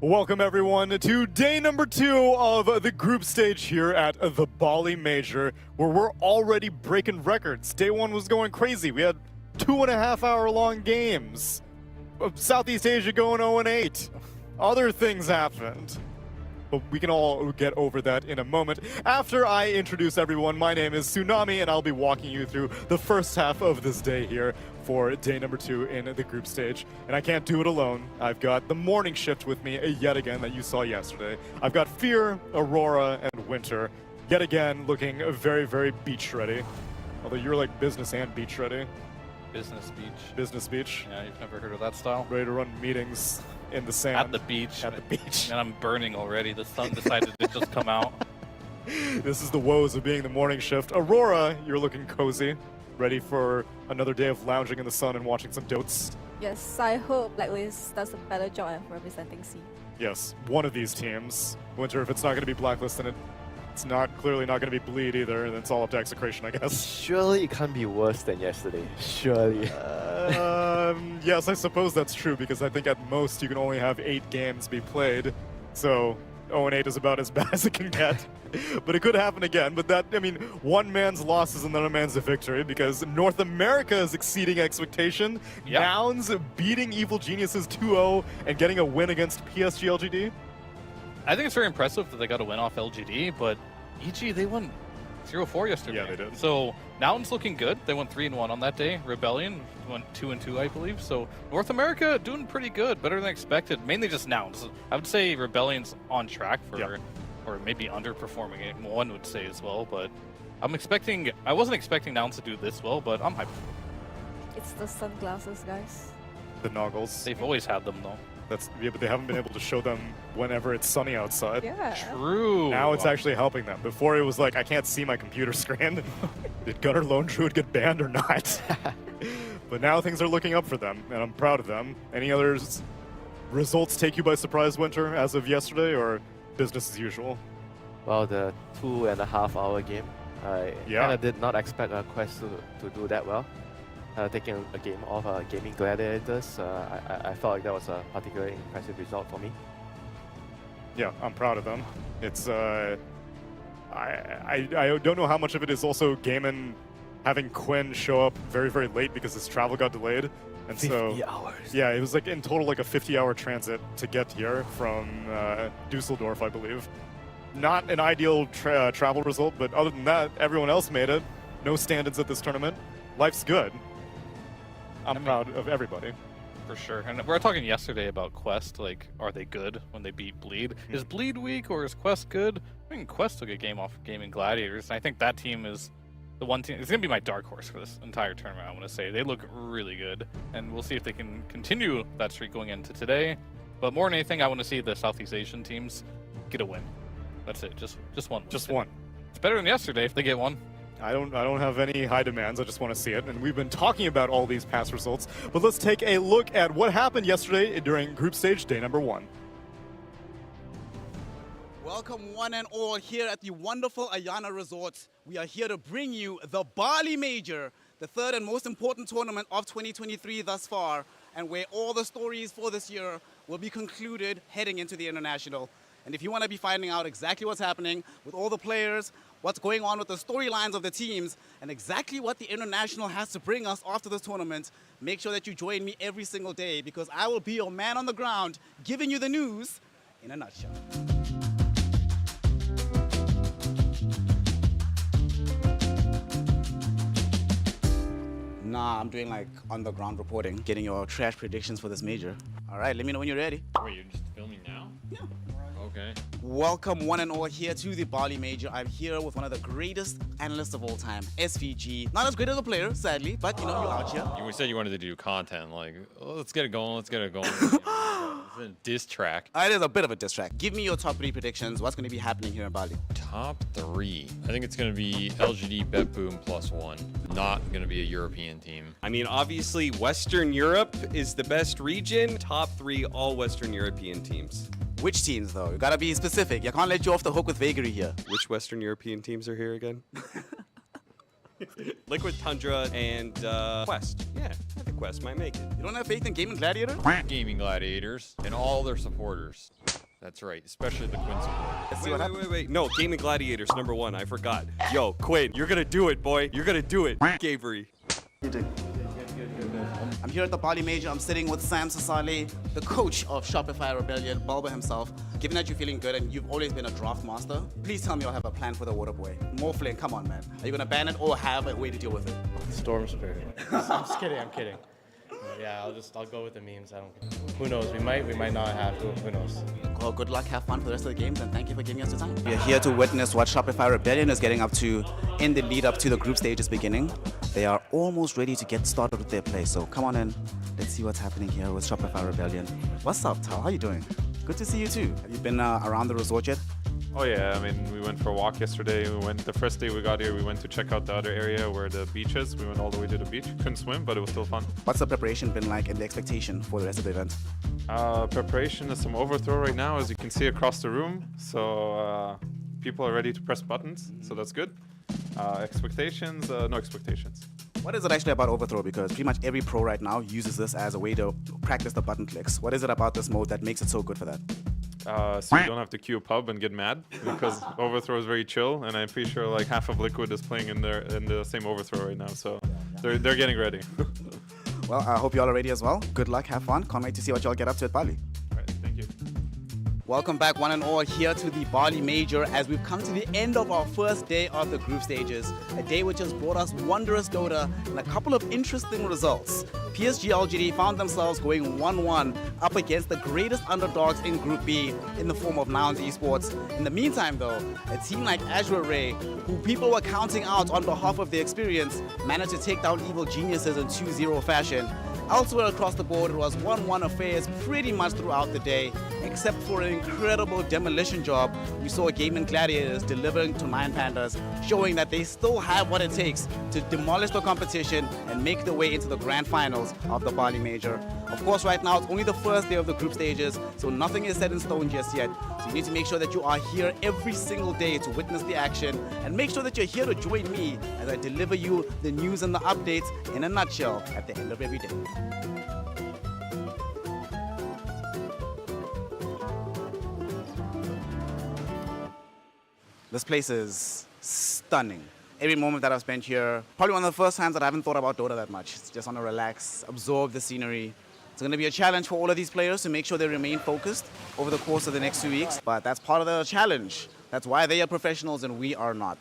Welcome everyone to day number 2 of the group stage here at the Bali Major, where we're already breaking records. Day 1 was going crazy. We had 2.5 hour long games. Southeast Asia going 0-8. Other things happened. But we can all get over that in a moment. After I introduce everyone, my name is Tsunami, and I'll be walking you through the first half of this day here for day number 2 in the group stage. And I can't do it alone. I've got the morning shift with me yet again that you saw yesterday. I've got Fear, Aurora, and Winter, yet again looking very, very beach ready. Although you're like business and beach ready. Business beach. Business beach. Yeah, you've never heard of that style? Ready to run meetings in the sand. At the beach. At the beach. And I'm burning already. The sun decided to just come out. This is the woes of being the morning shift. Aurora, you're looking cozy. Ready for another day of lounging in the sun and watching some dotes. Yes, I hope Blacklist does a better job at representing C. Yes, one of these teams. Winter, if it's not going to be Blacklist, then it's clearly not going to be Bleed either, and it's all up to execration, I guess. Surely it can't be worse than yesterday. Surely. Yes, I suppose that's true, because I think at most you can only have 8 games be played. So 0-8 is about as bad as it can get. But it could happen again. But that, I mean, one man's loss is another man's victory, because North America is exceeding expectation. Yep. Nouns beating Evil Geniuses 2-0 and getting a win against PSG.LGD. I think it's very impressive that they got a win off LGD, but EG, they won 0-4 yesterday. Yeah, they did. So Nouns looking good. They went 3-1 on that day. Rebellion went 2-2, I believe. So North America doing pretty good, better than expected. Mainly just Nouns. I would say Rebellion's on track for, Yep. or maybe underperforming it. One would say as well, but I wasn't expecting Nouns to do this well, but I'm hyped. It's the sunglasses, guys. The Noggles. They've always had them though. Yeah, but they haven't been able to show them whenever it's sunny outside. Yeah. True. Now it's actually helping them. Before it was like, I can't see my computer screen. Did Gunner Lone Druid get banned or not? But now things are looking up for them, and I'm proud of them. Any other results take you by surprise, Winter, as of yesterday, or business as usual? Well, the 2.5 hour game. I kind of did not expect Quest to do that well. Taking a game off Gaming Gladiators, I felt like that was a particularly impressive result for me. Yeah, I'm proud of them. It's I don't know how much of it is also Gaimin having Quinn show up very, very late because his travel got delayed. And 50 hours. Yeah, it was like in total like a 50-hour transit to get here from Dusseldorf, I believe. Not an ideal travel result, but other than that, everyone else made it. No stand-ins at this tournament. Life's good. I'm proud of everybody. For sure. And we were talking yesterday about Quest, like, are they good when they beat Bleed? Is Bleed weak or is Quest good? I mean, Quest took a game off Gaming Gladiators, and I think that team is the one team. It's going to be my dark horse for this entire tournament, I want to say. They look really good, and we'll see if they can continue that streak going into today. But more than anything, I want to see the Southeast Asian teams get a win. That's it. Just one. Just one. It's better than yesterday if they get one. I don't have any high demands, I just want to see it. And we've been talking about all these past results, but let's take a look at what happened yesterday during group stage day number 1. Welcome one and all here at the wonderful Ayana Resort. We are here to bring you the Bali Major, the third and most important tournament of 2023 thus far, and where all the stories for this year will be concluded heading into the International. And if you want to be finding out exactly what's happening with all the players, what's going on with the storylines of the teams, and exactly what the International has to bring us after this tournament, make sure that you join me every single day, because I will be your man on the ground giving you the news in a nutshell. Nah, I'm doing like on-the-ground reporting, getting your trash predictions for this major. All right, let me know when you're ready. Wait, you're just filming now? Yeah. Okay. Welcome one and all here to the Bali Major. I'm here with one of the greatest analysts of all time, SVG. Not as great as a player, sadly, but you know, you're out here. You said you wanted to do content, like, oh, let's get it going, let's get it going. It's a diss track. It is a bit of a diss track. Give me your top 3 predictions. What's going to be happening here in Bali? Top 3. I think it's going to be LGD Betboom +1. Not going to be a European team. I mean, obviously, Western Europe is the best region. Top 3 all Western European teams. Which teams, though? You gotta be specific. I can't let you off the hook with vagary here. Which Western European teams are here again? Liquid Tundra and Quest. Yeah, I think Quest might make it. You don't have faith in Gaming Gladiators? Gaming Gladiators and all their supporters. That's right, especially the Quinn support. Wait. No, Gaimin Gladiators, #1. I forgot. Yo, Quinn, you're gonna do it, boy. You're gonna do it. Gavery. I'm here at the Bali Major. I'm sitting with Sam Sasali, the coach of Shopify Rebellion, Bulba himself. Given that you're feeling good and you've always been a draft master, please tell me you'll have a plan for the water boy. Morphling, come on, man. Are you gonna ban it or have a way to deal with it? Storm Spirit. I'm just kidding. I'm kidding. Yeah, I'll go with the memes. Who knows? We might not have. Who knows? Well, good luck, have fun for the rest of the games, and thank you for giving us the time. We're here to witness what Shopify Rebellion is getting up to in the lead up to the group stages beginning. They are almost ready to get started with their play, so come on in. Let's see what's happening here with Shopify Rebellion. What's up, Tal? How you doing? Good to see you too. Have you been around the resort yet? Oh yeah, I mean, we went for a walk yesterday. The first day we got here, we went to check out the other area where the beach is. We went all the way to the beach. Couldn't swim, but it was still fun. What's the preparation been like and the expectation for the rest of the event? Preparation is some overthrow right now, as you can see across the room. So people are ready to press buttons, so that's good. Expectations, no expectations. What is it actually about overthrow? Because pretty much every pro right now uses this as a way to practice the button clicks. What is it about this mode that makes it so good for that? So you don't have to queue a pub and get mad, because overthrow is very chill, and I'm pretty sure like half of Liquid is playing in the same overthrow right now, so they're getting ready. Well, I hope you all are ready as well. Good luck, have fun. Can't wait to see what y'all get up to at Bali. All right, thank you. Welcome back, one and all, here to the Bali Major as we've come to the end of our first day of the group stages. A day which has brought us wondrous Dota and a couple of interesting results. PSG.LGD found themselves going 1-1 up against the greatest underdogs in Group B in the form of Nouns Esports. In the meantime, though, a team like Azure Ray, who people were counting out on behalf of their experience, managed to take down Evil Geniuses in 2-0 fashion. Elsewhere across the board, it was 1-1 affairs pretty much throughout the day, except for an incredible demolition job. We saw Gaimin Gladiators delivering to 9 Pandas, showing that they still have what it takes to demolish the competition and make their way into the grand finals of the Bali Major. Of course, right now, it's only the first day of the group stages, so nothing is set in stone just yet. So you need to make sure that you are here every single day to witness the action, and make sure that you're here to join me as I deliver you the news and the updates in a nutshell at the end of every day. This place is stunning. Every moment that I've spent here, probably one of the first times that I haven't thought about Dota that much. Just want to relax, absorb the scenery. It's going to be a challenge for all of these players to make sure they remain focused over the course of the next 2 weeks. But that's part of the challenge. That's why they are professionals and we are not.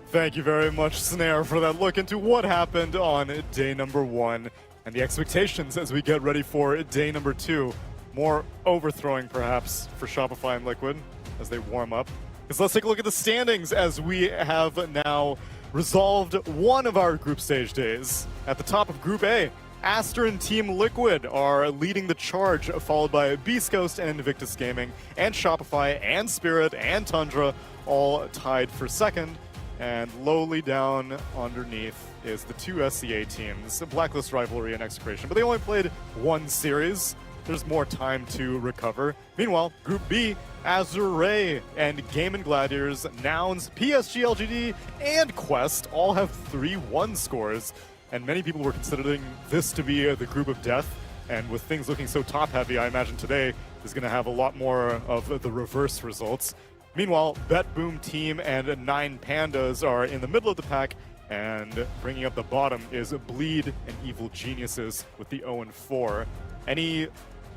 Thank you very much, Snare, for that look into what happened on day #1 and the expectations as we get ready for day #2. More overthrowing, perhaps, for Shopify and Liquid as they warm up. Because let's take a look at the standings as we have now resolved one of our group stage days. At the top of Group A, Aster and Team Liquid are leading the charge, followed by Beastcoast and Invictus Gaming, and Shopify and Spirit and Tundra, all tied for second. And lowly down underneath is the 2 SCA teams, Blacklist, Rivalry, and Execration. But they only played one series. There's more time to recover. Meanwhile, Group B, Azure Ray and Gaimin Gladiators, Nouns, PSG.LGD, and Quest all have 3-1 scores. And many people were considering this to be the group of death. And with things looking so top-heavy, I imagine today is going to have a lot more of the reverse results. Meanwhile, Betboom team and 9 Pandas are in the middle of the pack, and bringing up the bottom is Bleed and Evil Geniuses with the 0-4. Any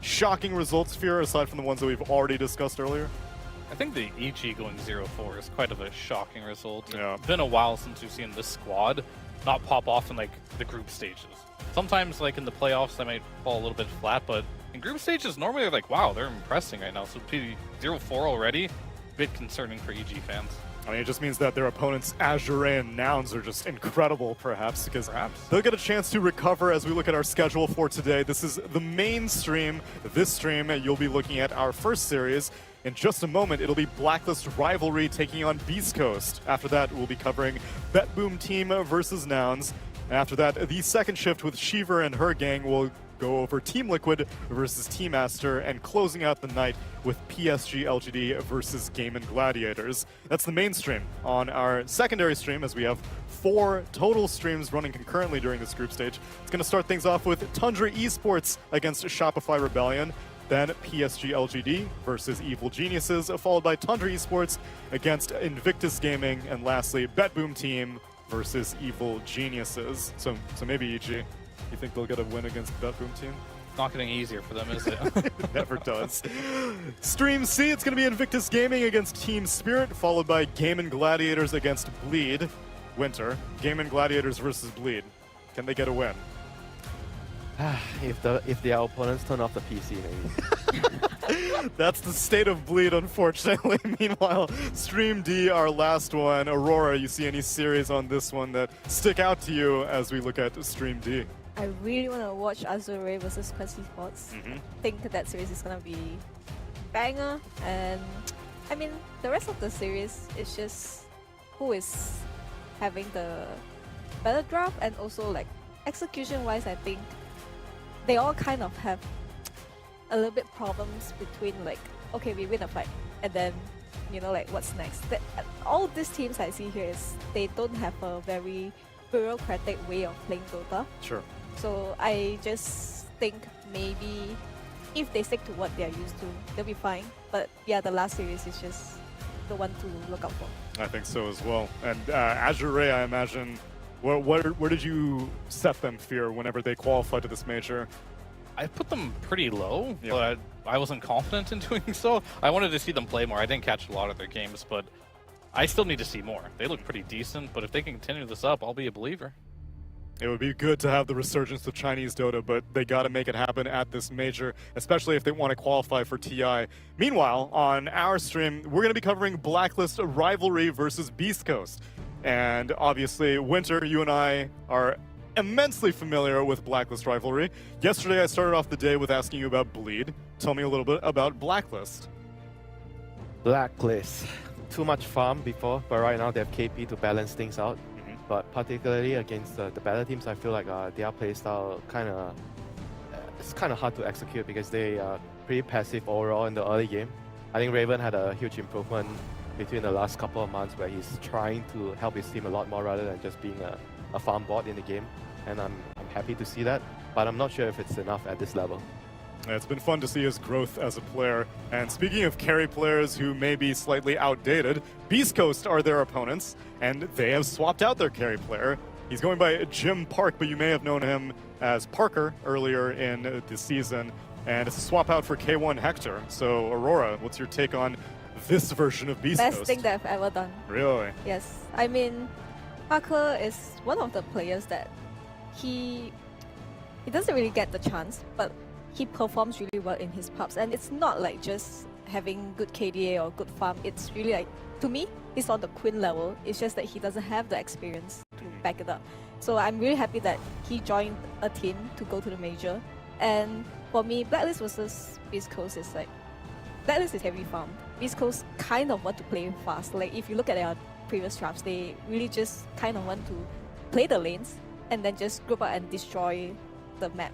shocking results, Fear, aside from the ones that we've already discussed earlier? I think the EG going 0-4 is quite of a shocking result. Yeah. It's been a while since we've seen this squad not pop off in like the group stages. Sometimes like in the playoffs they might fall a little bit flat, but in group stages normally they're like, wow, they're impressing right now. So to be 0-4 already, a bit concerning for EG fans. I mean, it just means that their opponents, Azure and Nouns, are just incredible, perhaps, because they'll get a chance to recover as we look at our schedule for today. This is the main stream. This stream, you'll be looking at our first series. In just a moment, it'll be Blacklist Rivalry taking on Beastcoast. After that, we'll be covering Betboom team versus Nouns. And after that, the second shift with Shiver and her gang will go over Team Liquid versus Team Aster, and closing out the night with PSG.LGD versus Gaimin Gladiators. That's the main stream. On our secondary stream, as we have 4 total streams running concurrently during this group stage, it's going to start things off with Tundra Esports against Shopify Rebellion, then PSG.LGD versus Evil Geniuses, followed by Tundra Esports against Invictus Gaming, and lastly, Betboom team versus Evil Geniuses. So maybe EG, you think they'll get a win against Betboom team? Not getting easier for them, is it? It never does. Stream C, it's going to be Invictus Gaming against Team Spirit, followed by Gaimin Gladiators against Bleed. Winter, Gaimin Gladiators versus Bleed. Can they get a win? If their opponents turn off the PC, maybe. That's the state of Bleed, unfortunately. Meanwhile, Stream D, our last one. Aurora, you see any series on this one that stick out to you as we look at Stream D? I really want to watch Azure versus Quest Esports. I think that series is going to be banger. And I mean, the rest of the series is just who is having the better draft, and also like execution-wise, I think they all kind of have a little bit problems between like, okay, we win a fight, and then, you know, like what's next. All these teams I see here is they don't have a very bureaucratic way of playing Dota. Sure. So I just think maybe if they stick to what they are used to, they'll be fine. But yeah, the last series is just the one to look out for. I think so as well. And Azure, I imagine, where did you set them, Fear, whenever they qualified to this major? I put them pretty low, but I wasn't confident in doing so. I wanted to see them play more. I didn't catch a lot of their games, but I still need to see more. They look pretty decent, but if they can continue this up, I'll be a believer. It would be good to have the resurgence of Chinese Dota, but they got to make it happen at this major, especially if they want to qualify for TI. Meanwhile, on our stream, we're going to be covering Blacklist Rivalry versus Beastcoast. And obviously, Winter, you and I are immensely familiar with Blacklist Rivalry. Yesterday, I started off the day with asking you about Bleed. Tell me a little bit about Blacklist. Blacklist. Too much farm before, but right now they have KP to balance things out. But particularly against the better teams, I feel like their playstyle it's kind of hard to execute because they are pretty passive overall in the early game. I think Raven had a huge improvement between the last couple of months where he's trying to help his team a lot more rather than just being a farm bot in the game. And I'm happy to see that, but I'm not sure if it's enough at this level. It's been fun to see his growth as a player. And speaking of carry players who may be slightly outdated, Beastcoast are their opponents, and they have swapped out their carry player. He's going by Jim Park, but you may have known him as Parker earlier in the season. And it's a swap out for K1 Hector. So, Aurora, what's your take on this version of Beastcoast? Best thing that I've ever done. Really? Yes. I mean, Parker is one of the players that he doesn't really get the chance, but he performs really well in his pubs, and it's not like just having good KDA or good farm. It's really like, to me, he's on the Queen level. It's just that he doesn't have the experience to back it up. So I'm really happy that he joined a team to go to the major. And for me, Blacklist versus Beastcoast is like, Blacklist is heavy farm. Beastcoast kind of want to play fast. Like if you look at their previous drafts, they really just kind of want to play the lanes and then just group up and destroy the map.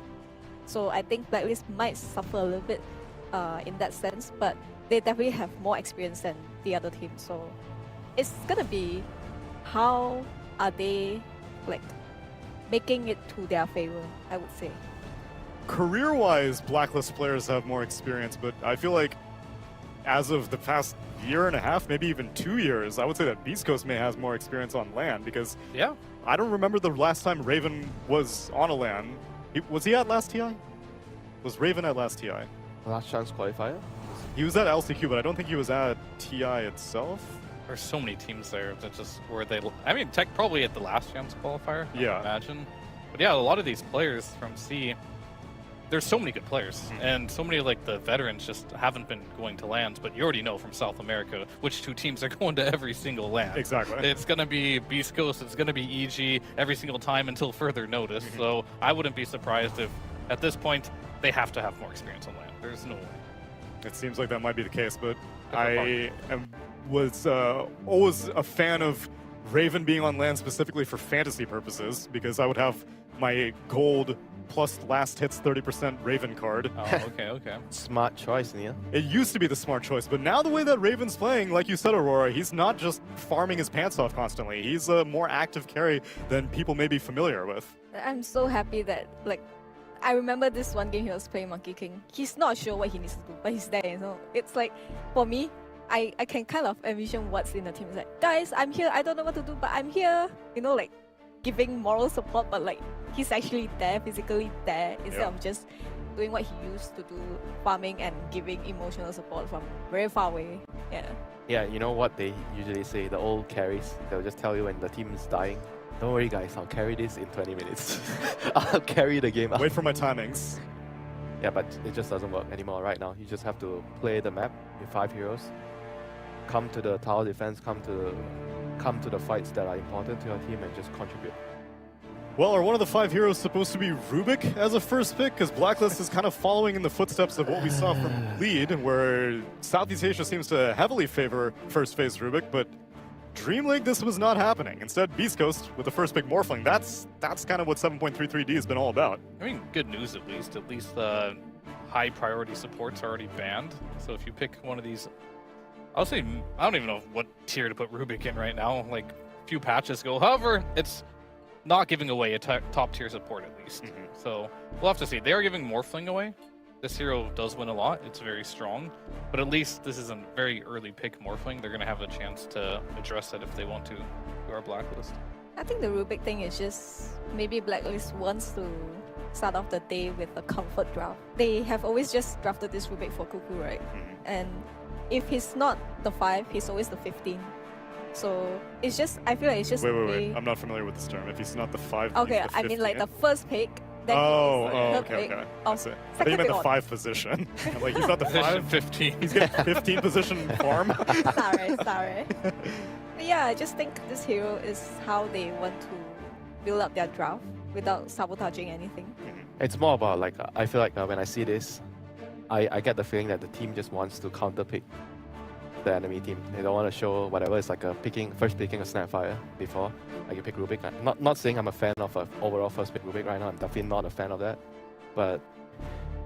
So I think Blacklist might suffer a little bit in that sense, but they definitely have more experience than the other team. So it's gonna be how are they like making it to their favor, I would say. Career-wise, Blacklist players have more experience, but I feel like as of the past year and a half, maybe even 2 years, I would say that Beastcoast may have more experience on LAN because I don't remember the last time Raven was on a LAN. Was he at last TI? Was Raven at last TI? Last chance qualifier? He was at LCQ, but I don't think he was at TI itself. There's so many teams there that just where they. I mean, probably at the last chance qualifier. Yeah. I imagine. But yeah, a lot of these players from C, there's so many good players, and so many like the veterans just haven't been going to LANs. But you already know from South America which 2 teams are going to every single LAN. Exactly. It's gonna be Beastcoast. It's gonna be EG every single time until further notice. So I wouldn't be surprised if at this point they have to have more experience on LAN. There's no way. It seems like that might be the case, but I was always a fan of Raven being on LAN specifically for fantasy purposes because I would have my gold plus last hits 30% Raven card. Oh, okay. Smart choice, Neil. It used to be the smart choice, but now the way that Raven's playing, like you said, Aurora, he's not just farming his pants off constantly. He's a more active carry than people may be familiar with. I'm so happy that, like, I remember this one game he was playing Monkey King. He's not sure what he needs to do, but he's there, you know. It's like, for me, I can kind of envision what's in the team. It's like, guys, I'm here, I don't know what to do, but I'm here. You know, like, giving moral support, but like, he's actually there, physically there, instead of just doing what he used to do, farming and giving emotional support from very far away. Yeah, you know what they usually say, the old carries, they'll just tell you when the team is dying, don't worry guys, I'll carry this in 20 minutes. I'll carry the game out. Wait for my timings. Yeah, but it just doesn't work anymore right now. You just have to play the map with 5 heroes, come to the tower defense, come to the fights that are important to your team and just contribute. Well, are one of the 5 heroes supposed to be Rubik as a first pick? Because Blacklist is kind of following in the footsteps of what we saw from Lead, where Southeast Asia seems to heavily favor first phase Rubik, but Dream League, this was not happening. Instead, Beastcoast with the first pick Morphling. That's kind of what 7.33D has been all about. I mean, good news at least. At least the high priority support's already banned. So if you pick one of these, I'll say, I don't even know what tier to put Rubik in right now. Like, a few patches ago. However, it's not giving away a top tier support at least. So we'll have to see. They are giving Morphling away. This hero does win a lot. It's very strong. But at least this is a very early pick Morphling. They're going to have a chance to address it if they want to our Blacklist. I think the Rubik thing is just maybe Blacklist wants to start off the day with a comfort draft. They have always just drafted this Rubik for Cuckoo, right? And if he's not the 5, he's always the 15. So it's just, I feel like it's just Wait. I'm not familiar with this term. If he's not the 5, okay, he's the I mean like the first pick. Then okay. I think you meant the 5 position. Like, he's not the 5. 15. He's getting 15 position farm. sorry. But yeah, I just think this hero is how they want to build up their draft without sabotaging anything. It's more about, like, I feel like when I see this, I get the feeling that the team just wants to counter pick the enemy team. They don't want to show whatever. It's like first picking a Snapfire before you pick Rubik. I'm not saying I'm a fan of overall first pick Rubik right now. I'm definitely not a fan of that. But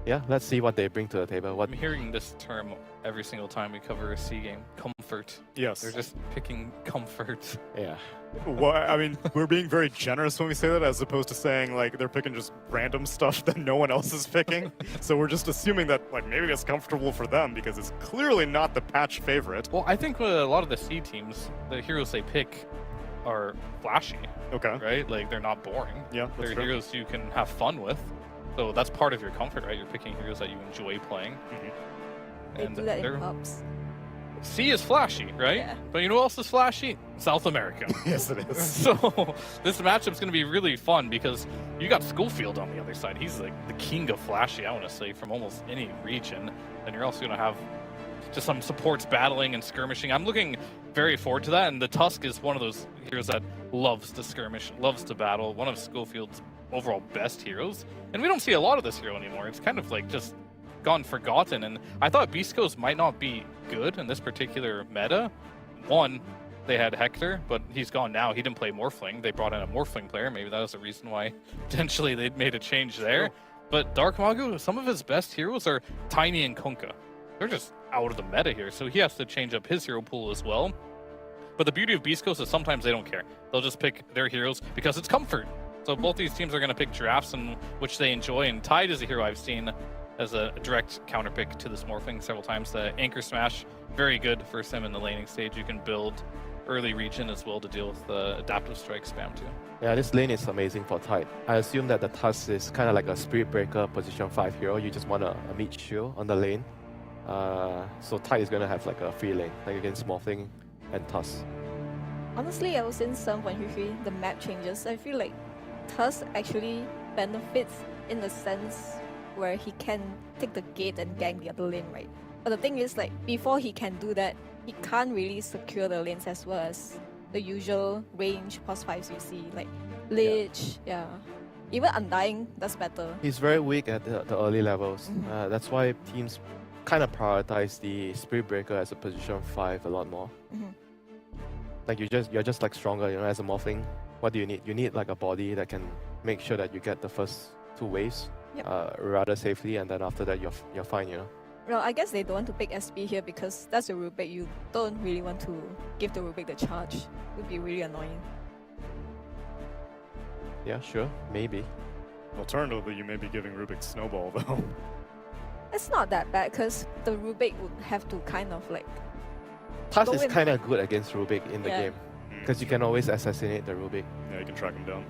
yeah, let's see what they bring to the table. I'm hearing this term every single time we cover a C game. Comfort. Yes. They're just picking comfort. Yeah. Well, I mean, we're being very generous when we say that, as opposed to saying, like, they're picking just random stuff that no one else is picking. So we're just assuming that, like, maybe it's comfortable for them because it's clearly not the patch favorite. Well, I think with a lot of the C teams, the heroes they pick are flashy. Okay. Right? Like, they're not boring. Yeah, they're heroes you can have fun with. So that's part of your comfort, right? You're picking heroes that you enjoy playing. They do that in pubs. C is flashy, right? Yeah. But you know what else is flashy? South America. Yes, it is. So this matchup's going to be really fun because you got Schofield on the other side. He's like the king of flashy, I want to say, from almost any region. And you're also going to have just some supports battling and skirmishing. I'm looking very forward to that. And the Tusk is one of those heroes that loves to skirmish, loves to battle. One of Schofield's overall best heroes. And we don't see a lot of this hero anymore. It's kind of like just gone forgotten, and I thought Beastcoast might not be good in this particular meta. One, they had Hector, but he's gone now. He didn't play Morphling. They brought in a Morphling player. Maybe that was the reason why potentially they made a change there. But Dark Magu, some of his best heroes are Tiny and Kunkka. They're just out of the meta here, so he has to change up his hero pool as well. But the beauty of Beastcoast is sometimes they don't care. They'll just pick their heroes because it's comfort. So both these teams are going to pick drafts in which they enjoy, and Tide is a hero I've seen as a direct counterpick to this Morphling several times. The Anchor Smash, very good for Sim in the laning stage. You can build early region as well to deal with the Adaptive Strike spam too. Yeah, this lane is amazing for Tide. I assume that the Tusk is kind of like a Spirit Breaker position 5 hero. You just want a meat shield on the lane. So Tide is going to have like a free lane, like against Morphling and Tusk. Honestly, ever since 7.33, the map changes, I feel like Tusk actually benefits in the sense where he can take the gate and gank the other lane, right? But the thing is, like, before he can do that, he can't really secure the lanes as well as the usual range +5s you see, like Lich, Even Undying does better. He's very weak at the early levels. That's why teams kind of prioritize the Spirit Breaker as a position 5 a lot more. Like you're just like stronger, you know, as a Morphling. What do you need? You need like a body that can make sure that you get the first two waves Yep. rather safely, and then after that you're fine, you know. Well, I guess they don't want to pick SP here because that's a Rubik. You don't really want to give the Rubik the charge. It would be really annoying. Yeah, sure, maybe. Alternatively, you may be giving Rubik Snowball, though. It's not that bad because the Rubik would have to kind of like... Tusk Go is in. kind of good against Rubik in the Yeah. game because you can always assassinate the Rubik. Yeah, you can track him down.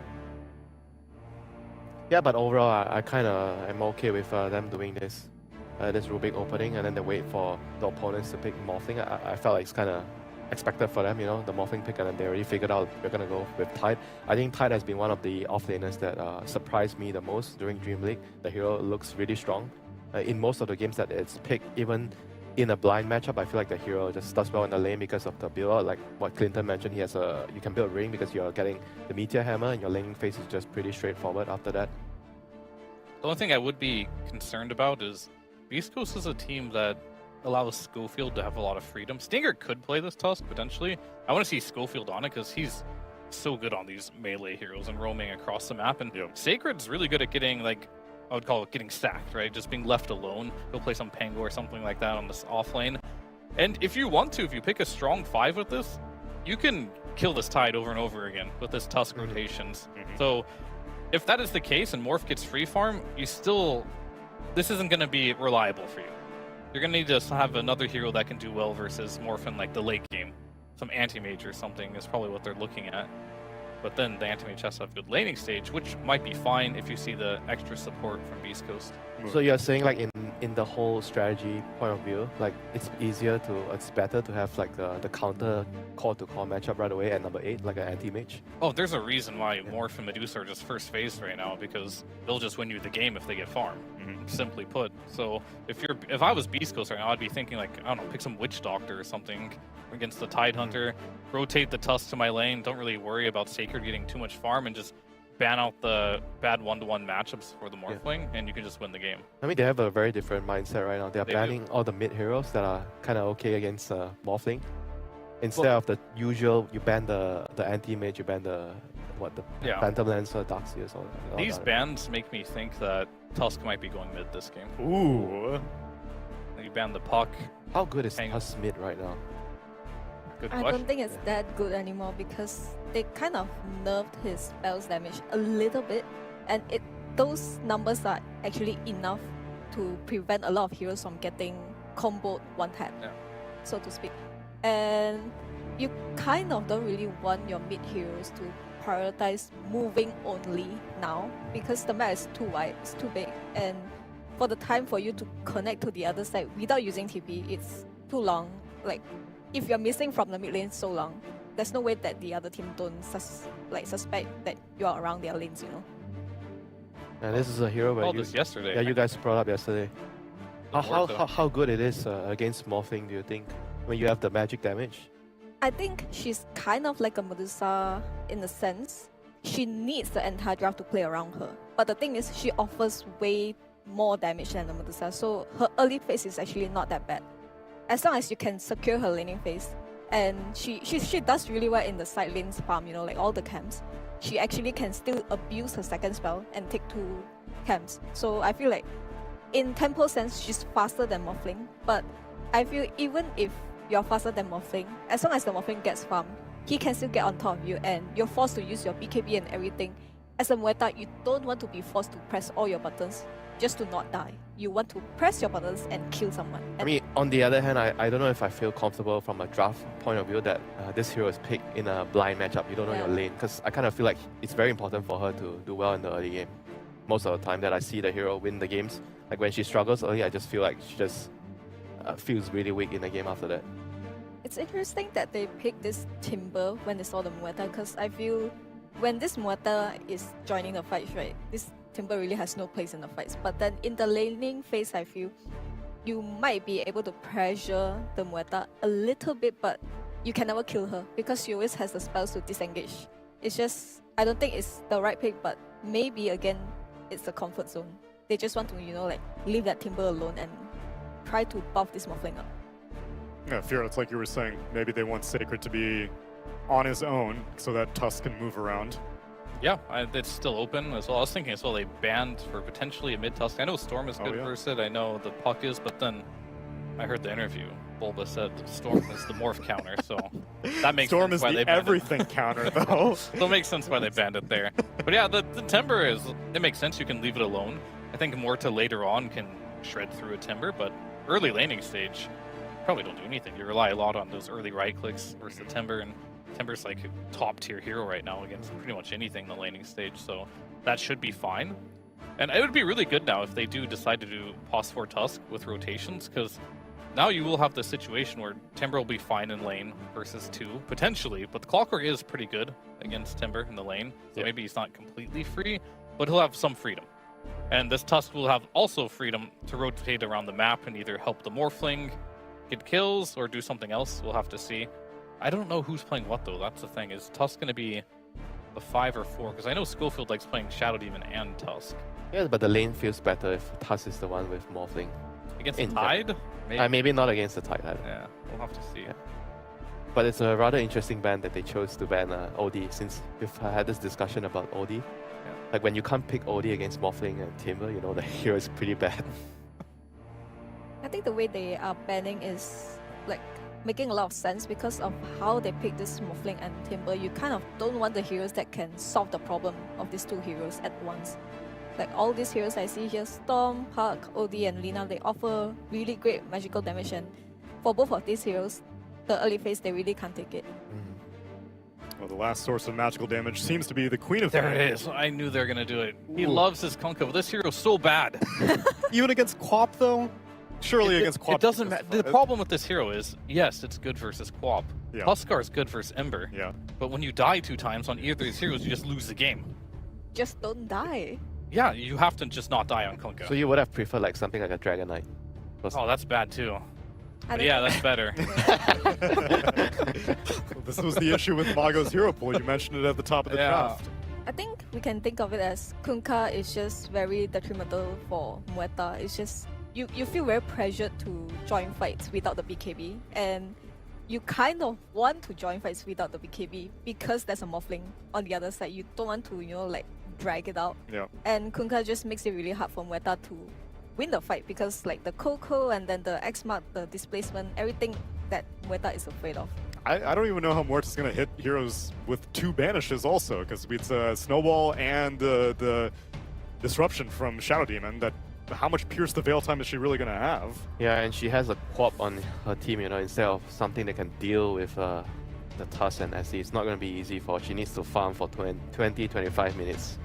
Yeah, but overall, I kind of am okay with them doing this Rubik opening, and then they wait for the opponents to pick Morphling. I felt like it's kind of expected for them, you know, the Morphling pick, and then they already figured out they're going to go with Tide. I think Tide has been one of the offlaners that surprised me the most during Dream League. The hero looks really strong. In most of the games that it's picked, even in a blind matchup, I feel like the hero just does well in the lane because of the build. Like what Clinton mentioned, he has you can build ring because you're getting the Meteor Hammer, and your laning phase is just pretty straightforward after that. The only thing I would be concerned about is Beastcoast is a team that allows Schofield to have a lot of freedom. Stinger could play this Tusk, potentially. I want to see Schofield on it because he's so good on these melee heroes and roaming across the map. And Sacred's really good at getting, like, I would call it getting sacked, right? Just being left alone. He'll play some Pango or something like that on this off lane. And if you want to, if you pick a strong 5 with this, you can kill this Tide over and over again with this Tusk rotations. So if that is the case and Morph gets free farm, this isn't going to be reliable for you. You're going to need to have another hero that can do well versus Morph in like the late game. Some anti-mage or something is probably what they're looking at. But then the anti-mage has to have good laning stage, which might be fine if you see the extra support from Beastcoast. So you're saying like in the whole strategy point of view, like it's better to have like the counter call-to-call matchup right away at number 8, like an anti-mage? Oh, there's a reason why Morph and Medusa are just first phase right now, because they'll just win you the game if they get farm, simply put. So if I was Beastcoast right now, I'd be thinking like, I don't know, pick some Witch Doctor or something against the Tide Hunter, rotate the Tusk to my lane, don't really worry about Sacred getting too much farm, and just ban out the bad one-to-one matchups for the Morphling, and you can just win the game. I mean, they have a very different mindset right now. They're banning all the mid heroes that are kind of okay against Morphling. Instead of the usual, you ban the anti-mage, you ban the Phantom Lancer, Darkseers, all These that. bans make me think that Tusk might be going mid this game. Ooh. You ban the Puck. How good is Tusk mid right now? Good I question. don't think it's that good anymore because they kind of nerfed his spells damage a little bit, and those numbers are actually enough to prevent a lot of heroes from getting comboed one tap, so to speak. And you kind of don't really want your mid heroes to prioritize moving only now because the map is too wide, it's too big, and for the time for you to connect to the other side without using TP, it's too long. Like, if you're missing from the mid lane so long, there's no way that the other team don't suspect that you're around their lanes, you know. And this is a hero where this yesterday. Yeah, you guys brought up yesterday. How good it is against Morphling, do you think, when you have the magic damage? I think she's kind of like a Medusa in a sense. She needs the entire draft to play around her. But the thing is, she offers way more damage than the Medusa, so her early phase is actually not that bad. As long as you can secure her laning phase, and she does really well in the side lanes farm, you know, like all the camps. She actually can still abuse her second spell and take 2 camps. So I feel like in tempo sense, she's faster than Morphling, but I feel even if you're faster than Morphling, as long as the Morphling gets farmed, he can still get on top of you and you're forced to use your BKB and everything. As a Muay Thai, you don't want to be forced to press all your buttons just to not die. You want to press your buttons and kill someone. I mean, on the other hand, I don't know if I feel comfortable from a draft point of view that this hero is picked in a blind matchup. You don't know your lane, because I kind of feel like it's very important for her to do well in the early game. Most of the time that I see the hero win the games, like when she struggles early, I just feel like she just feels really weak in the game after that. It's interesting that they picked this Timber when they saw the Muay Thai, because I feel when this Muay Thai is joining the fights, right, this Timber really has no place in the fights. But then in the laning phase, I feel you might be able to pressure the Muay Thai a little bit, but you can never kill her because she always has the spells to disengage. It's just, I don't think it's the right pick, but maybe again, it's a comfort zone. They just want to, you know, like leave that Timber alone and try to buff this Morphling up. Yeah, Fear, it's like you were saying, maybe they want Sacred to be on his own so that Tusk can move around. Yeah, it's still open as well. I was thinking as well they banned for potentially a mid-tusk. I know Storm is good versus it. I know the Puck is, but then I heard the interview. Bulba said Storm is the morph counter, so that makes Storm sense is why the they banned everything counter, though. So it makes sense why they banned it there. But yeah, the Timber is, it makes sense. You can leave it alone. I think more to later on can shred through a Timber, but early laning stage, probably don't do anything. You rely a lot on those early right clicks versus the Timber, and Timber's like a top tier hero right now against pretty much anything in the laning stage, so that should be fine. And it would be really good now if they do decide to do Pos 4 Tusk with rotations, because now you will have the situation where Timber will be fine in lane versus 2, potentially, but the Clockwork is pretty good against Timber in the lane, so maybe he's not completely free, but he'll have some freedom. And this Tusk will have also freedom to rotate around the map and either help the Morphling get kills or do something else. We'll have to see. I don't know who's playing what, though. That's the thing. Is Tusk going to be the 5 or 4? Because I know Schofield likes playing Shadow Demon and Tusk. Yeah, but the lane feels better if Tusk is the one with Morphling. Against the Tide? Maybe not against the Tide. Yeah, we'll have to see. Yeah. But it's a rather interesting ban that they chose to ban OD, since we've had this discussion about OD. Yeah. Like when you can't pick OD against Morphling and Timber, you know, the hero is pretty bad. I think the way they are banning is like making a lot of sense because of how they pick this Morphling and Timber. You kind of don't want the heroes that can solve the problem of these two heroes at once. Like all these heroes I see here, Storm, Puck, OD and Lina, they offer really great magical damage, and for both of these heroes, the early phase they really can't take it. Well, the last source of magical damage seems to be the Queen of There it is. I knew they were going to do it. He loves his Kunkka, but this hero's so bad. Even against Quap, though? Surely against Quap. It doesn't matter. The problem with this hero is, yes, it's good versus Quap. Yeah. Huskar is good versus Ember. Yeah. But when you die 2 times on either of these heroes, you just lose the game. Just don't die. Yeah, you have to just not die on Kunkka. So you would have preferred like something like a Dragon Knight? Oh, that's bad too. Yeah, that's better. This was the issue with Mago's hero pool. You mentioned it at the top of the draft. I think we can think of it as Kunkka is just very detrimental for Mueta. It's just you feel very pressured to join fights without the BKB, and you kind of want to join fights without the BKB because there's a Morphling on the other side. You don't want to, like drag it out. Yeah. And Kunkka just makes it really hard for Mueta to win the fight because like the Coco and then the X-Mark, the displacement, everything that Mueta is afraid of. I don't even know how Muerta's going to hit heroes with 2 banishes also, because it's Snowball and the disruption from Shadow Demon. That how much Pierce the Veil time is she really going to have? Yeah, and she has a Quap on her team, you know, instead of something that can deal with the Tusk and SE. It's not going to be easy for her. She needs to farm for 20-25 minutes.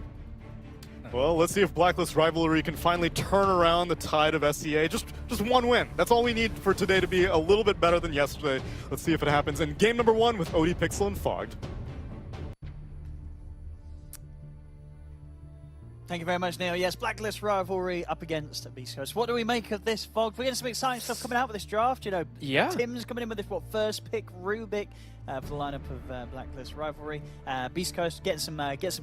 Well, let's see if Blacklist Rivalry can finally turn around the tide of SEA. Just 1 win. That's all we need for today to be a little bit better than yesterday. Let's see if it happens in game number 1 with OD Pixel and Fogged. Thank you very much, Neil. Yes, Blacklist Rivalry up against Beastcoast. What do we make of this, Fogged? We're getting some exciting stuff coming out with this draft. You know, Tim's coming in with this, first pick, Rubik for the lineup of Blacklist Rivalry. Beastcoast getting some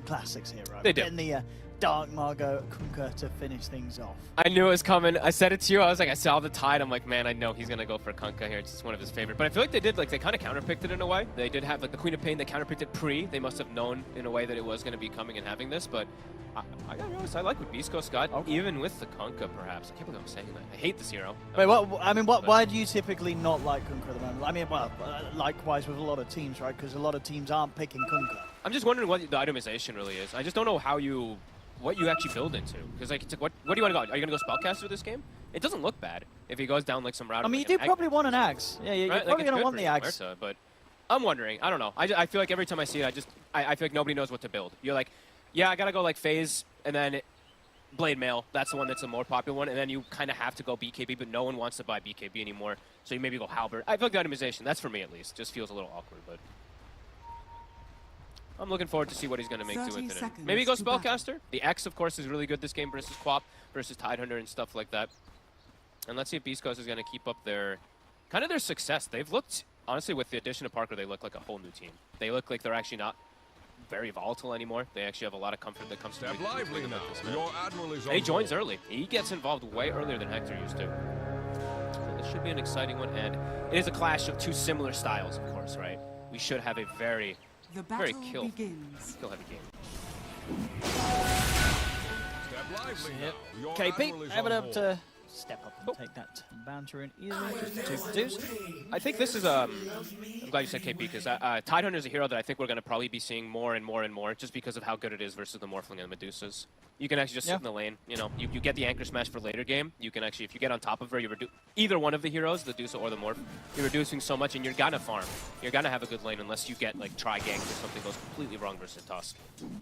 classics here, right? They do. Getting the Dark Margot Kunkka to finish things off. I knew it was coming. I said it to you. I was like, I saw the tide. I'm like, man, I know he's going to go for Kunkka here. It's just one of his favorite. But I feel like they did, like, they kind of counterpicked it in a way. They did have, like, the Queen of Pain. They counterpicked it pre. They must have known in a way that it was going to be coming and having this. But I gotta be honest, I like what Beastcoast got, even with the Kunkka, perhaps. I can't believe I'm saying that. I hate this hero. Wait, why do you typically not like Kunkka at the moment? I mean, well, likewise with a lot of teams, right? Because a lot of teams aren't picking Kunkka. I'm just wondering what the itemization really is. I just don't know what you actually build into. Because like, what do you want to go? Are you going to go Spellcaster this game? It doesn't look bad if he goes down like some route. I mean, you do probably want an Axe. Yeah, you're probably going to want the Axe. Muerta, but I'm wondering. I don't know. I feel like every time I see it, I feel like nobody knows what to build. You're like, yeah, I got to go like Phase, and then Blade Mail. That's the one that's the more popular one. And then you kind of have to go BKB, but no one wants to buy BKB anymore. So you maybe go Halberd. I feel like the itemization, that's for me at least, just feels a little awkward, but I'm looking forward to see what he's going to make do with it. Maybe go Spellcaster. The X, of course, is really good this game versus Quap, versus Tidehunter and stuff like that. And let's see if Beastcoast is going to keep up their success. They've looked, honestly, with the addition of Parker, they look like a whole new team. They look like they're actually not very volatile anymore. They actually have a lot of comfort that comes to them. And he joins early. He gets involved way earlier than Hector used to. So this should be an exciting one. And it is a clash of 2 similar styles, of course, right? We should have a very kill-heavy game. KP able to step up and take that bouncer in easily. Just 2 for 2s. I think this is I'm glad you said KP because Tidehunter is a hero that I think we're going to probably be seeing more and more and more just because of how good it is versus the Morphling and the Medusas. You can actually just sit in the lane. You know, you get the anchor smash for later game. You can actually, if you get on top of her, you reduce either one of the heroes, the Dusa or the Morph. You're reducing so much, and you're gonna farm. You're gonna have a good lane unless you get like tri-ganked or something goes completely wrong versus Tusk.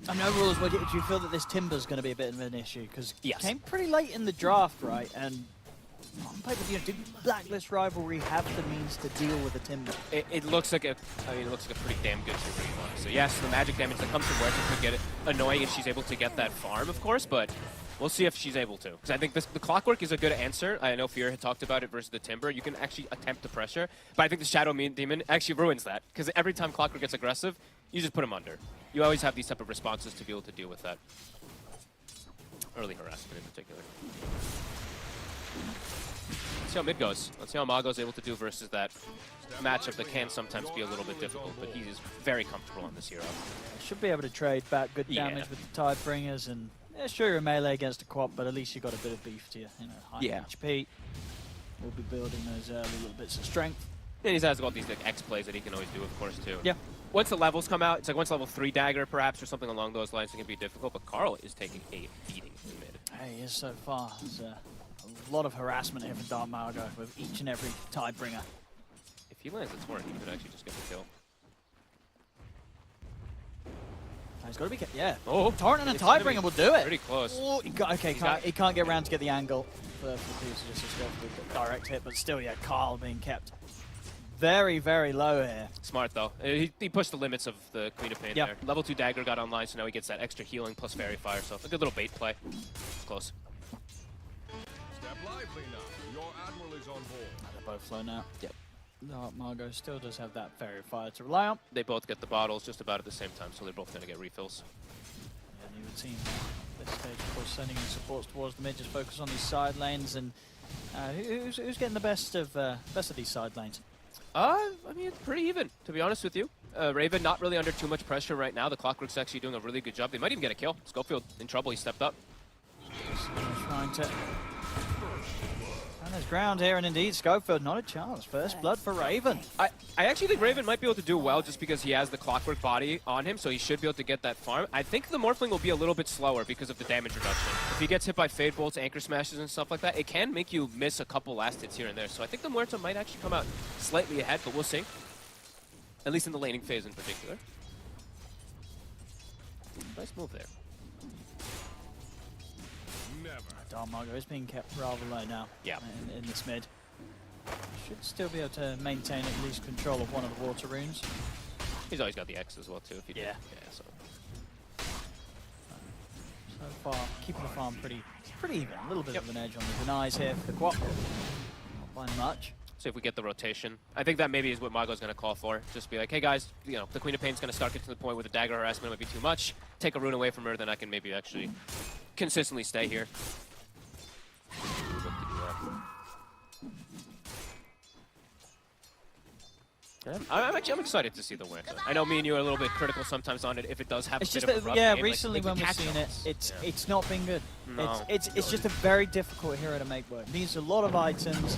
I mean, overall, as well, do you feel that this Timber's going to be a bit of an issue? Because it came pretty late in the draft, right? And on paper, did Blacklist Rivalry have the means to deal with the Timber? It looks like it looks like a pretty damn good Timber. So yes, the magic damage that comes from Wedge could get it annoying if she's able to get that farm, of course, but we'll see if she's able to. Because I think the Clockwork is a good answer. I know Fear had talked about it versus the Timber. You can actually attempt the pressure, but I think the Shadow Demon actually ruins that. Because every time Clockwork gets aggressive, you just put him under. You always have these type of responses to be able to deal with that. Early harassment in particular. Let's see how mid goes. Let's see how Mago's able to do versus that matchup that can sometimes be a little bit difficult, but he is very comfortable on this hero. Should be able to trade back good damage with the Tidebringers, and sure you're melee against a Quap, but at least you got a bit of beef to you. You know, high HP. We'll be building those little bits of strength. And he has got these like X plays that he can always do, of course, too. Yeah. Once the levels come out, it's like once level 3 dagger, perhaps, or something along those lines, it can be difficult, but Carl is taking a beating in mid. He is so far. There's a lot of harassment here for Dark Margo with each and every Tidebringer. If he lands the torrent, he could actually just get the kill. He's got to be Oh, torrent and a Tidebringer will do it. Pretty close. Oh, he can't get around to get the angle for the piece. Just go for the direct hit, but still, Carl being kept very, very low here. Smart, though. He pushed the limits of the Queen of Pain there. Level 2 dagger got online, so now he gets that extra healing plus Fairy Fire, so a good little bait play. It's close. Step lively now. Your Admiral is on board. They're both slow now. Yep. Margo still does have that Fairy Fire to rely on. They both get the bottles just about at the same time, so they're both going to get refills. Yeah, and you would see this stage, of course, sending in supports towards the mid, just focus on these side lanes. And who's getting the best of these side lanes? I mean, it's pretty even, to be honest with you. Raven not really under too much pressure right now. The Clockwork's actually doing a really good job. They might even get a kill. Schofield in trouble. He stepped up. Trying to find his ground here, and indeed, Schofield, not a chance. First blood for Raven. I actually think Raven might be able to do well just because he has the Clockwork body on him, so he should be able to get that farm. I think the Morphling will be a little bit slower because of the damage reduction. If he gets hit by Fade Bolts, Anchor Smashes, and stuff like that, it can make you miss a couple last hits here and there. So I think the Muerta might actually come out slightly ahead, but we'll see. At least in the laning phase in particular. Nice move there. Dark Margo is being kept rather low now in this mid. Should still be able to maintain at least control of one of the water runes. He's always got the X as well, too. If he so far, keeping the farm pretty even. A little bit of an edge on the denies here for the Quap. Not by much. See if we get the rotation. I think that maybe is what Mago's going to call for. Just be like, hey guys, you know, the Queen of Pain's going to start getting to the point where the dagger harassment might be too much. Take a rune away from her, then I can maybe actually consistently stay here. I'm excited to see the win. I know me and you are a little bit critical sometimes on it if it does have a bit of a rough game, recently like when we've seen it, it's not been good. No. It's just a very difficult hero to make work. It needs a lot of items,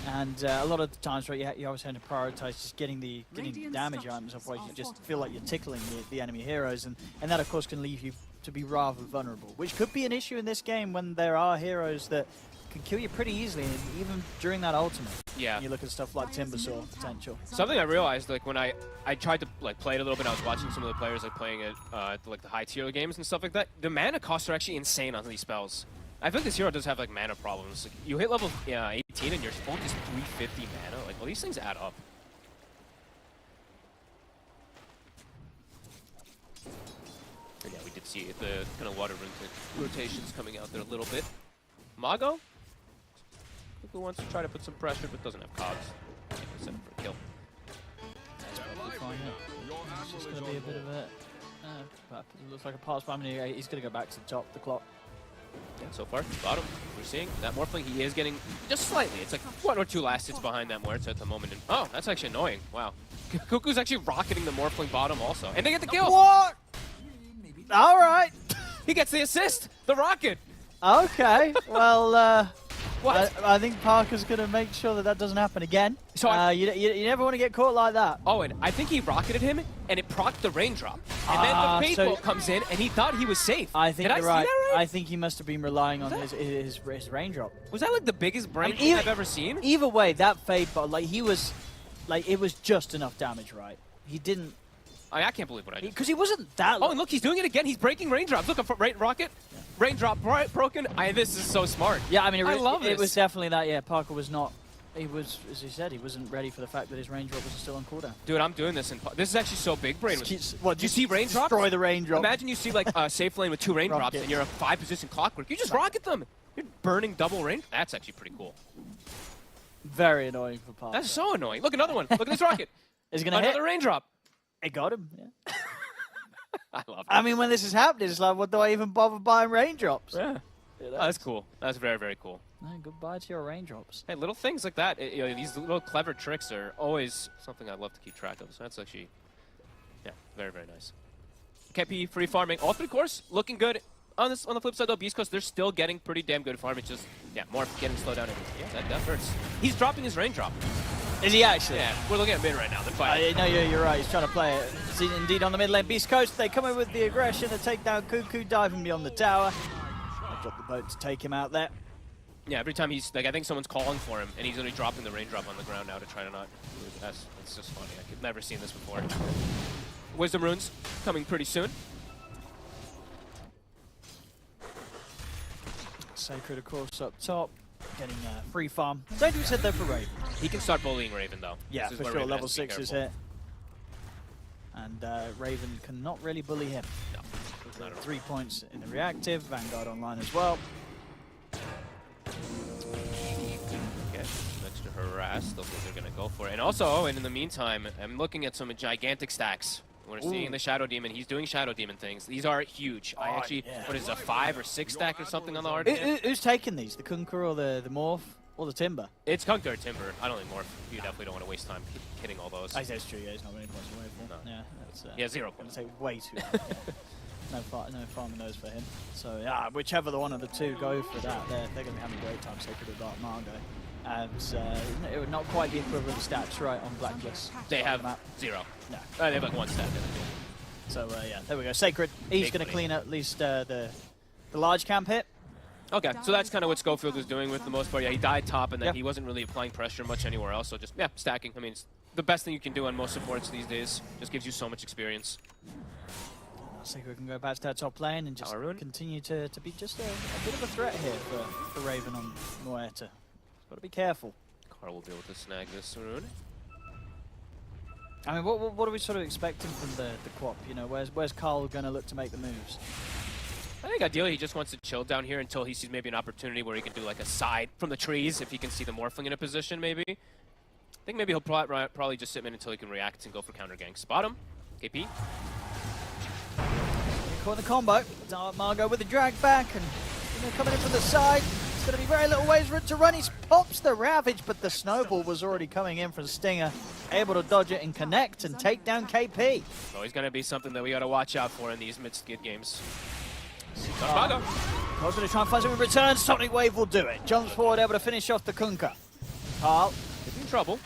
and a lot of the times, right, you always have to prioritize just getting the damage items, otherwise you just feel like you're tickling the enemy heroes, and that of course can leave you to be rather vulnerable, which could be an issue in this game when there are heroes that can kill you pretty easily, even during that ultimate. Yeah. You look at stuff like Timbersaw potential. Something I realized, like when I tried to like play it a little bit, I was watching some of the players like playing it, like the high tier games and stuff like that. The mana costs are actually insane on these spells. I feel like this hero does have like mana problems. Like, you hit level 18 and your ult is 350 mana. Like, well, these things add up. And yeah, we did see the kind of water rotations coming out there a little bit. Mago? Who wants to try to put some pressure but doesn't have cogs. Set up for a kill. It's just going to be a bit of a... looks like a pass by him. He's going to go back to the top of the clock. Yeah, so far, bottom, we're seeing that Morphling, he is getting just slightly. It's like 1 or 2 last hits behind that Muerta at the moment. And, oh, that's actually annoying. Wow. Cuckoo's actually rocketing the Morphling bottom also. And they get the kill! What? All right. He gets the assist! The rocket! Okay, well, What? I think Parker's going to make sure that doesn't happen again. So you never want to get caught like that. Oh, and I think he rocketed him, and it procced the raindrop. And then the paintball comes in, and he thought he was safe. I think Did you're I right. see that right? I think he must have been relying on his raindrop. Was that like the biggest brain I mean, I've ever seen? Either way, that fade, but like it was just enough damage, right? He didn't. I can't believe what I just Because he wasn't that. Oh, and look, he's doing it again. He's breaking raindrops. Look, a rocket. Yeah. Raindrop broken. This is so smart. Yeah, I mean, I love it this. was definitely that. Yeah, Parker was not. He was, as he said, he wasn't ready for the fact that his raindrop was still on cooldown. Dude, I'm doing this. This is actually so big. Brain. What, do you see raindrops? Destroy the raindrop. Imagine you see like a safe lane with 2 raindrops, Rocket. and you're a 5-position clockwork. You just rocket them. You're burning double rain. That's actually pretty cool. Very annoying for Parker. That's so annoying. Look, another one. Look at this rocket. Is he gonna hit? Another raindrop. It got him. Yeah. I love it. I mean, when this is happening, it's like, what do I even bother buying raindrops? Yeah. That's cool. That's very, very cool. No, goodbye to your raindrops. Hey, little things like that, these little clever tricks are always something I love to keep track of. So that's actually, yeah, very, very nice. KP free farming. All 3 cores looking good. On the flip side, though, Beastcoast, they're still getting pretty damn good farm. It's just, yeah, more getting slowed down. Yeah, that hurts. He's dropping his raindrop. Is he actually? Yeah, we're looking at mid right now. They're fighting. No, you're right. He's trying to play it. See, indeed, on the mid lane, Beastcoast, they come in with the aggression, the takedown, Cuckoo diving beyond the tower. They drop the boat to take him out there. Yeah, every time he's, like, I think someone's calling for him, and he's only dropping the raindrop on the ground now to try to not lose. It's just funny. I've never seen this before. Wisdom runes coming pretty soon. Sacred, of course, up top, getting free farm. Same thing we said there for Raven. He can start bullying Raven, though. Yeah, This is for where sure. Raven Level has to be 6 is careful. hit. And Raven cannot really bully him. No. 3 points in the reactive. Vanguard online as well. Okay, extra harass. Those are going to go for it. And also, and in the meantime, I'm looking at some gigantic stacks. We're seeing the Shadow Demon. He's doing Shadow Demon things. These are huge. I actually, what is it, a 5 or 6 stack or something on the hard? Who's taking these? The Kunkka or the Morph or the Timber? It's Kunkka or Timber. I don't think Morph. You definitely don't want to waste time hitting all those. That's true. Yeah, he's not many points away from. No. Yeah, that's. Yeah, 0 Gonna points. take way too long. No farming those for him. So yeah, whichever the one of the two go for that, they're going to be having a great time. Sacred or Dark Margo. It would not quite be equivalent stats, right, on Blacklist. They have 0. No. They have like 1 stat. So yeah, there we go. Sacred. He's going to clean at least the large camp hit. Okay, so that's kind of what Schofield is doing with the most part. Yeah, he died top, and then he wasn't really applying pressure much anywhere else. So just, yeah, stacking. I mean, it's the best thing you can do on most supports these days. Just gives you so much experience. Sacred can go back to that top lane and just continue to be just a bit of a threat here for Raven on Moeta. Got to be careful. Carl will be able to snag this rune. I mean, what are we sort of expecting from the Quap? You know, where's Carl going to look to make the moves? I think ideally he just wants to chill down here until he sees maybe an opportunity where he can do like a side from the trees if he can see the Morphling in a position maybe. I think maybe he'll probably just sit in until he can react and go for counter gank. Spot him. KP. Caught the combo. Dark Margo with the drag back and coming in from the side. It's going to be very little ways for it to run. He pops the Ravage, but the snowball was already coming in from Stinger. Able to dodge it and connect and take down KP. So he's going to be something that we got to watch out for in these mid-skid games. Margo. Carl's going to try and find something in return. Sonic Wave will do it. Jumps forward, able to finish off the Kunkka. Carl. In trouble.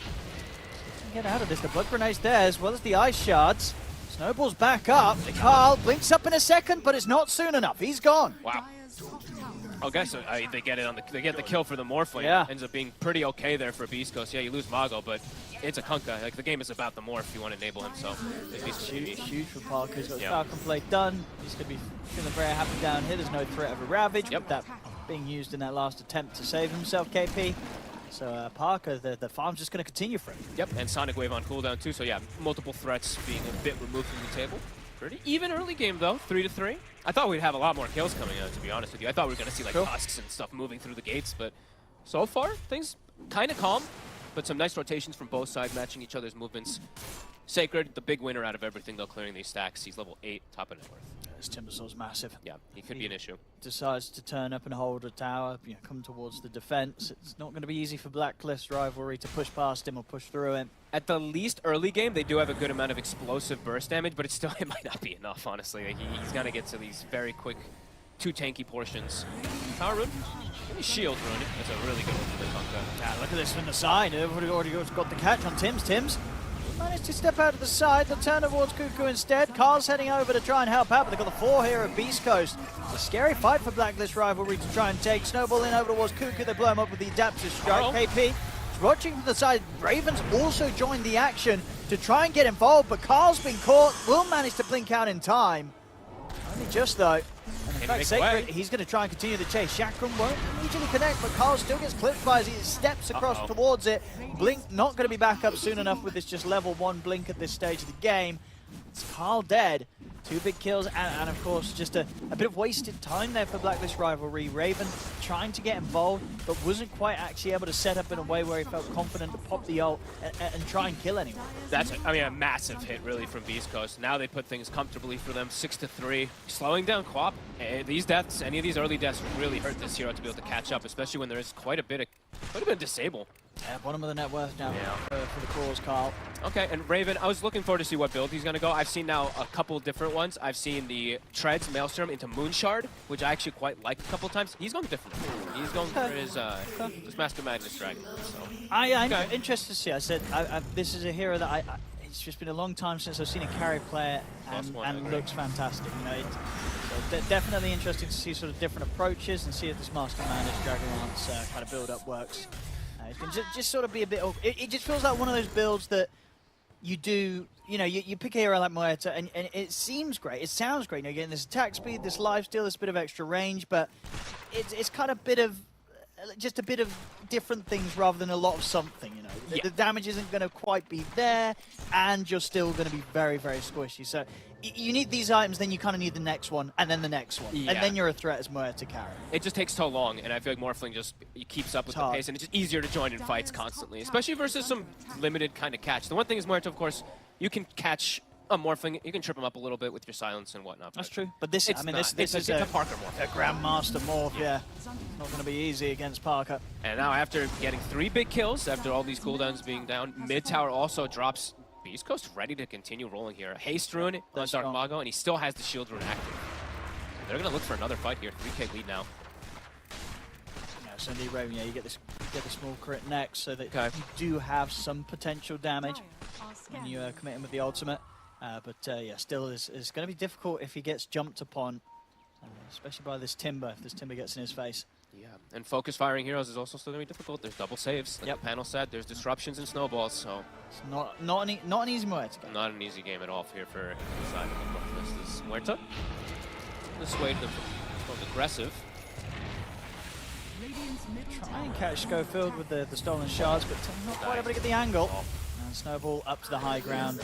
Get out of this. The blood grenade's there as well as the ice shards. Snowball's back up. Carl blinks up in a second, but it's not soon enough. He's gone. Wow. Okay, so they get it they get the kill for the Morphling. Yeah. Ends up being pretty okay there for Beastcoast. Yeah, you lose Mago, but it's a Kunkka. Like the game is about the Morph. You want to enable him, so it's huge for Parker. He's got the Falcon Blade done. He's going to be feeling very happy down here. There's no threat of a Ravage. Yep. That being used in that last attempt to save himself, KP. So Parker, the farm's just going to continue for him. Yep, and Sonic Wave on cooldown too. So yeah, multiple threats being a bit removed from the table. Pretty even early game though, 3-3. I thought we'd have a lot more kills coming out, to be honest with you. I thought we were going to see like husks and stuff moving through the gates, but so far things kind of calm. But some nice rotations from both sides, matching each other's movements. Sacred, the big winner out of everything though, clearing these stacks. He's level 8, top of net worth. This Timbersaul's massive. Yeah, he could be an issue. Decides to turn up and hold a tower, come towards the defense. It's not going to be easy for Blacklist Rivalry to push past him or push through him. At the least early game, they do have a good amount of explosive burst damage, but it might not be enough, honestly. Like, he's going to get to these very quick two tanky portions. Power rune, maybe shield rune. That's a really good one for the Kunkka. Yeah, look at this from the side. Everybody already got the catch on Tims. Tims managed to step out to the side. They'll turn towards Cuckoo instead. Carl's heading over to try and help out, but they've got the 4 here at Beastcoast. It's a scary fight for Blacklist Rivalry to try and take. Snowball in over towards Cuckoo. They blow him up with the adaptive strike. KP is watching from the side. Ravens also joined the action to try and get involved, but Carl's been caught. Will manage to blink out in time. Only just though. And in fact, Sacred, he's going to try and continue the chase. Chakram won't immediately connect, but Carl still gets clipped by as he steps across towards it. Blink not going to be back up soon enough with this just level 1 Blink at this stage of the game. It's Carl dead. 2 big kills, and of course, just a bit of wasted time there for Blacklist Rivalry. Raven trying to get involved, but wasn't quite actually able to set up in a way where he felt confident to pop the ult and try and kill anyone. That's, a massive hit, really, from Beastcoast. Now they put things comfortably for them, 6-3. Slowing down Quap. These deaths, any of these early deaths, really hurt this hero to be able to catch up, especially when there is quite a bit of disable. Yeah, bottom of the net worth now for the cause, Carl. Okay, and Raven, I was looking forward to see what build he's going to go. I've seen now a couple different ones. I've seen the Treads Maelstrom into Moonshard, which I actually quite like a couple times. He's going different. He's going for his Master Magnus Dragon. So. I'm interested to see. I said this is a hero that it's just been a long time since I've seen a carry player and looks fantastic. You know, so definitely interesting to see sort of different approaches and see if this Master Magnus Dragon Lance kind of build-up works. It can just sort of be a bit. It just feels like one of those builds that you do. You know, you pick a hero like Muerta, and it seems great. It sounds great. You know, getting this attack speed, this lifesteal, this bit of extra range, but it's kind of just a bit of different things rather than a lot of something. You know, the damage isn't going to quite be there, and you're still going to be very, very squishy. So you need these items, then you kind of need the next one, and then the next one, and then you're a threat as Muerta carry. It just takes so long, and I feel like Morphling just keeps up with the pace, and it's just easier to join in fights constantly, especially versus some limited kind of catch. The one thing is Muerta, of course, you can catch a Morphling, you can trip him up a little bit with your silence and whatnot. That's true, but this is a Parker morph. A Grandmaster morph, yeah. Not going to be easy against Parker. And now after getting 3 big kills, after all these cooldowns being down, mid tower also drops. Beastcoast ready to continue rolling here. Haste Rune on Dark Mago, and he still has the Shield Rune active. They're going to look for another fight here. 3k lead now. Yeah, so indeed, Raven, you get the small crit next, so that you do have some potential damage when you commit him with the ultimate. But yeah, still is going to be difficult if he gets jumped upon, especially by this Timber, if this Timber gets in his face. Yeah, and focus firing heroes is also still going to be difficult. There's double saves, like the panel said. There's disruptions and snowballs, so... It's not an easy Muerta game. Not an easy game at all here for the side of the This is Muerta. This way to the aggressive. Try and catch Schofield with the stolen shards, but not quite able to get the angle. And Snowball up to the high ground,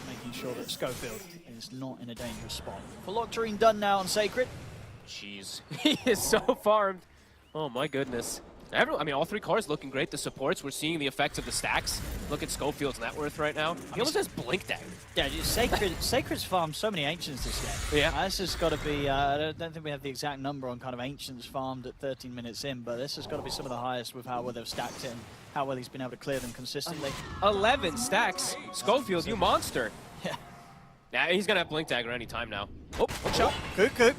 making sure that Schofield is not in a dangerous spot. Phylocterine done now on Sacred. Jeez, he is so farmed. Oh my goodness. All 3 cores looking great. The supports, we're seeing the effects of the stacks. Look at Schofield's net worth right now. He almost has Blink Dagger. Yeah, Sacred's farmed so many Ancients this game. Yeah. This has got to be, I don't think we have the exact number on kind of Ancients farmed at 13 minutes in, but this has got to be some of the highest with how well they've stacked in, how well he's been able to clear them consistently. 11 stacks. Schofield, you monster. Yeah. Now he's going to have Blink Dagger any time now. Oh, one shot. Cuckoo.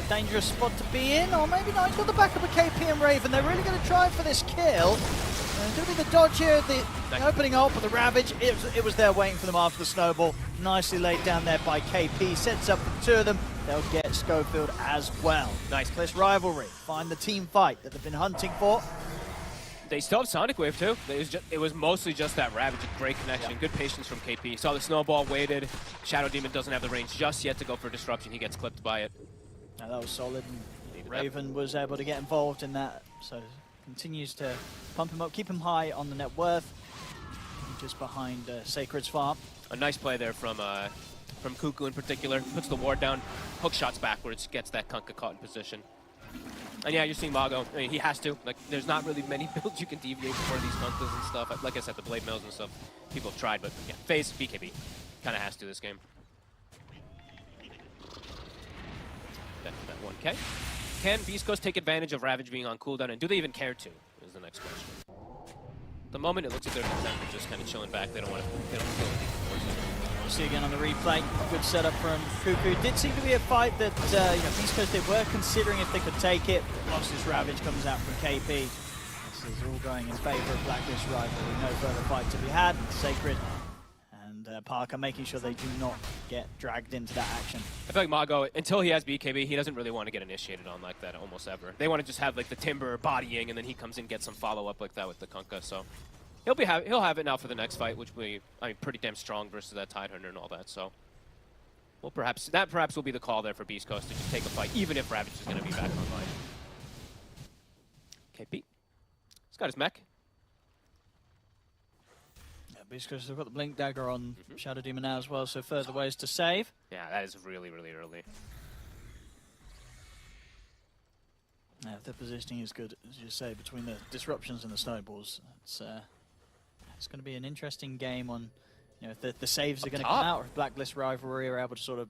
Dangerous spot to be in, or maybe not. He's got the backup of KP and Raven. They're really going to try for this kill. And do the dodge here, the opening ult for the Ravage. It was there waiting for them after the snowball. Nicely laid down there by KP. Sets up for the 2 of them. They'll get Schofield as well. Nice. This rivalry. Find the team fight that they've been hunting for. They still have Sonic Wave too. It was mostly just that Ravage. A great connection. Good patience from KP. Saw the snowball, waited. Shadow Demon doesn't have the range just yet to go for disruption. He gets clipped by it. Now that was solid, and Raven was able to get involved in that, so continues to pump him up, keep him high on the net worth, just behind Sacred's farm. A nice play there from Cuckoo in particular. Puts the ward down, hook shots backwards, gets that Kunkka caught in position. And yeah, you're seeing Mago. I mean, he has to. Like, there's not really many builds you can deviate before these Kunkkas and stuff. Like I said, the Blade Mills and stuff, people have tried, but yeah, FaZe, BKB, kind of has to this game. That 1K. Can Beastcoast take advantage of Ravage being on cooldown, and do they even care to, is the next question. At the moment, it looks like they're content with just kind of chilling back. They don't want to kill anything. We'll see again on the replay. Good setup from Cuckoo. Did seem to be a fight that Beastcoast, they were considering if they could take it. Once this Ravage comes out from KP, this is all going in favor of Blacklist Rivalry. No further fight to be had. Sacred and Parker making sure they do not get dragged into that action. I feel like Mago, until he has BKB, he doesn't really want to get initiated on like that almost ever. They want to just have like the Timber bodying, and then he comes in and gets some follow-up like that with the Kunkka. So he'll have it now for the next fight, which will be, I mean, pretty damn strong versus that Tidehunter and all that. So well, perhaps will be the call there for Beastcoast to just take a fight, even if Ravage is going to be back online. KP, he's got his mech. Beastcoast have got the Blink Dagger on Shadow Demon now as well, so further ways to save. Yeah, that is really, really early. Yeah, if their positioning is good, as you say, between the disruptions and the snowballs, it's going to be an interesting game on, if the saves are going to come out, or if Blacklist Rivalry are able to sort of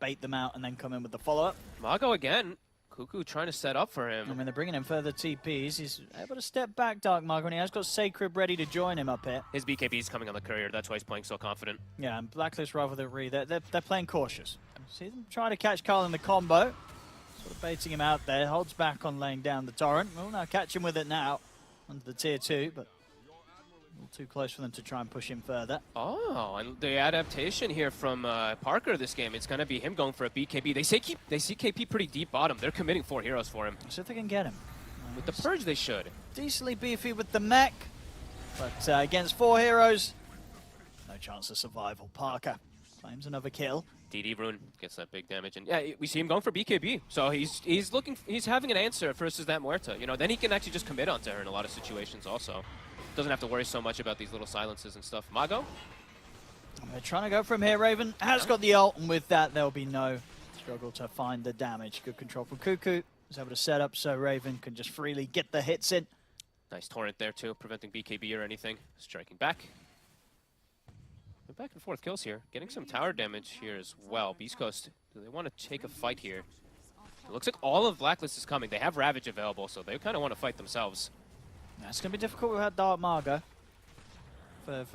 bait them out and then come in with the follow-up. Mago again. Cuckoo trying to set up for him. I mean, they're bringing in further TPs. He's able to step back, Dark Mago, and he has got Sacred ready to join him up here. His BKB is coming on the courier. That's why he's playing so confident. Yeah, and Blacklist Rivalry, they're playing cautious. See them trying to catch Carl in the combo. Sort of baiting him out there. Holds back on laying down the Torrent. Well, now catch him with it now. Under the tier 2, but a little too close for them to try and push him further. Oh, and the adaptation here from Parker this game, it's going to be him going for a BKB. They see KP pretty deep bottom. They're committing 4 heroes for him. See if they can get him. With the Purge, they should. Decently beefy with the mech, but against 4 heroes, no chance of survival. Parker claims another kill. DD Rune gets that big damage, and yeah, we see him going for BKB. So he's having an answer versus that Muerta. Then he can actually just commit onto her in a lot of situations also. Doesn't have to worry so much about these little silences and stuff. Mago? They're trying to go from here. Raven has got the ult, and with that, there'll be no struggle to find the damage. Good control from Cuckoo. He's able to set up so Raven can just freely get the hits in. Nice Torrent there, too, preventing BKB or anything. Striking back. Back and forth kills here. Getting some tower damage here as well. Beastcoast, do they want to take a fight here? It looks like all of Blacklist is coming. They have Ravage available, so they kind of want to fight themselves. It's going to be difficult without Dark Margo for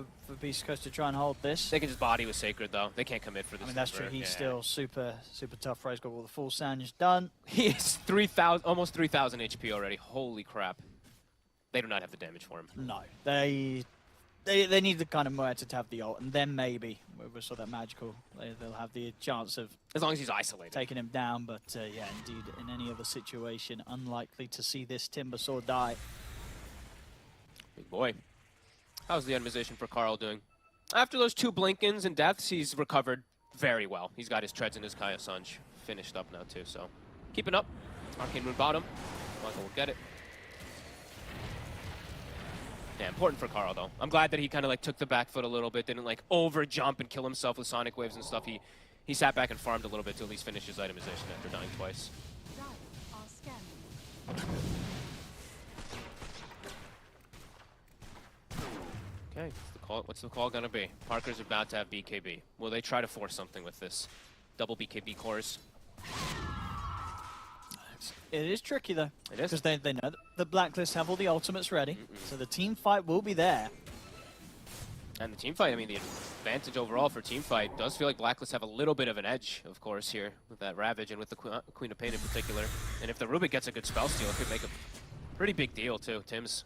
Beastcoast to try and hold this. They can just body with Sacred, though. They can't commit for this. I mean, that's true. He's still super tough. Ray's got all the full Sange done. He is almost 3,000 HP already. Holy crap. They do not have the damage for him. No. They need the kind of Muerta to have the ult, and then maybe, with sort of that magical, they'll have the chance of... As long as he's isolated. ...taking him down, but yeah, indeed, in any other situation, unlikely to see this Timber Sword die. Big boy. How's the animation for Carl doing? After those 2 Blinkins and deaths, he's recovered very well. He's got his treads and his Kaya Sanj finished up now, too, so... Keeping up. Arcane Moon bottom. Michael will get it. Yeah, important for Carl, though. I'm glad that he kind of like took the back foot a little bit, didn't like over jump and kill himself with Sonic Waves and stuff. He sat back and farmed a little bit to at least finish his itemization after dying twice. Okay, what's the call gonna be? Parker's about to have BKB. Will they try to force something with this? Double BKB cores. It is tricky, though. It is. Because they know that the Blacklist have all the ultimates ready, so the team fight will be there. And the team fight, I mean, the advantage overall for team fight does feel like Blacklist have a little bit of an edge, of course, here with that Ravage and with the Queen of Pain in particular. And if the Rubik gets a good spell steal, it could make a pretty big deal, too. Tim's.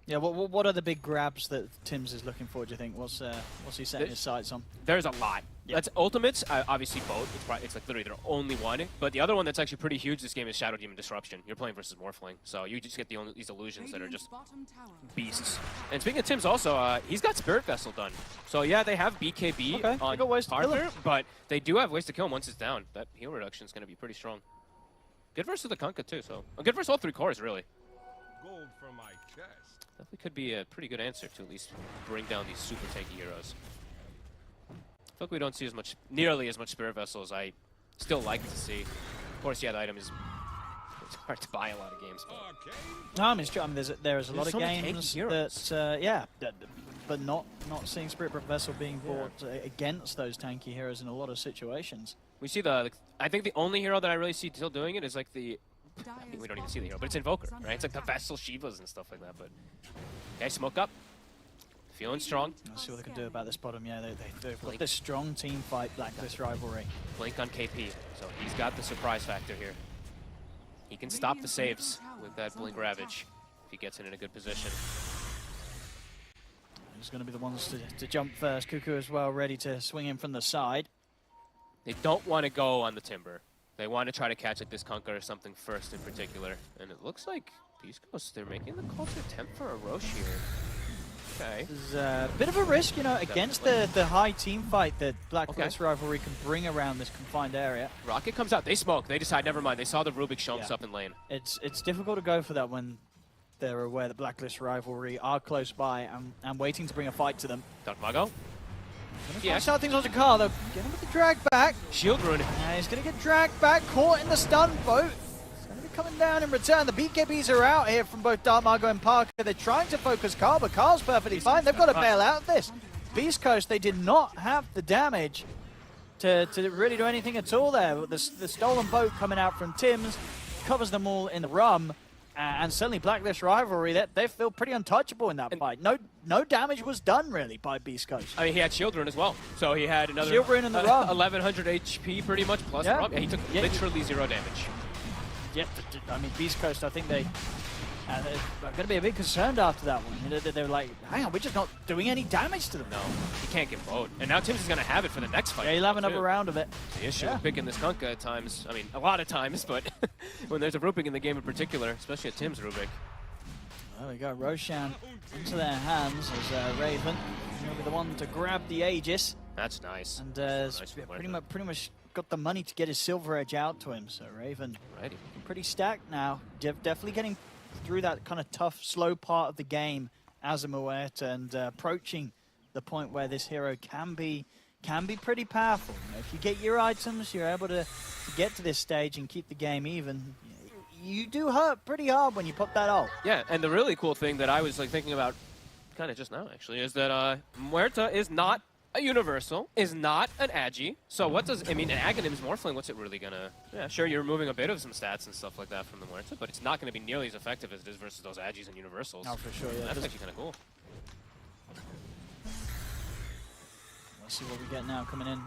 Yeah, what are the big grabs that Tim's is looking for, do you think? What's he setting his sights on? There's a lot. Yeah. That's ultimates, obviously both. It's like literally their only one. But the other one that's actually pretty huge this game is Shadow Demon Disruption. You're playing versus Morphling, so you just get these illusions that are just beasts. And speaking of Tim's also, he's got Spirit Vessel done. So yeah, they have BKB on Parker, but they do have ways to kill him once it's down. That heal reduction is going to be pretty strong. Good versus the Kunkka too, so good versus all 3 cores, really. Gold from my chest. Definitely could be a pretty good answer to at least bring down these super tanky heroes. I feel like we don't see nearly as much Spirit Vessel as I still like to see. Of course, yeah, the item is it's hard to buy a lot of games. But no, I mean, there's a lot of games that, yeah, but not seeing Spirit Vessel being bought against those tanky heroes in a lot of situations. We see I think the only hero that I really see still doing it is like the... I mean, we don't even see the hero, but it's Invoker, right? It's like the Vessel Shivas and stuff like that, but Okay, smoke up. Feeling strong. Let's see what they can do about this bottom. Yeah, they've got this strong team fight, Blacklist Rivalry. Blink on KP, so he's got the surprise factor here. He can stop the saves with that Blink Ravage if he gets in a good position. He's going to be the ones to jump first. Cuckoo as well, ready to swing in from the side. They don't want to go on the Timber. They want to try to catch like this Kunkka or something first in particular. And it looks like Beastcoast, they're making the call to attempt for a Roche here. Okay. There's a bit of a risk, you know, against the high team fight that Blacklist Rivalry can bring around this confined area. Rocket comes out. They smoke. They decide, never mind. They saw the Rubik show himself in lane. It's difficult to go for that when they're aware that Blacklist Rivalry are close by and waiting to bring a fight to them. Darkmago. Yeah. Start things onto Carl, though. Get him with the drag back. Shield rune. He's going to get dragged back, caught in the stun boat. He's going to be coming down in return. The BKBs are out here from both Darkmago and Parker. They're trying to focus Carl, but Carl's perfectly fine. They've got to bail out of this. Beastcoast, they did not have the damage to really do anything at all there. The stolen boat coming out from Tim's covers them all in the rum. And certainly Blacklist Rivalry, they feel pretty untouchable in that fight. No damage was done, really, by Beastcoast. I mean, he had Shield Rune as well. So he had another Shield Rune in the rum. 1100 HP pretty much, plus the rum. Yeah, he took literally 0 damage. Yeah, I mean, Beastcoast, I think they're going to be a bit concerned after that one. They're like, hang on, we're just not doing any damage to them. No, he can't get boat. And now Tim's is going to have it for the next fight. Yeah, he'll have another round of it. The issue with picking this Kunkka at times, I mean, a lot of times, but when there's a Rubik in the game in particular, especially a Tim's Rubik. There we go, Roshan into their hands as Raven will be the one to grab the Aegis. That's nice. And pretty much got the money to get his Silver Edge out to him. So Raven, pretty stacked now. Definitely getting through that kind of tough, slow part of the game as a Muerta and approaching the point where this hero can be pretty powerful. You know, if you get your items, you're able to get to this stage and keep the game even. You do hurt pretty hard when you put that ult. Yeah, and the really cool thing that I was like thinking about kind of just now actually is that Muerta is not a universal, is not an Agi. So what does, I mean, an Aghanim's Morphling, what's it really gonna, yeah, sure, you're removing a bit of some stats and stuff like that from the Muerta, but it's not gonna be nearly as effective as it is versus those Agis and universals. Oh, for sure, yeah. That's actually kind of cool. Let's see what we get now coming in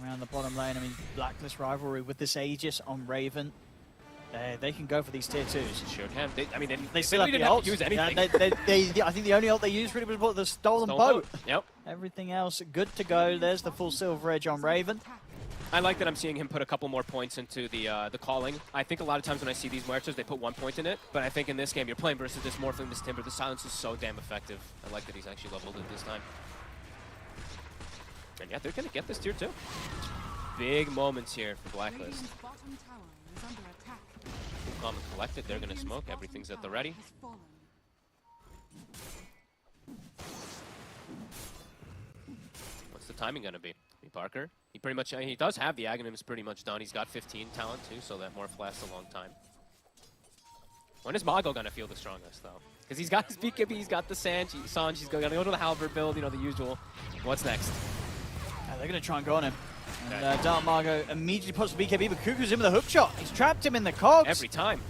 around the bottom lane. I mean, Blacklist Rivalry with this Aegis on Raven. They can go for these tier 2s. Sure can. They still didn't have have to use anything. I think the only ult they used really was the stolen boat. Yep. Everything else good to go. There's the full Silver Edge on Raven. I like that I'm seeing him put a couple more points into the calling. I think a lot of times when I see these Muertas, they put 1 point in it. But I think in this game, you're playing versus this Morphling, this Timber. The silence is so damn effective. I like that he's actually leveled it this time. And yeah, they're going to get this tier 2. Big moments here for Blacklist. Calm and collected, they're going to smoke. Everything's at the ready. What's the timing going to be? Parker? He does have the Aghanims pretty much done. He's got 15 talent too, so that Morph lasts a long time. When is Mago going to feel the strongest though? Because he's got his BKB, he's got the Sanj, he's going to go to the Halberd build, you know, the usual. What's next? They're going to try and go on him. And Darkmago immediately puts the BKB, but Cuckoo's in with a hook shot. He's trapped him in the cogs. Every time.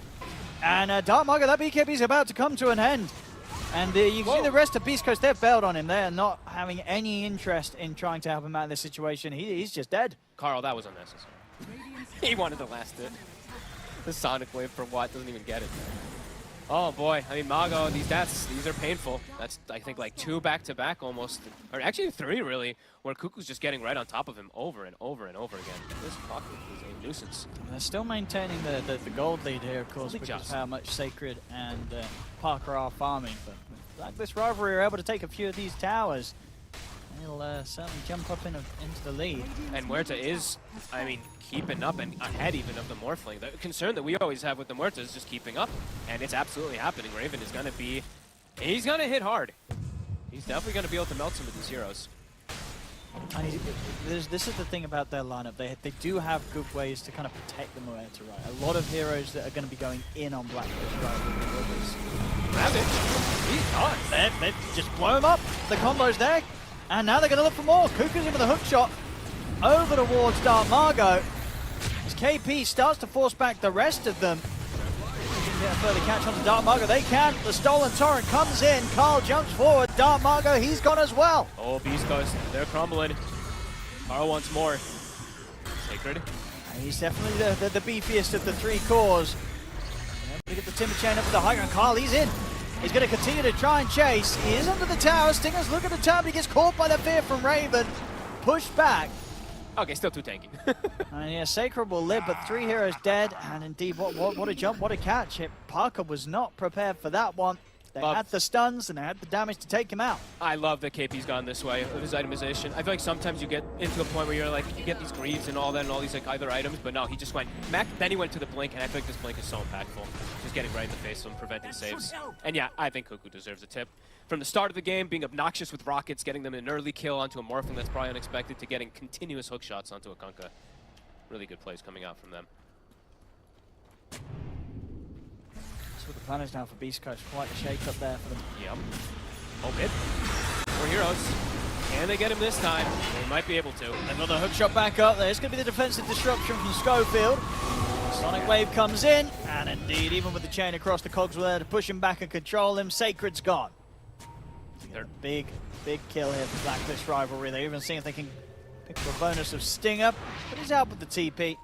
And Darkmago, that BKB is about to come to an end. And you can see the rest of Beastcoast, they've bailed on him. They're not having any interest in trying to help him out of this situation. He's just dead. Carl, that was unnecessary. He wanted to last it. The Sonic Wave for what? Doesn't even get it. Oh boy, I mean, Mago, these deaths, these are painful. That's, I think, like 2 back-to-back almost. Or actually 3, really, where Cuckoo's just getting right on top of him over and over and over again. This pocket is a nuisance. They're still maintaining the gold lead here, of course, because of how much Sacred and Parker are farming. But Blacklist Rivalry are able to take a few of these towers. He'll certainly jump up into the lead. And Muerta is, I mean, keeping up and ahead even of the Morphling. The concern that we always have with the Muerta is just keeping up. And it's absolutely happening. Raven is going to be, he's going to hit hard. He's definitely going to be able to melt some of these heroes. And this is the thing about their lineup. They do have good ways to kind of protect the Muerta, right? A lot of heroes that are going to be going in on Blacklist Rivalry. Ravage, he's done. They just blow him up. The combo's there. And now they're going to look for more. Cuckoo's in with a hook shot over towards Darkmago. As KP starts to force back the rest of them. get a further catch on the Dark Margo. They can. The stolen torrent comes in. Carl jumps forward. Dark Margo, he's gone as well. Oh, Beastcoast, they're crumbling. Carl wants more. Sacred. And he's definitely the beefiest of the three cores. Able to get the timber chain up with the high ground. Carl, he's in. He's going to continue to try and chase. He is under the tower. Stinger's looking to turn, but he gets caught by the fear from Raven. Pushed back. Okay, still too tanky. And yeah, Sacred will live, but 3 heroes dead. And indeed, what a jump, what a catch. Parker was not prepared for that one. They had the stuns and they had the damage to take him out. I love that KP's gone this way with his itemization. I feel like sometimes you get into a point where you're like, you get these greaves and all that and all these like either items, but no, he just went mech, then he went to the blink, and I feel like this blink is so impactful. Just getting right in the face of him, preventing saves. And yeah, I think Cuckoo deserves a tip. From the start of the game, being obnoxious with rockets, getting them an early kill onto a Morphling that's probably unexpected, to getting continuous hook shots onto a Kunkka. Really good plays coming out from them. That's what the plan is now for Beastcoast. Quite a shake up there for them. Yep. Oh, mid. 4 heroes. Can they get him this time? They might be able to. Another hook shot back up. There's going to be the defensive disruption from Schofield. Sonic Wave comes in, and indeed, even with the chain across, the cogs were there to push him back and control him. Sacred's gone. Big kill here for Blacklist Rivalry. They're even seeing if they can pick up a bonus of Stinger, but he's out with the TP.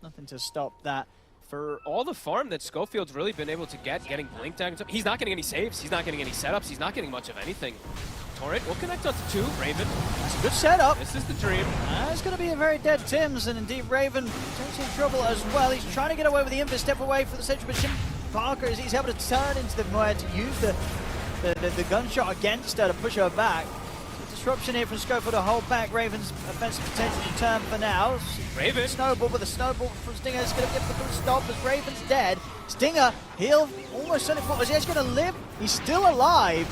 Nothing to stop that. For all the farm that Schofield's really been able to getting blink tag and stuff, he's not getting any saves, he's not getting any setups, he's not getting much of anything. Torrent will connect onto 2, Raven. That's a good setup. This is the dream. It's going to be a very dead Tims, and indeed Raven potentially in trouble as well. He's trying to get away with the invis, step away for the central position. Parker, he's able to turn into the Moed to use the gunshot against her to push her back. So disruption here from Schofield to hold back Raven's offensive potential to turn for now. Raven. Snowball, but the snowball from Stinger is going to get the full stop as Raven's dead. Stinger, he'll almost send it forward. Is he actually going to live? He's still alive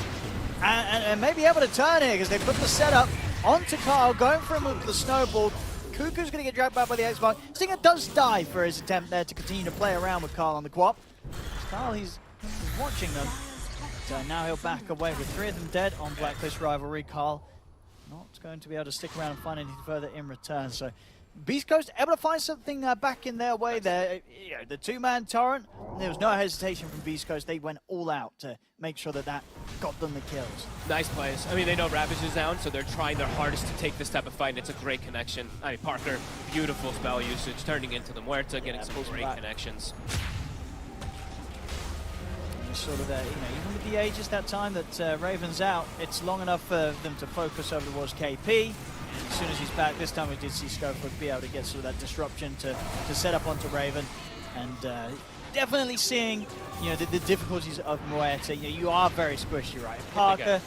and may be able to turn here because they put the setup onto Carl, going for him with the snowball. Cuckoo's going to get dragged back by the X-Mark. Stinger does die for his attempt there to continue to play around with Carl on the quap. Carl, he's watching them. So now he'll back away with 3 of them dead on Blacklist Rivalry. Carl not going to be able to stick around and find anything further in return. So Beastcoast able to find something back in their way there. You know, the 2-man torrent, there was no hesitation from Beastcoast. They went all out to make sure that got them the kills. Nice plays. I mean, they know Ravage is down, so they're trying their hardest to take this type of fight, and it's a great connection. I mean, Parker, beautiful spell usage, turning into the Muerta, getting some great connections. Sort of, you know, even with the Aegis that time that Raven's out, it's long enough for them to focus over towards KP. As soon as he's back, this time we did see Schofield be able to get sort of that disruption to set up onto Raven. And definitely seeing, you know, the difficulties of Muerta. You know, you are very squishy, right? Parker,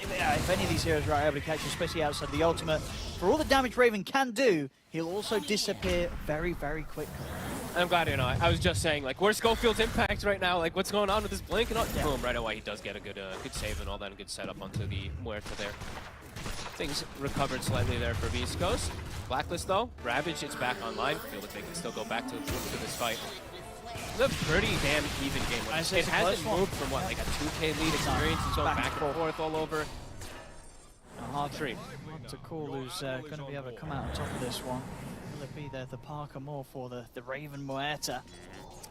if any of these heroes are able to catch you, especially outside the ultimate, for all the damage Raven can do, he'll also disappear very, very quickly. I'm glad, you know, I was just saying, like, where's Schofield's impact right now? Like, what's going on with this blink? And all, boom, right away, he does get a good save and all that, and good setup onto the Muerta there. Things recovered slightly there for Beastcoast. Blacklist, though, Ravage, it's back online. I feel like they can still go back to this fight. It's a pretty damn even game. It hasn't moved from, what, like a 2K lead experience. It's going back and forth all over. Hard to call who's going to be able to come out on top of this one. Will it be the Parker more for the Raven Muerta?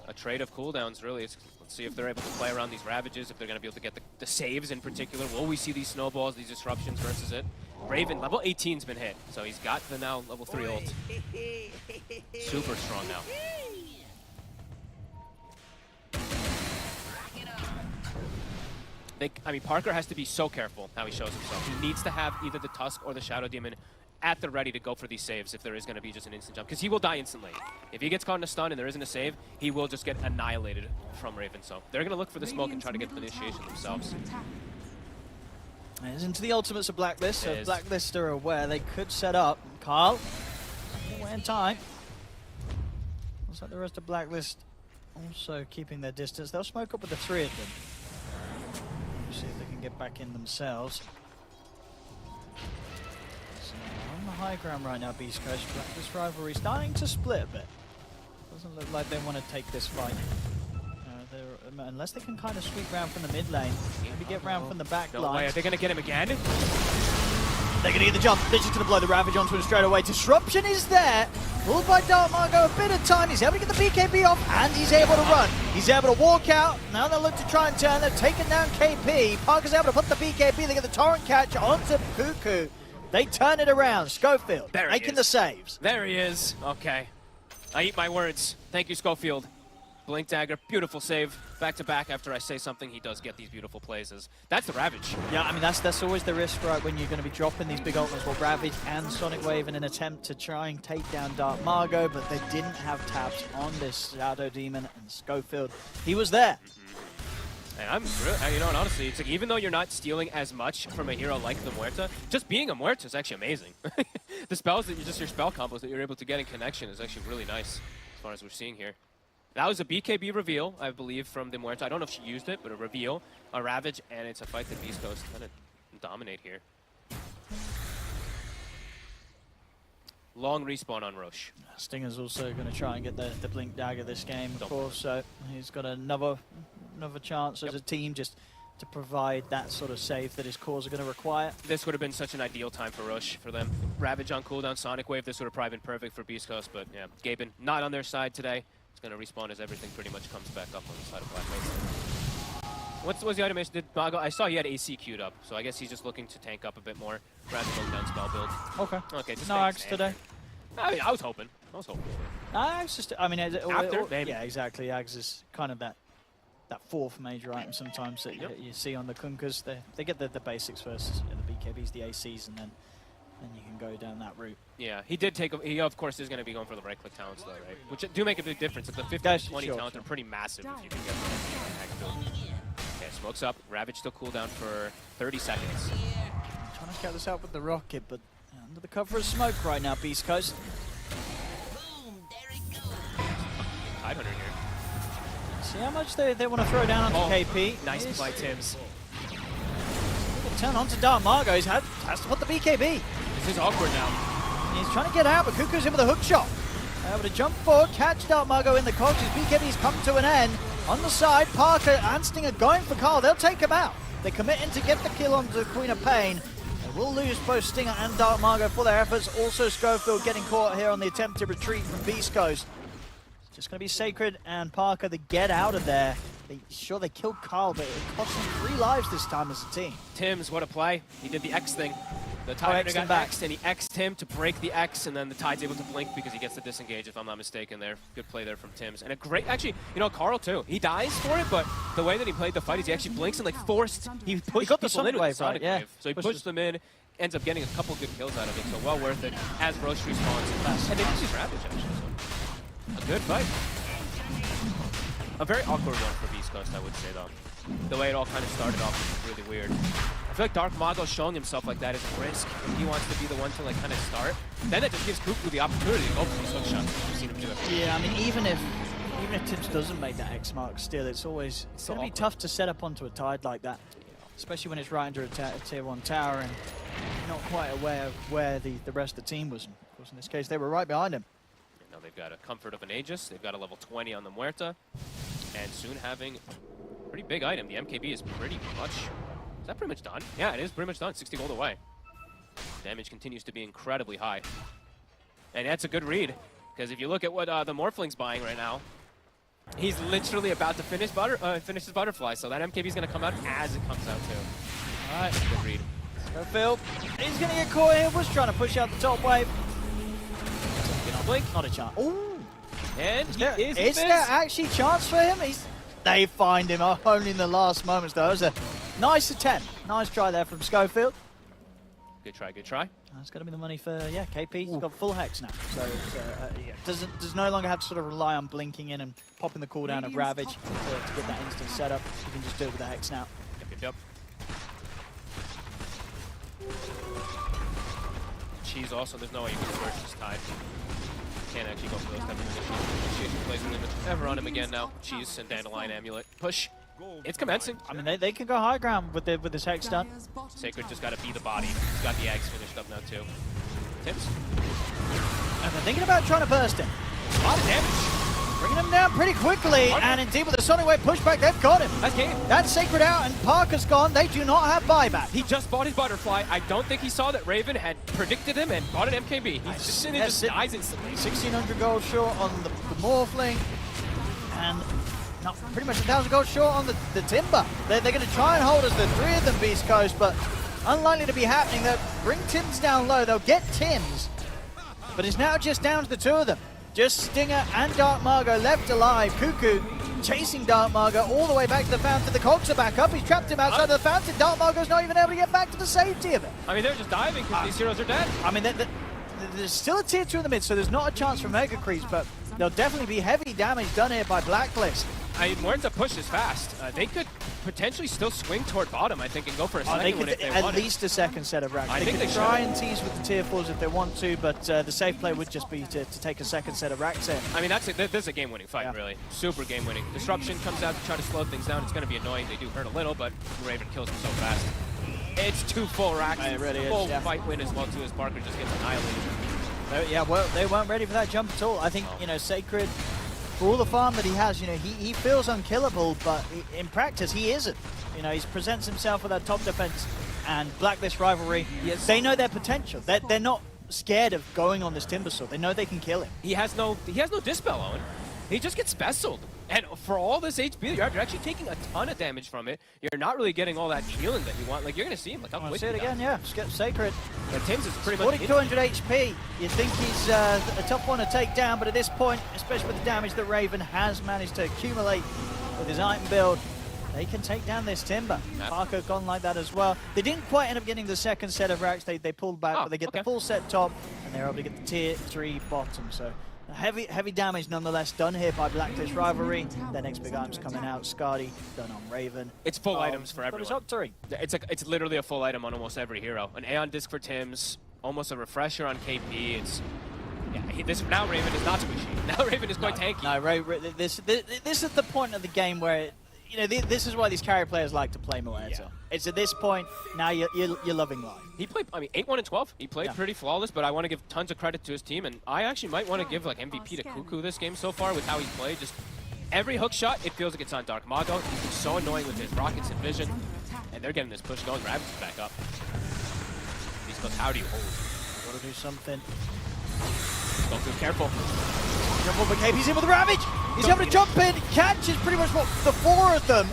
A trade of cooldowns, really. Let's see if they're able to play around these Ravages, if they're going to be able to get the saves in particular. Will we see these snowballs, these disruptions versus it? Raven, level 18's been hit, so he's got the now level 3 ult. Super strong now. I mean, Parker has to be so careful how he shows himself. He needs to have either the Tusk or the Shadow Demon at the ready to go for these saves if there is going to be just an instant jump, because he will die instantly. If he gets caught in a stun and there isn't a save, he will just get annihilated from Raven. So they're going to look for the smoke and try to get the initiation themselves. It's into the ultimates of Blacklist, so Blacklist are aware they could set up. Carl, away in time. Looks like the rest of Blacklist also keeping their distance. They'll smoke up with the 3 of them. See if they can get back in themselves. So on the high ground right now, Beastcoast. Blacklist Rivalry starting to split a bit. Doesn't look like they want to take this fight. Unless they can kind of sweep round from the mid lane. Maybe get round from the back line. Are they going to get him again? They're going to get the jump. They're just going to blow the Ravage onto him straight away. Disruption is there. Pulled by Dark Margo, a bit of time. He's able to get the BKB off, and he's able to run. He's able to walk out. Now they look to try and turn. They've taken down KP. Parker's able to put the BKB. They get the torrent catch onto Cuckoo. They turn it around. Schofield making the saves. There he is. Okay. I eat my words. Thank you, Schofield. Blink Dagger, beautiful save. Back to back after I say something, he does get these beautiful plays. That's the Ravage. Yeah, I mean, that's always the risk, right, when you're going to be dropping these big ultimates. Well, Ravage and Sonic Wave in an attempt to try and take down Dark Margo, but they didn't have taps on this Shadow Demon, and Schofield, he was there. And I'm really, you know, and honestly, it's like even though you're not stealing as much from a hero like the Muerta, just being a Muerta is actually amazing. The spells that your spell combos that you're able to get in connection is actually really nice, as far as we're seeing here. That was a BKB reveal, I believe, from the Muerta. I don't know if she used it, but a reveal, a Ravage, and it's a fight that Beastcoast kind of dominate here. Long respawn on Roche. Stinger's also going to try and get the Blink Dagger this game, of course, so he's got another chance as a team just to provide that sort of save that his cores are going to require. This would have been such an ideal time for Roche, for them. Ravage on cooldown, Sonic Wave, this would have probably been perfect for Beastcoast, but yeah, Gaimin not on their side today. Going to respawn as everything pretty much comes back up on the side of Blacklist. What was the animation? Did Mago? I saw he had AC queued up, so I guess he's just looking to tank up a bit more rather than down spell build. Okay. Just no Ags today. I was hoping. Ags just. I mean, After, maybe. Yeah, exactly. Ags is kind of that fourth major item sometimes that you see on the Kunkers. They get the basics first, the BKBs, the ACs, and then you can go down that route. Yeah, he did take. He of course is going to be going for the right-click talents though, right? Which do make a big difference. Like the 50-20 talents are pretty massive if you can get them. Okay, smokes up. Ravage still cooldown for 30 seconds. Trying to get this out with the rocket, but under the cover of smoke right now, Beastcoast. Tide Hunter here. See how much they want to throw down onto KP. Nice play, Tims. Turn onto Dark Margo. He has to put the BKB. This is awkward now. He's trying to get out, but Cuckoo's in with a hook shot. Able to jump forward, catch Dark Margo in the cogs. His BKB's come to an end. On the side, Parker and Stinger going for Carl. They'll take him out. They're committing to get the kill onto the Queen of Pain. They will lose both Stinger and Dark Margo for their efforts. Also, Schofield getting caught here on the attempt to retreat from Beast Coast. It's just going to be Sacred and Parker to get out of there. They killed Carl, but it cost them 3 lives this time as a team. Tims, what a play. He did the X thing. The Tide got X'd, and he X'd him to break the X, and then the Tide's able to blink because he gets the disengage, if I'm not mistaken there. Good play there from Tims. And a great, actually, you know, Carl too. He dies for it, but the way that he played the fight is he actually blinks and like he pushed people in with the Sonic Wave. So he pushed them in, ends up getting a couple good kills out of it, so well worth it as Roche respawns. And they just use Ravage, actually, so a good fight. A very awkward one for Beastcoast, I would say, though. The way it all kind of started off was really weird. I feel like Dark Mago showing himself like that is a risk. He wants to be the one to like kind of start. Then it just gives Cuckoo the opportunity to go for these hook shots. We've seen him do it. Yeah, I mean, even if Tims doesn't make that X mark, still, it's going to be tough to set up onto a Tide like that. Especially when it's right under a tier 1 tower and not quite aware of where the rest of the team was. Of course, in this case, they were right behind him. Now they've got a Comfort of an Aegis. They've got a level 20 on the Muerta. And soon having a pretty big item. The MKB is pretty much... Is that pretty much done? Yeah, it is pretty much done. 60 gold away. Damage continues to be incredibly high. And that's a good read. Because if you look at what the Morphling's buying right now, he's literally about to finish his butterfly. So that MKB is going to come out as it comes out too. All right. Good read. Schofield, he's going to get caught here. Was trying to push out the top wave. Blink. Not a chance. Ooh. And is there actually chance for him? They find him only in the last moments, though. It was a nice attempt. Nice try there from Schofield. Good try, good try. That's going to be the money for, KP. He's got full hex now. So does no longer have to sort of rely on blinking in and popping the cooldown of Ravage to get that instant setup. You can just do it with the hex now. Yep. Cheese also, there's no way you can switch this Tide. Can't actually go for those type of initiation plays ever on him again now. Cheese and Dandelion Amulet. Push. It's commencing. I mean, they can go high ground with this hex done. Sacred just got to be the body. He's got the eggs finished up now too. Tips. And they're thinking about trying to burst him. A lot of damage. Bringing him down pretty quickly, and indeed with the Sonic Wave pushback, they've got him. That's game. That's Sacred out, and Parker's gone. They do not have buyback. He just bought his butterfly. I don't think he saw that Raven had predicted him and bought an MKB. He's just in and just dies instantly. 1,600 gold short on the Morphling, and pretty much 1,000 gold short on the Timber. They're going to try and hold us, the three of them, Beastcoast, but unlikely to be happening. They'll bring Tims down low. They'll get Tims, but it's now just down to the two of them. Just Stinger and Dark Margot left alive. Cuckoo chasing Dark Margot all the way back to the fountain. The cogs are back up. He's trapped him outside of the fountain. Dark Margot's not even able to get back to the safety of it. I mean, they're just diving because these heroes are dead. I mean, there's still a tier 2 in the mid, so there's not a chance for Mega Creeps, but there'll definitely be heavy damage done here by Blacklist. I mean, Muerta pushes fast. They could potentially still swing toward bottom, I think, and go for a second one if they want at least a second set of racks. I think they they try should. and tease with the tier 4s if they want to, but the safe play would just be to take a second set of racks in. I mean, this is a game-winning fight, really. Super game-winning. Disruption comes out to try to slow things down. It's going to be annoying. They do hurt a little, but Raven kills them so fast. It's 2 full racks. It really full is, fight win as well, too, as Parker just gets annihilated. Yeah, well, they weren't ready for that jump at all. I think, you know, Sacred, for all the farm that he has, you know, he feels unkillable, but in practice, he isn't. You know, he presents himself with that top defense, and Blacklist Rivalry, they know their potential. They're not scared of going on this Timbersaw. They know they can kill him. He has no Dispel, Owen. He just gets specialed. And for all this HP, you're actually taking a ton of damage from it. You're not really getting all that healing that you want. Like, you're going to see him. Like, how quick see it again, yeah. Skip Sacred. But Tims is pretty much 4,200 HP. You'd think he's a tough one to take down, but at this point, especially with the damage that Raven has managed to accumulate with his item build, they can take down this Timber. Parker gone like that as well. They didn't quite end up getting the second set of racks. They pulled back, but they get the full set top, and they're able to get the tier 3 bottom. So heavy damage nonetheless done here by Blacklist Rivalry. Their next big item's coming out. Scardy done on Raven. It's full items for everyone. But it's up 3. It's literally a full item on almost every hero. An Aeon Disc for Tims, almost a refresher on KP. It's now Raven is not squishy. Now Raven is quite tanky. No, this is the point of the game where you know, this is why these carry players like to play Muerta. Yeah. It's at this point, now you're loving life. He played, I mean, 8-1-12. He played pretty flawless, but I want to give tons of credit to his team, and I actually might want to give like MVP to Cuckoo this game so far with how he's played. Just every hook shot, it feels like it's on Dark Mago. He's been so annoying with his rockets and vision, and they're getting this push going. Ravage is back up. He's supposed, how do you hold? Got to do something. Go through, careful. Careful, but KP's in with the Ravage. He's able to jump in, catches pretty much the 4 of them.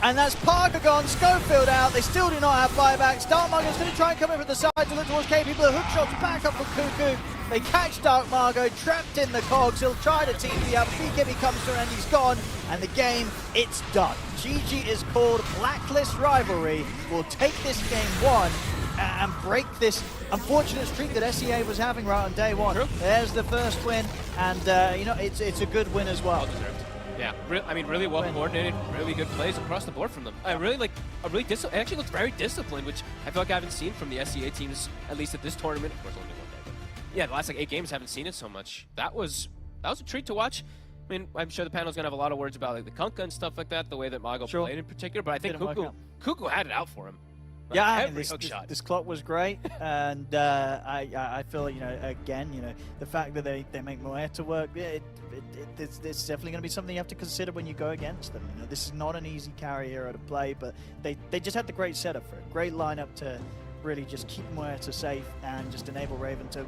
And that's Parker gone, Schofield out. They still do not have buybacks. Dark Margot's going to try and come in from the side to look towards KP, but the hook shot's back up for Cuckoo. They catch Dark Margot, trapped in the cogs. He'll try to TP up. BKB comes through and he's gone. And the game, it's done. GG is called. Blacklist Rivalry will take this game 1 and break this unfortunate streak that SEA was having right on day 1. There's the first win, and you know, it's a good win as well. Well deserved. Yeah, I mean, really well coordinated, really good plays across the board from them. I really like, it actually looks very disciplined, which I feel like I haven't seen from the SEA teams, at least at this tournament. Of course, only 1 day, but yeah, the last like 8 games haven't seen it so much. That was a treat to watch. I mean, I'm sure the panel's gonna have a lot of words about like the Kunkka and stuff like that, the way that Mago played in particular, but I think Cuckoo had it out for him. Like, yeah, every hook shot. This clock was great, and I feel, you know, again, you know, the fact that they make Muerta work, it's definitely going to be something you have to consider when you go against them. You know, this is not an easy carry hero to play, but they just had the great setup for it, great lineup to really just keep Muerta safe and just enable Raven to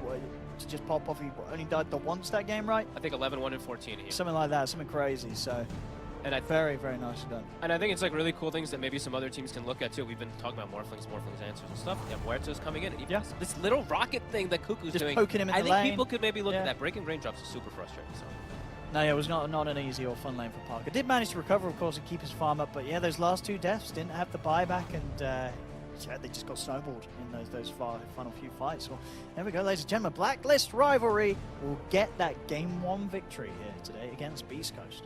just pop off. He only died the once that game, right? I think 11-1-14 here. Something like that, something crazy. So. And very, very nicely done. And I think it's like really cool things that maybe some other teams can look at too. We've been talking about Morphlings answers and stuff. Yeah, Muerta's coming in. Even this little rocket thing that Cuckoo's just doing. Poking him in I the think lane. People could maybe look at that. Breaking raindrops is super frustrating. So. No, yeah, it was not an easy or fun lane for Parker. Did manage to recover, of course, and keep his farm up. But yeah, those last 2 deaths didn't have the buyback, and yeah, they just got snowballed in those final few fights. Well, there we go, ladies and gentlemen. Blacklist Rivalry will get that Game 1 victory here today against Beastcoast.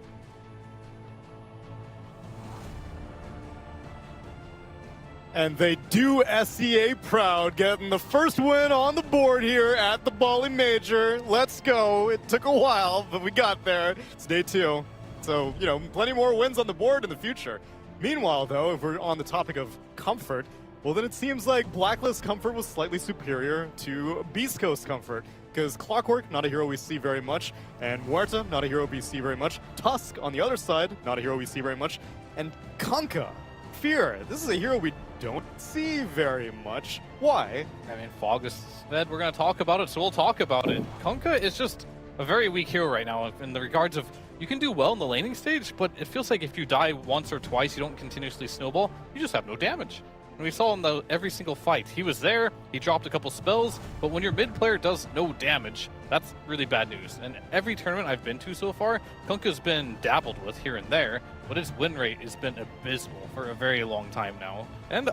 And they do SEA proud, getting the first win on the board here at the Bali Major. Let's go. It took a while, but we got there. It's day 2. So, you know, plenty more wins on the board in the future. Meanwhile, though, if we're on the topic of comfort, Well, then it seems like Blacklist comfort was slightly superior to Beastcoast comfort, because Clockwork, not a hero we see very much, and Muerta, not a hero we see very much, Tusk, on the other side, not a hero we see very much, and Kunkka, Fear, this is a hero we don't see very much. Why? I mean, Fog has said we're going to talk about it, so we'll talk about it. Kunkka is just a very weak hero right now in the regards of you can do well in the laning stage, but it feels like if you die once or twice, you don't continuously snowball, you just have no damage. And we saw in every single fight, he was there, he dropped a couple spells, but when your mid player does no damage, that's really bad news. And every tournament I've been to so far, Kunkka's been dabbled with here and there, but his win rate has been abysmal for a very long time now. And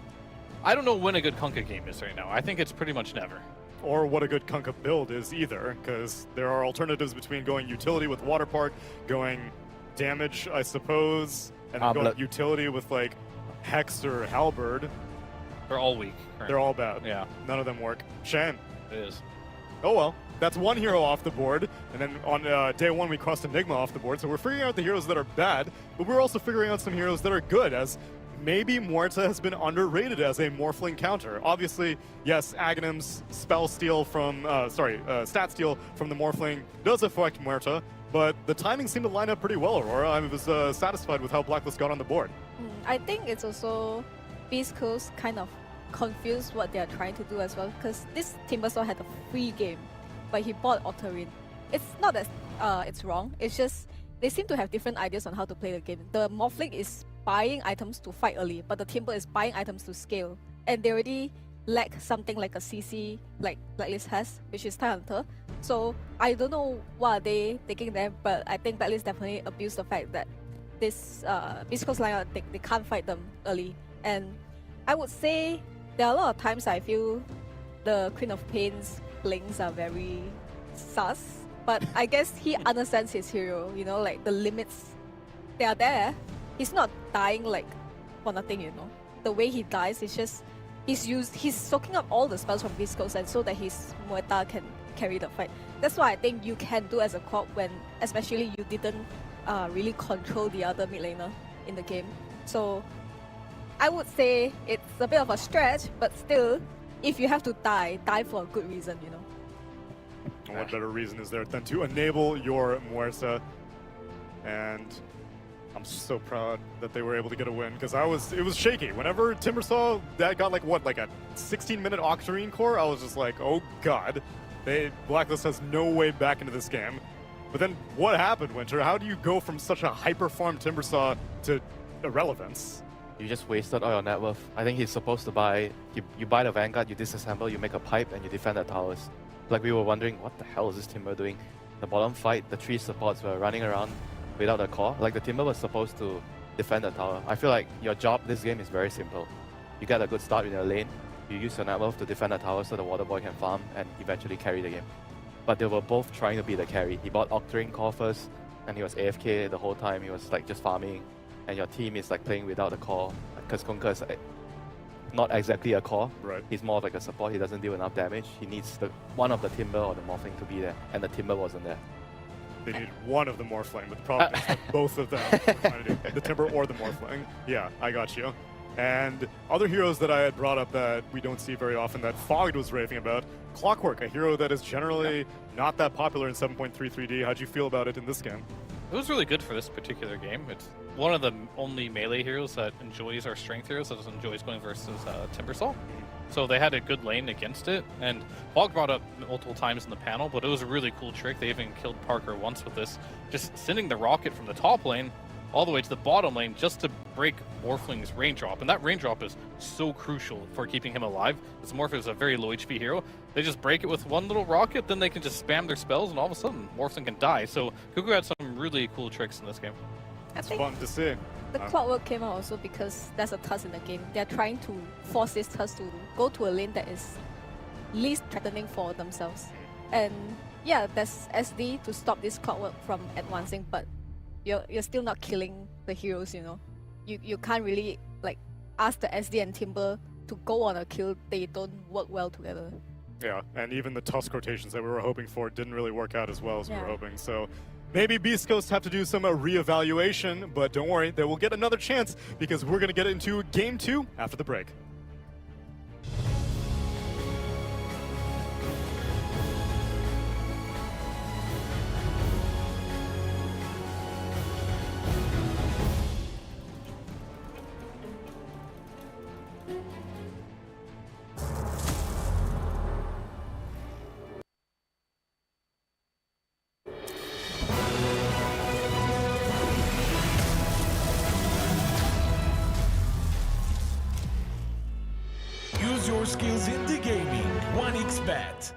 I don't know when a good Kunkka game is right now. I think it's pretty much never. Or what a good Kunkka build is either, because there are alternatives between going utility with Water Park, going damage, I suppose, and then going utility with like Hex or Halberd. They're all weak. Right? They're all bad. Yeah. None of them work. Shame. It is. Oh well. That's one hero off the board, and then on day one we crossed Enigma off the board, so we're figuring out the heroes that are bad, but we're also figuring out some heroes that are good, as maybe Muerta has been underrated as a Morphling counter. Obviously, yes, Aghanim's spell steal from, stat steal from the Morphling does affect Muerta, but the timing seemed to line up pretty well, Aurora. I was satisfied with how Blacklist got on the board. I think it's also Beastcoast kind of confused what they are trying to do as well, because this Timbersaw had a free game, but he bought Octarine. It's not that it's wrong, it's just they seem to have different ideas on how to play the game. The Morphling is buying items to fight early, but the Timber is buying items to scale. And they already lack something like a CC like Blacklist has, which is Tidehunter. So I don't know what are they taking there, but I think Blacklist definitely abused the fact that this Beastcoast lineup, they can't fight them early. And I would say there are a lot of times I feel the Queen of Pain's links are very sus, but I guess he understands his hero, you know, like the limits, they are there. He's not dying like for nothing, you know. The way he dies is just, he's soaking up all the spells from Beastcoast, and so that his Muerta can carry the fight. That's what I think you can do as a co-op when, especially you didn't really control the other mid laner in the game. So I would say it's a bit of a stretch, but still, if you have to die for a good reason, you know. What better reason is there than to enable your Muerta? And I'm so proud that they were able to get a win, because it was shaky. Whenever Timbersaw that got like a 16-minute Octarine core, I was just like, oh god, Blacklist has no way back into this game. But then what happened, Winter? How do you go from such a hyper-farmed Timbersaw to irrelevance? You just wasted all your net worth. I think he's supposed to buy, you buy the Vanguard, you disassemble, you make a pipe, and you defend the towers. Like we were wondering, what the hell is this Timber doing? The bottom fight, the 3 supports were running around without a core. Like the Timber was supposed to defend the tower. I feel like your job this game is very simple. You get a good start in your lane, you use your net worth to defend the tower so the Water Boy can farm and eventually carry the game. But they were both trying to be the carry. He bought Octarine core first, and he was AFK the whole time. He was like just farming, and your team is like playing without the core, because Kunkka is like, not exactly a core. Right. He's more of like a support. He doesn't deal enough damage. He needs one of the Timber or the Morphling to be there, and the Timber wasn't there. They needed one of the Morphling, but the problem is that both of them were trying to do the Timber or the Morphling. Yeah, I got you. And other heroes that I had brought up that we don't see very often that Fogged was raving about, Clockwork, a hero that is generally not that popular in 7.33D. How'd you feel about it in this game? It was really good for this particular game. It's one of the only melee heroes that enjoys our strength heroes, that enjoys going versus Timbersaw. So they had a good lane against it, and Fog brought up multiple times in the panel, but it was a really cool trick. They even killed Parker once with this, just sending the rocket from the top lane all the way to the bottom lane just to break Morphling's range drop. And that range drop is so crucial for keeping him alive. This Morph is a very low HP hero. They just break it with one little rocket, then they can just spam their spells, and all of a sudden Morphling can die. So Cuckoo had some really cool tricks in this game. It's fun to see. The Clockwork came out also because there's a Tusk in the game. They're trying to force this Tusk to go to a lane that is least threatening for themselves. And yeah, there's SD to stop this Clockwork from advancing, but you're still not killing the heroes, you know. You can't really like ask the SD and Timber to go on a kill. They don't work well together. Yeah, and even the Tusk rotations that we were hoping for didn't really work out as well as we were hoping. So maybe Beastcoast have to do some reevaluation, but don't worry, they will get another chance because we're going to get into Game 2 after the break. Bet.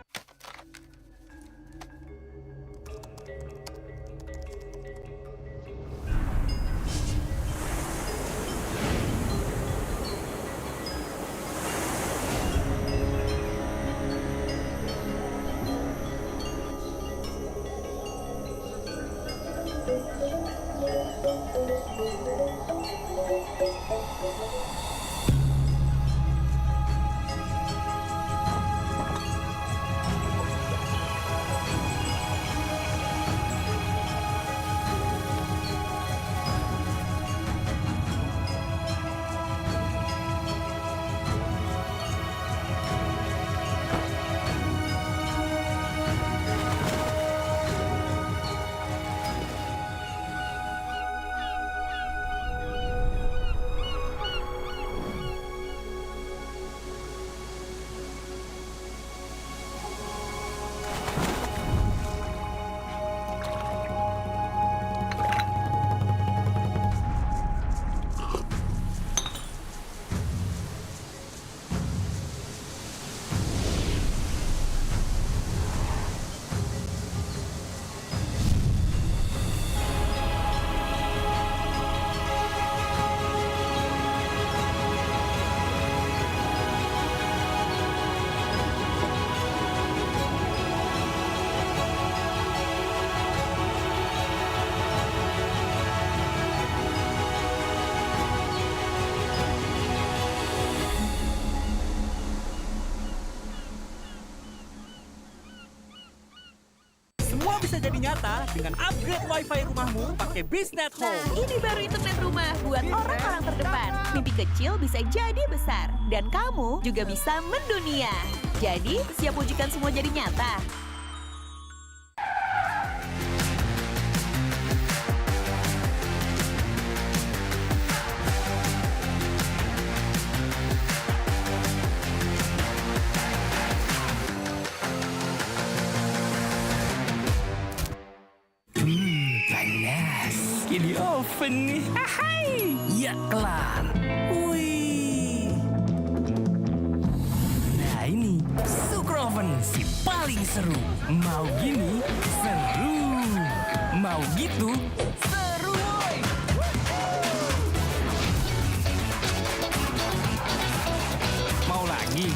Semua bisa jadi nyata dengan upgrade wifi rumahmu pakai Beastnet Home. Nah, ini baru internet rumah buat orang-orang terdepan. Mimpi kecil bisa jadi besar. Dan kamu juga bisa mendunia. Jadi, siap wujudkan semua jadi nyata? Panas. Di oven nih. Hai. Ya kelar. Wih. Nah ini Sukroven si paling seru. Mau gini seru. Mau gitu seru woy. Mau lagi,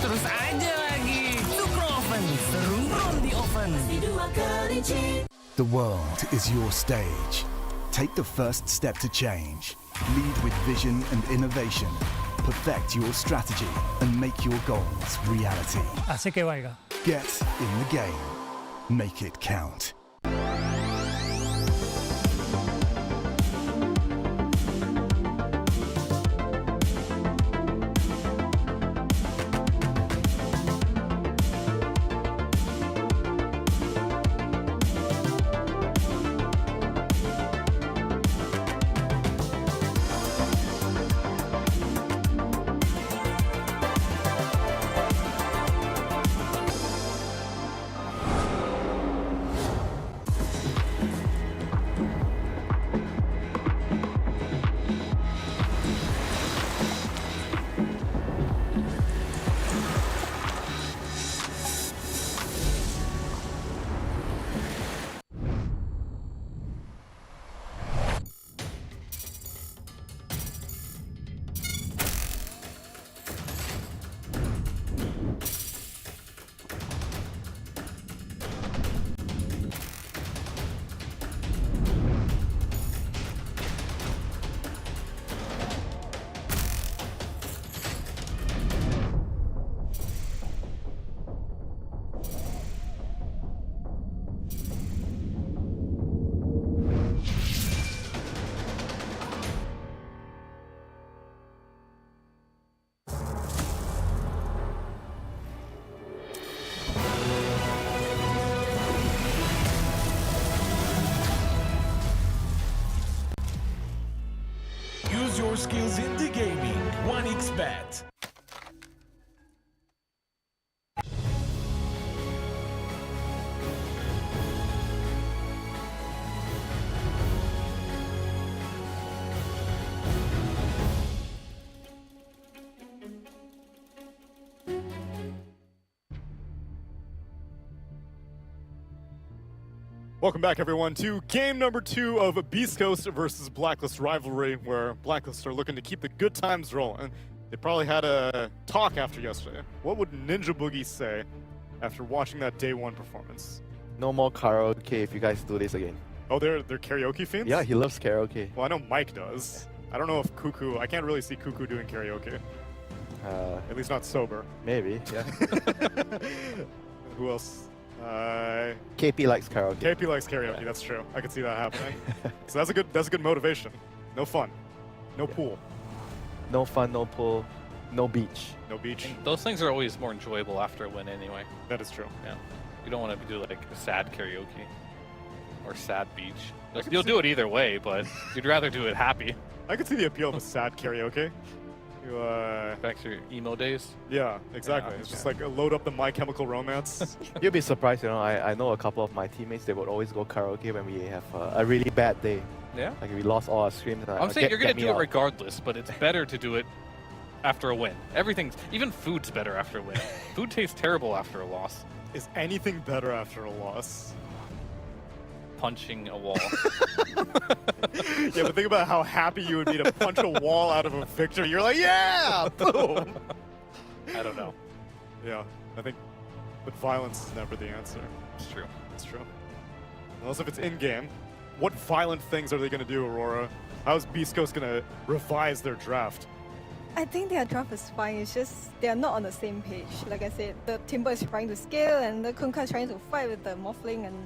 terus aja lagi. Sukroven seru roll di oven. The world is your stage. Take the first step to change. Lead with vision and innovation. Perfect your strategy and make your goals reality. Así que vaya. Get in the game. Make it count. Use your skills in the gaming. 1xBet. Welcome back, everyone, to game number 2 of Beastcoast versus Blacklist rivalry, where Blacklist are looking to keep the good times rolling. They probably had a talk after yesterday. What would Ninja Boogie say after watching that day 1 performance? No more karaoke if you guys do this again. Oh, they're karaoke fiends? Yeah, he loves karaoke. Well, I know Mike does. I don't know if Cuckoo... I can't really see Cuckoo doing karaoke. At least not sober. Maybe, yeah. Who else? KP likes karaoke. KP likes karaoke, that's true. I can see that happening. So that's a good motivation. No fun. No pool. No fun, no pool, no beach. No beach. And those things are always more enjoyable after a win anyway. That is true. Yeah. You don't want to do like a sad karaoke or sad beach. You'll do it either way, but you'd rather do it happy. I could see the appeal of a sad karaoke. Back to your emo days? Yeah, exactly. Yeah, it's just like load up the My Chemical Romance. You'll be surprised, you know, I know a couple of my teammates, they would always go karaoke when we have a really bad day. Yeah. Like we lost all our streams. I'm saying you're going to do it regardless, but it's better to do it after a win. Even food's better after a win. Food tastes terrible after a loss. Is anything better after a loss? Punching a wall. Yeah, but think about how happy you would be to punch a wall out of a victory. You're like, yeah, boom. I don't know. Yeah, I think, but violence is never the answer. It's true. It's true. Unless if it's in-game, what violent things are they going to do, Aurora? How's Beastcoast going to revise their draft? I think their draft is fine. It's just they are not on the same page. Like I said, the Timber is trying to scale and the Kunkka is trying to fight with the Morphling, and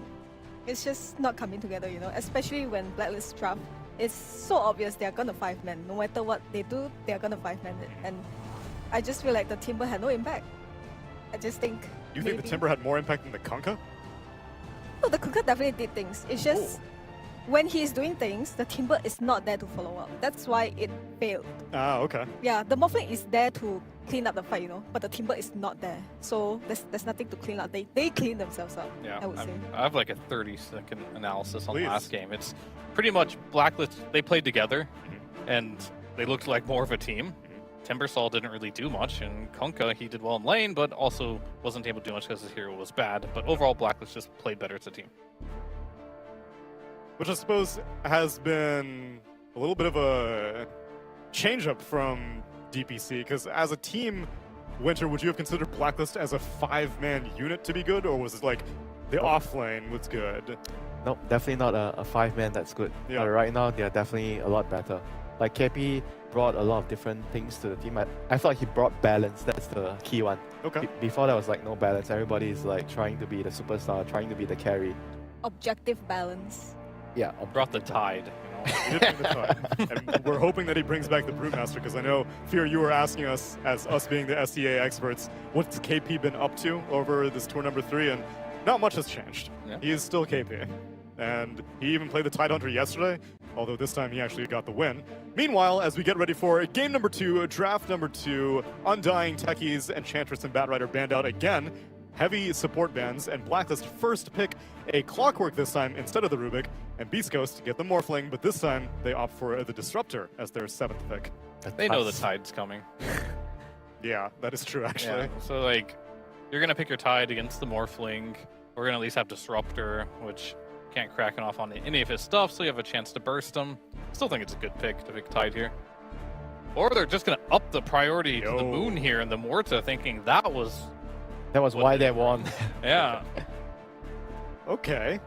it's just not coming together, you know, especially when Blacklist draft. It's so obvious they are going to 5-man. No matter what they do, they are going to 5-man it. And I just feel like the Timber had no impact. I just think... You think the Timber had more impact than the Kunkka? No, the Kunkka definitely did things. It's just when he's doing things, the Timber is not there to follow up. That's why it failed. Ah, okay. Yeah, the Morphling is there to clean up the fight, you know, but the Timber is not there. So there's nothing to clean up. They clean themselves up, yeah, I would say. I have like a 30-second analysis on the last game. It's pretty much Blacklist, they played together, and they looked like more of a team. Timbersol didn't really do much, and Kunkka, he did well in lane, but also wasn't able to do much because his hero was bad. But overall, Blacklist just played better as a team. Which I suppose has been a little bit of a change-up from DPC, because as a team, Winter, would you have considered Blacklist as a 5-man unit to be good, or was it like the offlane was good? No, definitely not a 5-man that's good. Yeah. Right now, they're definitely a lot better. Like KP brought a lot of different things to the team. I thought he brought balance. That's the key one. Okay. Before that was like no balance. Everybody is like trying to be the superstar, trying to be the carry. Objective balance. Yeah. Brought the tide. He did bring the tide. And we're hoping that he brings back the Brewmaster, because I know, Fear, you were asking us, as us being the SEA experts, what's KP been up to over this tour number 3, and not much has changed. Yeah. He is still KP. And he even played the Tidehunter yesterday, although this time he actually got the win. Meanwhile, as we get ready for game number 2, draft number 2, Undying, Techies, Enchantress, and Batrider banned out again. Heavy support bans, and Blacklist first pick a Clockwork this time instead of the Rubik, and Beastcoast get the Morphling, but this time they opt for the Disruptor as their 7th pick. They know the tide's coming. Yeah, that is true, actually. Yeah. So, like, you're going to pick your tide against the Morphling. We're going to at least have Disruptor, which can't crack it off on any of his stuff, so you have a chance to burst him. Still think it's a good pick to pick tide here. Or they're just going to up the priority to the Moon here, and the Morta thinking that was why they won. Yeah. Okay.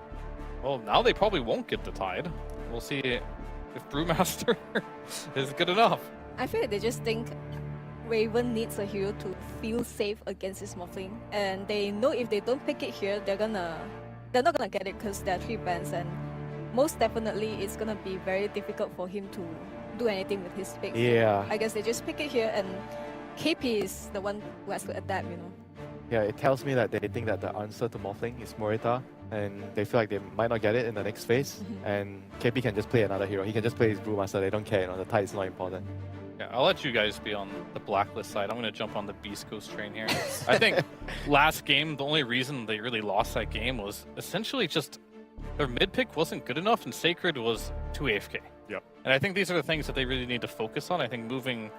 Well, now they probably won't get the tide. We'll see if Brewmaster is good enough. I feel like they just think Raven needs a hero to feel safe against his Morphling, and they know if they don't pick it here, they're not gonna get it because there are 3 bans, and most definitely it's gonna be very difficult for him to do anything with his pick. Yeah. I guess they just pick it here, and KP is the one who has to adapt, you know. Yeah, it tells me that they think that the answer to Morphling is Morita, and they feel like they might not get it in the next phase, and KP can just play another hero. He can just play his Brewmaster, they don't care, you know, the tide is not important. Yeah, I'll let you guys be on the Blacklist side. I'm going to jump on the Beastcoast train here. I think last game, the only reason they really lost that game was essentially just their mid pick wasn't good enough, and Sacred was too AFK. Yep. And I think these are the things that they really need to focus on. I think moving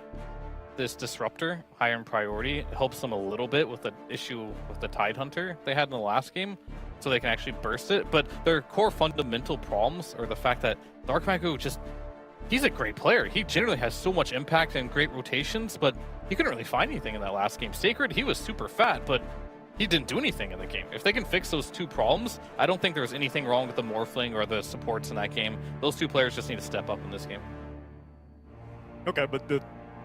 this Disruptor higher in priority helps them a little bit with the issue with the Tidehunter they had in the last game. so they can actually burst it. But their core fundamental problems are the fact that Dark Mago he's a great player. He generally has so much impact and great rotations, but he couldn't really find anything in that last game. Sacred, he was super fat, but he didn't do anything in the game. If they can fix those two problems, I don't think there's anything wrong with the Morphling or the supports in that game. Those two players just need to step up in this game. Okay, but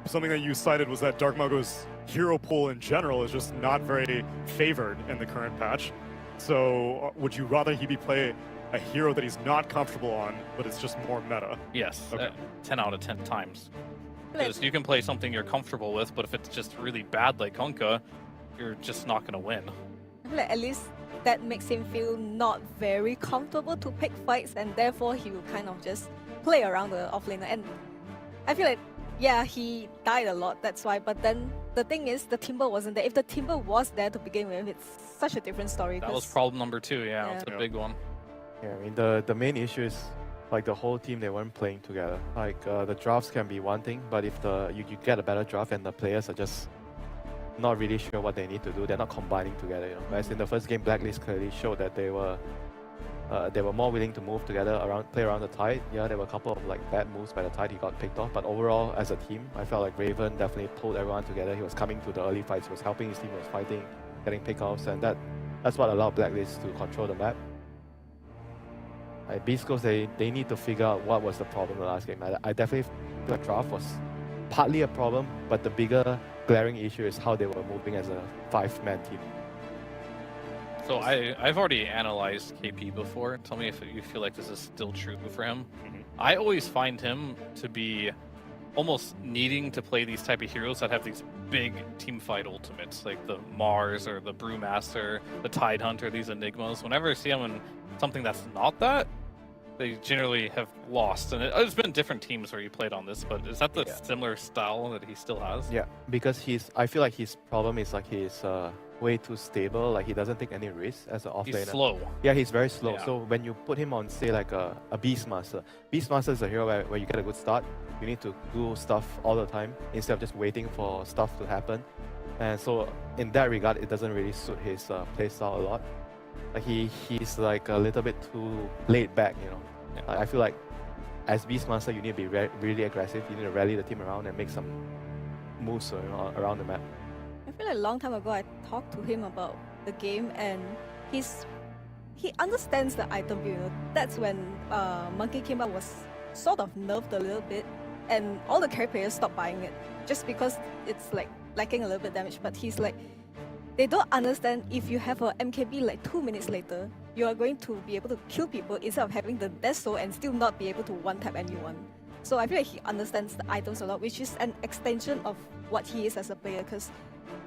something that you cited was that Dark Mago's hero pool in general is just not very favored in the current patch. So would you rather he play a hero that he's not comfortable on, but it's just more meta? Yes, okay. 10 out of 10 times. Because you can play something you're comfortable with, but if it's just really bad like Kunkka, you're just not going to win. I feel like at least that makes him feel not very comfortable to pick fights, and therefore he will kind of just play around the offlaner. And I feel like, yeah, he died a lot, that's why. But then the thing is, the Timber wasn't there. If the Timber was there to begin with, it's such a different story. That was problem number 2, yeah. That's a big one. Yeah, I mean, the main issue is, like, the whole team, they weren't playing together. Like, the drafts can be one thing, but if you get a better draft and the players are just not really sure what they need to do, they're not combining together, you know. Whereas in the first game, Blacklist clearly showed that they were more willing to move together, play around the Tide. Yeah, there were a couple of like bad moves by the Tide, he got picked off, but overall as a team, I felt like Raven definitely pulled everyone together. He was coming to the early fights, he was helping his team, he was fighting, getting pickoffs, and that's what allowed Blacklist to control the map. Beastcoast, they need to figure out what was the problem in the last game. I definitely feel like draft was partly a problem, but the bigger glaring issue is how they were moving as a 5-man team. So I've already analyzed KP before. Tell me if you feel like this is still true for him. I always find him to be almost needing to play these type of heroes that have these big team fight ultimates, like the Mars or the Brewmaster, the Tide Hunter, these Enigmas. Whenever I see him in something that's not that, they generally have lost. And there's been different teams where he played on this, but is that the similar style that he still has? Yeah, because I feel like his problem is like he's way too stable. Like he doesn't take any risks as an offlaner. He's slow. Yeah, he's very slow. Yeah. So when you put him on, say, like a Beastmaster is a hero where you get a good start. You need to do stuff all the time instead of just waiting for stuff to happen. And so in that regard, it doesn't really suit his playstyle a lot. Like he's like a little bit too laid back, you know. Yeah. I feel like as Beastmaster, you need to be really aggressive. You need to rally the team around and make some moves, you know, around the map. I feel like a long time ago I talked to him about the game, and he understands the item build. You know? That's when Monkey came out, was sort of nerfed a little bit, and all the carry players stopped buying it just because it's like lacking a little bit damage. But he's like, they don't understand if you have a MKB like 2 minutes later, you are going to be able to kill people instead of having the Death Soul and still not be able to one-tap anyone. So I feel like he understands the items a lot, which is an extension of what he is as a player, because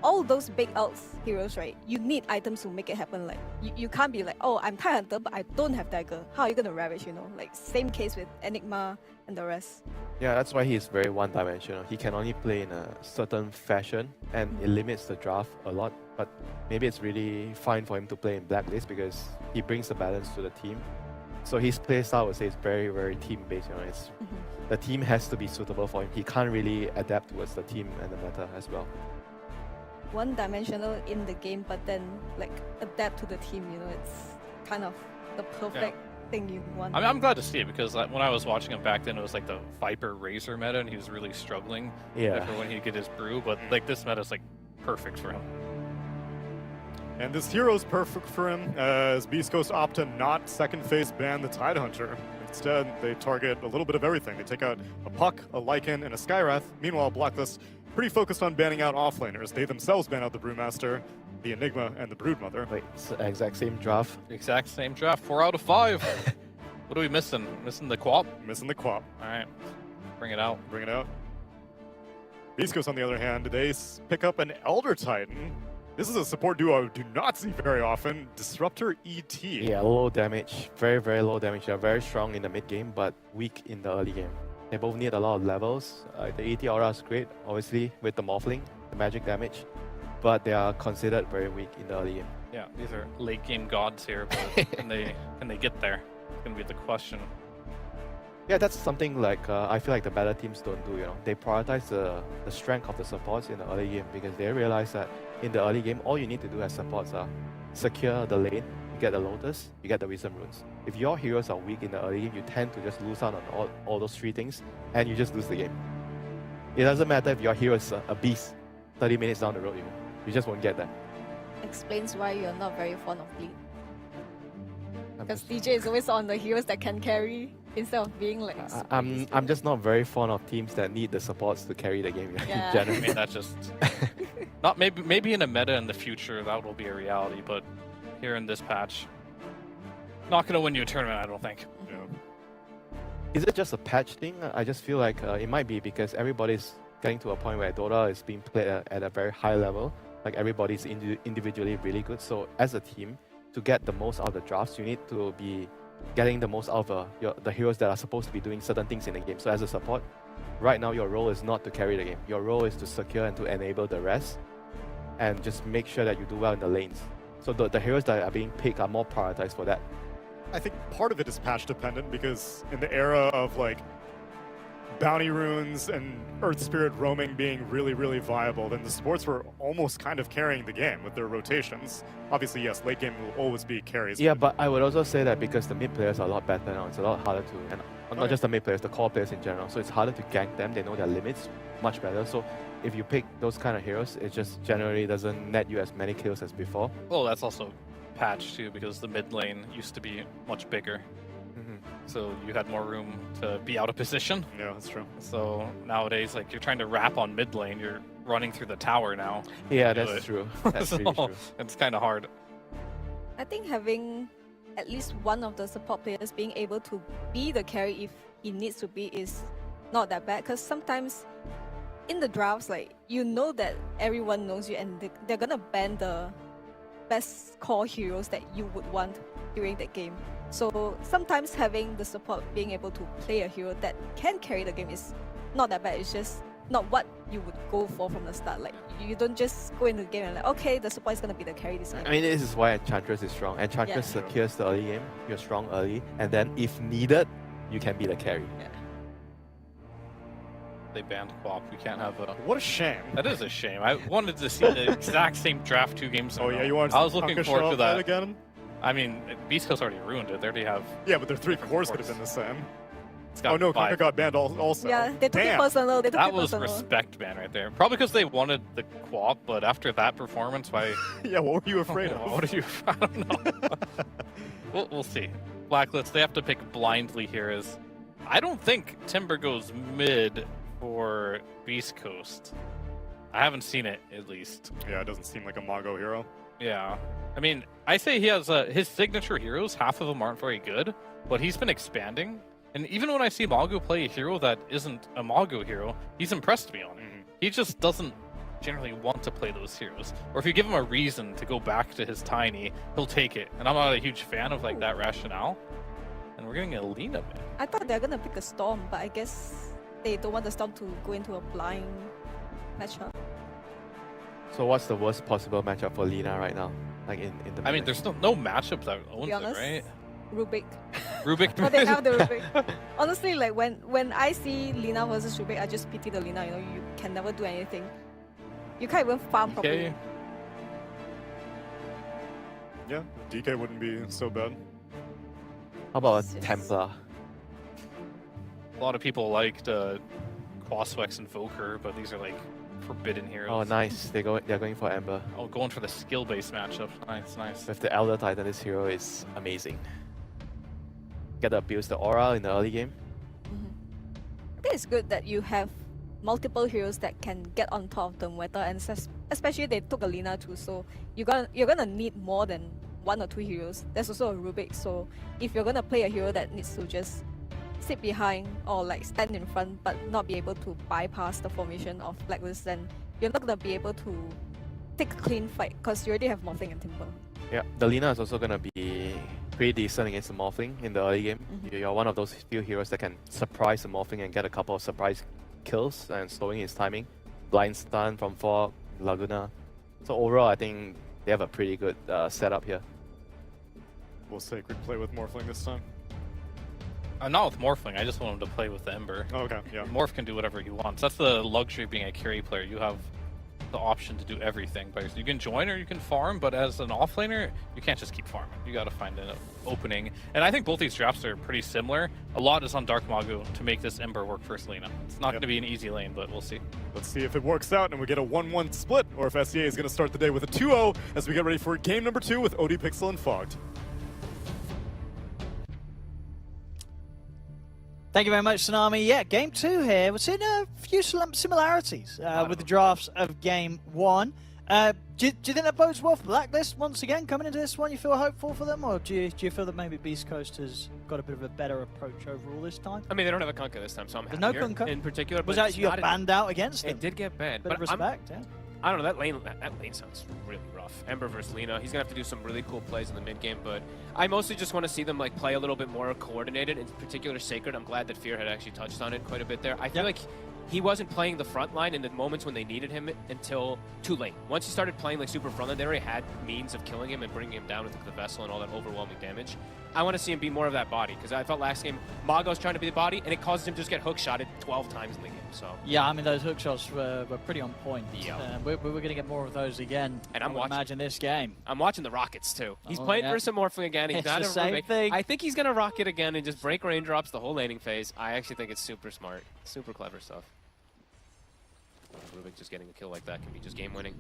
all those big elves heroes, right, you need items to make it happen. Like you can't be like, oh, I'm Tide Hunter, but I don't have dagger. How are you gonna ravage, you know? Like same case with Enigma and the rest. Yeah, that's why he's very one-dimensional. He can only play in a certain fashion, and it limits the draft a lot. But maybe it's really fine for him to play in Blacklist because he brings the balance to the team. So his playstyle, I would say, is very, very team-based. You know, it's the team has to be suitable for him. He can't really adapt towards the team and the meta as well. One-dimensional in the game, but then like adapt to the team. You know, it's kind of the perfect thing you want. I'm glad to see it because when I was watching him back then, it was like the Viper Razor meta, and he was really struggling for when he'd get his brew. But like this meta is like perfect for him. And this hero is perfect for him, as Beastcoast opt to not second phase ban the Tide Hunter. Instead, they target a little bit of everything. They take out a Puck, a Lycan, and a Skywrath. Meanwhile, Blacklist pretty focused on banning out offlaners. They themselves ban out the Brewmaster, the Enigma, and the Broodmother. Wait, it's the exact same draft? Exact same draft, 4 out of 5. What are we missing? Missing the Quap? Missing the Quap. All right, bring it out. Bring it out. Beastcoast, on the other hand, they pick up an Elder Titan. This is a support duo I do not see very often. Disruptor ET. Yeah, low damage. Very, very low damage. They're very strong in the mid game, but weak in the early game. They both need a lot of levels. The ET aura is great, obviously, with the Morphling, the magic damage, but they are considered very weak in the early game. Yeah, these are late game gods here, but can they get there? It's going to be the question. Yeah, that's something like I feel like the better teams don't do, you know. They prioritize the strength of the supports in the early game because they realize that in the early game, all you need to do as supports are secure the lane, get the Lotus, you get the Wisdom Runes. If your heroes are weak in the early game, you tend to just lose out on all those 3 things, and you just lose the game. It doesn't matter if your hero is a beast 30 minutes down the road, you just won't get that. Explains why you're not very fond of Bleed. Because DJ is always on the heroes that can carry instead of being like. I'm just not very fond of teams that need the supports to carry the game. Yeah. Generally. I mean, that's just not maybe in a meta in the future that will be a reality, but here in this patch, not gonna win you a tournament, I don't think. Yeah. Is it just a patch thing? I just feel like it might be because everybody's getting to a point where Dota is being played at a very high level. Like everybody's individually really good. So as a team, to get the most out of the drafts, you need to be getting the most out of the heroes that are supposed to be doing certain things in the game. So as a support, right now your role is not to carry the game. Your role is to secure and to enable the rest, and just make sure that you do well in the lanes. So the heroes that are being picked are more prioritized for that. I think part of it is patch dependent because in the era of like bounty runes and Earth Spirit roaming being really, really viable, then the supports were almost kind of carrying the game with their rotations. Obviously, yes, late game will always be carries. Yeah, but I would also say that because the mid players are a lot better now, it's a lot harder to, and not just the mid players, the core players in general, so it's harder to gank them, they know their limits much better. So if you pick those kind of heroes, it just generally doesn't net you as many kills as before. Well, that's also patched too, because the mid lane used to be much bigger. So you had more room to be out of position. Yeah, that's true. So nowadays, like, you're trying to wrap on mid lane, you're running through the tower now. Yeah, that's true. That's really true. It's kind of hard. I think having at least one of the support players being able to be the carry if he needs to be is not that bad, because sometimes in the drafts, like, you know that everyone knows you and they're gonna ban the best core heroes that you would want during that game. So sometimes having the support being able to play a hero that can carry the game is not that bad. It's just not what you would go for from the start. Like, you don't just go into the game and like, okay, the support is going to be the carry this game. I mean, this is why Enchantress is strong. Enchantress secures the early game, you're strong early, and then if needed, you can be the carry. Yeah. They banned Quap. We can't have a... What a shame. That is a shame. I wanted to see the exact same draft 2 games in a row. Yeah, you want I was looking forward to that. Again? I mean, Beastcoast already ruined it. They already have... Yeah, but their 3 cores could have been the same. Oh no, Conker got banned also. Yeah, they took it personal. That was respect ban right there. Probably because they wanted the Quap, but after that performance, why... Yeah, what were you afraid of? What are you... I don't know. we'll see. Blacklist, they have to pick blindly here. I don't think Timber goes mid for Beastcoast. I haven't seen it, at least. Yeah, it doesn't seem like a Mago hero. Yeah. I mean, I say he has his signature heroes, half of them aren't very good, but he's been expanding. And even when I see Mago play a hero that isn't a Mago hero, he's impressed me on it. He just doesn't generally want to play those heroes. Or if you give him a reason to go back to his Tiny, he'll take it. And I'm not a huge fan of like that rationale. And we're getting a Lina mid. I thought they're going to pick a Storm, but I guess they don't want the Storm to go into a blind matchup. So what's the worst possible matchup for Lina right now? Like in the I mean, there's no matchup that owns it, right? Rubik. Rubik. But they have the Rubik. Honestly, like when I see Lina versus Rubik, I just pity the Lina. You know, you can never do anything. You can't even farm properly. Yeah, DK wouldn't be so bad. How about a Templar? A lot of people liked Quaswex and Voker, but these are like forbidden heroes. Oh, nice. They're going for Ember. Oh, going for the skill-based matchup. Nice. With the Elder Titan, this hero is amazing. Get to abuse the aura in the early game. I think it's good that you have multiple heroes that can get on top of the meta, and especially they took a Lina too, so you're gonna need more than 1 or 2 heroes. There's also a Rubik, so if you're gonna play a hero that needs to just sit behind or like stand in front but not be able to bypass the formation of Blacklist, then you're not gonna be able to take a clean fight because you already have Morphling and Timber. Yeah, the Lina is also gonna be pretty decent against the Morphling in the early game. You're one of those few heroes that can surprise the Morphling and get a couple of surprise kills and slowing his timing. Blind stun from Fog, Laguna. So overall, I think they have a pretty good setup here. Will Sacred play with Morphling this time? Not with Morphling, I just want him to play with the Ember. Oh, okay, yeah. Morph can do whatever he wants. That's the luxury of being a carry player. You have the option to do everything. But you can join or you can farm, but as an offlaner, you can't just keep farming. You got to find an opening. And I think both these drafts are pretty similar. A lot is on Dark Mago to make this Ember work for Selena. It's not going to be an easy lane, but we'll see. Let's see if it works out and we get a 1-1 split, or if SEA is going to start the day with a 2-0 as we get ready for game number 2 with OD Pixel and Fogged. Thank you very much, Tsunami. Yeah, game 2 here. We're seeing a few similarities with the drafts of game 1. Do you think that bodes well for Blacklist once again coming into this one? You feel hopeful for them, or do you feel that maybe Beastcoast has got a bit of a better approach overall this time? I mean, they don't have a Kunkka this time, so I'm happy. There's no Kunkka in particular. Was actually got banned out against them. It did get banned. Bit of respect, yeah. I don't know, that lane sounds really rough. Ember versus Lina, he's gonna have to do some really cool plays in the mid game, but I mostly just want to see them like play a little bit more coordinated. In particular, Sacred. I'm glad that Fear had actually touched on it quite a bit there. I feel like he wasn't playing the front line in the moments when they needed him until too late. Once he started playing like super front line, they already had means of killing him and bringing him down with the Vessel and all that overwhelming damage. I want to see him be more of that body, because I felt last game Mago's trying to be the body, and it causes him to just get hook shotted 12 times in the game. So yeah, I mean those hook shots were pretty on point. Yeah, we're going to get more of those again. And I'm watching. Imagine this game. I'm watching the Rockets too. He's playing versus Morphling again. He's it's not the same thing. I think he's gonna rocket again and just break raindrops the whole laning phase. I actually think it's super smart, super clever stuff. Rubik just getting a kill like that can be just game winning.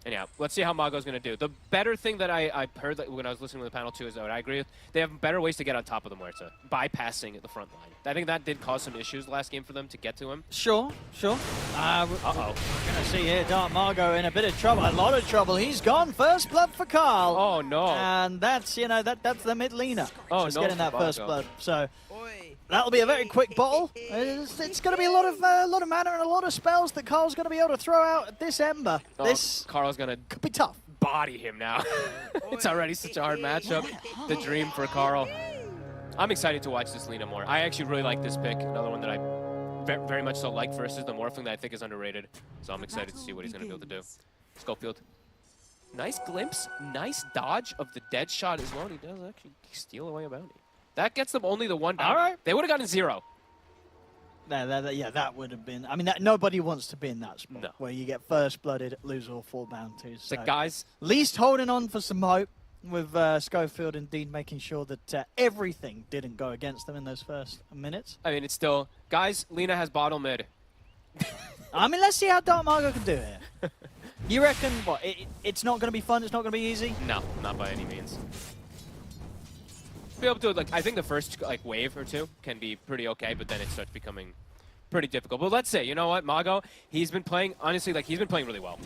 And yeah, let's see how Mago's going to do. The better thing that I heard that when I was listening to the panel too is that I agree with, they have better ways to get on top of the Muerta, bypassing the front line. I think that did cause some issues last game for them to get to him. Sure. Uh-oh. We're going to see here Dark Mago in a bit of trouble, a lot of trouble. He's gone. First blood for Carl. Oh, no. And that's, that's the mid laner. Oh, just no. getting that first blood. So that'll be a very quick bottle. It's going to be a lot of mana and a lot of spells that Carl's going to be able to throw out at this Ember. Oh, this Carl's going to could be tough. Body him now. It's already such a hard matchup. The dream for Carl. I'm excited to watch this Lina more. I actually really like this pick. Another one that I very much so like versus the Morphling that I think is underrated. So I'm excited to see what he's going to be able to do. Schofield. Nice glimpse. Nice dodge of the dead shot as well. And he does actually steal away a bounty. That gets them only the one bounty. All right. They would have gotten 0. Yeah, that would have been... I mean, nobody wants to be in that spot where you get first blooded, lose all 4 bounties. So guys... Least holding on for some hope with Schofield indeed making sure that everything didn't go against them in those first minutes. I mean, it's still... Guys, Lina has bottle mid. I mean, let's see how Dark Mago can do here. You reckon, what, it's not going to be fun, it's not going to be easy? No, not by any means. Be able to, like, I think the first wave or two can be pretty okay, but then it starts becoming pretty difficult. But let's say, you know what, Mago, he's been playing, honestly, he's been playing really well.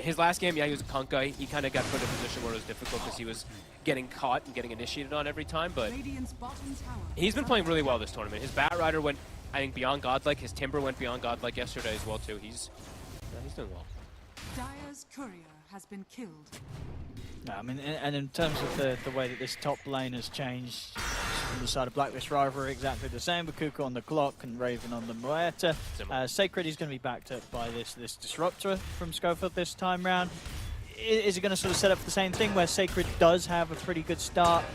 His last game, he was a Kunkka. He kind of got put in a position where it was difficult because he was getting caught and getting initiated on every time, but he's been playing really well this tournament. His Bat Rider went, I think, beyond godlike. His Timber went beyond godlike yesterday as well, too. He's doing well. Dire's courier has been killed. No, I mean, and in terms of the way that this top lane has changed, from the side of Blacklist Rivalry, exactly the same, with Kuka on the clock and Raven on the Muerta. Sacred is going to be backed up by this Disruptor from Schofield this time round. Is it going to sort of set up for the same thing where Sacred does have a pretty good start?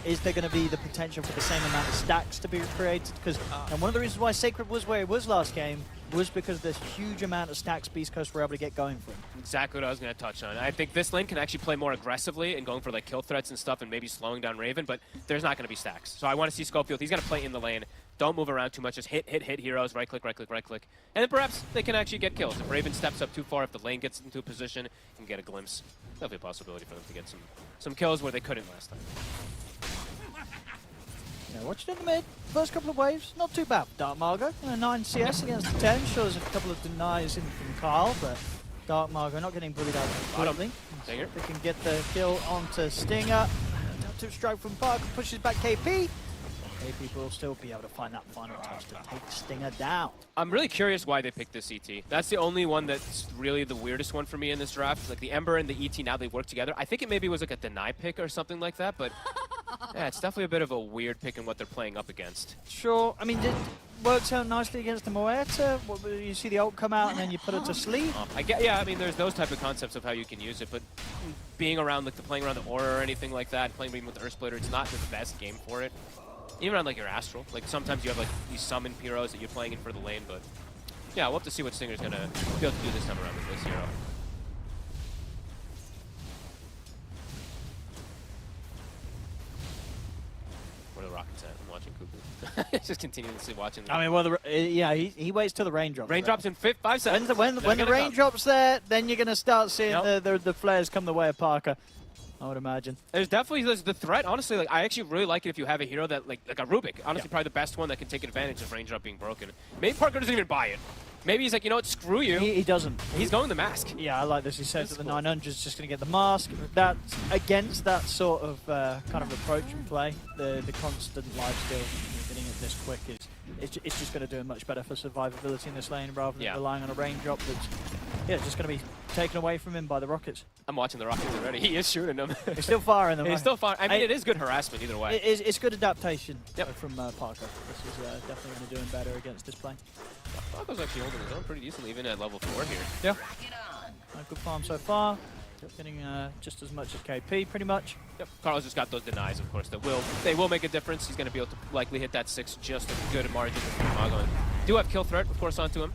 Is there going to be the potential for the same amount of stacks to be created? Because one of the reasons why Sacred was where he was last game was because of this huge amount of stacks Beastcoast were able to get going for him. Exactly what I was going to touch on. I think this lane can actually play more aggressively and going for kill threats and stuff and maybe slowing down Raven, but there's not going to be stacks. So I want to see Schofield. He's going to play in the lane. Don't move around too much. Just hit heroes. Right click. And then perhaps they can actually get kills. If Raven steps up too far, if the lane gets into a position, you can get a glimpse. Definitely a possibility for them to get some kills where they couldn't last time. Yeah, watch it in the mid. First couple of waves, not too bad. Dark Mago, 9 CS against the 10. Shows a couple of denies in from Carl, but Dark Mago not getting bullied out completely. They can get the kill onto Stinger. Tip strike from Park, pushes back KP. KP will still be able to find that final touch to take Stinger down. I'm really curious why they picked this ET. That's the only one that's really the weirdest one for me in this draft. Like the Ember and the ET, now they work together. I think it maybe was like a deny pick or something like that, but yeah, it's definitely a bit of a weird pick in what they're playing up against. Sure, I mean, it works out nicely against the Muerta. You see the ult come out and then you put it to sleep. Yeah, I mean, there's those type of concepts of how you can use it, but being around, playing around the Aura or anything like that, playing even with the Earth Splitter, it's not the best game for it. Even on your Astral, sometimes you have these summon heroes that you're playing in for the lane, but Yeah, we'll have to see what Stinger's going to be able to do this time around with this hero. Where are the Rockets at? I'm watching Cuckoo. Just continuously watching them. I mean, well, yeah, he waits till the rain drops. Rain drops in 5 seconds. When the rain drops there, then you're going to start seeing the flares come the way of Parker, I would imagine. There's definitely the threat. Honestly, like I actually really like it if you have a hero that like a Rubik. Honestly, probably the best one that can take advantage of rain drop being broken. Maybe Parker doesn't even buy it. Maybe he's like, you know what, screw you. He doesn't. He's going the mask. Yeah, I like this. He says that the 900 is just going to get the mask. That's against that sort of kind of approach and play. The constant lifesteal, getting it this quick is it's just going to do much better for survivability in this lane rather than relying on a raindrop that's just going to be taken away from him by the Rockets. I'm watching the Rockets already. He is shooting them. He's still firing them. He's still firing. I mean, it is good harassment either way. It's good adaptation from Parker. This is definitely going to do him better against this play. Parker's actually holding his own pretty decently, even at level 4 here. Yeah. Good farm so far. Getting just as much as KP, pretty much. Yep. Carl's just got those denies, of course, that will make a difference. He's going to be able to likely hit that 6 just a good margin with Mago. Do have kill threat, of course, onto him.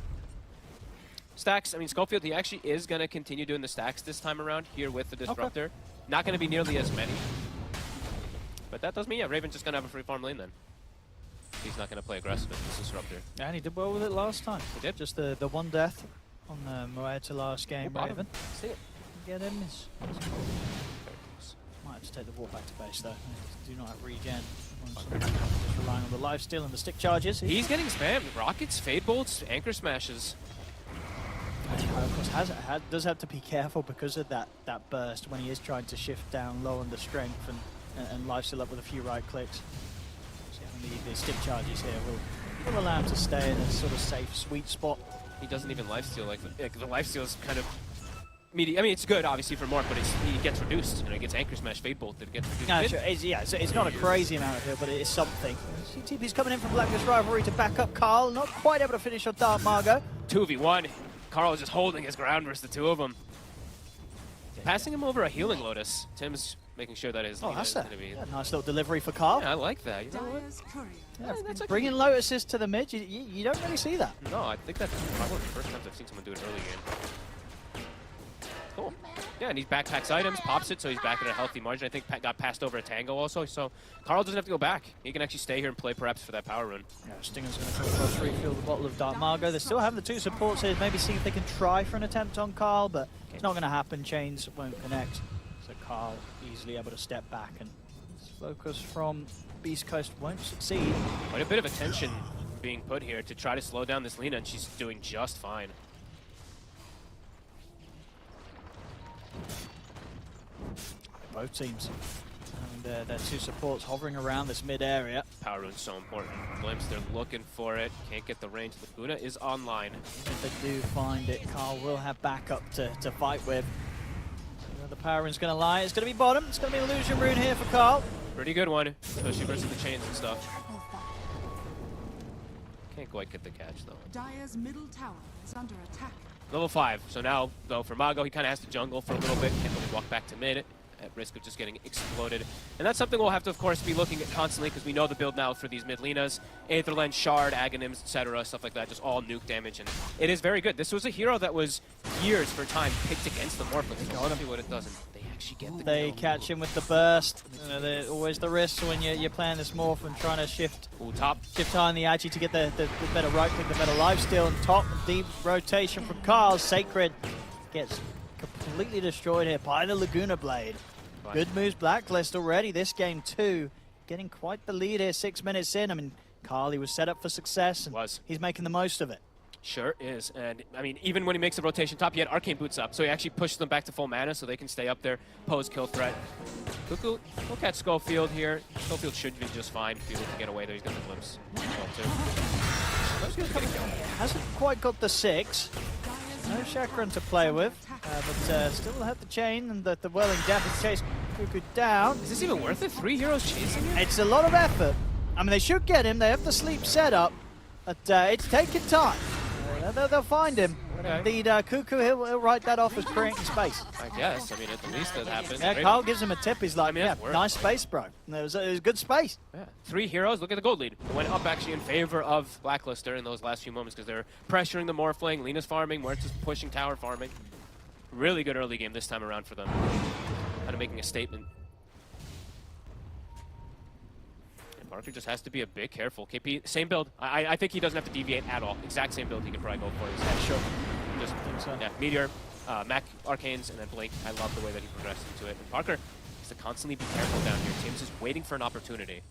Stacks, I mean, Schofield, he actually is going to continue doing the stacks this time around here with the Disruptor. Okay. Not going to be nearly as many. But that does mean, yeah, Raven's just going to have a free farm lane then. He's not going to play aggressive with this Disruptor. Yeah, and he did well with it last time. He did. Just the one death on the Moeta last game, Raven. See it. Get him. Might have to take the walk back to base though. Do not have regen. Just relying on the lifesteal and the stick charges. He's getting spammed. Rockets, Fade Bolts, Anchor Smashes. Of course, does have to be careful because of that burst when he is trying to shift down low on the strength and lifesteal up with a few right clicks. So the stick charges here will allow him to stay in a sort of safe, sweet spot. He doesn't even lifesteal. Like the lifesteal is kind of medium. I mean, it's good obviously for Morph, but he gets reduced. You know, he gets Anchor Smash, Fade Bolt that gets reduced. No, sure. It's not a crazy amount of heal, but it is something. CTP's coming in from Blacklist Rivalry to back up Carl. Not quite able to finish on Dark Margo. 2v1. Carl is just holding his ground versus the two of them. Passing him over a healing Lotus. Tim's making sure that his Lina is going to be... Yeah, nice little delivery for Carl. Yeah, I like that. You know what? Yeah, that's bringing Lotuses to the mid, you don't really see that. No, I think that's probably the first time I've seen someone do it early game. Cool. Yeah, and he backpacks items, pops it, so he's back at a healthy margin. I think got passed over a Tango also, so Carl doesn't have to go back. He can actually stay here and play perhaps for that power run. Yeah, Stinger's going to come across, refill the bottle of Dark Margo. They still have the two supports here, maybe see if they can try for an attempt on Carl, but it's not going to happen. Chains won't connect, so Carl easily able to step back, and his focus from Beastcoast won't succeed. Quite a bit of attention being put here to try to slow down this Lina, and she's doing just fine. Both teams and their two supports hovering around this mid area. Power run's so important. Glimpse, they're looking for it. Can't get the range. Laguna is online. If they do find it, Carl will have backup to fight with. So the power run's going to lie. It's going to be bottom. It's going to be Illusion Rune here for Carl. Pretty good one, especially versus the chains and stuff. Can't quite get the catch though. Dire's middle tower is under attack. Level 5. So now, though, for Mago, he kind of has to jungle for a little bit. Can't really walk back to mid at risk of just getting exploded. And that's something we'll have to, of course, be looking at constantly because we know the build now for these mid Linas. Aetherland, Shard, Aghanims, etc., stuff like that, just all nuke damage. And it is very good. This was a hero that was years for time picked against the Morphling. So let's see what it does. And they actually get the They catch him with the burst. You know, always the risk when you're playing this Morph and trying to shift high on the Agi to get the better right click, the better lifesteal, and top deep rotation from Carl. Sacred gets completely destroyed here by the Laguna Blade. Right. Good moves, Blacklist already this game too. Getting quite the lead here 6 minutes in. I mean, Carl, he was set up for success, and he's making the most of it. Sure is, and I mean, even when he makes the rotation top, he had Arcane Boots up, so he actually pushes them back to full mana so they can stay up there, pose kill threat. Cuckoo, look at Schofield here. Schofield should be just fine if he can get away there. He's got the glimpse. Hasn't quite got the 6. No Chakran to play with, but still have the chain and the Whirling Death chase Cuckoo down. Is this even worth it? 3 heroes chasing him? It's a lot of effort. I mean, they should get him. They have the sleep set up, but it's taking time. They'll find him. Indeed, Cuckoo, he'll write that off as creating space. I guess. I mean, at the least that happened. Yeah, Carl gives him a tip. He's like, yeah, worth nice it. space, bro. And it was good space. Yeah. 3 heroes. Look at the gold lead. It went up actually in favor of Blacklister in those last few moments because they're pressuring the Morphling. Lena's farming. Muerta's pushing tower farming. Really good early game this time around for them. Kind of making a statement. And Parker just has to be a bit careful. KP, same build. I think he doesn't have to deviate at all. Exact same build he can probably go for. Yeah, sure. Just yeah, Meteor, Mac Arcanes, and then Blink. I love the way that he progressed into it. And Parker has to constantly be careful down here. Tim's just waiting for an opportunity.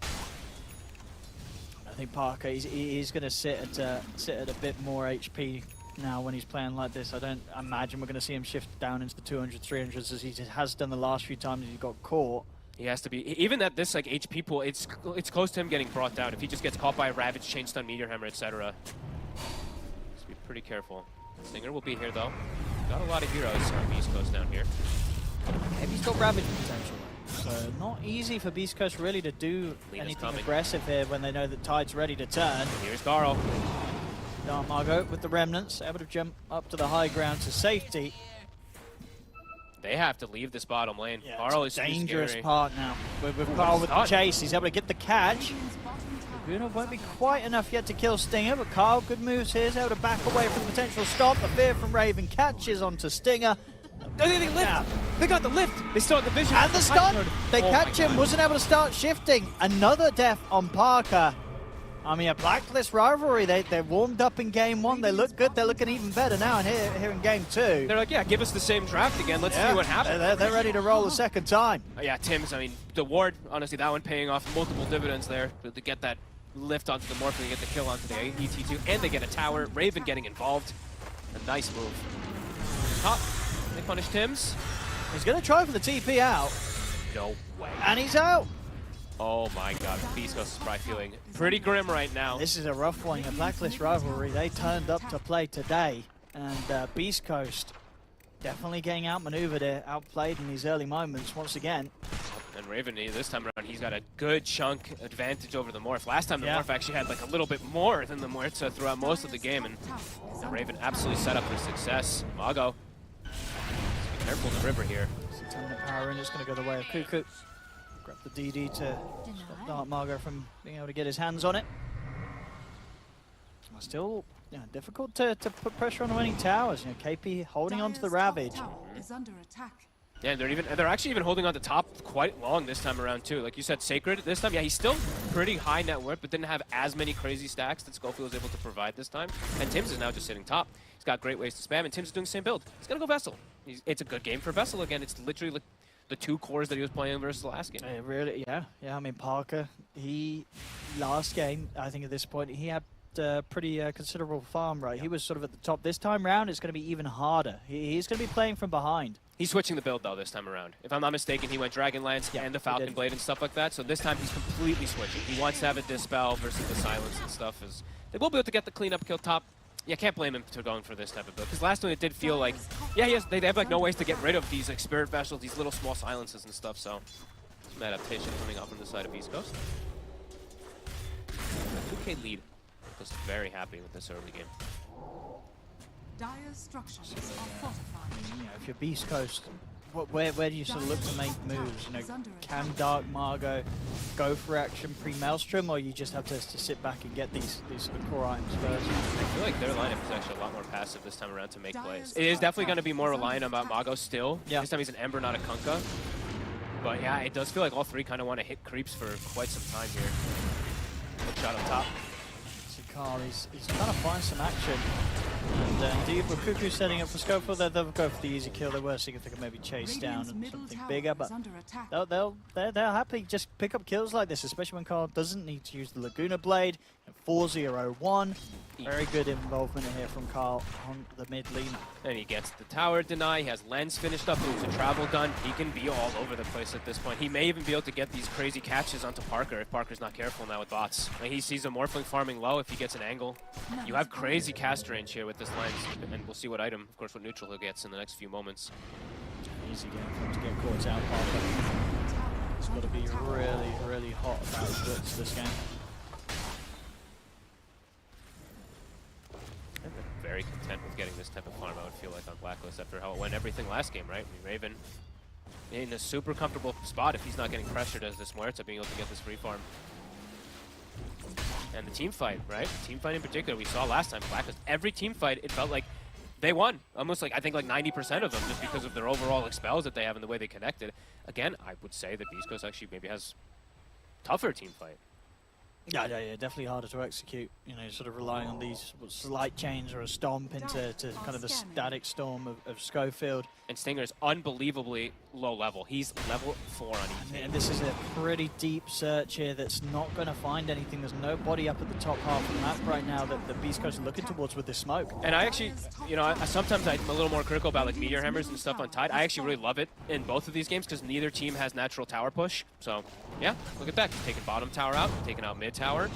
I think Parker, he's going to sit at a bit more HP now when he's playing like this. I don't imagine we're going to see him shift down into the 200s, 300s as he has done the last few times he got caught. He has to be, even at this like HP pool, it's close to him getting brought down. If he just gets caught by a Ravage, Chain Stun, Meteor Hammer, etc. Just be pretty careful. Stinger will be here though. Got a lot of heroes on Beastcoast down here. Yeah, he's got Ravage potential. So not easy for Beastcoast really to do anything aggressive here when they know that Tide's ready to turn. Here's Carl. Dark Margot with the Remnants, able to jump up to the high ground to safety. They have to leave this bottom lane. Yeah, Carl it's is a dangerous scary. part now. With Carl with the chase, he's able to get the catch. Laguna won't be quite enough yet to kill Stinger, but Carl, good moves here, is able to back away from the potential stop. The fear from Raven catches onto Stinger. They got the lift. They still have the vision. And the stun. They catch him, wasn't able to start shifting. Another death on Parker. I mean, a Blacklist rivalry. They warmed up in game 1. They look good. They're looking even better now here in game 2. They're like, yeah, give us the same draft again. Let's see what happens. They're ready to roll a second time. Yeah, Tim's, I mean, the ward, honestly, that one paying off multiple dividends there to get that lift onto the Morphling, get the kill onto the ET2, and they get a tower. Raven getting involved. A nice move. Top. They punish Tim's. He's going to try for the TP out. No way. And he's out. Oh my god, Beastcoast is probably feeling pretty grim right now. This is a rough one, a Blacklist rivalry. They turned up to play today, and Beastcoast definitely getting outmaneuvered, outplayed in these early moments once again. And Raven, this time around, he's got a good chunk advantage over the Morph. Last time the Morph actually had like a little bit more than the Muerta throughout most of the game, and the Raven absolutely set up for success. Mago, just be careful in the river here. 10-minute power in, just going to go the way of Cuckoo. Grab the DD to stop Dark Margo from being able to get his hands on it. Still difficult to put pressure on winning towers. KP holding on to the Ravage. Is under attack. Yeah, they're actually even holding on to top quite long this time around too. Like you said, Sacred this time. Yeah, he's still pretty high net worth, but didn't have as many crazy stacks that Schofield was able to provide this time. And Tim's is now just sitting top. He's got great ways to spam, and Tim's doing the same build. He's gonna go Vessel. It's a good game for Vessel again. It's literally like the 2 cores that he was playing versus the last game. Really, yeah. I mean, Parker, last game, I think at this point, he had pretty considerable farm, right? He was sort of at the top. This time round, it's going to be even harder. He's going to be playing from behind. He's switching the build, though, this time around. If I'm not mistaken, he went Dragonlance and the Falcon Blade and stuff like that. So this time, he's completely switching. He wants to have a Dispel versus the Silence and stuff. They will be able to get the cleanup kill top. Yeah, can't blame him for going for this type of build. Because last one, it did feel like, yeah, they have like no ways to get rid of these like Spirit Vessels, these little small silences and stuff. So some adaptation coming up on the side of Beastcoast. 2K lead. Just very happy with this early game. Dire structures are fortified. If you're Beastcoast, where do you sort of look to make moves? Can Dark Margo go for action pre-Maelstrom, or you just have to sit back and get these sort of core items first? I feel like their lineup is actually a lot more passive this time around to make plays. It is definitely going to be more reliant on Mago still. Yeah. This time he's an Ember, not a Kunkka. But yeah, it does feel like all 3 kind of want to hit creeps for quite some time here. Good shot up top. Carl, he's trying to find some action. And indeed, with Cuckoo setting up for Schofield, they'll go for the easy kill. They were seeing if they could maybe chase down something bigger, but they'll happily just pick up kills like this, especially when Carl doesn't need to use the Laguna Blade. 4-0-1. Very good involvement here from Carl on the mid lane. And he gets the tower deny. He has Lens finished up. There's a travel done. He can be all over the place at this point. He may even be able to get these crazy catches onto Parker if Parker's not careful now with bots. Like he sees a Morphling farming low if he gets an angle. You have crazy cast range here with this Lens, and we'll see what item, of course, what neutral he gets in the next few moments. Easy game for him to get caught out, Parker. He's got to be really, really hot about his blitz this game. Very content with like, on Blacklist after how it went everything last game, right? I mean, Raven in a super comfortable spot if he's not getting pressured as this Muerta being able to get this free farm. And the team fight, right? The team fight in particular, we saw last time, Blacklist, every team fight, it felt like they won. Almost like, I think like 90% of them just because of their overall expels that they have and the way they connected. Again, I would say that Beastcoast actually maybe has tougher team fight. Yeah, definitely harder to execute. You know, sort of relying on these slight chains or a stomp into kind of the static storm of Schofield. And Stinger's unbelievably low level. He's level 4 on ET. And this is a pretty deep search here that's not going to find anything. There's nobody up at the top half of the map right now that the Beastcoast are looking towards with this smoke. And I actually, you know, sometimes I'm a little more critical about like meteor hammers and stuff on Tide. I actually really love it in both of these games because neither team has natural tower push. So, yeah, look at that. Taking bottom tower out, taking out mid tower.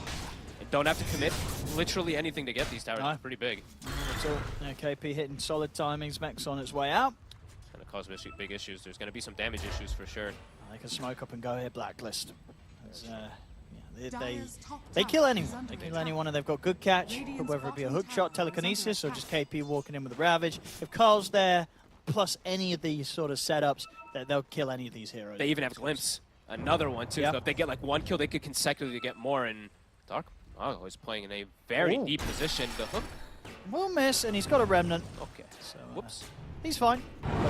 And don't have to commit literally anything to get these towers. It's pretty big. So, KP hitting solid timings. Mech's on its way out. Going to cause big issues. There's going to be some damage issues for sure. They can smoke up and go here, Blacklist. They kill anyone. They kill anyone, and they've got good catch, whether it be a hook shot, telekinesis, or just KP walking in with a Ravage. If Carl's there, plus any of these sort of setups, they'll kill any of these heroes. They even have Glimpse. Another one, too. Yep. So if they get like one kill, they could consecutively get more. And Dark Mago is playing in a very deep position. The hook will miss, and he's got a Remnant. Okay. So, whoops. He's fine.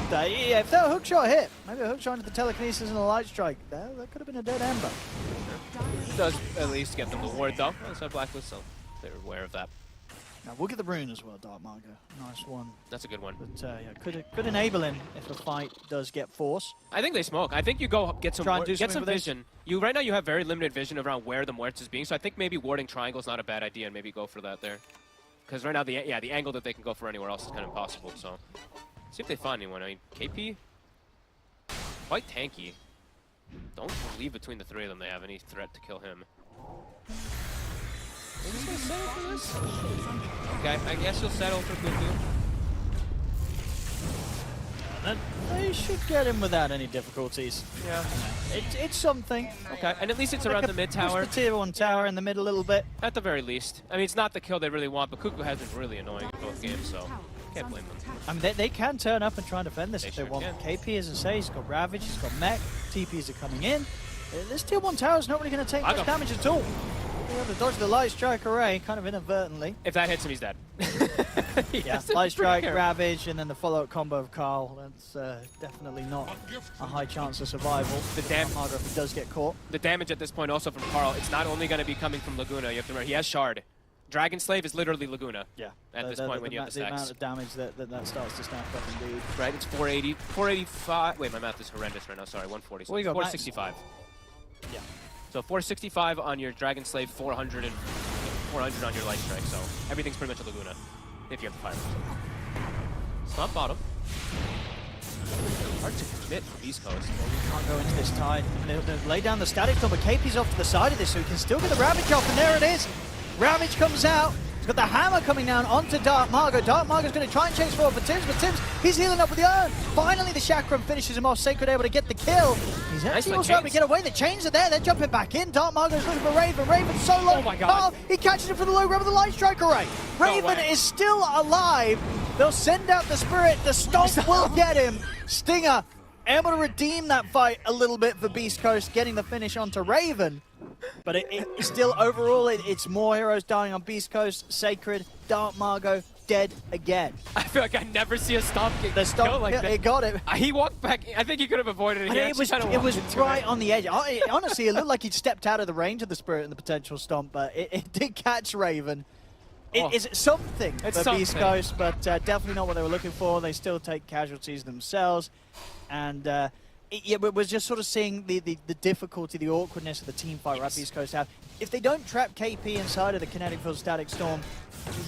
But yeah, if that hook shot hit, maybe a hook shot into the telekinesis and a light strike, that could have been a dead ember. It does at least get them the ward, though. So Blacklist, so they're aware of that. Now we'll get the rune as well, Dark Mago. Nice one. That's a good one. But yeah, could enable him if the fight does get forced. I think they smoke. I think you go get some vision. Right now you have very limited vision around where the Muerta is being, so I think maybe warding triangle is not a bad idea, and maybe go for that there. Because right now the angle that they can go for anywhere else is kind of impossible. So see if they find anyone. I mean, KP quite tanky. Don't believe between the three of them they have any threat to kill him. Is he gonna settle for this? Okay, I guess he'll settle for Cuckoo. They should get him without any difficulties. Yeah. It's something. Okay, and at least it's around the mid tower. Push the tier 1 tower in the mid a little bit. At the very least. I mean, it's not the kill they really want, but Cuckoo has been really annoying in both games, so can't blame them. I mean, they can turn up and try and defend this if they want. KP, as I say, he's got Ravage, he's got Mech, TPs are coming in. This tier 1 tower is not really going to take much damage at all. You have to dodge the light strike array, kind of inadvertently. If that hits him, he's dead. Yeah, light strike, Ravage, and then the follow-up combo of Carl. That's definitely not a high chance of survival. The damage if he does get caught. The damage at this point also from Carl, it's not only going to be coming from Laguna. You have to remember, he has Shard. Dragon Slave is literally Laguna. Yeah. At this point when you have the stacks. The amount of damage that starts to stack up indeed. Right, it's 480, 485. Wait, my math is horrendous right now. Sorry, 140. So 465. Yeah. So 465 on your Dragon Slave, 400 and 400 on your Light Strike. So everything's pretty much a Laguna if you have the fire. Stomp bottom. Hard to commit for Beastcoast. We can't go into this Tide. They'll lay down the static storm, but KP's off to the side of this, so he can still get the Ravage off, and there it is. Ravage comes out. He's got the hammer coming down onto Dark Mago. Dark Mago's going to try and chase forward for Tims, but Tims, he's healing up with the iron. Finally, the Chakram finishes him off. Sacred able to get the kill. He's actually also able to get away. The chains are there. They're jumping back in. Dark Mago's looking for Raven. Raven's so low. Oh my God. He catches him from the low ground with the light strike array. Raven is still alive. They'll send out the Spirit. The Stomp will get him. Stinger able to redeem that fight a little bit for Beastcoast, getting the finish onto Raven. But it's still, overall, it's more heroes dying on Beastcoast. Sacred, Dark Mago, dead again. I feel like I never see a Stomp get the Stomp, like that. It got it. He walked back. I think he could have avoided it. It was right on the edge. Honestly, it looked like he'd stepped out of the range of the Spirit and the potential Stomp, but it did catch Raven. It's something for Beastcoast, but definitely not what they were looking for. They still take casualties themselves. And we're just sort of seeing the difficulty, the awkwardness of the team fight right Beastcoast have. If they don't trap KP inside of the Kinetic Field Static Storm,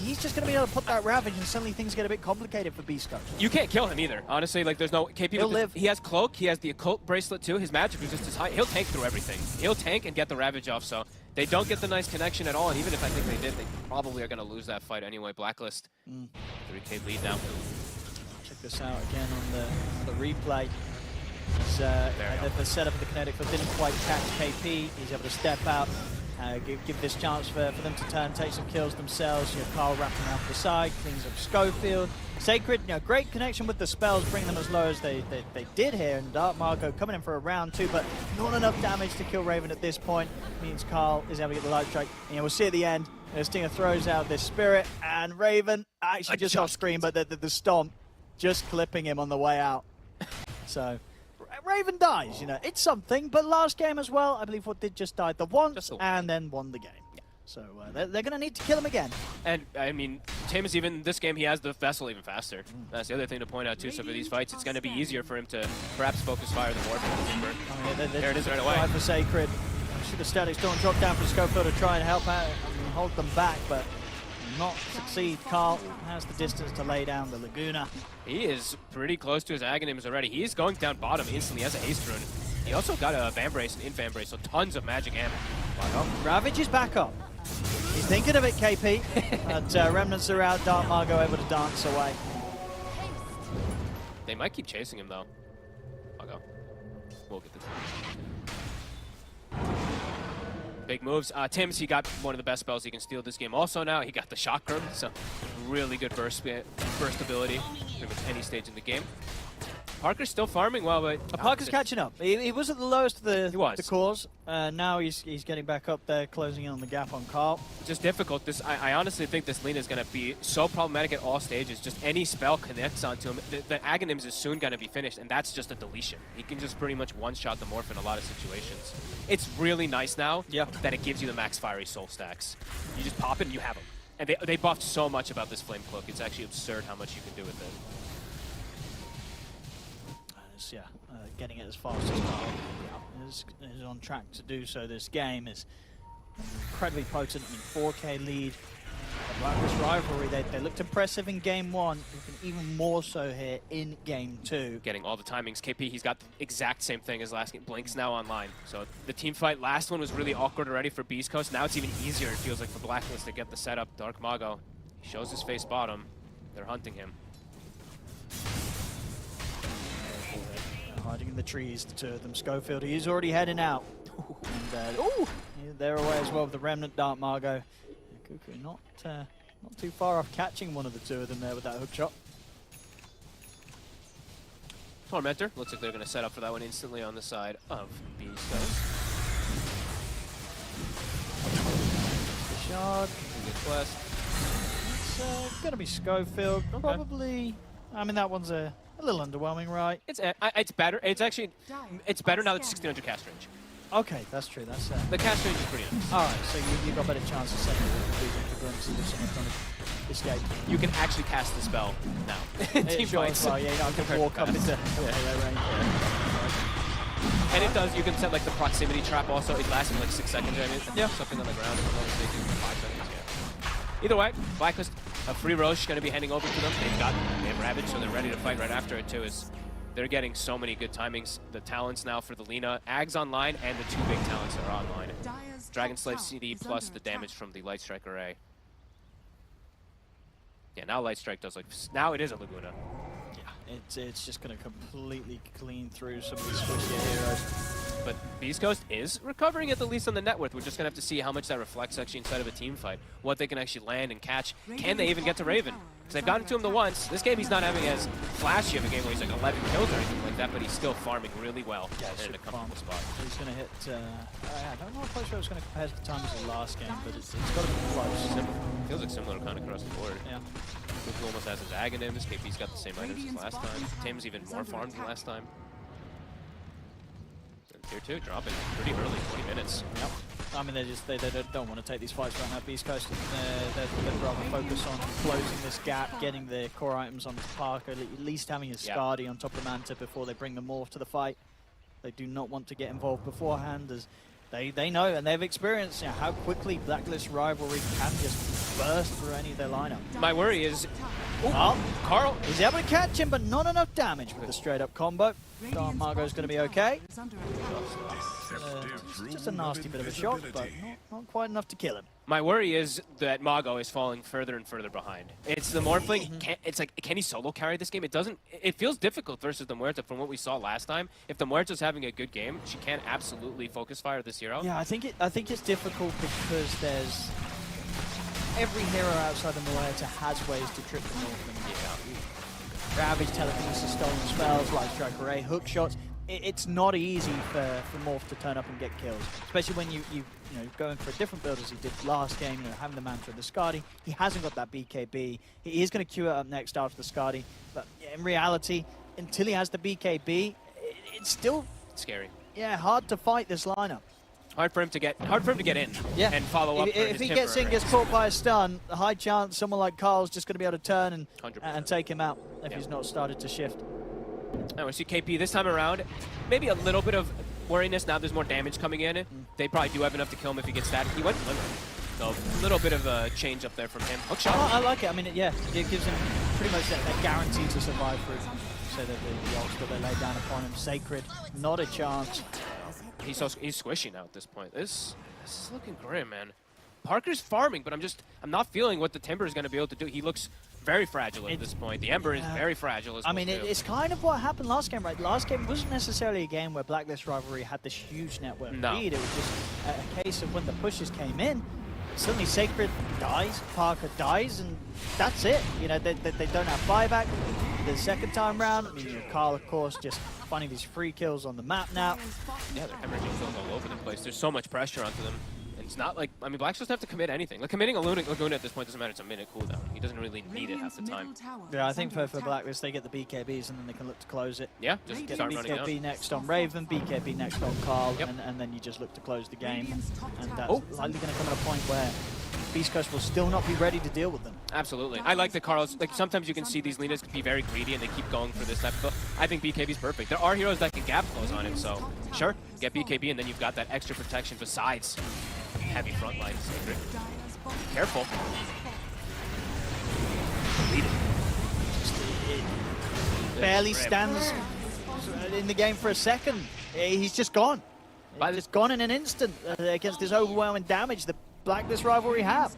he's just going to be able to put that Ravage, and suddenly things get a bit complicated for Beastcoast. You can't kill him either. Honestly, like there's no KP. He'll live. He has Cloak. He has the Occult Bracelet too. His magic resistance is high. He'll tank through everything. He'll tank and get the Ravage off. So they don't get the nice connection at all. And even if I think they did, they probably are going to lose that fight anyway. Blacklist, 3K lead now. Check this out again on the replay. The setup of the Kinetic Field didn't quite catch KP. He's able to step out, give this chance for them to turn, take some kills themselves. You know, Carl wrapping around the side, cleans up Schofield. Sacred, you know, great connection with the spells, bring them as low as they did here. And Dark Margot coming in for a round 2, but not enough damage to kill Raven at this point. Means Carl is able to get the light strike. And we'll see at the end, Stinger throws out this Spirit, and Raven actually just off screen, but the stomp just clipping him on the way out. So Raven dies, you know, it's something, but last game as well, I believe what did just died the once and then won the game. Yeah. So they're going to need to kill him again. And, I mean, Tim's even, this game, he has the Vessel even faster. That's the other thing to point out, too. So for these fights, it's going to be easier for him to perhaps focus fire the Warp. There it is right away. For Sacred. Should have Static Storm drop down for Schofield to try and help out and hold them back, but not succeed. Carl has the distance to lay down the Laguna. He is pretty close to his Aghanims already. He's going down bottom instantly as a haste rune. He also got a Vambrace and Fan Brace, so tons of magic ammo. Ravage is back up. He's thinking of it, KP. But Remnants are out, Dark Margot able to dance away. They might keep chasing him, though. I'll go. We'll get this. Big moves. Tim's, he got one of the best spells he can steal this game also now. He got the Shock Curve, so really good burst ability pretty much any stage in the game. Parker's still farming well, but... Parker's catching up. He was at the lowest of the cores. Now he's getting back up there, closing in on the gap on Carl. Just difficult. I honestly think this Lina is going to be so problematic at all stages. Just any spell connects onto him. The Aghanims is soon going to be finished, and that's just a deletion. He can just pretty much one-shot the Morph in a lot of situations. It's really nice now that it gives you the max fiery soul stacks. You just pop it and you have them. And they buffed so much about this Flame Cloak. It's actually absurd how much you can do with it. Getting it as fast as Carl is on track to do so. This game is incredibly potent. I mean, 4K lead. Blacklist Rivalry, they looked impressive in game 1, even more so here in game 2. Getting all the timings. KP, he's got the exact same thing as last game. Blink's now online. So the team fight last one was really awkward already for Beastcoast. Now it's even easier, it feels like, for Blacklist to get the setup. Dark Mago, he shows his face bottom. They're hunting him. Hiding in the trees, the two of them. Schofield, he's already heading out. And they're away as well with the Remnant. Dark Margot. Cuckoo not too far off catching one of the two of them there with that hook shot. Tormentor, looks like they're going to set up for that one instantly on the side of Beastcoast. Shard. Good quest. It's going to be Schofield. Okay. Probably, I mean, that one's a little underwhelming, right? It's better. It's better now that 1600 cast range. Okay, that's true. That's the cast range is pretty nice. All right, so you got better chance of setting the glimpses of someone trying to escape. You can actually cast the spell now. Team fights. Well, yeah, I can walk up into their range. And it does. You can set like the proximity trap. Also, it lasts for like 6 seconds. I mean, something on the ground. 5 seconds. Yeah. Either way, Blacklist. A free Roche going to be handing over to them. They have Ravage, so they're ready to fight right after it too. They're getting so many good timings. The talents now for the Lina. Ag's online, and the 2 big talents that are online. Dragon Slave CD plus the damage from the Light Strike array. Yeah, now Light Strike does like... Now it is a Laguna. Yeah, it's just going to completely clean through some of these switchier heroes. But Beastcoast is recovering at the least on the net worth. We're just going to have to see how much that reflects actually inside of a team fight. What they can actually land and catch. Can they even get to Raven? Because they've gotten to him the once. This game he's not having as flashy of a game where he's like 11 kills or anything like that, but he's still farming really well in a comfortable spot. He's going to hit... I don't know how close it's going to compare to the times of the last game, but it's got to be close. Feels like similar kind of across the board. Yeah. Cuckoo almost has his Aghanims. KP's got the same items as last time. Tim's even more farmed than last time. Tier 2 dropping pretty early, 20 minutes. Yep. I mean, they don't want to take these fights right now. Beastcoast, they'd rather focus on closing this gap, getting the core items on Parker, at least having his Skadi on top of Manta before they bring the Morph to the fight. They do not want to get involved beforehand, as they know and they've experienced how quickly Blacklist Rivalry can just burst through any of their lineup. My worry is Oh, Carl is able to catch him, but not enough damage with the straight-up combo. Dark Margot's going to be okay. Just a nasty bit of a shot, but not quite enough to kill him. My worry is that Mago is falling further and further behind. It's the more thing. It's like, can he solo carry this game? It doesn't. It feels difficult versus the Muerta from what we saw last time. If the Muerta's having a good game, she can absolutely focus fire this hero. Yeah, I think it's difficult because there's every hero outside the Muerta has ways to trip them off. Ravage, telekinesis, stolen spells, light strike array, hook shots. It's not easy for Morph to turn up and get kills, especially when you going for a different build as he did last game, having the Mantra and the Skadi. He hasn't got that BKB. He is going to queue it up next after the Skadi, but in reality, until he has the BKB, it's still scary. Yeah, hard to fight this lineup. Hard for him to get in and follow up. If he gets in, gets caught by a stun, a high chance someone like Carl's just going to be able to turn and take him out if he's not started to shift. Now we see KP this time around. Maybe a little bit of worriness. Now there's more damage coming in. They probably do have enough to kill him if he gets static. He went limit. So a little bit of a change up there from him. Hook shot. I like it. I mean, it gives him pretty much that guarantee to survive through. So that the ults that they lay down upon him, Sacred, not a chance. He's squishy now at this point. This is looking grim, man. Parker's farming, but I'm not feeling what the Timber is going to be able to do. He looks very fragile at this point. The Ember is very fragile as well. I mean, it's kind of what happened last game, right? Last game wasn't necessarily a game where Blacklist Rivalry had this huge network lead. It was just a case of when the pushes came in, suddenly Sacred dies, Parker dies, and that's it. They don't have buyback the second time round. I mean, Carl, of course, just finding these free kills on the map now. Yeah, they're hemorrhaging kills all over the place. There's so much pressure onto them. It's not like, I mean, Blacks doesn't have to commit anything. Like, committing a Laguna at this point doesn't matter. It's a minute cooldown. He doesn't really need it half the time. Yeah, I think for Blacklist, they get the BKBs and then they can look to close it. Yeah, just get start running down. BKB next on Raven, BKB next on Carl, and then you just look to close the game. And that's likely going to come at a point where Beastcoast will still not be ready to deal with them. Absolutely. I like the Carls. Like, sometimes you can see these leaders be very greedy and they keep going for this type of stuff. I think BKB's perfect. There are heroes that can gap close on him, so sure, get BKB and then you've got that extra protection besides heavy frontline Sacred. Careful. Barely stands in the game for a second. He's just gone. He's just gone in an instant against this overwhelming damage that Blacklist Rivalry have.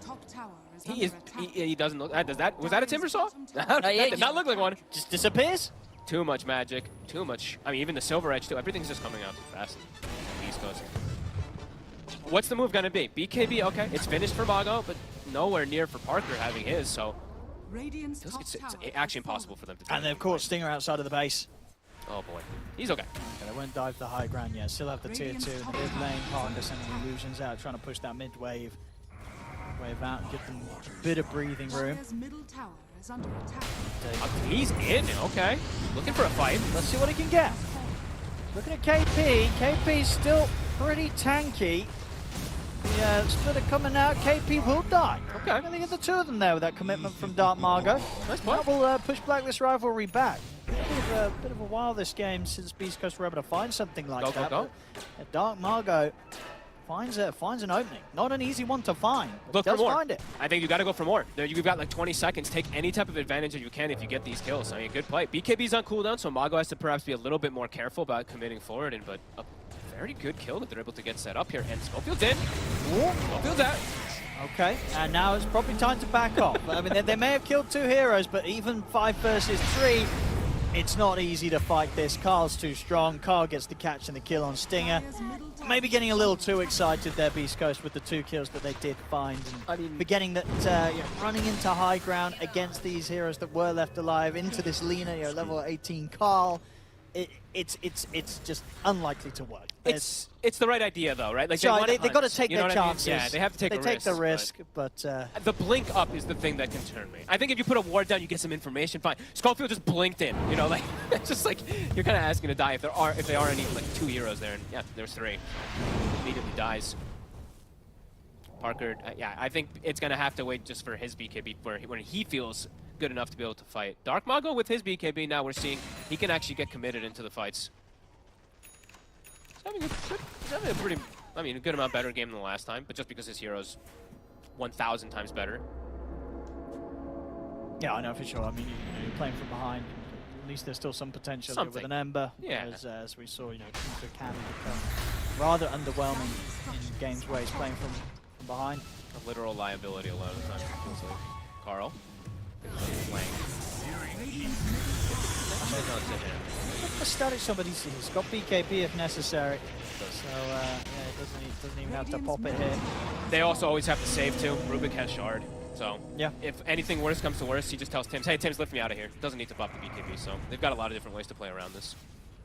He doesn't look. Was that a Timber Saw? That did not look like one. Just disappears. Too much magic. Too much. I mean, even the Silver Edge too. Everything's just coming out too fast. Beastcoast. What's the move gonna be? BKB, okay, it's finished for Mago, but nowhere near for Parker having his, so it's actually impossible for them to do. And they've caught Stinger outside of the base. Oh boy, he's okay. They won't dive the high ground yet, still have the tier 2 in the mid lane. Parker sending illusions out, trying to push that mid wave out and give them a bit of breathing room. He's in, okay. Looking for a fight. Let's see what he can get. Looking at KP, KP's still pretty tanky. Yeah, Splitter coming out. KP will die. Okay. I think it's the two of them there with that commitment from Dark Margot. Nice point. That will push Blacklist Rivalry back. A bit of a while this game since Beastcoast were able to find something like that. Go. Dark Margot finds an opening. Not an easy one to find. Look for more. Find it. I think you got to go for more. You've got like 20 seconds. Take any type of advantage that you can if you get these kills. I mean, good play. BKB's on cooldown, so Mago has to perhaps be a little bit more careful about committing forward. But a very good kill that they're able to get set up here. And Schofield's in. Schofield's out. Okay, and now it's probably time to back off. I mean, they may have killed 2 heroes, but even 5 versus 3, it's not easy to fight this. Carl's too strong. Carl gets the catch and the kill on Stinger. Maybe getting a little too excited there, Beastcoast, with the 2 kills that they did find. And forgetting that running into high ground against these heroes that were left alive, into this Lina, level 18 Carl, it's just unlikely to work. It's the right idea though, right? Like they've got to take their chances. Yeah, they have to take the risk, but the blink up is the thing that can turn me. I think if you put a ward down, you get some information. Fine. Schofield just blinked in. Like it's just like you're kind of asking to die if there are any like 2 heroes there, and yeah, there's 3. Immediately dies. Parker, yeah, I think it's gonna have to wait just for his BKB when he feels good enough to be able to fight. Dark Mago with his BKB now we're seeing he can actually get committed into the fights. He's having a pretty, a good amount better game than the last time, but just because his hero's 1,000 times better. Yeah, I know for sure. I mean, you're playing from behind. At least there's still some potential here with an Ember. Yeah. As we saw, Kuka can become rather underwhelming in games where he's playing from behind. A literal liability a lot of the time. Carl. A static somebody, he's got BKB if necessary. So yeah, it doesn't even have to pop it here. They also always have to save too. Rubik has Shard. So yeah, if anything worse comes to worse, he just tells Tims, hey, Tims, lift me out of here. Doesn't need to pop the BKB, so they've got a lot of different ways to play around this.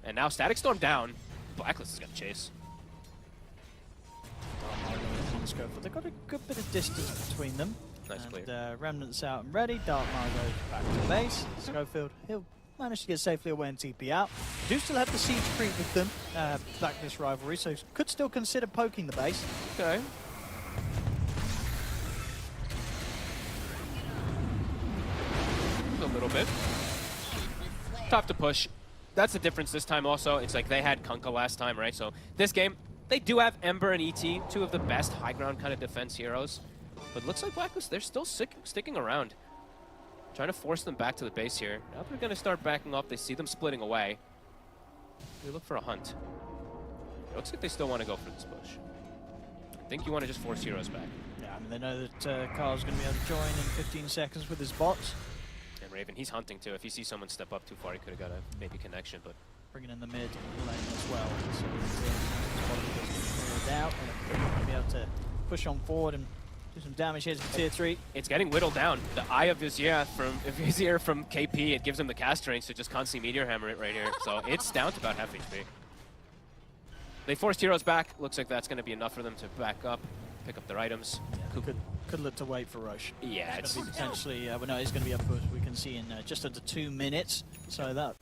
And now Static Storm down. Blacklist is going to chase. They've got a good bit of distance between them. Nice and, clear. Remnant's out and ready. Dark Margo back to base. Schofield, he'll manage to get safely away and TP out. Do still have the siege creep with them, Blacklist Rivalry, so could still consider poking the base. Okay. A little bit. Tough to push. That's the difference this time also. It's like they had Kunkka last time, right? So this game, they do have Ember and ET, two of the best high ground kind of defense heroes. But looks like Blacklist, they're still sticking around. Trying to force them back to the base here. Now they're going to start backing up. They see them splitting away. They look for a hunt. It looks like they still want to go for this push. I think you want to just force heroes back. Yeah, I mean, they know that Carl's going to be able to join in 15 seconds with his bots. And Raven, he's hunting too. If he sees someone step up too far, he could have got a maybe connection, but... Bringing in the mid lane as well. So he's out and be able to push on forward and do some damage here to tier 3. It's getting whittled down. The Eye of Vizier from KP, it gives him the cast range to just constantly Meteor Hammer it right here. So it's down to about half HP. They forced heroes back. Looks like that's going to be enough for them to back up, pick up their items. Yeah, could look to wait for Roche. Yeah, it's potentially. Well, no, it's going to be up. We can see in just under 2 minutes. So that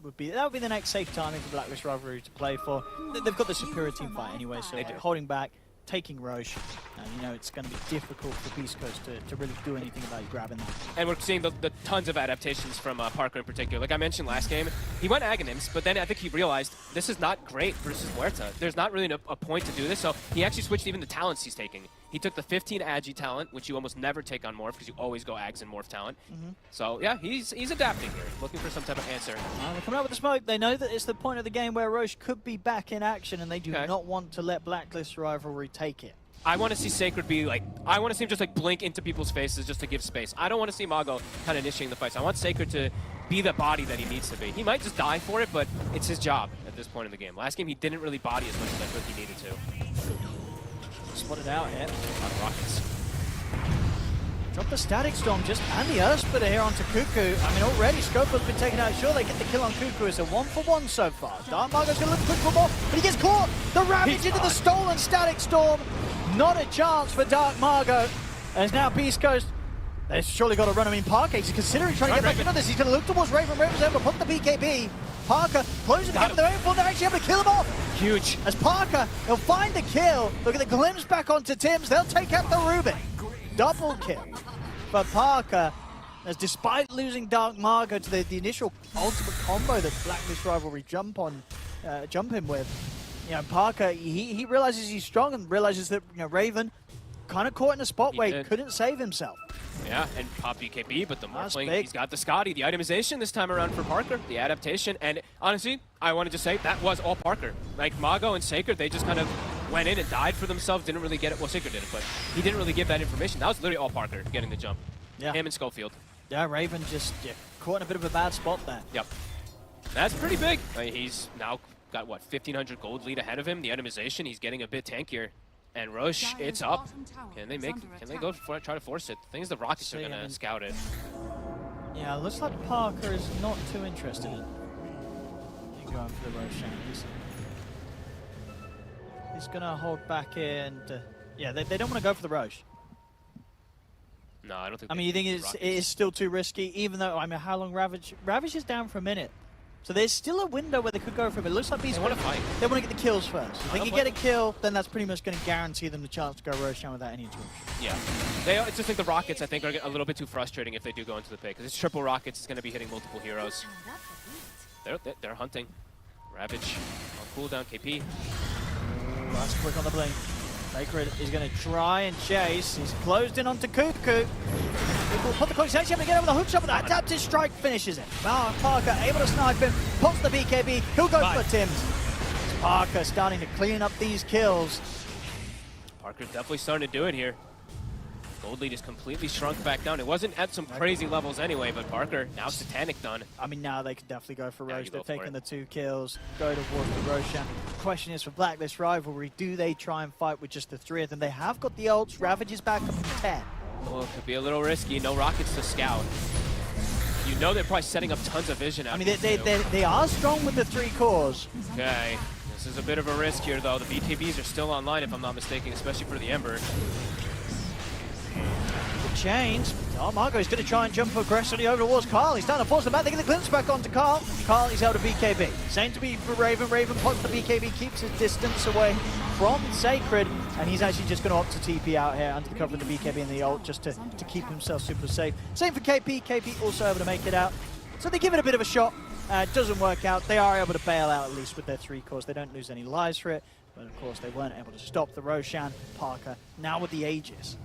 would be the next safe timing for Blacklist Rivalry to play for. They've got the superior team fight anyway, so holding back, taking Roche, and it's going to be difficult for Beastcoast to really do anything about grabbing them. And we're seeing the tons of adaptations from Parker in particular. Like I mentioned last game, he went Aghanims, but then I think he realized this is not great versus Huerta. There's not really a point to do this, so he actually switched even the talents he's taking. He took the 15 Agi talent, which you almost never take on Morph because you always go Ags and Morph talent. So yeah, he's adapting here, looking for some type of answer. They're coming out with the smoke. They know that it's the point of the game where Roche could be back in action, and they do not want to let Blacklist Rivalry take it. I want to see Sacred be like, I want to see him just like blink into people's faces just to give space. I don't want to see Mago kind of initiating the fights. I want Sacred to be the body that he needs to be. He might just die for it, but it's his job at this point in the game. Last game, he didn't really body as much as I think he needed to. Spotted out here. Rockets. Drop the Static Storm just and the Earth Splitter here onto Cuckoo. I mean, already Scopo's been taken out. Sure, they get the kill on Cuckoo. It's a 1-for-1 so far. Dark Margo's going to look quick for more, but he gets caught. The Ravage into the stolen Static Storm. Not a chance for Dark Margo. As now Beastcoast, they've surely got to run him in. Parker, he's considering trying to get back into this. He's going to look towards Raven. Raven's able to put the BKB. Parker closing the gap with their own full. They're actually able to kill him off. Huge. As Parker, he'll find the kill. Look at the glimpse back onto Tims. They'll take out the Rubik. Double kill for Parker. As despite losing Dark Margo to the initial ultimate combo that Blacklist Rivalry jump him with, Parker, he realizes he's strong and realizes that Raven kind of caught in a spot where he couldn't save himself. Yeah, and pop BKB, but the Morphling, he's got the Scotty, the itemization this time around for Parker, the adaptation, and honestly, I wanted to say that was all Parker. Like Mago and Sacred, they just kind of went in and died for themselves, didn't really get it. Well, Sacred did it, but he didn't really give that information. That was literally all Parker getting the jump. Yeah. Him and Schofield. Yeah, Raven just caught in a bit of a bad spot there. Yep. That's pretty big. He's now got, what, 1,500 gold lead ahead of him. The itemization, he's getting a bit tankier. And Roche, it's up. Can they go for it, try to force it? The thing is the Rockets are gonna scout it. Yeah, looks like Parker is not too interested in going for the Roche. He's gonna hold back in. Yeah, they don't want to go for the Roche. No, I don't think. I mean, you think it is still too risky, even though, I mean, how long Ravage is down for a minute. So there's still a window where they could go for it, but it looks like they want to fight. They want to get the kills first. If they can get a kill, then that's pretty much going to guarantee them the chance to go Roche down without any interruption. Yeah. It's just like the Rockets, I think, are a little bit too frustrating if they do go into the pick. Because it's triple Rockets, it's going to be hitting multiple heroes. They're hunting. Ravage on cooldown, KP. Last quick on the blink. Sacred is going to try and chase. He's closed in onto Cuckoo. It will put the concentration to get over the hook shot, but that adaptive strike finishes it. Now Parker able to snipe him, pops the BKB, he'll go for Tim's. Parker starting to clean up these kills. Parker's definitely starting to do it here. Gold lead is completely shrunk back down. It wasn't at some crazy levels anyway, but Parker, now Satanic done. I mean, now they could definitely go for Roche. They've taken the 2 kills, go towards the Roshan. The question is for Blacklist Rivalry, do they try and fight with just the 3 of them? They have got the ults, Ravage is back up to 10. Oh, it could be a little risky. No rockets to scout. You know they're probably setting up tons of vision out. I mean, they are strong with the 3 cores. Okay, this is a bit of a risk here, though. The BKBs are still online, if I'm not mistaken, especially for the Ember. Chains. Oh, Marco's going to try and jump aggressively over towards Carl. He's trying to force them back. They get the glimpse back onto Carl. Carl is out of BKB. Same to be for Raven. Raven pops the BKB, keeps his distance away from Sacred, and he's actually just going to opt to TP out here under the cover of the BKB and the ult just to keep himself super safe. Same for KP. KP also able to make it out. So they give it a bit of a shot. It doesn't work out. They are able to bail out at least with their 3 cores. They don't lose any lives for it, but of course they weren't able to stop the Roshan. Parker now with the Aegis.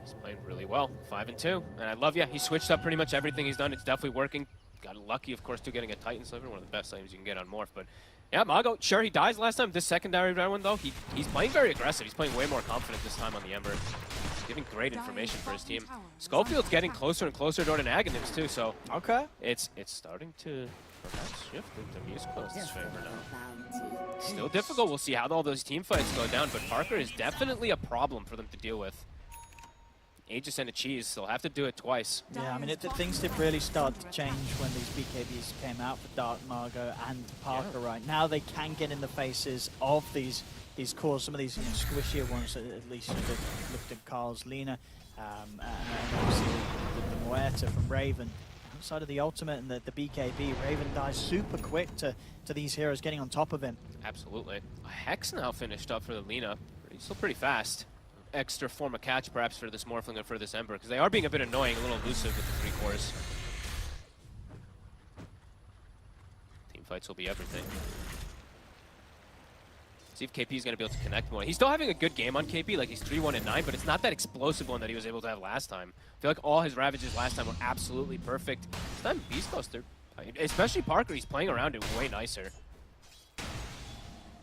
He's playing really well, 5-2. And I love, he switched up pretty much everything he's done. It's definitely working. Got lucky, of course, too, getting a Titan Sliver, one of the best items you can get on Morph. But yeah, Mago, sure, he dies last time. This secondary round one, though, he's playing very aggressive. He's playing way more confident this time on the Ember. He's giving great information for his team. Schofield's getting closer and closer to Aghanim's, too, so okay, it's starting to perhaps shift into Beastcoast's favor now. Still difficult. We'll see how all those team fights go down, but Parker is definitely a problem for them to deal with. Aegis and a cheese, they'll have to do it twice. Yeah, I mean, things did really start to change when these BKBs came out for Dark, Margot, and Parker. Right now, they can get in the faces of these cores, some of these squishier ones, at least looked at Carl's Lina, and obviously the Muerta from Raven. Outside of the ultimate and the BKB, Raven dies super quick to these heroes getting on top of him. Absolutely. A Hex now finished up for the Lina. He's still pretty fast. Extra form of catch perhaps for this Morphling and for this Ember, because they are being a bit annoying, a little elusive with the 3 cores. Team fights will be everything. See if KP is going to be able to connect more. He's still having a good game on KP, like he's 3-1-9, but it's not that explosive one that he was able to have last time. I feel like all his Ravages last time were absolutely perfect. This time Beastcoast, especially Parker, he's playing around it way nicer.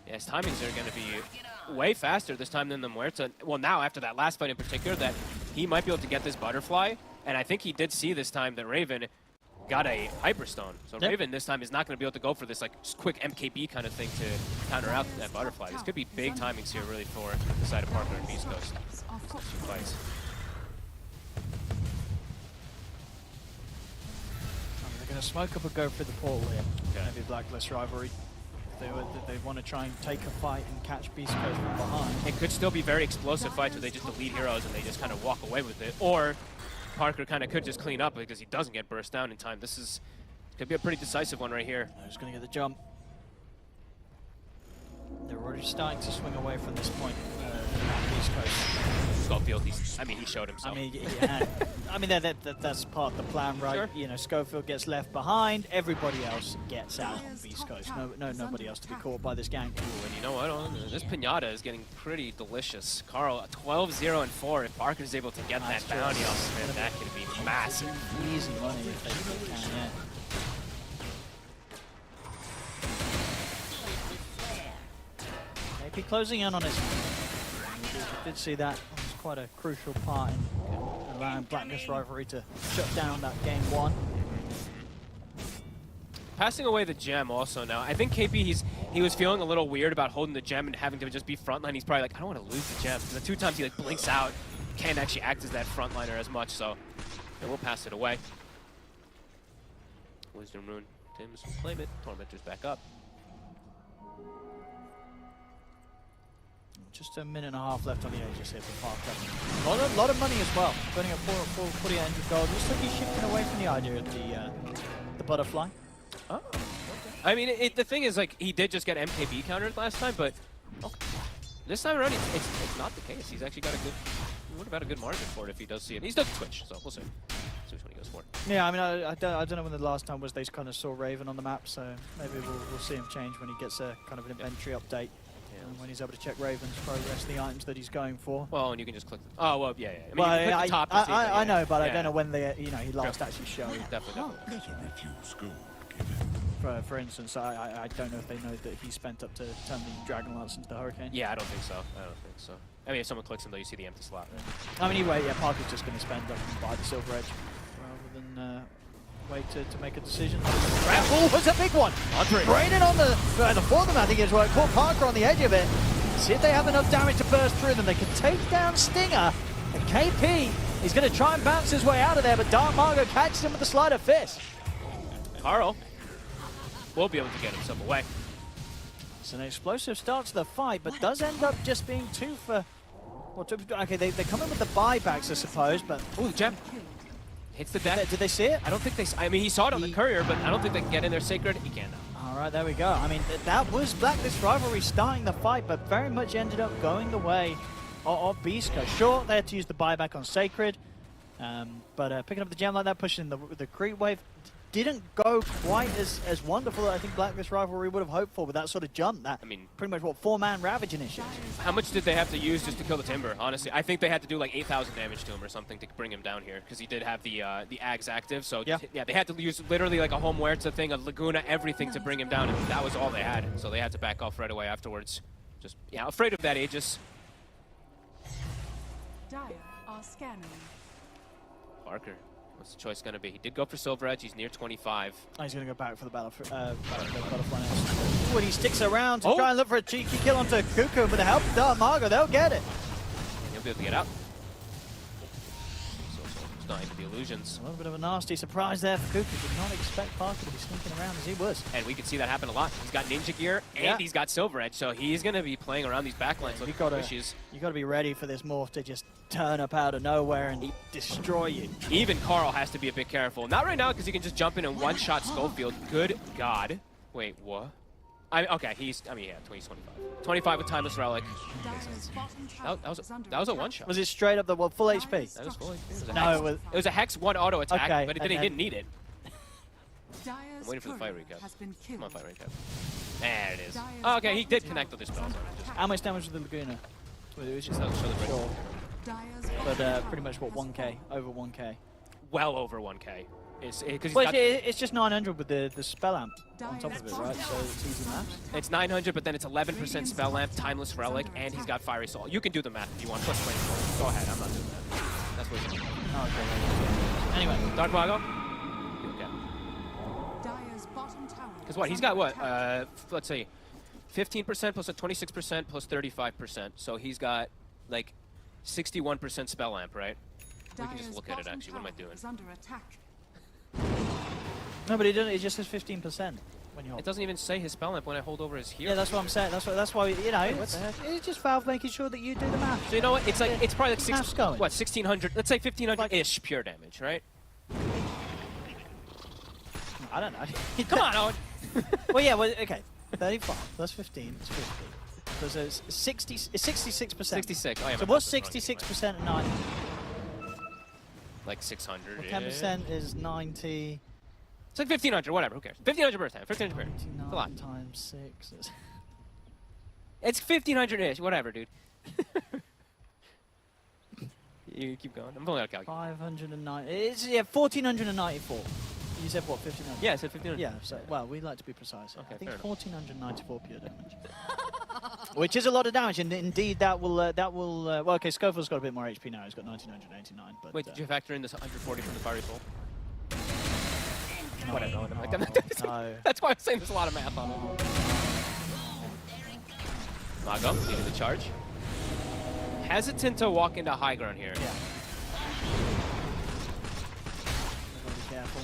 Yeah, his timings are going to be way faster this time than the Muerta. Well, now, after that last fight in particular, that he might be able to get this Butterfly. And I think he did see this time that Raven got a Hyperstone. So Raven this time is not going to be able to go for this like quick MKB kind of thing to counter out that Butterfly. This could be big timings here, really, for the side of Parker and Beastcoast. Fights. They're going to smoke up and go for the portal here. Okay. Maybe Blacklist Rivalry. They want to try and take a fight and catch Beastcoast from behind. It could still be very explosive fights where they just delete heroes and they just kind of walk away with it. Or Parker kind of could just clean up because he doesn't get burst down in time. This could be a pretty decisive one right here. He's going to get the jump. They're already starting to swing away from this point. Schofield, he showed himself. I mean, yeah. I mean, that's part of the plan, right? Sure. You know, Schofield gets left behind, everybody else gets out on Beastcoast. Nobody else to be caught by this gang. Ooh, and you know what? This Pinata is getting pretty delicious. Carl, 12-0-4. If Parker's able to get that bounty off Smith, that could be massive. Easy money if they can, yeah. Maybe closing in on his. We did see that. It was quite a crucial part in allowing Blacklist Rivalry to shut down that game 1. Passing away the gem also now. I think KP, he was feeling a little weird about holding the gem and having to just be frontline. He's probably like, I don't want to lose the gem. Because the 2 times he like blinks out, can't actually act as that frontliner as much, so we'll pass it away. Wisdom Rune, Tim's will claim it. Tormentor's back up. Just a minute and a half left on the Aegis here for Parker. A lot of money as well. Burning up 4,800 gold. Looks like he's shifting away from the idea of the Butterfly. Oh, okay. I mean, the thing is, like, he did just get MKB countered last time, but this time around, it's not the case. He's actually got what about a good margin for it if he does see it? He's done Twitch, so we'll see. See which one he goes for. Yeah, I mean, I don't know when the last time was they kind of saw Raven on the map, so maybe we'll see him change when he gets a kind of an inventory update. And when he's able to check Raven's progress, the items that he's going for. Well, and you can just click. Oh, well, yeah. I mean, Well, you can click the top to see that, I know, but I yeah. don't know when they, he last actually showed. Definitely. For instance, I don't know if they know that he spent up to turn the Dragon Lance into the Hurricane. Yeah, I don't think so. I mean, if someone clicks him, though, you see the empty slot, right? I mean, anyway, yeah, Parker's just going to spend up and buy the Silver Edge rather than wait to make a decision. Oh, it's a big one! Straight in on the fourth of them, I think it's right. Caught Parker on the edge of it. See if they have enough damage to burst through them. They can take down Stinger. And KP, he's going to try and bounce his way out of there, but Dark Margo catches him with the Sleight of Fist. Carl will be able to get himself away. It's an explosive start to the fight, but does end up just being two for... Well, okay, they come in with the buybacks, I suppose, but... Ooh, Gem. Hits the deck. Did they see it? I don't think they... I mean, he saw it on the courier, but I don't think they can get in there. Sacred, he can now. All right, there we go. I mean, that was Blacklist Rivalry starting the fight, but very much ended up going the way of Beastcoast. Sure, they had to use the buyback on Sacred, but picking up the gem like that, pushing the creep wave, didn't go quite as wonderful as I think Blacklist Rivalry would have hoped for with that sort of jump. That, I mean, pretty much what, 4-man Ravage initiative. How much did they have to use just to kill the Timber? Honestly, I think they had to do like 8,000 damage to him or something to bring him down here because he did have the Ags active. So yeah, they had to use literally like a home Huerta thing, a Laguna, everything to bring him down, and that was all they had. So they had to back off right away afterwards. Just afraid of that Aegis. Dire are scanning. Parker. What's the choice going to be? He did go for Silver Edge. He's near 25. Oh, he's going to go back for the Butterfly. Ooh, and he sticks around to try and look for a cheeky kill onto Cuckoo. With the help of Dark Margo, they'll get it. He'll be able to get out. It's not even the illusions. A little bit of a nasty surprise there for Cuckoo. Did not expect Parker to be sneaking around as he was. And we can see that happen a lot. He's got Ninja Gear and he's got Silver Edge, so he's going to be playing around these backlines looking for issues. You got to be ready for this morph to just turn up out of nowhere and destroy you. Even Carl has to be a bit careful. Not right now because he can just jump in and one-shot Schofield. Good God. Wait, what? Okay, he's 25. 25 with Timeless Relic. That was a one-shot. Was it straight up the full HP? That was full HP. No, it was a Hex 1 auto attack, okay, but he didn't need it. I'm waiting for the fire recap. Come on, fire recap. There it is. Oh, okay, he did connect with his spells. How much damage was the Laguna? Sure. But pretty much what, 1k? Over 1k? Well over 1k. It's just 900 with the spell amp on top of it, right? So it's easy math. It's 900, but then it's 11% spell amp, Timeless Relic, and he's got Fiery Soul. You can do the math if you want. Plus 24. Go ahead, I'm not doing that. That's what you do. Okay. Anyway, Dark Mago. Okay. Because what? He's got what? Let's see. 15% plus a 26% plus 35%. So he's got like 61% spell amp, right? We can just look at it actually. What am I doing? No, but it just says 15% when you hold. It doesn't even say his spell amp when I hold over his hero. Yeah, that's what I'm saying. That's why it's just Valve making sure that you do the math. So you know what? It's like it's probably like 1600. Let's say 1500-ish pure damage, right? I don't know. Come on, Owen. Well, yeah. Well, okay. 35 plus 15 is 50. So it's 60. It's 66%. 66. Oh, yeah, so what's 66% at 90? Like 600. 10% is 90. It's like 1500, whatever, who cares? 1500 burst time, 1500 burst. It's a lot. Times 6. It's 1500-ish, whatever, dude. You keep going. I'm pulling out a calculator. 590. It's 1494. You said what, 1500? Yeah, I said 1500. Yeah, so, well, we like to be precise. Okay, I think fair 1494 pure damage. Which is a lot of damage, and indeed that will, well, okay, Scofield's got a bit more HP now. He's got 1989, but... Wait, did you factor in this 140 from the Fiery Soul? No, Whatever. No. That's why I'm saying there's a lot of math on it. Mago, needing the charge. Hesitant to walk into high ground here. Yeah. Be careful.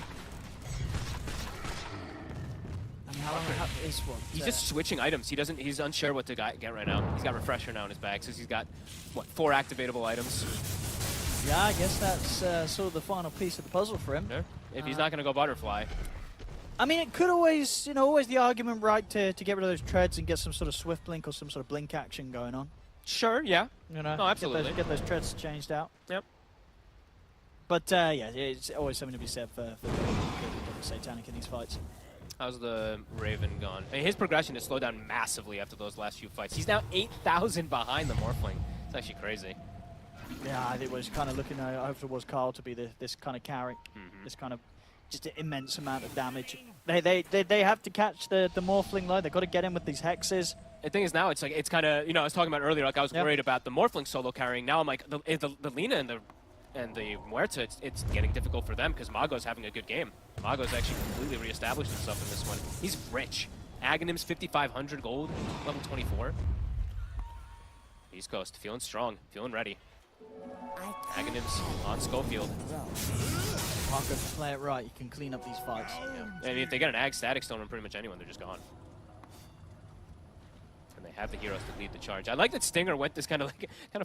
I mean, how long is what? He's just switching items. He's unsure what to get right now. He's got Refresher now in his bag, so he's got, what, 4 activatable items. Yeah, I guess that's sort of the final piece of the puzzle for him. Yeah. If he's not going to go Butterfly. I mean, it could always, always the argument, right, to get rid of those treads and get some sort of swift blink or some sort of blink action going on. Sure, yeah. You know, no, absolutely. Get those treads changed out. Yep. But, yeah, it's always something to be said for Satanic in these fights. How's the Raven gone? I mean, his progression has slowed down massively after those last few fights. He's now 8,000 behind the Morphling. It's actually crazy. Yeah, I think was kind of looking over towards Carl to be this kind of carry, this kind of just an immense amount of damage. They have to catch the Morphling though. They've got to get in with these hexes. The thing is now it's like it's kind of, you know, I was talking about earlier, like I was worried about the Morphling solo carrying. Now I'm like the Lina and the Muerta, it's getting difficult for them because Mago's having a good game. Mago's actually completely reestablished himself in this one. He's rich. Aghanim's 5,500 gold, level 24. Beastcoast feeling strong, feeling ready. Aghanim's on Schofield. Marco, if you play it right, you can clean up these fights. Yeah. I mean, if they get an Ag Static Stone on pretty much anyone, they're just gone. And they have the heroes to lead the charge. I like that Stinger went this kind of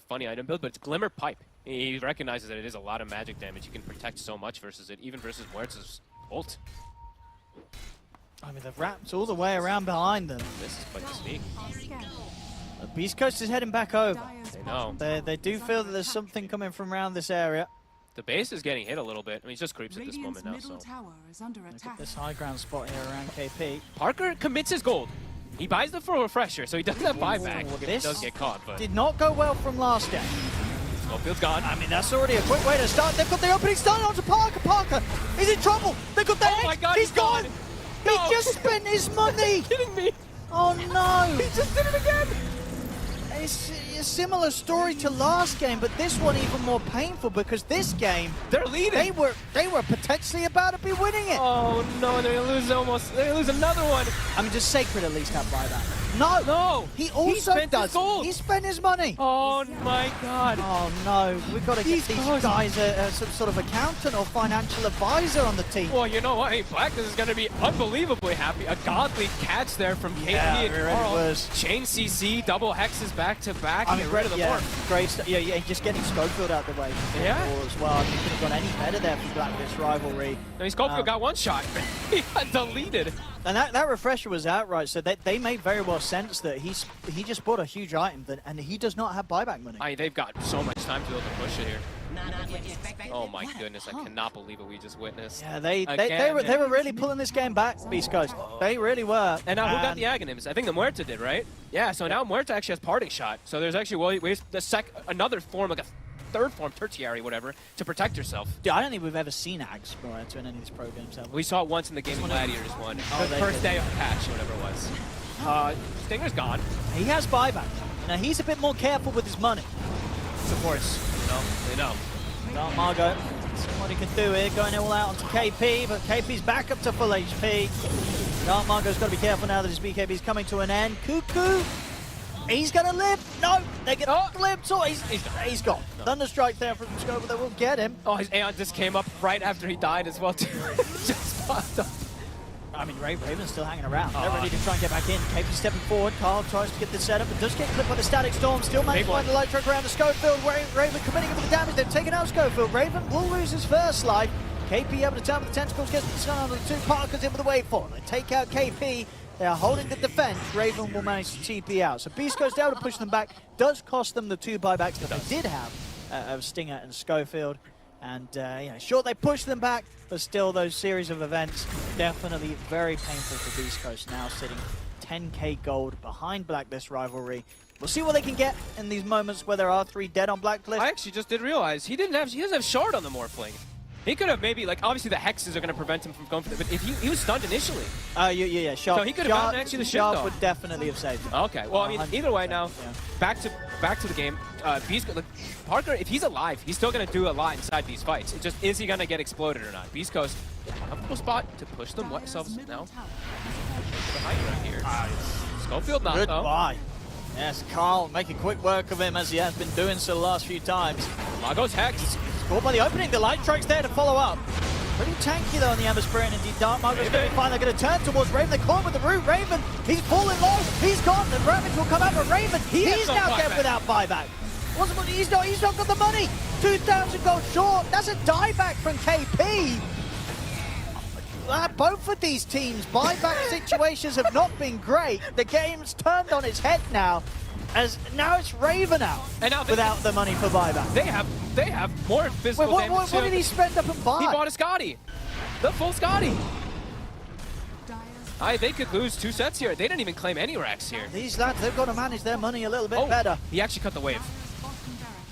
funny item build, but it's Glimmer Pipe. He recognizes that it is a lot of magic damage. You can protect so much versus it, even versus Muerta's ult. I mean, they've wrapped all the way around behind them. This is quite sneak. Beastcoast is heading back over. They know. They do feel that there's something coming from around this area. The base is getting hit a little bit. I mean, it's just creeps at this moment now. So Look at this high ground spot here around KP. Parker commits his gold. He buys the full refresher, so he doesn't have buyback. He does get caught, but did not go well from last game. Schofield's gone. I mean, that's already a quick way to start. They've got the opening starting onto Parker. Parker is in trouble. They've got the Oh my God, he's gone. No. He just spent his money. Are you kidding me? Oh no. He just did it again. It's a similar story to last game, but this one even more painful because this game they're leading. They were potentially about to be winning it. Oh no, they're gonna lose almost. They're gonna lose another one. I mean, does Sacred at least have buyback? No. He also spent does. his gold. He spent his money. Oh my God. Oh no, we've got to get these guys some sort of accountant or financial advisor on the team. Well, you know what? Hey, Blacklist is gonna be unbelievably happy. A godly catch there from KP and Carl. Was. Chain CC, double hexes back to back. I mean, rid of the board. Great stuff. Yeah, just getting Schofield out the way. As well. I think could have gone any better there for Blacklist Rivalry. I mean, Schofield got one shot. He got deleted. And that refresher was outright, so they made very well sense that he just bought a huge item and he does not have buyback money. I mean, they've got so much time to be able to push it here. Oh my goodness, I cannot believe what we just witnessed. Yeah, they were really pulling this game back, Beastcoast. They really were. And now who got the Aghanims? I think the Muerta did, right? Yeah, so now Muerta actually has parting shot. So there's actually another form, like a third form, tertiary, whatever, to protect herself. Dude, I don't think we've ever seen Ags Muerta in any of these pro games. We saw it once in the Gaming Gladiators one. The first day of the patch, whatever it was. Stinger's gone. He has buyback. Now he's a bit more careful with his money. Of course, they know. Dark Margot, see what he can do here, going all out onto KP, but KP's back up to full HP. Dark Margot's got to be careful now that his BKB's coming to an end. Cuckoo, he's going to live. No, they get glimpse. Oh, he's gone. No. Thunderstrike there from Scope, that will get him. Oh, his Aeon just came up right after he died as well, too. Just popped up. I mean, Raven's still hanging around. They're ready to try and get back in. KP stepping forward. Carl tries to get this set up, but does get clipped by the Static Storm. Still managed to find the light truck around to Schofield. Raven committing him with the damage. They've taken out Schofield. Raven will lose his first life. KP able to turn with the tentacles, gets the stun on the two. Parker's in with the wave for. They take out KP. They are holding the defense. Raven will manage to TP out. So Beast goes down to push them back. Does cost them the two buybacks that they did have of Stinger and Schofield. And sure, they push them back, but still those series of events definitely very painful for Beastcoast, now sitting 10k gold behind Blacklist Rivalry. We'll see what they can get in these moments where there are 3 dead on Blacklist. I actually just did realize he doesn't have Shard on the Morphling. He could have maybe, like, obviously the hexes are going to prevent him from going for the, but if he was stunned initially. Yeah, Sharp. So he could have gotten actually the shift Sharp off. would definitely have saved him. Okay, well, I mean, either way now, back to the game. Parker, if he's alive, he's still going to do a lot inside these fights. It's just, is he going to get exploded or not? Beastcoast, comfortable spot to push themselves now. Behind right here. Schofield not, though. Goodbye. Yes, Carl making quick work of him as he has been doing so the last few times. Mago's Hex. Caught by the opening, the light strike's there to follow up. Pretty tanky though on the Ember Spirit, and indeed Dark Margot's going to be fine. They're going to turn towards Raven. They're caught with the root. Raven, he's falling low. He's gone. The damage will come out, but Raven, he's now get without buyback. He's not got the money. 2,000 gold short. That's a dieback from KP. Both of these teams' buyback situations have not been great. The game's turned on its head now. As now it's Raven out and now without the money for buyback. They have more physical damage. What did he spend up and buy? He bought a Scotty. The full Scotty. They could lose 2 sets here. They didn't even claim any racks here. These lads, they've got to manage their money a little bit better. He actually cut the wave.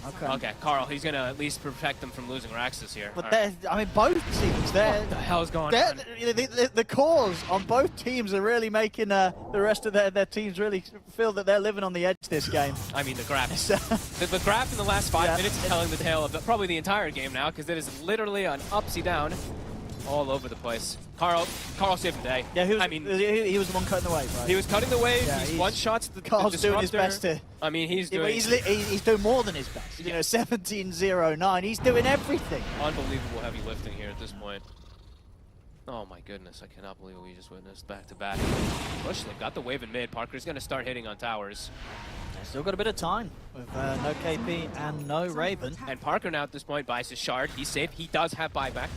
Okay. Okay, Carl, he's going to at least protect them from losing racks this year. But I mean, both teams, what the hell's going on? The cores on both teams are really making the rest of their teams really feel that they're living on the edge this game. I mean, the graph. the graph in the last 5 minutes is telling the tale of probably the entire game now, because it is literally an upsy down all over the place. Carl saved the day. Yeah, he was the one cutting the wave, right? He was cutting the wave. Yeah, he's one-shots the Carl's doing his best here. I mean, he's doing... He's doing more than his best. You know, 17-0-9. He's doing everything. Unbelievable heavy lifting here at this point. Oh my goodness, I cannot believe what we just witnessed back-to-back. Push, they've got the wave in mid. Parker's going to start hitting on towers. They've still got a bit of time with no KP and no Raven. And Parker now at this point buys his shard. He's safe. He does have buyback.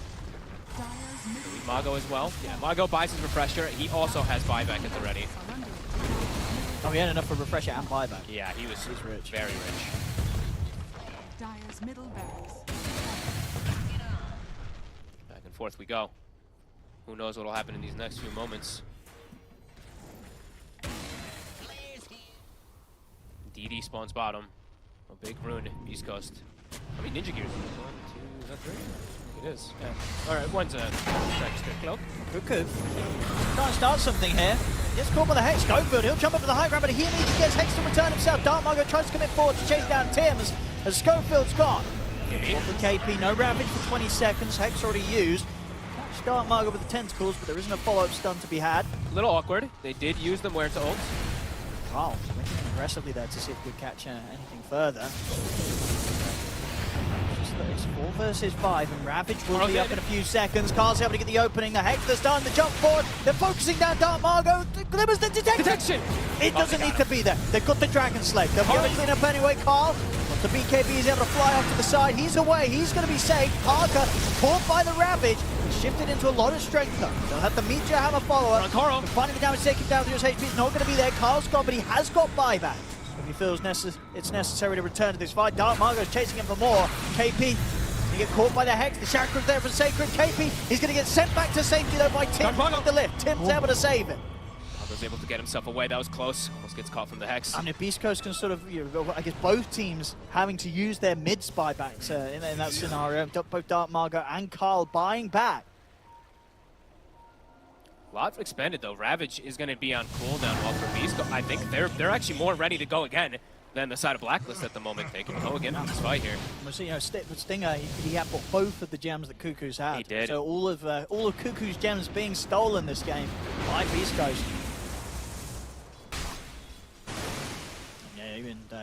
Mago as well. Yeah, Mago buys his refresher. He also has buyback at the ready. Oh, he had enough for refresher and buyback. Yeah, he's rich. Very rich. Dire's middle barracks. Back and forth we go. Who knows what will happen in these next few moments. DD spawns bottom. A big rune, Beastcoast. I mean, Ninja Gear's 1, 2, is that 3? It is, yeah. Alright, one's a register cloak. Cuckoo. Trying to start something here. Gets caught by the Hex. Schofield, he'll jump up to the high ground, but he needs to get Hex to return himself. Dark Margo tries to commit forward to chase down Timms as Schofield's gone. One for KP, no Ravage for 20 seconds. Hex already used. Catch Dark Margo with the tentacles, but there isn't a follow-up stun to be had. A little awkward. They did use them where to ult. Wow, swinging aggressively there to see if we could catch anything further. It's 4 versus 5, and Ravage will be up in a few seconds. Carl's able to get the opening. The Hex is done. The jump forward. They're focusing down Dark Margo. Glimmers the detection. It doesn't need to be there. They've got the Dragon Slave. They'll be able to clean up anyway. Carl, once the BKB is able to fly off to the side, he's away. He's going to be safe. Parker, caught by the Ravage, shifted into a lot of strength though. They'll have the Meteor Hammer follow-up. Carl. Finding the damage taken down to his HP is not going to be there. Carl's gone, but he has got buyback. If he feels it's necessary to return to this fight, Dark Margo's chasing him for more. KP. He get caught by the Hex. The Chakra's there for Sacred. KP, he's going to get sent back to safety though by Tim on the lift. Tim's able to save it. Was able to get himself away. That was close. Almost gets caught from the Hex. I mean, Beastcoast can sort of, I guess both teams having to use their mid buybacks in that scenario. Both Dark Margo and Carl buying back. A lot expanded though. Ravage is going to be on cooldown while for Beastcoast. I think they're actually more ready to go again than the side of Blacklist at the moment. They can go again in this fight here. Well, so, Stinger, he had both of the gems that Cuckoo's had. He did. So all of Cuckoo's gems being stolen this game by Beastcoast.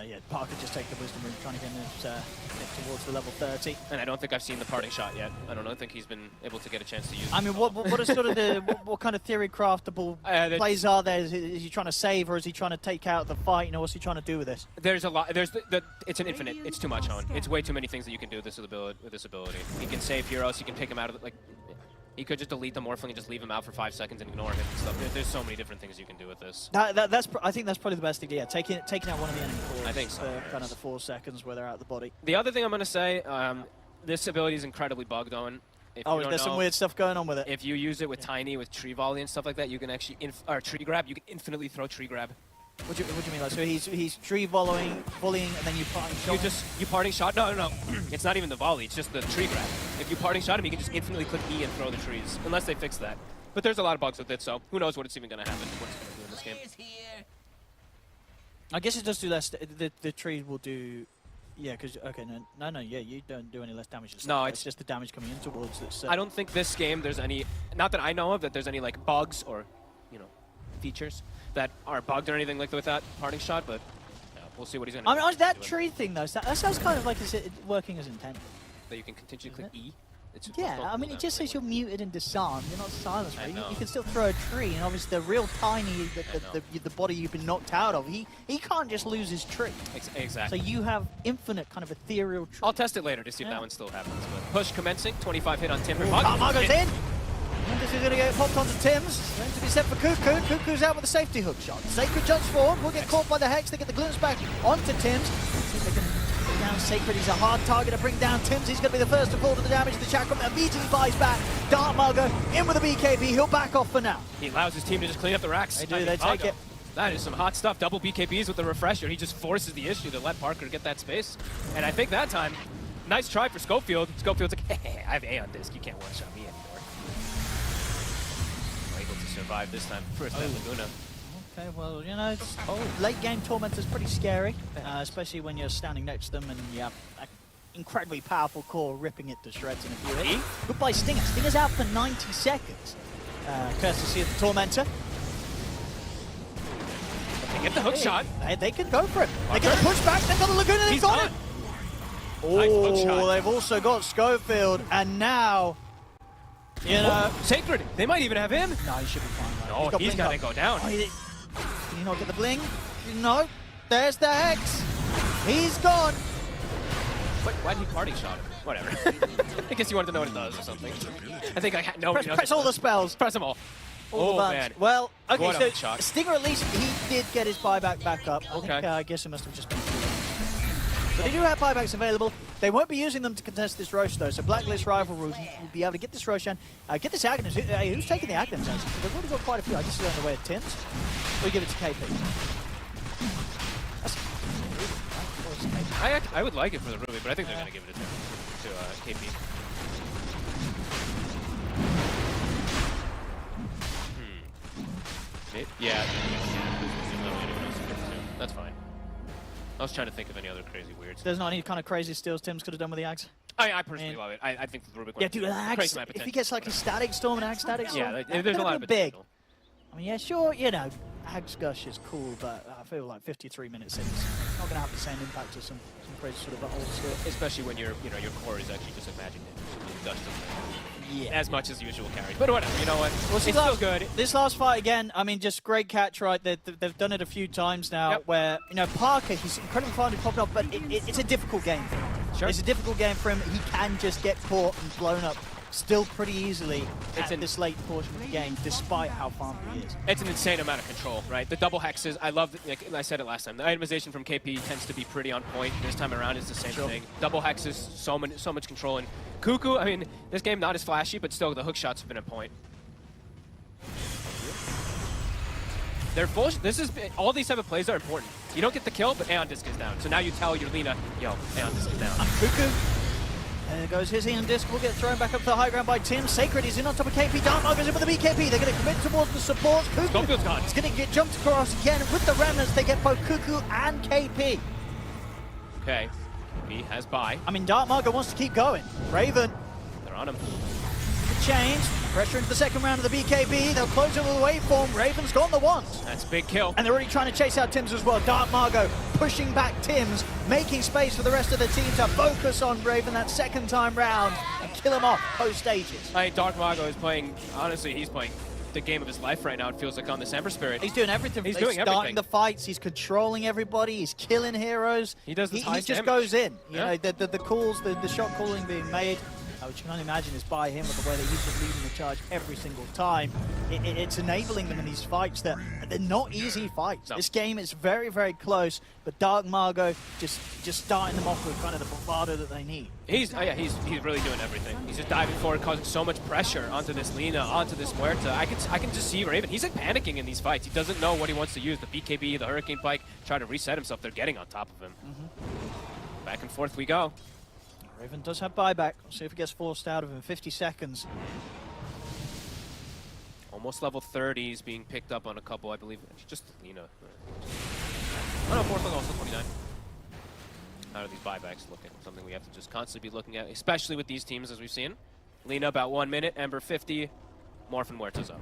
Yeah, Parker just take the Wisdom Room, trying to get towards the level 30. And I don't think I've seen the parting shot yet. I don't think he's been able to get a chance to use it. I mean, what is sort of what kind of theory craftable plays are there? Is he trying to save, or is he trying to take out the fight? What's he trying to do with this? There's a lot. It's an infinite. It's too much on. It's way too many things that you can do with this ability. He can save heroes. He can pick them out of the, he could just delete the Morphling and just leave him out for 5 seconds and ignore him and stuff. There's so many different things you can do with this. I think that's probably the best idea. Taking out one of the enemy cores. I think so. For kind of the 4 seconds where they're out of the body. The other thing I'm going to say, this ability is incredibly bugged, Owen. There's some weird stuff going on with it. If you use it with Tiny, with Tree Volley and stuff like that, you can actually, or Tree Grab, you can infinitely throw Tree Grab. What do you mean? Like, so he's tree volleying, and then you parting shot? You parting shot? No. It's not even the volley, it's just the tree grab. If you parting shot him, you can just infinitely click E and throw the trees, unless they fix that. But there's a lot of bugs with it, so who knows what it's even going to happen, what it's going to do in this game. I guess it does do less, the trees will do, yeah, because, okay, no, you don't do any less damage. No, it's just the damage coming in towards it. I don't think this game there's any, not that I know of, that there's any, like, bugs or, features that are bugged or anything like with that parting shot, but we'll see what he's going to do. I mean, that tree thing, though, that sounds kind of like it's working as intended. That you can continue to click E? Yeah, I mean, it just says you're muted and disarmed. You're not silenced, right? You can still throw a tree, and obviously the real tiny, the body you've been knocked out of, he can't just lose his tree. Exactly. So you have infinite kind of ethereal tree. I'll test it later to see if that one still happens. But push commencing, 25 hit on Timber. Margo's in! This is going to get popped onto Timms. Going to be set for Cuckoo. Cuckoo's out with a safety hook shot. Sacred jumps forward. Will get caught by the Hex. They get the glimpse back onto Timms. See if they can get down down Sacred. He's a hard target to bring down. Tims, he's going to be the first to fall to the damage. The Chakram immediately buys back. Dark Margo in with a BKB. He'll back off for now. He allows his team to just clean up the racks. They do, they take it. That is some hot stuff. Double BKBs with the refresher. He just forces the issue to let Parker get that space. And I think that time, nice try for Schofield. Schofield's like, hey, I have A on disc. You can't one-shot me anymore. Able to survive this time. First time Laguna. Okay, well, you know, late game Tormentor's pretty scary, especially when you're standing next to them and you have an incredibly powerful core ripping it to shreds in a few hits. Goodbye Stinger. Stinger's out for 90 seconds. Courtesy of the Tormentor. They get the hook shot. They can go for it. They're going to push back. They've got the Laguna. They've got it. Oh, they've also got Schofield, and now, you know, Sacred. They might even have him. No, he should be fine. No, he's got to go down. Oh, can you not get the bling? No. There's the Hex. He's gone. Wait, why did he party shot him? Whatever. I guess you wanted to know what it does or something. I think I no. Press all the spells. Press them all. Oh, man. Well, okay, so shot. Stinger at least, he did get his buyback back up. I guess it must have just been but they do have buybacks available. They won't be using them to contest this Roche, though, so Blacklist Rivalry will be able to get this Roche and get this Agnes. Who's taking the Agnes? They've already got quite a few. I just see on the way of Tims. We give it to KP. I would like it for the Ruby, but I think they're going to give it to KP. Yeah. That's fine. I was trying to think of any other crazy weirds. There's not any kind of crazy steals Tims could have done with the Axe? I personally love it. I think the Rubik one. Yeah, dude, Axe, if he gets like a static storm and Axe static storm, yeah, there's a lot of big. I mean, yeah, sure, you know, Axe Gush is cool, but I feel like 53 minutes in, it's not going to have the same impact as some crazy sort of old skill. Especially when your core is actually just imagined Gush as much as usual carries. But whatever, you know what? Well, it's still good. This last fight, again, I mean, just great catch, right? They've done it a few times now where, you know, Parker, he's incredibly fun to pop up, but it's a difficult game for him. Sure. It's a difficult game for him. He can just get caught and blown up still pretty easily in this late portion of the game, despite how farmful he is. It's an insane amount of control, right? The double hexes, I love, like I said it last time, the itemization from KP tends to be pretty on point. This time around, it's the same thing. Double hexes, so much control. And Cuckoo, I mean, this game not as flashy, but still the hook shots have been a point. They're bullshit. All these type of plays are important. You don't get the kill, but Aeon Disc is down. So now you tell your Lina, yo, Aeon Disc is down. Cuckoo. There goes his Aeon Disc. Will get thrown back up to the high ground by Tim. Sacred is in on top of KP. Darkmark goes in with the BKB. They're going to commit towards the support. Schofield's gone. He's going to get jumped across again with the remnants. They get both Cuckoo and KP. Okay. KP has buy. I mean, Darkmark wants to keep going. Raven. They're on him. Change. Pressure into the second round of the BKB. They'll close it with a waveform. Raven's got the ones. That's a big kill. And they're already trying to chase out Tims as well. Dark Margo pushing back Tims, making space for the rest of the team to focus on Raven that second time round and kill him off post stages. I think Dark Margo is playing, honestly, he's playing the game of his life right now, it feels like, on this Ember Spirit. He's doing everything. He's doing starting everything. the fights, he's controlling everybody, he's killing heroes. He does this He just goes in. You know, the calls, the shot calling being made, which you can only imagine is by him with the way that he's just leading the charge every single time. It's enabling them in these fights that they're not easy fights. No. This game is very, very close, but Dark Margo just starting them off with kind of the bravado that they need. He's really doing everything. He's just diving forward, causing so much pressure onto this Lina, onto this Muerta. I can just see Raven. He's like panicking in these fights. He doesn't know what he wants to use. The BKB, the Hurricane Pike, trying to reset himself. They're getting on top of him. Back and forth we go. Raven does have buyback. We'll see if he gets forced out of him. 50 seconds. Almost level 30. He's being picked up on a couple, I believe. Just Lina. Oh no, fourth level, also 29. How are these buybacks looking? Something we have to just constantly be looking at, especially with these teams as we've seen. Lina about 1 minute, Ember 50, Morph and Muerta's up.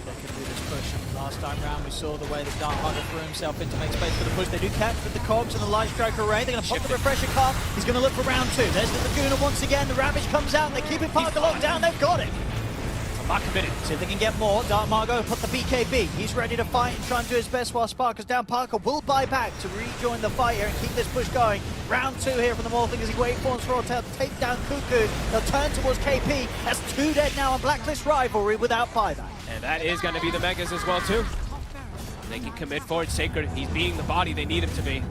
They can do this push. Last time round we saw the way that Dark Margo threw himself in to make space for the push. They do catch with the Cogs and the Light Strike Array. They're going to pop the Refresher card. He's going to look for round 2. There's the Laguna once again. The Ravage comes out and they're keeping Parker locked down. They've got it. I'm not committed. See if they can get more. Dark Margo put the BKB. He's ready to fight and try and do his best while Sparker's down. Parker will buy back to rejoin the fight here and keep this push going. Round 2 here from the Morphling as he waits for Throttail to take down Cuckoo. They'll turn towards KP. That's 2 dead now on Blacklist Rivalry without buyback. And that is going to be the Megas as well too. They can commit forward. Sacred, he's being the body they need him to be.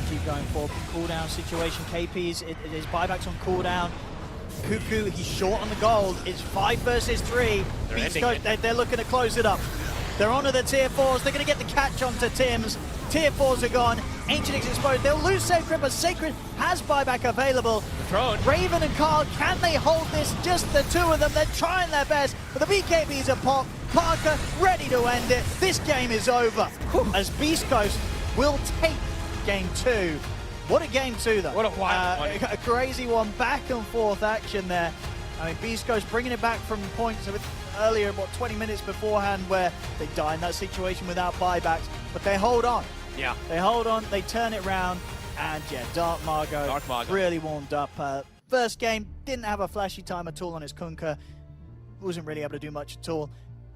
keep going forward. Cooldown situation. KP is buybacks on cooldown. Cuckoo, he's short on the gold. It's 5 versus 3. They're looking to close it up. They're onto the tier 4s. They're going to get the catch onto Tim's. Tier 4s are gone. Ancient is exposed. They'll lose Sacred, but Sacred has buyback available. Raven and Carl, can they hold this? Just the two of them. They're trying their best, but the BKBs are popped. Parker ready to end it. This game is over. As Beastcoast will take game 2. What a game 2, though. What a wild one. A crazy one, back and forth action there. I mean, Beastcoast bringing it back from points of it earlier, what, 20 minutes beforehand, where they die in that situation without buybacks, but they hold on. Yeah. They hold on, they turn it round, and yeah, Dark Margot really warmed up. First game, didn't have a flashy time at all on his Kunkka, wasn't really able to do much at all.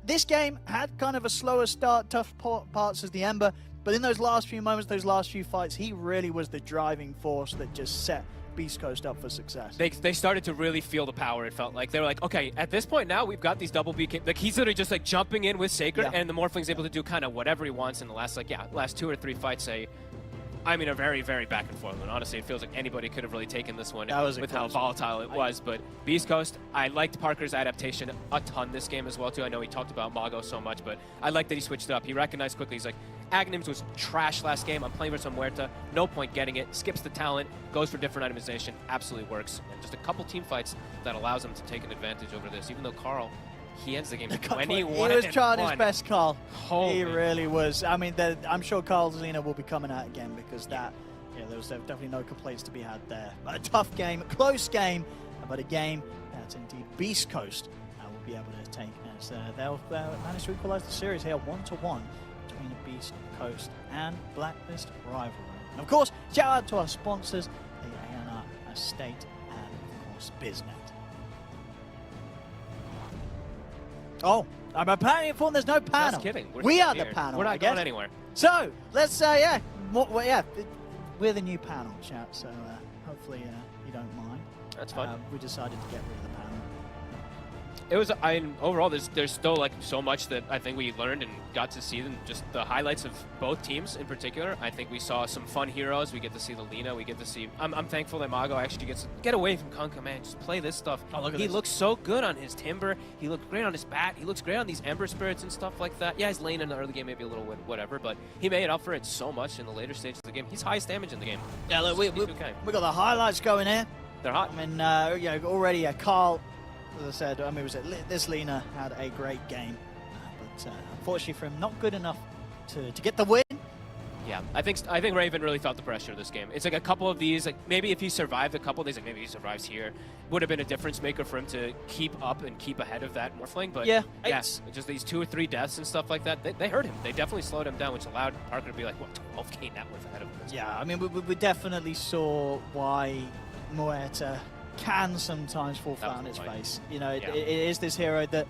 This game had kind of a slower start, tough parts as the Ember, but in those last few moments, those last few fights, he really was the driving force that just set Beastcoast up for success. They started to really feel the power, it felt like. They were like, okay, at this point now, we've got these double BK. Like, he's literally just like jumping in with Sacred, and the Morphling's able to do kind of whatever he wants in the last, last 2 or 3 fights, I mean, a very, very back and forth. And honestly, it feels like anybody could have really taken this one with how volatile it was. But Beastcoast, I liked Parker's adaptation a ton this game as well, too. I know he talked about Mago so much, but I like that he switched it up. He recognized quickly, he's like, Aghanims was trash last game. I'm playing versus Muerta. No point getting it. Skips the talent. Goes for different itemization. Absolutely works. And just a couple team fights that allows him to take an advantage over this. Even though Carl, he ends the game 21 He was trying his best, Carl. Holy. He really was. I mean, I'm sure Carl Zelina will be coming out again because there was definitely no complaints to be had there. But a tough game, a close game, but a game that indeed Beastcoast will be able to take as they'll manage to equalize the series here 1-1 between Beastcoast and Blacklist Rivalry. And of course, shout out to our sponsors, the Ayana Estate and of course BizNet. Oh, I'm apparently informed there's no panel. Just kidding. We are here. the panel. We're not going anywhere. So let's we're the new panel, chat. So hopefully you don't mind. That's fine. We decided to get rid of the panel. It was, overall, there's still like so much that I think we learned and got to see, and just the highlights of both teams in particular. I think we saw some fun heroes. We get to see the Lina. We get to see. I'm thankful that Mago actually gets to get away from Kunkka, man. Just play this stuff. Oh, look at he this. looks so good on his Timber. He looked great on his Bat. He looks great on these Ember Spirits and stuff like that. Yeah, his lane in the early game maybe a little whatever, but he made up for it so much in the later stages of the game. He's highest damage in the game. Yeah, look, we got the highlights going here. They're hot. I mean, already Carl. As I said, I mean, this Lina had a great game, but unfortunately for him, not good enough to get the win. Yeah, I think Raven really felt the pressure of this game. It's like a couple of these, like maybe if he survived a couple of these, like maybe he survives here, would have been a difference maker for him to keep up and keep ahead of that Morphling. But yeah, just these 2 or 3 deaths and stuff like that, they hurt him. They definitely slowed him down, which allowed Parker to be like, what, 12k net worth ahead of him. Yeah, I mean, we definitely saw why Muerta can sometimes fall flat on its face. You know, it is this hero that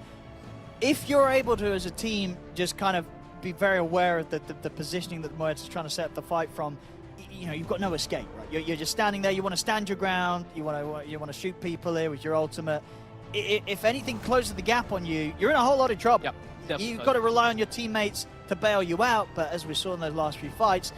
if you're able to, as a team, just kind of be very aware of the positioning that Muerta's trying to set up the fight from, you know, you've got no escape, right? You're just standing there, you want to stand your ground, you want to shoot people here with your ultimate. If anything closes the gap on you, you're in a whole lot of trouble. Yep, you've got to rely on your teammates to bail you out, but as we saw in those last few fights,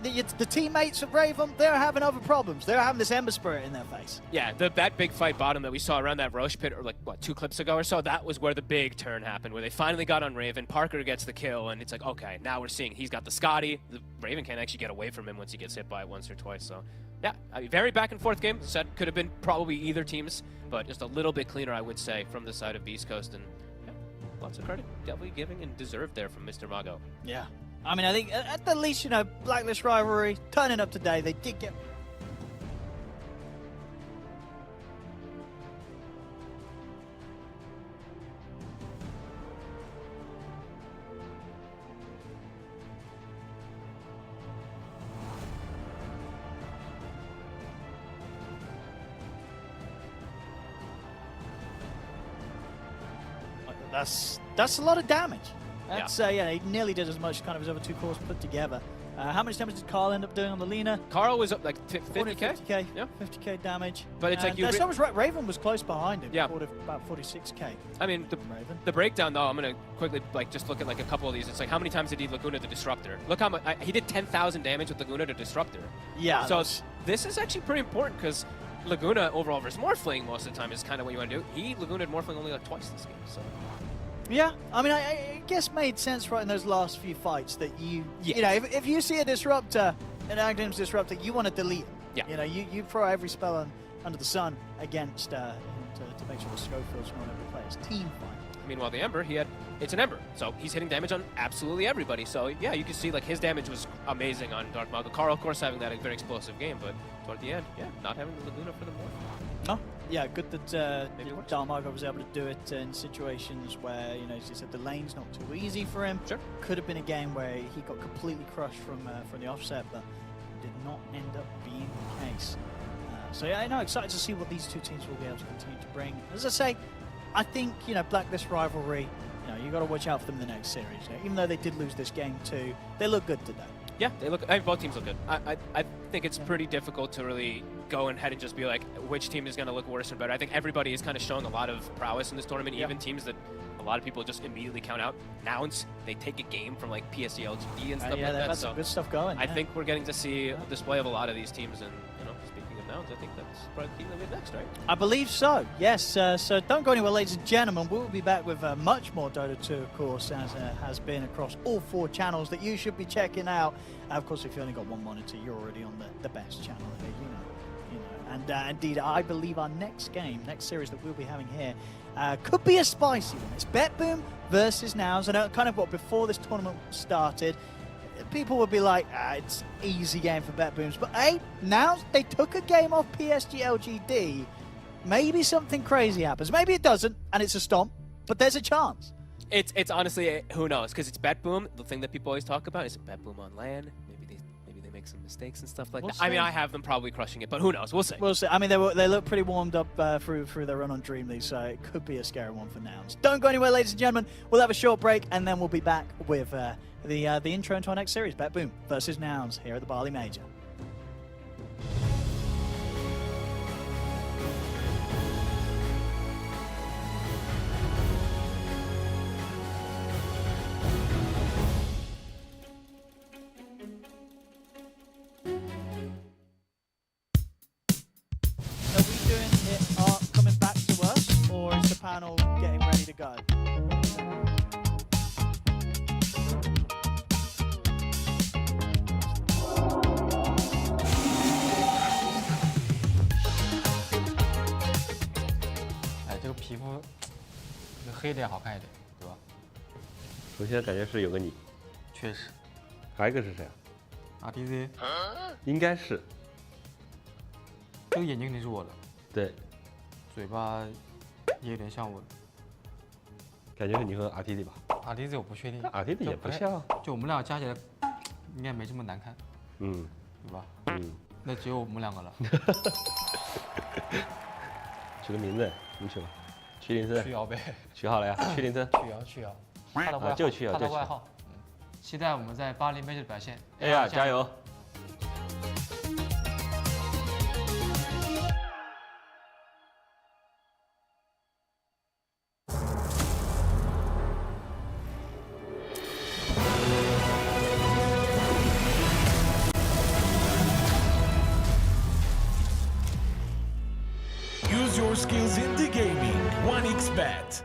the teammates of Raven, they're having other problems. They're having this Ember Spirit in their face. Yeah, that big fight bottom that we saw around that Roche pit, or like, what, 2 clips ago or so, that was where the big turn happened, where they finally got on Raven. Parker gets the kill, and it's like, okay, now we're seeing he's got the Scotty. The Raven can't actually get away from him once he gets hit by it once or twice. So, yeah, I mean, very back and forth game. Said could have been probably either teams, but just a little bit cleaner, I would say, from the side of Beastcoast. And yeah, lots of credit definitely giving and deserved there from Mr. Mago. Yeah. I mean, I think at the least, you know, Blacklist Rivalry turning up today. They did get. That's a lot of damage. That's, yeah, he nearly did as much kind of his other two cores put together. How much damage did Carl end up doing on the Lina? Carl was up like 50k? 50k, yeah. 50k damage. But it's like you... so was Raven was close behind him, yeah. About 46k. I mean, the breakdown though, I'm going to quickly like just look at like a couple of these. It's like how many times did he Laguna the Disruptor? Look how much, he did 10,000 damage with Laguna the Disruptor. Yeah. So this is actually pretty important because Laguna overall versus Morphling most of the time is kind of what you want to do. He Laguna'd Morphling only like twice this game, so... Yeah, I mean, I guess made sense right in those last few fights that you know, if you see a Disruptor, an Aghanim's Disruptor, you want to delete it. Yeah. You know, you throw every spell under the sun against to make sure the Schofield's not every player's team fight. Meanwhile, the Ember, it's an Ember, so he's hitting damage on absolutely everybody. So yeah, you can see like his damage was amazing on Dark Mago. Carl, of course, having that very explosive game, but toward the end, yeah, not having the Laguna for the Morph. No. Yeah, good that Darmago was able to do it in situations where, you know, as you said, the lane's not too easy for him. Sure. Could have been a game where he got completely crushed from the offset, but did not end up being the case. So yeah, I know, excited to see what these two teams will be able to continue to bring. As I say, I think, you know, Blacklist Rivalry, you know, you got to watch out for them in the next series. You know, even though they did lose this game too, they look good today. Yeah, they look. I mean, both teams look good. I think it's pretty difficult to really go ahead and just be like which team is going to look worse or better. I think everybody is kind of showing a lot of prowess in this tournament. Even teams that a lot of people just immediately count out. Nouns, they take a game from like PSG.LGD and stuff like that. So good stuff going. I think we're getting to see a display of a lot of these teams. And you know, speaking of Nouns, I think that's probably the team that we have next, right? I believe so. Yes. So don't go anywhere, ladies and gentlemen. We'll be back with much more Dota 2, of course, as has been across all 4 channels that you should be checking out. Of course, if you only got one monitor, you're already on the best channel here, you know. And indeed, I believe our next series that we'll be having here, could be a spicy one. It's Betboom versus Nouns. And kind of what before this tournament started, people would be like, it's an easy game for Betbooms. But hey, Nouns, they took a game off PSG.LGD. Maybe something crazy happens. Maybe it doesn't, and it's a stomp, but there's a chance. It's honestly, who knows? Because it's Betboom. The thing that people always talk about is Betboom on LAN. Maybe they make some mistakes and stuff like that. I mean, I have them probably crushing it, but who knows? We'll see. We'll see. I mean, they look pretty warmed up through their run on Dream League, so it could be a scary one for Nouns. Don't go anywhere, ladies and gentlemen. We'll have a short break, and then we'll be back with the intro into our next series, Betboom versus Nouns, here at the Bali Major. Panel getting ready to go.哎，这个皮肤黑点好看一点，对吧？首先感觉是有个你，确实。还有一个是谁啊 ？RTZ，应该是。这个眼睛肯定是我的。对。嘴巴。也有点像我，感觉是你和 RTZ 吧？RTZ 我不确定，RTZ 也不像，就我们俩加起来应该没这么难看，对吧？那只有我们两个了。取个名字，怎么取吧？曲林森。曲瑶呗。取好了呀，曲林森。曲瑶。他的外号。就曲瑶，他的外号。期待我们在巴黎 Major 的表现。哎呀，加油！ Use your skills in the gaming. 1xBet.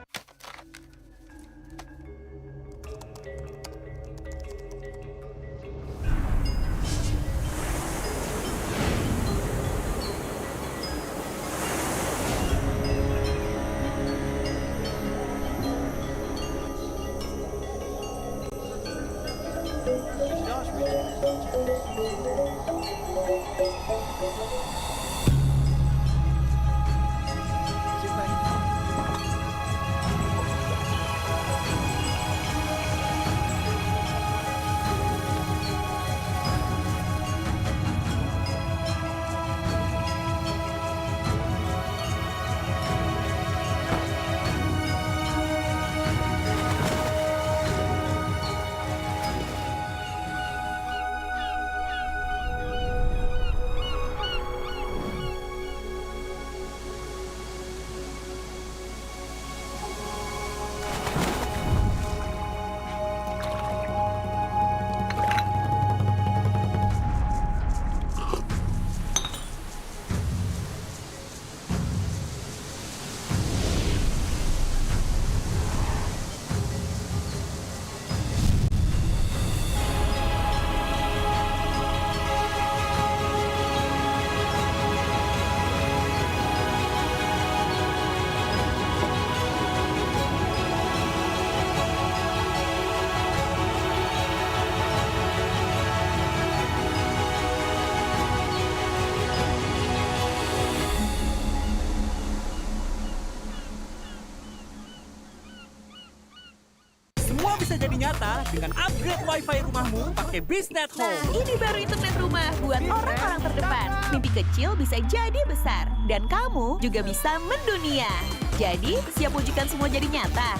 jadi nyata dengan upgrade wifi rumahmu pakai BeastNet Home. Nah, ini baru internet rumah buat orang-orang terdepan. Mimpi kecil bisa jadi besar. Dan kamu juga bisa mendunia. Jadi, siap wujudkan semua jadi nyata?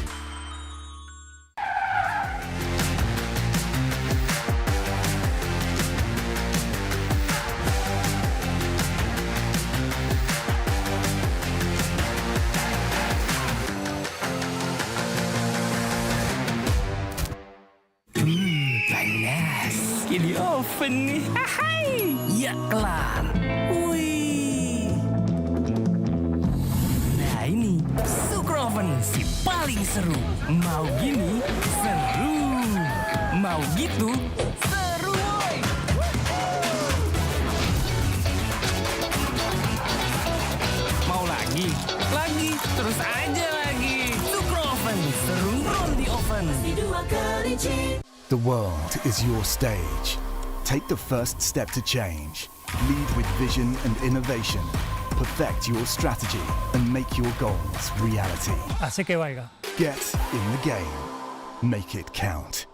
Panas. Di oven nih. Hai. Ya kelar. Wih. Nah ini Super Oven si paling seru. Mau gini seru. Mau gitu seru woy. Mau lagi? Lagi. Terus aja lagi. Super Oven seru roll di oven. The world is your stage. Take the first step to change. Lead with vision and innovation. Perfect your strategy and make your goals reality. Así que vaya. Get in the game. Make it count.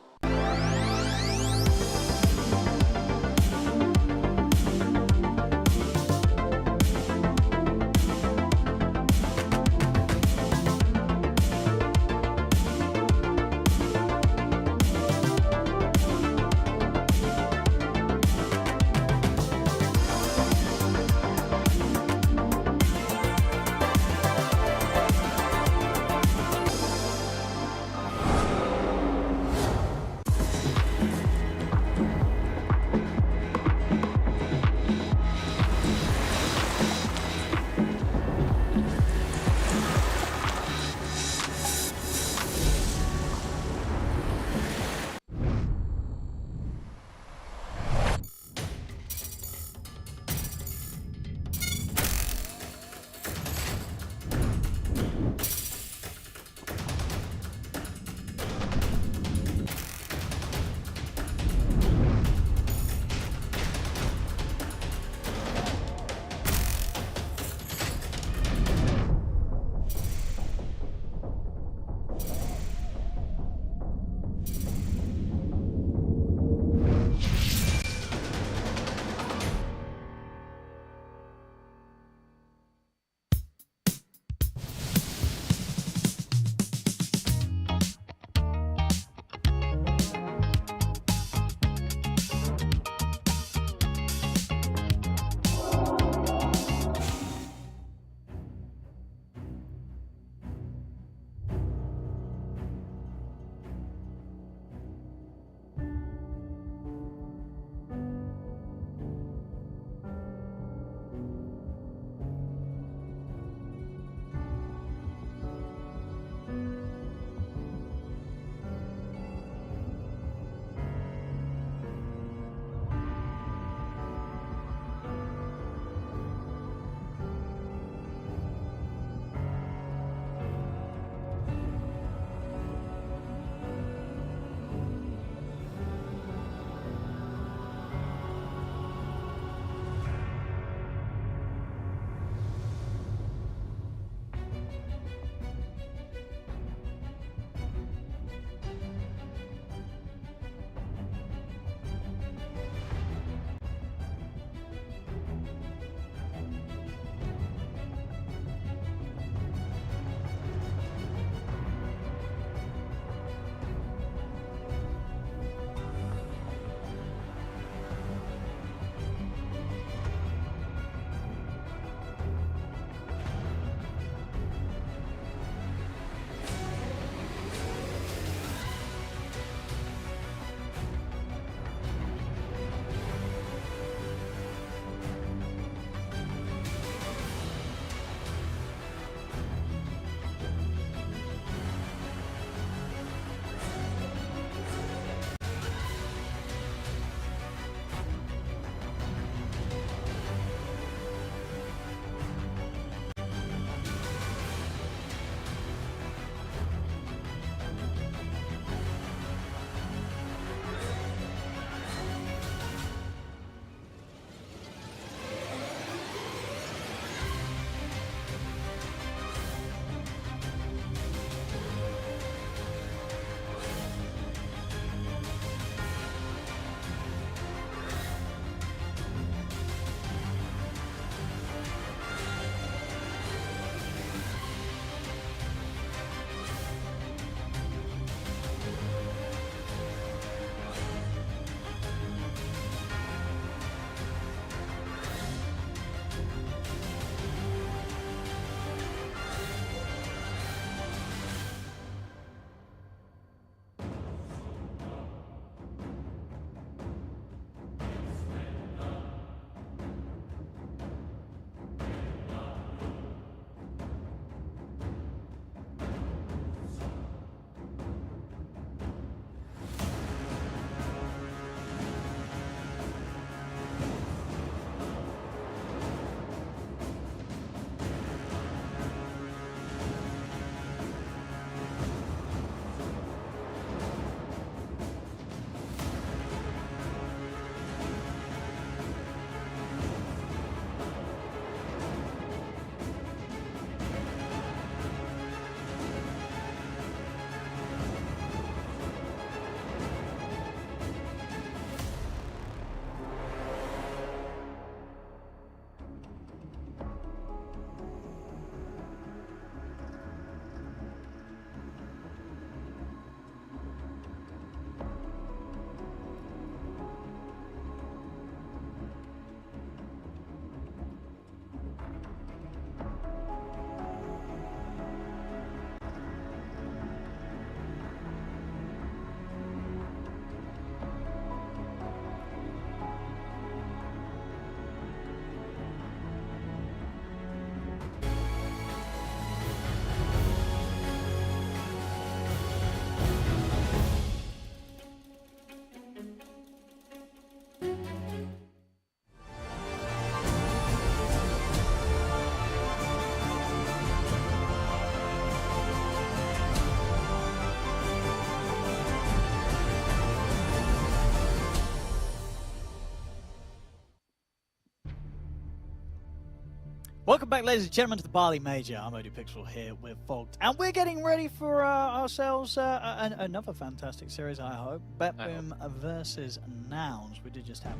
Welcome back, ladies and gentlemen, to the Bali Major. I'm ODPixel here with Fogged, and we're getting ready for ourselves another fantastic series, I hope. Betboom versus Nouns. We did just have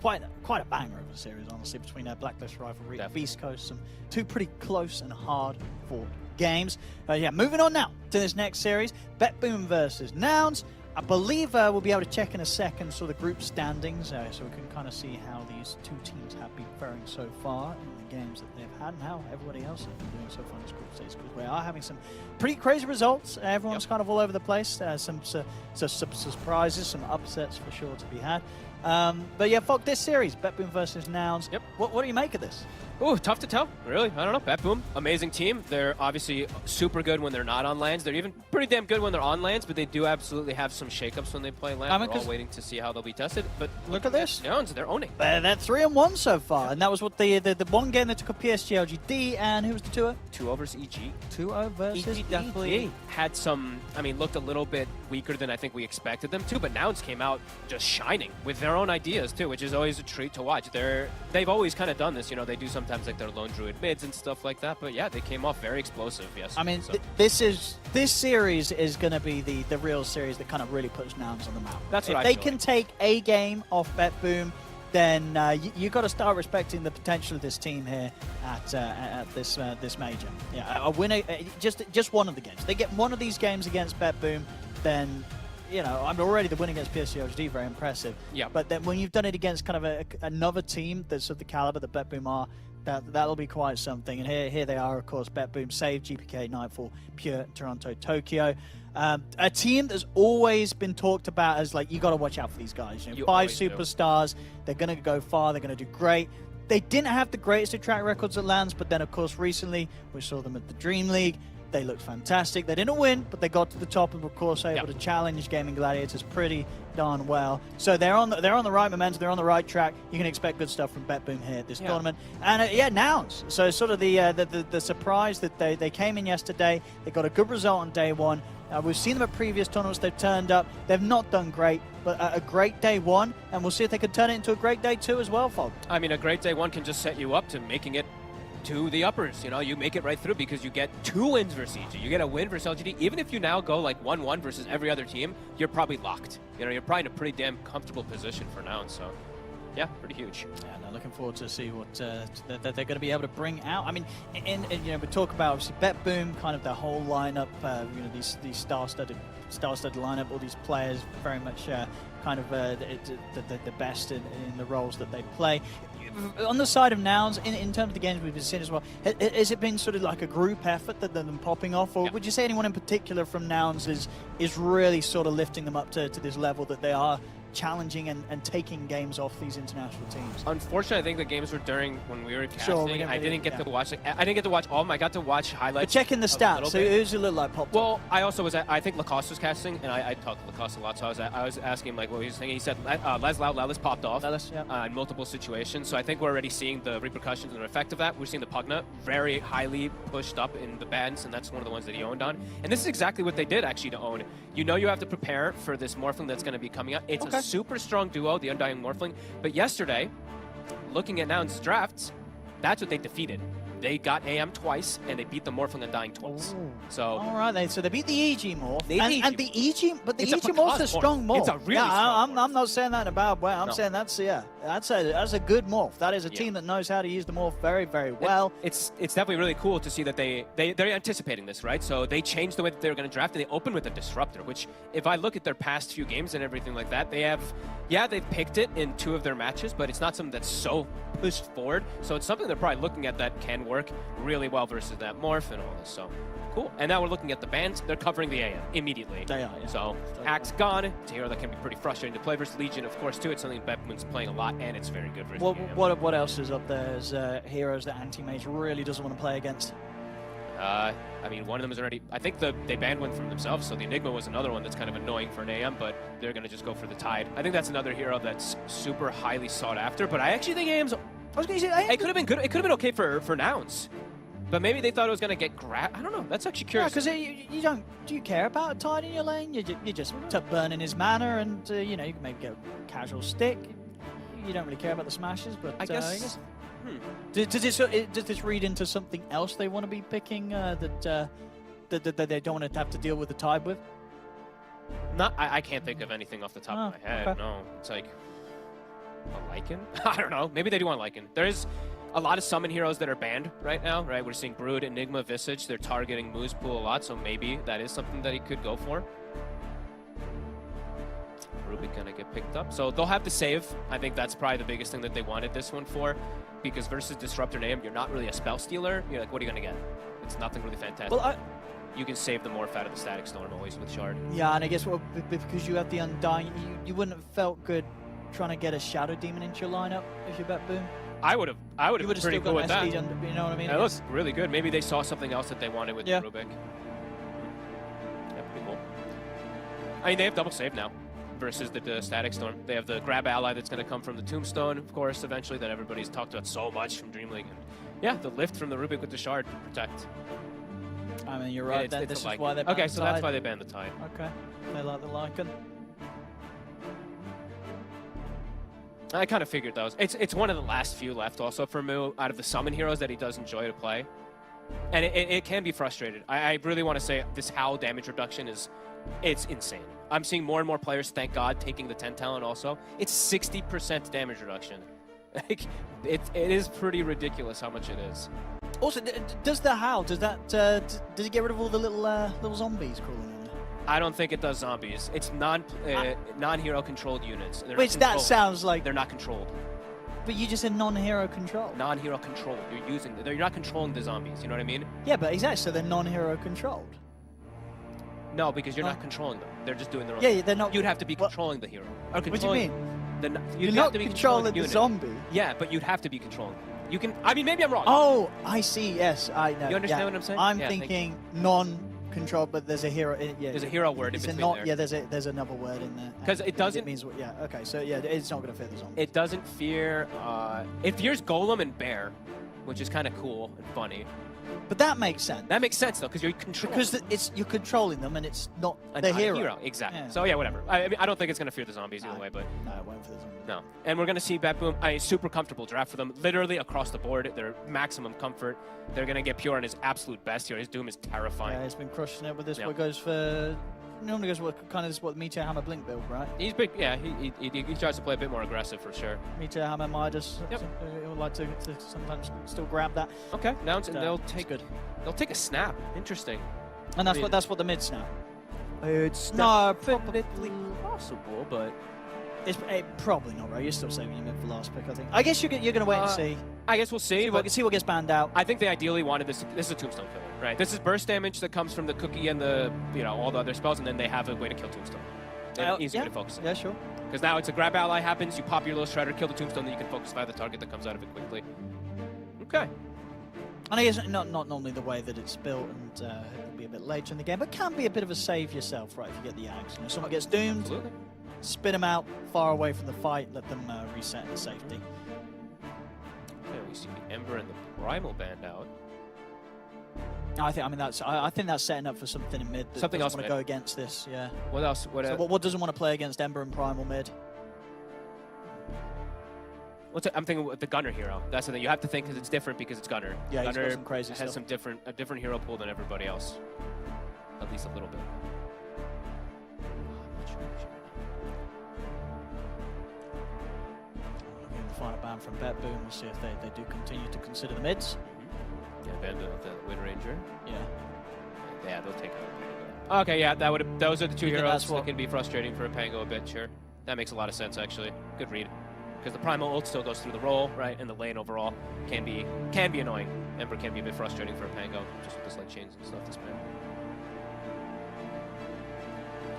quite a banger of a series, honestly, between Blacklist, Rivalry, and Beastcoast. Two pretty close and hard-fought games. Yeah, moving on now to this next series, Betboom versus Nouns. I believe we'll be able to check in a second the group standings, so we can kind of see how these two teams have been faring so far in the games that they've had and how everybody else has been doing so far in this group stage, because we are having some pretty crazy results. Everyone's kind of all over the place. Some surprises, some upsets for sure to be had. But yeah, Fog, this series, Betboom versus Nouns. Yep. What do you make of this? Oh, tough to tell, really. I don't know. Betboom, amazing team. They're obviously super good when they're not on lands. They're even pretty damn good when they're on lands, but they do absolutely have some shakeups when they play land. We're all waiting to see how they'll be tested. But look at this. Nouns, they're owning. They're 3-1 so far, and that was what the one game they took a PSG.LGD, and who was the 2-0? 2-0 versus EG. 2-0 versus EG definitely had some, looked a little bit weaker than I think we expected them to, but Nouns came out just shining with their own ideas too, which is always a treat to watch. They've always kind of done this, they do sometimes like their lone druid mids and stuff like that, but yeah, they came off very explosive. Yes. This series is going to be the real series that kind of really puts Nouns on the map. That's what if they can take a game off Betboom, then you got to start respecting the potential of this team here at this major. Yeah, a winner, just one of the games. They get one of these games against Betboom, then I'm already the win against PSG.LGD, very impressive. Yeah. But then when you've done it against kind of another team that's of the caliber that Betboom are, that'll be quite something. And here they are, of course, Betboom, Save, GPK, Nightfall, Pure, Toronto, Tokyo. A team that's always been talked about as you got to watch out for these guys. 5 superstars, they're going to go far, they're going to do great. They didn't have the greatest of track records at lands, but then, of course, recently we saw them at the Dream League. They looked fantastic. They didn't win, but they got to the top and, of course, able to challenge Gaimin Gladiators pretty darn well. So they're on the right momentum. They're on the right track. You can expect good stuff from Betboom here at this tournament. And Nouns. So sort of the surprise that they came in yesterday. They got a good result on day one. We've seen them at previous tournaments. They've turned up. They've not done great, but a great day one. And we'll see if they can turn it into a great day two as well, Fog. A great day one can just set you up to making it to the uppers. You make it right through because you get 2 wins versus EG. You get a win versus LGD. Even if you now go 1-1 versus every other team, you're probably locked. You're probably in a pretty damn comfortable position for now. So, yeah, pretty huge. Yeah, no, looking forward to see what that they're going to be able to bring out. We talk about obviously Betboom, kind of the whole lineup. These star-studded lineup. All these players very much kind of the best in the roles that they play. On the side of Nouns, in terms of the games we've been seeing as well, has it been sort of like a group effort that they're popping off, or would you say anyone in particular from Nouns is really sort of lifting them up to this level that they are challenging and taking games off these international teams? Unfortunately, I think the games were when we were casting. Sure, I didn't get to watch. I didn't get to watch all of them. I got to watch highlights. But checking the stats, so who's it look like popped Well, I also was. I think Lacoste was casting, and I talked to Lacoste a lot. So I was asking him what he was thinking. He said Lelis popped off in multiple situations. So I think we're already seeing the repercussions and the effect of that. We're seeing the Pugna very highly pushed up in the bans, and that's one of the ones that he owned on. And this is exactly what they did actually to own. You have to prepare for this Morphling that's going to be coming out. It's a super strong duo, the Undying Morphling. But yesterday, looking at Nouns' drafts, that's what they defeated. They got AM twice, and they beat the Morphling Undying twice. Ooh. So all right, so they beat the EG morph, the EG morph's a strong morph. It's a really strong morph. I'm not saying that in a bad way. I'm saying that's a good morph. That is a team that knows how to use the morph very, very well. It's definitely really cool to see that they're anticipating this, right? So they changed the way that they were going to draft, and they opened with a Disruptor, which if I look at their past few games and everything like that, they've picked it in 2 of their matches, but it's not something that's so pushed forward. So it's something they're probably looking at that can work really well versus that morph and all this. So cool. And now we're looking at the bans. They're covering the AM immediately. They are, yeah. So Axe gone. It's a hero that can be pretty frustrating to play versus Legion, of course, too. It's something Betboom's playing a lot, and it's very good versus the AM. What else is up there as heroes that Anti-Mage really doesn't want to play against? One of them is already... I think they banned one from themselves, so the Enigma was another one that's kind of annoying for an AM, but they're going to just go for the Tide. I think that's another hero that's super highly sought after, but I actually think AM's... I was going to say... It could have been good. It could have been okay for Nouns. But maybe they thought it was going to get I don't know. That's actually curious. Yeah, because you don't... Do you care about a Tide in your lane? You're just burning his mana, and, you can maybe get a casual stick. You don't really care about the smashes, but I guess Does this read into something else they want to be picking that they don't want to have to deal with the tide with? I can't think of anything off the top of my head. Okay. No, it's like a Lycan. I don't know. Maybe they do want Lycan. There's a lot of summon heroes that are banned right now. Right, we're seeing Brood, Enigma, Visage. They're targeting Moose Pool a lot, so maybe that is something that he could go for. Rubik gonna get picked up, so they'll have to save. I think that's probably the biggest thing that they wanted this one for, because versus Disruptor Name, you're not really a spell stealer. You're like, what are you gonna get? It's nothing really fantastic. Well, you can save the morph out of the Static Storm always with Shard. Yeah, and I guess because you have the Undying, you wouldn't have felt good trying to get a Shadow Demon into your lineup if you're Betboom. I would have been pretty cool with that. You know what I mean? It looks really good. Maybe they saw something else that they wanted with Rubik. Yeah, pretty cool. I mean, they have double save now versus the Static Storm. They have the grab ally that's going to come from the Tombstone, of course, eventually, that everybody's talked about so much from Dream League. And yeah, the lift from the Rubik with the Shard to protect. I mean, you're right. This is why they banned Okay, the so Tide. that's why they banned the Tide. Okay, they like the Lycan. I kind of figured those. It's one of the last few left also for Mu out of the summon heroes that he does enjoy to play. And it can be frustrated. I really want to say this Howl damage reduction it's insane. I'm seeing more and more players, thank God, taking the 10 talent also. It's 60% damage reduction. Like, it is pretty ridiculous how much it is. Also, does the Howl, does it get rid of all the little zombies crawling in there? I don't think it does zombies. It's non-hero controlled units. Which that sounds like... They're not controlled. But you just said non-hero control. Non-hero controlled. You're not controlling the zombies, you know what I mean? Yeah, but exactly, so they're non-hero controlled. No, because you're not controlling them. They're just doing their own Yeah, thing. they're not... You'd have to be controlling the hero. Or What do you mean? You'd You're have not to be controlling the unit. zombie. Yeah, but you'd have to be controlling them. You can... I mean, maybe I'm wrong. Oh, I see, yes, I know. You understand what I'm saying? I'm Yeah, thank thinking non-controlled, but there's a hero... Yeah, There's a hero word in between there. Yeah, there's another word in there. 'Cause it doesn't- It means, yeah, okay, so yeah, it's not going to fit the zombie. It doesn't fear... it fears Golem and Bear, which is kind of cool and funny. But that makes sense. That makes sense, though, because you're controlling. Because you're controlling them, and it's not And the not a hero. Exactly. Yeah. So yeah, whatever. I mean, I don't think it's gonna fear the zombies either way, but no, it won't fear the zombies. No. And we're gonna see Betboom. Super comfortable draft for them, literally across the board. They're maximum comfort. They're gonna get Pure on his absolute best here. His Doom is terrifying. Yeah, he's been crushing it with this. Yeah. What goes for? Normally goes what kind of this what Meteor Hammer Blink build, right? He's big. Yeah, he tries to play a bit more aggressive for sure. Meteor Hammer Midas. Yep. He would like to sometimes still grab that. Okay. Nouns, and they'll it's take good. They'll take a snap. Interesting. And that's what the mid snap. It's definitely possible, but it's probably not right. You're still saving your mid for last pick, I think. I guess you're gonna wait and see. I guess we'll see. See what gets banned out. I think they ideally wanted this. This is a Tombstone killer, right? This is burst damage that comes from the cookie and the all the other spells, and then they have a way to kill Tombstone. They have an easy way to focus it. Yeah, sure. Because now it's a grab ally happens, you pop your little shredder, kill the Tombstone, then you can focus fire the target that comes out of it quickly. Okay. And I guess not normally the way that it's built, and it'll be a bit later in the game, but can be a bit of a save yourself, right? If you get the axe, someone gets doomed, Absolutely. spit them out far away from the fight, let them reset in safety. Okay, we see the Ember and the Primal band out. I think that's setting up for something in mid. That Something else want to mid. go against this, yeah. What else? What doesn't want to play against Ember and Primal mid? I'm thinking with the Gunner hero. That's the thing. You have to think because it's different because it's Gunner. Yeah, he's got Gunner some crazy has stuff. a different hero pool than everybody else. At least a little bit. Looking the final ban from Betboom. We'll see if they do continue to consider the mids. Yeah, ban the Wind Ranger. Yeah. Yeah, they'll take it. Okay, yeah, those are the two You think heroes that's that what- can be frustrating for a Pango a bit, sure. That makes a lot of sense, actually. Good read. Because the Primal ult still goes through the roll, right? And the lane overall can be annoying. Ember can be a bit frustrating for a Pango, just with this lane chains and stuff this man.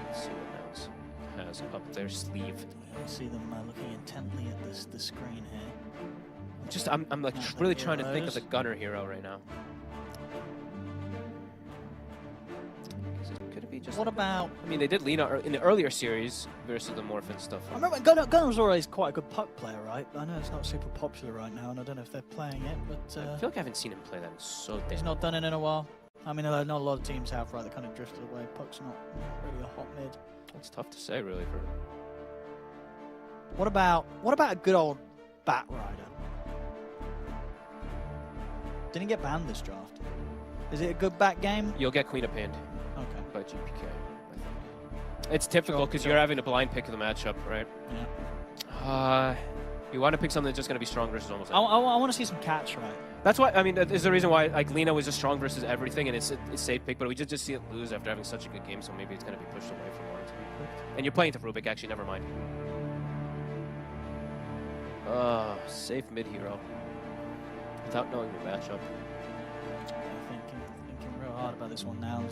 Let's see what Nouns has up their sleeve. I see them looking intently at the screen here. Just, I'm like really trying to think of the Gunner hero right now. Could it be just? What about? I mean, they did Lina in the earlier series versus the Morphin stuff. I remember Gunner was always quite a good puck player, right? I know it's not super popular right now, and I don't know if they're playing it, but I feel like I haven't seen him play that in so damn. he's not done it in a while. I mean, not a lot of teams have, right? They kind of drifted away. Puck's not really a hot mid. It's tough to say, really. For What about a good old Bat Rider? Didn't get banned this draft. Is it a good back game? You'll get Queen of Pinned. Okay. By GPK. It's typical because you're having a blind pick of the matchup, right? Yeah. You want to pick something that's just going to be strong versus almost I want to see some catch, right? That's why, I mean, that is the reason why like Lena was just strong versus everything, and it's safe pick, but we just see it lose after having such a good game, so maybe it's going to be pushed away from wanting to be picked. And you're playing to Rubik, actually, never mind. Safe mid hero. Without knowing your matchup. Thinking real hard about this one now. I'm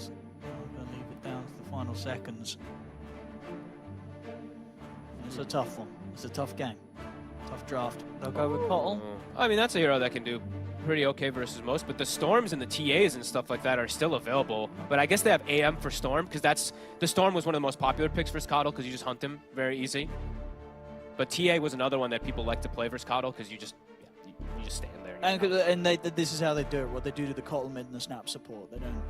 going to leave it down to the final seconds. It's a tough one. It's a tough game. Tough draft. They'll go with Pottle. I mean, that's a hero that can do pretty okay versus most, but the Storms and the TAs and stuff like that are still available. But I guess they have AM for Storm, because the Storm was one of the most popular picks versus Coddle, because you just hunt him very easy. But TA was another one that people like to play versus Coddle, because you just stand there. And this is how they do it. What they do to the Coddle mid and the snap support. They don't.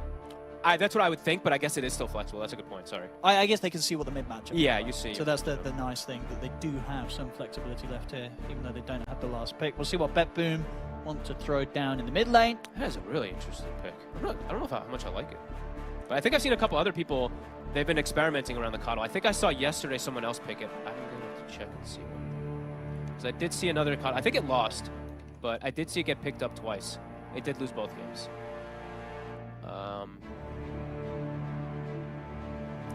That's what I would think, but I guess it is still flexible. That's a good point, sorry. I guess they can see what the mid matchup is. Yeah, you see. So that's the nice thing, that they do have some flexibility left here, even though they don't have the last pick. We'll see what Betboom want to throw down in the mid lane. That is a really interesting pick. I don't know how much I like it. But I think I've seen a couple other people, they've been experimenting around the Coddle. I think I saw yesterday someone else pick it. I'm going to have to check and see. Because I did see another Coddle. I think it lost, but I did see it get picked up twice. It did lose both games.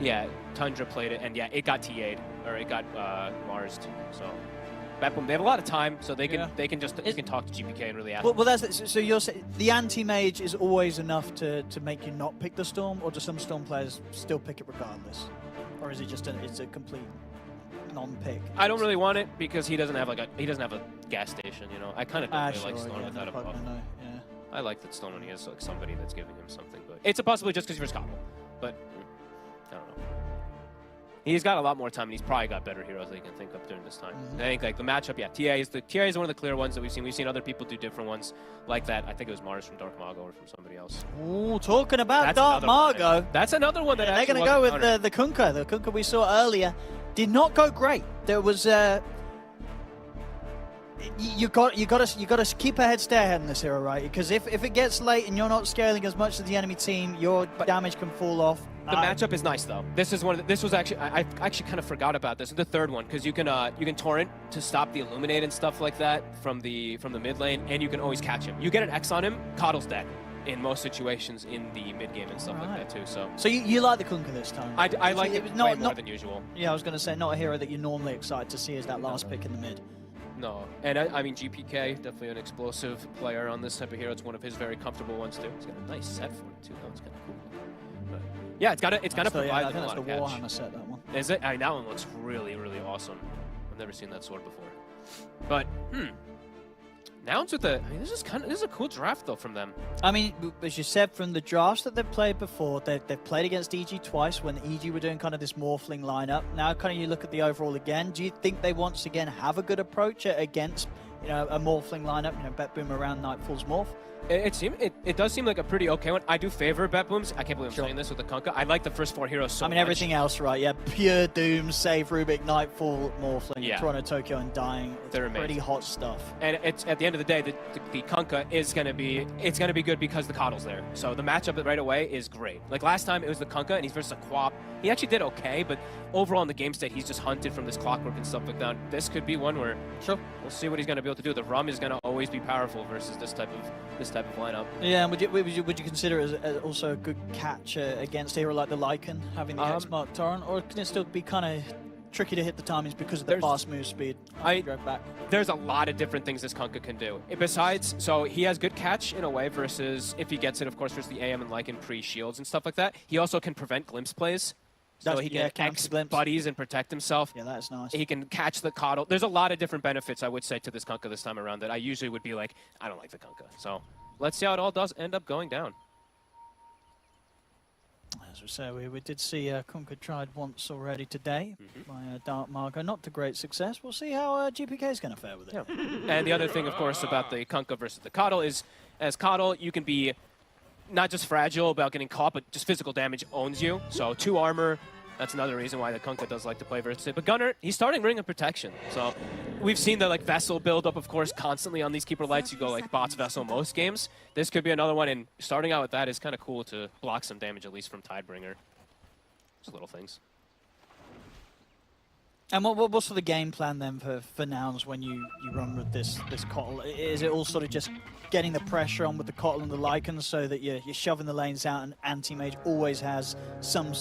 Yeah, Tundra played it, and yeah, it got TA'd, or it got Mars'd. So, Betboom, they have a lot of time, so they can talk to GPK and really ask. Well, that's so you're saying the anti-mage is always enough to make you not pick the Storm, or do some Storm players still pick it regardless, or is it just it's a complete non-pick? I don't really want it because he doesn't have a gas station, you know. I kind of don't really like Storm without a buff. Yeah. I like that Storm when he has like somebody that's giving him something, but it's a possibility just because he's Coddle, but. I don't know. He's got a lot more time, and he's probably got better heroes that he can think of during this time. I think like the matchup, yeah, TA is one of the clear ones that we've seen. We've seen other people do different ones like that. I think it was Mars from Dark Mago or from somebody else. Ooh, talking about Dark Mago. That's another one that they're going to go with the Kunkka. The Kunkka we saw earlier did not go great. There was you got to keep a head stay ahead in this hero, right? Because if it gets late and you're not scaling as much as the enemy team, your damage can fall off. The matchup is nice though. This is this was actually I actually kind of forgot about this. The third one, because you can torrent to stop the illuminate and stuff like that from the mid lane, and you can always catch him. You get an X on him, Coddle's dead in most situations in the mid game and stuff like that too. So you like the Kunkka this time? I like it way more than usual. Yeah, I was going to say not a hero that you're normally excited to see as that last pick in the mid. No, and I mean GPK, definitely an explosive player on this type of hero. It's one of his very comfortable ones too. He's got a nice set for it too. That was kind of cool. But yeah, it's gonna provide like a lot of catch. Warhammer set, that one. Is it? I mean, that one looks really, really awesome. I've never seen that sword before. But Nouns with this is a cool draft though from them. I mean, as you said, from the drafts that they've played before, they've played against EG twice when EG were doing kind of this morphling lineup. Now, kind of you look at the overall again. Do you think they once again have a good approach against a morphling lineup? Betboom around Nightfall's morph. It does seem like a pretty okay one. I do favor Betboom's. I can't believe I'm saying this with the Kunkka. I like the first 4 heroes so much. Everything else, right? Yeah, Pure Doom, Save Rubik, Nightfall, Morphling, yeah. Toronto, Tokyo, and Dying. It's pretty hot stuff. And it's at the end of the day, the Kunkka is gonna be good because the Coddle's there. So the matchup right away is great. Like last time, it was the Kunkka and he's versus a Quap. He actually did okay, but overall in the game state, he's just hunted from this clockwork and stuff like that. This could be one where we'll see what he's gonna be able to do. The Rum is gonna always be powerful versus this type of lineup. Yeah, and would you consider it as also a good catch against a hero like the Lycan, having the X-Mark Torrent, or can it still be kind of tricky to hit the timings because of the fast move speed? There's a lot of different things this Kunkka can do. Besides, so he has good catch in a way versus, if he gets it, of course, versus the AM and Lycan pre-shields and stuff like that. He also can prevent glimpse plays. So he can X buddies and protect himself. Yeah, that's nice. He can catch the Coddle. There's a lot of different benefits, I would say, to this Kunkka this time around that I usually would be like, I don't like the Kunkka. So let's see how it all does end up going down. As we say, we did see Kunkka tried once already today by Dark Margo. Not to great success. We'll see how GPK is going to fare with it. Yeah. And the other thing, of course, about the Kunkka versus the Coddle is, as Coddle, you can be not just fragile about getting caught, but just physical damage owns you. So 2 armor, That's another reason why the Kunkka does like to play versus it. But Gunnar, he's starting Ring of Protection. So we've seen the like Vessel build up, of course, constantly on these Keeper Lights. You go like bots Vessel most games. This could be another one, and starting out with that is kind of cool to block some damage, at least from Tidebringer. Just little things. And what's the game plan then for Nouns when you run with this Kotl? Is it all sort of just getting the pressure on with the Kotl and the Lycans so that you're shoving the lanes out, and Anti-Mage always has some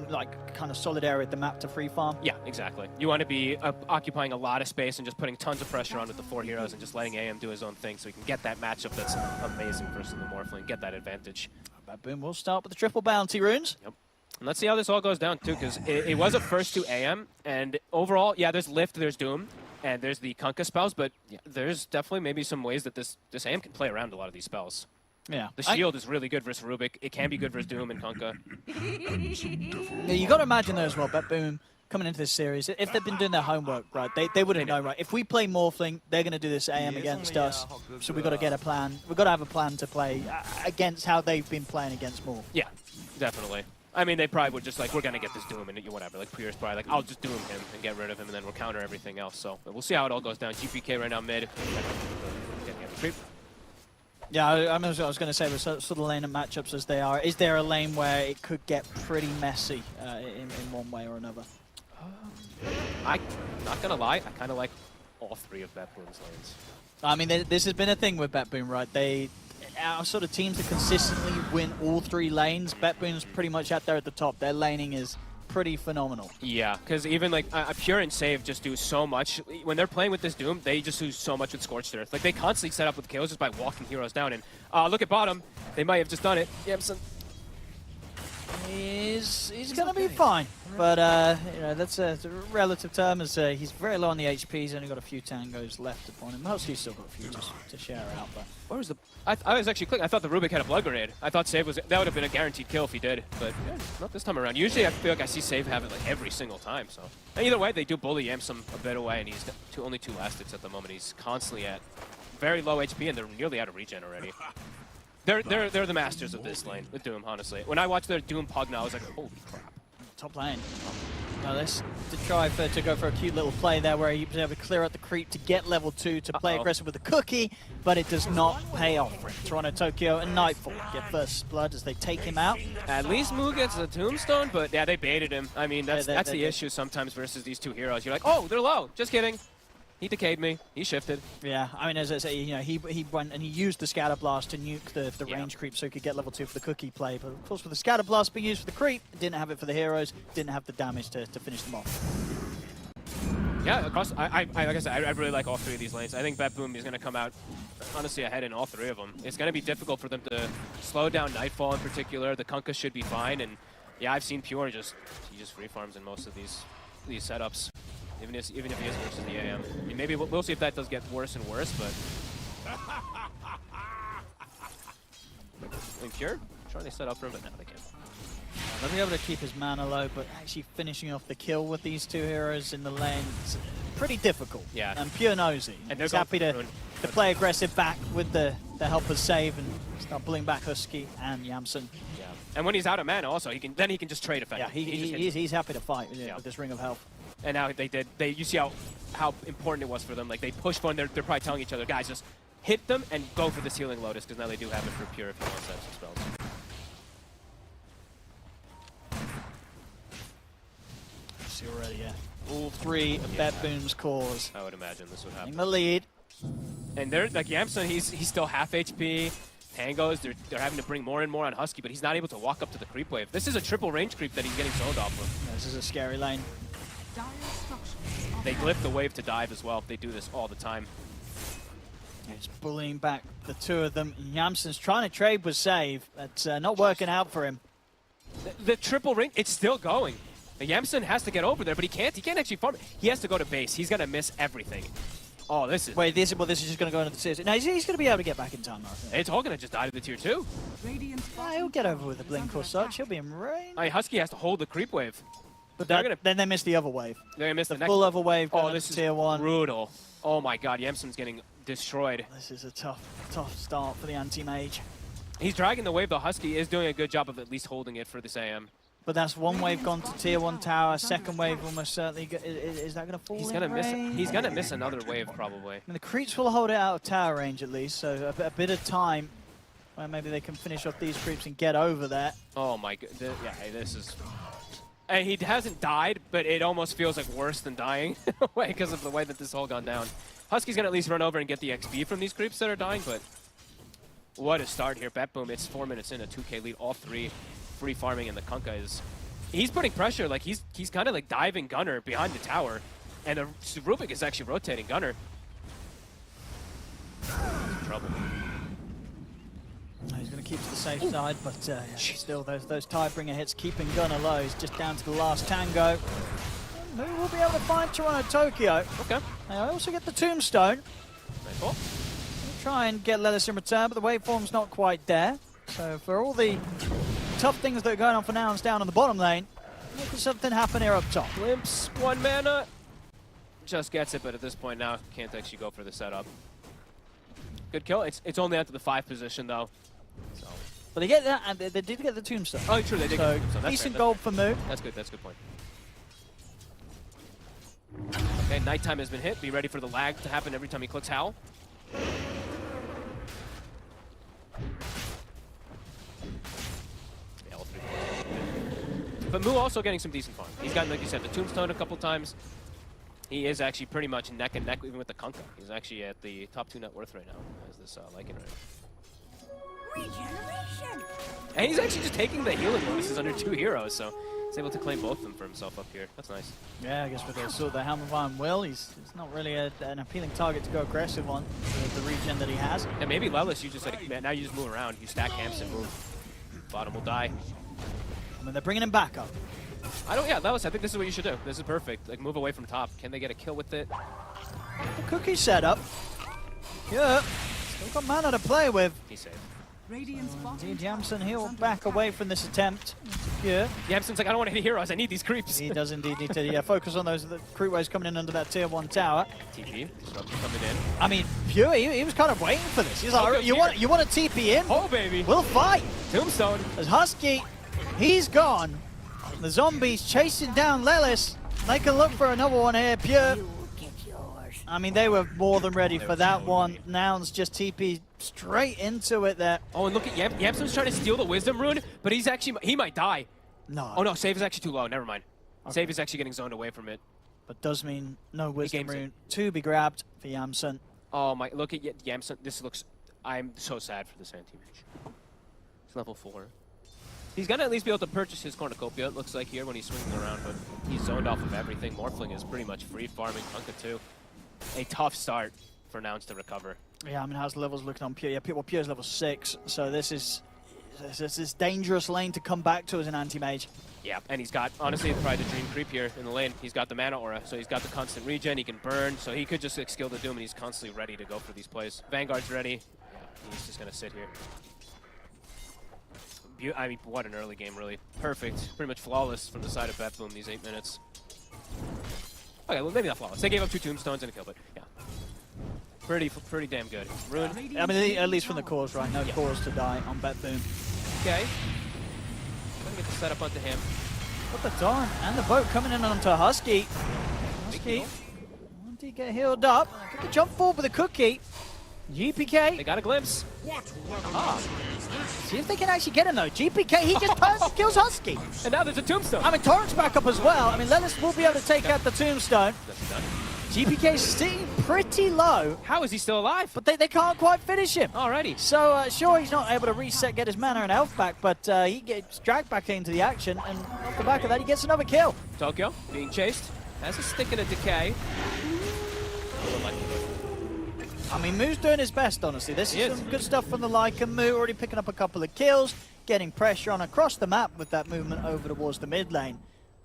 like kind of solid area at the map to free farm? Yeah, exactly. You want to be occupying a lot of space and just putting tons of pressure on with the 4 heroes and just letting AM do his own thing so he can get that matchup that's amazing versus the Morphling, get that advantage. Betboom will start with the triple bounty runes. Yep. And let's see how this all goes down, too, because it was a first to AM, and overall, yeah, there's Lift, there's Doom, and there's the Kunkka spells, but yeah, there's definitely maybe some ways that this AM can play around a lot of these spells. Yeah. The shield is really good versus Rubik. It can be good versus Doom and Kunkka. Yeah, you got to imagine, though, as well, Betboom coming into this series, if they've been doing their homework, right, they would have known, right, if we play Morphling, they're going to do this AM against us, so we've got to get a plan. We've got to have a plan to play against how they've been playing against Morph. Yeah, definitely. I mean, they probably would just like, we're going to get this Doom and whatever. Like, Pierre's probably like, I'll just Doom him and get rid of him, and then we'll counter everything else. So we'll see how it all goes down. GPK right now mid. Yeah, I was going to say, with sort of lane and matchups as they are, is there a lane where it could get pretty messy in one way or another? I'm not going to lie, I kind of like all 3 of Betboom's lanes. I mean, this has been a thing with Betboom, right? Our sort of teams that consistently win all 3 lanes, Betboom's pretty much out there at the top. Their laning is pretty phenomenal. Yeah, because even like Pure and Save just do so much. When they're playing with this Doom, they just do so much with Scorched Earth. Like, they constantly set up with kills just by walking heroes down. And look at bottom. They might have just done it. Yamson. He's going to be fine. But, you know, that's a relative term, as he's very low on the HP. He's only got a few tangos left upon him. Mostly still got a few to share out. But where was the... I was actually clicking. I thought the Rubik had a Blood Grenade. I thought Save was... That would have been a guaranteed kill if he did. But yeah, not this time around. Usually I feel like I see Save have it like every single time. So and either way, they do bully Yamsum a bit away, and he's only 2 last hits at the moment. He's constantly at very low HP, and they're nearly out of regen already. They're the masters of this lane with Doom, honestly. When I watched their Doom Pugna, I was like, holy crap. Top lane. Now this to try to go for a cute little play there where he was able to clear out the creep to get level 2 to play aggressive with the cookie, but it does not pay off. Toronto, Tokyo, and Nightfall get first blood as they take him out. At least Moo gets a tombstone, but yeah, they baited him. I mean, that's the issue sometimes versus these 2 heroes. You're like, oh, they're low. Just kidding. He decayed me. He shifted. Yeah, I mean, as I say, you know, he went and he used the Scatter Blast to nuke the range creep so he could get level 2 for the cookie play. But of course, with the Scatter Blast being used for the creep, didn't have it for the heroes, didn't have the damage to finish them off. Yeah, across. Like I said, I really like all 3 of these lanes. I think Betboom is going to come out, honestly, ahead in all 3 of them. It's going to be difficult for them to slow down Nightfall in particular. The Kunkka should be fine, and yeah, I've seen Pure he just free farms in most of these setups. Even if he is versus the AM. I mean, maybe we'll see if that does get worse and worse, but... Pure? Trying to set up for him, but no, they can't. They'll be able to keep his mana low, but actually finishing off the kill with these 2 heroes in the lane is pretty difficult. Yeah. And Pure knows it. And he's happy to play aggressive back with the help of Save and start pulling back Husky and Yamson. Yeah. And when he's out of mana also, he can just trade effectively. Yeah, he's happy to fight with this Ring of Health. And now you see how important it was for them. Like, they pushed for, and they're probably telling each other, guys, just hit them and go for this Healing Lotus, because now they do have it for Pure if he wants that spells. See already, yeah. All 3 of Betboom's cores. I would imagine this would happen. In the lead. And they're like Yamson, he's still half HP. Tangos, they're having to bring more and more on Husky, but he's not able to walk up to the creep wave. This is a triple range creep that he's getting zoned off of. Yeah, this is a scary lane. They glyph the wave to dive as well. They do this all the time. He's bullying back the 2 of them. Yamson's trying to trade with Save. That's not working out for him. The triple ring, it's still going. Yamson has to get over there, but he can't. He can't actually farm it. He has to go to base. He's going to miss everything. Oh, this is... Wait, this is just going to go into the series. No, he's going to be able to get back in time, I think. It's all going to just die to the tier 2. He'll get over with a blink or such. He'll be in range. I mean, Husky has to hold the creep wave. But then they miss the other wave. They're going to miss the next full other wave going this is tier 1. Brutal. Oh my god, Yamson's getting destroyed. This is a tough start for the Anti-Mage. He's dragging the wave, though. Husky is doing a good job of at least holding it for this AM. But that's one wave gone to tier 1 tower, second wave almost certainly. Is that going to fall He's in gonna miss. range? He's gonna miss another wave probably. I mean, the creeps will hold it out of tower range at least, so a bit of time where maybe they can finish off these creeps and get over there. Oh my god. Yeah, this is. And he hasn't died, but it almost feels like worse than dying because of the way that this all gone down. Husky's gonna at least run over and get the XP from these creeps that are dying, but what a start here. Betboom, it's 4 minutes in, a 2K lead, all three free farming, and the Kunkka is. He's putting pressure, like he's kind of like diving Gunner behind the tower, and the Rubik is actually rotating Gunner. He's in trouble. He's going to keep to the safe side, but still those Tidebringer hits keeping Gunner low. He's just down to the last tango. Maybe we'll be able to find Toronto Tokyo. Okay. They also get the Tombstone. Nice ball. We'll try and get Lelis in return, but the waveform's not quite there. So for all the tough things that are going on for Nouns down on the bottom lane, maybe something happen here up top. Glimpse, 1 mana. Just gets it, but at this point now, can't actually go for the setup. Good kill. It's only out to the 5 position, though. So. But they get that, and they did get the Tombstone. Oh, true, they did get the Tombstone. That's decent fair, gold for Moo. That's good a good point. Okay, nighttime has been hit. Be ready for the lag to happen every time he clicks Howl. But Moo also getting some decent farm. He's gotten, like you said, the Tombstone a couple times. He is actually pretty much neck and neck even with the Kunkka. He's actually at the top 2 net worth right now, as this Lycan right now. Regeneration. And he's actually just taking the healing bonuses under 2 heroes, so he's able to claim both of them for himself up here. That's nice. Yeah, I guess with the Helm of Iron Will, he's not really an appealing target to go aggressive on with the regen that he has. And maybe Lelis, you just like, man, now you just move around. You stack camps and move. Bottom will die. I mean, they're bringing him back up. Lelis, I think this is what you should do. This is perfect. Like, move away from top. Can they get a kill with it? The cookie setup. Yeah, still got mana to play with. He's safe. Indeed, Yamson, he'll back away from this attempt. Yeah. Yamson's like, I don't want to hit heroes. I need these creeps. He does indeed need to focus on those creep waves coming in under that tier 1 tower. TP, disruption coming in. I mean, Pure, he was kind of waiting for this. He's like, you want a TP in? Oh, baby. We'll fight. Tombstone. As Husky, he's gone. The zombies chasing down Lelis. They can look for another one here. Pure. I mean, they were more than ready for that one. Nouns just TP straight into it there. Oh, and look at Yamson's trying to steal the Wisdom Rune, but he might die. No. Oh, no, save is actually too low. Never mind. Okay. Save is actually getting zoned away from it. But does mean no Wisdom Rune to be grabbed for Yamson. Oh, my. Look at Yamson. This looks. I'm so sad for this anti-mage. It's level 4. He's going to at least be able to purchase his cornucopia, it looks like here, when he's swinging around, but he's zoned off of everything. Morphling is pretty much free farming. Kunkka too. A tough start for Nouns to recover. Yeah, I mean, how's the levels looking on Pure? Yeah, well, Pure's level 6, so this is this dangerous lane to come back to as an anti-mage. Yeah, and he's got, honestly, probably the dream creep here in the lane. He's got the mana aura, so he's got the constant regen, he can burn, so he could just like, skill the Doom, and he's constantly ready to go for these plays. Vanguard's ready. Yeah, he's just going to sit here. I mean, what an early game, really. Perfect. Pretty much flawless from the side of Betboom these 8 minutes. Okay, well, maybe not flawless. They gave up 2 tombstones and a kill, but yeah. Pretty damn good. Rune. I mean, at least from the cores, right? No cores to die on Betboom. Okay. Gonna get the setup onto him. Got the Dawn and the boat coming in onto Husky. Husky, once he get healed up, get the jump forward with a cookie. GPK. They got a glimpse. See if they can actually get him though. GPK, he just kills Husky. And now there's a tombstone. I mean, Torrent's back up as well. I mean, Lelis will be able to take out the tombstone. That's done. GPK's sitting pretty low. How is he still alive? But they can't quite finish him. Alrighty. So, sure, he's not able to reset, get his mana and health back, but he gets dragged back into the action, and off the back of that, he gets another kill. Tokyo being chased. Has a stick and a decay. I mean, Moo's doing his best, honestly. This is some good stuff from the Lycan. Moo already picking up a couple of kills, getting pressure on across the map with that movement over towards the mid lane.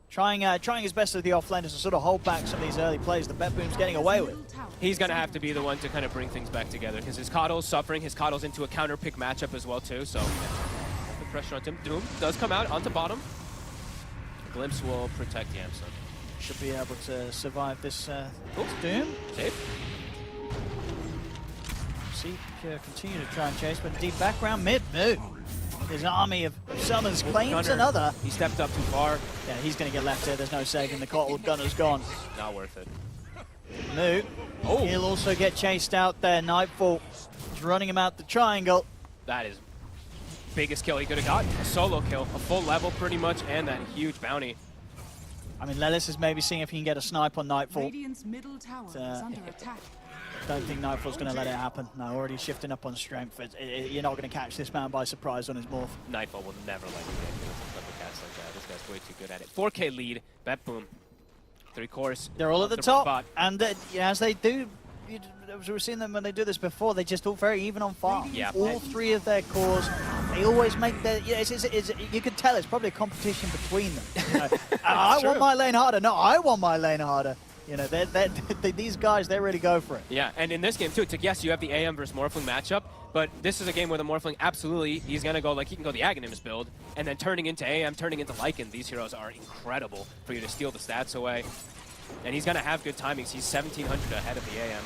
Trying his best with the offlaners to sort of hold back some of these early plays that Betboom's getting away with. He's going to have to be the one to kind of bring things back together because his Coddle's suffering. His Coddle's into a counter pick matchup as well, too. So, the pressure on him. Doom does come out onto bottom. Glimpse will protect Yamson. Should be able to survive this Doom. Safe. See, continue to try and chase, but deep background mid. Moo His army of summons claims another. He stepped up too far. Yeah, he's going to get left here. There's no saving the Cottle. Gunner's gone. Not worth it. Moo. Oh. He'll also get chased out there. Nightfall is running him out the triangle. That is biggest kill he could have gotten. A solo kill, a full level pretty much, and that huge bounty. I mean, Lelis is maybe seeing if he can get a snipe on Nightfall. Radiant's middle tower is under attack. Don't think Nightfall's going to let it happen. No, already shifting up on strength. You're not going to catch this man by surprise on his morph. Nightfall will never let you get double cast like that. This guy's way too good at it. 4K lead, Betboom. 3 cores. They're all at the top, and as they do, we've seen them when they do this before, they just all very even on farm. Yeah. All 3 of their cores, they always make their, you can tell it's probably a competition between them. You know? I want my lane harder. No, I want my lane harder. You know, these guys, they really go for it. Yeah, and in this game too, yes, you have the AM versus Morphling matchup, but this is a game where the Morphling absolutely, he's going to go, like, he can go the Aghanims build, and then turning into AM, turning into Lycan. These heroes are incredible for you to steal the stats away. And he's going to have good timings. He's 1,700 ahead of the AM.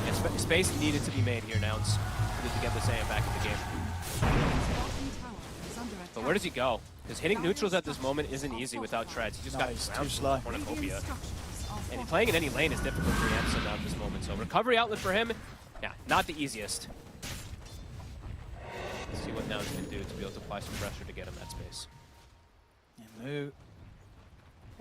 And space needed to be made here, Nouns, to get this AM back in the game. But where does he go? Because hitting neutrals at this moment isn't easy without treads. He just got too slow. Cornucopia. And playing in any lane is difficult for Yamson at this moment. So recovery outlet for him, yeah, not the easiest. Let's see what Nouns can do to be able to apply some pressure to get him that space. Moo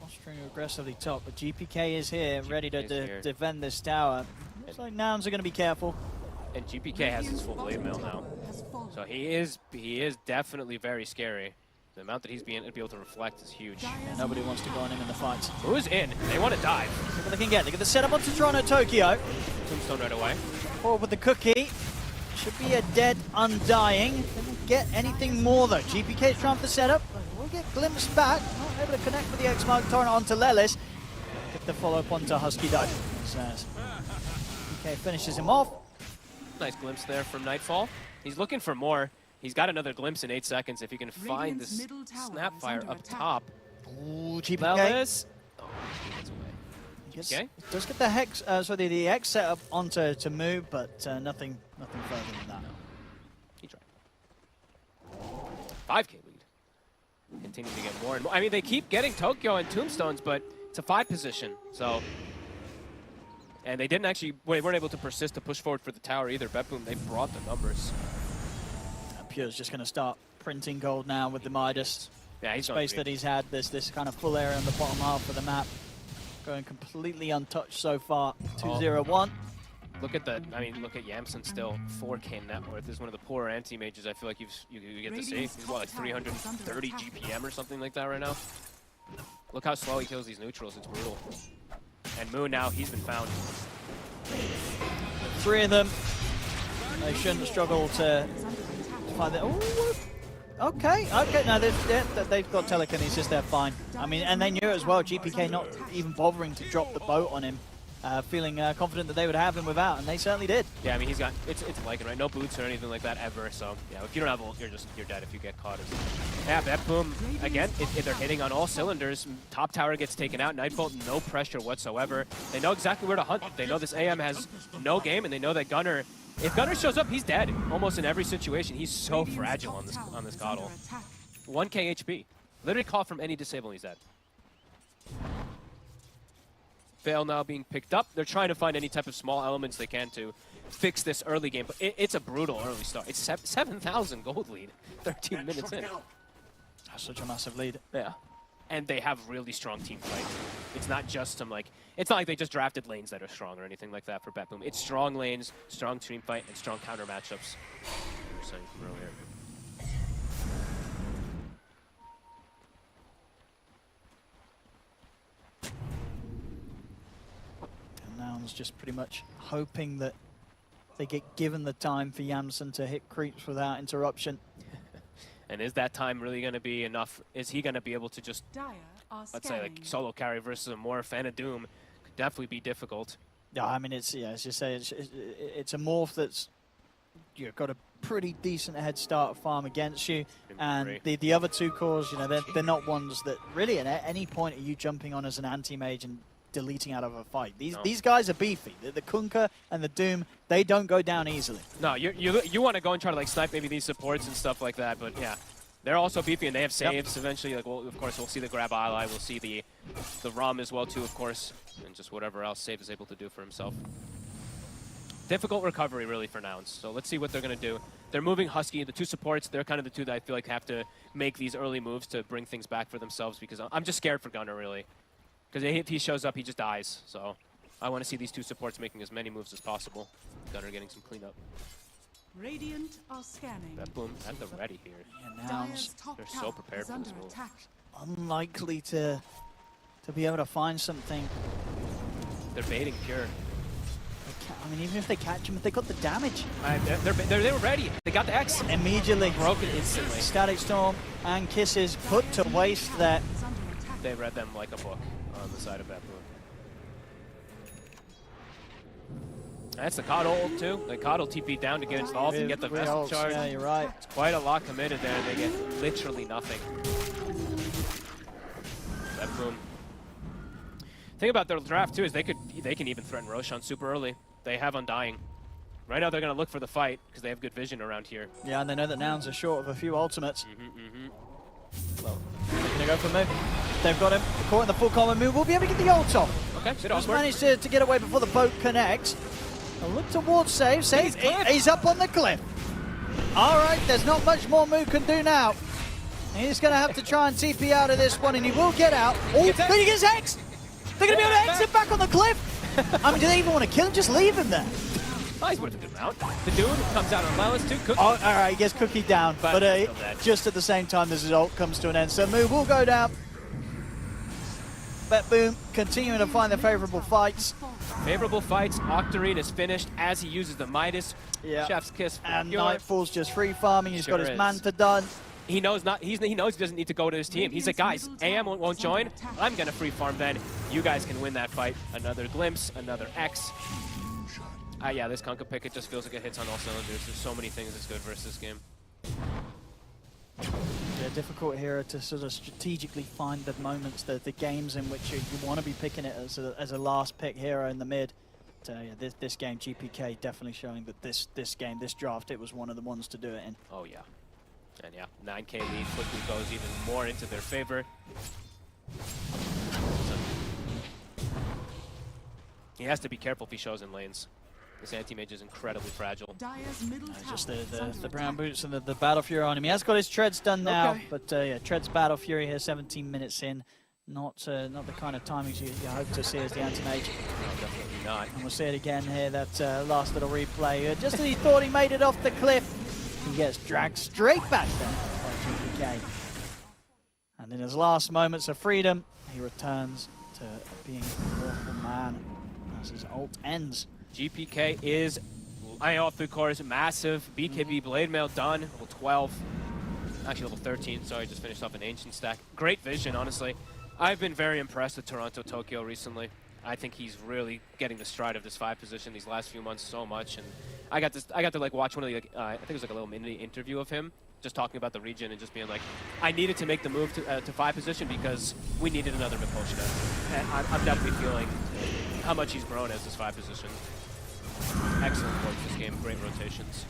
fostering aggressively top, but GPK is here, ready to defend this tower. Looks like Nouns are going to be careful. And GPK has his full blade mail now. So he is definitely very scary. The amount that he's being able to reflect is huge. Yeah, nobody wants to go on him in the fights. Who's in? They want to dive. See what they can get. Look at the setup onto Toronto Tokyo. Tombstone right away. Forward with the cookie. Should be a dead undying. Didn't get anything more though. GPK's trying for the setup. We'll get glimpsed back. Not able to connect with the X-Mark Torrent onto Lelis. Get the follow-up onto Husky though. GPK finishes him off. Nice glimpse there from Nightfall. He's looking for more. He's got another glimpse in 8 seconds if he can find this Snapfire up top. Ooh, GPK. Lelis. Oh, Okay. Does get the Hex, the X setup onto Moo, but nothing further than that. He tried. 5K lead. Continue to get more and more. I mean, they keep getting Tokyo and Tombstones, but it's a 5 position, so. And they didn't actually, they weren't able to persist to push forward for the tower either. Betboom, they brought the numbers. Pure's just going to start printing gold now with the Midas. Yeah, he's space that he's had, this kind of full area on the bottom half of the map. Going completely untouched so far. 2-0-1. Look at the, look at Yamson still. 4K net worth. This is one of the poorer anti-mages I feel like you get to see. He's what, like 330 GPM or something like that right now? Look how slow he kills these neutrals. It's brutal. And Moo now, he's been found. 3 of them. They shouldn't struggle to find it. Okay. No, they've got telekinesis. They're fine. I mean, and they knew it as well. GPK not even bothering to drop the boat on him, feeling confident that they would have him without, and they certainly did. Yeah, I mean, he's got it's Lycan, right? No boots or anything like that ever. So yeah, if you don't have ult, you're dead if you get caught. Yeah, Betboom again. If they're hitting on all cylinders, top tower gets taken out. Nightbolt, no pressure whatsoever. They know exactly where to hunt. They know this AM has no game, and they know that Gunner. If Gunner shows up, he's dead almost in every situation. He's so fragile on this Coddle. 1K HP. Literally caught from any disable, he's dead. Veil now being picked up. They're trying to find any type of small elements they can to fix this early game, but it's a brutal early start. It's 7,000 gold lead, 13 minutes in. That's such a massive lead. Yeah. And they have really strong team fight. It's not just some it's not like they just drafted lanes that are strong or anything like that for Betboom. It's strong lanes, strong team fight, and strong counter matchups. We were saying from earlier. And Nouns just pretty much hoping that they get given the time for Yamson to hit creeps without interruption. And is that time really going to be enough? Is he going to be able to just, let's say, like solo carry versus a Morph and a Doom? Could definitely be difficult. Yeah, I mean, as you say, it's a Morph that's got a pretty decent head start farm against you, and the other 2 cores, they're not ones that really at any point are you jumping on as an anti-mage and deleting out of a fight. These guys are beefy. The Kunkka and the Doom, they don't go down easily. No, you want to go and try to like snipe maybe these supports and stuff like that, but yeah. They're also beefy, and they have saves eventually. Like, well, of course, we'll see the grab ally. We'll see the ROM as well, too, of course. And just whatever else Save is able to do for himself. Difficult recovery, really, for Nouns. So let's see what they're going to do. They're moving Husky. The two supports, they're kind of the two that I feel like have to make these early moves to bring things back for themselves, because I'm just scared for Gunnar, really. Because if he shows up, he just dies. So I want to see these two supports making as many moves as possible. Gunnar getting some cleanup. Radiant are scanning. Betboom at the ready here. Yeah, Nouns, they're so prepared for this move. Unlikely to be able to find something. They're baiting Pure. I mean, even if they catch him, if they got the damage. They were ready. They got the X. Immediately. Broken instantly. Static Storm and Kisses put to waste there. They read them like a book on the side of Betboom. That's the COD ult too. The COD will TP down to get installed and get the vessel charge. Yeah, you're right. It's quite a lot committed there, and they get literally nothing. Betboom. Thing about their draft too is they can even threaten Roshan super early. They have Undying. Right now they're going to look for the fight because they have good vision around here. Yeah, and they know that Nouns are short of a few ultimates. Well, they're going to go for a move. They've got him caught in the full combo move. We'll be able to get the ult off. Okay, He's managed to get away before the boat connects. A look towards Save. He's up on the cliff. All right, there's not much more Moo can do now. He's going to have to try and TP out of this one, and he will get out. Oh, but he gets X! They're going to be able to exit back on the cliff! I mean, do they even want to kill him? Just leave him there. Oh, he's worth a good round. The dude comes out on Lelis too. Oh, all right, he gets Cookie down, but just at the same time as his ult comes to an end. So Moo will go down. Betboom continuing to find the favorable fights. Favorable fights. Octarine is finished as he uses the Midas. Yeah. Chef's kiss. And Nightfall's just free farming. He's got his Manta done. He knows he knows he doesn't need to go to his team. He's like, guys, AM won't join. I'm gonna free farm then. You guys can win that fight. Another glimpse, another X. Yeah, this Kunkka pick, it just feels like it hits on all cylinders. There's so many things that's good versus this game. Yeah, difficult here to sort of strategically find the moments, the games in which you want to be picking it as a last pick hero in the mid. Yeah, this game, GPK definitely showing that this draft, it was one of the ones to do it in. Oh yeah. And yeah, 9K lead quickly goes even more into their favor. He has to be careful if he shows in lanes. This anti-mage is incredibly fragile. Just the brown boots and the Battle Fury on him. He has got his treads done now, but yeah, treads Battle Fury here, 17 minutes in. Not the kind of timings you hope to see as the anti-mage. No, definitely not. And we'll see it again here, that last little replay. Just as he thought he made it off the cliff, he gets dragged straight back down by GPK. And in his last moments of freedom, he returns to being a lawful man as his ult ends. GPK is all through cores, massive. BKB Blade Mail done, level 12. Actually level 13, sorry, just finished off an Ancient stack. Great vision, honestly. I've been very impressed with Toronto Tokyo recently. I think he's really getting the stride of this 5 position these last few months so much. And I got to like watch one of the, I think it was like a little mini interview of him, just talking about the region and just being like, I needed to make the move to 5 position because we needed another Miposhina. And I'm definitely feeling how much he's grown as this 5 position. Excellent work this game, great rotations.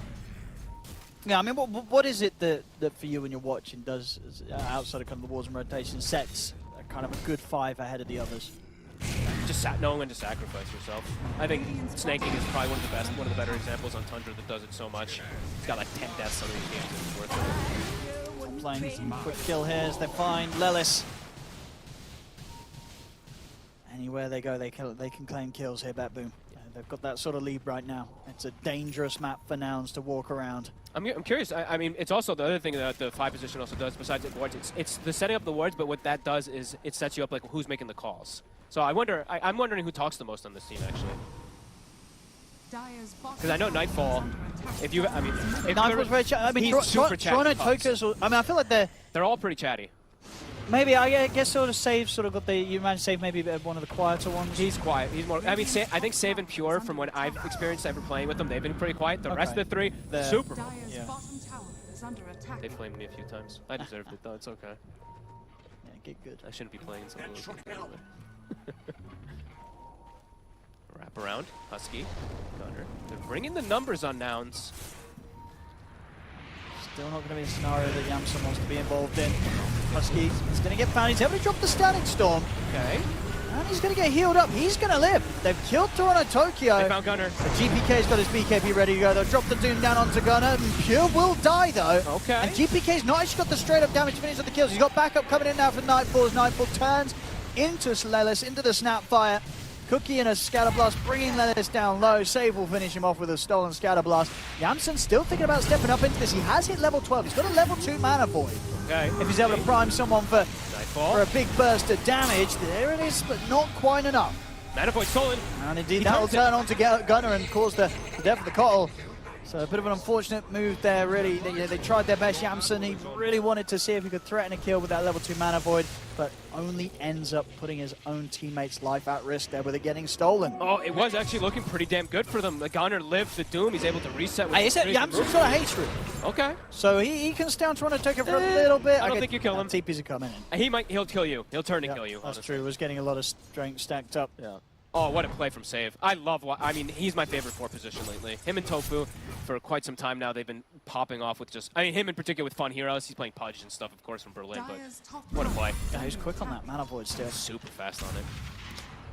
Yeah, I mean, what is it that for you when you're watching does, outside of kind of the wars and rotation, sets kind of a good 5 ahead of the others? Just knowing when to sacrifice yourself. I think snaking is probably one of the better examples on Tundra that does it so much. He's got like 10 deaths on these games, it's worth it. Playing quick kill here as they find Lelis. Anywhere they go, they can claim kills here, Betboom. They've got that sort of lead right now. It's a dangerous map for Nouns to walk around. I'm curious. I mean, it's also the other thing that the 5 position also does besides the wards. It's the setting up the wards, but what that does is it sets you up like who's making the calls. So I'm wondering who talks the most on this team actually. Because I know Nightfall. Nightfall's very chatty. I mean, super chatty. Toronto Tokyo's. I mean, I feel like they're all pretty chatty. Maybe I guess sort of Save sort of got you managed Save maybe one of the quieter ones. He's quiet. He's more. I mean, I think Save and Pure, from what I've experienced ever playing with them, they've been pretty quiet. The rest of the 3, super. Yeah. They flamed me a few times. I deserved it though. It's okay. Yeah, get good. I shouldn't be playing some of those games anyway. Wrap around, Husky, Gunner. They're bringing the numbers on Nouns. Still not going to be a scenario that Yamsen wants to be involved in. Husky is going to get found. He's able to drop the Static Storm. Okay. And he's going to get healed up. He's going to live. They've killed Toronto Tokyo. They found Gunner. So GPK's got his BKB ready to go. They'll drop the Doom down onto Gunner. And Pure will die, though. Okay. And GPK's not actually got the straight-up damage to finish with the kills. He's got backup coming in now for Nightfall as Nightfall turns into Lelis, into the Snapfire. Cookie and a Scatterblast, bringing Lelis down low. Save will finish him off with a stolen Scatterblast. Yamsen still thinking about stepping up into this. He has hit level 12. He's got a level 2 mana void. Okay. If he's able to prime someone for a big burst of damage, there it is, but not quite enough. Mana void stolen. And indeed, that will turn on to Gunner and cause the death of the Cottle. So a bit of an unfortunate move there, really. They tried their best. Yamsen, he really wanted to see if he could threaten a kill with that level 2 mana void, but only ends up putting his own teammate's life at risk there with it getting stolen. Oh, it was actually looking pretty damn good for them. The Gunner lived the Doom. He's able to reset with Yamsen's got a hatred. Okay. So he can stay on Toronto Tokyo for a little bit. I don't think you kill him. TPs are coming in. He'll kill you. He'll turn to kill you. That's true. He was getting a lot of strength stacked up. Yeah. Oh, what a play from Save. I mean, he's my favorite 4 position lately. Him and Tofu, for quite some time now, they've been popping off with just, I mean, him in particular with Fun Heroes. He's playing Pudge and stuff, of course, from Berlin, but what a play. Yeah, he's quick on that mana void still. Super fast on it.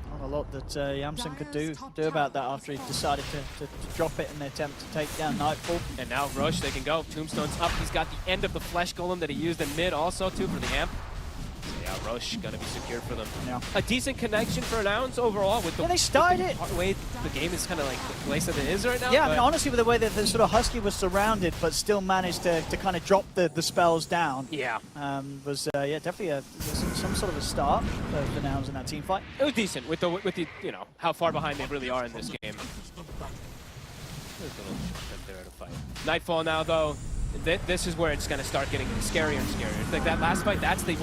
Not a lot that Yamsen could do about that after he decided to drop it in the attempt to take down Nightfall. And now Rush, they can go. Tombstone's up. He's got the end of the Flesh Golem that he used in mid also, too, for the amp. So yeah, Rush gonna be secured for them. Yeah. A decent connection for Nouns overall with the, they started it. The way the game is kind of like the place that it is right now. Yeah, I mean, honestly, with the way that the sort of Husky was surrounded, but still managed to kind of drop the spells down. Yeah. Was yeah, definitely some sort of a start for Nouns in that team fight. It was decent with the you know how far behind they really are in this game. Nightfall now though. This is where it's going to start getting scarier and scarier. It's like that last fight, that's the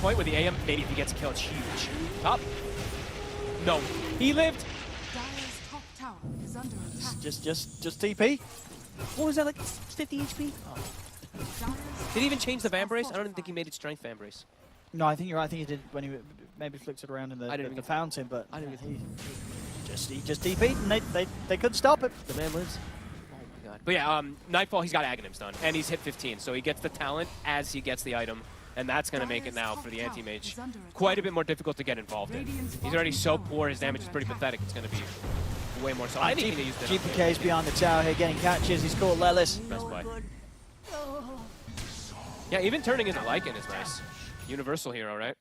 point where the AM, maybe if he gets a kill, it's huge. Top. No. He lived. Just TP. What was that, like 50 HP? Oh. Did he even change the Vambrace? I don't even think he made it strength Vambrace. No, I think you're right. I think he did when he maybe flicked it around in the fountain, but I didn't he just TP'd and they couldn't stop it. The man lives. But yeah, Nightfall, he's got Aghanims done, and he's hit 15, so he gets the talent as he gets the item, and that's going to make it now for the anti-mage quite a bit more difficult to get involved in. He's already so poor, his damage is pretty pathetic. It's going to be way more so. I think he used it. GPK's behind the tower here, getting catches. He's caught Lelis. Best play. Yeah, even turning into Lycan is nice. Universal hero, right?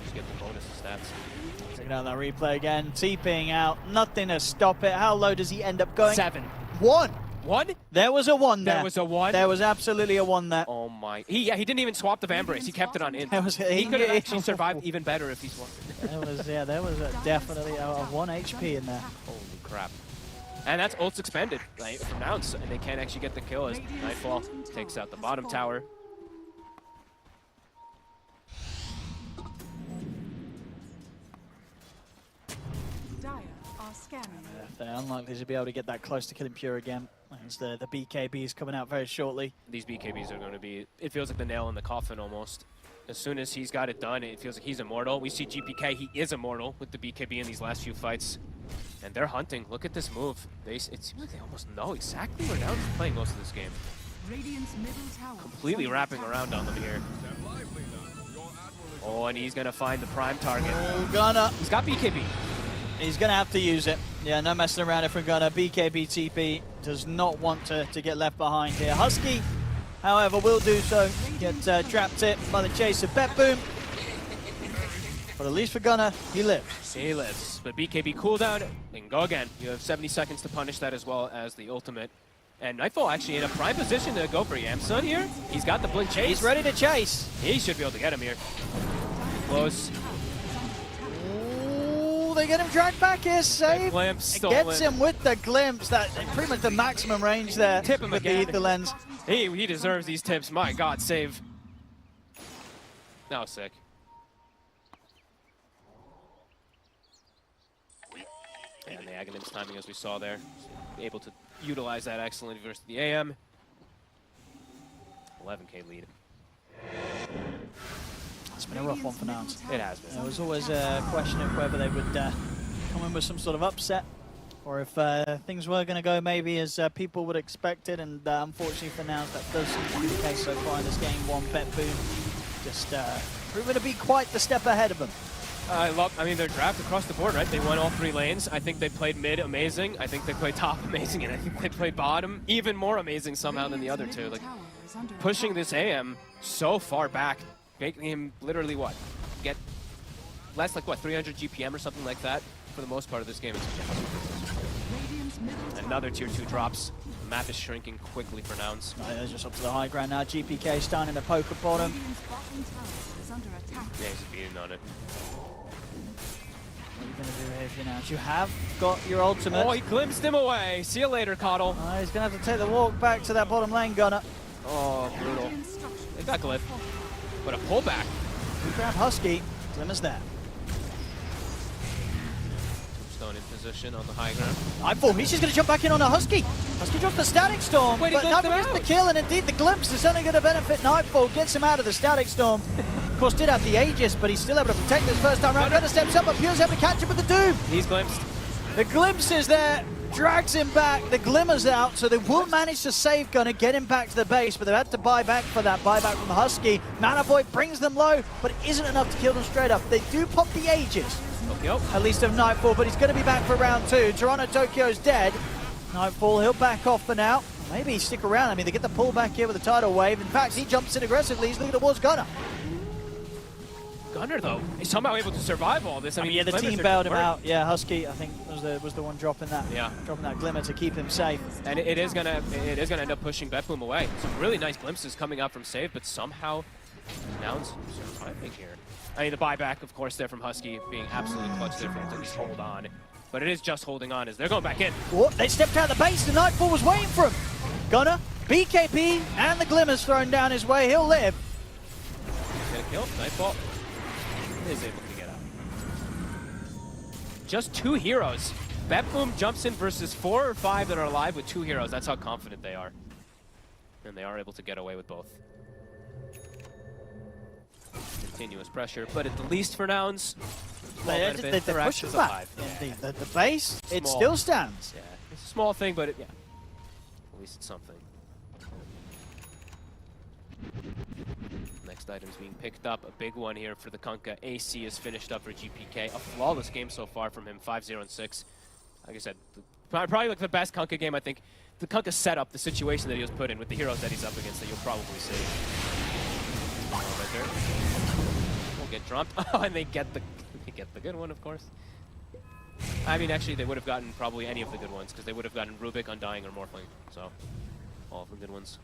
Just get the bonus stats. Checking out that replay again, TPing out, nothing to stop it. How low does he end up going? 7. 1. 1? There was a 1 there. There was a 1? There was absolutely a 1 there. Oh my. He didn't even swap the Vambrace. He kept it on in. He could have actually survived even better if he swapped it. There was definitely a 1 HP in there. Holy crap. And that's ult's expended, right, from Nouns, and they can't actually get the kill as Nightfall takes out the bottom tower. They're unlikely to be able to get that close to killing Pure again. As the BKB is coming out very shortly. These BKBs are going to be, it feels like the nail in the coffin almost. As soon as he's got it done, it feels like he's immortal. We see GPK, he is immortal with the BKB in these last few fights. And they're hunting. Look at this move. It seems like they almost know exactly where Nouns is playing most of this game. Completely wrapping around on them here. Oh, and he's going to find the prime target. Oh, Gunner. He's got BKB. He's going to have to use it. Yeah, no messing around it from Gunner. BKB TP does not want to get left behind here. Husky, however, will do so. Get trapped it by the chase of Betboom. But at least for Gunner, he lives. He lives. But BKB cooldown, they can go again. You have 70 seconds to punish that as well as the ultimate. And Nightfall actually in a prime position to go for Yamsun here. He's got the blink chase. He's ready to chase. He should be able to get him here. Close. They get him dragged back here, save. Glimpse, gets him with the glimpse, that pretty much the maximum range there. Tip him with again. the ether lens. He deserves these tips. My God, save. That was sick. And the Aghanim's timing, as we saw there, able to utilize that excellently versus the AM. 11K lead. It's been a rough one for Nouns. It has been. There was always a question of whether they would come in with some sort of upset, or if things were going to go maybe as people would expect it, and unfortunately for now, that does seem to be the case so far in this game. Betboom just proven to be quite the step ahead of them. I mean, their draft across the board, right? They won all 3 lanes. I think they played mid amazing. I think they played top amazing, and I think they played bottom even more amazing somehow than the other two. Like, pushing this AM so far back, making him literally what? Get less like what, 300 GPM or something like that for the most part of this game. Another tier 2 drops. The map is shrinking quickly for Nouns. They're just up to the high ground now. GPK starting to poke at bottom. Yeah, he's beating on it. What are you going to do here for Nouns? You have got your ultimate. Oh, he glimpsed him away. See you later, Coddle. He's going to have to take the walk back to that bottom lane, Gunner. Oh, brutal. They got Glyph. But a pullback. We grab Husky. Glimmer's there. Tombstone in position on the high ground. Nightfall, he's just going to jump back in on a Husky. Husky drops the Static Storm, Wait, but Nightfall gets the kill, and indeed the glimpse is only going to benefit Nightfall. Gets him out of the Static Storm. Of course, did have the Aegis, but he's still able to protect this first time round. Gunner steps up, but Pure's able to catch him with the Doom. He's glimpsed. The glimpse is there, drags him back. The Glimmer's out, so they will manage to save Gunner, get him back to the base, but they've had to buy back for that buyback from the Husky. Mana Void brings them low, but it isn't enough to kill them straight up. They do pop the Aegis, at least of Nightfall, but he's going to be back for round 2. Toronto Tokyo's dead. Nightfall, he'll back off for now. Maybe stick around. I mean, they get the pull back here with the tidal wave. In fact, he jumps in aggressively. He's looking towards Gunner. Gunner, though, he's somehow able to survive all this. I mean, yeah, the team bailed him out. Yeah, Husky, I think, was the one dropping that. Yeah, dropping that Glimmer to keep him safe. And it is gonna end up pushing Betboom away. Some really nice glimpses coming out from Save, but somehow Nouns surviving here. I mean, the buyback, of course, there from Husky being absolutely clutch there for him to just hold on. But it is just holding on as they're going back in. Oh, they stepped out of the base. The Nightfall was waiting for him. Gunner, BKB, and the Glimmer's thrown down his way. He'll live. Get a kill. Nightfall is able to get out. Just 2 heroes. Betboom jumps in versus 4 or 5 that are alive with 2 heroes. That's how confident they are. And they are able to get away with both. Continuous pressure, but at the least for Nouns, they push it back. The base, small. It still stands. Yeah, it's a small thing, but yeah, at least it's something. Next item's being picked up, a big one here for the Kunkka. AC is finished up for GPK. A flawless game so far from him, 5-0-6. Like I said, probably like the best Kunkka game, I think. The Kunkka setup, the situation that he was put in with the heroes that he's up against that you'll probably see. Right there. Won't get dropped. Oh, and they get the good one, of course. I mean, actually, they would have gotten probably any of the good ones, because they would have gotten Rubik, Undying, or Morphling. So, all of the good ones.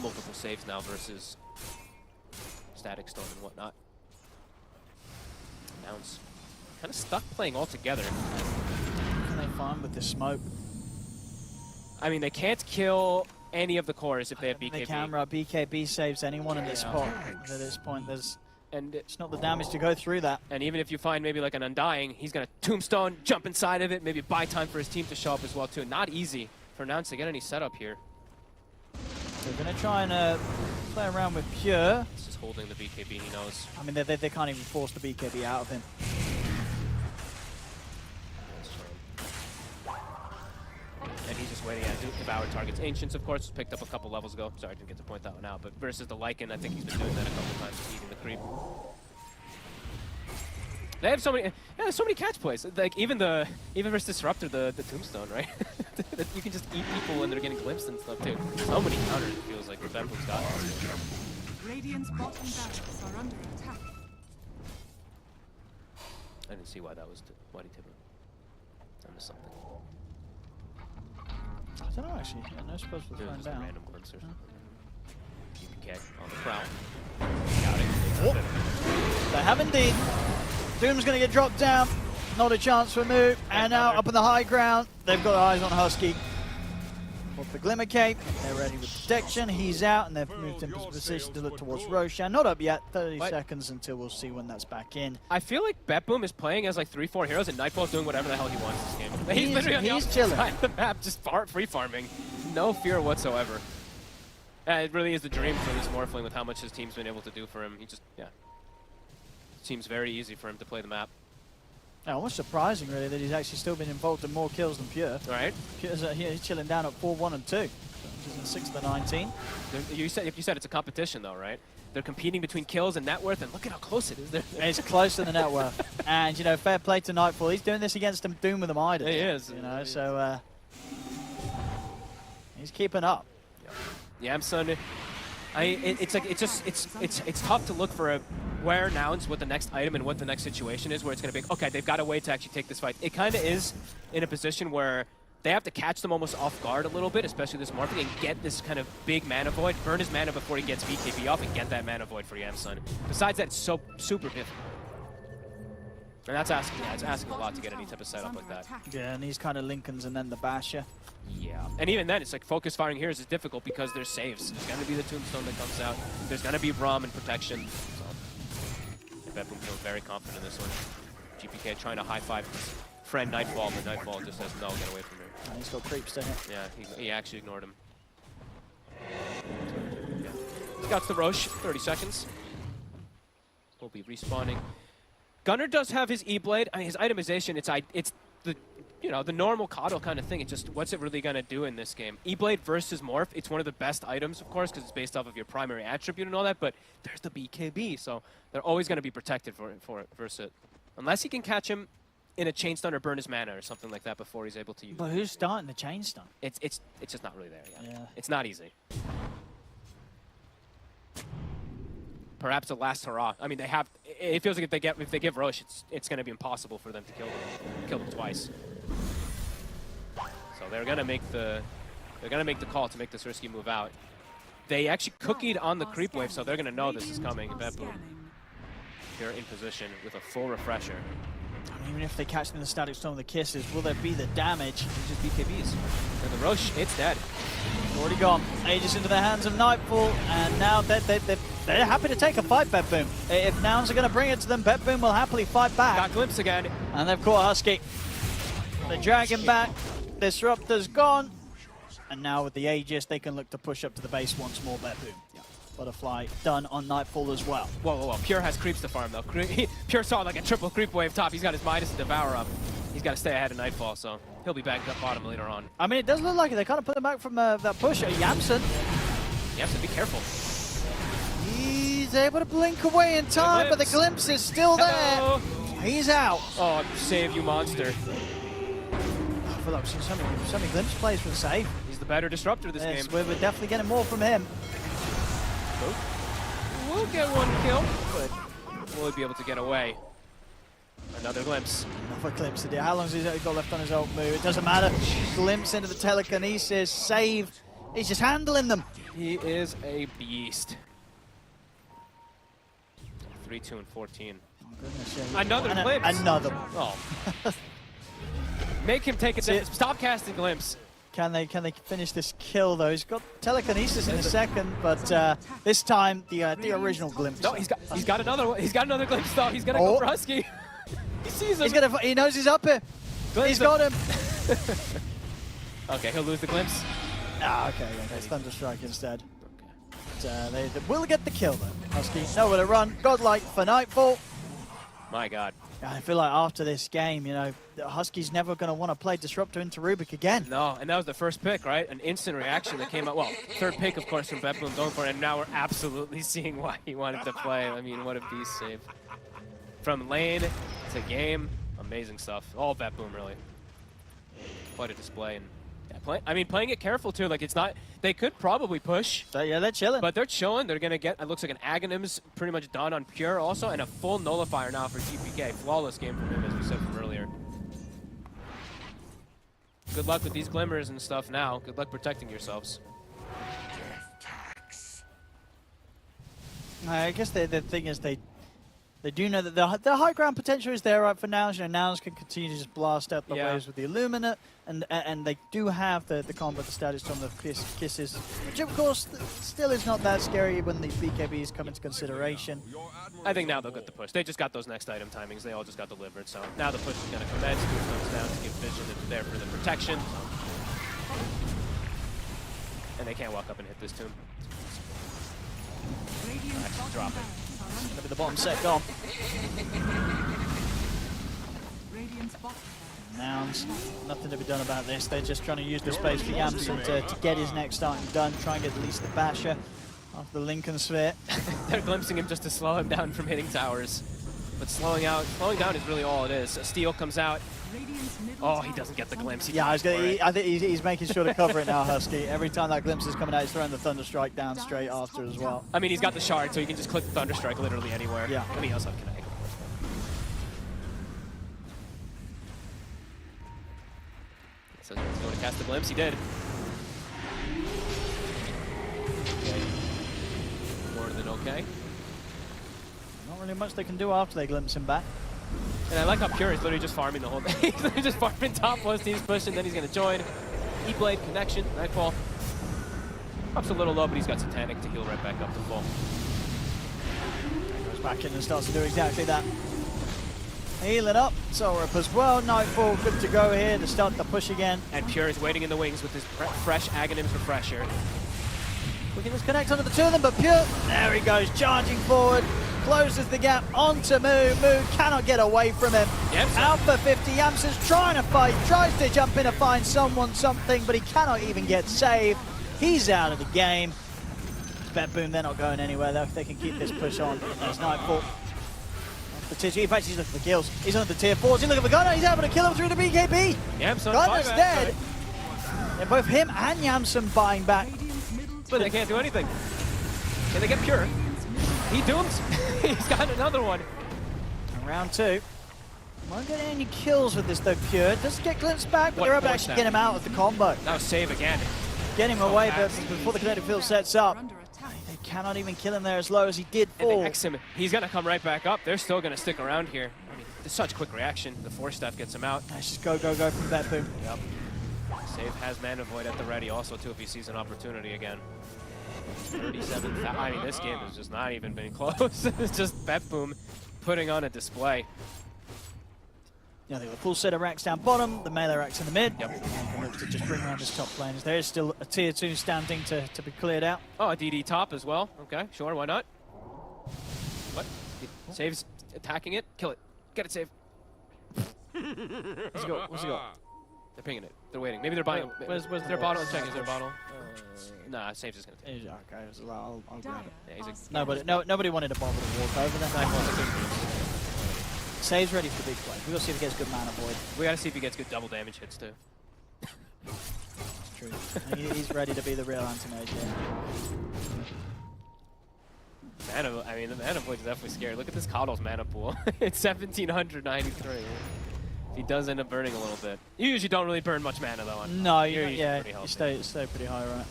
Multiple saves now versus Static Storm and whatnot. Nouns kind of stuck playing all together. What can they find with this smoke? I mean, they can't kill any of the cores if they have BKB. They can, right? BKB saves anyone in this spot. At this point, it's not the damage to go through that. And even if you find maybe like an Undying, he's going to Tombstone, jump inside of it, maybe buy time for his team to show up as well too. Not easy for Nouns to get any setup here. They're going to try and play around with Pure. This is holding the BKB, he knows. I mean, they can't even force the BKB out of him. And he's just waiting to devour targets. Ancients, of course, was picked up a couple levels ago. Sorry, I didn't get to point that one out. But versus the Lycan, I think he's been doing that a couple times, eating the creep. They have so many, there's so many catch plays. Like even versus Disruptor, the Tombstone, right? You can just eat people when they're getting glimpsed and stuff too. So many counters, it feels like, the Betboom's got. Radiant's bottom barracks are under attack. I didn't see why that was. Why did he tip him? I missed something. I don't know actually. I'm not supposed to find out. Random glimpse or something. GPK on the prowl. Scouting. They have indeed. Doom's going to get dropped down. Not a chance for a move. And now up on the high ground, they've got eyes on Husky. With the Glimmer Cape, they're ready with protection. He's out, and they've moved into position to look towards Roshan. Not up yet. 30 seconds until we'll see when that's back in. I feel like Betboom is playing as like 3-4 heroes, and Nightfall's doing whatever the hell he wants this game. He's literally on the opposite chilling. side of the map, just free farming. No fear whatsoever. It really is the dream for this Morphling with how much his team's been able to do for him. He just, yeah. Seems very easy for him to play the map. Almost surprising, really, that he's actually still been involved in more kills than Pure. Right. Pure's he's chilling down at 4-1 and 2, which is in 6 of the 19. You said it's a competition, though, right? They're competing between kills and net worth, and look at how close it is. It's close to the net worth. And, you know, fair play to Nightfall. He's doing this against Doom with a Midas. He is. You know, so he's keeping up. Yeah, I'm son. It's tough to look for where Nouns, what the next item and what the next situation is, where it's going to be, okay, they've got a way to actually take this fight. It kind of is in a position where they have to catch them almost off guard a little bit, especially this Morphe, and get this kind of big mana void, burn his mana before he gets BKB off, and get that mana void for Yamsun. Besides that, it's so super difficult. And that's asking, it's asking a lot to get any type of setup like that. Yeah, and these kind of Lincolns and then the Basher. Yeah, and even then, it's like focus firing here is difficult because there's saves. There's going to be the Tombstone that comes out. There's going to be ROM and protection. So, Betboom feels very confident in this one. GPK trying to high-five his friend Nightfall, but Nightfall just says, no, get away from here. And he's got creeps to him. Yeah, he actually ignored him. Yeah. Scouts the Roche, 30 seconds. We'll be respawning. Gunnar does have his E-Blade. I mean, his itemization, it's the, you know, the normal Coddle kind of thing. It's just, what's it really going to do in this game? E-Blade versus Morph, it's one of the best items, of course, because it's based off of your primary attribute and all that, but there's the BKB, so they're always going to be protected for it versus it. Unless he can catch him in a chain stun or burn his mana or something like that before he's able to use it. But who's starting the chain stun? It's just not really there yet. Yeah. It's not easy. Perhaps a last hurrah. I mean, they have. It feels like if they give Roche, it's going to be impossible for them to kill them twice. So they're going to make the call to make this risky move out. They actually cookied on the creep wave, so they're going to know this is coming. Betboom, they're in position with a full refresher. Even if they catch them in the Static Storm, the kisses, will there be the damage? Just BKBs. And the Roche, it's dead. Already gone. Aegis into the hands of Nightfall, and now they're happy to take a fight, Betboom. If Nouns are going to bring it to them, Betboom will happily fight back. Got Glimpse again. And they've caught Husky. They drag him back. Disruptor's gone. And now with the Aegis, they can look to push up to the base once more, Betboom. Butterfly done on Nightfall as well. Whoa. Pure has creeps to farm, though. Pure saw like a triple creep wave top. He's got his Midas and Devour up. He's got to stay ahead of Nightfall, so he'll be back up bottom later on. I mean, it does look like it. They kind of put him back from that push. Yamsun. Yamsun, be careful. He's able to blink away in time, but the glimpse is still there. Hello. He's out. Oh, save you, monster. I feel like we've seen so many glimpse plays for the save. He's the better disruptor this game. We're definitely getting more from him. We'll get one kill, but will he be able to get away? Another glimpse. Another glimpse. How long has he got left on his ult move? It doesn't matter. Glimpse into the telekinesis. Save. He's just handling them. He is a beast. 3, 2, and 14. Oh, goodness, yeah. Another glimpse. Another. Oh. Make him take it. Stop casting glimpse. Can they finish this kill though? He's got telekinesis in a second, but this time the original glimpse. No, he's got another one. He's got another glimpse though. He's gonna go for Husky. He sees him. He knows he's up here. Glimpse He's got him. Okay, he'll lose the glimpse. Okay, it's Thunderstrike instead. But, they will get the kill though. Husky nowhere to run. Godlike for Nightfall. My God. I feel like after this game, you know, Husky's never going to want to play Disruptor into Rubik again. No, and that was the first pick, right? An instant reaction that came out. Well, third pick, of course, from Betboom going for it, and now we're absolutely seeing why he wanted to play. I mean, what a beast save. From lane to game, amazing stuff. All Betboom, really. Quite a display. And yeah, playing it careful, too. Like, it's not... They could probably push. Yeah, they're chilling. But they're chilling. They're going to get... It looks like an Aghanim's pretty much done on Pure also, and a full nullifier now for GPK. Flawless game from him, as we said from earlier. Good luck with these glimmers and stuff now. Good luck protecting yourselves. I guess the thing is they do know that the high ground potential is there right for Nouns. You know, Nouns can continue to just blast out the waves with the Illuminate, and they do have the combo, the status from the kisses, which of course still is not that scary when the BKBs come into consideration. I think now they'll get the push. They just got those next item timings. They all just got delivered. So now the push is going to commence. Two comes down to give vision and there for the protection. And they can't walk up and hit this tomb. Actually drop it. Gonna be the bottom set gone. Nouns, nothing to be done about this. They're just trying to use the space for Yamsen to get his next starting done, try and get at least the basher off the Lincoln Sphere. They're glimpsing him just to slow him down from hitting towers. But slowing down is really all it is. A steal comes out. Oh, he doesn't get the glimpse. Yeah, I think he's making sure to cover it now, Husky. Every time that glimpse is coming out, he's throwing the Thunderstrike down straight after as well. I mean, he's got the shard, so he can just click the Thunderstrike literally anywhere. Yeah. I mean, he also have kinetic. So he's going to cast the glimpse. He did. Okay. More than okay. Not really much they can do after they glimpse him back. And I like how Pure is literally just farming the whole day. He's literally just farming top, plus team's pushing, then he's going to join. E-Blade, connection, Nightfall. Drops a little low, but he's got Satanic to heal right back up to full. Goes back in and starts to do exactly that. Healing up, Sorap as well. Nightfall good to go here to start the push again. And Pure is waiting in the wings with his fresh Aghanim's Refresher. We can just connect onto the two of them, but Pure, there he goes, charging forward. Closes the gap onto Moo. Moo cannot get away from him. Yep. Out for 50. Yamsen's trying to fight, tries to jump in to find someone, something, but he cannot even get saved. He's out of the game. Betboom, they're not going anywhere though. They can keep this push on. There's Nightfall. The tier 2, in fact, he's looking for kills. He's on the tier 4s. He's looking for Gunnar. He's able to kill him through the BKB. Yamsen Gunnar's dead. Yeah, both him and Yamsen buying back. But they can't do anything. Can they get Pure? He dooms. He's got another one. And round 2. Won't get any kills with this though, Pure. Does get glimpsed back, but they're able to actually get him out of the combo. Now save again. Get him away, but before the kinetic field sets up, they cannot even kill him there as low as he did fall. And they X him. He's going to come right back up. They're still going to stick around here. I mean, it's such quick reaction. The 4-step gets him out. Let's just go from Betboom. Yep. Save has Mana Void at the ready also, too, if he sees an opportunity again. 37. I mean, this game has just not even been close. It's just Betboom putting on a display. Yeah, they got a full set of racks down bottom, the melee racks in the mid. Yep. And looks to just bring around his top lanes. There is still a tier 2 standing to be cleared out. Oh, a DD top as well. Okay, sure, why not? What? Saves attacking it. Kill it. Get it saved. What's he got? What's he got? They're pinging it. They're waiting. Maybe they're buying. Where's their bottle? Check. Is their bottle? Nah, Saves is gonna take it. Okay, so I'll grab it. Yeah, nobody wanted to bother to walk over there. Saves ready for the big play. We gotta see if he gets good mana void. We gotta see if he gets good double damage hits too. It's true. He's ready to be the real anti-mage. Mana, I mean, the mana void is definitely scary. Look at this Coddle's mana pool. It's 1793. He does end up burning a little bit. You usually don't really burn much mana though. No, you stay pretty high, right?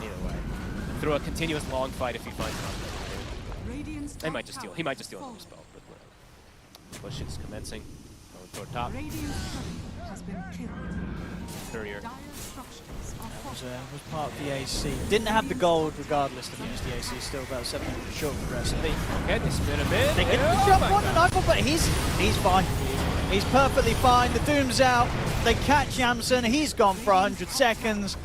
Either way, through a continuous long fight if he finds an opportunity. He might just steal another spell. But push is commencing. Going toward top. Courier. Was part of the AC. Didn't have the gold regardless to finish the AC. Still about 700 short progressively. Okay, they spin a bit. They get the jump on the Nightfall, but he's fine. He's perfectly fine. The Doom's out. They catch Yamsen. He's gone for 100 seconds.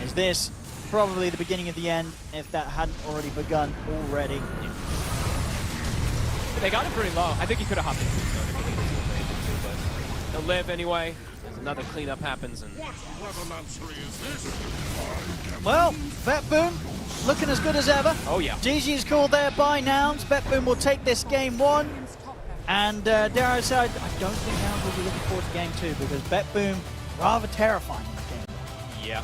Is this probably the beginning of the end if that hadn't already begun already? They got him pretty low. I think he could have hopped in. But they'll live anyway. Another cleanup happens and... Well, Betboom looking as good as ever. Oh yeah. GG is called there by Nouns. Betboom will take this game 1. And dare I say, I don't think Nouns will be looking forward to game 2 because Betboom rather terrifying in the game. Yeah,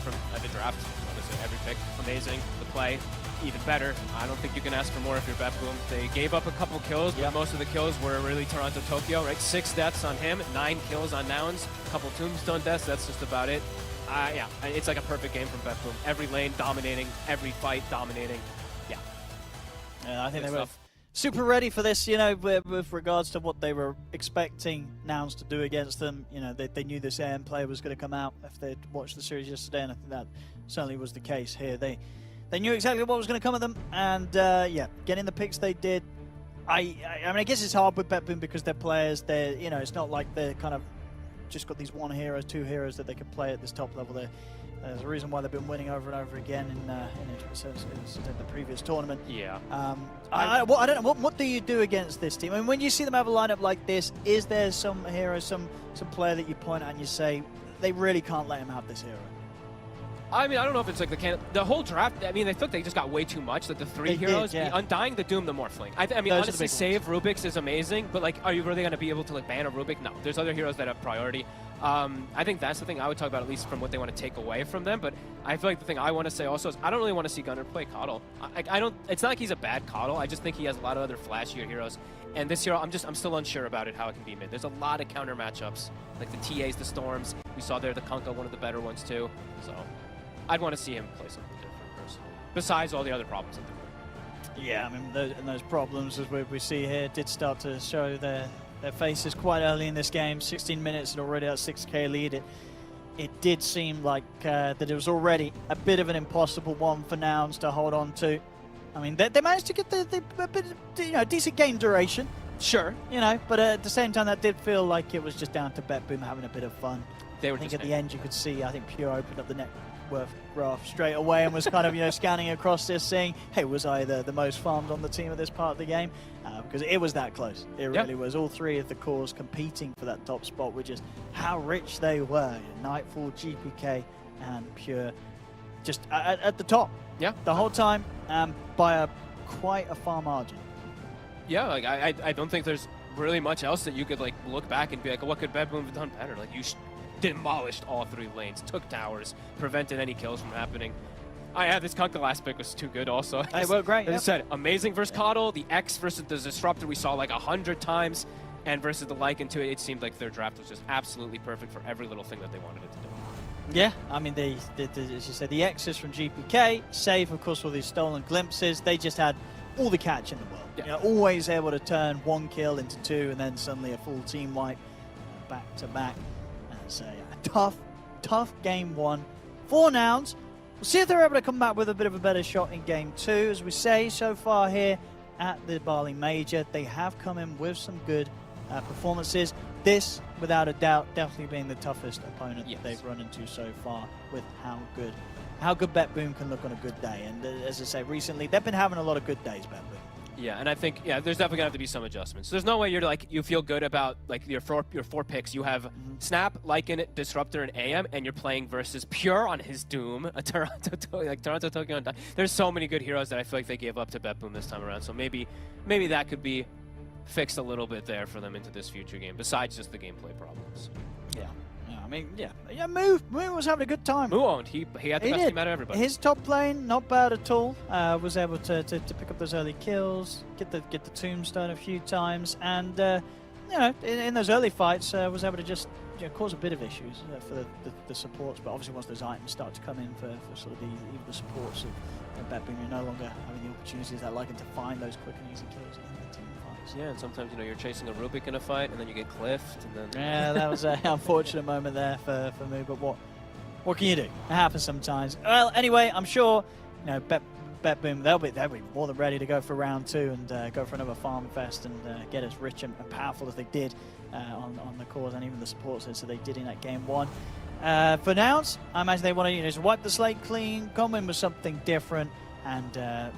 from the draft, obviously every pick, amazing. The play, even better. I don't think you can ask for more if you're Betboom. They gave up a couple kills, but most of the kills were really Toronto-Tokyo, right? 6 deaths on him, 9 kills on Nouns, a couple Tombstone deaths, that's just about it. Yeah, it's like a perfect game from Betboom. Every lane dominating, every fight dominating. Yeah, I think they were super ready for this, you know, with regards to what they were expecting Nouns to do against them. You know, they knew this AM play was going to come out if they'd watched the series yesterday, and I think that certainly was the case here. They knew exactly what was going to come at them, and yeah, getting the picks they did. I mean, I guess it's hard with Betboom because they're players. You know, it's not like they're kind of just got these 1 hero, 2 heroes that they can play at this top level. There's a reason why they've been winning over and over again in the previous tournament. Yeah. I don't know. What do you do against this team? I mean, when you see them have a lineup like this, is there some hero, some player that you point at and you say they really can't let him have this hero? I mean, I don't know if it's like the whole draft. I mean, I think they just got way too much. Like the 3 heroes, did, yeah. the Undying, the Doom, the Morphling. I mean, honestly, Save Rubik's is amazing, but like, are you really going to be able to like ban a Rubik? No, there's other heroes that have priority. I think that's the thing I would talk about, at least from what they want to take away from them. But I feel like the thing I want to say also is I don't really want to see Gunnar play Coddle. I don't. It's not like he's a bad Coddle. I just think he has a lot of other flashier heroes. And this hero, I'm still unsure about it, how it can be mid. There's a lot of counter matchups, like the TAs, the Storms. We saw there the Kunkka, one of the better ones too. So I'd want to see him play something different personally, besides all the other problems that they're doing. Yeah, I mean, those problems, as we see here, did start to show their faces quite early in this game. 16 minutes and already at 6k lead. It did seem like that it was already a bit of an impossible one for Nouns to hold on to. I mean, they managed to get a bit, decent game duration. Sure. But at the same time, that did feel like it was just down to Betboom having a bit of fun. I think at the end you could see, I think Pure opened up the network graph straight away and was kind of, scanning across this, saying, hey, was I the most farmed on the team at this part of the game? Because it was that close. It really was. All 3 of the cores competing for that top spot, which is how rich they were. Nightfall, GPK, and Pure just at the top. Yeah. The whole time, by quite a far margin. Yeah, like I don't think there's really much else that you could like look back and be like, what could Betboom have done better? Like you demolished all 3 lanes, took towers, prevented any kills from happening. This Kunkka last pick was too good also. They were great. As I said, amazing versus Coddle, the X versus the Disruptor we saw like 100 times, and versus the Lycan too, it seemed like their draft was just absolutely perfect for every little thing that they wanted it to do. Yeah, I mean, as you said, the X's from GPK, Save, of course, all these stolen glimpses. They just had all the catch in the world. Yeah. Always able to turn 1 kill into 2, and then suddenly a full team wipe back to back. So yeah, tough game 1 for Nouns. We'll see if they're able to come back with a bit of a better shot in game 2. As we say so far here at the Bali Major, they have come in with some good performances. This, without a doubt, definitely being the toughest opponent that they've run into so far, with how good Betboom can look on a good day. And as I say, recently they've been having a lot of good days, Betboom. Yeah, and I think there's definitely gonna have to be some adjustments. There's no way you feel good about like your four picks. You have Snap, Lycan, Disruptor, and AM, and you're playing versus Pure on his Doom, a Toronto Tokyo. There's so many good heroes that I feel like they gave up to Betboom this time around. So maybe that could be fixed a little bit there for them into this future game, besides just the gameplay problems. Yeah. I mean, yeah. Moo was having a good time. Moo owned. He had the best team out of everybody. His top lane, not bad at all. Was able to pick up those early kills, get the tombstone a few times, and in those early fights was able to just cause a bit of issues for the supports. But obviously, once those items start to come in for sort of even the supports of Betboom, you're no longer having the opportunities that like to find those quick and easy kills in the team fights. Yeah, and sometimes you're chasing a Rubik in a fight, and then you get cliffed, and then that was an unfortunate moment there for me. But what can you do? It happens sometimes. Well, anyway, I'm sure Betboom they'll be more than ready to go for round 2 and go for another farm fest and get as rich and powerful as they did on the cores and even the supports as they did in that game 1. For Nouns, I imagine they want to just wipe the slate clean, come in with something different, and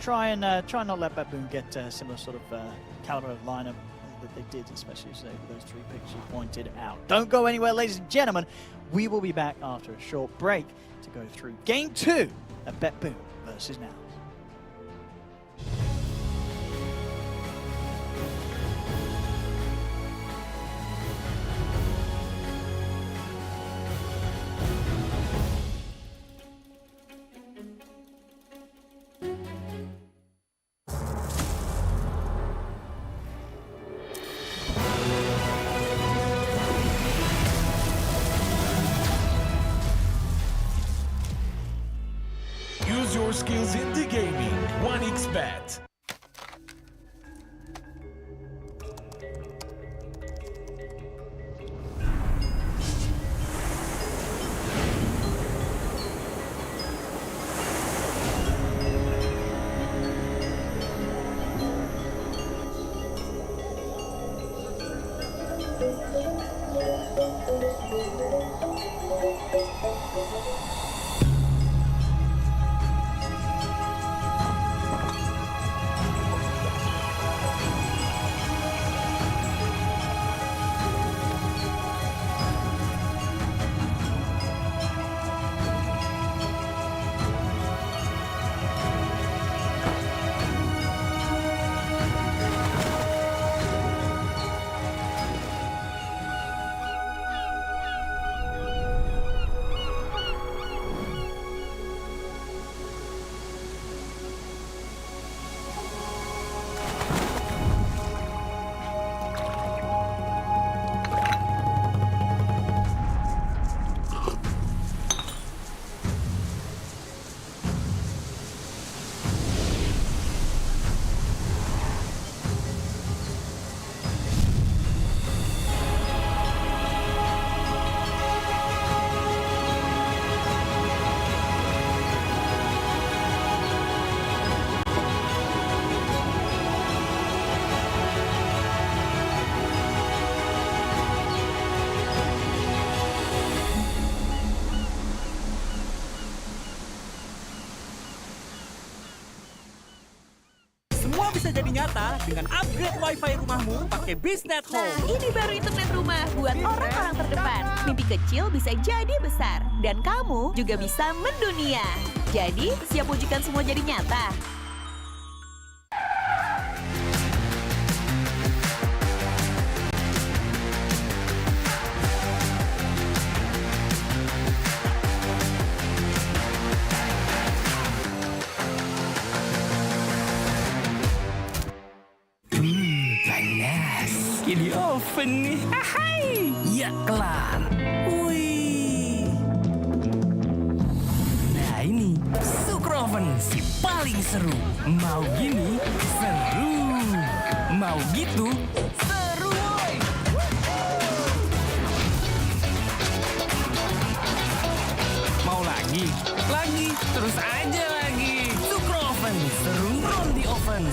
try and not let Betboom get a similar sort of caliber of lineup that they did, especially with those 3 picks you pointed out. Don't go anywhere, ladies and gentlemen. We will be back after a short break to go through game 2 of Betboom versus Nouns. Use your skills in the gaming. 1xBet. Semua bisa jadi nyata dengan upgrade wifi rumahmu pakai BizNet Home. Nah, ini baru internet rumah buat orang-orang terdepan. Mimpi kecil bisa jadi besar. Dan kamu juga bisa mendunia. Jadi, siap wujudkan semua jadi nyata? Panas. Ini oven nih. Ahai. Ya kelar. Wih. Nah ini Sukroven si paling seru. Mau gini seru. Mau gitu seru woy. Mau lagi, terus aja lagi. Sukroven seru from the oven.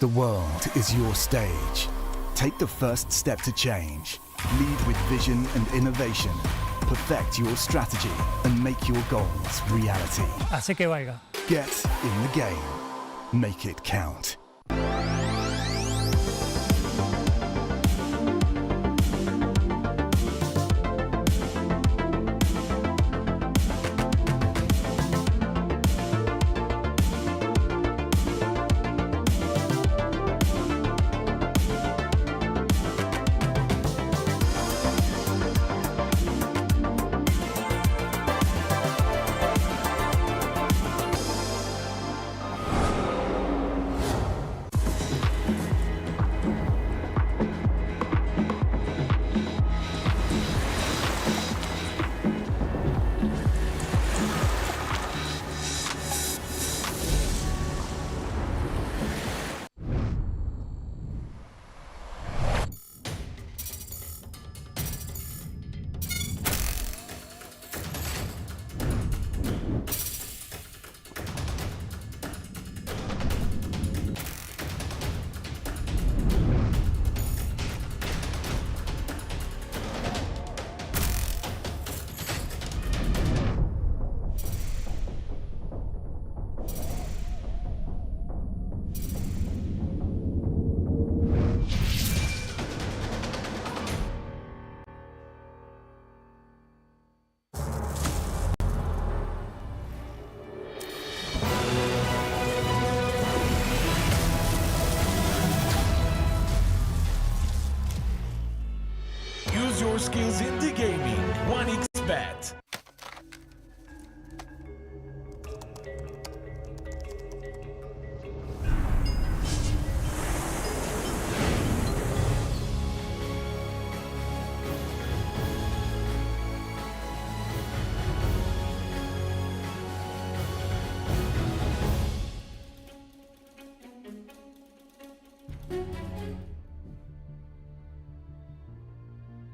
The world is your stage. Take the first step to change. Lead with vision and innovation. Perfect your strategy and make your goals reality. Así que vaya. Get in the game. Make it count. Use your skills in the gaming. 1xBet.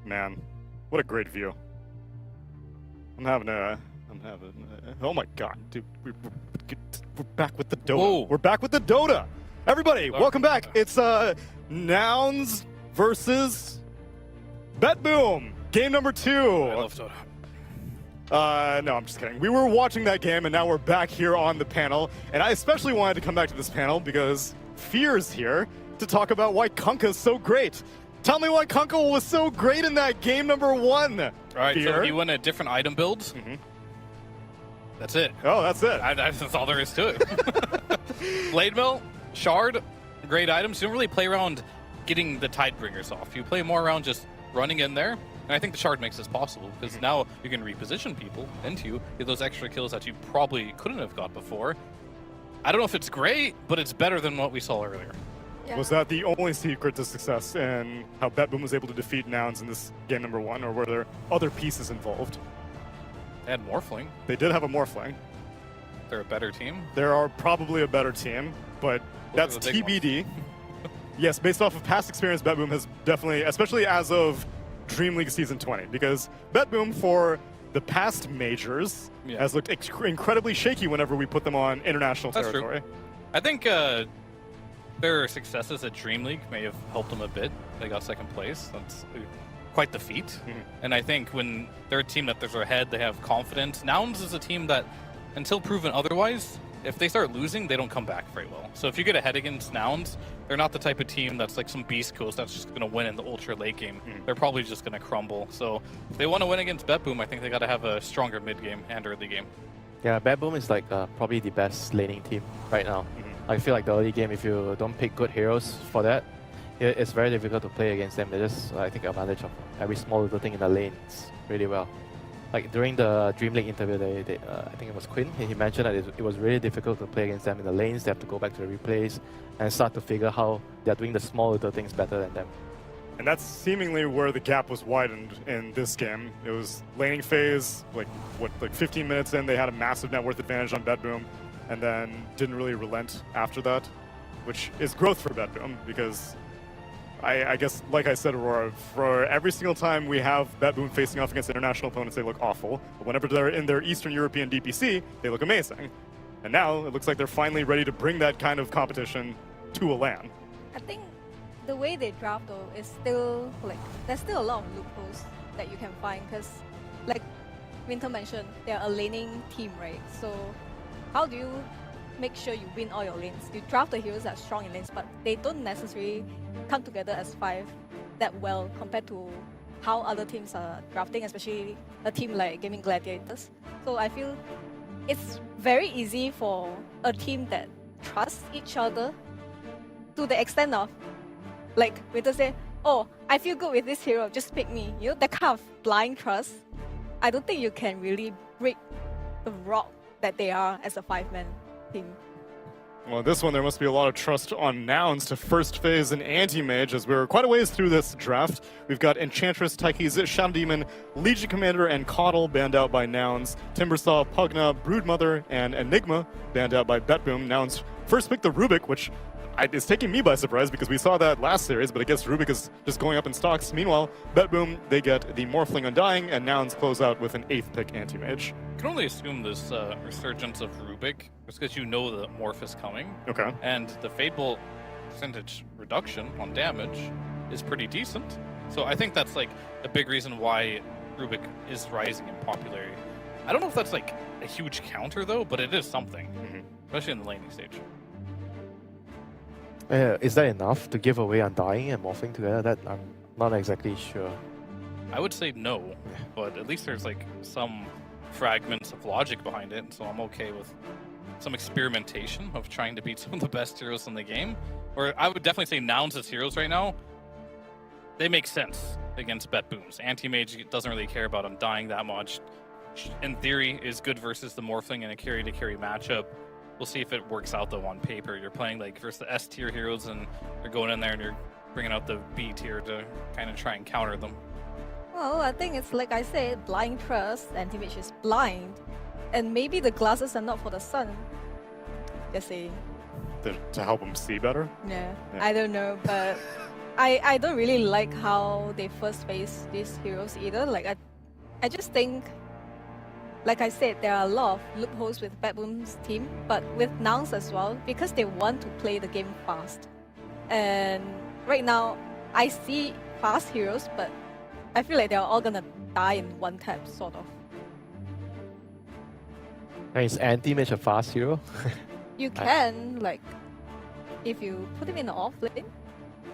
Man, what a great view. Oh my god, dude, we're back with the Dota. Whoa. We're back with the Dota. Everybody, welcome back. It's Nouns versus Betboom, game number 2. I love Dota. No, I'm just kidding. We were watching that game, and now we're back here on the panel. And I especially wanted to come back to this panel because Fear's here to talk about why Kunkka's so great. Tell me why Kunkka was so great in that game number 1. All right, Fear. so he went a different item builds. That's it. Oh, that's it. That's all there is to it. Blade Mill, Shard, great items. You don't really play around getting the Tidebringers off. You play more around just running in there. And I think the Shard makes this possible because now you can reposition people into you, get those extra kills that you probably couldn't have got before. I don't know if it's great, but it's better than what we saw earlier. Yeah. Was that the only secret to success in how Betboom was able to defeat Nouns in this game number 1, or were there other pieces involved? They had Morphling. They did have a Morphling. They're a better team. There are probably a better team, but that's TBD. Yes, based off of past experience, Betboom has definitely, especially as of Dream League Season 20, because Betboom for the past majors has looked incredibly shaky whenever we put them on international territory. True. I think their successes at Dream League may have helped them a bit. They got second place. That's quite the feat. And I think when they're a team that they're ahead, they have confidence. Nouns is a team that, until proven otherwise, if they start losing, they don't come back very well. So if you get ahead against Nouns, they're not the type of team that's like some Beastcoast that's just going to win in the ultra late game. They're probably just going to crumble. So if they want to win against Betboom, I think they got to have a stronger mid game and early game. Yeah, Betboom is like probably the best laning team right now. I feel like the early game, if you don't pick good heroes for that, it's very difficult to play against them. They just, I think, advantage of every small little thing in the lanes really well. Like during the Dream League interview, I think it was Quinn, he mentioned that it was really difficult to play against them in the lanes. They have to go back to the replays and start to figure how they're doing the small little things better than them. And that's seemingly where the gap was widened in this game. It was laning phase, like 15 minutes in, they had a massive net worth advantage on Betboom, and then didn't really relent after that, which is growth for Betboom, because I guess, like I said, Aurora, for every single time we have Betboom facing off against international opponents, they look awful. But whenever they're in their Eastern European DPC, they look amazing. And now it looks like they're finally ready to bring that kind of competition to a LAN. I think the way they draft though is still like there's still a lot of loopholes that you can find, because like Winter mentioned, they're a laning team, right? So how do you make sure you win all your lanes? You draft the heroes that are strong in lanes, but they don't necessarily come together as 5 that well compared to how other teams are drafting, especially a team like Gaimin Gladiators. So I feel it's very easy for a team that trusts each other to the extent of, like, Winter say, oh, I feel good with this hero, just pick me. You know, that kind of blind trust, I don't think you can really break the rock that they are as a 5-man team. Well, this one, there must be a lot of trust on Nouns to first phase an anti-mage, as we're quite a ways through this draft. We've got Enchantress, Tyche's Shadow Demon, Legion Commander, and Coddle banned out by Nouns. Timbersaw, Pugna, Broodmother, and Enigma banned out by Betboom. Nouns first picked the Rubik, which is taking me by surprise because we saw that last series, but I guess Rubik is just going up in stocks. Meanwhile, Betboom, they get the Morphling Undying, and Nouns close out with an 8th pick anti-mage. You can only assume this resurgence of Rubik just because you know the Morph is coming. Okay. And the Fade Bolt percentage reduction on damage is pretty decent. So I think that's like a big reason why Rubik is rising in popularity. I don't know if that's like a huge counter though, but it is something, especially in the laning stage. Is that enough to give away Undying and Morphling together? That I'm not exactly sure. I would say no, but at least there's like some fragments of logic behind it, so I'm okay with some experimentation of trying to beat some of the best heroes in the game. Or I would definitely say Nouns' heroes right now, they make sense against Betboom's. Anti-Mage doesn't really care about Undying that much. In theory, is good versus the Morphling in a carry-to-carry matchup. We'll see if it works out though on paper. You're playing like versus the S tier heroes and you're going in there and you're bringing out the B tier to kind of try and counter them. Well, I think it's like I said, blind trust, anti-mage is blind. And maybe the glasses are not for the sun. Just saying. To help them see better? Yeah, I don't know, but I don't really like how they first face these heroes either. Like I just think, like I said, there are a lot of loopholes with Betboom's team, but with Nouns as well, because they want to play the game fast. And right now, I see fast heroes, but I feel like they're all gonna die in one tap, sort of. And is anti-mage a fast hero? You can, like, if you put him in the off lane,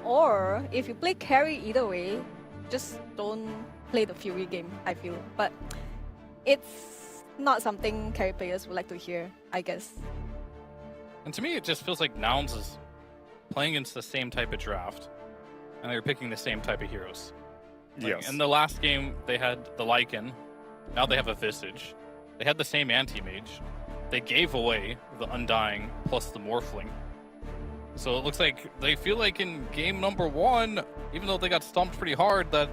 or if you play carry, either way, just don't play the Fury game, I feel. But it's not something carry players would like to hear, I guess. And to me, it just feels like Nouns is playing against the same type of draft, and they're picking the same type of heroes. Like, yes. In the last game, they had the Lycan. Now they have a Visage. They had the same anti-mage. They gave away the Undying plus the Morphling. So it looks like they feel like in game number 1, even though they got stomped pretty hard, that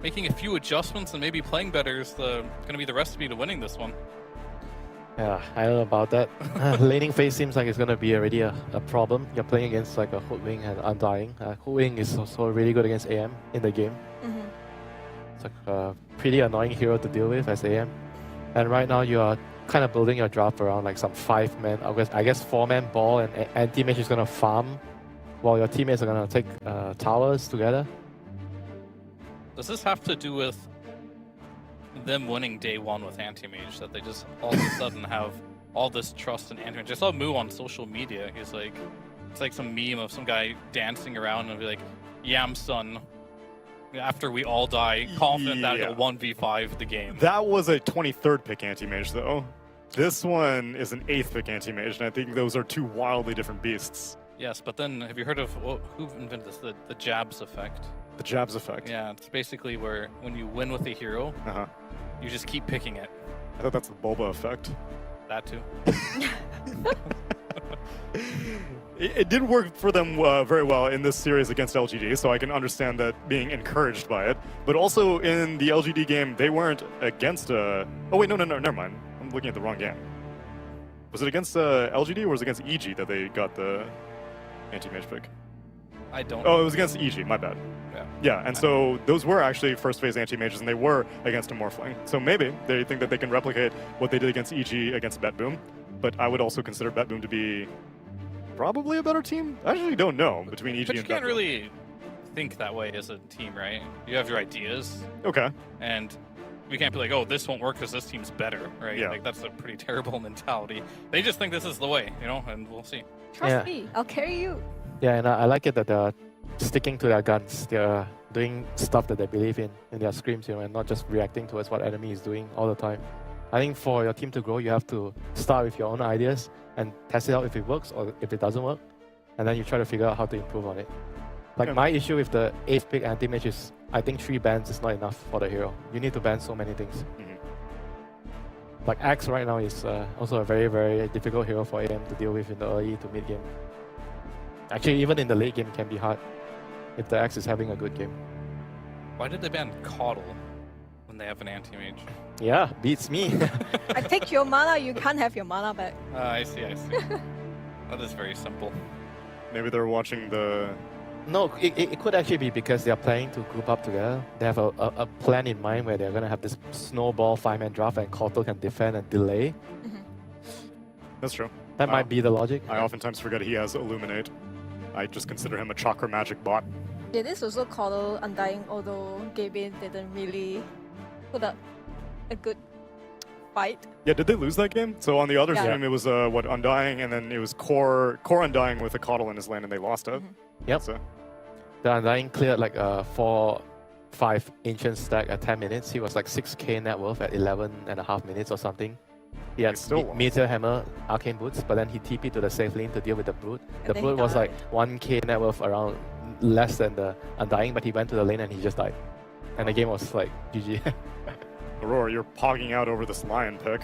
making a few adjustments and maybe playing better is going to be the recipe to winning this one. Yeah, I don't know about that. Laning phase seems like it's going to be already a problem. You're playing against like a Hoodwing and Undying. Hoodwing is also really good against AM in the game. It's like a pretty annoying hero to deal with as AM. And right now you are kind of building your draft around like some 5-man, I guess 4-man ball, and anti-mage is going to farm while your teammates are going to take towers together. Does this have to do with them winning day 1 with anti-mage, that they just all of a sudden have all this trust in Anti-Mage. I saw Moo on social media. He's like, it's like some meme of some guy dancing around and be like, Yam son, after we all die, confident that he'll 1v5 the game. That was a 23rd pick Anti-Mage, though. This one is an 8th pick Anti-Mage, and I think those are two wildly different beasts. Yes, but then have you heard of, who invented this? The Jabs effect. The Jabs effect? Yeah, it's basically where when you win with a hero, you just keep picking it. I thought that's the Boba effect. That too. It did work for them very well in this series against LGD, so I can understand that being encouraged by it. But also in the LGD game, they weren't against oh wait, no, never mind. I'm looking at the wrong game. Was it against LGD or was it against EG that they got the anti-mage pick? I don't Oh, it was against EG, my bad. Yeah, and so those were actually first phase anti-mages, and they were against a Morphling. So maybe they think that they can replicate what they did against EG against Betboom, but I would also consider Betboom to be probably a better team. I actually don't know between EG but and Betboom. you can't really think that way as a team, right? You have your ideas. Okay. And we can't be like, oh, this won't work because this team's better, right? Yeah. Like, that's a pretty terrible mentality. They just think this is the way, you know, and we'll see. Trust me, I'll carry you. Yeah, and I like it that they're sticking to their guns. They're doing stuff that they believe in their scrims, you know, and not just reacting towards what enemy is doing all the time. I think for your team to grow, you have to start with your own ideas and test it out if it works or if it doesn't work, and then you try to figure out how to improve on it. Like my issue with the 8th pick anti-mage is I think 3 bans is not enough for the hero. You need to ban so many things. Like Axe right now is also a very, very difficult hero for AM to deal with in the early to mid game. Actually, even in the late game can be hard if the Axe is having a good game. Why did they ban Coddle when they have an anti-mage? Yeah, beats me. I take your mana, you can't have your mana back. I see. That is very simple. Maybe they're watching the... No, it could actually be because they are planning to group up together. They have a plan in mind where they're going to have this snowball 5-man draft and Coddle can defend and delay. That's true. That might be the logic. I oftentimes forget he has Illuminate. I just consider him a chakra magic bot. Yeah, this also Coddle Undying, although Gaimin didn't really put up a good fight. Yeah, did they lose that game? So on the other Yeah. stream, it was what, Undying, and then it was Core Undying with a Coddle in his lane, and they lost it. Yep. So. The Undying cleared like a 4-5 Ancient stack at 10 minutes. He was like 6k net worth at 11.5 minutes or something. He had Meteor Hammer, Arcane Boots, but then he TP'd to the safe lane to deal with the Brute. The then Brute he was died. like 1k net worth, around less than the Undying, but he went to the lane and he just died. And the game was like GG. Aurora, you're pogging out over this Lion pick.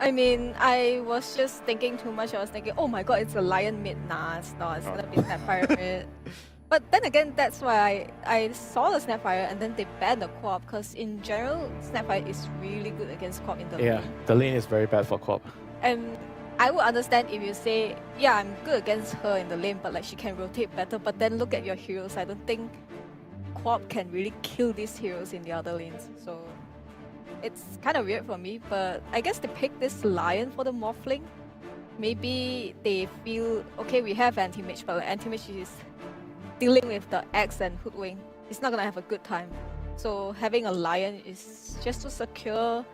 I mean, I was just thinking too much. I was thinking, oh my god, it's a Lion mid. Nah, it's not. It's gonna be Snapfire mid. But then again, that's why I saw the Snapfire and then they banned the co-op because in general, Snapfire is really good against co-op in the Yeah, lane. the lane is very bad for co-op. And I would understand if you say, yeah, I'm good against her in the lane, but like she can rotate better. But then look at your heroes. I don't think co-op can really kill these heroes in the other lanes. So it's kind of weird for me, but I guess they picked this Lion for the Morphling. Maybe they feel, okay, we have anti-mage, but like, anti-mage is dealing with the Axe and Hoodwink. It's not gonna have a good time. So having a Lion is just to secure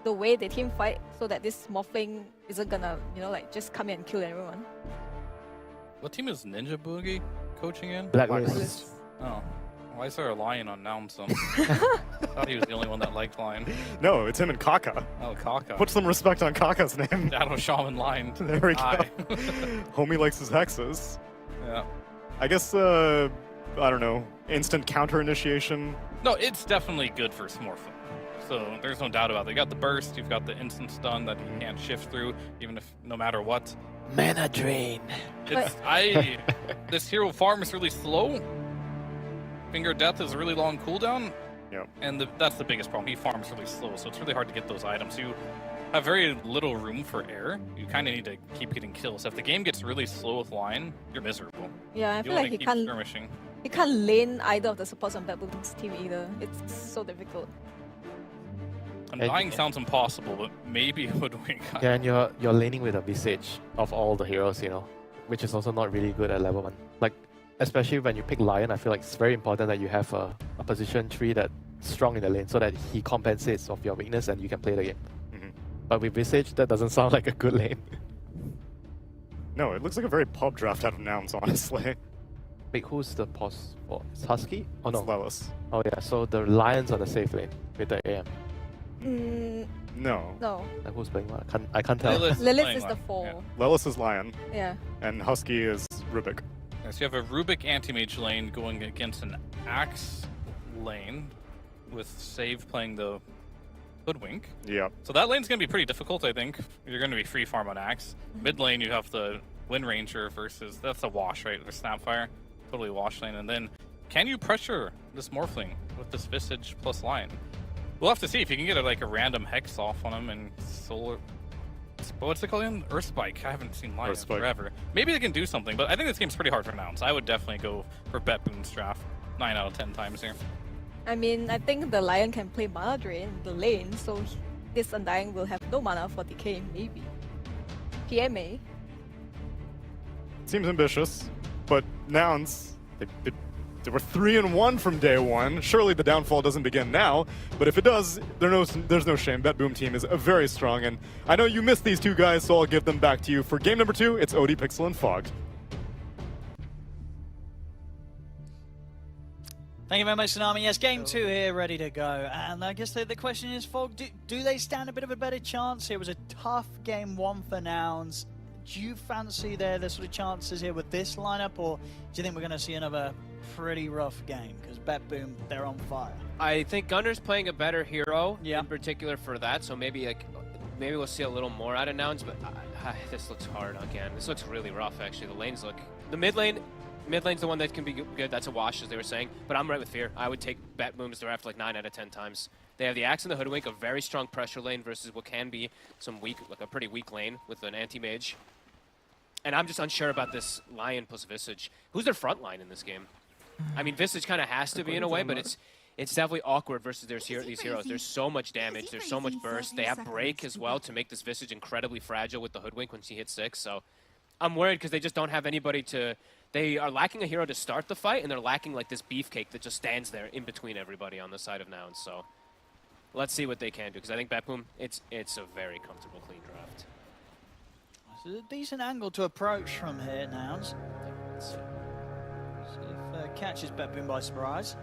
the way they team fight so that this Morphling isn't gonna, you know, like just come in and kill everyone. What team is Ninja Boogie coaching in? Blacklist. Oh. Why is there a Lion on Nouns? I thought he was the only one that liked Lion. No, it's him and Kaka. Oh, Kaka. Put some respect on Kaka's name. Shadow Shaman Lion. There we go. Aye. Homie likes his hexes. Yeah. I guess, I don't know, instant counter initiation. No, it's definitely good for Smurfing. So there's no doubt about it. You got the burst, you've got the instant stun that you can't shift through, even if no matter what. Mana drain. It's, this hero farm is really slow. Finger of Death is a really long cooldown. Yep. And that's the biggest problem. He farms really slow, so it's really hard to get those items. You have very little room for air. You kind of need to keep getting kills. If the game gets really slow with Lion, you're miserable. Yeah, I You feel wanna like he keep can't. skirmishing. He can't lane either of the supports on Betboom's team either. It's so difficult. Undying sounds impossible, but maybe it would win. Yeah, and you're laning with a Visage of all the heroes, you know, which is also not really good at level 1. Like, especially when you pick Lion, I feel like it's very important that you have a position 3 that's strong in the lane so that he compensates of your weakness and you can play the game. But with Visage, that doesn't sound like a good lane. No, it looks like a very pub draft out of Nouns, honestly. Wait, who's the pos for? It's Husky? Oh no. It's Lelis. Oh yeah, so the Lions on the safe lane with the AM. No. No. Like, who's playing what? I can't tell. Lilith is the 4. Yeah. Lelis is Lion. Yeah. And Husky is Rubik. Yeah, so you have a Rubik anti-mage lane going against an Axe lane with Save playing the Hoodwink. Yeah. So that lane's going to be pretty difficult, I think. You're going to be free farm on Axe. Mid lane, you have the Wind Ranger versus... That's a wash, right? Or Snapfire. Totally wash lane. And then, can you pressure this Morphling with this Visage plus Lion? We'll have to see if you can get a random Hex off on him and Solar... What's it called again? Earthspike. I haven't seen Lion in forever. Maybe they can do something, but I think this game's pretty hard for Nouns. I would definitely go for Betboom's draft 9 out of 10 times here. I mean, I think the Lion can play mana drain in the lane, so this Undying will have no mana for decay, maybe. PMA. Seems ambitious, but Nouns, they were 3-1 from day one. Surely the downfall doesn't begin now, but if it does, there's no shame. Betboom team is very strong, and I know you missed these two guys, so I'll give them back to you. For game number 2, it's OD, Pixel, and Fogged. Thank you very much, Tsunami. Yes, game 2 here, ready to go. And I guess the question is, Fog, do they stand a bit of a better chance? It was a tough game 1 for Nouns. Do you fancy their sort of chances here with this lineup, or do you think we're going to see another pretty rough game? Because Betboom, they're on fire. I think Gunner's playing a better hero in particular for that, so maybe we'll see a little more out of Nouns, but this looks hard again. This looks really rough, actually. The lanes look... The mid lane's the one that can be good. That's a wash, as they were saying. But I'm right with Fear. I would take Betboom's draft 9 out of 10 times. They have the Axe and the Hoodwink, a very strong pressure lane versus what can be a pretty weak lane with an anti-mage. And I'm just unsure about this Lion plus Visage. Who's their front line in this game? I mean, Visage kind of has to be in a way, but it's definitely awkward versus these heroes. There's so much damage. There's so much burst. They have Break as well to make this Visage incredibly fragile with the Hoodwink when she hits 6. So I'm worried because they just don't have anybody to... They are lacking a hero to start the fight, and they're lacking this beefcake that just stands there in between everybody on the side of Nouns. So let's see what they can do, because I think Betboom, it's a very comfortable, clean draft. It's a decent angle to approach from here, Nouns. See if catches Betboom by surprise.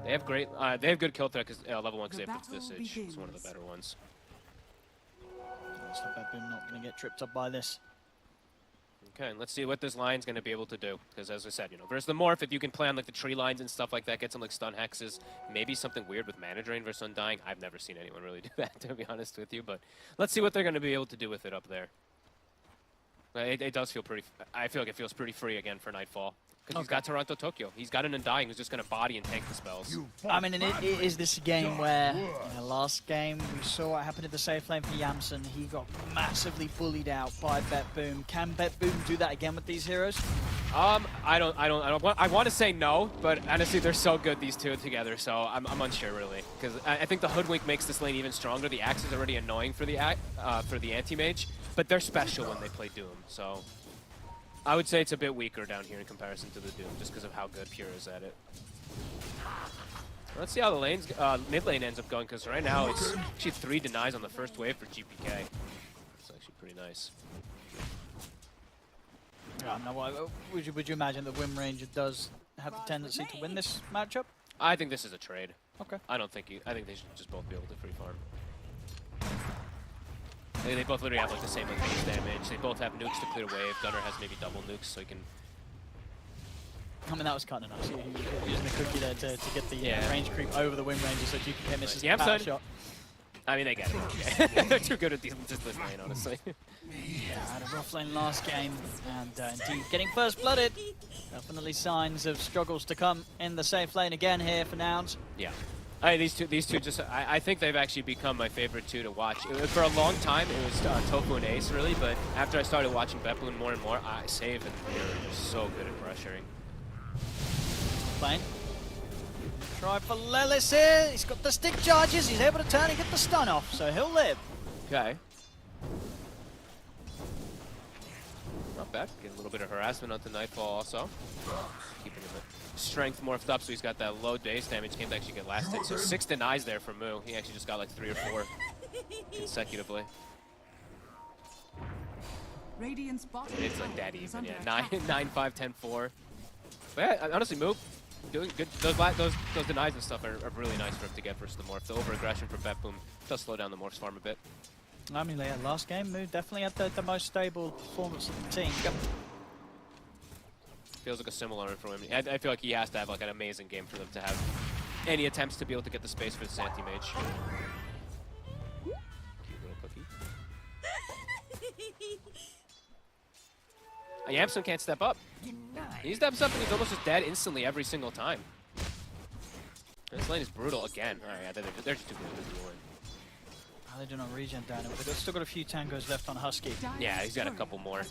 They have good kill threat because level 1 save with Visage. It's one of the better ones. So Betboom not going to get tripped up by this. Okay, and let's see what this line's going to be able to do. Because as I said, versus the Morph, if you can play on the tree lines and stuff like that, get some stun hexes, maybe something weird with Mana Drain versus Undying. I've never seen anyone really do that, to be honest with you. But let's see what they're going to be able to do with it up there. It does feel pretty... I feel like it feels pretty free again for Nightfall. Because he's got Toronto Tokyo. He's got an Undying who's just going to body and tank the spells. I mean, and is this a game where, last game, we saw what happened at the safe lane for Yamsen. He got massively bullied out by Betboom. Can Betboom do that again with these heroes? I want to say no, but honestly, they're so good, these two together, so I'm unsure, really. Because I think the Hoodwink makes this lane even stronger. The Axe is already annoying for the anti-mage, but they're special when they play Doom, so... I would say it's a bit weaker down here in comparison to the Doom, just because of how good Pure is at it. Let's see how the mid lane ends up going, because right now it's actually 3 denies on the first wave for GPK. It's actually pretty nice. Would you imagine that Wind Ranger does have the tendency to win this matchup? I think this is a trade. Okay. I think they should just both be able to free farm. They both literally have the same base damage. They both have nukes to clear wave. Gunner has maybe double nukes, so he can... I mean, that was kind of nice. Using the cookie there to get the range creep over the Wind Ranger so GPK misses the power shot. I mean, they get it. They're too good at just this lane, honestly. Had a rough lane last game, and indeed getting first blooded. Definitely signs of struggles to come in the safe lane again here for Nouns. Yeah. These two just, I think they've actually become my favorite two to watch. For a long time, it was Tofu and Ace, really, but after I started watching Betboom more and more, Save and Fear are so good at pressuring. Playing. Try for Lelis here. He's got the stick charges. He's able to turn and get the stun off, so he'll live. Okay. Not bad. Get a little bit of harassment onto Nightfall also. Keeping him at strength morphed up, so he's got that low base damage. Came to actually get last hit. So 6 denies there for Moo. He actually just got 3 or 4 consecutively. Radiant's bottom It's like tower that is even, under yeah. attack. 9-5, 10-4. But yeah, honestly, Moop doing good. Those denies and stuff are really nice for him to get versus the Morph. The over-aggression from Betboom does slow down the Morph's farm a bit. I mean, yeah, last game, Moop definitely had the most stable performance of the team. Yep. Feels like a similar from him. I feel like he has to have like an amazing game for them to have any attempts to be able to get the space for this anti-mage. Cute little cookie. Yamson can't step up. He steps up and he's almost just dead instantly every single time. This lane is brutal again. Oh yeah, they're just too good to duel in. They do not regen down, but they've still got a few tangos left on Husky. Yeah, he's got a couple more.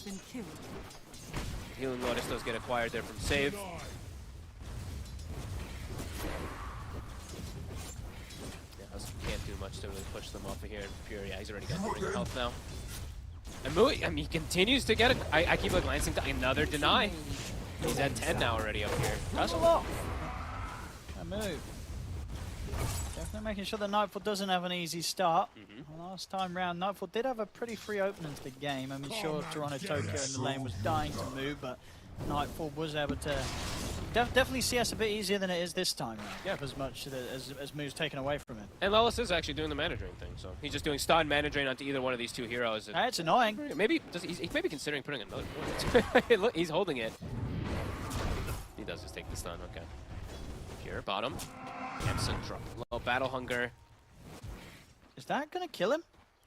Healing Lotus does get acquired there from Save. Yeah, Husky can't do much to really push them off of here. And Pure, yeah, he's already got 3 health now. And Mui, I mean, he continues to get it. I keep like glancing to another deny. He's at 10 now already up here. That's a lot. A move. Definitely making sure that Nightfall doesn't have an easy start. Last time round, Nightfall did have a pretty free opening to the game. I mean, sure, Toronto Tokyo in the lane was dying to move, but Nightfall was able to definitely CS a bit easier than it is this time round. Yeah. As much as moves taken away from it. And Lelis is actually doing the mana drain thing, so he's just doing stun mana drain onto either one of these two heroes. It's annoying. Maybe he's maybe considering putting another. Look, he's holding it. He does just take the stun. Okay. Pure bottom. Yamson drop low battle hunger. Is that gonna kill him?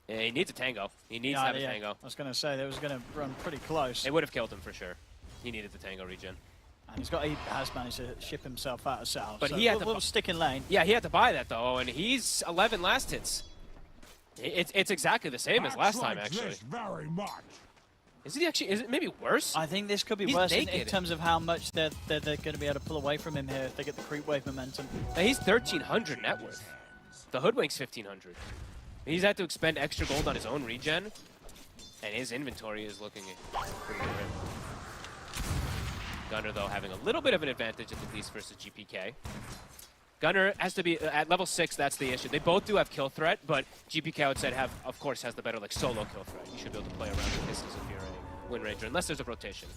Yeah, he needs a tango. He needs to have a tango. I was gonna say that was gonna run pretty close. It would have killed him for sure. He needed the tango regen. And he has managed to ship himself out of Sal. But so he had we'll stick in lane. Yeah, he had to buy that though, and he's 11 last hits. It's exactly the same as last time actually. Very much. Is it actually? Is it maybe worse? I think this could be worse in terms of how much they're going to be able to pull away from him here if they get the creep wave momentum. Now he's 1,300 net worth. The Hoodwink's 1,500. He's had to expend extra gold on his own regen, and his inventory is looking pretty good. Gunner though having a little bit of an advantage at least versus GPK. Gunner has to be at level 6. That's the issue. They both do have kill threat, but GPK I would say of course has the better like solo kill threat. You should be able to play around with this if you're a Wind Ranger, unless there's a rotation.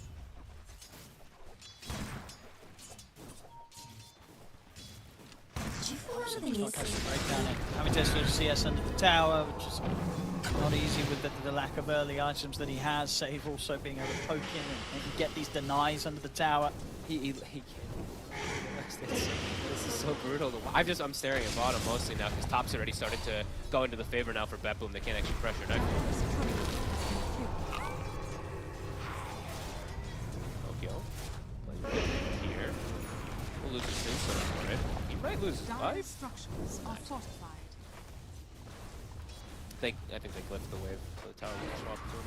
Having to sort of CS under the tower, which is not easy with the lack of early items that he has. Save also being able to poke in and get these denies under the tower. He This is so brutal. I'm staring at bottom mostly now because top's already started to go into the favor now for Betboom. They can't actually pressure Nightfall. Tokyo. Here. We'll lose his tombstone for it. He might lose his life. Structures are fortified. I think they clipped the wave for the tower to swap to him.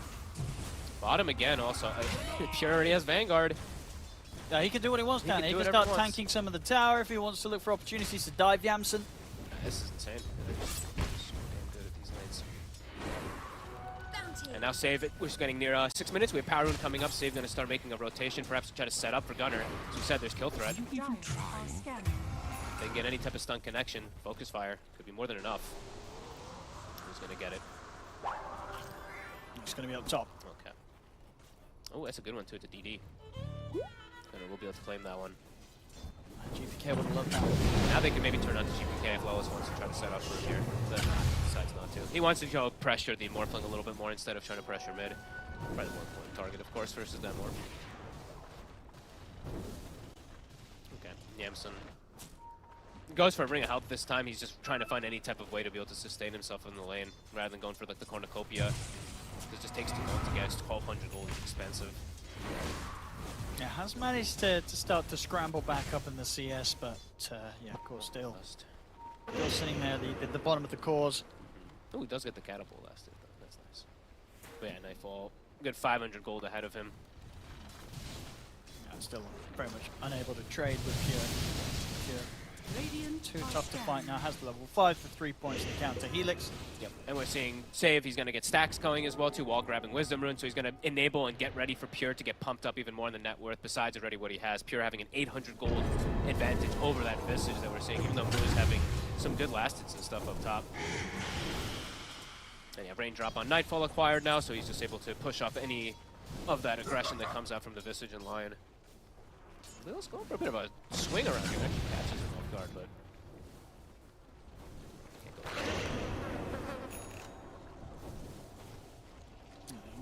Bottom again also. Pure already has Vanguard. Yeah, he can do what he wants down here. He can start tanking some of the tower if he wants to look for opportunities to dive Yamson. This is insane. They're so damn good at these lanes. And now Save it. We're just getting near 6 minutes. We have Power Rune coming up. Save going to start making a rotation, perhaps to try to set up for Gunner. As we said, there's kill threat. If they can get any type of stun connection, focus fire could be more than enough. Who's going to get it? He's going to be up top. Okay. Oh, that's a good one too. It's a DD. We'll be able to claim that one. GPK would love that. Now they can maybe turn on to GPK if Lelis wants to try to set up for here. But decides not to. He wants to go pressure the Morphling a little bit more instead of trying to pressure mid. Probably the more important target, of course, versus that Morph. Okay, Yamson goes for a Ring of Health this time. He's just trying to find any type of way to be able to sustain himself in the lane rather than going for like the cornucopia. It just takes too long to get. It's 1,200 gold. It's expensive. Yeah, has managed to start to scramble back up in the CS, but yeah, of course, still sitting there at the bottom of the cores. Oh, he does get the catapult last hit, though. That's nice. But yeah, Nightfall, good 500 gold ahead of him. Yeah, still very much unable to trade with Pure. Too tough to fight now. Has the level 5 for 3 points to counter Helix. Yep, and we're seeing Save. He's going to get stacks going as well too while grabbing Wisdom Rune, so he's going to enable and get ready for Pure to get pumped up even more in the net worth besides already what he has. Pure having an 800 gold advantage over that Visage that we're seeing, even though Blue is having some good last hits and stuff up top. And yeah, Raindrop on Nightfall acquired now, so he's just able to push off any of that aggression that comes out from the Visage and Lion. Lil's going for a bit of a swing around here. Actually catches him off guard, but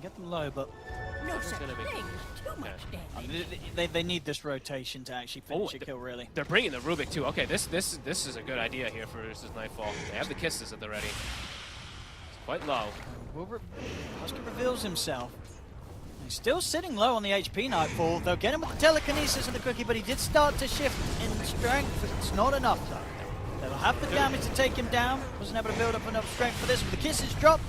get them low, but No such thing. Too much damage. they need this rotation to actually finish a kill, really. They're bringing the Rubik too. Okay, this is a good idea here for versus Nightfall. They have the kisses at the ready. It's quite low. Husky reveals himself. He's still sitting low on the HP Nightfall. They'll get him with the telekinesis and the cookie, but he did start to shift in strength. It's not enough though. They'll have the damage to take him down. Wasn't able to build up enough strength for this. With the kisses drop,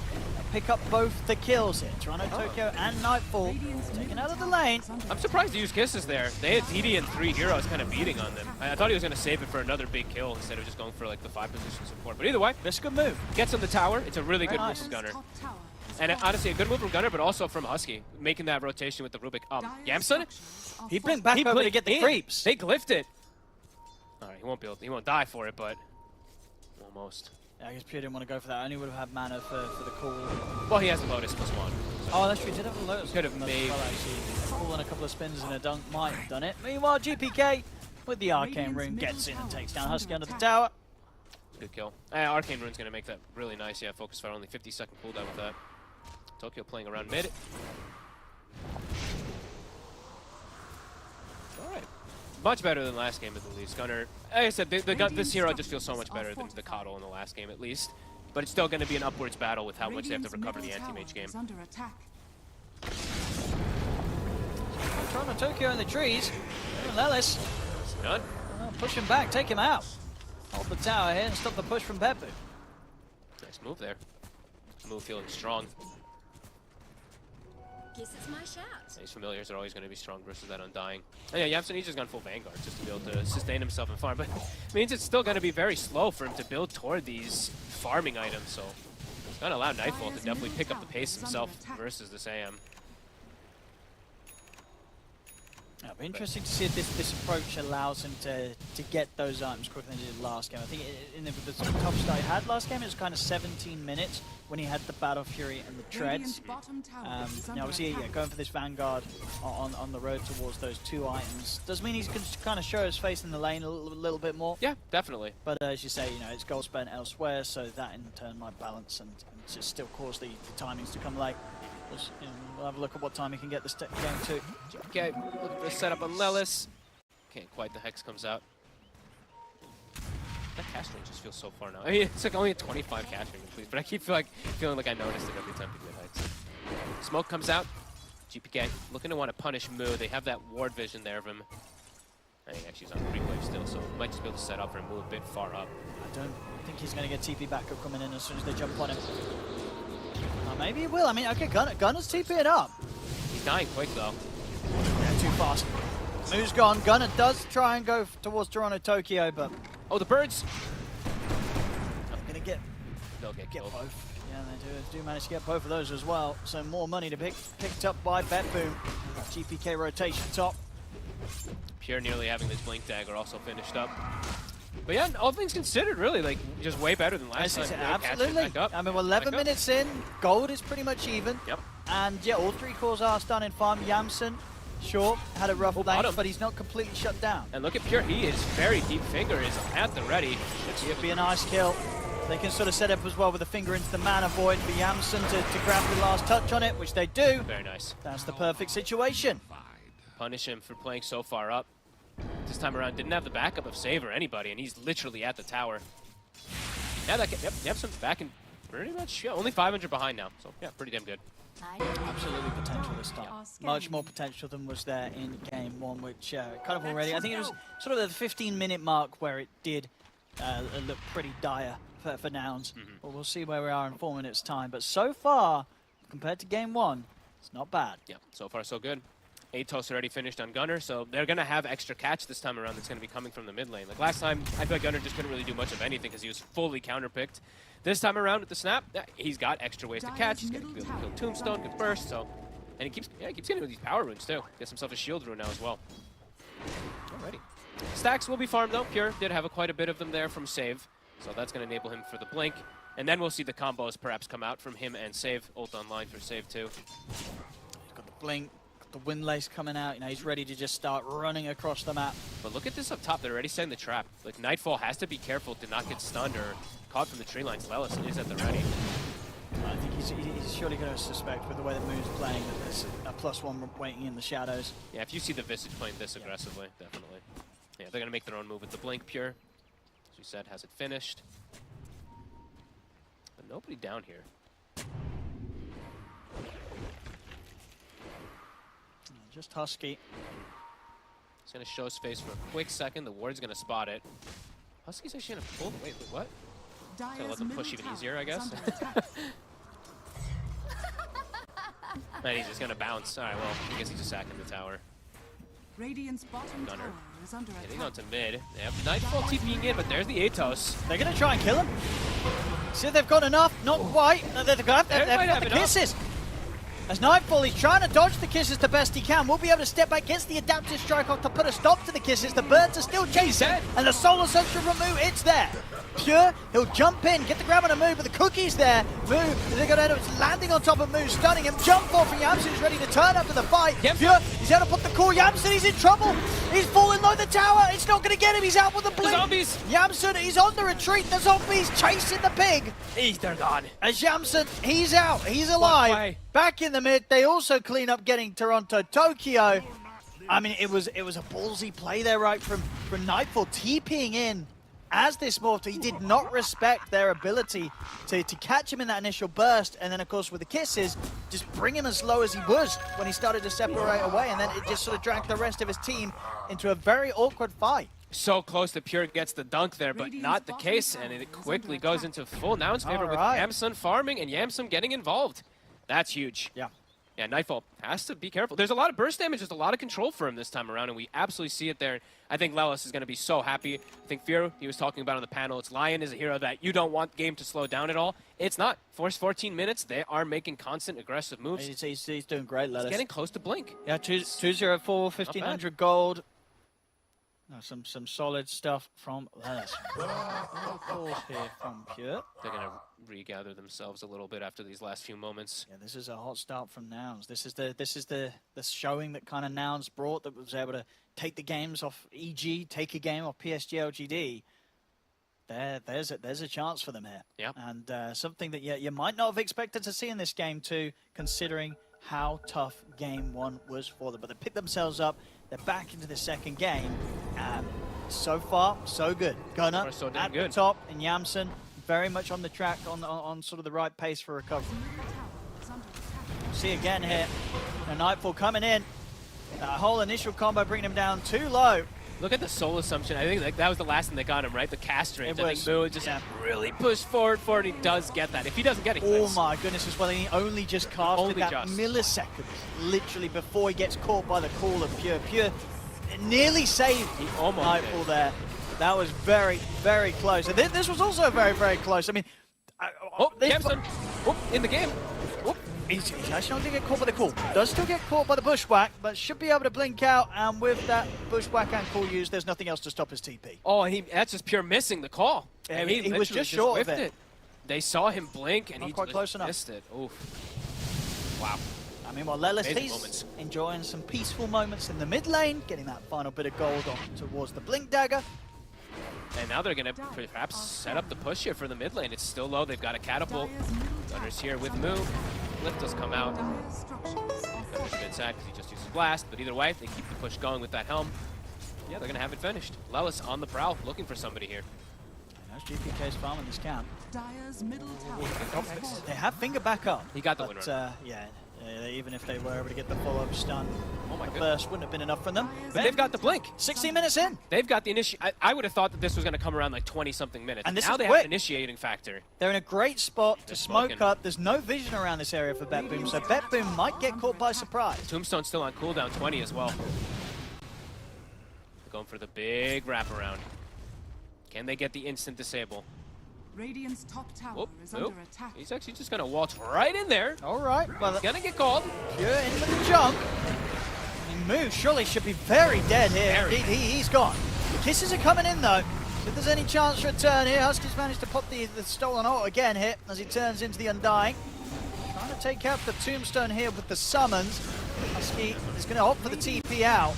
pick up both the kills here. Toronto, Tokyo, and Nightfall taken out of the lane. I'm surprised to use kisses there. They had DD and 3 heroes kind of beating on them. I thought he was going to save it for another big kill instead of just going for like the 5 position support. But either way, that's a good move. Gets on the tower. It's a really good move nice. from Gunner. And honestly, a good move from Gunner, but also from Husky, making that rotation with the Rubik. Yamsun, he blinked back over to get the creeps. They glyphed it. All right, he won't die for it, but almost. Yeah, I guess Pierre didn't want to go for that. I only would have had mana for the call. Well, he has the Lotus +1. So. Oh, that's true. He did have the Lotus. Could have made. Well, actually, a call and a couple of spins and a dunk might have done it. Meanwhile, GPK with the Arcane Rune gets in and takes down Husky under the tower. Good kill. Arcane Rune's going to make that really nice. Yeah, focus fire, only 50-second cooldown with that. Tokyo playing around mid. Alright. Much better than last game at the least. Gunner, like I said, this hero just feels so much better than the Coddle in the last game at least. But it's still going to be an upwards battle with how much they have to recover the anti-mage game. Toronto, Tokyo in the trees. Lelis. Done. Push him back, take him out. Hold the tower here and stop the push from Betboom. Nice move there. Move feeling strong. Guess it's my shout. These familiars are always going to be strong versus that Undying. And yeah, Yamsun, he's just gone full Vanguard just to be able to sustain himself and farm. But it means it's still going to be very slow for him to build toward these farming items. So it's going to allow Nightfall to definitely pick up the pace himself versus this AM. It'll be interesting to see if this approach allows him to get those items quicker than he did last game. I think in the sort of tough start he had last game, it was kind of 17 minutes when he had the Battle Fury and the Treads. Now obviously, going for this Vanguard on the road towards those 2 items does mean he's going to kind of show his face in the lane a little bit more. Yeah, definitely. But as you say, it's gold spent elsewhere, so that in turn might balance and just still cause the timings to come late. We'll have a look at what time he can get this game to. Okay, looking for a setup on Lelis. Can't quite, the Hex comes out. That cast range just feels so far now. I mean, it's like only a 25 cast range, please, but I keep feeling like I noticed it every time people get Heights. Smoke comes out. GPK looking to want to punish Moo. They have that ward vision there of him. I think actually he's on pre-wave still, so might just be able to set up and move a bit far up. I don't think he's going to get TP backup coming in as soon as they jump on him. Maybe he will. I mean, okay, Gunner's TP'd up. He's dying quick, though. Yeah, too fast. Moo's gone. Gunner does try and go towards Toronto, Tokyo, but... Oh, the birds! I'm going to get... They'll get killed. Both. Yeah, they do manage to get both of those as well. So more money to picked up by Betboom. GPK rotation top. Pure nearly having this blink dagger also finished up. But yeah, all things considered, really, like, just way better than last time. Absolutely. I mean, we're 11 minutes in. Gold is pretty much even. Yep. And yeah, all 3 cores are done in farm. Yamsun, sure, had a rough lane, but he's not completely shut down. And look at Pure, he is very deep. Finger is at the ready. It'd be a nice kill. They can sort of set up as well with a finger into the mana void for Yamsun to grab the last touch on it, which they do. Very nice. That's the perfect situation. Punish him for playing so far up. This time around, didn't have the backup of Save or anybody, and he's literally at the tower. Yeah, Yamsun's back in pretty much, yeah, only 500 behind now. So, yeah, pretty damn good. Absolutely potential this time. Much more potential than was there in game 1, which kind of already, I think it was sort of the 15-minute mark where it did look pretty dire for Nouns. But we'll see where we are in 4 minutes' time. But so far, compared to game 1, it's not bad. Yeah, so far so good. Atos already finished on Gunner, so they're going to have extra catch this time around that's going to be coming from the mid lane. Like last time, I feel like Gunner just couldn't really do much of anything because he was fully counterpicked. This time around with the snap, he's got extra ways to catch. He's going to be able to kill Tombstone, good burst, so... And he keeps getting with these power runes too. Gets himself a shield rune now as well. Alrighty. Stacks will be farmed though. Pure did have quite a bit of them there from Save, so that's going to enable him for the blink. And then we'll see the combos perhaps come out from him and Save. Ult online for Save too. Got the Blink, the wind lace coming out. You know, he's ready to just start running across the map. But look at this up top. They're already setting the trap. Like, Nightfall has to be careful to not get stunned or caught from the tree lines. Lelis is at the ready. I think he's surely going to suspect with the way that Moo's playing that there's a +1 waiting in the shadows. Yeah, if you see the Visage playing this aggressively, definitely. Yeah, they're going to make their own move with the Blink Pure. As you said, has it finished. But nobody down here. Just Husky. He's going to show his face for a quick second. The ward's going to spot it. Husky's actually going to pull. Wait, what? Going to let them push even easier, I guess. And he's just going to bounce. All right, well, I guess he's just sacking the tower. Radiant's bottom tower is under attack. Getting onto mid. They have Nightfall TPing in, but there's the Atos. They're going to try and kill him. See if they've got enough. Not quite. They've got the kisses. As Nightfall, he's trying to dodge the kisses the best he can. We'll be able to step back, gets the adaptive strike off to put a stop to the kisses. The birds are still chasing, and the Solar Sentry from Moo, it's there. Pure, he'll jump in, get the grab on a Moo, but the cookie's there. Moo, they're going to end up landing on top of Moo, stunning him. Jump off, and Yamsun's ready to turn up to the fight. Pure, he's going to put the core. Yamsun, he's in trouble. He's falling low the tower. It's not going to get him. He's out with the blink. The zombies. Yamsun, he's on the retreat. The zombies chasing the pig. They're gone. As Yamsun, he's out. He's alive. Back in the mid. They also clean up getting Toronto, Tokyo. I mean, it was a ballsy play there, right, from Nightfall TPing in as this morphed. He did not respect their ability to catch him in that initial burst, and then, of course, with the kisses, just bring him as low as he was when he started to separate away, and then it just sort of dragged the rest of his team into a very awkward fight. So close that Pure gets the dunk there, but not the case, and it quickly goes into full Nouns favor with Yamsun farming and Yamsun getting involved. That's huge. Yeah, Nightfall has to be careful. There's a lot of burst damage, just a lot of control for him this time around, and we absolutely see it there. I think Lelis is going to be so happy. I think Fear, he was talking about on the panel, it's Lion is a hero that you don't want the game to slow down at all. It's not. First 14 minutes, they are making constant aggressive moves. He's doing great, Lelis. He's getting close to Blink. Yeah, 204, 1,500 gold. No, some solid stuff from Lelis. Calls here from Pure. They're going to regather themselves a little bit after these last few moments. Yeah, this is a hot start from Nouns. This is the showing that kind of Nouns brought, that was able to take the games off EG, take a game off PSG.LGD. There's a chance for them here. Yeah. And something that you might not have expected to see in this game too, considering how tough game one was for them. But they picked themselves up. They're back into the second game, and so far, so good. Gunnar at the top, and Yamsun very much on the track, on sort of the right pace for recovery. See again here, Nightfall coming in. That whole initial combo bringing him down too low. Look at the soul assumption. I think that was the last thing that got him, right? The cast range. I think Moo just really pushed forward. He does get that. If he doesn't get it, oh my goodness, as well. He only just casted that millisecond, literally before he gets caught by the call of Pure. Pure nearly saved Nightfall there. That was very, very close. And this was also very, very close. I mean, Yamsun in the game. He's actually not going to get caught by the call. Does still get caught by the bushwhack, but should be able to blink out. And with that bushwhack and call used, there's nothing else to stop his TP. Oh, that's just Pure missing the call. Yeah, he was just short of it. They saw him blink, and not he quite close enough. Missed it. Oof. Wow. I mean, while Lelis, he's enjoying some peaceful moments in the mid lane, getting that final bit of gold on towards the blink dagger. And now they're going to perhaps set up the push here for the mid lane. It's still low. They've got a catapult. Gunner's here with Moo. Lift does come out. Gunner's a bit sad because he just used his blast, but either way, they keep the push going with that helm. Yeah, they're going to have it finished. Lelis on the prowl, looking for somebody here. That's GPK's farm in this camp. Dyer's middle tower. They have finger back up. He got the winner. Yeah, even if they were able to get the follow-up stun, the goodness. burst wouldn't have been enough from them. But they've got the blink. 16 minutes in. They've got the initiate. I would have thought that this was going to come around like 20-something minutes. And now they have an initiating factor. They're in a great spot to smoke up. There's no vision around this area for Betboom, so Betboom might get caught by surprise. Tombstone's still on cooldown 20 as well. They're going for the big wraparound. Can they get the instant disable? Radiant's top tower is under attack. He's actually just going to waltz right in there. All right. Well, he's going to get called. Pure in with the jump. Moo surely should be very dead here. Indeed, he's gone. The kisses are coming in, though. If there's any chance for a turn here, Husky's managed to pop the stolen ult again here as he turns into the Undying. Trying to take out the Tombstone here with the summons. Husky is going to opt for the TP out.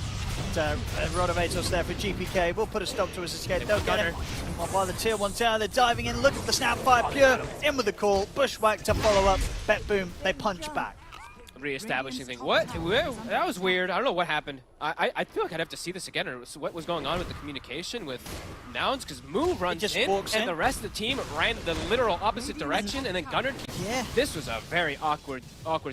Rodovatos there for GPK. We'll put a stop to his escape. Don't get him. While the tier 1 tower, they're diving in. Look at the snapfire. Pure in with the call. Bushwhack to follow up. Betboom, they punch back. Re-establishing thing. What? That was weird. I don't know what happened. I feel like I'd have to see this again, or what was going on with the communication with Nouns, because Moo runs in, and the rest of the team ran the literal opposite direction, and then Gunnar. Yeah. This was a very awkward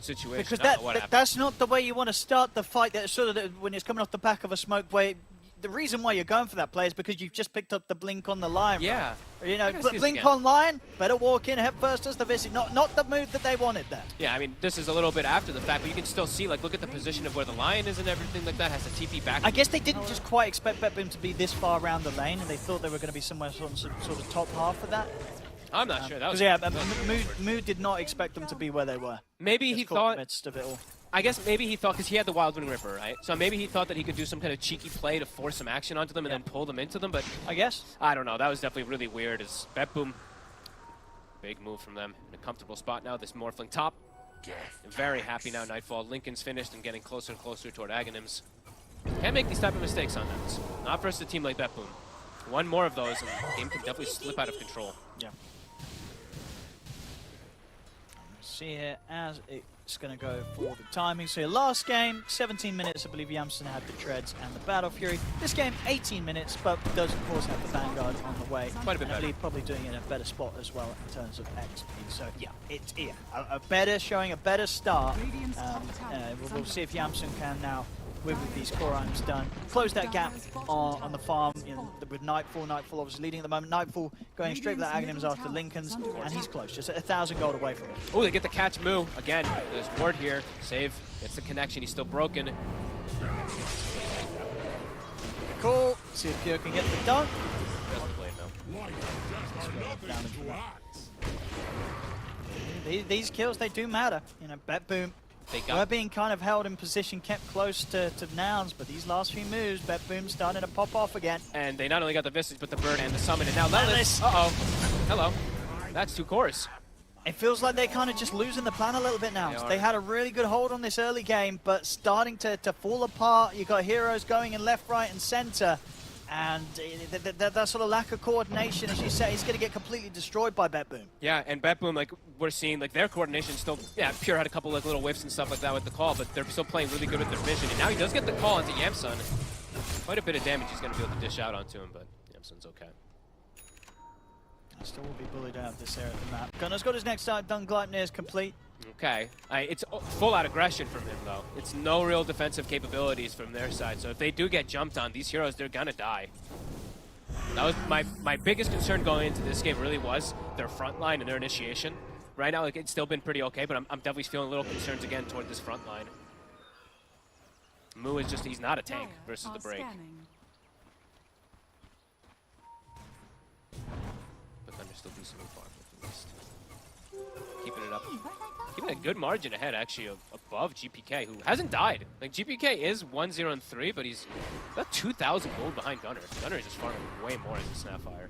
situation. Because I don't know what happened. that's not the way you want to start the fight. That sort of when it's coming off the back of a smoke wave. The reason why you're going for that play is because you've just picked up the blink on the line. Yeah. Right? You know, blink on line, better walk in head first as the visit. Not the move that they wanted there. Yeah, I mean, this is a little bit after the fact, but you can still see, like, look at the position of where the lion is and everything like that. Has a TP back. I guess they didn't just quite expect Betboom to be this far around the lane, and they thought they were going to be somewhere on some sort of top half of that. I'm not sure. That was Mood did not expect them to be where they were. Maybe he thought. Midst of it all. I guess maybe he thought, because he had the Wild Wind Ripper, right? So maybe he thought that he could do some kind of cheeky play to force some action onto them and then pull them into them, but I guess. I don't know. That was definitely really weird. As Betboom, big move from them. In a comfortable spot now, this Morphling top. Very happy now, Nightfall. Lincoln's finished and getting closer and closer toward Aghanims. Can't make these type of mistakes on Nouns. Not versus a team like Betboom. One more of those, and the game can definitely slip out of control. Yeah. See here as it's going to go for the timing. So your last game, 17 minutes, I believe Yamson had the Treads and the Battle Fury. This game, 18 minutes, but does of course have the Vanguard on the way. Quite a bit better. Probably doing it in a better spot as well in terms of XP. So yeah, it's a better showing, a better start. We'll see if Yamson can now, with these core items done, close that gap on the farm, you know, with Nightfall. Nightfall obviously leading at the moment. Nightfall going straight for the Aghanims after Lincoln's, and he's close, just 1,000 gold away from it. Oh, they get the catch Moo. Again, there's ward here. Save. Gets the connection. He's still broken. Cool. See if Pure can get the dunk. Doesn't play though. These kills, they do matter. You know, Betboom. We're being kind of held in position, kept close to Nouns, but these last few moves, Betboom's starting to pop off again. And they not only got the Visage, but the Bird and the Summon, and now Lelis. Uh-oh. Hello. That's 2 cores. It feels like they're kind of just losing the plan a little bit now. They had a really good hold on this early game, but starting to fall apart. You've got heroes going in left, right, and center. And that sort of lack of coordination, as you say, is going to get completely destroyed by Betboom. Yeah, and Betboom, like, we're seeing, like, their coordination still, yeah, Pure had a couple, like, little whiffs and stuff like that with the call, but they're still playing really good with their vision. And now he does get the call onto Yamsun. Quite a bit of damage he's going to be able to dish out onto him, but Yamsun's okay. Still will be bullied out of this area of the map. Gunner's got his next start done. Gleipnir is complete. Okay. It's full out aggression from him, though. It's no real defensive capabilities from their side. So if they do get jumped on, these heroes, they're gonna die. That was my biggest concern going into this game really was their front line and their initiation. Right now, like, it's still been pretty okay, but I'm definitely feeling a little concerns again toward this front line. Moo is just, he's not a tank versus the break. But Thunder still decently far at least. Keeping it up. Keeping a good margin ahead, actually, above GPK, who hasn't died. Like, GPK is 1-0-3, but he's about 2,000 gold behind Gunner. Gunner is just farming way more as a Snapfire.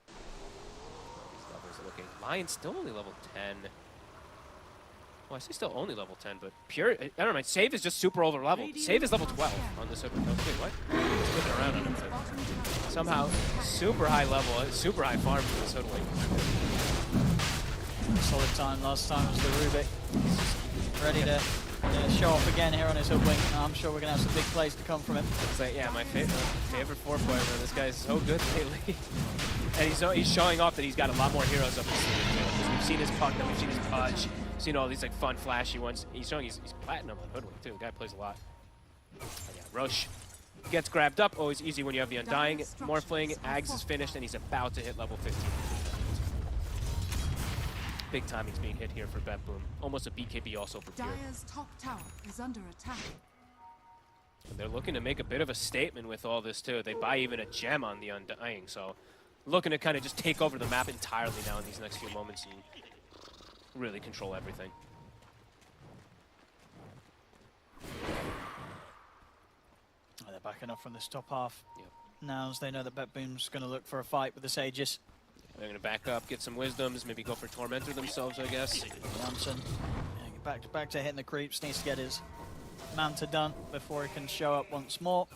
These levels are looking. Lion's still only level 10. Well, I say still only level 10, but Pure, I don't know, Save is just super over leveled. Save is level 12 on this open. Wait, what? He's flipping around on him. Somehow, super high level, super high farm for this Hoodwink. Solid time last time was the Rubik. Ready to show off again here on his Hoodwink. I'm sure we're going to have some big plays to come from him. It's like, yeah, my favorite 4-player, man. This guy's so good lately. And he's showing off that he's got a lot more heroes up his sleeve, too. We've seen his puck, we've seen his punch. Seen all these like fun, flashy ones. He's showing he's platinum on Hoodwink too. The guy plays a lot. Oh, yeah, Roche gets grabbed up. Always easy when you have the Undying. Morphling, Ags is finished, and he's about to hit level 15. Big timing's being hit here for Betboom. Almost a BKB also for Pure. Dire's top tower is under attack. And they're looking to make a bit of a statement with all this too. They buy even a gem on the Undying, so looking to kind of just take over the map entirely now in these next few moments and really control everything. They're backing up from this top half. Yep. Nouns, they know that Betboom's going to look for a fight with the Sages. They're going to back up, get some wisdoms, maybe go for Tormentor themselves, I guess. Jansen, back to hitting the creeps, needs to get his Manta done before he can show up once more.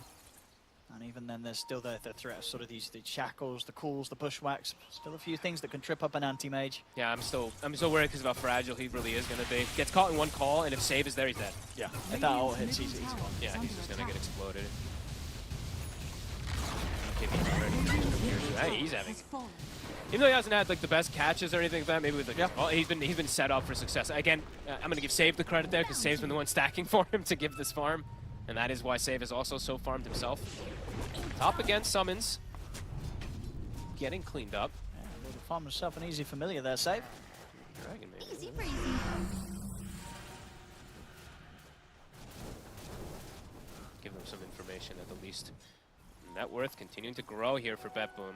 And even then, there's still the threat of sort of the shackles, the calls, the bushwhacks. Still a few things that can trip up an anti-mage. Yeah, I'm still worried because of how fragile he really is going to be. Gets caught in one call, and if save is there, he's dead. Yeah, if that ult hits, he's gone. Yeah, he's just going to get exploded. He's having. Even though he hasn't had like the best catches or anything like that, maybe with like, well, he's been set up for success. Again, I'm gonna give Save the credit there because Save's been the one stacking for him to give this farm, and that is why Save is also so farmed himself. Top against summons, getting cleaned up. Yeah, able to farm himself an easy familiar there, Save. Dragon maybe. Easy breezy. Give them some information at the least. Net worth continuing to grow here for Betboom.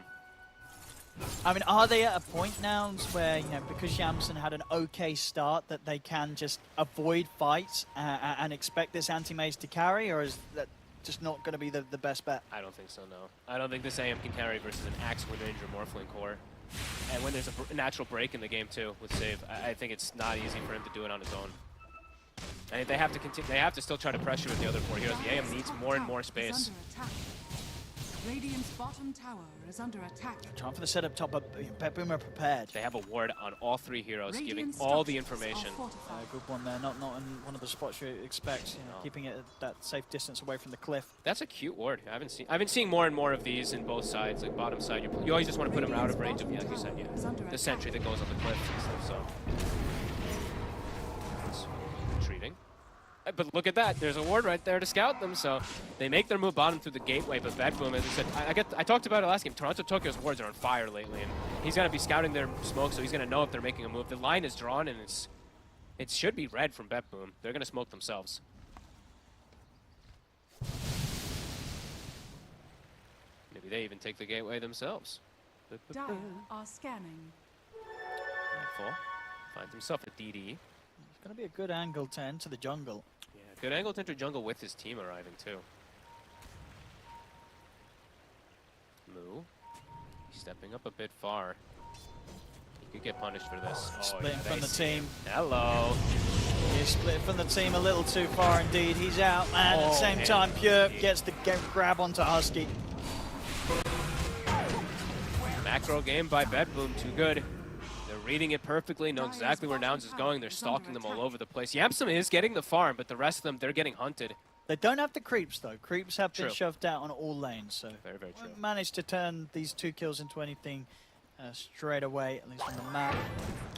I mean, are they at a point now where, you know, because Jansen had an okay start, that they can just avoid fights and expect this anti-mage to carry, or is that just not going to be the best bet? I don't think so, no. I don't think this AM can carry versus an Axe, Wind Ranger, Morphling core. And when there's a natural break in the game too with Save, I think it's not easy for him to do it on his own. I think they have to continue. They have to still try to pressure with the other 4 heroes. The AM needs more and more space. Radiant's bottom tower is under attack. Trying for the setup top, but Betboom are prepared. They have a ward on all 3 heroes, giving all the information. Good one there, not in one of the spots you expect. You know, keeping it at that safe distance away from the cliff. That's a cute ward. I've been seeing more and more of these in both sides, like bottom side. You always just want to put them out of range of, like you said, the sentry that goes on the cliff and stuff. So it's retreating. But look at that, there's a ward right there to scout them, so they make their move bottom through the gateway, but Betboom, as I said, I talked about it last game, Toronto Tokyo's wards are on fire lately, and he's going to be scouting their smoke, so he's going to know if they're making a move. The line is drawn, and it should be red from Betboom. They're going to smoke themselves. Maybe they even take the gateway themselves. Dire are scanning. Nightfall finds himself a DD. It's going to be a good angle to enter the jungle. Yeah, good angle to enter jungle with his team arriving too. Moo. He's stepping up a bit far. He could get punished for this. Splitting from the team. Hello. He's split from the team a little too far indeed. He's out, and at the same time, Pure gets the grab onto Husky. Macro game by Betboom, too good. They're reading it perfectly, know exactly where Nouns is going. They're stalking them all over the place. Yamsum is getting the farm, but the rest of them, they're getting hunted. They don't have the creeps, though. Creeps have been shoved out on all lanes, so very, very true. Managed to turn these 2 kills into anything straight away, at least on the map.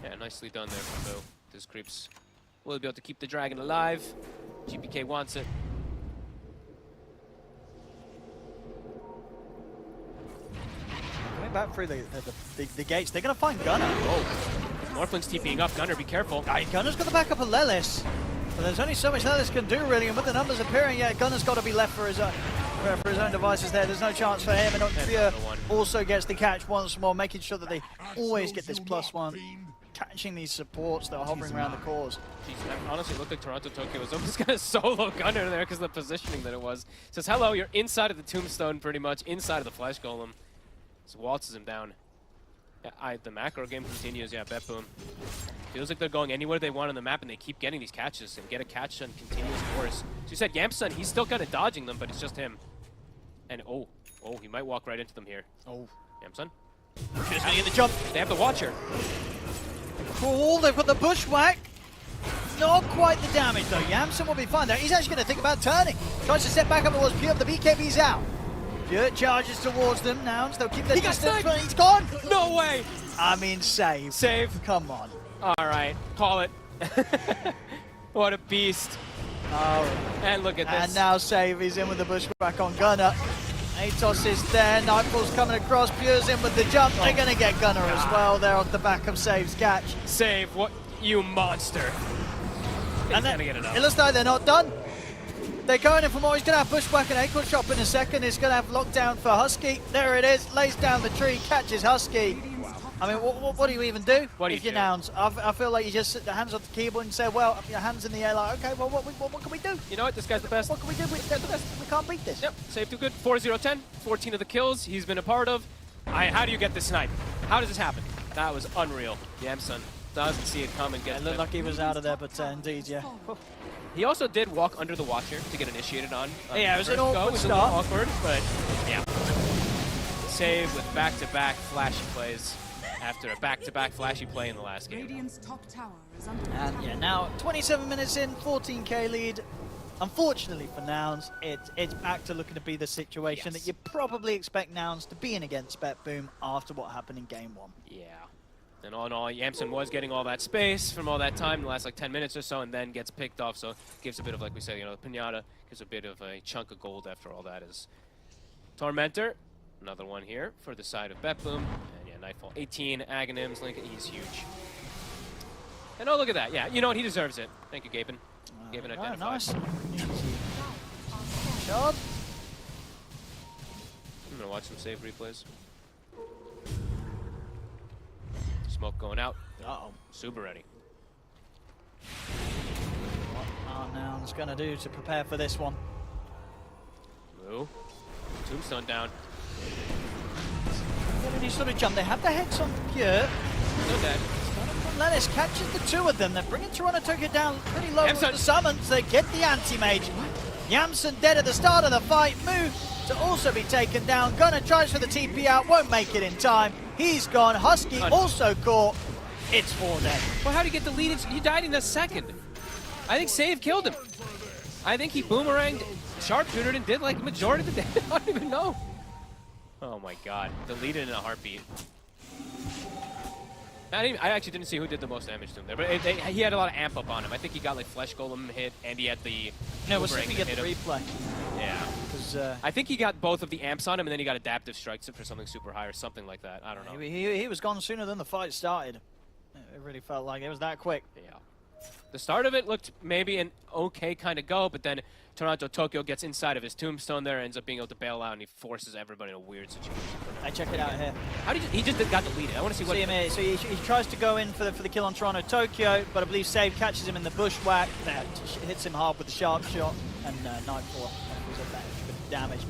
Yeah, nicely done there from Boo. These creeps will be able to keep the dragon alive. GPK wants it. Coming back through the gates, they're going to find Gunnar. Oh, Morphling's TPing up. Gunnar, be careful. Gunnar's got the back up of Lelis. But there's only so much Lelis can do, really, and with the numbers appearing, yeah, Gunnar's got to be left for his own devices there. There's no chance for him, and Pure also gets the catch once more, making sure that they always get this +1. Catching these supports that are hovering around the cores. Jeez, that honestly looked like Toronto Tokyo was almost going to solo Gunnar there because of the positioning that it was. Says, hello, you're inside of the tombstone pretty much, inside of the flesh golem. Just waltzes him down. Yeah, the macro game continues, yeah, Betboom. Feels like they're going anywhere they want on the map, and they keep getting these catches and get a catch on continuous course. So you said Yamsun, he's still kind of dodging them, but it's just him. And oh, he might walk right into them here. Oh. Yamsun? Just gonna get the jump. They have the Watcher. Cool, they've got the bushwhack. Not quite the damage though. Yamsun will be fine there. He's actually going to think about turning. Tries to step back up towards Pure. The BKB's out. Pure charges towards them. Nouns, they'll keep their distance, but he's gone. No way. I mean, save. Save. Come on. All right, call it. What a beast. And look at this. And now save. He's in with the bushwhack on Gunnar. Atos is there. Nightfall's coming across. Pure's in with the jump. They're going to get Gunnar as well. They're off the back of Save's catch. Save, what you monster. And then it looks like they're not done. They're going in for more. He's going to have bushwhack and ankle chop in a second. He's going to have lockdown for Husky. There it is. Lays down the tree, catches Husky. I mean, what do you even do if you're Nouns? I feel like you just sit the hands on the keyboard and say, well, your hands in the air like, okay, well, what can we do? You know what? This guy's the best. What can we do? We can't beat this. Yep, save too good. 4-0-10, 14 of the kills he's been a part of. How do you get this snipe? How does this happen? That was unreal. Yamsun doesn't see it coming. It looked like he was out of there, but indeed, yeah. He also did walk under the Watcher to get initiated on. Yeah, it was an awkward It was start. a little awkward, but yeah. Save with back-to-back flashy plays after a back-to-back flashy play in the last game. Radiant's top tower is under And yeah, now 27 minutes in, 14k lead. Unfortunately for Nouns, it's back to looking to be the situation that you probably expect Nouns to be in against Betboom after what happened in game 1. Yeah. And all in all, Yamsun was getting all that space from all that time, the last like 10 minutes or so, and then gets picked off. So gives a bit of, like we said, the Pinata gives a bit of a chunk of gold after all that is. Tormentor, another one here for the side of Betboom. And yeah, Nightfall, 18 Aghanims, Lincoln, he's huge. And oh, look at that. Yeah, you know what? He deserves it. Thank you, Gaimin. Gaimin identified. Nice. Shot. I'm gonna watch some save replays. Smoke going out. Uh-oh. Super ready. What are Nouns going to do to prepare for this one? Moo. Tombstone down. Any sort of jump. They have the hex on Pure. No dead. Lennis catches the two of them. They're bringing Toronto Tokyo down pretty low with the summons. They get the anti-mage. Yamsun dead at the start of the fight. Moo to also be taken down. Gunner tries for the TP out. Won't make it in time. He's gone. Husky also caught. It's 4 dead. Well, how did he get the lead? He died in the second. I think Save killed him. I think he boomeranged, sharpshootered, and did like majority of the damage. I don't even know. Oh my god. Deleted in a heartbeat. I actually didn't see who did the most damage to him there, but he had a lot of amp up on him. I think he got like Flesh Golem hit, and he had the... No, we'll see if we get the replay. Yeah. I think he got both of the amps on him, and then he got Adaptive Strikes for something super high or something like that. I don't know. He was gone sooner than the fight started. It really felt like it was that quick. Yeah. The start of it looked maybe an okay kind of go, but then Toronto Tokyo gets inside of his tombstone there, ends up being able to bail out, and he forces everybody in a weird situation. I check it out here. How did he just got deleted? I want to see what. See him here. So he tries to go in for the kill on Toronto Tokyo, but I believe Save catches him in the bushwhack. That hits him hard with the sharp shot, and Nightfall offers up that extra bit of damage.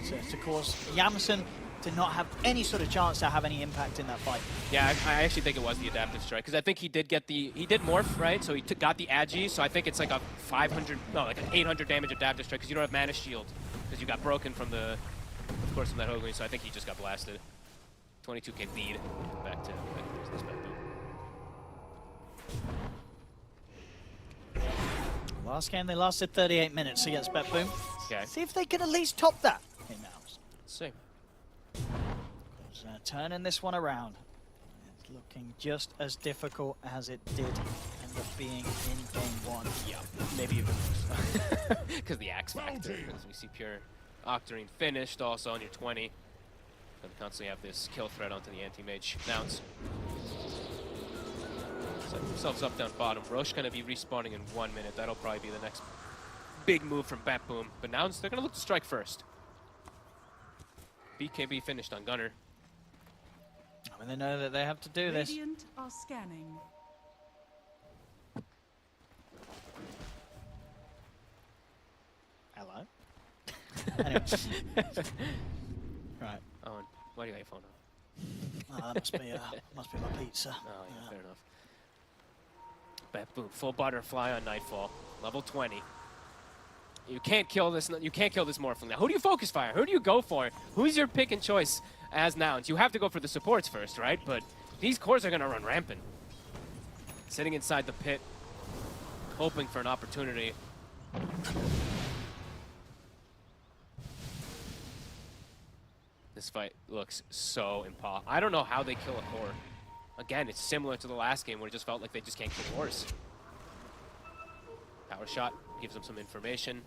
So to cause Yamsun to not have any sort of chance to have any impact in that fight. Yeah, I actually think it was the Adaptive Strike, because I think he did morph, right? So he got the Agi, so I think it's like a 800 damage Adaptive Strike, because you don't have Mana Shield, because you got broken from the, of course, from that Hoagland, so I think he just got blasted. 22k lead, back to business Betboom. Last game they lasted 38 minutes against Betboom. Okay. See if they can at least top that. Hey, Nouns. Let's see. Turning this one around. It's looking just as difficult as it did end up being in game 1. Yeah, maybe even worse. Because the Axe Factor. As we see Pure Octarine finished also on your 20. And constantly have this kill threat onto the anti-mage. Nouns. Set themselves up down bottom. Roche going to be respawning in 1 minute. That'll probably be the next big move from Betboom. But Nouns, they're going to look to strike first. BKB finished on Gunner. I mean, they know that they have to do this. Radiant are scanning. Hello? Anyway. Right. Owen, why do you got your phone on? That must be my pizza. Oh, yeah, fair enough. Betboom, full butterfly on Nightfall, level 20. You can't kill this. You can't kill this Morphling now. Who do you focus fire? Who do you go for? Who's your pick and choice as Nouns? You have to go for the supports first, right? But these cores are going to run rampant. Sitting inside the pit, hoping for an opportunity. This fight looks so impossible. I don't know how they kill a core. Again, it's similar to the last game where it just felt like they just can't kill cores. Power shot gives them some information.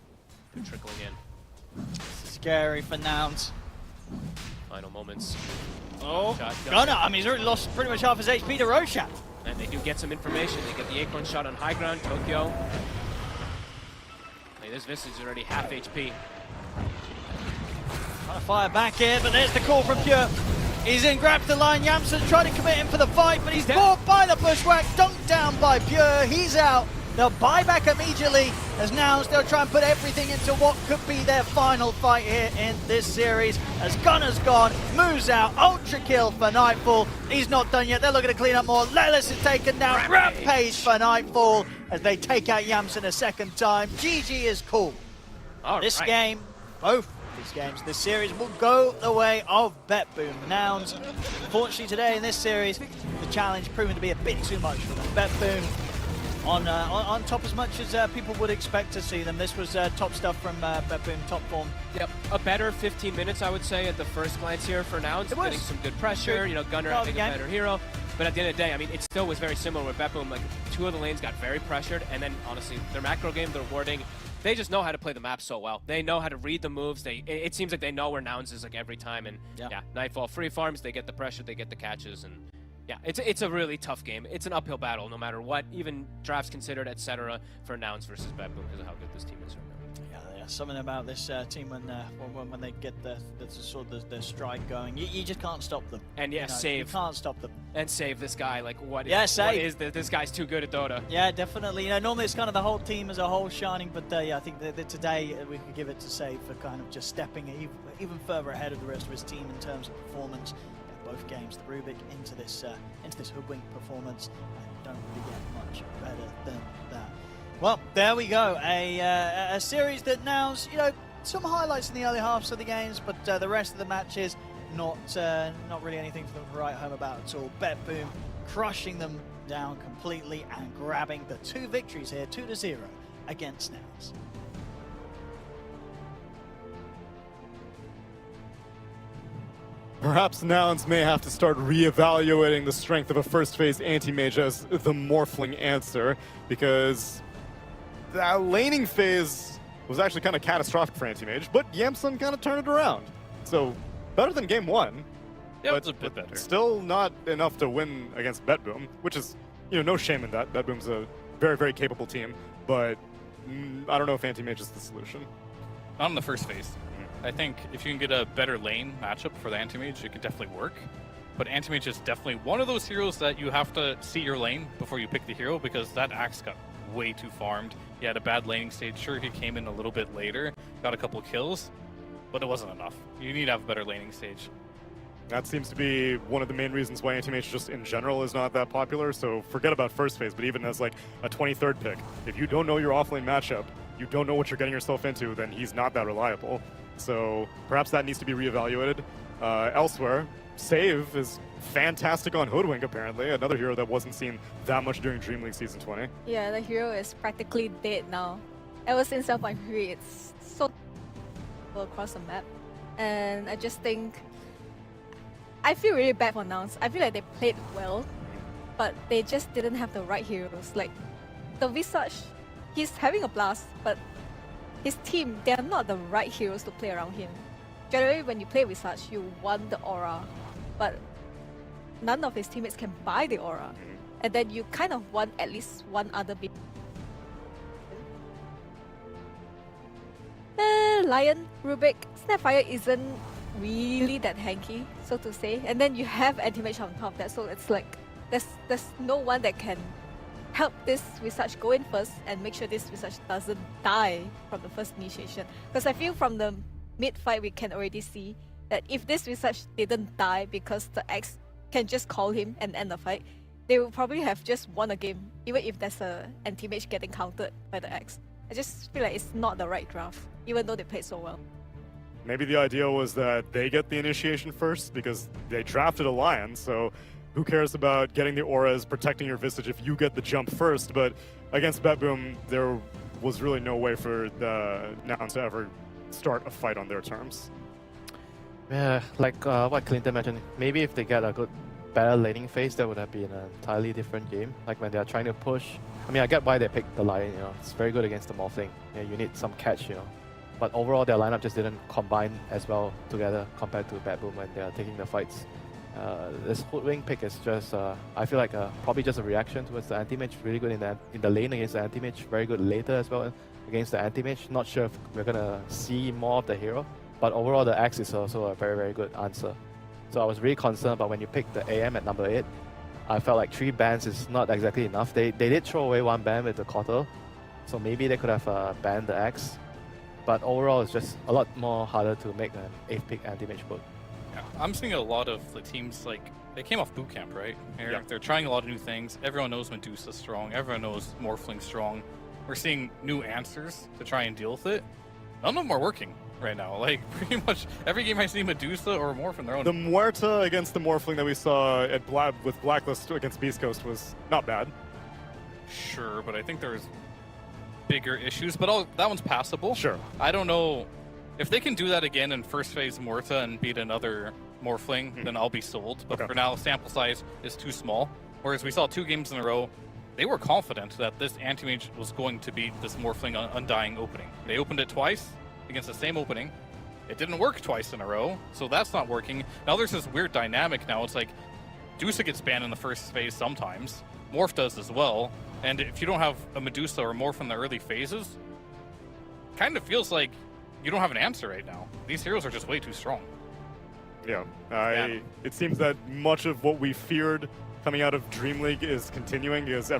They're trickling in. Scary for Nouns. Final moments. Oh, Gunner. I mean, he's already lost pretty much half his HP to Roshan. And they do get some information. They get the Acorn shot on high ground. Tokyo. Hey, this Visage is already half HP. Trying to fire back here, but there's the call from Pure. He's in, grabs the line. Yamsun trying to commit him for the fight, but he's caught by the bushwhack. Dunked down by Pure. He's out. They'll buy back immediately as Nouns, they'll try and put everything into what could be their final fight here in this series. As Gunner's gone, moves out, ultra kill for Nightfall. He's not done yet, they're looking to clean up more. Lelis is taken down, Rampage for Nightfall as they take out Yamsen a second time. GG is cool. This game, both these games, this series will go the way of Betboom. Nouns, unfortunately today in this series, the challenge proving to be a bit too much for them. Betboom on top as much as people would expect to see them. This was top stuff from Betboom, top form. Yep, a better 15 minutes, I would say, at the first glance here for Nouns. Getting some good pressure, you know, Gunner having a better hero. But at the end of the day, I mean, it still was very similar with Betboom. Like, 2 of the lanes got very pressured, and then, honestly, their macro game, their warding, they just know how to play the map so well. They know how to read the moves. It seems like they know where Nouns is, like, every time. And, yeah, Nightfall free farms, they get the pressure, they get the catches, and... yeah, it's a really tough game. It's an uphill battle no matter what, even drafts considered, etc. for Nouns versus Betboom because of how good this team is right now. Yeah, something about this team when they get the stride going, you just can't stop them. And yeah, you can't stop them. And save this guy. Like what? Save. What is this guy's too good at Dota? Yeah, definitely. You know, normally it's kind of the whole team as a whole shining, but yeah, I think that today we could give it to Save for kind of just stepping even further ahead of the rest of his team in terms of performance. Both games, the Rubik into this hoodwink performance, and don't really get much better than that. Well, there we go, a series that Nouns, you know, some highlights in the early halves of the games, but the rest of the matches not really anything for them to write home about at all. Betboom crushing them down completely and grabbing the 2 victories here, 2-0 against Nouns. Perhaps Nouns may have to start re-evaluating the strength of a first phase anti-mage as the Morphling answer, because that laning phase was actually kind of catastrophic for anti-mage, but Yamsen kind of turned it around. So, better than game 1. Yeah, it's a bit better. Still not enough to win against Betboom, which is, you know, no shame in that. Betboom's a very, very capable team, but I don't know if anti-mage is the solution. Not in the first phase. I think if you can get a better lane matchup for the anti-mage, it could definitely work. But anti-mage is definitely one of those heroes that you have to see your lane before you pick the hero, because that Axe got way too farmed. He had a bad laning stage. Sure, he came in a little bit later, got a couple kills, but it wasn't enough. You need to have a better laning stage. That seems to be one of the main reasons why anti-mage just in general is not that popular, so forget about first phase, but even as like a 23rd pick, if you don't know your offlane matchup, you don't know what you're getting yourself into, then he's not that reliable. So perhaps that needs to be reevaluated. Elsewhere, Save is fantastic on Hoodwink, apparently. Another hero that wasn't seen that much during Dream League Season 20. Yeah, the hero is practically dead now. Ever since 7.3, it's so across the map. And I just think... I feel really bad for Nouns. I feel like they played well, but they just didn't have the right heroes. Like, the Visage, he's having a blast, but his team, they are not the right heroes to play around him. Generally, when you play Visage, you want the aura, but none of his teammates can buy the aura. And then you kind of want at least one other big... Lion, Rubik, Snapfire isn't really that hanky, so to say. And then you have anti-mage on top of that, so it's like there's no one that can help this Visage go in first and make sure this Visage doesn't die from the first initiation. Because I feel from the mid-fight we can already see that if this Visage didn't die because the X can just call him and end the fight, they will probably have just won a game, even if there's a anti-mage getting countered by the X. I just feel like it's not the right draft, even though they played so well. Maybe the idea was that they get the initiation first because they drafted a Lion, so who cares about getting the auras, protecting your Visage if you get the jump first? But against Betboom, there was really no way for the Nouns to ever start a fight on their terms. Yeah, like what Clinton mentioned, maybe if they get a better laning phase, that would have been an entirely different game. Like when they are trying to push. I mean, I get why they picked the Lion, you know, it's very good against the Morphling. Yeah, you need some catch, you know. But overall, their lineup just didn't combine as well together compared to Betboom when they are taking the fights. This Hoodwink pick is just, I feel like probably just a reaction towards the anti-mage. Really good in the lane against the anti-mage. Very good later as well against the anti-mage. Not sure if we're going to see more of the hero. But overall, the Axe is also a very, very good answer. So I was really concerned about when you pick the AM at number 8. I felt like 3 bans is not exactly enough. They did throw away 1 ban with the quarter, so maybe they could have banned the X. But overall, it's just a lot more harder to make an 8th pick anti-mage book. Yeah, I'm seeing a lot of the teams, like, they came off boot camp, right? They're trying a lot of new things. Everyone knows Medusa's strong. Everyone knows Morphling's strong. We're seeing new answers to try and deal with it. None of them are working right now. Like, pretty much every game I see Medusa or Morph in their own. The Muerta against the Morphling that we saw at with Blacklist against Beastcoast was not bad. Sure, but I think there's bigger issues, but that one's passable. Sure. I don't know if they can do that again in first phase Muerta and beat another Morphling, then I'll be sold. But for now, sample size is too small. Whereas we saw 2 games in a row, they were confident that this anti-mage was going to beat this Morphling Undying opening. They opened it twice against the same opening. It didn't work twice in a row, so that's not working. Now there's this weird dynamic now. It's like Dusa gets banned in the first phase sometimes. Morph does as well. And if you don't have a Medusa or Morph in the early phases, kind of feels like you don't have an answer right now. These heroes are just way too strong. Yeah, it seems that much of what we feared coming out of Dream League is continuing, because I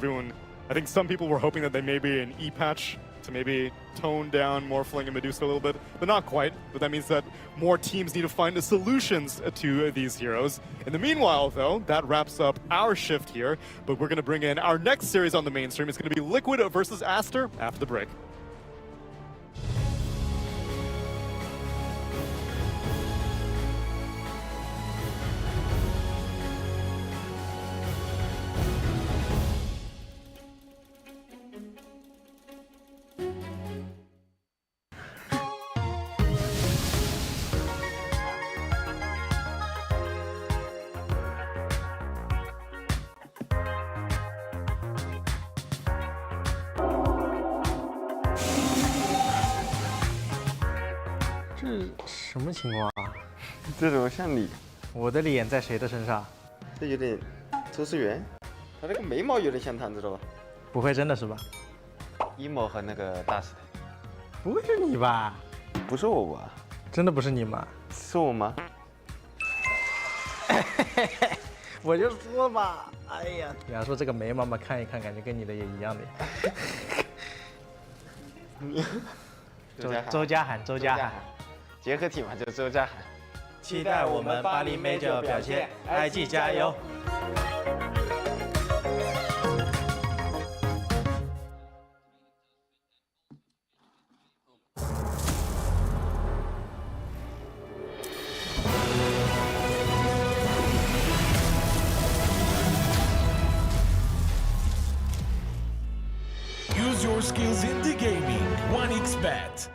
think some people were hoping that they may be an E-patch to maybe tone down Morphling and Medusa a little bit, but not quite. But that means that more teams need to find the solutions to these heroes. In the meanwhile, though, that wraps up our shift here, but we're going to bring in our next series on the mainstream. It's going to be Liquid versus Aster after the break.什么情况啊？这怎么像你？我的脸在谁的身上？这有点周思源，他那个眉毛有点像他，知道吧？不会真的是吧？一模和那个大师，不会是你吧？不是我吧？真的不是你吗？是我吗？我就说吧，哎呀，比方说这个眉毛嘛，看一看，感觉跟你的也一样的。周家涵，周家涵，结合体嘛，就周家涵。期待我们巴黎 Major 表现，IG 加油！ Use your skills in the gaming. 1xBet.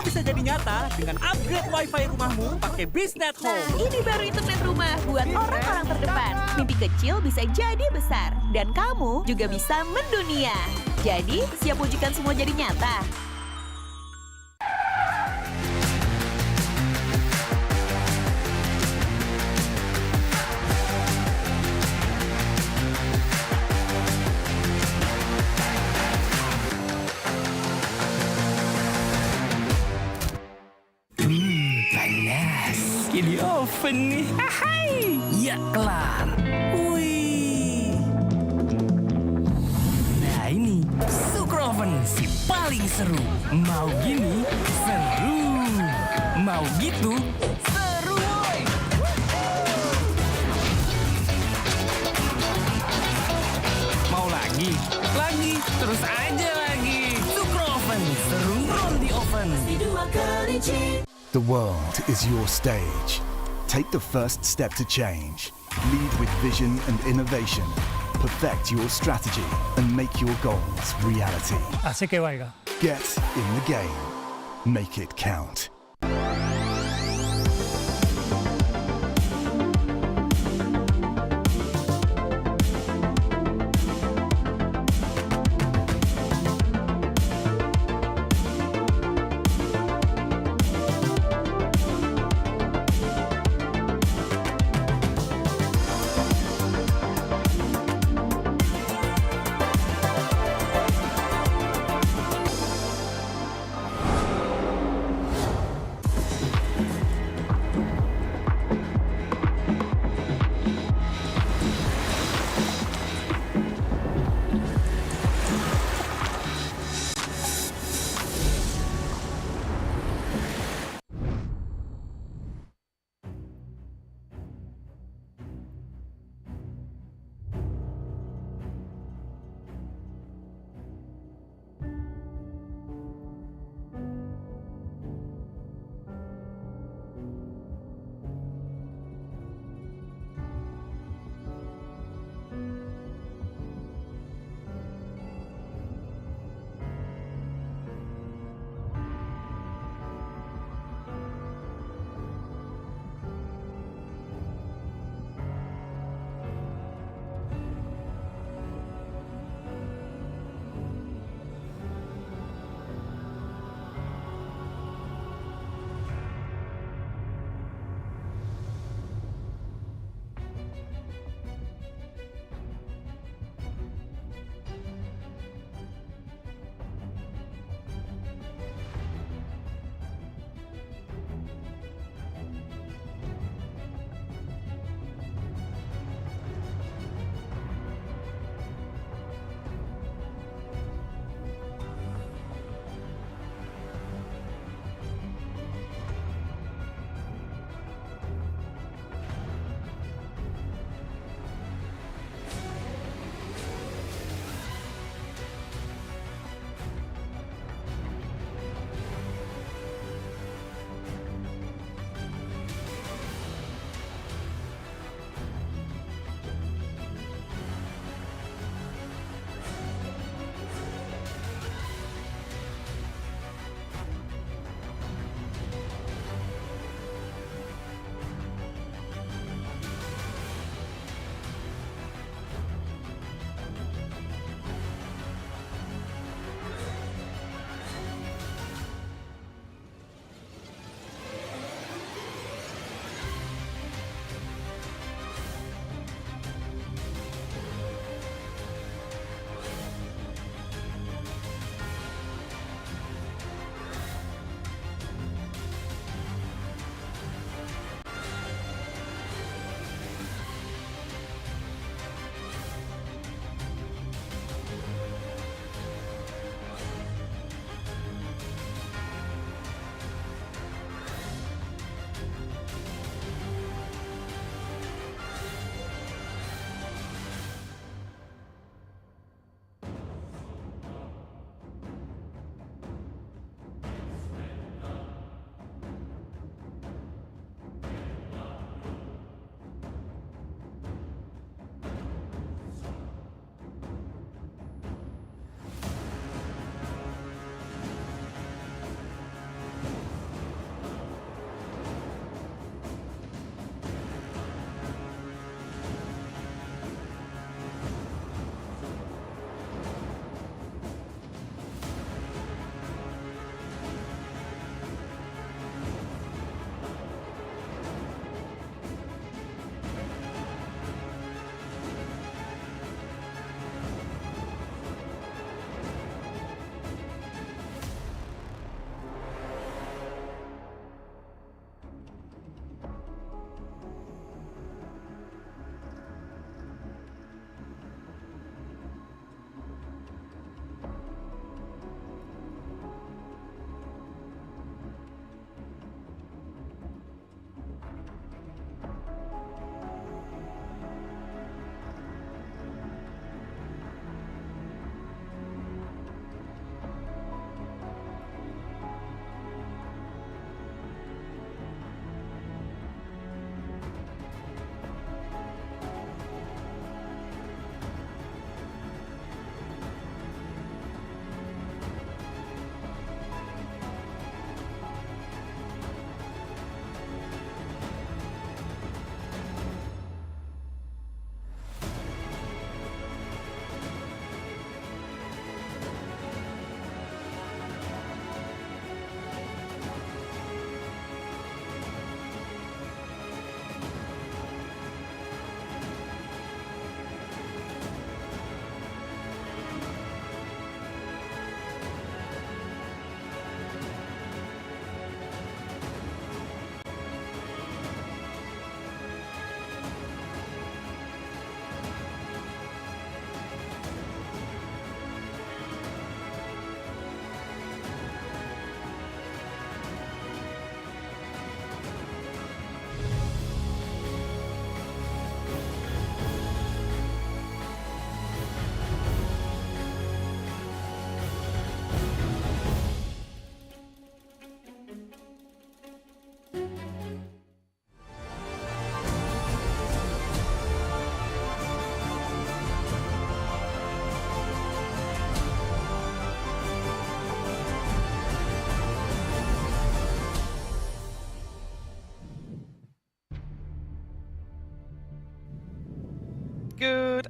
bisa jadi nyata dengan upgrade wifi rumahmu pakai BeastNet Home. Nah, ini baru internet rumah buat orang-orang terdepan. Mimpi kecil bisa jadi besar. Dan kamu juga bisa mendunia. Jadi, siap wujudkan semua jadi nyata? Panas. Di oven nih. Hai. Ya kelar. Wih. Nah ini Sukroven si paling seru. Mau gini seru. Mau gitu seru woy. Mau lagi, terus aja lagi. Sukroven seru roll di oven. The world is your stage. Take the first step to change. Lead with vision and innovation. Perfect your strategy and make your goals reality. Así que vaya. Get in the game. Make it count.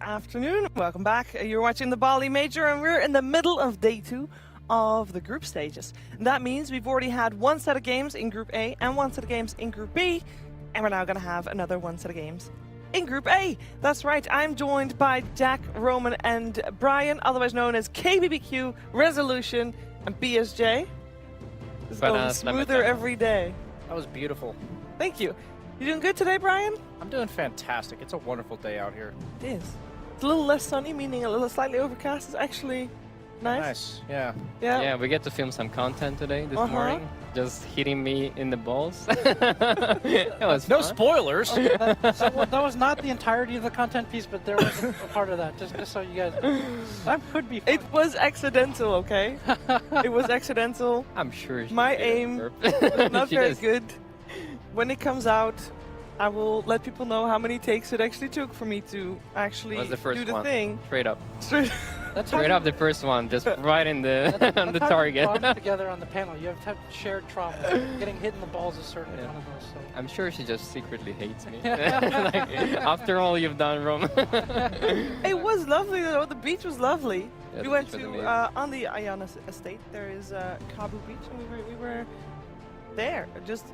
afternoon. Welcome back. You're watching the Bali Major, and we're in the middle of day 2 of the group stages. And that means we've already had one set of games in Group A and one set of games in Group B, and we're now going to have another one set of games in Group A. That's right. I'm joined by Jack, Roman, and Brian, otherwise known as KBBQ, Resolution, and BSJ. It's going smoother every day. That was beautiful. Thank you. You doing good today, Brian? I'm doing fantastic. It's a wonderful day out here. It is. It's a little less sunny, meaning a little slightly overcast. It's actually nice. Nice, yeah. Yeah, we get to film some content today, this morning. Just hitting me in the balls. It was no fun. spoilers. That was not the entirety of the content piece, but there was a part of that, just so you guys... That could be fun. It was accidental, okay? It was accidental. I'm sure my aim was not very good. When it comes out, I will let people know how many takes it actually took for me to actually was the first do the one. thing. Straight up. That's Straight up the first one, just right in the on the target. Bond together on the panel. You have shared trauma. Getting hit in the balls is certainly one of those. So. I'm sure she just secretly hates me. Like, after all you've done, Rome. It was lovely though. The beach was lovely. Yeah, we went to on the Ayana Estate. There is Kabu Beach, and we were there. Just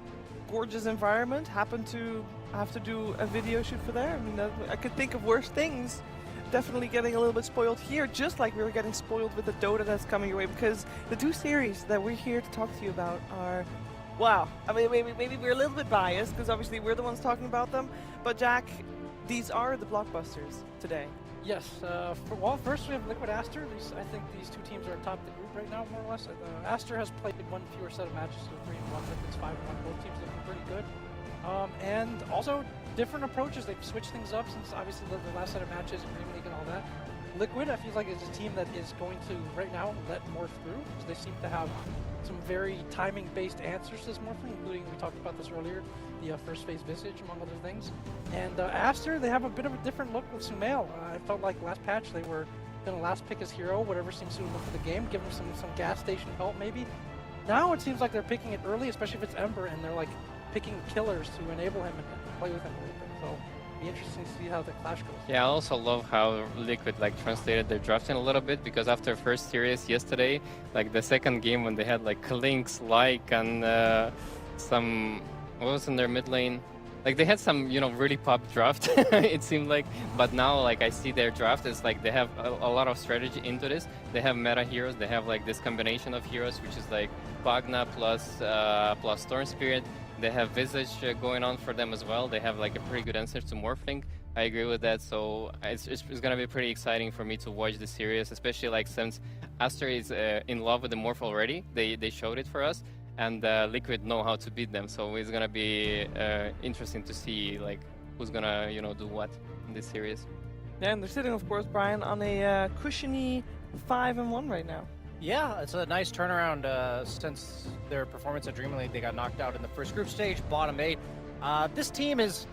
gorgeous environment. Happened to have to do a video shoot for there. I mean, I could think of worse things. Definitely getting a little bit spoiled here, just like we were getting spoiled with the Dota that's coming your way, because the 2 series that we're here to talk to you about are, wow. I mean, maybe we're a little bit biased, because obviously we're the ones talking about them, but Jack, these are the blockbusters today. Yes. First we have Liquid Aster. I think these 2 teams are atop the group right now, more or less. Aster has played one fewer set of matches, so 3-1. Liquid's 5-1. Both teams looking pretty good. And also different approaches. They've switched things up since obviously the last set of matches and Dream League and all that. Liquid, I feel like, is a team that is going to right now let Morph through, because they seem to have some very timing-based answers to this Morphling, including, we talked about this earlier, the first phase Visage, among other things. And Aster, they have a bit of a different look with Sumail. I felt like last patch they were going to last pick his hero, whatever seems suitable for the game, give him some gas station help maybe. Now it seems like they're picking it early, especially if it's Ember, and they're like picking killers to enable him and play with him a little bit. So it'll be interesting to see how the clash goes. Yeah, I also love how Liquid translated their drafting a little bit, because after first series yesterday, like the second game when they had like Klinks, and some, what was in their mid lane? Like they had some, really pop draft, it seemed like. But now, like I see their draft is like they have a lot of strategy into this. They have meta heroes. They have like this combination of heroes, which is like Pagna plus Storm Spirit. They have Visage going on for them as well. They have like a pretty good answer to Morphling. I agree with that. So it's going to be pretty exciting for me to watch the series, especially like since Aster is in love with the Morph already. They showed it for us. And Liquid know how to beat them, so it's gonna be interesting to see like who's gonna do what in this series. Yeah, and they're sitting, of course, Brian, on a cushiony 5-1 right now. Yeah, it's a nice turnaround since their performance at Dream League. They got knocked out in the first group stage, bottom 8. This team is,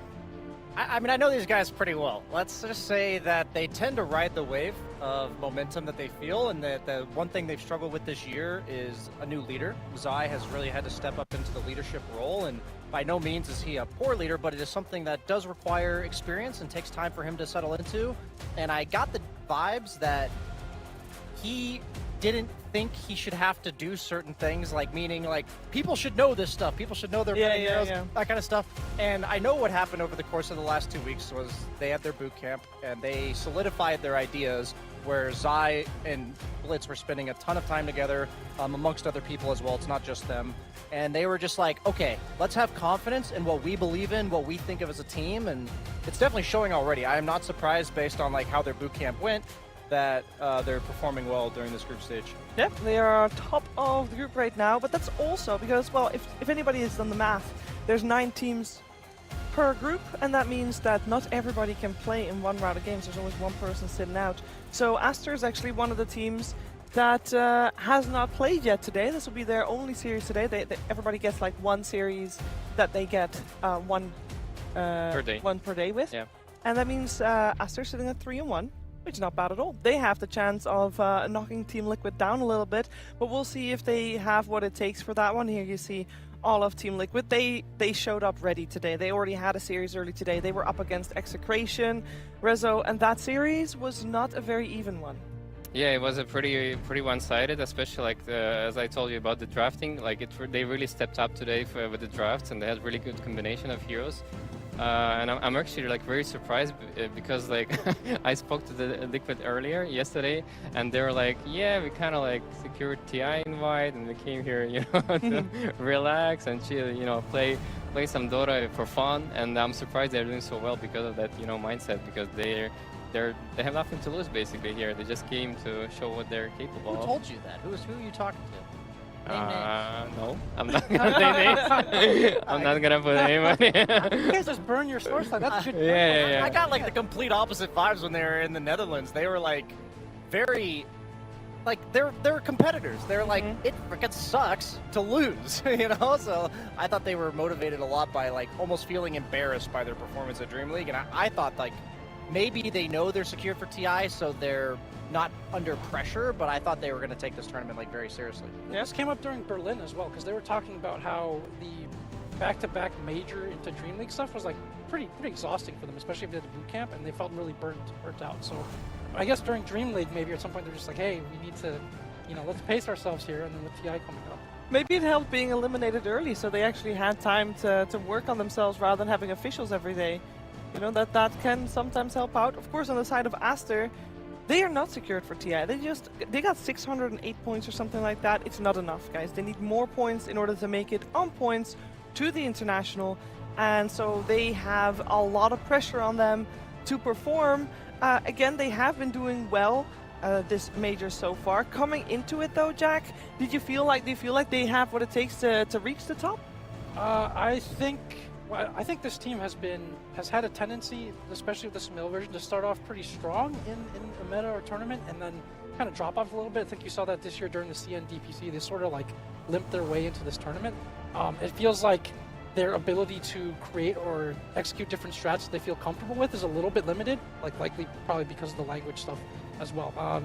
I mean, I know these guys pretty well. Let's just say that they tend to ride the wave of momentum that they feel, and that the one thing they've struggled with this year is a new leader. Zai has really had to step up into the leadership role, and by no means is he a poor leader, but it is something that does require experience and takes time for him to settle into. And I got the vibes that he didn't think he should have to do certain things, like meaning like people should know this stuff, people should know their heroes, that kind of stuff. And I know what happened over the course of the last 2 weeks was they had their boot camp and they solidified their ideas, where Zai and Blitz were spending a ton of time together amongst other people as well. It's not just them. And they were just like, okay, let's have confidence in what we believe in, what we think of as a team. And it's definitely showing already. I am not surprised based on like how their boot camp went that they're performing well during this group stage. Yep, they are top of the group right now, but that's also because, well, if anybody has done the math, there's 9 teams per group, and that means that not everybody can play in one round of games. There's always one person sitting out. So Aster is actually one of the teams that has not played yet today. This will be their only series today. Everybody gets like one series that they get one per day with. Yeah. And that means Aster sitting at 3-1. Which is not bad at all. They have the chance of knocking Team Liquid down a little bit, but we'll see if they have what it takes for that one. Here you see all of Team Liquid. They showed up ready today. They already had a series early today. They were up against Execration, Rezo, and that series was not a very even one. Yeah, it was a pretty one-sided, especially like as I told you about the drafting. Like they really stepped up today with the drafts, and they had really good combination of heroes. And I'm actually like very surprised because like I spoke to the Liquid earlier yesterday, and they were like, yeah, we kind of like secured TI invite, and we came here, you know, to relax and chill, you know, play some Dota for fun. And I'm surprised they're doing so well because of that, you know, mindset, because they have nothing to lose basically here. They just came to show what they're capable of. Who told you that? Who are you talking to? No, I'm not gonna say name. I'm not gonna put a name on it. You guys just burn your source like that's good. Yeah. I got like the complete opposite vibes when they were in the Netherlands. They were like very, like they're competitors. They're like it freaking sucks to lose, you know. So I thought they were motivated a lot by like almost feeling embarrassed by their performance at Dream League, and I thought like maybe they know they're secured for TI, so they're not under pressure, but I thought they were going to take this tournament like very seriously. Yeah, this came up during Berlin as well, because they were talking about how the back-to-back major into Dream League stuff was like pretty exhausting for them, especially if they did the boot camp, and they felt really burnt out. So I guess during Dream League, maybe at some point they're just like, hey, we need to, you know, let's pace ourselves here, and then with TI coming up. Maybe it helped being eliminated early, so they actually had time to work on themselves rather than having officials every day. You know, that can sometimes help out. Of course, on the side of Aster, they are not secured for TI. They got 608 points or something like that. It's not enough, guys. They need more points in order to make it on points to the international, and so they have a lot of pressure on them to perform. Again, they have been doing well this major so far. Coming into it though, Jack, do you feel like they have what it takes to reach the top? I think this team has had a tendency, especially with the Smil version, to start off pretty strong in a meta or tournament and then kind of drop off a little bit. I think you saw that this year during the CNDPC. They sort of like limped their way into this tournament. It feels like their ability to create or execute different strats they feel comfortable with is a little bit limited, like likely probably because of the language stuff as well. I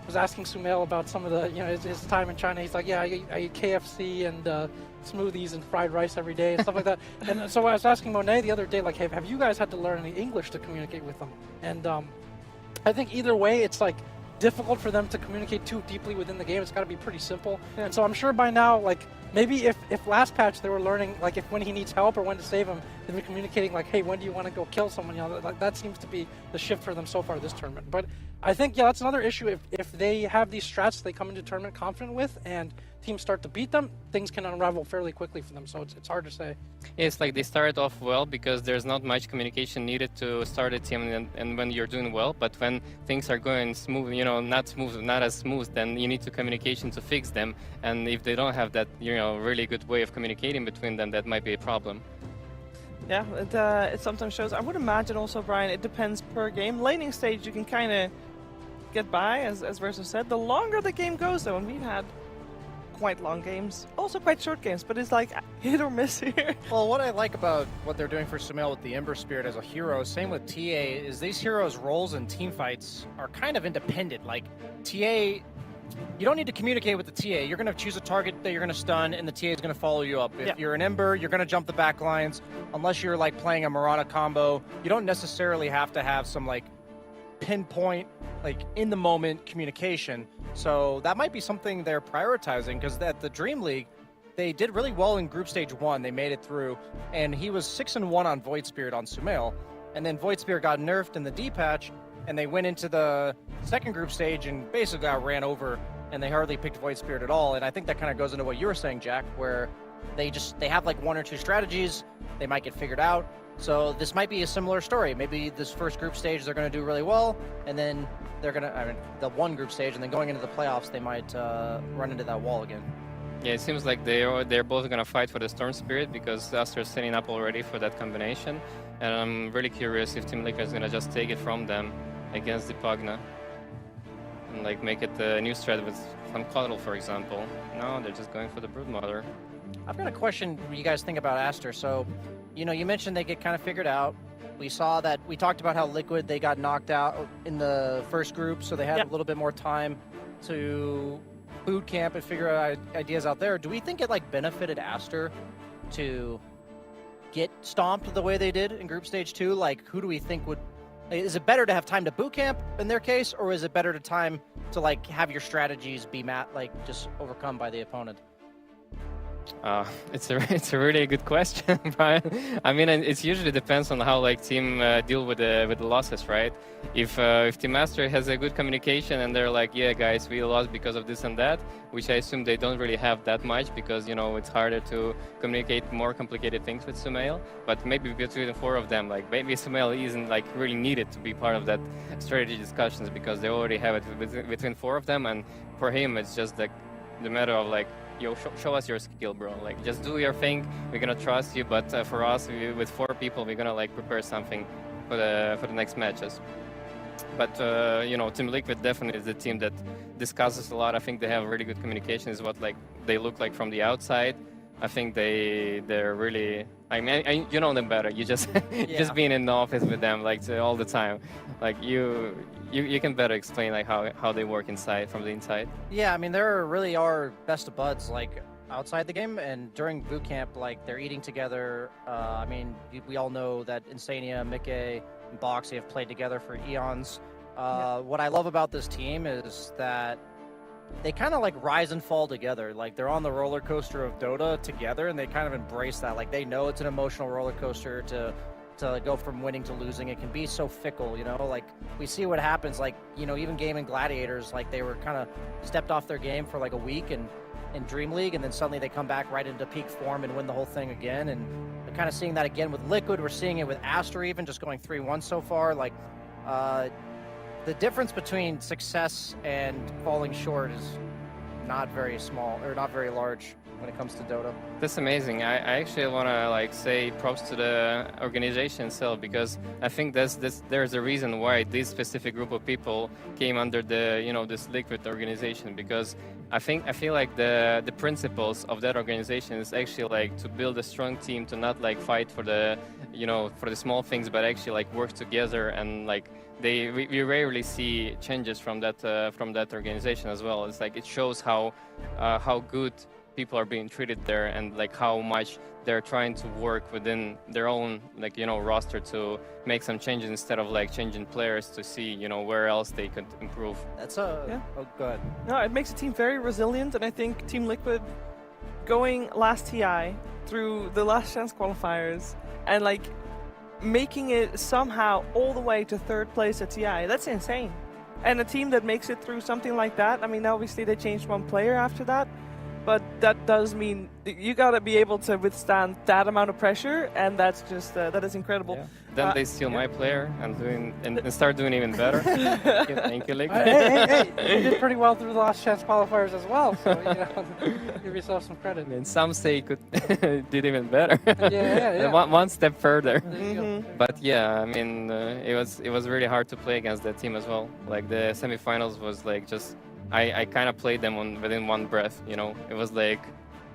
was asking Sumail about some of the, you know, his time in China. He's like, yeah, I eat KFC and smoothies and fried rice every day and stuff like that. And so I was asking Monet the other day, like, hey, have you guys had to learn any English to communicate with them? And I think either way, it's like difficult for them to communicate too deeply within the game. It's got to be pretty simple. And so I'm sure by now, like, maybe if last patch they were learning, like, if when he needs help or when to save him, they've been communicating, like, hey, when do you want to go kill someone? You know, like, that seems to be the shift for them so far this tournament. But I think, yeah, that's another issue. If they have these strats they come into tournament confident with and teams start to beat them, things can unravel fairly quickly for them. So it's hard to say. Yeah, it's like they started off well because there's not much communication needed to start a team, and when you're doing well, but when things are going smooth, you know, not as smooth, then you need to communication to fix them. And if they don't have that, you know, really good way of communicating between them, that might be a problem. Yeah, it sometimes shows. I would imagine also, Brian, it depends per game. Laning stage, you can kind of get by, as Verso said. The longer the game goes, though, and we've had quite long games, also quite short games, but it's like hit or miss here. Well, what I like about what they're doing for Sumail with the Ember Spirit as a hero, same with TA, is these heroes' roles in team fights are kind of independent. Like, TA, you don't need to communicate with the TA. You're going to choose a target that you're going to stun, and the TA is going to follow you up. If you're an Ember, you're going to jump the back lines. Unless you're, like, playing a Murata combo, you don't necessarily have to have some, like, pinpoint, like, in-the-moment communication. So that might be something they're prioritizing, because at the Dream League, they did really well in Group Stage 1. They made it through, and he was 6-1 on Void Spirit on Sumail. And then Void Spirit got nerfed in the D-patch, and they went into the second group stage and basically got ran over, and they hardly picked Void Spirit at all. And I think that kind of goes into what you were saying, Jack, where they have like one or two strategies, they might get figured out. So this might be a similar story. Maybe this first group stage they're going to do really well, and then they're going to, the one group stage, and then going into the playoffs they might run into that wall again. Yeah, it seems like they're both going to fight for the Storm Spirit because Aster is setting up already for that combination. And I'm really curious if Team Liquid is going to just take it from them against the Pugna and like make it a new strat with some Cuddle, for example. No, they're just going for the Broodmother. I've got a question what you guys think about Aster. So, you know, you mentioned they get kind of figured out. We saw that, we talked about how Liquid, they got knocked out in the first group, so they had a little bit more time to boot camp and figure out ideas out there. Do we think it like benefited Aster to get stomped the way they did in Group Stage 2? Like, who do we think would... Is it better to have time to boot camp in their case, or is it better to time to like have your strategies be just overcome by the opponent? It's a really good question, Brian. I mean, it usually depends on how like team deal with the losses, right? If Team Aster has a good communication and they're like, yeah, guys, we lost because of this and that, which I assume they don't really have that much because it's harder to communicate more complicated things with Sumail. But maybe between the four of them, like maybe Sumail isn't like really needed to be part of that strategy discussions because they already have it between four of them, and for him it's just like the matter of like, yo, show us your skill, bro. Like, just do your thing. We're gonna trust you. But for us, with 4 people, we're gonna like prepare something for the next matches. But Team Liquid definitely is the team that discusses a lot. I think they have really good communication. Is what like they look like from the outside. I think they're really. I mean, you know them better. You just just being in the office with them like all the time. Like you can better explain like how they work inside from the inside. Yeah, I mean they really are best of buds like outside the game, and during boot camp like they're eating together. I mean we all know that Insania, Mikke, and Boxy have played together for eons. What I love about this team is that they kind of like rise and fall together. Like they're on the roller coaster of Dota together, and they kind of embrace that. Like they know it's an emotional roller coaster to go from winning to losing. It can be so fickle, like we see what happens, like, even Gaimin Gladiators, like they were kind of stepped off their game for like a week in Dream League, and then suddenly they come back right into peak form and win the whole thing again. And we're kind of seeing that again with Liquid. We're seeing it with Aster, even just going 3-1 so far. Like the difference between success and falling short is not very small, or not very large when it comes to Dota. That's amazing. I actually want to like say props to the organization itself, because I think there's a reason why this specific group of people came under the this Liquid organization, because I feel like the principles of that organization is actually like to build a strong team, to not like fight for the for the small things, but actually like work together. And like we rarely see changes from that organization as well. It's like it shows how good people are being treated there, and like how much they're trying to work within their own roster to make some changes instead of like changing players to see where else they could improve. That's oh good. No, it makes the team very resilient, and I think Team Liquid going last TI through the last chance qualifiers and like making it somehow all the way to 3rd place at TI, that's insane. And a team that makes it through something like that, I mean obviously they changed one player after that, but that does mean you gotta be able to withstand that amount of pressure, and that's just that is incredible. Yeah. Then they steal my player and start doing even better. Thank you, Liquid. Hey, you did pretty well through the last chance qualifiers as well, so give yourself some credit. And some say could did even better. Yeah. One step further. Mm-hmm. But yeah, I mean, it was really hard to play against that team as well. Like the semifinals was like just. I kind of played them within one breath, It was like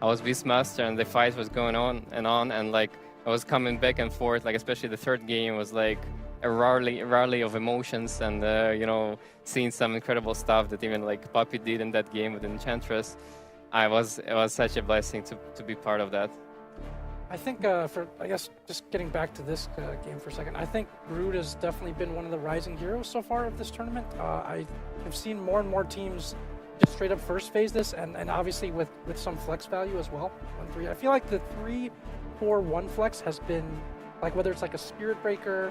I was Beastmaster and the fight was going on, and like I was coming back and forth, like especially the 3rd game was like a rally of emotions, and seeing some incredible stuff that even like Puppy did in that game with Enchantress. It was such a blessing to be part of that. I think, I guess, just getting back to this game for a second, I think Brood has definitely been one of the rising heroes so far of this tournament. I have seen more and more teams just straight up first phase this, and obviously with some flex value as well. 1-3. I feel like the 3-4-1 flex has been, like whether it's like a Spirit Breaker,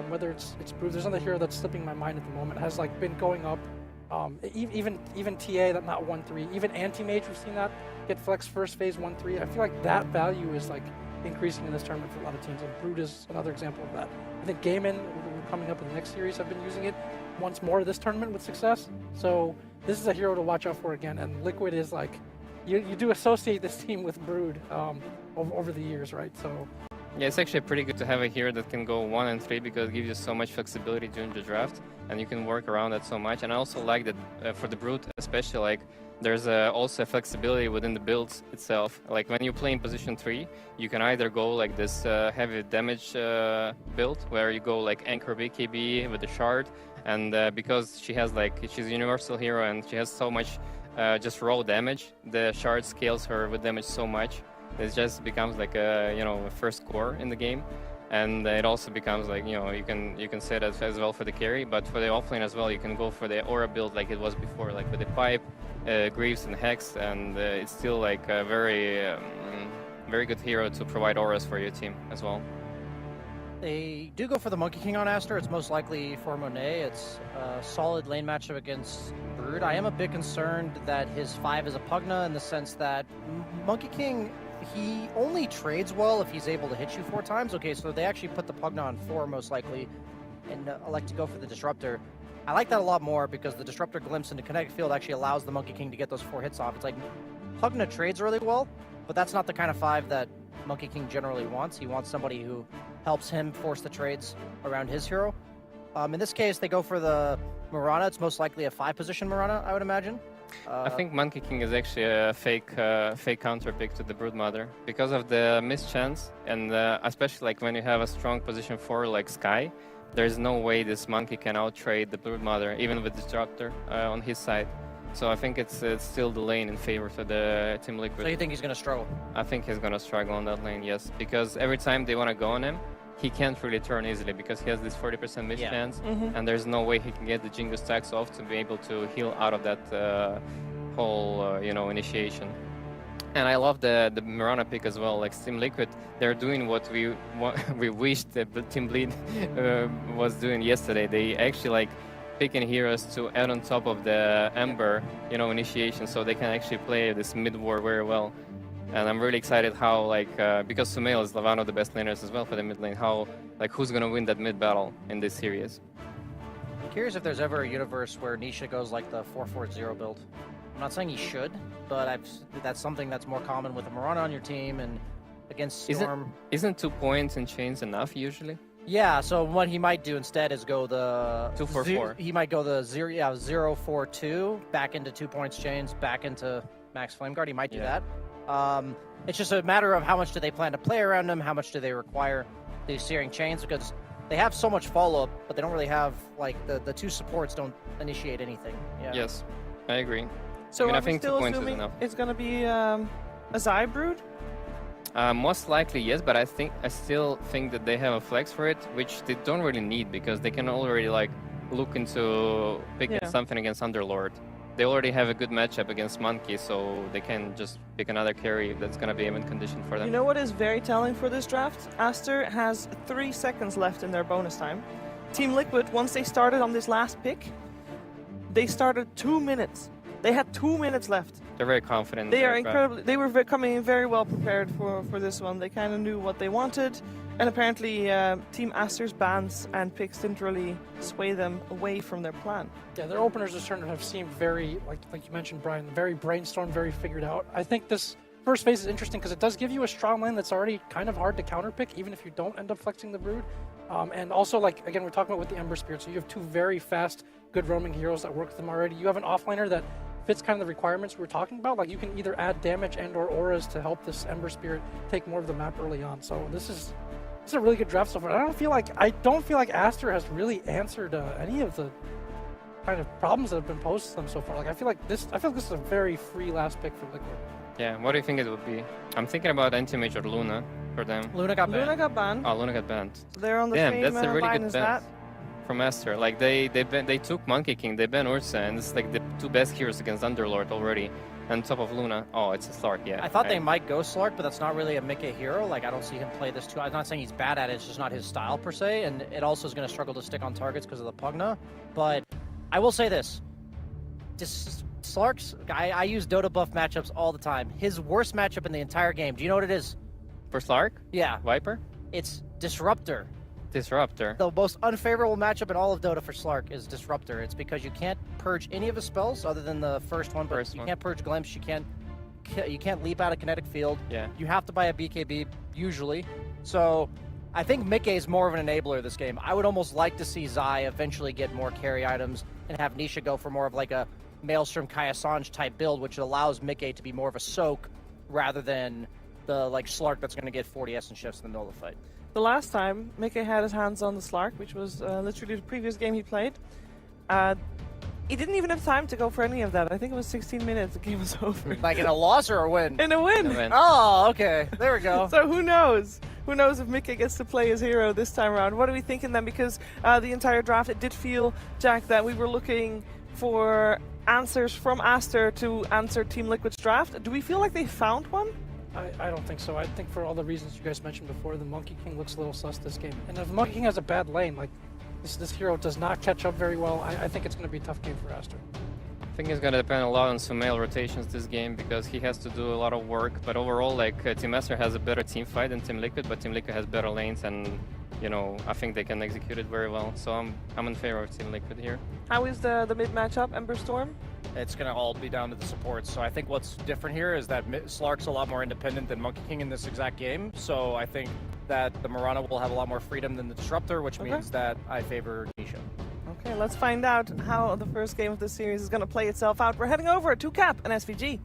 whether it's Brood, there's another hero that's slipping my mind at the moment, has like been going up. Even TA, that not 1-3, even Anti-Mage, we've seen that get flex first phase 1-3. I feel like that value is like increasing in this tournament for a lot of teams, and Brood is another example of that. I think Gaimin, coming up in the next series, have been using it once more this tournament with success. So this is a hero to watch out for again, and Liquid is like, you do associate this team with Brood over the years, right? So yeah, it's actually pretty good to have a hero that can go 1-3, because it gives you so much flexibility during the draft, and you can work around that so much. And I also like that for the Brood, especially, like there's also a flexibility within the builds itself. Like when you play in position 3, you can either go like this heavy damage build, where you go like Anchor BKB with the shard, and because she's a universal hero and she has so much just raw damage. The shard scales her with damage so much. It just becomes like a a first core in the game. And it also becomes like, you can say that as well for the carry, but for the offlane as well, you can go for the aura build like it was before, like with the pipe, Greaves and Hex, and it's still like a very good hero to provide auras for your team as well. They do go for the Monkey King on Aster. It's most likely for Monet. It's a solid lane matchup against Brood. I am a bit concerned that his 5 is a Pugna in the sense that Monkey King, he only trades well if he's able to hit you 4 times. Okay, so they actually put the Pugna on 4 most likely and elect to go for the Disruptor. I like that a lot more because the Disruptor glimpse into kinetic field actually allows the Monkey King to get those 4 hits off. It's like Pugna trades really well, but that's not the kind of 5 that Monkey King generally wants. He wants somebody who helps him force the trades around his hero. In this case, they go for the Mirana. It's most likely a 5-position Mirana, I would imagine. I think Monkey King is actually a fake counter pick to the Broodmother because of the mischance, and especially like when you have a strong position 4 like Sky, there's no way this Monkey can outtrade the Broodmother, even with Disruptor on his side. So I think it's still the lane in favor for the Team Liquid. So you think he's going to struggle? I think he's going to struggle on that lane, yes. Because every time they want to go on him, he can't really turn easily because he has this 40% mischance, and there's no way he can get the Jingo stacks off to be able to heal out of that whole, initiation. And I love the Mirana pick as well. Like Team Liquid, they're doing what we wished the Team Bleed was doing yesterday. They actually picking heroes to add on top of the Ember, initiation, so they can actually play this mid war very well. And I'm really excited how, because Sumail is one of the best laners as well for the mid lane, how, who's gonna win that mid battle in this series. I'm curious if there's ever a universe where Nisha goes like the 4-4-0 build. I'm not saying he should, but that's something that's more common with a Mirana on your team and against Storm. Isn't 2 points in chains enough usually? Yeah, so what he might do instead is go the 2-4-4. He might go the 0-4-2 back into 2 points chains, back into Max Flameguard. He might do that. It's just a matter of how much do they plan to play around him, how much do they require these searing chains, because they have so much follow-up, but they don't really have, the 2 supports don't initiate anything. Yeah. Yes, I agree. So I think 2 still points is assuming enough. it's going to be a Zai Brood? Most likely, yes, but I still think that they have a flex for it, which they don't really need because they can already look into picking something against Underlord. They already have a good matchup against Monkey, so they can just pick another carry that's going to be even conditioned for them. You know what is very telling for this draft? Aster has 3 seconds left in their bonus time. Team Liquid, once they started on this last pick, they started 2 minutes. They had 2 minutes left. They're very confident. They are incredibly. They were coming in very well prepared for this one. They kind of knew what they wanted, and apparently Team Aster's bans and picks didn't really sway them away from their plan. Yeah, their openers this tournament have seemed very, like you mentioned, Brian, very brainstormed, very figured out. I think this first phase is interesting because it does give you a strong lane that's already kind of hard to counterpick, even if you don't end up flexing the Brood. And also, again, we're talking about with the Ember Spirit, so you have 2 very fast, good roaming heroes that work with them already. You have an offlaner that fits kind of the requirements we were talking about. You can either add damage and or auras to help this Ember Spirit take more of the map early on. So this is a really good draft so far. I don't feel like Aster has really answered any of the kind of problems that have been posed to them so far. I feel like this is a very free last pick for Liquid. Yeah, what do you think it would be? I'm thinking about Anti-Major Luna for them. Luna got banned. Oh, Luna got banned. They're on the Damn, same that's a really line good as ban that. from Aster. They took Monkey King, they banned Ursa, and it's the 2 best heroes against Underlord already. On top of Luna, oh, it's a Slark, yeah. I thought they might go Slark, but that's not really a Mickey hero. I don't see him play this too. I'm not saying he's bad at it, it's just not his style per se, and it also is going to struggle to stick on targets because of the Pugna. But I will say this. Slark's, I use Dota buff matchups all the time. His worst matchup in the entire game, do you know what it is? For Slark? Yeah. Viper? It's Disruptor. Disruptor. The most unfavorable matchup in all of Dota for Slark is Disruptor. It's because you can't purge any of his spells other than the first one, but you can't purge Glimpse, you can't leap out of kinetic field. Yeah. You have to buy a BKB, usually. So I think Mickey is more of an enabler this game. I would almost like to see Zai eventually get more carry items and have Nisha go for more of a Maelstrom Kaya Sanj type build, which allows Mickey to be more of a soak rather than the Slark that's going to get 40 essence shifts in the middle of the fight. The last time Mickey had his hands on the Slark, which was literally the previous game he played, He didn't even have time to go for any of that. I think it was 16 minutes. The game was over. Like in a loss or a win? In a win. Oh, okay. There we go. So who knows? Who knows if Mickey gets to play his hero this time around? What are we thinking then? Because the entire draft, it did feel, Jack, that we were looking for answers from Aster to answer Team Liquid's draft. Do we feel like they found one? I don't think so. I think for all the reasons you guys mentioned before, the Monkey King looks a little sus this game. And if Monkey King has a bad lane, like this hero does not catch up very well, I think it's going to be a tough game for Aster. I think it's going to depend a lot on Sumail rotations this game because he has to do a lot of work. But overall, like Team Aster has a better team fight than Team Liquid, but Team Liquid has better lanes, and you know I think they can execute it very well. So I'm in favor of Team Liquid here. How is the mid matchup, Ember Storm? It's going to all be down to the supports. So I think what's different here is that Slark's a lot more independent than Monkey King in this exact game. So I think that the Mirana will have a lot more freedom than the Disruptor, which means that I favor Nisha. Okay, let's find out how the first game of this series is going to play itself out. We're heading over to Cap and SVG.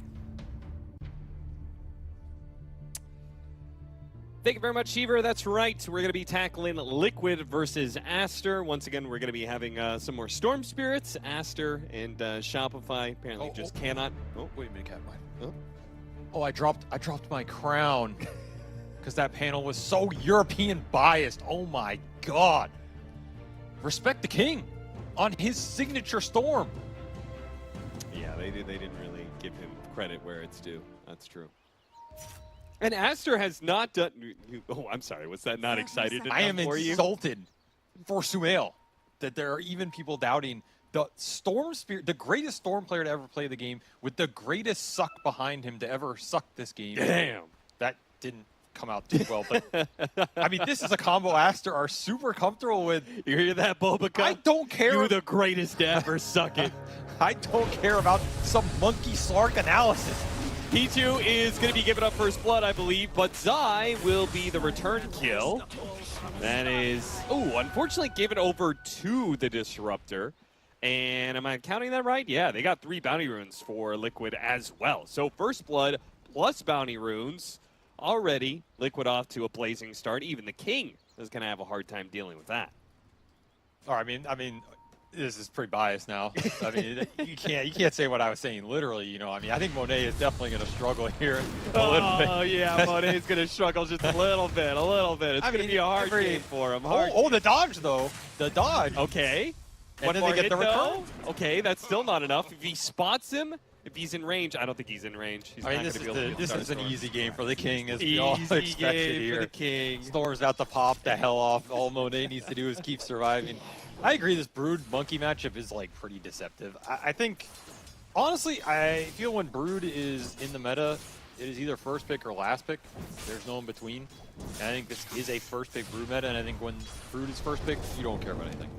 Thank you very much, Sheever. That's right. We're going to be tackling Liquid versus Aster. Once again, we're going to be having some more Storm Spirits. Aster and Shopify apparently just cannot. Oh, wait a minute, Cap. Oh, I dropped my crown because that panel was so European biased. Oh my God. Respect the king on his signature Storm. Yeah, they didn't really give him credit where it's due. That's true. And Aster has not done. Oh, I'm sorry. Was that not excited enough I am for you? insulted for Sumail that there are even people doubting the Storm Spirit, the greatest Storm player to ever play the game, with the greatest suck behind him to ever suck this game. Damn. That didn't come out too well, but I mean, this is a combo Aster are super comfortable with. You hear that, Bobica? I don't care. You're the greatest to ever suck it. I don't care about some monkey Slark analysis. P2 is going to be giving up first blood, I believe, but Zai will be the return kill. That is, unfortunately given over to the Disruptor. And am I counting that right? Yeah, they got 3 bounty runes for Liquid as well. So first blood plus bounty runes. Already, Liquid off to a blazing start. Even the King is going to have a hard time dealing with that. Oh, I mean, this is pretty biased now. I mean, you can't say what I was saying literally, you know. I mean, I think Monet is definitely going to struggle here a little bit. Oh, yeah, Monet is going to struggle just a little bit, It's going to be a hard game for him. Oh, the dodge, though. The dodge. Okay. When did they get the return? Okay, that's still not enough. If he spots him, if he's in range, I don't think he's in range. He's not this is an easy game for the King, as easy we all expected game here. For the King. Storm's out to pop the hell off. All Monet needs to do is keep surviving. I agree, this Brood Monkey matchup is like pretty deceptive. I think, honestly, I feel when Brood is in the meta, it is either first pick or last pick. There's no in between. And I think this is a first pick Brood meta, and I think when Brood is first pick, you don't care about anything.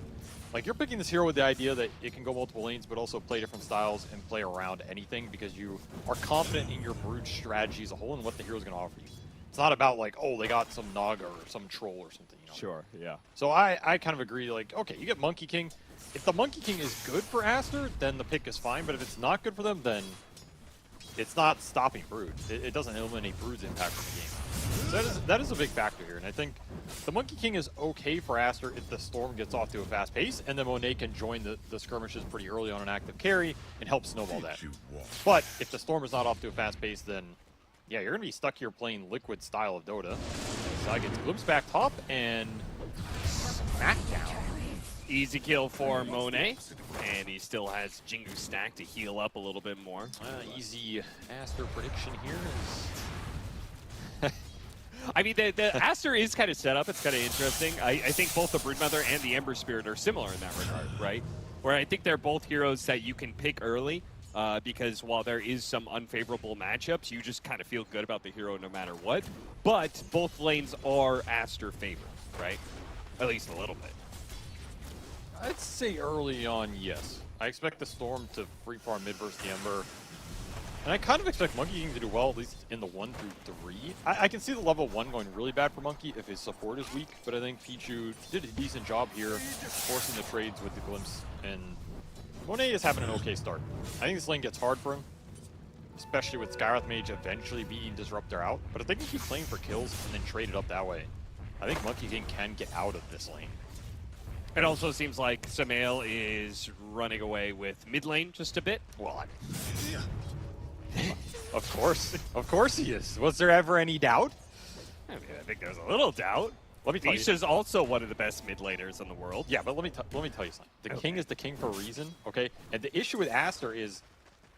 Like, you're picking this hero with the idea that it can go multiple lanes, but also play different styles and play around anything because you are confident in your Brood strategy as a whole and what the hero's going to offer you. It's not about like, oh, they got some Naga or some troll or something, you know? Sure, yeah. So I kind of agree, like, okay, you get Monkey King. If the Monkey King is good for Aster, then the pick is fine, but if it's not good for them, then it's not stopping Brood. It doesn't eliminate Brood's impact on the game. So that is a big factor here, and I think the Monkey King is okay for Aster if the Storm gets off to a fast pace, and then Monet can join the skirmishes pretty early on an active carry and help snowball that. But if the Storm is not off to a fast pace, then yeah, you're going to be stuck here playing Liquid style of Dota. Zai gets glimpse back top and smackdown. Easy kill for Monet, and he still has Jingu stack to heal up a little bit more. Easy Aster prediction here is... I mean, the Aster is kind of set up. It's kind of interesting. I think both the Broodmother and the Ember Spirit are similar in that regard, right? Where I think they're both heroes that you can pick early, because while there is some unfavorable matchups, you just kind of feel good about the hero no matter what. But both lanes are Aster favored, right? At least a little bit. I'd say early on, yes. I expect the Storm to free farm mid versus the Ember. And I kind of expect Monkey King to do well, at least in the 1 through 3. I can see the level 1 going really bad for Monkey if his support is weak, but I think Pichu did a decent job here, forcing the trades with the glimpse, and Monet is having an okay start. I think this lane gets hard for him, especially with Skywrath Mage eventually beating Disruptor out, but if they can keep playing for kills and then trade it up that way, I think Monkey King can get out of this lane. It also seems like Sumail is running away with mid lane just a bit. Well, of course he is. Was there ever any doubt? I mean, I think there's a little doubt. Let me tell you. Nisha's also one of the best mid laners in the world. Yeah, but let me tell you something. The king is the king for a reason, okay? And the issue with Aster is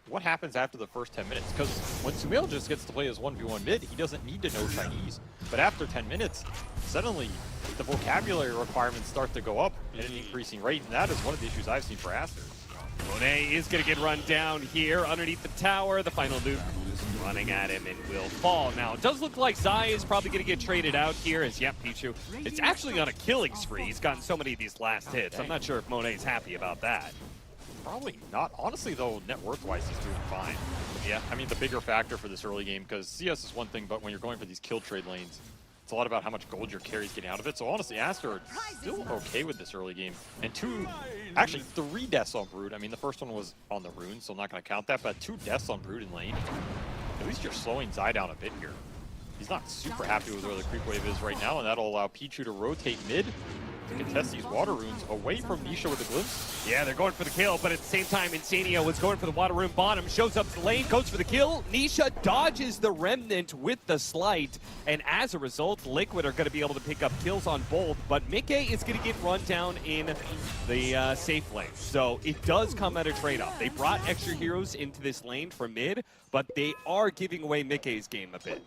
what happens after the first 10 minutes. Because when Sumail just gets to play as 1v1 mid, he doesn't need to know Chinese. But after 10 minutes, suddenly the vocabulary requirements start to go up at an increasing rate, and that is one of the issues I've seen for Aster. Monet is going to get run down here underneath the tower. The final loop running at him and will fall. Now, it does look like Zai is probably going to get traded out here as, yep, Pichu. It's actually on a killing spree. He's gotten so many of these last hits. I'm not sure if Monet's happy about that. Probably not. Honestly, though, net worth-wise, he's doing fine. Yeah, I mean, the bigger factor for this early game, because CS is one thing, but when you're going for these kill trade lanes, it's a lot about how much gold your carry's getting out of it. So honestly, Aster still okay with this early game. And actually 3 deaths on Brood. I mean, the first one was on the rune, so I'm not going to count that, but 2 deaths on Brood in lane. At least you're slowing Zai down a bit here. He's not super happy with where the creep wave is right now, and that'll allow Pichu to rotate mid to contest these water runes away from Nisha with a glimpse. Yeah, they're going for the kill, but at the same time, Insania was going for the water rune bottom, shows up to the lane, goes for the kill. Nisha dodges the remnant with the slight, and as a result, Liquid are going to be able to pick up kills on both, but Mickey is going to get run down in the safe lane. So it does come at a trade-off. They brought extra heroes into this lane from mid, but they are giving away Mickey's game a bit.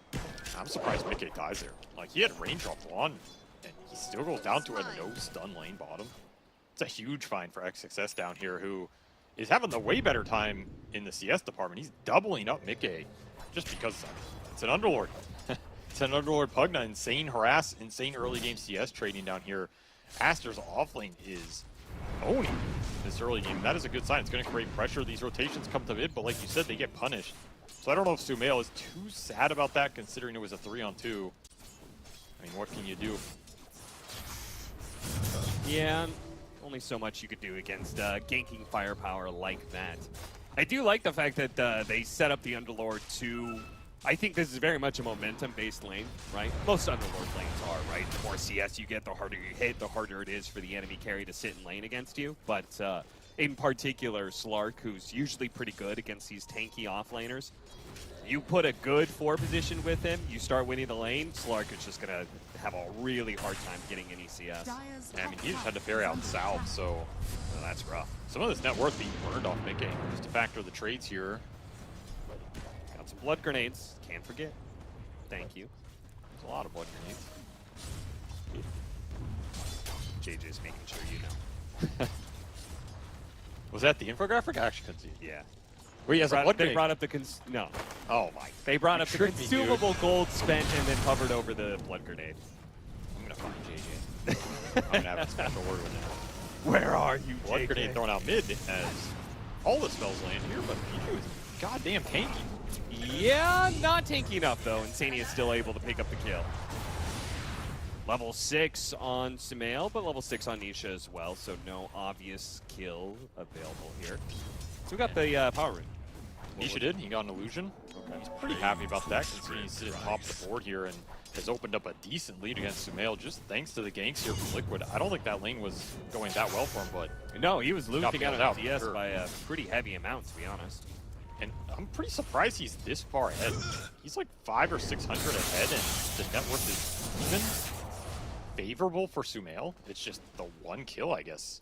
I'm surprised Mickey dies there. Like, he had range off one. He still goes down to a no-stun lane bottom. It's a huge find for XXS down here, who is having the way better time in the CS department. He's doubling up Mickey just because it's an Underlord. It's an Underlord Pugna. Insane harass, insane early game CS trading down here. Aster's offlane is owning this early game. That is a good sign. It's going to create pressure. These rotations come to mid, but like you said, they get punished. So I don't know if Sumail is too sad about that, considering it was a 3-on-2. I mean, what can you do? Yeah, only so much you could do against ganking firepower like that. I do like the fact that they set up the Underlord to... I think this is very much a momentum-based lane, right? Most Underlord lanes are, right? The more CS you get, the harder you hit, the harder it is for the enemy carry to sit in lane against you. But in particular, Slark, who's usually pretty good against these tanky offlaners, you put a good 4 position with him, you start winning the lane, Slark is just going to have a really hard time getting any CS. Yeah, I mean, he just had to ferry out south, so that's rough. Some of this net worth being burned off Mickey. Just to factor the trades here. Got some blood grenades, can't forget. Thank you. There's a lot of blood grenades. JJ's making sure you know. Was that the infographic? I actually couldn't see it. Yeah. Wait, he has a blood They grenade. brought up the no. Oh my. They brought up the consumable gold spent and then hovered over the blood grenade. I'm gonna find JJ. I'm gonna have a special word with him. Where are you, Blood JJ? grenade thrown out mid as all the spells land here, but Pichu is goddamn tanky. Yeah, not tanky enough though. Insania is still able to pick up the kill. Level 6 on Sumail, but level 6 on Nisha as well, so no obvious kill available here. So we got the power rune. Nisha did. He got an illusion. Okay. He's pretty happy about that, considering he's sitting top of the board here and has opened up a decent lead against Sumail just thanks to the ganks here from Liquid. I don't think that lane was going that well for him, but no, he was losing out on CS sure. by a pretty heavy amount, to be honest. And I'm pretty surprised he's this far ahead. He's like 500 or 600 ahead, and the net worth is even favorable for Sumail. It's just the one kill, I guess.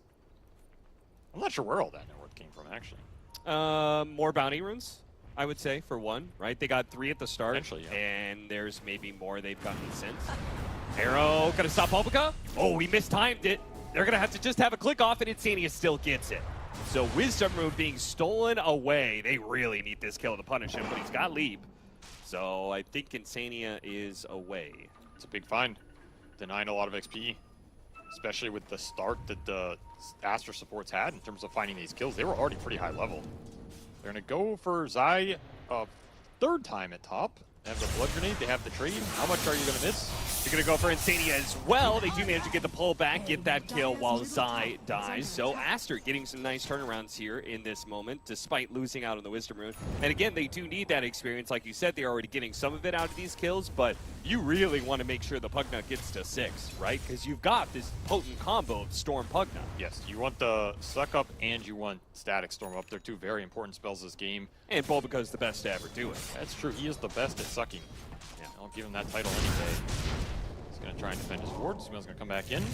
I'm not sure where all that net worth came from, actually. More bounty runes, I would say, for one, right? They got 3 at the start, yeah. and there's maybe more they've gotten since. Arrow gonna stop Ulbika. Oh, he mistimed it. They're gonna have to just have a click off, and Insania still gets it. So Wisdom Rune being stolen away. They really need this kill to punish him, but he's got leap. So I think Insania is away. It's a big find. Denying a lot of XP, especially with the start that the Aster supports had in terms of finding these kills. They were already pretty high level. They're going to go for Zai a 3rd time at top, They have the blood grenade, they have the trade. How much are you going to miss? They're going to go for Insania as well. They do manage to get the pull back, get that kill while Zai dies. So Aster getting some nice turnarounds here in this moment, despite losing out on the Wisdom Rune. And again, they do need that experience. Like you said, they're already getting some of it out of these kills, but you really want to make sure the Pugna gets to 6, right? Because you've got this potent combo of Storm Pugna. Yes, you want the Suck Up and you want Static Storm Up. They're two very important spells this game. And Bulbaco's the best to ever do it. That's true. He is the best at sucking. Yeah, I'll give him that title any day. He's going to try and defend his ward. Sumail's going to come back in.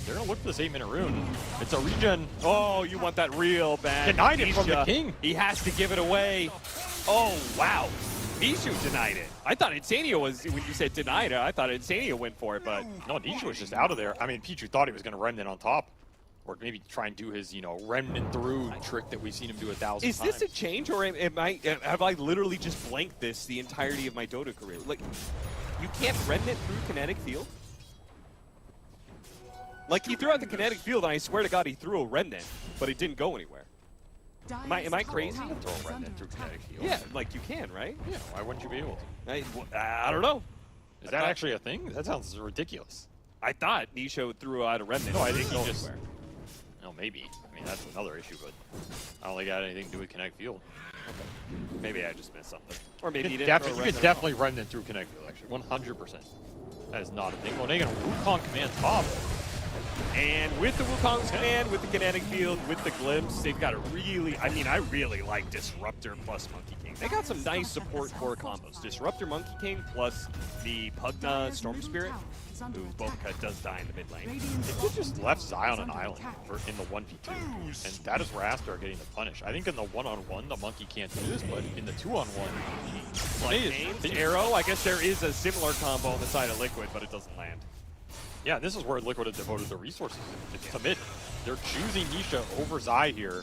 They're going to look for this 8-minute rune. It's a regen. Oh, you want that real bad. Denied it from the king. He has to give it away. Oh, wow. Nishu denied it. I thought Insania was, when you said denied it, I thought Insania went for it, but... No, Nishu was just out of there. I mean, Pichu thought he was going to remnant on top. Or maybe try and do his, you know, remnant through trick that we've seen him do 1,000 times. Is this a change, or have I literally just blanked this the entirety of my Dota career? Like, you can't remnant through kinetic field? Like, he threw out the kinetic field, and I swear to God, he threw a remnant, but it didn't go anywhere. Am I crazy? You can throw a remnant through kinetic field. Yeah, like you can, right? Yeah, why wouldn't you be able to? I don't know. Is that actually a thing? That sounds ridiculous. I thought Nisho threw out a remnant. No, I think he just... No, maybe. I mean, that's another issue, but I don't think it had anything to do with Kinetic Field. Okay. Maybe I just missed something. Or maybe you didn't. You could definitely remnant through Kinetic Field, actually. 100%. That is not a thing. Monet gonna Wukong command top. And with the Wukong's command, with the Kinetic Field, with the Glimpse, they've got a really, I mean, I really like Disruptor plus Monkey King. They got some nice support core combos. Disruptor Monkey King plus the Pugna Storm Spirit. Ooh, Boca does die in the mid lane. They just left Zai on an island in the 1v2, and that is where Aster are getting the punish. I think in the one-on-one, the Monkey can't do this, but in the two-on-one, the Arrow, I guess there is a similar combo on the side of Liquid, but it doesn't land. Yeah, this is where Liquid have devoted their resources. It's to mid. They're choosing Nisha over Zai here,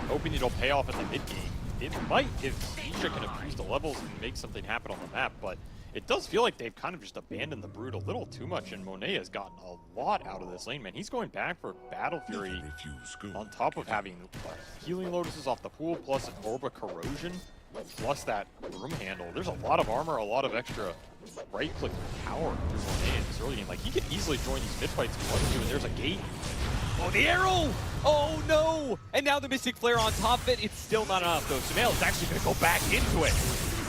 hoping it'll pay off in the mid game. It might if Nisha can abuse the levels and make something happen on the map, but it does feel like they've kind of just abandoned the Brood a little too much, and Monet has gotten a lot out of this lane, man. He's going back for Battle Fury on top of having healing lotuses off the pool, plus an Orb of Corrosion, plus that room handle. There's a lot of armor, a lot of extra right-click power through Monet in this early game. Like, he could easily join these mid-fights if he wanted to, and there's a gate. Oh, the arrow! Oh, no! And now the Mystic Flare on top of it. It's still not enough, though. Sumail is actually going to go back into it.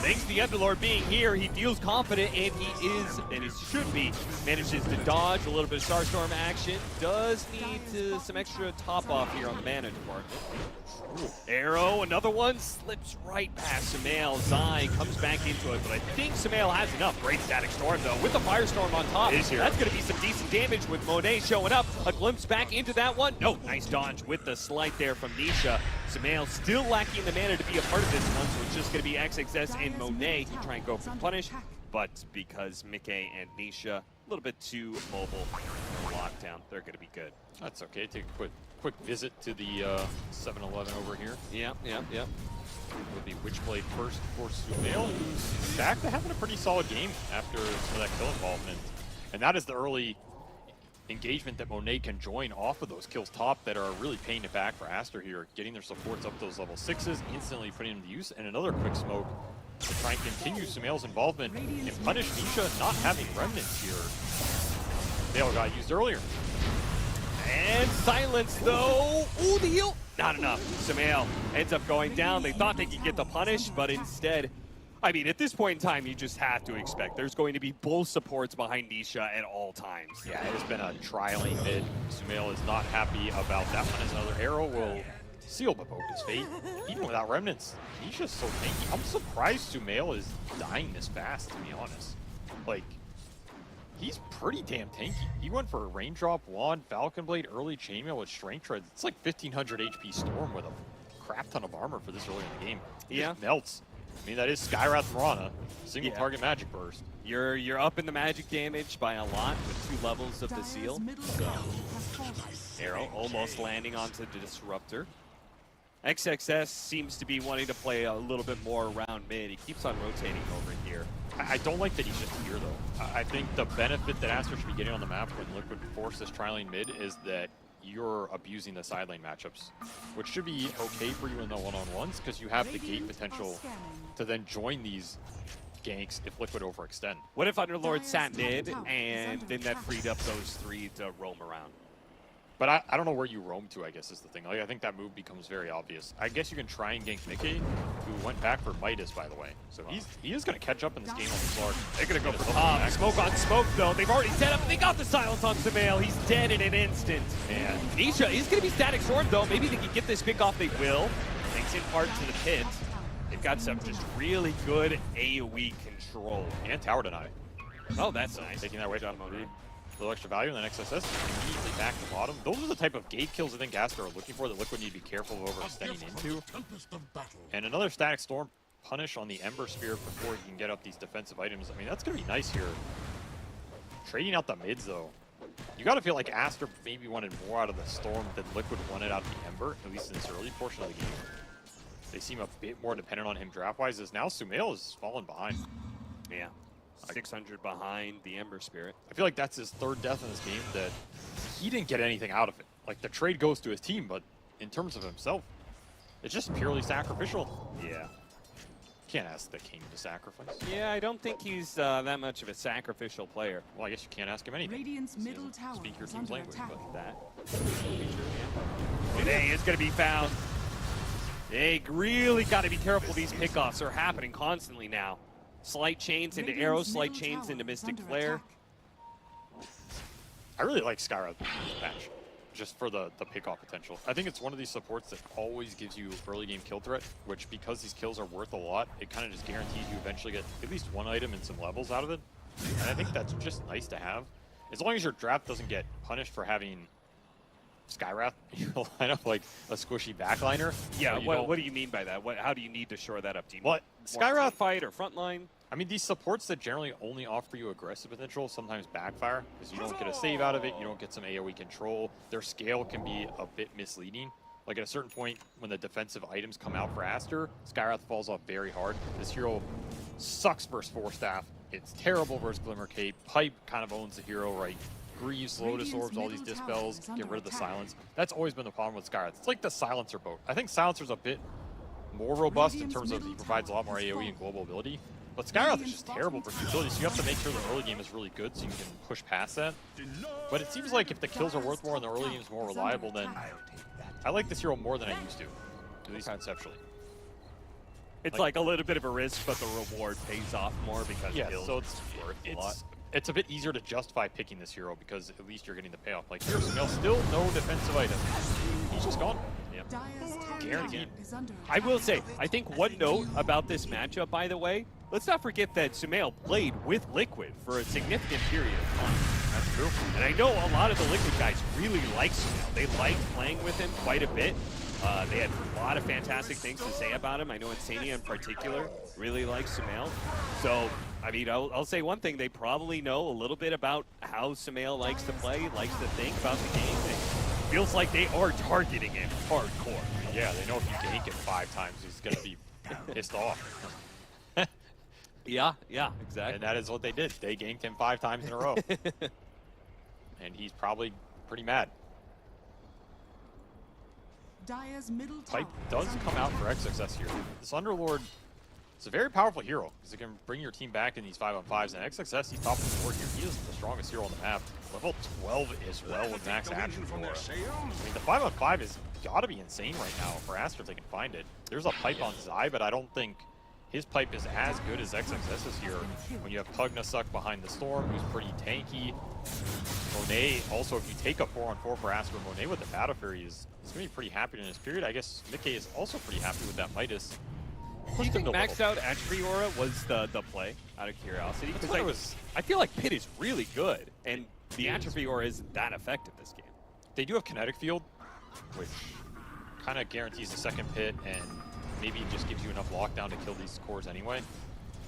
Thanks to the Underlord being here, he feels confident, and he is, and he should be, manages to dodge a little bit of Starstorm action. Does need some extra top off here on the mana department. Ooh. Arrow, another one, slips right past Sumail. Zai comes back into it, but I think Sumail has enough. Great Static Storm, though, with the Firestorm on top. That's going to be some decent damage with Monet showing up. A glimpse back into that one. No, nice dodge with the slight there from Nisha. Sumail still lacking the mana to be a part of this one, so it's just going to be XXS and Monet to try and go for punish. But because Mike and Nisha, a little bit too mobile in lockdown, they're going to be good. That's okay. Take a quick visit to the 7-Eleven over here. Yeah. Would be Witchblade first for Sumail, who's back to having a pretty solid game after some of that kill involvement. And that is the early engagement that Monet can join off of those kills top that are really paying it back for Aster here, getting their supports up those level 6s, instantly putting them to use, and another quick smoke to try and continue Sumail's involvement and punish Nisha not having remnants here. Sumail got used earlier. And silence though. Ooh, the heal. Not enough. Sumail ends up going down. They thought they could get the punish, but instead, I mean, at this point in time, you just have to expect there's going to be both supports behind Nisha at all times. Yeah, it's been a trialing mid. Sumail is not happy about that one, as another arrow will seal Baboka's fate, even without remnants. Nisha's so tanky. I'm surprised Sumail is dying this fast, to be honest. Like, he's pretty damn tanky. He went for a Raindrop, Wand, Falcon Blade, early Chainmail with Strength Treads. It's like 1500 HP Storm with a crap ton of armor for this early in the game. He just melts. I mean, that is Skywrath Mirana, single target magic burst. You're up in the magic damage by a lot with 2 levels of the seal. So, arrow almost landing onto the Disruptor. XXS seems to be wanting to play a little bit more around mid. He keeps on rotating over here. I don't like that he's just here, though. I think the benefit that Aster should be getting on the map when Liquid force this trialing mid is that you're abusing the side lane matchups, which should be okay for you in the one-on-ones because you have the gate potential to then join these ganks if Liquid overextend. What if Underlord sat mid and then that freed up those 3 to roam around? But I don't know where you roam to, I guess, is the thing. Like, I think that move becomes very obvious. I guess you can try and gank Mickey, who went back for Midas, by the way. So he is going to catch up in this game on the Clark. They're going to go for the top. Smoke on smoke, though. They've already set up, and they got the silence on Sumail. He's dead in an instant. Man. Nisha is going to be static sword, though. Maybe they can get this pick off. They will. Thanks in part to the pit. They've got some just really good AoE control. And tower deny. Oh, that's nice. Taking that away from Monet. A little extra value, and then XSS immediately back to bottom. Those are the type of gate kills I think Aster are looking for that Liquid need to be careful of overextending into. And another static storm punish on the Ember Spear before he can get up these defensive items. I mean, that's going to be nice here. Trading out the mids, though. You got to feel like Aster maybe wanted more out of the storm than Liquid wanted out of the Ember, at least in this early portion of the game. They seem a bit more dependent on him draft-wise, as now Sumail has fallen behind. Yeah. 600 behind the Ember Spirit. I feel like that's his 3rd death in this game that he didn't get anything out of it. Like, the trade goes to his team, but in terms of himself, it's just purely sacrificial. Yeah. Can't ask the king to sacrifice. Yeah, I don't think he's that much of a sacrificial player. Well, I guess you can't ask him anything. Radiant's middle tower Speak your is team's under language, attack. but that. Today is going to be found. They really got to be careful. These pickoffs are happening constantly now. Slight chains into arrows, slight chains into Mystic Flare. I really like Skyra this match, just for the pickoff potential. I think it's one of these supports that always gives you early game kill threat, which because these kills are worth a lot, it kind of just guarantees you eventually get at least one item and some levels out of it. And I think that's just nice to have. As long as your draft doesn't get punished for having Skywrath in your lineup like a squishy backliner. Yeah, what do you mean by that? How do you need to shore that up? Do you want Skywrath fight or frontline? I mean, these supports that generally only offer you aggressive potential sometimes backfire because you don't get a save out of it, you don't get some AoE control. Their scale can be a bit misleading. Like at a certain point when the defensive items come out for Aster, Skywrath falls off very hard. This hero sucks versus 4-staff. It's terrible versus Glimmer Cape. Pipe kind of owns the hero, right? Greaves, Lotus Orbs, all these Dispels, get rid of the silence. That's always been the problem with Skywrath. It's like the Silencer boat. I think Silencer's a bit more robust in terms of he provides a lot more AoE and global ability. But Skywrath is just terrible for utility, so you have to make sure the early game is really good so you can push past that. But it seems like if the kills are worth more and the early game is more reliable, then I like this hero more than I used to, at least conceptually. It's like a little bit of a risk, but the reward pays off more because kills so it's worth a lot. It's a bit easier to justify picking this hero because at least you're getting the payoff. Like here's Sumail, still no defensive item. He's just gone. Yep. Guaranteed. I will say, I think one note about this matchup, by the way, let's not forget that Sumail played with Liquid for a significant period of time. That's true. And I know a lot of the Liquid guys really like Sumail. They liked playing with him quite a bit. They had a lot of fantastic things to say about him. I know Insania in particular really likes Sumail. So, I mean, I'll say one thing. They probably know a little bit about how Sumail likes to play, likes to think about the game. It feels like they are targeting him hardcore. Yeah, they know if you gank it 5 times, he's going to be pissed off. Yeah, exactly. And that is what they did. They ganked him 5 times in a row. And he's probably pretty mad. Dire's middle Pipe does come out for XXS here. This Underlord is a very powerful hero because it can bring your team back in these 5-on-5s. And XXS, he's top of the board here. He is the strongest hero on the map. Level 12 as well with max action for him. I mean, the 5-on-5 has got to be insane right now for Aster if they can find it. There's a pipe on Zai, but I don't think his pipe is as good as XXS's here. When you have Pugnasuck behind the Storm, who's pretty tanky. Monet, also, if you take a 4-on-4 for Aster, Monet with the Battle Fury is going to be pretty happy in this period. I guess Mickey is also pretty happy with that Midas. Do you think maxed out Atrophy Aura was the play, out of curiosity? Because I feel like Pit is really good, and the Atrophy Aura isn't that effective this game. They do have Kinetic Field, which kind of guarantees the second Pit, and maybe it just gives you enough lockdown to kill these cores anyway.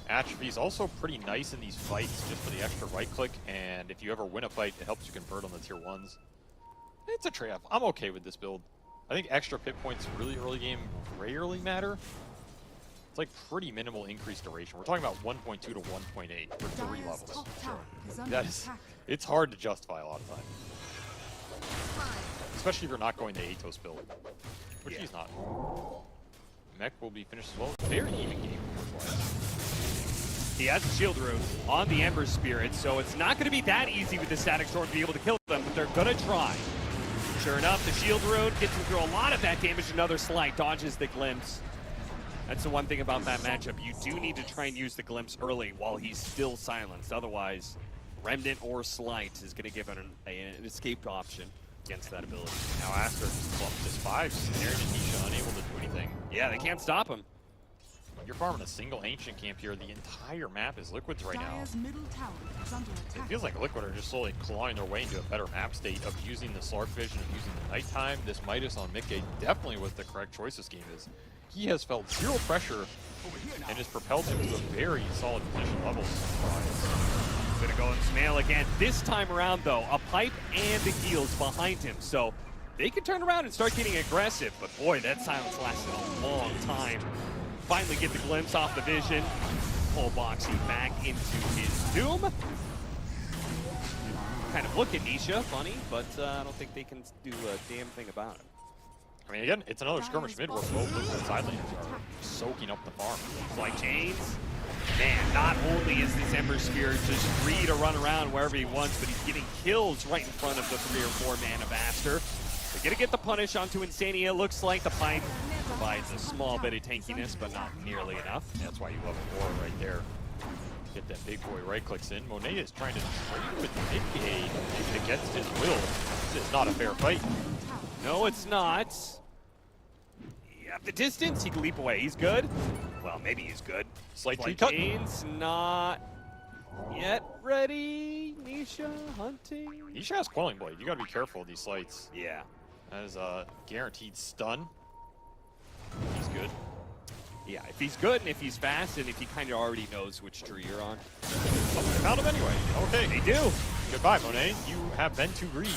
Atrophy is also pretty nice in these fights, just for the extra right click, and if you ever win a fight, it helps you convert on the tier 1s. It's a trade-off. I'm okay with this build. I think extra pit points really early game rarely matter. It's like pretty minimal increased duration. We're talking about 1.2 to 1.8 for 3 levels. That is, it's hard to justify a lot of time. Especially if you're not going the Atos build, which he's not. Mech will be finished as well. Very even game. He has a shield rune on the Ember Spirit, so it's not going to be that easy with the Static Storm to be able to kill them, but they're going to try. Sure enough, the shield rune gets him through a lot of that damage. Another Slight dodges the glimpse. That's the one thing about that matchup. You do need to try and use the glimpse early while he's still silenced. Otherwise, Remnant or Slight is going to give an escape option against that ability. Now Aster just 5, Snare to Nisha, unable to do anything. Yeah, they can't stop him. You're farming a single Ancient camp here. The entire map is Liquid's right now. It feels like Liquid are just slowly clawing their way into a better map state of using the Slark Vision and using the nighttime. This Midas on Mickey definitely was the correct choice this game is. He has felt zero pressure and has propelled him to a very solid position level. Gonna go in Smail again. This time around, though, a pipe and the heals behind him. So they can turn around and start getting aggressive. But boy, that silence lasted a long time. Finally get the glimpse off the vision. Pull Boxy back into his doom. Kind of look at Nisha, funny, but I don't think they can do a damn thing about it. I mean, again, it's another skirmish mid where both Liquid side lanes are soaking up the farm. Like Chains. Man, not only is this Ember Spirit just free to run around wherever he wants, but he's getting kills right in front of the 3 or 4 man of Aster. They're gonna get the punish onto Insania. Looks like the pipe provides a small bit of tankiness, but not nearly enough. Yeah, that's why you love Aurora right there. Get that big boy right clicks in. Monet is trying to trade with Mickey against his will. This is not a fair fight. No, it's not. Yeah, the distance, he can leap away. He's good. Well, maybe he's good. Slight Chains not yet ready. Nisha hunting. Nisha has Quelling Blade. You gotta be careful with these slights. Yeah. That is a guaranteed stun. He's good. Yeah, if he's good and if he's fast and if he kind of already knows which tree you're on. Oh, they found him anyway. Okay. They do. Goodbye, Monet. You have been too greedy.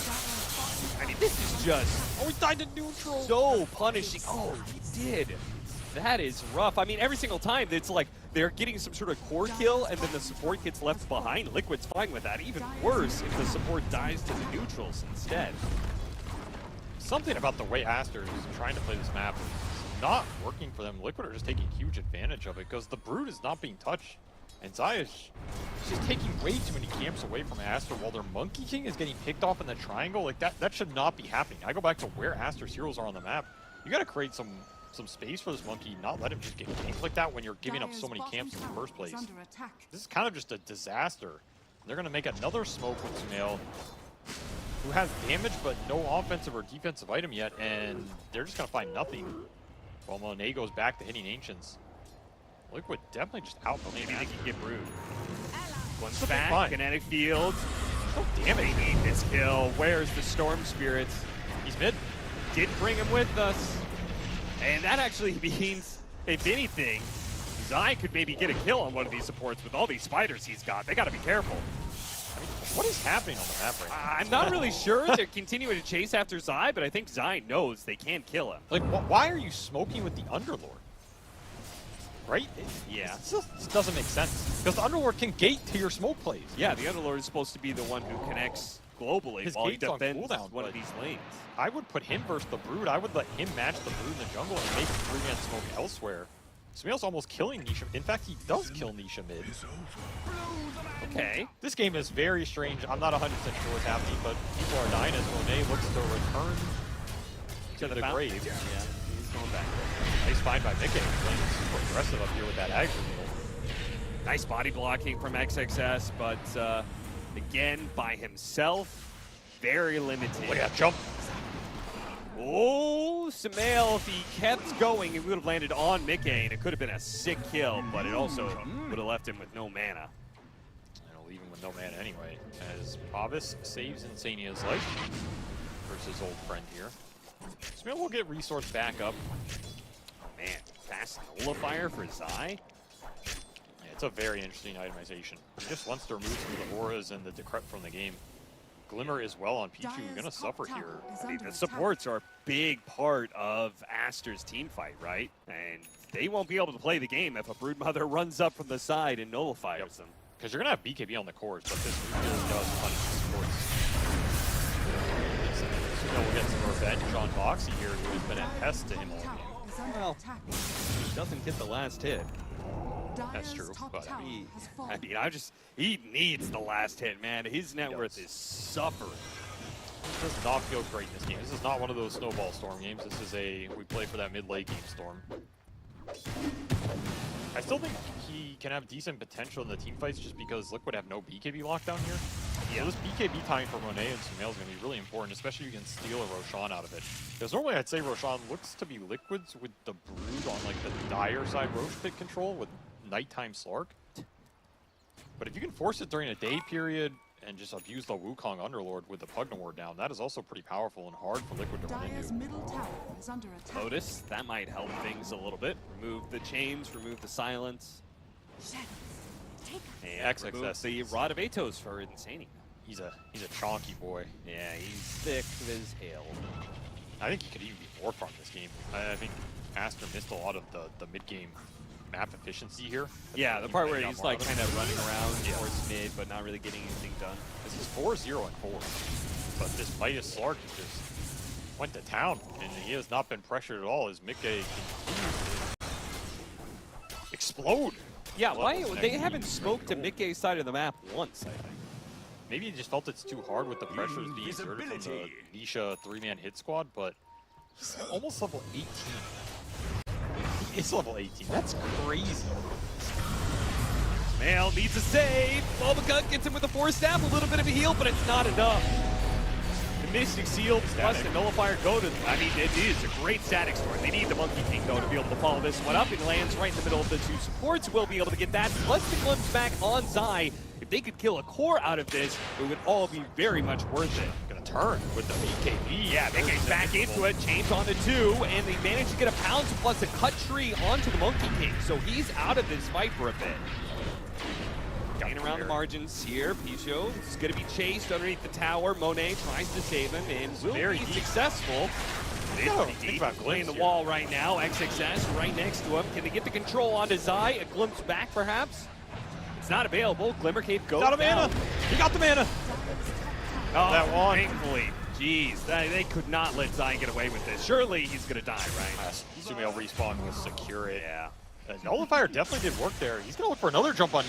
I mean, this is just... Oh, he died to neutral. So punishing. Oh, he did. That is rough. I mean, every single time, it's like they're getting some sort of core kill and then the support gets left behind. Liquid's fine with that. Even worse if the support dies to the neutrals instead. Something about the way Aster is trying to play this map is not working for them. Liquid are just taking huge advantage of it because the Brood is not being touched. And Zaya is just taking way too many camps away from Aster while their Monkey King is getting picked off in the triangle. Like that should not be happening. I go back to where Aster's heroes are on the map. You got to create some space for this Monkey, not let him just get kicked like that when you're giving up so many camps in the first place. This is kind of just a disaster. They're going to make another smoke with Smail, who has damage but no offensive or defensive item yet, and they're just going to find nothing. While Monet goes back to hitting Ancients. Liquid definitely just out. Maybe they can get Brood. One's Could be back, fine. kinetic field. Oh, damn it. They need this kill. Where's the Storm Spirits? He's mid. Did bring him with us. And that actually means, if anything, Zai could maybe get a kill on one of these supports with all these spiders he's got. They got to be careful. I mean, what is happening on the map right now? I'm not really sure. They're continuing to chase after Zai, but I think Zai knows they can't kill him. Like, why are you smoking with the Underlord? Right? Yeah. This doesn't make sense. Because the Underlord can gate to your smoke plays. Yeah, the Underlord is supposed to be the one who connects globally His while he gate's on defends cooldown, one but of these lanes. I would put him versus the Brood. I would let him match the Brood in the jungle and make 3-man smoke elsewhere. Smail's almost killing Nisha. In fact, he does kill Nisha mid. Okay. This game is very strange. I'm not 100% sure what's happening, but people are dying as Monet looks to return to the grave. Yeah, he's going back. Nice find by Mickey. Playing super aggressive up here with that aggro. Nice body blocking from XXS, but again, by himself, very limited. Look at that jump. Oh, Smail, if he kept going, he would have landed on Mickey, and it could have been a sick kill, but it also would have left him with no mana. It'll leave him with no mana anyway, as Pavis saves Insania's life versus his old friend here. Smail will get resource back up. Oh, man, fast nullifier for Zai? Yeah, it's a very interesting itemization. He just wants to remove some of the auras and the decrep from the game. Glimmer is well on Pichu. You're going to suffer here. I mean, the supports are a big part of Aster's team fight, right? And they won't be able to play the game if a Broodmother runs up from the side and nullifies them. Because you're going to have BKB on the cores, but this really does punish the supports. So we'll get some revenge on Boxy here, who has been a pest to him all game. Well, he doesn't get the last hit. That's true, but he needs the last hit, man. His net worth is suffering. This does not feel great in this game. This is not one of those snowball storm games. This is we play for that mid-late game storm. I still think he can have decent potential in the team fights just because Liquid have no BKB lockdown here. Yeah. So this BKB timing for Monet and Sumail is going to be really important, especially if you can steal a Roshan out of it. Because normally I'd say Roshan looks to be Liquid's with the Brood on like the dire side Rosh pit control with nighttime Slark. But if you can force it during a day period and just abuse the Wukong Underlord with the Pugna Ward down, that is also pretty powerful and hard for Liquid to run into. Middle tower is under attack. Lotus, that might help things a little bit. Remove the chains, remove the silence. And remove the Rod of Atos for Insane. He's a chonky boy. Yeah, he's thick as hell. I think he could even be more from this game. I think Aster missed a lot of the mid-game map efficiency here. Yeah, the part where he's like kind of running around towards mid, but not really getting anything done. This is 4-0 and 4. But this Midas Slark just went to town, and he has not been pressured at all as Mikke continues to explode. Yeah, why they haven't spoke to Mikke's side of the map once, I think. Maybe he just felt it's too hard with the pressures being exerted from the Nisha 3-man hit squad, but he's almost level 18. He is level 18. That's crazy. Mail needs a save. Bulbacut gets him with a Force Staff, a little bit of a heal, but it's not enough. The Mystic Seal plus the Nullifier go to them. I mean, it is a great static store. They need the Monkey King, though, to be able to follow this one up. It lands right in the middle of the two supports. We'll be able to get that. Plus the glimpse back on Zai. If they could kill a core out of this, it would all be very much worth it. Gonna turn with the BKB. Yeah, Mikke's back into it. Chains on the 2, and they managed to get a Pounce plus a Cut Tree onto the Monkey King. So he's out of this fight for a bit. Getting around the margins here. Picho is going to be chased underneath the tower. Monet tries to save him and will be successful. Think about playing the wall right now. XXS right next to him. Can they get the control onto Zai? A glimpse back, perhaps? It's not available. Glimmer Cape goes down. Mana. He got the mana. Oh, that one. Thankfully. Jeez, they could not let Zai get away with this. Surely he's going to die, right? Sumail respawn will secure it. Yeah. Nullifier definitely did work there. He's going to look for another jump on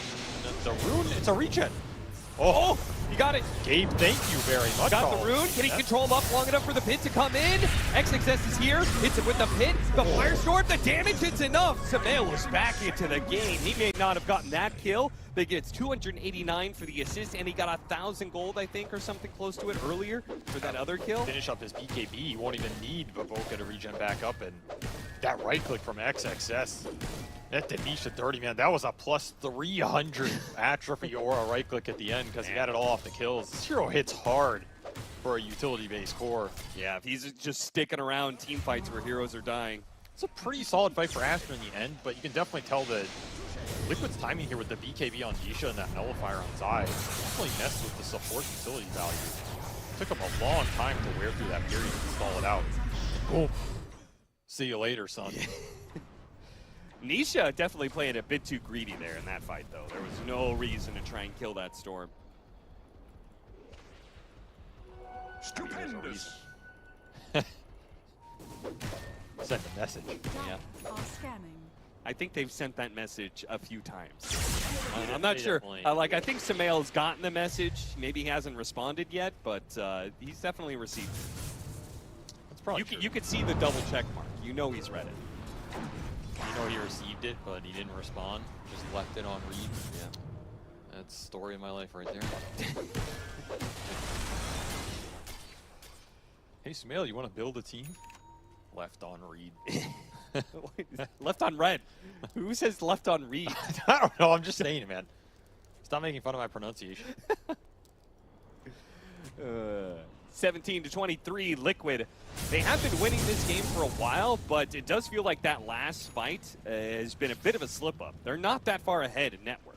the rune. It's a regen. Oh, you got it. Gabe, thank you very much. Got the rune. Can he control him up long enough for the pit to come in? XXS is here. Hits it with the pit. The Firestorm. The damage, it's enough. Sumail was back into the game. He may not have gotten that kill. But he gets 289 for the assist, and he got 1,000 gold, I think, or something close to it earlier for that other kill. Finish up his BKB. He won't even need Baboka to regen back up, and that right click from XXS. That Denisha 30, man. That was a plus 300 atrophy aura right click at the end because he got it all off the kills. This hero hits hard for a utility-based core. Yeah, if he's just sticking around team fights where heroes are dying. It's a pretty solid fight for Aster in the end, but you can definitely tell that Liquid's timing here with the BKB on Nisha and that Nullifier on Zai definitely messed with the support utility value. It took him a long time to wear through that period and stall it out. Boom. See you later, son. Nisha definitely played a bit too greedy there in that fight, though. There was no reason to try and kill that Storm. Stupendous. Send a message. Yeah. Scanning. I think they've sent that message a few times. I'm not sure. I think Sumail's gotten the message. Maybe he hasn't responded yet, but he's definitely received it. That's probably you could see the double check mark. You know he's read it. You know he received it, but he didn't respond. Just left it on read. Yeah. That's the story of my life right there. Hey, Sumail, you want to build a team? Left on read. Left on red. Who says left on read? I don't know. I'm just saying it, man. Stop making fun of my pronunciation. 17-23, Liquid. They have been winning this game for a while, but it does feel like that last fight has been a bit of a slip-up. They're not that far ahead in net worth.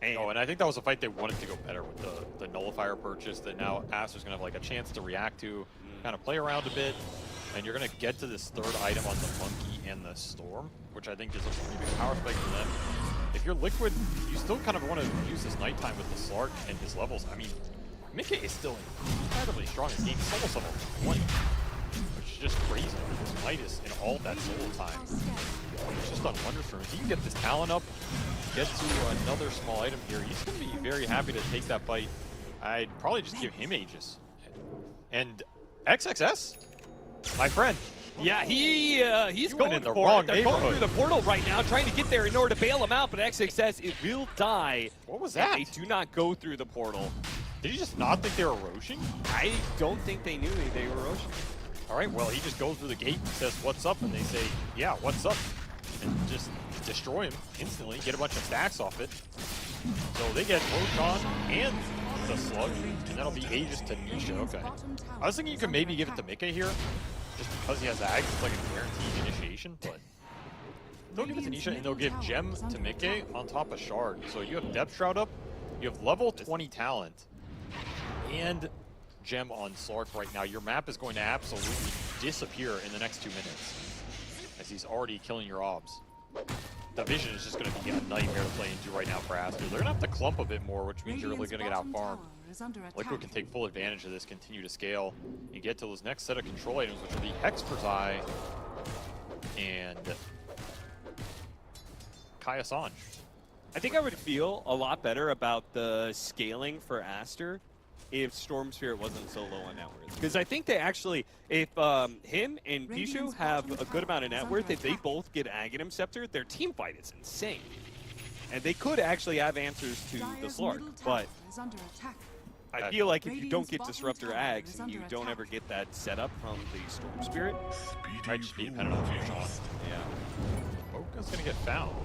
And I think that was a fight they wanted to go better with the Nullifier purchase that now Aster's going to have like a chance to react to, kind of play around a bit. And you're going to get to this third item on the Monkey and the Storm, which I think is a pretty big power spike for them. If you're Liquid, you still kind of want to use this nighttime with the Slark and his levels. I mean, Mikke is still incredibly strong in this game. He's almost level 20, which is just crazy. His Midas in all that solo time. It's just on Wonderstone. If he can get this talent up, get to another small item here, he's going to be very happy to take that fight. I'd probably just give him Aegis. And XXS, my friend. Yeah, he's going in the for wrong it. They're going neighborhood. through the portal right now, trying to get there in order to bail him out, but XXS, it will die. What was that? They do not go through the portal. Did he just not think they were Roshing? I don't think they knew they were Roshing. All right, well, he just goes through the gate and says, "What's up?" And they say, "Yeah, what's up?" And just destroy him instantly, get a bunch of stacks off it. So they get Roshan and the Slug, and that'll be Aegis to Nisha. Okay. I was thinking you could maybe give it to Mika here, just because he has Ags. It's like a guaranteed initiation, but they'll give it to Nisha, and they'll give Gem to Mika on top of Shard. So you have Depth Shroud up, you have level 20 talent, and Gem on Slark right now. Your map is going to absolutely disappear in the next 2 minutes, as he's already killing your obs. The vision is just going to be a nightmare to play into right now for Aster. They're going to have to clump a bit more, which means you're really going to get out-farmed. Liquid can take full advantage of this, continue to scale, and get to those next set of control items, which will be Hex for Zai and Kai Assange. I think I would feel a lot better about the scaling for Aster if Storm Spirit wasn't so low on net worth. Because I think they actually, if him and Pishu have a good amount of net worth, if they both get Aghanim Scepter, their team fight is insane. And they could actually have answers to the Slark, but I feel like if you don't get Disruptor Ags and you don't ever get that setup from the Storm Spirit, might just be dependent on your shot. Yeah. Moka's gonna get found.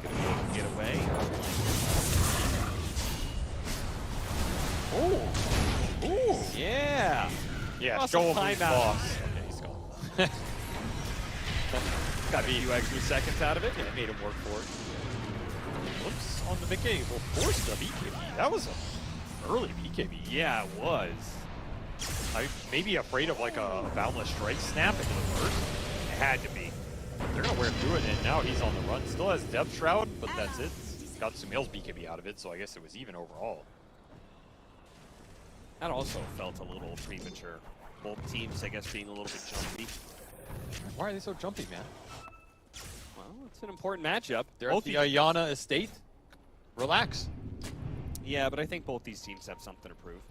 Gonna get away. Ooh. Ooh. Yeah. Yeah, Awesome show him who's boss. Okay, he's gone. Got a few extra seconds out of it. Yeah, made him work for it. Whoops, on the BKB. Well, forced the BKB. That was an early BKB. Yeah, it was. I may be afraid of like a Boundless Strike snap into the first. It had to be. They're going to wear through it, and now he's on the run. Still has Depth Shroud, but that's it. Got Sumail's BKB out of it, so I guess it was even overall. That also felt a little premature. Both teams, I guess, being a little bit jumpy. Why are they so jumpy, man? Well, it's an important matchup. They're at the Ayana Estate. Relax. Yeah, but I think both these teams have something to prove.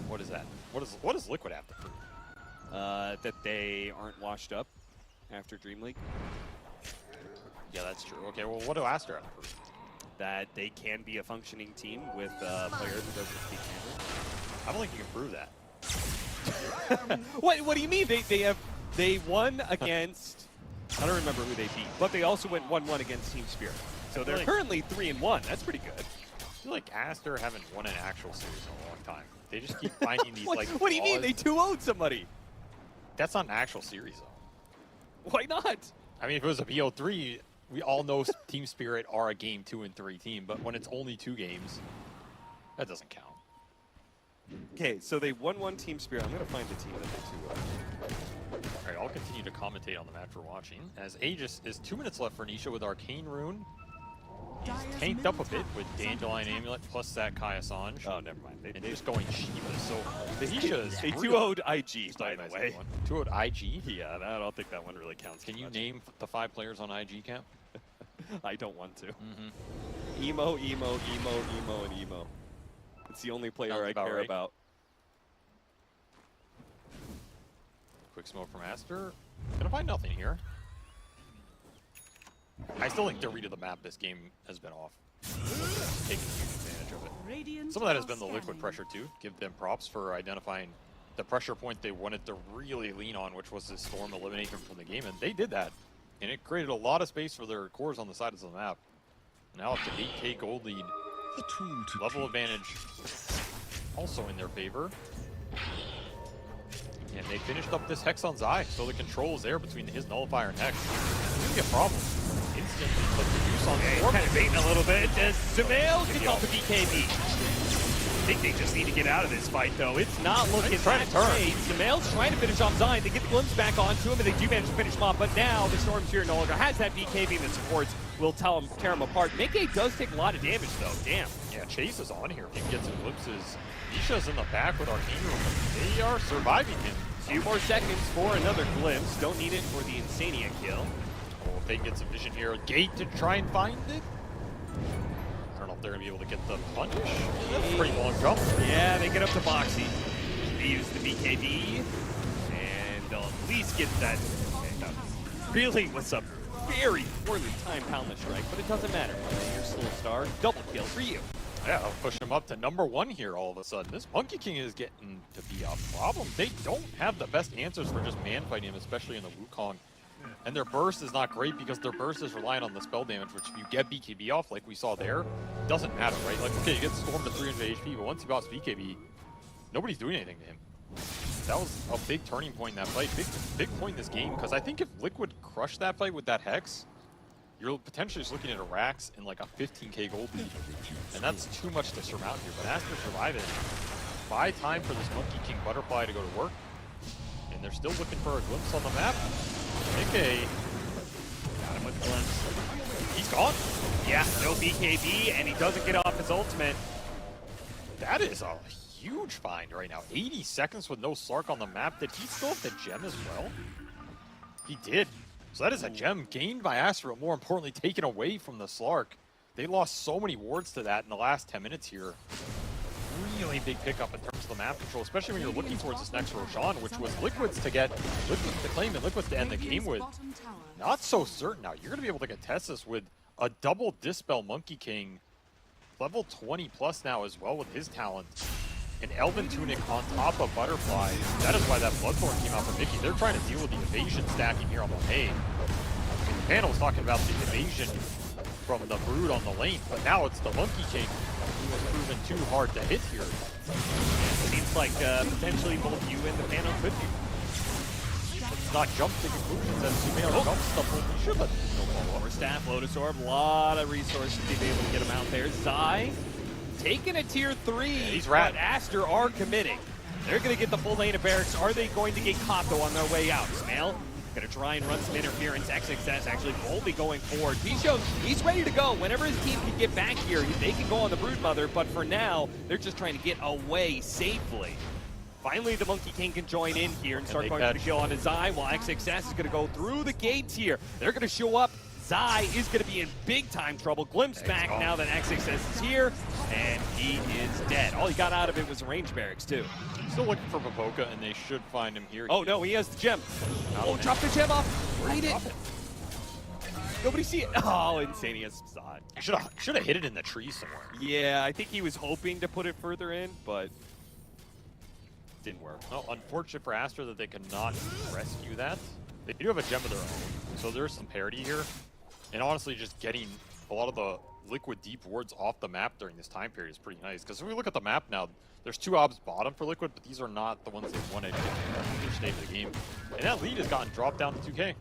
What is that? What does Liquid have to prove? That they aren't washed up after Dream League. Yeah, that's true. Okay, well, what do Aster have to prove? That they can be a functioning team with a player who doesn't speak English. I don't think you can prove that. What do you mean? They won against, I don't remember who they beat, but they also went 1-1 against Team Spirit. So they're currently 3-1. That's pretty good. I feel like Aster haven't won an actual series in a long time. They just keep finding these like. What do you mean? They 2-0'd somebody. That's not an actual series though. Why not? I mean, if it was a BO3, we all know Team Spirit are a game 2 and 3 team, but when it's only 2 games, that doesn't count. Okay, so they 1-1 Team Spirit. I'm gonna find the team that they 2-0. All right, I'll continue to commentate on the match we're watching. As Aegis is 2 minutes left for Nisha with Arcane Rune. He's tanked up a bit with Dandelion Amulet plus that Kai Assange. Oh, never mind. And they're just going Shiva. So the Nisha is They 2-0'd IG, by the way. 2-0'd IG? Yeah, I don't think that one really counts. Can you name the 5 players on IG, Camp? I don't want to. Emo, and Emo. It's the only player I care about. Quick smoke from Aster. Gonna find nothing here. I still think their read of the map this game has been off. Taking huge advantage of it. Some of that has been the Liquid pressure too. Give them props for identifying the pressure point they wanted to really lean on, which was this Storm elimination from the game, and they did that. And it created a lot of space for their cores on the sides of the map. Now up to 8k gold lead. Level advantage also in their favor. And they finished up this Hex on Zai, so the control is there between his Nullifier and Hex. It's gonna be a problem. Instantly put the juice on the Kind of baiting a little bit. Does Sumail get off the BKB? I think they just need to get out of this fight, though. It's not looking that great. Sumail's trying to finish off Zion. They get the glimpse back onto him, and they do manage to finish him off. But now the Storm Spirit no longer has that BKB, and the supports will tear him apart. Meke does take a lot of damage, though. Damn. Yeah, Chase is on here. He can get some glimpses. Nisha's in the back with Arcane Rune. They are surviving him. Few more seconds for another glimpse. Don't need it for the Insania kill. Well, if they can get some vision here, a gate to try and find it. I don't know if they're going to be able to get the punish. That's a pretty long jump. Yeah, they get up to Boxy. They use the BKB, and they'll at least get that. Really was a very poorly timed Poundless Strike, but it doesn't matter. You're still a star. Double kill for you. Yeah, I'll push him up to #1 here all of a sudden. This Monkey King is getting to be a problem. They don't have the best answers for just man-fighting him, especially in the Wukong. And their burst is not great because their burst is reliant on the spell damage, which if you get BKB off, like we saw there, doesn't matter, right? Like, okay, you get Storm to 300 HP, but once you boss BKB, nobody's doing anything to him. That was a big turning point in that fight. Big point in this game, because I think if Liquid crushed that fight with that Hex, you're potentially just looking at a Rax and like a 15k gold lead. And that's too much to surmount here. But Aster survived it. Buy time for this Monkey King Butterfly to go to work. And they're still looking for a glimpse on the map. Okay. Got him with a glimpse. He's gone. Yeah, no BKB, and he doesn't get off his ultimate. That is a huge find right now. 80 seconds with no Slark on the map. Did he still have the gem as well? He did. So that is a gem gained by Aster, but more importantly, taken away from the Slark. They lost so many wards to that in the last 10 minutes here. Really big pickup in terms of the map control, especially when you're looking towards this next Roshan, which was Liquid's to get, Liquid's to claim and Liquid's to end the game with. Not so certain now. You're going to be able to contest this with a double Dispel Monkey King, level 20 plus now as well with his talent. An Elven Tunic on top of Butterfly. That is why that Bloodthorn came out from Mickey. They're trying to deal with the evasion stacking here on the lane. I mean, the panel was talking about the evasion from the Brood on the lane, but now it's the Monkey King who has proven too hard to hit here. It seems like potentially both you and the panel could be. Let's not jump to conclusions as Sumail jumps stuff when we should, but no follow-up. Staff, Lotus Orb, a lot of resources to be able to get him out there. Zai taking a tier 3, he's but Aster are committing. They're going to get the full lane of barracks. Are they going to get caught, though, on their way out? Smail going to try and run some interference. XXS actually boldly going forward. He's ready to go. Whenever his team can get back here, they can go on the Broodmother, but for now, they're just trying to get away safely. Finally, the Monkey King can join in here and start going for the kill on his Zai, while XXS is going to go through the gates here. They're going to show up. Zai is going to be in big-time trouble. Glimpse back now that XXS is here, and he is dead. All he got out of it was a range barracks, too. Still looking for Baboka, and they should find him here. Oh, no, he has the gem. Oh, drop the gem off. Hide it. Nobody see it. Oh, Insania's saw it. Should have hit it in the tree somewhere. Yeah, I think he was hoping to put it further in, but didn't work. Well, unfortunate for Aster that they could not rescue that. They do have a gem of their own, so there's some parity here. And honestly, just getting a lot of the Liquid deep wards off the map during this time period is pretty nice. Because if we look at the map now, there's 2 obs bottom for Liquid, but these are not the ones they wanted in the state of the game. And that lead has gotten dropped down to 2K.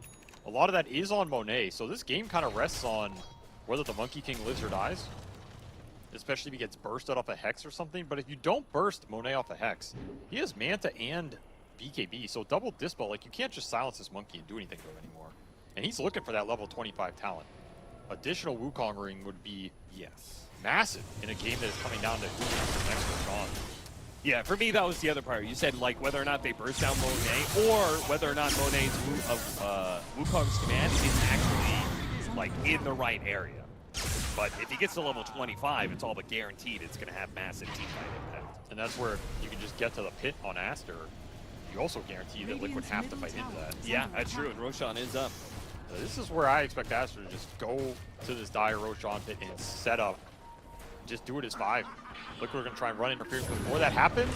A lot of that is on Monet, so this game kind of rests on whether the Monkey King lives or dies. Especially if he gets bursted off a Hex or something. But if you don't burst Monet off a Hex, he has Manta and BKB, so double Dispel. Like, you can't just silence this Monkey and do anything to him anymore. And he's looking for that level 25 talent. Additional Wukong ring would be, massive in a game that is coming down to who wins the next Roshan. Yeah, for me, that was the other part. You said, like, whether or not they burst down Monet, or whether or not Monet's Wukong's command is actually, like, in the right area. But if he gets to level 25, it's all but guaranteed it's going to have massive teamfight impact. And that's where you can just get to the pit on Aster. You also guarantee that Liquid have to fight into that. Yeah, that's true, and Roshan is up. This is where I expect Aster to just go to this dire Roshan pit and set up. Just do it as 5. Liquid are going to try and run interference before that happens.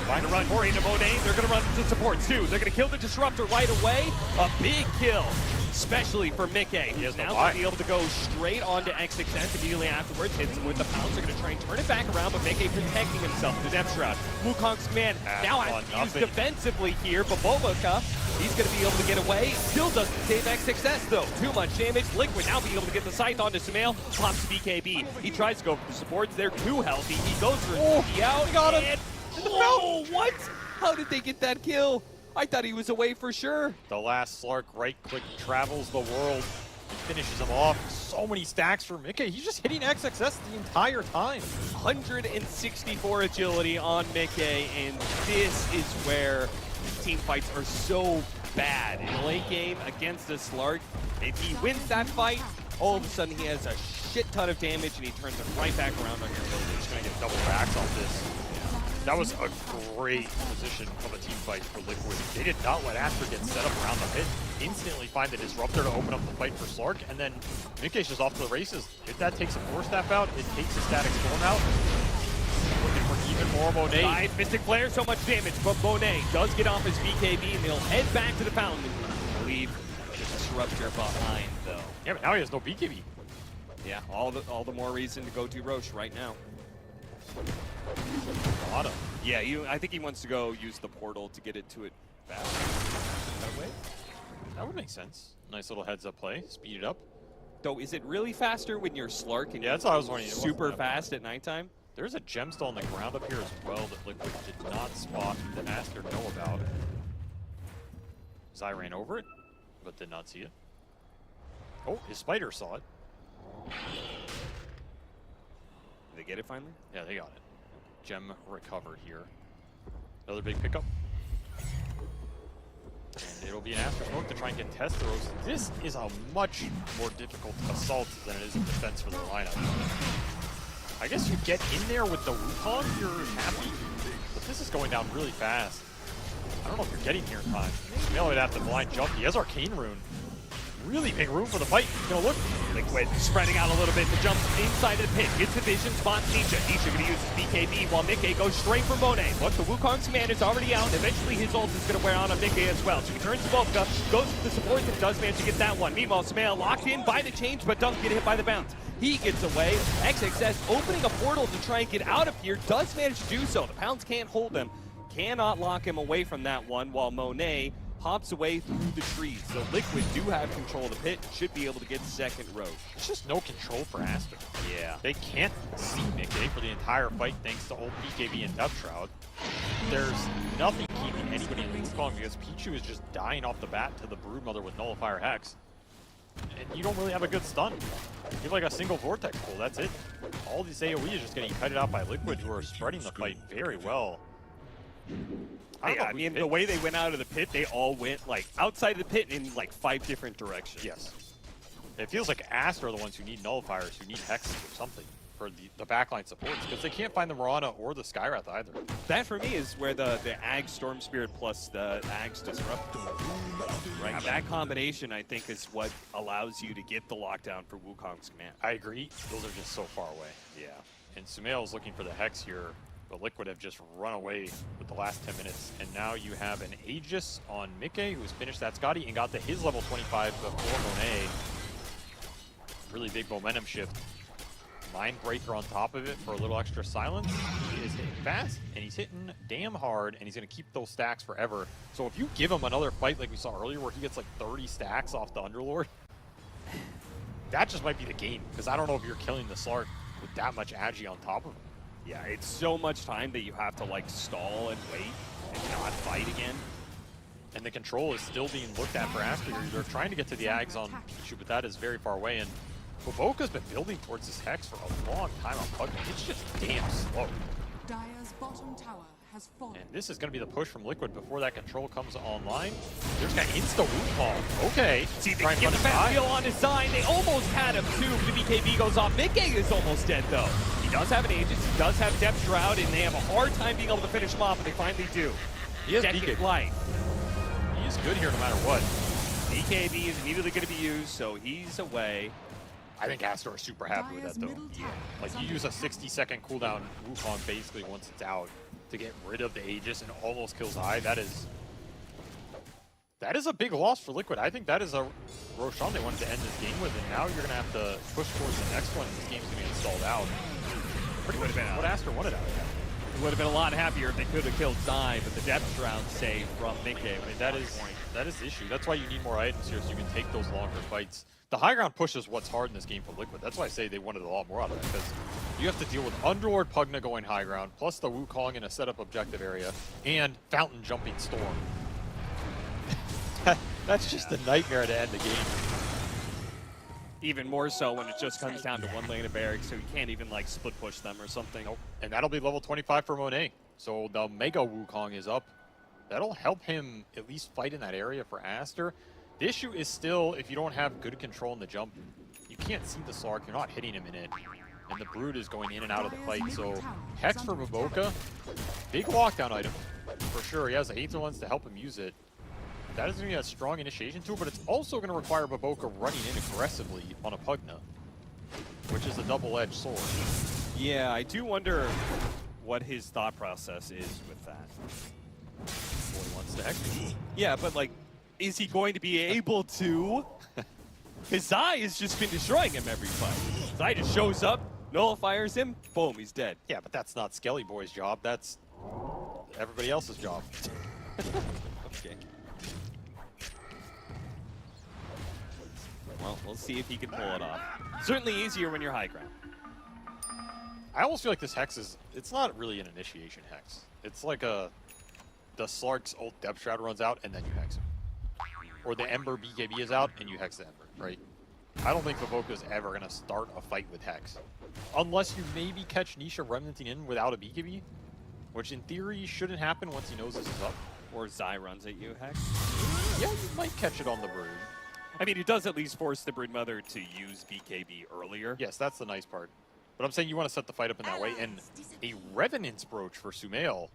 Trying to run more into Monet. They're going to run to support too. They're going to kill the Disruptor right away. A big kill, especially for Mickey. He's now going to be able to go straight onto XXS immediately afterwards. Hits him with the pounce. They're going to try and turn it back around, but Mickey protecting himself with his F-Shroud. Wukong's command now has to use defensively here, but Boboka, he's going to be able to get away. Still doesn't save XXS though. Too much damage. Liquid now be able to get the scythe onto Sumail. Pops BKB. He tries to go for the supports. They're too healthy. He goes for a out. He got him. Oh, what? How did they get that kill? I thought he was away for sure. The last Slark right-click travels the world and finishes him off. So many stacks for Mickey. He's just hitting XXS the entire time. 164 agility on Mickey, and this is where team fights are so bad. In the late game against the Slark, if he wins that fight, all of a sudden he has a shit ton of damage and he turns it right back around on your building. He's going to get double backs off this. That was a great position of a team fight for Liquid. They did not let Aster get set up around the pit. Instantly find the Disruptor to open up the fight for Slark, and then Mikkei's just off to the races. If that takes a Force Staff out, it takes a Static Storm out. Looking for even more Monet. Nice Mystic Flare, so much damage, but Monet does get off his BKB and they'll head back to the Fountain. Leave the Disruptor behind, though. Yeah, but now he has no BKB. Yeah, all the more reason to go to Roche right now. Auto. Yeah, I think he wants to go use the portal to get it to it fast. That way? That would make sense. Nice little heads-up play. Speed it up. Though, is it really faster when you're Slark and that's what I was wondering. Super fast at nighttime? There's a gemstone on the ground up here as well that Liquid did not spot, that Aster know about. Zai ran over it, but did not see it. Oh, his spider saw it. Did they get it finally? Yeah, they got it. Gem recovered here. Another big pickup. And it'll be an Aster smoke to try and get Testeros. This is a much more difficult assault than it is in defense for their lineup. I guess you get in there with the Wukong, you're happy. But this is going down really fast. I don't know if you're getting here in time. Sumail would have to blind jump. He has Arcane Rune. Really big room for the fight. You know, look. Liquid spreading out a little bit. The jump inside the pit. Gets the vision, spots Nisha. Nisha going to use his BKB while Mikkei goes straight for Monet. Look, the Wukong's command is already out. Eventually his ult is going to wear on Mikkei as well. So he turns to Volka, goes to the support and does manage to get that one. Meanwhile, Sumail locked in by the change, but doesn't get hit by the bounce. He gets away. XXS opening a portal to try and get out of here. Does manage to do so. The Pounds can't hold him. Cannot lock him away from that one while Monet hops away through the trees. So Liquid do have control of the pit, should be able to get second row. There's just no control for Aster. Yeah. They can't see Mikkei for the entire fight thanks to old BKB and Death Shroud. There's nothing keeping anybody in Wukong because Pichu is just dying off the bat to the Broodmother with Nullifier Hex. And you don't really have a good stun. You have like a single Vortex pull, that's it. All these AoE is just getting kited out by Liquid, who are spreading the fight very well. I mean, the way they went out of the pit, they all went like outside of the pit in like 5 different directions. Yes. It feels like Aster are the ones who need nullifiers, who need hexes or something for the backline supports, because they can't find the Mirana or the Skywrath either. That for me is where the Ag Storm Spirit plus the Ag's Disruptor. Right, that combination I think is what allows you to get the lockdown for Wukong's command. I agree. Those are just so far away. Yeah. And Sumail is looking for the Hex here. But Liquid have just run away with the last 10 minutes. And now you have an Aegis on Mikkei, who's finished that Scotty and got to his level 25 before Monet. Really big momentum shift. Mindbreaker on top of it for a little extra silence. He is hitting fast, and he's hitting damn hard, and he's going to keep those stacks forever. So if you give him another fight like we saw earlier where he gets like 30 stacks off the Underlord, that just might be the game. Because I don't know if you're killing the Slark with that much agi on top of him. Yeah, it's so much time that you have to like stall and wait and not fight again. And the control is still being looked at for Aster. They're trying to get to the Ags on Pichu, but that is very far away. And Boboka's been building towards this Hex for a long time on Pugna. It's just damn slow. Dire's bottom tower has fallen. And this is going to be the push from Liquid before that control comes online. There's got insta-Wukong. Okay. See, they can get the fast wheel on his side. They almost had him too. The BKB goes off. Mikkei is almost dead though. He does have an Aegis, he does have Depth Shroud, and they have a hard time being able to finish him off, but they finally do. He has Second life. He is good here no matter what. BKB is immediately going to be used, so he's away. I think Aster is super happy with that though. Yeah. Like you use a 60-second cooldown Wukong basically once it's out to get rid of the Aegis and almost kills Eye. That is a big loss for Liquid. I think that is a Roshan they wanted to end this game with, and now you're going to have to push towards the next one, and this game's going to get stalled out. Pretty much what Aster wanted out of that. It would have been a lot happier if they could have killed Zai, but the Depth Shroud save from Mikkei. I mean, that is the issue. That's why you need more items here so you can take those longer fights. The high ground push is what's hard in this game for Liquid. That's why I say they wanted a lot more out of it, because you have to deal with Underlord Pugna going high ground, plus the Wukong in a setup objective area, and Fountain jumping Storm. That's just a nightmare to end the game. Even more so when it just comes down to one lane of barracks, so you can't even like split push them or something. Nope. And that'll be level 25 for Monet. So the Mega Wukong is up. That'll help him at least fight in that area for Aster. The issue is still, if you don't have good control in the jump, you can't see the Slark, you're not hitting him in it. And the Brood is going in and out of the fight, so Hex for Baboka, big lockdown item, for sure. He has the Aether to help him use it. That is going to be a strong initiation tool, but it's also going to require Baboka running in aggressively on a Pugna, which is a double-edged sword. Yeah, I do wonder what his thought process is with that. Boy wants to Hex. Yeah, but like, is he going to be able to? Because Zai has just been destroying him every fight. Zai just shows up, nullifiers him, boom, he's dead. Yeah, but that's not Skelly Boy's job. That's everybody else's job. Okay. Well, we'll see if he can pull it off. Certainly easier when you're high ground. I almost feel like this Hex is, it's not really an initiation Hex. It's like the Slark's ult Depth Shroud runs out and then you Hex him. Or the Ember BKB is out and you Hex the Ember, right? I don't think Baboka is ever going to start a fight with Hex. Unless you maybe catch Nisha remnanting in without a BKB, which in theory shouldn't happen once he knows this is up. Or Zai runs at you, Hex. Yeah, you might catch it on the Brood. I mean, it does at least force the Brood Mother to use BKB earlier. Yes, that's the nice part. But I'm saying you want to set the fight up in that way. And a Revenant's Brooch for Sumail.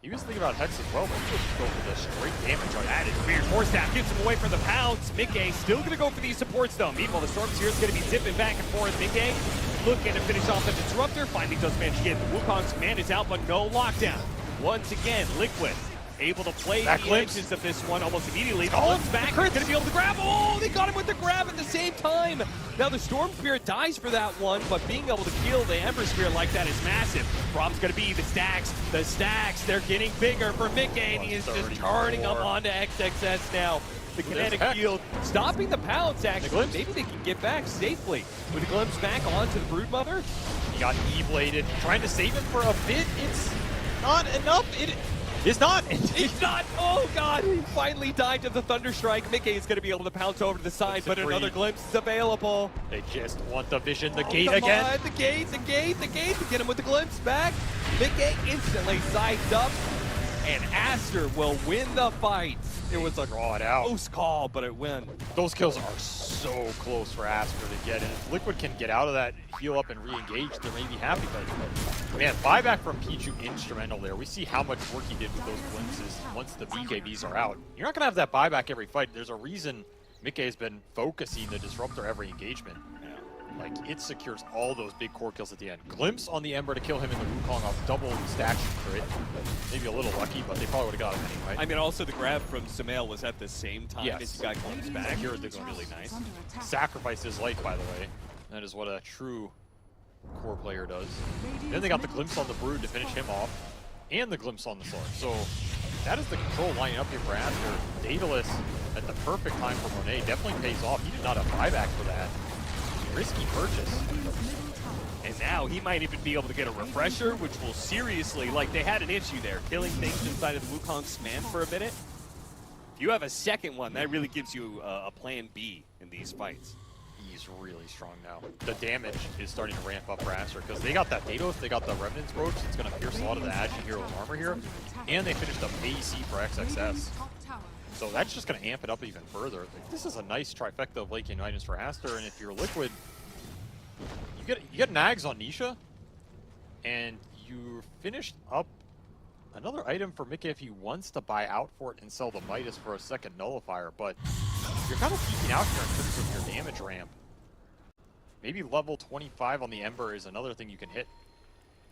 He was thinking about Hex as well, but he just go for the straight damage on That is weird. Force Staff gets him away from the pounce. Mickey still going to go for these supports, though. Meanwhile, the Stormseer is going to be zipping back and forth. Mickey looking to finish off the Disruptor. Finally does manage to get the Wukong's command is out, but no lockdown. Once again, Liquid able to play the edges of this one almost immediately. Glimpse back, he's going to be able to grab. Oh, they got him with the grab at the same time. Now the Storm Spirit dies for that one, but being able to kill the Ember Spirit like that is massive. Problem's going to be the stacks. The stacks, they're getting bigger for Mickey, and he is just turning up onto XXS now. The kinetic field stopping the pounce, actually. Maybe they can get back safely. With the glimpse back onto the Broodmother. He got E-bladed, trying to save him for a bit. It's not enough. It's not. It's not. Oh, God. He finally died to the Thunderstrike. Mickey is going to be able to pounce over to the side, but another glimpse is available. They just want the vision, the gate come again. On, the gate. To get him with the glimpse back. Mickey instantly sized up, and Aster will win the fight. It was a draw it out. Close call, but it win. Those kills are so close for Aster to get, and if Liquid can get out of that, heal up and re-engage, they may be happy. But man, buyback from Pichu instrumental there. We see how much work he did with those glimpses once the BKBs are out. You're not going to have that buyback every fight. There's a reason Mickey has been focusing the Disruptor every engagement. Like, it secures all those big core kills at the end. Glimpse on the Ember to kill him in the Wukong off double stack crit. Maybe a little lucky, but they probably would have got him anyway. I mean, also the grab from Sumail was at the same time as he got glimpse back. Secured the really nice. Sacrificed his life, by the way. That is what a true core player does. Then they got the glimpse on the Brood to finish him off, and the glimpse on the Slark. So that is the control lining up here for Aster. Daedalus at the perfect time for Monet definitely pays off. He did not have buyback for that. Risky purchase. And now he might even be able to get a refresher, which will seriously, like, they had an issue there, killing things inside of the Wukong's command for a minute. If you have a second one, that really gives you a plan B in these fights. He's really strong now. The damage is starting to ramp up for Aster because they got that Daedalus, they got the Remnant's Brooch. It's going to pierce a lot of the Agi Hero's armor here. And they finished up AC for XXS. So that's just going to amp it up even further. This is a nice trifecta of late game items for Aster, and if you're Liquid, you get nags on Nisha, and you finished up another item for Mickey if he wants to buy out for it and sell the Midas for a second nullifier, but you're kind of peeking out here in terms of your damage ramp. Maybe level 25 on the Ember is another thing you can hit,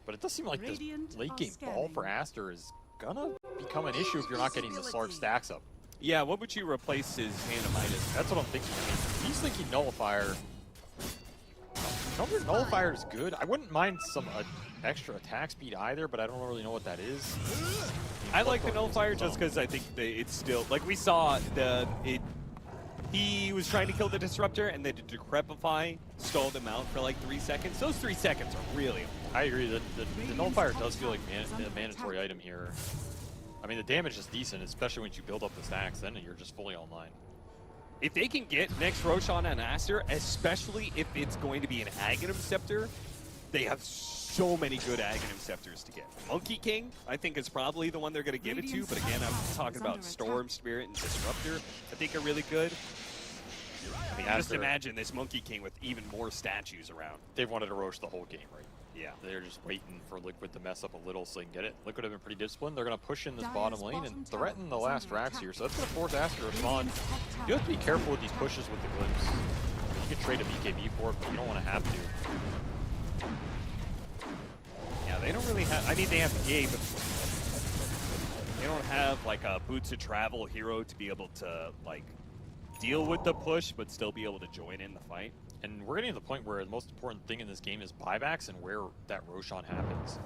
but it does seem like this late game ball for Aster is gonna become an issue if you're not getting the Slark stacks up. Yeah, what would you replace his Hand of Midas? That's what I'm thinking. He's thinking Nullifier. Nullifier is good. I wouldn't mind some extra attack speed either, but I don't really know what that is. I like the Nullifier just because I think it's still, like we saw, he was trying to kill the Disruptor and then the Decrepify stalled him out for like 3 seconds. Those 3 seconds are really important. I agree. The Nullifier does feel like a mandatory item here. I mean, the damage is decent, especially when you build up the stacks, then you're just fully online. If they can get next Roshan and Aster, especially if it's going to be an Aghanim Scepter, they have so many good Aghanim Scepters to get. Monkey King, I think, is probably the one they're going to give it to, but again, I'm talking about Storm Spirit and Disruptor, I think are really good. I mean, just imagine this Monkey King with even more statues around. They've wanted to roach the whole game, right? Yeah. They're just waiting for Liquid to mess up a little so they can get it. Liquid have been pretty disciplined. They're going to push in this bottom lane and threaten the last racks here. So that's going to force Aster to respond. You have to be careful with these pushes with the glimpse. You can trade a BKB for it, but you don't want to have to. Yeah, they don't really have... I mean, they have the game, but they don't have, like, a Boots of Travel hero to be able to, like, deal with the push, but still be able to join in the fight. And we're getting to the point where the most important thing in this game is buybacks and where that Roshan happens.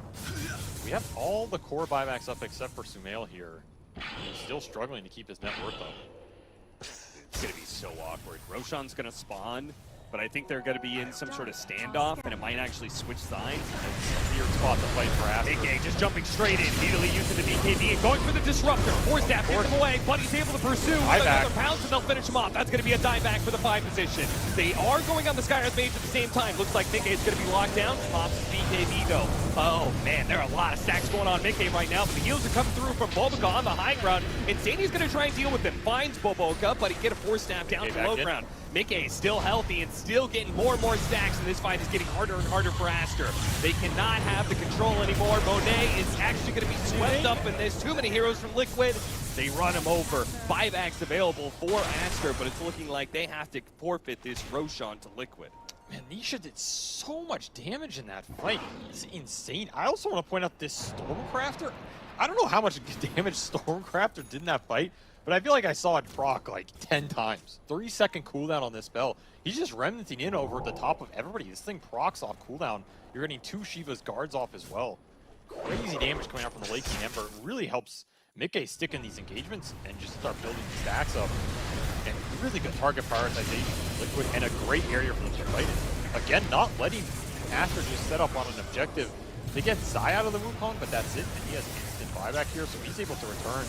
We have all the core buybacks up except for Sumail here. He's still struggling to keep his net worth up. It's going to be so awkward. Roshan's going to spawn, but I think they're going to be in some sort of standoff, and it might actually switch sides. It's a weird spot to fight for Aster. ENG just jumping straight in, immediately using the BKB and going for the Disruptor. Force Staff gets him away, but he's able to pursue with another pounce, and they'll finish him off. That's going to be a dieback for the 5 position. They are going on the Skyrim Mage at the same time. Looks like Mickey is going to be locked down. Pops his BKB though. Oh man, there are a lot of stacks going on Mickey right now, but the heals are coming through from Boboka on the high ground. Insany's going to try and deal with them. Finds Boboka, but he get a Force Staff down to low ground. Mickey is still healthy and still getting more and more stacks, and this fight is getting harder and harder for Aster. They cannot have the control anymore. Monet is actually going to be swept up in this. Too many heroes from Liquid. They run him over. 5-acts available for Aster, but it's looking like they have to forfeit this Roshan to Liquid. Man, Nisha did so much damage in that fight. It's insane. I also want to point out this Stormcrafter. I don't know how much damage Stormcrafter did in that fight, but I feel like I saw it proc like 10 times. 3-second cooldown on this spell. He's just remnanting in over the top of everybody. This thing procs off cooldown. You're getting 2 Shiva's guards off as well. Crazy damage coming out from the Lake King Ember. It really helps Mickey stick in these engagements and just start building these stacks up. And really good target prioritization, Liquid, and a great area for them to fight in. Again, not letting Aster just set up on an objective. They get Zai out of the Wukong, but that's it. And he has instant buyback here, so he's able to return.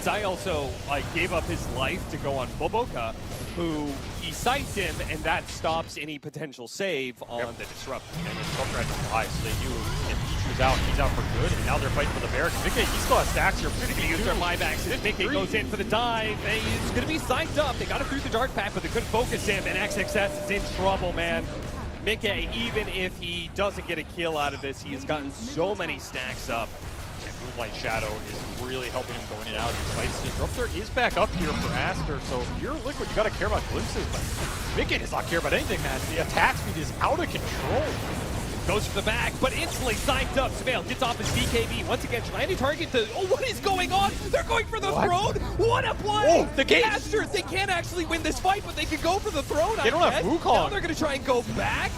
Zai also gave up his life to go on Boboka, who he sights him, and that stops any potential save on the Disruptor. And the Disruptor has to fly, so they knew if Ishu's out, he's out for good, and now they're fighting for the barracks. Mickey, he still has stacks here. They're going to use their buybacks. Mickey goes in for the dive, and he's going to be psyched up. They got him through the Dark Path, but they couldn't focus him, and XXS is in trouble, man. Mickey, even if he doesn't get a kill out of this, he has gotten so many stacks up. And Moonlight Shadow is really helping him going in and out of these fights. Disruptor is back up here for Aster, so if you're Liquid, you gotta care about glimpses, but Mickey does not care about anything, man. The attack speed is out of control. Goes for the back, but instantly psyched up. Sumail gets off his BKB. Once again, trying to target the... Oh, what is going on? They're going for the throne? What a play! Oh, the gate! Aster, they can't actually win this fight, but they could go for the throne. They don't have Wukong. Now they're gonna try and go back.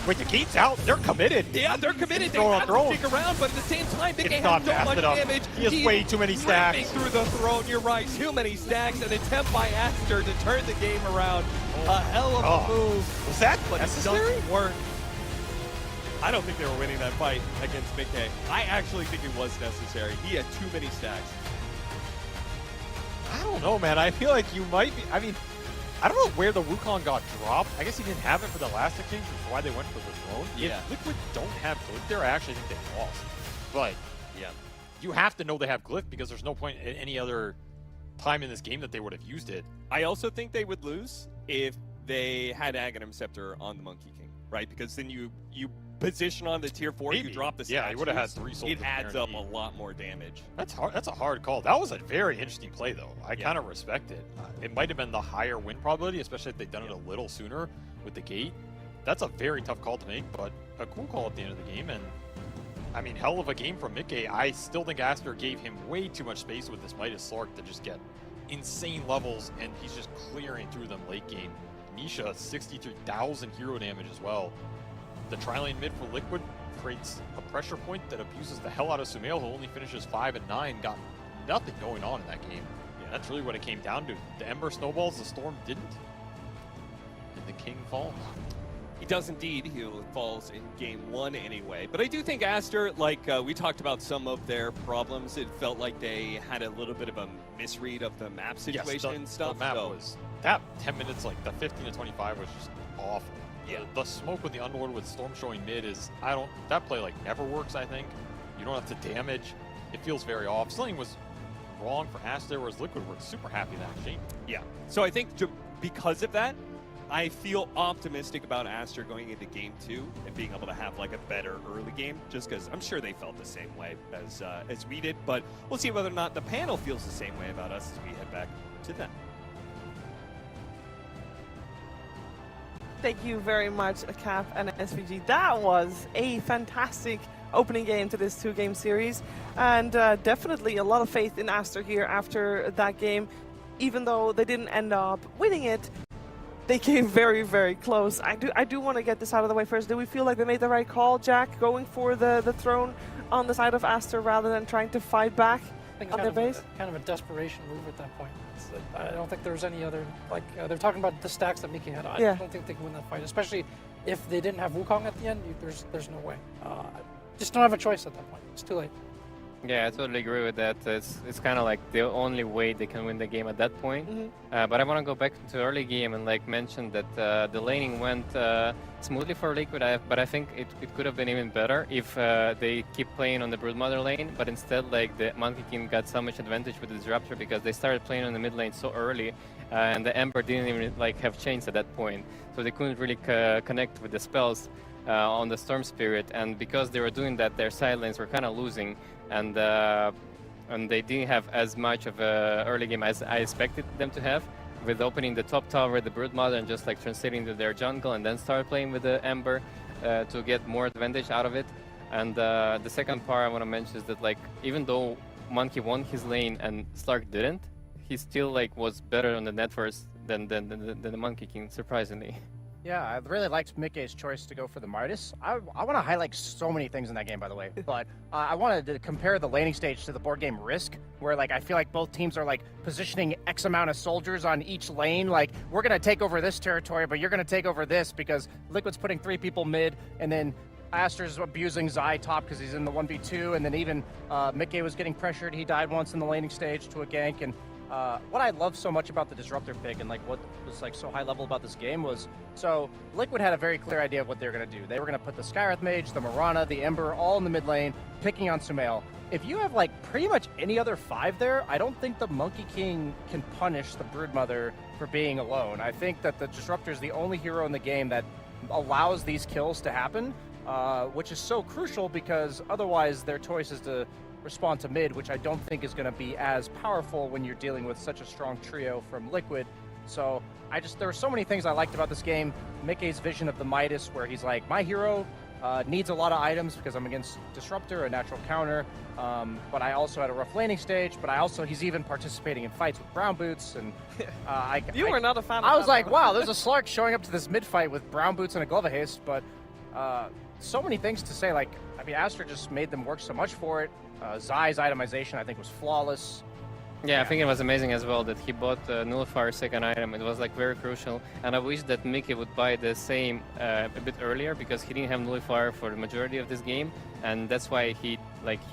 Wait, the gate's out. They're committed. Yeah, they're committed. They have to stick around, but at the same time, Mickey has so much damage. He has way too many stacks. Through the throne, you're right. Too many stacks. An attempt by Aster to turn the game around. A hell of a move. Was that but necessary? It doesn't work. I don't think they were winning that fight against Mickey. I actually think it was necessary. He had too many stacks. I don't know, man. I feel like you might be... I mean, I don't know where the Wukong got dropped. I guess he didn't have it for the last exchange, which is why they went for the throne. Yeah. If Liquid don't have Glyph there, I actually think they lost. But, yeah, you have to know they have Glyph because there's no point at any other time in this game that they would have used it. I also think they would lose if they had Aghanim Scepter on the Monkey King, right? Because then you position on the tier 4, you drop the statues. Yeah, he would have had 3 souls. It adds up a lot more damage. That's hard. That's a hard call. That was a very interesting play, though. I kind of respect it. It might have been the higher win probability, especially if they'd done it a little sooner with the gate. That's a very tough call to make, but a cool call at the end of the game. And I mean, hell of a game from Mickey. I still think Aster gave him way too much space with this Midas Slark to just get insane levels, and he's just clearing through them late game. Nisha, 63,000 hero damage as well. The tri-lane mid for Liquid creates a pressure point that abuses the hell out of Sumail, who only finishes 5 and 9. Got nothing going on in that game. Yeah, that's really what it came down to. The Ember snowballs, the Storm didn't. And the King falls. He does indeed. He falls in game 1 anyway. But I do think Aster, like we talked about some of their problems, it felt like they had a little bit of a misread of the map situation and stuff. The map was, that 10 minutes, like the 15 to 25 was just awful. the smoke with the Unlord with Storm showing mid is, that play like never works, I think. You don't have to damage. It feels very off. Something was wrong for Aster, whereas Liquid were super happy in that exchange. Yeah, so I think because of that, I feel optimistic about Aster going into game 2 and being able to have like a better early game, just because I'm sure they felt the same way as we did, but we'll see whether or not the panel feels the same way about us as we head back to them. Thank you very much, Cap and SVG. That was a fantastic opening game to this 2-game series, and definitely a lot of faith in Aster here after that game. Even though they didn't end up winning it, they came very, very close. I do want to get this out of the way first. Do we feel like they made the right call, Jack, going for the throne on the side of Aster rather than trying to fight back on their base? Kind of a desperation move at that point. I don't think there was any other, like, they're talking about the stacks that Mickey had. I don't think they can win that fight, especially if they didn't have Wukong at the end. There's no way. Just don't have a choice at that point. It's too late. Yeah, I totally agree with that. It's kind of like the only way they can win the game at that point. But I want to go back to early game and like mention that the laning went smoothly for Liquid, but I think it could have been even better if they keep playing on the Broodmother lane, but instead like the Monkey King got so much advantage with the Disruptor because they started playing on the mid lane so early, and the Ember didn't even like have chains at that point, so they couldn't really connect with the spells on the Storm Spirit, and because they were doing that, their side lanes were kind of losing. And they didn't have as much of a early game as I expected them to have, with opening the top tower, the Broodmother, and just like translating to their jungle, and then start playing with the Ember to get more advantage out of it. And the second part I want to mention is that like even though Monkey won his lane and Slark didn't, he still like was better on the networks than the Monkey King, surprisingly. Yeah, I really liked Mickey's choice to go for the Midas. I want to highlight so many things in that game, by the way, but I wanted to compare the laning stage to the board game Risk, where like I feel like both teams are like positioning X amount of soldiers on each lane. Like, we're going to take over this territory, but you're going to take over this because Liquid's putting 3 people mid, and then Aster's abusing Zai top because he's in the 1v2, and then even Mickey was getting pressured. He died once in the laning stage to a gank, and what I love so much about the Disruptor pick and like what was like so high level about this game was, so Liquid had a very clear idea of what they were going to do. They were going to put the Skywrath Mage, the Mirana, the Ember all in the mid lane, picking on Sumail. If you have like pretty much any other 5 there, I don't think the Monkey King can punish the Broodmother for being alone. I think that the Disruptor is the only hero in the game that allows these kills to happen, which is so crucial because otherwise their choice is to respond to mid, which I don't think is going to be as powerful when you're dealing with such a strong trio from Liquid. So there were so many things I liked about this game. Mickey's vision of the Midas, where he's like, my hero needs a lot of items because I'm against Disruptor, a natural counter, but I also had a rough laning stage, but he's even participating in fights with Brown Boots, and you were not a fan of that. I was like, wow, there's a Slark showing up to this mid fight with Brown Boots and a Glove of Haste, but so many things to say. Like, I mean, Aster just made them work so much for it. Zai's itemization, I think, was flawless. Yeah, I think it was amazing as well that he bought Nullifier's second item. It was like very crucial, and I wish that Mickey would buy the same a bit earlier because he didn't have Nullifier for the majority of this game, and that's why he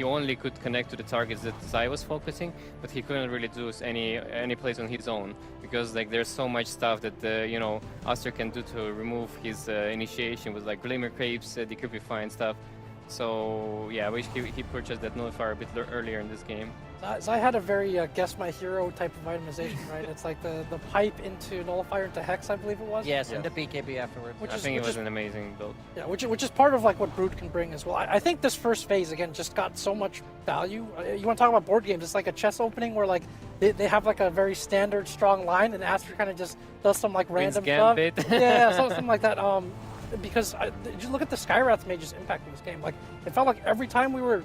only could connect to the targets that Zai was focusing, but he couldn't really do any plays on his own because like there's so much stuff that Aster can do to remove his initiation with like Glimmer Crepes, Decryptify and stuff. So yeah, I wish he purchased that Nullifier a bit earlier in this game. Zai had a very guess my hero type of itemization, right? It's like the pipe into Nullifier into Hex, I believe it was. Yes, into BKB afterwards. I think it was an amazing build. Yeah, which is part of like what Brood can bring as well. I think this first phase again just got so much value. You want to talk about board games? It's like a chess opening where like they have like a very standard strong line, and Aster kind of just does some like random stuff. Yeah, something like that. Because just look at the Skywrath Mage's impact in this game. Like, it felt like every time we were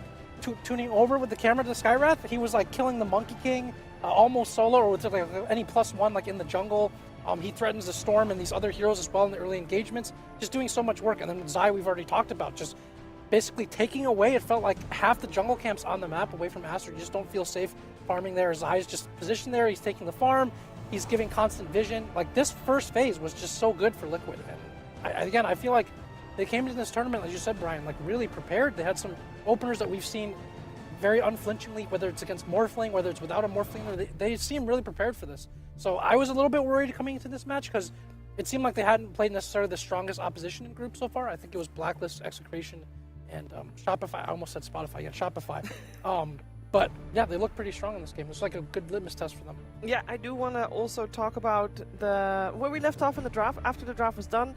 tuning over with the camera to the Skywrath, he was like killing the Monkey King almost solo or with like any +1 like in the jungle. He threatens the Storm and these other heroes as well in the early engagements, just doing so much work. And then with Zai, we've already talked about just basically taking away, it felt like half the jungle camps on the map away from Aster. You just don't feel safe farming there. Zai's just positioned there, he's taking the farm, he's giving constant vision. Like, this first phase was just so good for Liquid. And again, I feel like they came into this tournament, as you said, Brian, like really prepared. They had some openers that we've seen very unflinchingly, whether it's against Morphling, whether it's without a Morphling, they seem really prepared for this. So I was a little bit worried coming into this match because it seemed like they hadn't played necessarily the strongest opposition in group so far. I think it was Blacklist, Execration, and Shopify. I almost said Spotify. Yeah, Shopify. But yeah, they look pretty strong in this game. It's like a good litmus test for them. Yeah, I do want to also talk about where we left off in the draft. After the draft was done,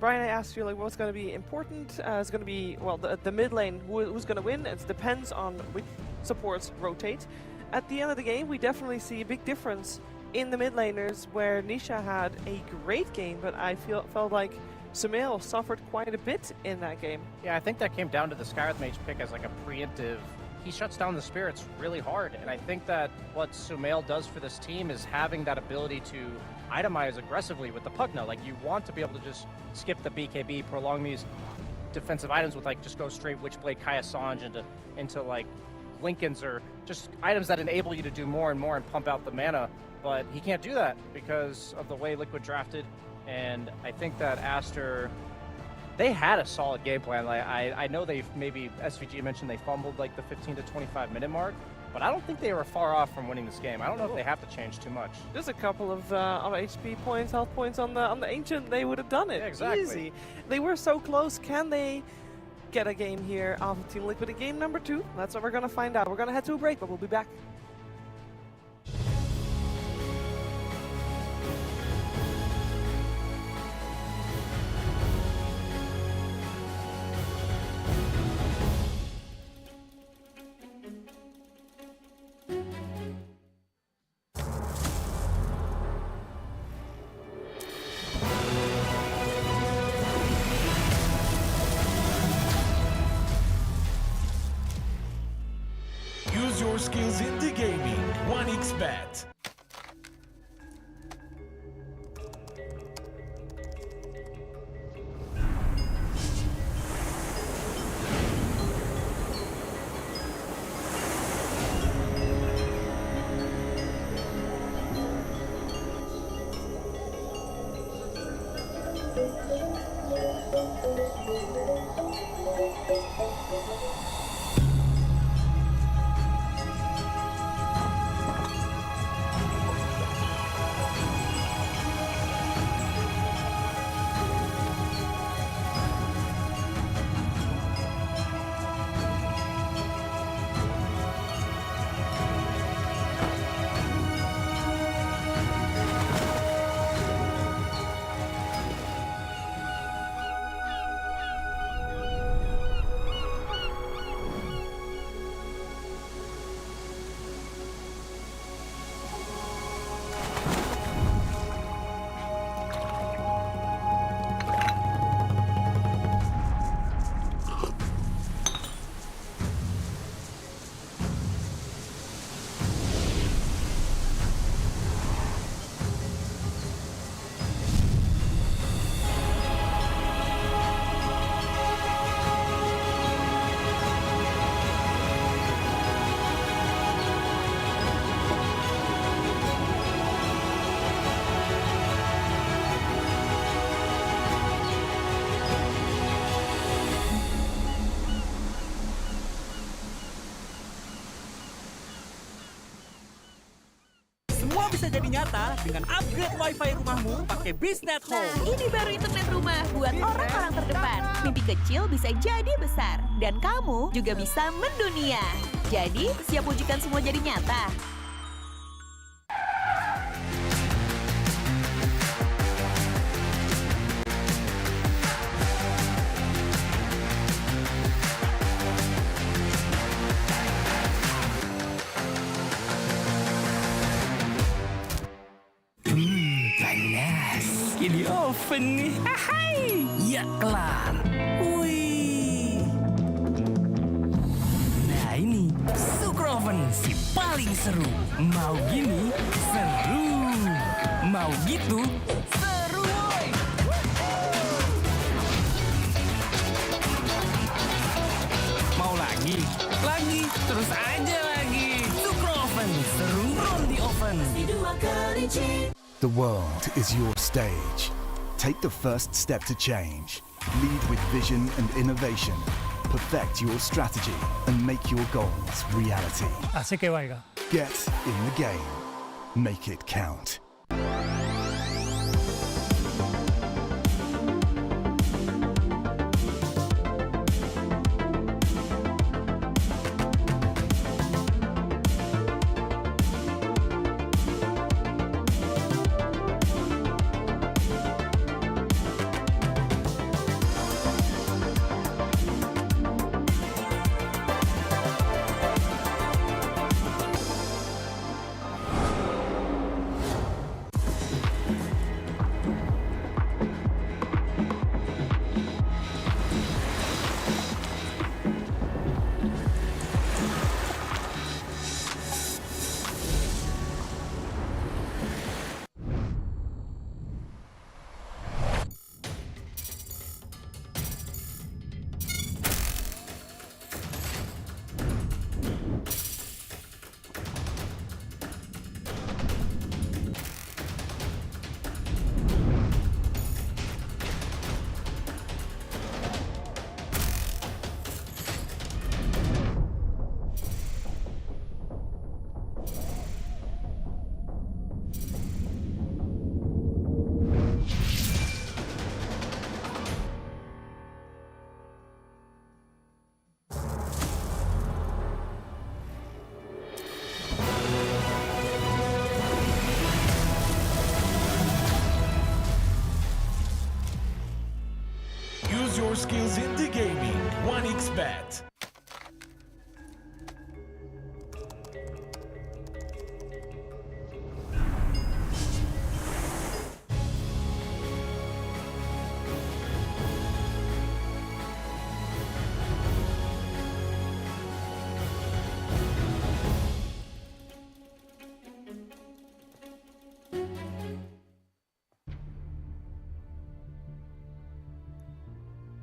Brian, I asked you like what's going to be important. It's going to be, well, the mid lane, who's going to win. It depends on which supports rotate. At the end of the game, we definitely see a big difference in the mid laners, where Nisha had a great game, but I felt like Sumail suffered quite a bit in that game. Yeah, I think that came down to the Skywrath Mage pick as like a preemptive. He shuts down the spirits really hard, and I think that what Sumail does for this team is having that ability to itemize aggressively with the Pugna. Like, you want to be able to just skip the BKB, prolong these defensive items with like just go straight Witchblade, Kaya Sange into like Lincolns, or just items that enable you to do more and more and pump out the mana. But he can't do that because of the way Liquid drafted, and I think that Aster, they had a solid game plan. Like, I know they've maybe, SVG mentioned they fumbled like the 15 to 25 minute mark, but I don't think they were far off from winning this game. I don't know if they have to change too much. Just a couple of HP points, health points on the Ancient, they would have done it. Yeah, exactly. Easy. They were so close. Can they get a game here off of Team Liquid in game number 2? That's what we're going to find out. We're going to head to a break, but we'll be back. Use your skills in the gaming. 1xBet. Bisa jadi nyata dengan upgrade wifi rumahmu pakai Beastnet Home. Nah, ini baru internet rumah buat orang-orang terdepan. Mimpi kecil bisa jadi besar, dan kamu juga bisa mendunia. Jadi, siap wujudkan semua jadi nyata. Di oven nih. Hai, ya kelar. Wih. Nah ini Super Oven si paling seru. Mau gini seru. Mau gitu seru woy. Mau lagi, terus aja lagi. Super Oven seru roll di oven. The world is your stage. Take the first step to change. Lead with vision and innovation. Perfect your strategy and make your goals reality. Así que vaya. Get in the game. Make it count. skills in the gaming. 1xBet.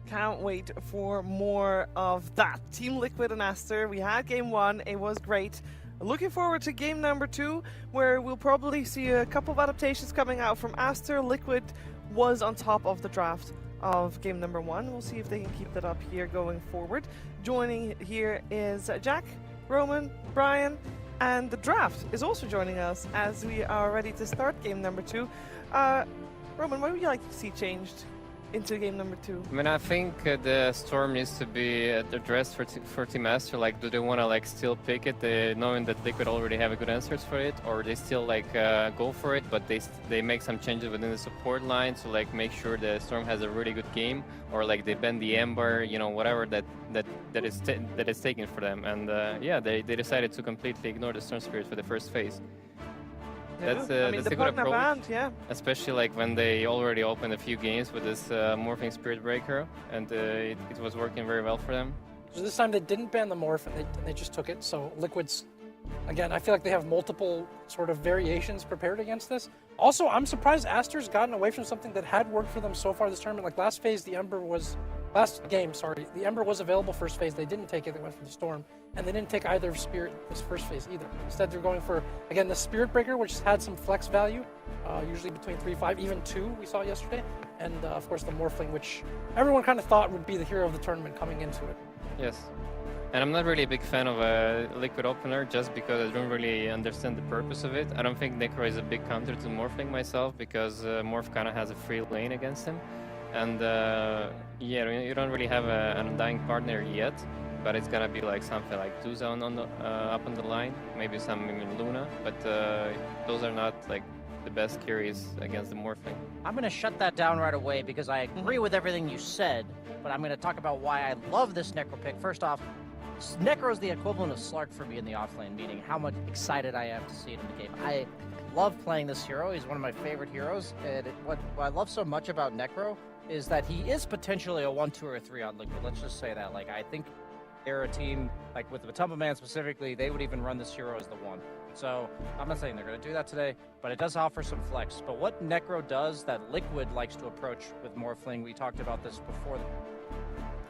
Can't wait for more of that. Team Liquid and Aster, we had game 1, it was great. Looking forward to game number 2, where we'll probably see a couple of adaptations coming out from Aster. Liquid was on top of the draft of game number 1. We'll see if they can keep that up here going forward. Joining here is Jack, Roman, Brian, and the draft is also joining us as we are ready to start game number 2. Roman, what would you like to see changed into game number 2? I mean, I think the Storm needs to be addressed for Team Aster. Like, do they want to like still pick it, knowing that Liquid already have a good answers for it, or they still like go for it, but they make some changes within the support line to like make sure the Storm has a really good game, or like they bend the Ember, you know, whatever that is taken for them. And yeah, they decided to completely ignore the Storm Spirit for the first phase. Yeah. That's I mean, a good approach, band, yeah. Especially like when they already opened a few games with this Morphing Spirit Breaker, and it was working very well for them. So this time they didn't ban the Morph, and they just took it. So Liquid's, again, I feel like they have multiple sort of variations prepared against this. Also, I'm surprised Aster's gotten away from something that had worked for them so far this tournament. Like last phase, the Ember was... Last game, sorry. The Ember was available first phase. They didn't take it. They went for the Storm. And they didn't take either of Spirit this first phase either. Instead, they're going for, again, the Spirit Breaker, which has had some flex value, usually between 3-5, even 2 we saw yesterday. And, of course, the Morphling, which everyone kind of thought would be the hero of the tournament coming into it. Yes. And I'm not really a big fan of a Liquid opener just because I don't really understand the purpose of it. I don't think Necro is a big counter to Morphling myself because Morph kind of has a free lane against him. And yeah, you don't really have an Undying partner yet, but it's gonna be like something like Tuza up on the line, maybe some even Luna, but those are not like the best carries against the Morphling. I'm gonna shut that down right away because I agree with everything you said, but I'm gonna talk about why I love this Necro pick. First off, Necro is the equivalent of Slark for me in the offlane, meaning how much excited I am to see it in the game. I love playing this hero. He's one of my favorite heroes, and what I love so much about Necro is that he is potentially a 1, 2, or 3 on Liquid. Let's just say that. Like, I think they're a team, like with the Matumba Man specifically, they would even run this hero as the 1. So I'm not saying they're going to do that today, but it does offer some flex. But what Necro does that Liquid likes to approach with Morphling, we talked about this before,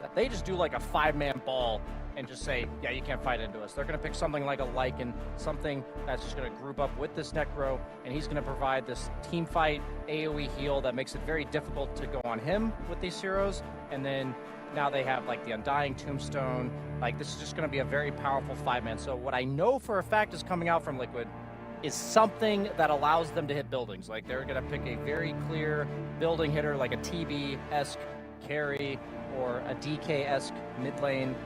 that they just do like a 5-man ball and just say, yeah, you can't fight into us. They're going to pick something like a Lycan, something that's just going to group up with this Necro, and he's going to provide this team fight AoE heal that makes it very difficult to go on him with these heroes. And then now they have like the Undying Tombstone. Like, this is just going to be a very powerful 5-man. So what I know for a fact is coming out from Liquid is something that allows them to hit buildings. Like, they're going to pick a very clear building hitter, like a TB-esque carry or a DK-esque mid lane,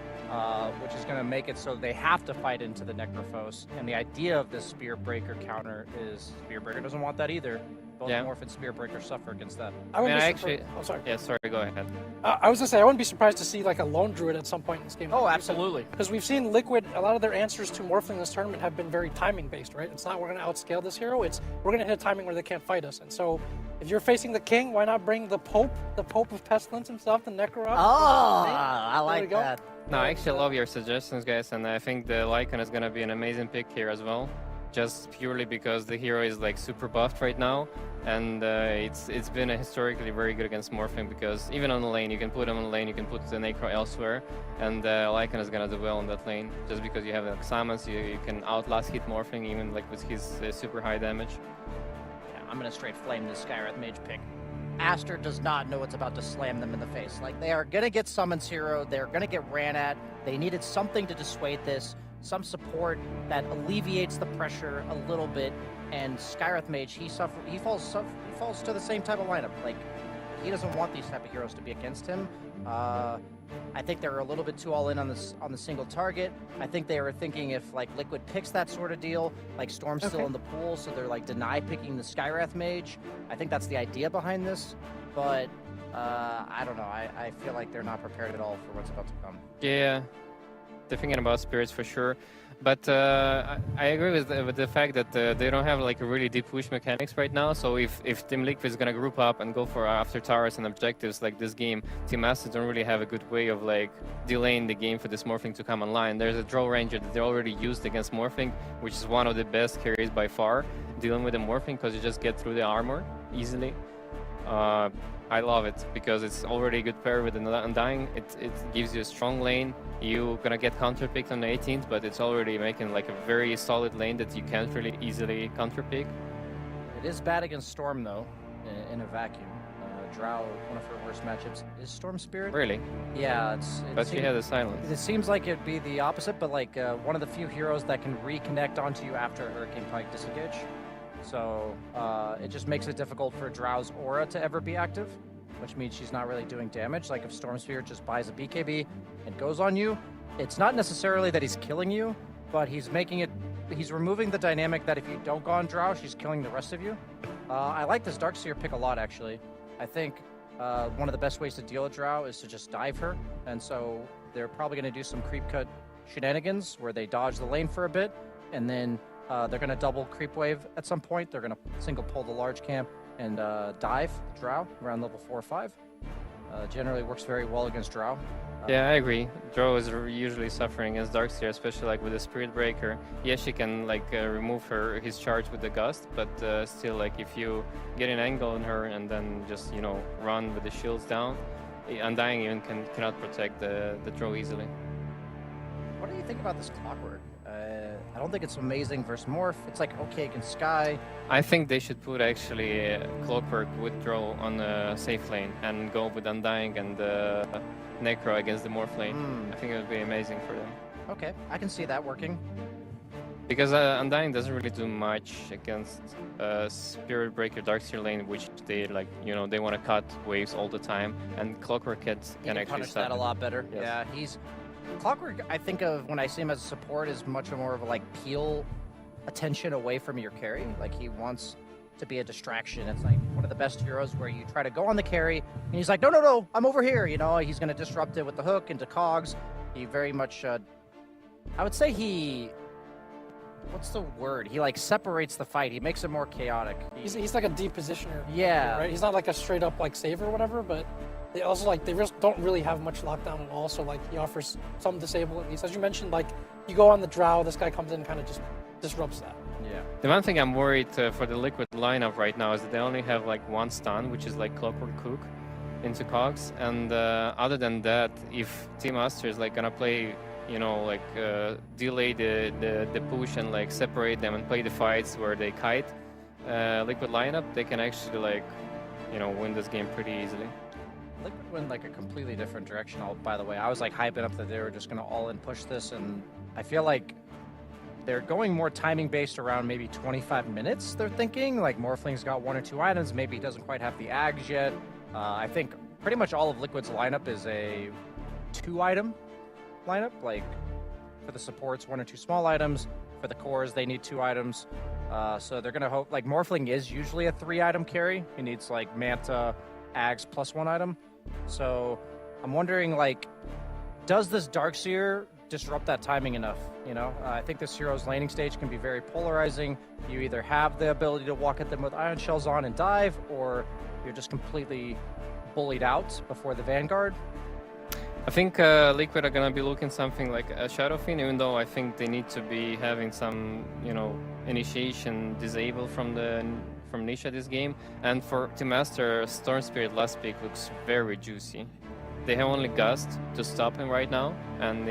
which is going to make it so they have to fight into the Necrophos. And the idea of this Spear Breaker counter is Spear Breaker doesn't want that either. Both Morph and Spear Breaker suffer against that. Sorry. Yeah, sorry, go ahead. I was going to say, I wouldn't be surprised to see like a Lone Druid at some point in this game. Oh, absolutely. Because we've seen Liquid, a lot of their answers to Morphling this tournament have been very timing based, right? It's not we're going to outscale this hero, it's we're going to hit a timing where they can't fight us. And so if you're facing the King, why not bring the Pope of Pestilence himself, the Necro? Oh, I like that. No, I actually love your suggestions, guys, and I think the Lycan is going to be an amazing pick here as well. Just purely because the hero is like super buffed right now, and it's been historically very good against Morphling, because even on the lane, you can put him on the lane, you can put the Necro elsewhere, and Lycan is gonna do well on that lane, just because you have like summons, you can outlast hit Morphling even like with his super high damage. Yeah, I'm gonna straight flame this Skywrath Mage pick. Aster does not know it's about to slam them in the face. Like, they are gonna get Summons Hero, they're gonna get ran at, they needed something to dissuade this, some support that alleviates the pressure a little bit, and Skywrath Mage, he falls to the same type of lineup. Like, he doesn't want these type of heroes to be against him. I think they're a little bit too all in on the single target. I think they were thinking if like Liquid picks that sort of deal, like Storm's still in the pool, so they're like deny picking the Skywrath Mage. I think that's the idea behind this, but I don't know. I feel like they're not prepared at all for what's about to come. Yeah, they're thinking about spirits for sure. But I agree with the fact that they don't have like a really deep push mechanics right now. So if Team Liquid is gonna group up and go for after towers and objectives like this game, Team Aster don't really have a good way of like delaying the game for this Morphling to come online. There's a draw ranger that they already used against Morphling, which is one of the best carries by far, dealing with the Morphling because you just get through the armor easily. I love it because it's already a good pair with the Undying. It gives you a strong lane. You're gonna get counterpicked on the 18th, but it's already making like a very solid lane that you can't really easily counterpick. It is bad against Storm though, in a vacuum. Drow, one of her worst matchups is Storm Spirit. Really? Yeah, but she had a silence. It seems like it'd be the opposite, but like one of the few heroes that can reconnect onto you after a Hurricane Pike disengage. So it just makes it difficult for Drow's aura to ever be active, which means she's not really doing damage. Like if Storm Spirit just buys a BKB and goes on you, it's not necessarily that he's killing you, but he's removing the dynamic that if you don't go on Drow, she's killing the rest of you. I like this Darkseer pick a lot, actually. I think one of the best ways to deal with Drow is to just dive her, and so they're probably going to do some creep cut shenanigans where they dodge the lane for a bit, and then they're going to double creep wave at some point. They're going to single pull the large camp and dive Drow around level 4 or 5. Generally works very well against Drow. Yeah, I agree. Drow is usually suffering against Darkseer, especially like with the Spirit Breaker. Yes, she can like remove his charge with the Gust, but still, like if you get an angle on her and then just run with the shields down, Undying even cannot protect the Drow easily. What do you think about this Clockwork? I don't think it's amazing versus Morph. It's like okay against Sky. I think they should put actually Clockwork with Drow on the safe lane and go with Undying and Necro against the Morph lane. I think it would be amazing for them. Okay, I can see that working. Because Undying doesn't really do much against Spirit Breaker Darkseer lane, which they like, they want to cut waves all the time, and Clockwork can actually punish stop that a it. lot better. Yes. Yeah, Clockwork, I think of when I see him as a support, is much more of a like peel attention away from your carry. Like he wants to be a distraction. It's like one of the best heroes where you try to go on the carry and he's like, no, I'm over here. He's going to disrupt it with the hook into cogs. He very much, I would say what's the word? He like separates the fight. He makes it more chaotic. He's like a deep positioner. Yeah. Right? He's not like a straight up like saver or whatever, but they also like, they just don't really have much lockdown at all. So like he offers some disable at least. As you mentioned, like you go on the Drow, this guy comes in and kind of just disrupts that. Yeah. The one thing I'm worried for the Liquid lineup right now is that they only have like one stun, which is like Clockwork Cook into cogs. And other than that, if Team Aster is like gonna play, delay the push and like separate them and play the fights where they kite Liquid lineup, they can actually like, win this game pretty easily. Liquid went like a completely different direction. By the way, I was like hyping up that they were just gonna all in push this, and I feel like they're going more timing based around maybe 25 minutes. They're thinking like Morphling's got 1 or 2 items, maybe he doesn't quite have the Ags yet. I think pretty much all of Liquid's lineup is a 2-item lineup. Like for the supports, 1 or 2 small items. For the cores, they need 2 items. So they're gonna hope like Morphling is usually a 3-item carry. He needs like Manta, Ags plus 1 item. So I'm wondering like, does this Darkseer disrupt that timing enough? I think this hero's laning stage can be very polarizing. You either have the ability to walk at them with Ion Shells on and dive, or you're just completely bullied out before the Vanguard. I think Liquid are gonna be looking something like a Shadow Fiend, even though I think they need to be having some, initiation disabled from Nisha this game. And for Team Aster, Storm Spirit last pick looks very juicy. They have only Gust to stop him right now, and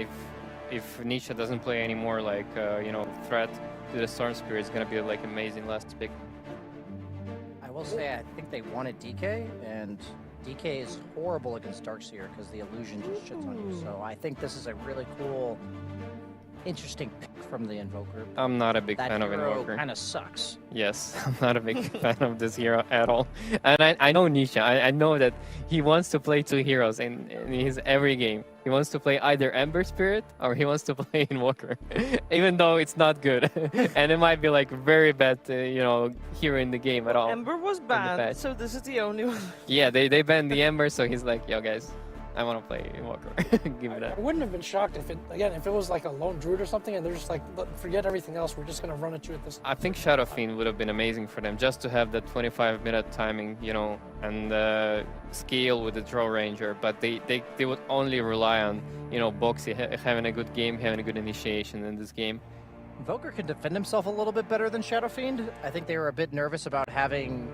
if Nisha doesn't play any more like threat to the Storm Spirit, it's gonna be like amazing last pick. I will say I think they wanted DK, and DK is horrible against Darkseer because the illusion just shits on you. So I think this is a really cool interesting pick from the Invoker. I'm not a big That fan of hero Invoker. kind of sucks. Yes, I'm not a big fan of this hero at all. And I know Nisha. I know that he wants to play two heroes in his every game. He wants to play either Ember Spirit or he wants to play Invoker, even though it's not good. And it might be like very bad, hero in the game at all. Ember was banned, so this is the only one. Yeah, they banned the Ember, so he's like, yo guys, I want to play Invoker. Give me that. I wouldn't have been shocked if it was like a lone druid or something, and they're just like, forget everything else. We're just gonna run at you at this. I think Shadow Fiend would have been amazing for them, just to have that 25-minute timing, and scale with the Draw Ranger. But they would only rely on, Boxy having a good game, having a good initiation in this game. Invoker can defend himself a little bit better than Shadow Fiend. I think they were a bit nervous about having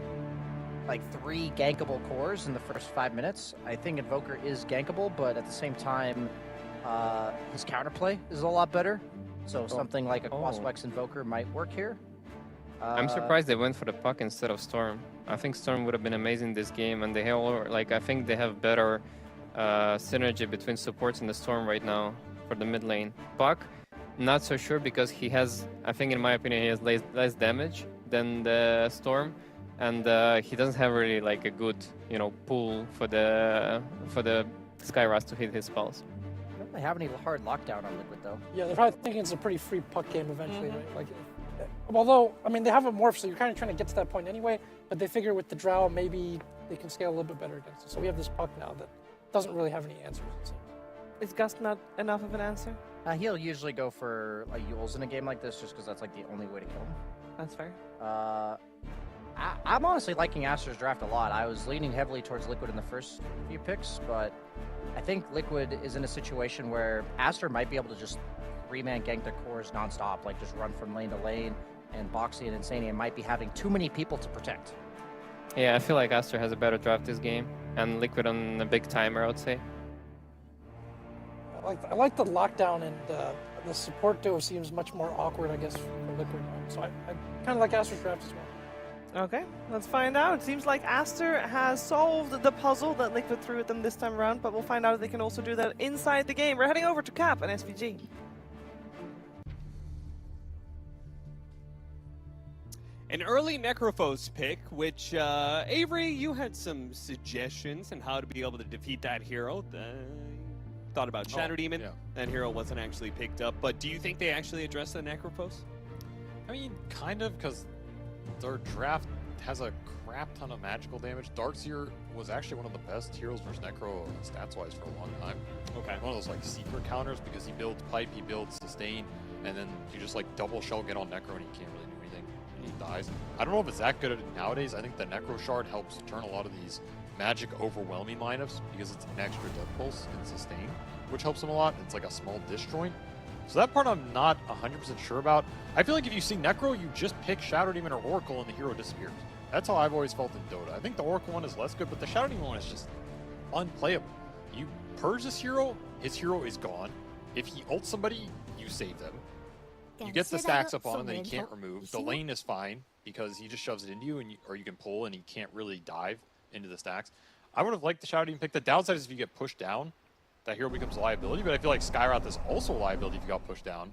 like 3 gankable cores in the first 5 minutes. I think Invoker is gankable, but at the same time, his counterplay is a lot better. So something like a Quaswex Invoker might work here. I'm surprised they went for the Puck instead of Storm. I think Storm would have been amazing this game, and they have I think they have better synergy between supports in the Storm right now for the mid lane. Puck, not so sure because he has, I think in my opinion, he has less damage than the Storm. And he doesn't have really like a good, pool for the Skyras to hit his spells. I don't really have any hard lockdown on Liquid though. Yeah, they're probably thinking it's a pretty free puck game eventually, right? Like, although I mean they have a morph, so you're kind of trying to get to that point anyway. But they figure with the Drow maybe they can scale a little bit better against it. So we have this puck now that doesn't really have any answers. Is Gust not enough of an answer? He'll usually go for like Yules in a game like this, just because that's like the only way to kill him. That's fair. I'm honestly liking Aster's draft a lot. I was leaning heavily towards Liquid in the first few picks, but I think Liquid is in a situation where Aster might be able to just 3-man gank their cores nonstop, like just run from lane to lane, and Boxy and Insanian might be having too many people to protect. Yeah, I feel like Aster has a better draft this game, and Liquid on a big timer, I would say. I like the lockdown, and the support duo seems much more awkward, I guess, for Liquid. So I kind of like Aster's draft as well. Okay, let's find out. It seems like Aster has solved the puzzle that Liquid threw at them this time around, but we'll find out if they can also do that inside the game. We're heading over to Cap and SVG. An early Necrophos pick, which, Avery, you had some suggestions on how to be able to defeat that hero. Thought about Shadow Demon. Yeah. That hero wasn't actually picked up, but do you think they actually addressed the Necrophos? I mean, kind of, because their draft has a crap ton of magical damage. Darkseer was actually one of the best heroes versus Necro stats-wise for a long time. Okay. One of those like secret counters because he builds Pipe, he builds Sustain, and then you just like double shell get on Necro and he can't really do anything and he dies. I don't know if it's that good nowadays. I think the Necro Shard helps turn a lot of these magic overwhelming lineups because it's an extra Death Pulse and Sustain, which helps them a lot. It's like a small disjoint. So that part I'm not 100% sure about. I feel like if you see Necro, you just pick Shadow Demon or Oracle and the hero disappears. That's how I've always felt in Dota. I think the Oracle one is less good, but the Shadow Demon one is just unplayable. You purge this hero, his hero is gone. If he ults somebody, you save them. You get the stacks up on him that he can't remove. The lane is fine because he just shoves it into you, and or you can pull and he can't really dive into the stacks. I would have liked the Shadow Demon pick. The downside is if you get pushed down, that hero becomes a liability, but I feel like Skywrath is also a liability if you got pushed down.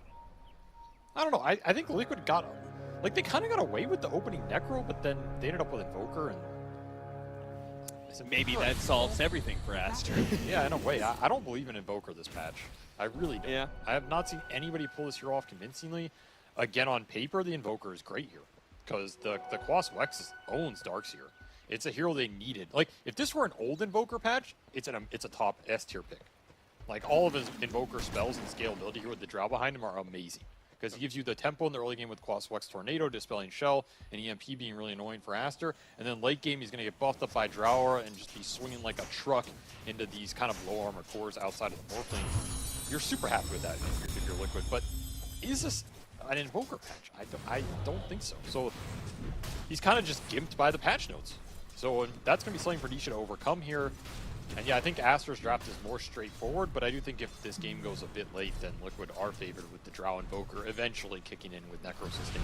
I don't know. I think Liquid got, like, they kind of got away with the opening Necro, but then they ended up with Invoker, and so maybe that solves everything for Aster. Yeah, in a way. I don't believe in Invoker this patch. I really don't. Yeah. I have not seen anybody pull this hero off convincingly. Again, on paper, the Invoker is great here, because the Quaswex owns Darkseer. It's a hero they needed. Like, if this were an old Invoker patch, it's a top S tier pick. Like, all of his Invoker spells and scalability here with the Drow behind him are amazing. Because he gives you the tempo in the early game with Quaswex Tornado, Dispelling Shell, and EMP being really annoying for Aster. And then late game, he's going to get buffed up by Drow and just be swinging like a truck into these kind of low armor cores outside of the Morphling. You're super happy with that if you're Liquid. But is this an Invoker patch? I don't think so. So he's kind of just gimped by the patch notes. So that's going to be something for Nisha to overcome here. And yeah, I think Aster's draft is more straightforward, but I do think if this game goes a bit late, then Liquid are favored with the Drow Invoker eventually kicking in with Necro Sustain.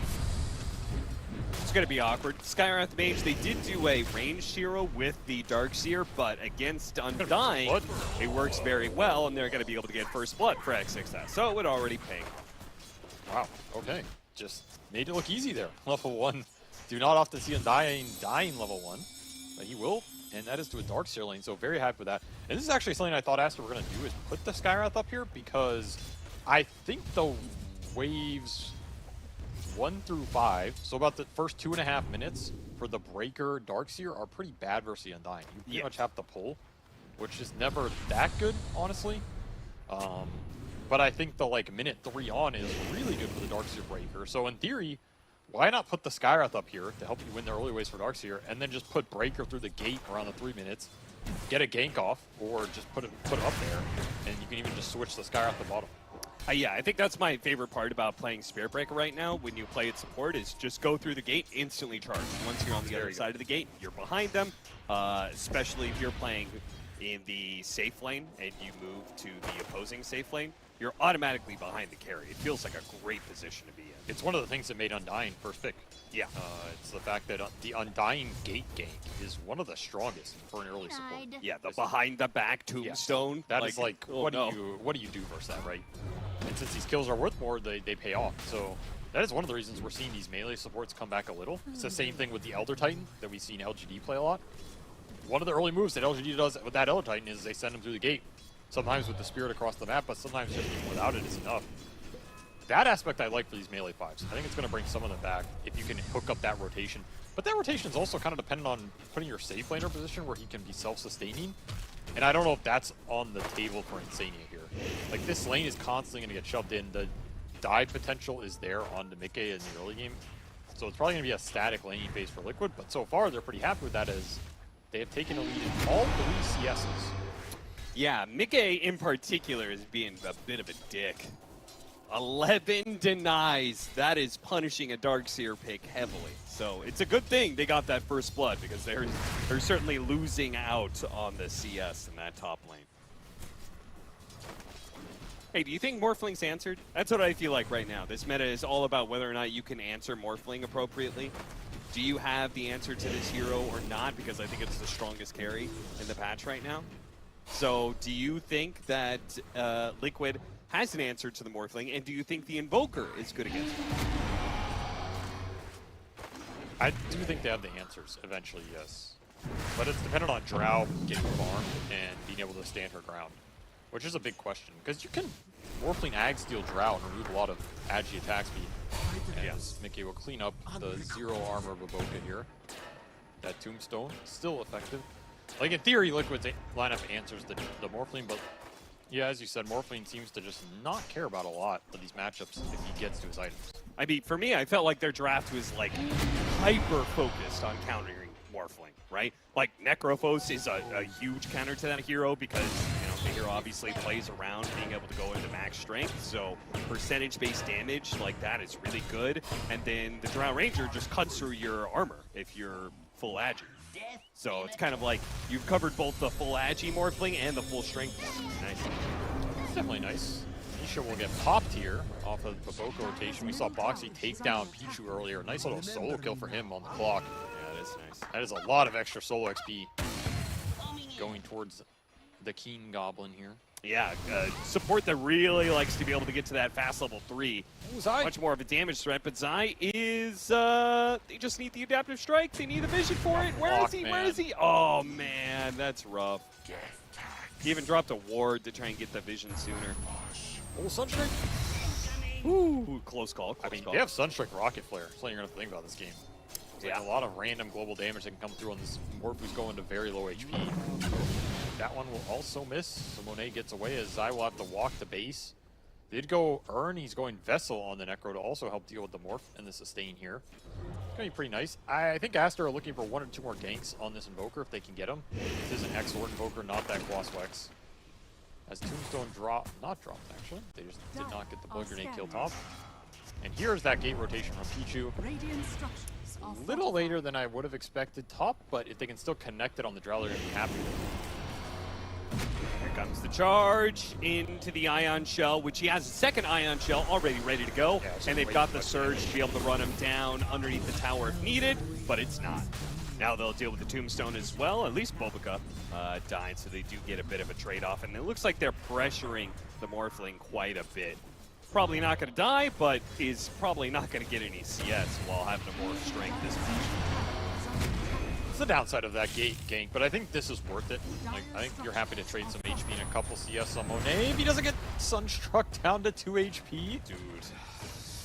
It's going to be awkward. Skywrath Mage, they did do a ranged hero with the Darkseer, but against Undying, it works very well, and they're going to be able to get First Blood for X6S, so it would already pay. Wow, okay. Just made it look easy there. Level 1. Do not often see Undying dying level 1. But he will, and that is to a Darkseer lane, so very happy with that. And this is actually something I thought Aster were going to do, is put the Skywrath up here, because I think the waves 1 through 5, so about the first 2.5 minutes for the Breaker Darkseer are pretty bad versus the Undying. You pretty much have to pull, which is never that good, honestly. But I think the minute 3 on is really good for the Darkseer Breaker. So in theory, why not put the Skywrath up here to help you win the early waves for Darkseer, and then just put Breaker through the gate around the 3 minutes, get a gank off, or just put it up there, and you can even just switch the Skywrath to bottom. Yeah, I think that's my favorite part about playing Spirit Breaker right now when you play it support is just go through the gate, instantly charge. Once you're on the other side of the gate, you're behind them, especially if you're playing in the safe lane and you move to the opposing safe lane, you're automatically behind the carry. It feels like a great position to be in. It's one of the things that made Undying first pick. Yeah. It's the fact that the Undying gate gank is one of the strongest for an early support. Yeah, the behind the back tombstone. That is like, what do you do versus that, right? And since these kills are worth more, they pay off. So that is one of the reasons we're seeing these melee supports come back a little. It's the same thing with the Elder Titan that we've seen LGD play a lot. One of the early moves that LGD does with that Elder Titan is they send him through the gate. Sometimes with the Spirit across the map, but sometimes just without it is enough. That aspect I like for these melee 5s. I think it's going to bring some of them back if you can hook up that rotation. But that rotation is also kind of dependent on putting your safe laner position where he can be self-sustaining. And I don't know if that's on the table for Insania here. Like, this lane is constantly going to get shoved in. The dive potential is there on the Mickey in the early game. So it's probably going to be a static laning phase for Liquid. But so far, they're pretty happy with that as they have taken a lead in all 3 CSs. Yeah, Mickey in particular is being a bit of a dick. 11 denies. That is punishing a Darkseer pick heavily. So it's a good thing they got that first blood because they're certainly losing out on the CS in that top lane. Hey, do you think Morphling's answered? That's what I feel like right now. This meta is all about whether or not you can answer Morphling appropriately. Do you have the answer to this hero or not? Because I think it's the strongest carry in the patch right now. So do you think that Liquid has an answer to the Morphling, and do you think the Invoker is good against him? I do think they have the answers eventually, yes. But it's dependent on Drow getting farmed and being able to stand her ground, which is a big question. Because you can Morphling Ag steal Drow and remove a lot of agi attack speed. And yes, Mickey will clean up the 0 armor of Evoca here. That Tombstone, still effective. Like, in theory, Liquid's lineup answers the Morphling, but yeah, as you said, Morphling seems to just not care about a lot of these matchups if he gets to his items. I mean, for me, I felt like their draft was, like, hyper-focused on countering Morphling, right? Like, Necrophos is a huge counter to that hero because, you know, the hero obviously plays around being able to go into max strength, so percentage-based damage like that is really good. And then the Drow Ranger just cuts through your armor if you're full agi. So it's kind of like you've covered both the full agi Morphling and the full strength. Nice. It's definitely nice. Nisha will get popped here off of the Boko rotation. We saw Boxy take down Pichu earlier. Nice little solo kill for him on the clock. Yeah, that is nice. That is a lot of extra solo XP going towards the Keen Goblin here. Yeah, support that really likes to be able to get to that fast level 3. Much more of a damage threat, but Zai is, they just need the adaptive strike. They need the vision for it. Where is he? Where is he? Oh, man, that's rough. He even dropped a ward to try and get the vision sooner. Oh, Sunstrike. Ooh, close call. I mean, they have Sunstrike Rocket Flare. That's something you're going to think about this game. There's like a lot of random global damage that can come through on this Morph who's going to very low HP. That one will also miss, so Monet gets away as Zai will have to walk the base. Did go Earn, he's going Vessel on the Necro to also help deal with the Morph and the Sustain here. It's going to be pretty nice. I think Aster are looking for 1 or 2 more ganks on this Invoker if they can get him. This is an X-Sword Invoker, not that Quaswex. As Tombstone not dropped actually. They just did not get the Blood Grenade kill top. And here's that gate rotation from Pichu. A little later than I would have expected top, but if they can still connect it on the Drow, they're going to be happy with it. Here comes the charge into the Ion Shell, which he has a second Ion Shell already ready to go. Yeah, and they've got the Surge to be able to run him down underneath the tower if needed, but it's not. Now they'll deal with the Tombstone as well. At least Bobica died, so they do get a bit of a trade-off. And it looks like they're pressuring the Morphling quite a bit. Probably not going to die, but is probably not going to get any CS while having a more strength this much. It's the downside of that gank, but I think this is worth it. Like, I think you're happy to trade some HP and a couple CS on Monet. If he doesn't get Sunstruck down to 2 HP.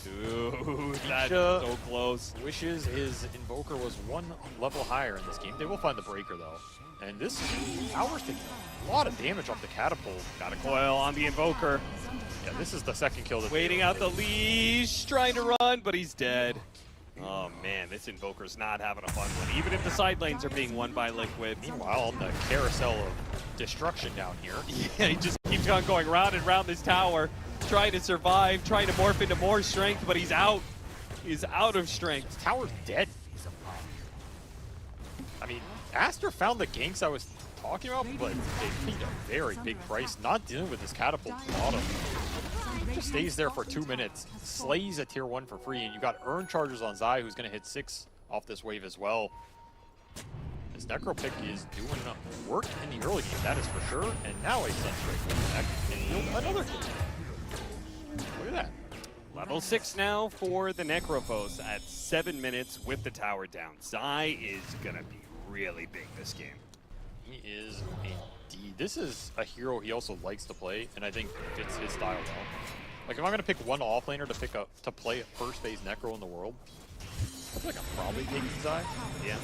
Dude, that's so close. Wishes his Invoker was 1 level higher in this game. They will find the Breaker, though. And this tower's taking a lot of damage off the Catapult. Got a coil on the Invoker. Yeah, this is the second kill. That waiting out the leash, trying to run, but he's dead. Oh man, this Invoker's not having a fun one, even if the side lanes are being won by Liquid. Meanwhile, on the carousel of destruction down here. Yeah, he just keeps on going round and round this tower, trying to survive, trying to morph into more strength, but he's out. He's out of strength. This tower's dead. I mean, Aster found the ganks I was talking about, but they paid a very big price not dealing with this Catapult bottom. Just stays there for 2 minutes, slays a tier 1 for free, and you got earn charges on Zai, who's going to hit 6 off this wave as well. This Necro pick is doing work in the early game, that is for sure, and now a Sunstrike will connect and another kill. Look at that. Level 6 now for the Necrophos at 7 minutes with the tower down. Zai is going to be really big this game. He is indeed. This is a hero he also likes to play, and I think fits his style well. Like, if I'm going to pick one offlaner to play first phase Necro in the world, I feel like I'm probably taking Zai. Yeah.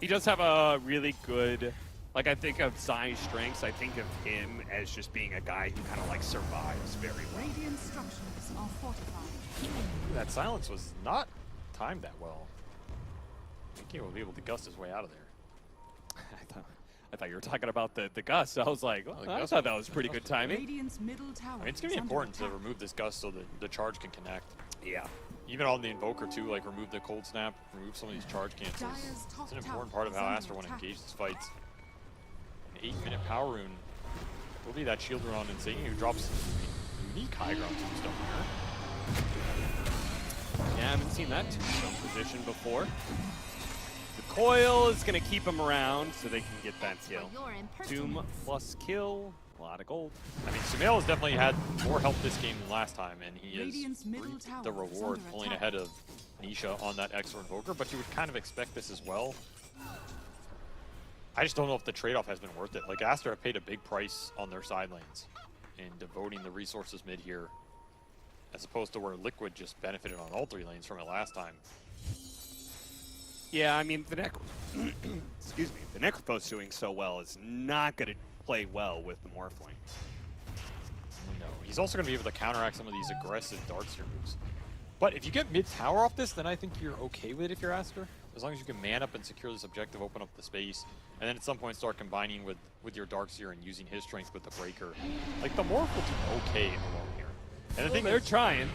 He does have a really good, like, I think of Zai's strengths, I think of him as just being a guy who kind of like survives very well. Radiant structures are fortified. That silence was not timed that well. I think he will be able to gust his way out of there. I thought you were talking about the gust. I was like, oh, I thought that was pretty good timing. Radiant's middle tower. I mean, it's going to be important to remove this gust so that the charge can connect. Yeah. Even on the Invoker, too, like remove the cold snap, remove some of these charge cancels. It's an important part of how Aster want to engage these fights. An 8-minute power rune will be that shield run and Insane who drops unique high ground tombstone here. Yeah, I haven't seen that tombstone position before. The coil is going to keep him around so they can get that kill. Tomb plus kill. A lot of gold. I mean, Sumail has definitely had more help this game than last time, and he has reaped the reward pulling ahead of Nisha on that extra Invoker, but you would kind of expect this as well. I just don't know if the trade-off has been worth it. Like, Aster have paid a big price on their side lanes in devoting the resources mid here, as opposed to where Liquid just benefited on all 3 lanes from it last time. Yeah, I mean, the excuse me, the Necrophos doing so well is not going to play well with the Morphling. No, he's also going to be able to counteract some of these aggressive Darkseer moves. But if you get mid-tower off this, then I think you're okay with it if you're Aster. As long as you can man up and secure this objective, open up the space, and then at some point start combining with your Darkseer and using his strength with the Breaker. Like, the Morph will do okay alone here. And the thing they're trying.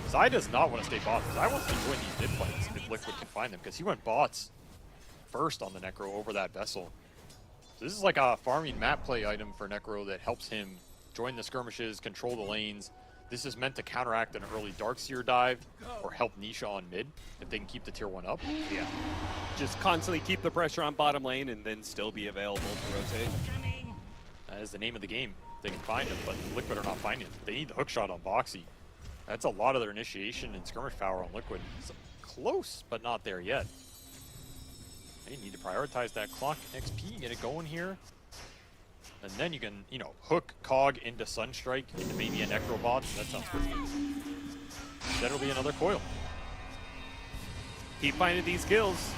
Zai does not want to stay bots. Zai wants to join these mid fights if Liquid can find them, because he went bots first on the Necro over that Vessel. So this is like a farming map play item for Necro that helps him join the skirmishes, control the lanes. This is meant to counteract an early Darkseer dive or help Nisha on mid if they can keep the tier 1 up. Yeah. Just constantly keep the pressure on bottom lane and then still be available to rotate. That is the name of the game. They can find him, but Liquid are not finding him. They need the hookshot on Boxy. That's a lot of their initiation and skirmish power on Liquid. It's close, but not there yet. They need to prioritize that clock XP, get it going here. And then you can, you know, hook Cog into Sunstrike into maybe a Necrobot. That sounds pretty good. That'll be another coil. Keep finding these kills.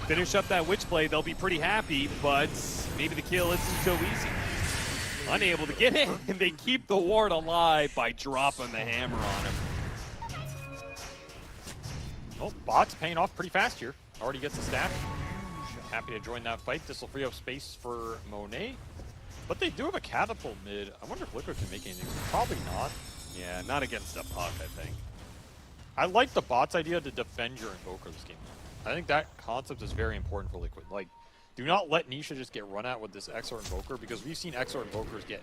Finish up that Witchblade, they'll be pretty happy, but maybe the kill isn't so easy. Unable to get it, and they keep the ward alive by dropping the hammer on him. Oh, Bot's paying off pretty fast here. Already gets a stack. Happy to join that fight. This will free up space for Monet. But they do have a catapult mid. I wonder if Liquid can make anything. Probably not. Yeah, not against a Puck, I think. I like the Bot's idea to defend your Invoker this game. I think that concept is very important for Liquid. Like, do not let Nisha just get run at with this XR Invoker, because we've seen XR Invokers get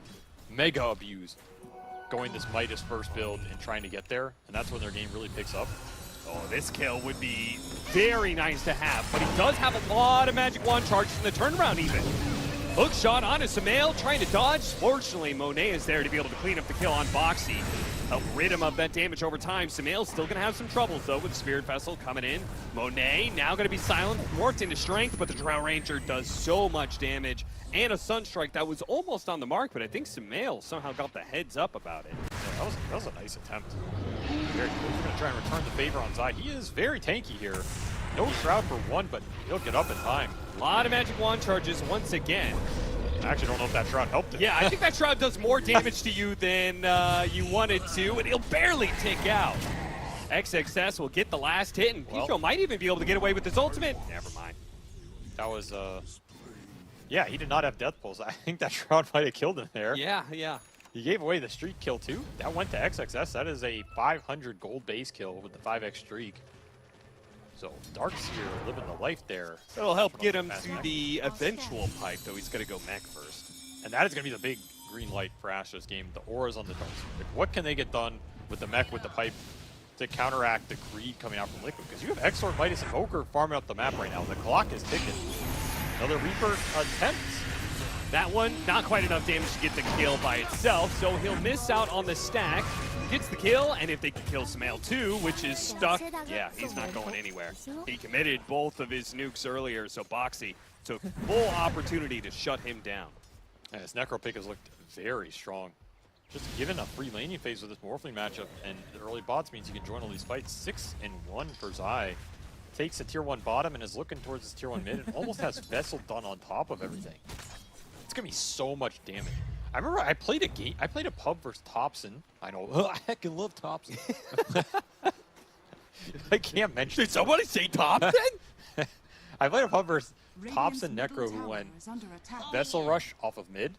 mega abused going this Midas first build and trying to get there, and that's when their game really picks up. Oh, this kill would be very nice to have, but he does have a lot of Magic Wand charges in the turnaround even. Hook shot onto Sumail, trying to dodge. Fortunately, Monet is there to be able to clean up the kill on Boxy. Help rid him of that damage over time. Sumail's still going to have some troubles, though, with Spirit Vessel coming in. Monet now going to be silent, morphed into strength, but the Drow Ranger does so much damage. And a Sunstrike that was almost on the mark, but I think Sumail somehow got the heads up about it. Yeah, that was a nice attempt. Very cool. He's going to try and return the favor on Zai. He is very tanky here. No Shroud for one, but he'll get up in time. A lot of Magic Wand charges once again. I actually don't know if that Shroud helped him. Yeah, I think that Shroud does more damage to you than you wanted to, and he'll barely tick out. XXS will get the last hit, and Pico might even be able to get away with his ultimate. Never mind. That was, yeah, he did not have Death Pulse. I think that Shroud might have killed him there. Yeah, yeah. He gave away the streak kill, too. That went to XXS. That is a 500 gold base kill with the 5x streak. So Darkseer living the life there. That'll help get him to the eventual pipe, though he's going to go mech first. And that is going to be the big green light for Astra's game. The auras on the Darkseer. Like, what can they get done with the mech, with the pipe, to counteract the greed coming out from Liquid? Because you have Exort, Midas, and Invoker farming up the map right now. The clock is ticking. Another Reaper attempts. That one, not quite enough damage to get the kill by itself, so he'll miss out on the stack. Gets the kill, and if they can kill Sumail too, which is stuck, yeah, he's not going anywhere. He committed both of his nukes earlier, so Boxy took full opportunity to shut him down. Yeah, his Necro pick has looked very strong. Just given a free laning phase with this Morphling matchup, and the early bots means you can join all these fights. 6-1 for Zai. Takes a tier 1 bottom and is looking towards his tier 1 mid, and almost has Vessel done on top of everything. It's gonna be so much damage. I remember I played a pub versus Thompson. I know, I heckin' love Thompson. I can't mention. Did somebody say Thompson? I played a pub versus Thompson Necro who went Vessel Rush off of mid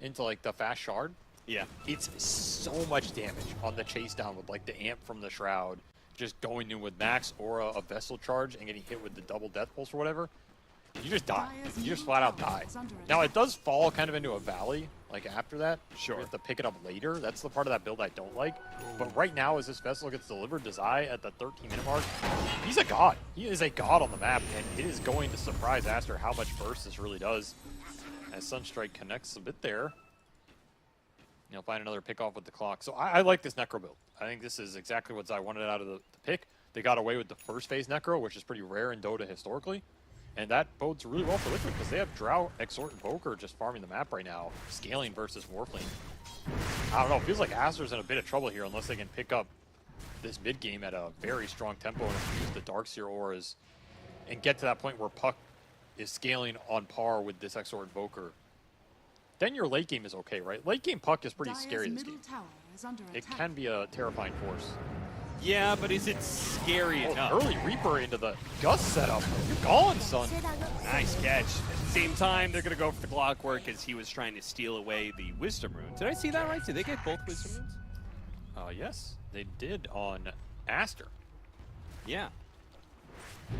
into like the fast shard. Yeah. It's so much damage on the chase down with like the amp from the Shroud, just going in with max aura, a Vessel charge, and getting hit with the double death pulse or whatever. You just die. You just flat out die. Now it does fall kind of into a valley, like after that. Sure. You have to pick it up later. That's the part of that build I don't like. But right now, as this Vessel gets delivered to Zai at the 13-minute mark, he's a god. He is a god on the map, and it is going to surprise Aster how much burst this really does. As Sunstrike connects a bit there. He'll find another pick off with the clock. So I like this Necro build. I think this is exactly what Zai wanted out of the pick. They got away with the first phase Necro, which is pretty rare in Dota historically. And that bodes really well for Liquid because they have Drow, Exort, and Invoker just farming the map right now, scaling versus Morphling. I don't know, it feels like Aster's in a bit of trouble here unless they can pick up this mid game at a very strong tempo and use the Darkseer auras and get to that point where Puck is scaling on par with this Exort Invoker. Then your late game is okay, right? Late game Puck is pretty scary this game. It can be a terrifying force. Yeah, but is it scary enough? Early Reaper into the Gust setup. You're gone, son. Nice catch. At the same time, they're going to go for the Clockwork as he was trying to steal away the Wisdom Rune. Did I see that right? Did they get both Wisdom Runes? Yes, they did on Aster. Yeah.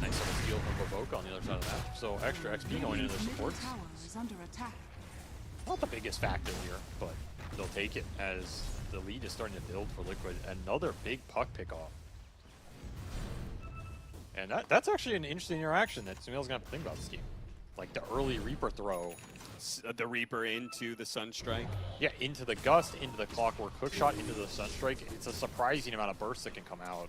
Nice little steal from Baboka on the other side of the map. So extra XP going into their supports. Not the biggest factor here, but they'll take it as the lead is starting to build for Liquid. Another big Puck pickoff. And that's actually an interesting interaction that Sumail's going to have to think about this game. Like the early Reaper throw. The Reaper into the Sunstrike? Yeah, into the Gust, into the Clockwork hookshot, into the Sunstrike. It's a surprising amount of bursts that can come out.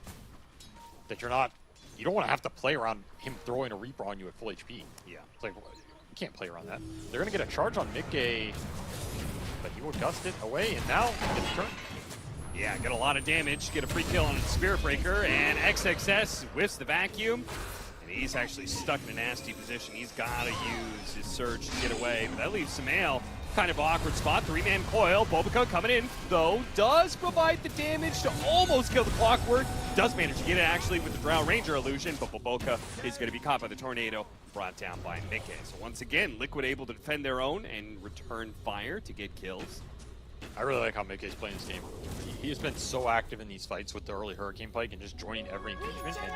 That you don't want to have to play around him throwing a Reaper on you at full HP. Yeah. It's like, you can't play around that. They're going to get a charge on Mickey, but he will gust it away, and now he gets a turn. Yeah, get a lot of damage, get a free kill on the Spirit Breaker, and XXS whiffs the vacuum, and he's actually stuck in a nasty position. He's got to use his Surge to get away, but that leaves Sumail kind of awkward spot. 3-man coil, Bobica coming in, though, does provide the damage to almost kill the Clockwork. Does manage to get it actually with the Drow Ranger illusion, but Bobica is going to be caught by the Tornado, brought down by Mickey. So once again, Liquid able to defend their own and return fire to get kills. I really like how Mickey's playing this game. He has been so active in these fights with the early Hurricane Pike and just joining every engagement. And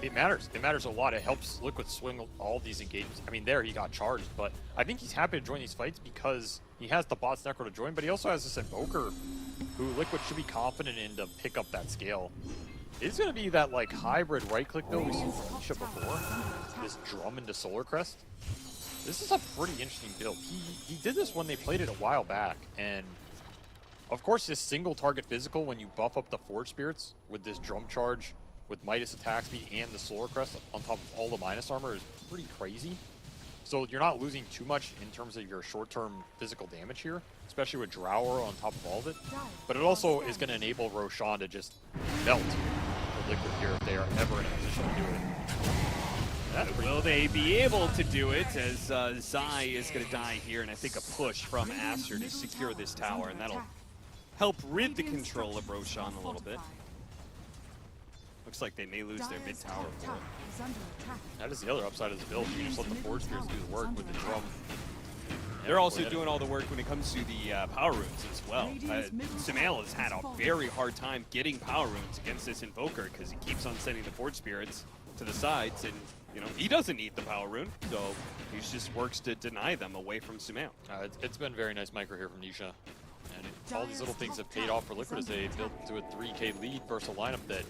it matters. It matters a lot. It helps Liquid swing all these engagements. I mean, there he got charged, but I think he's happy to join these fights because he has the bots Necro to join, but he also has this Invoker who Liquid should be confident in to pick up that scale. It's going to be that like hybrid right-click build we saw from Nisha before. This drum into Solar Crest. This is a pretty interesting build. He did this when they played it a while back, and of course this single target physical when you buff up the Forge Spirits with this drum charge with Midas attack speed and the Solar Crest on top of all the minus armor is pretty crazy. So you're not losing too much in terms of your short-term physical damage here, especially with Drow Aura on top of all of it. But it also is going to enable Roshan to just melt the Liquid here if they are ever in a position to do it. Will they be able to do it as Zai is going to die here, and I think a push from Aster to secure this tower, and that'll help rid the control of Roshan a little bit. Looks like they may lose their mid tower for it. That is the other upside of the build. You just let the Forge Spirits do the work with the drum. They're also doing all the work when it comes to the power runes as well. Sumail has had a very hard time getting power runes against this Invoker because he keeps on sending the Forge Spirits to the sides, and you know he doesn't need the power rune, so he just works to deny them away from Sumail. It's been very nice micro here from Nisha, and all these little things have paid off for Liquid as they built to a 3K lead versus a lineup that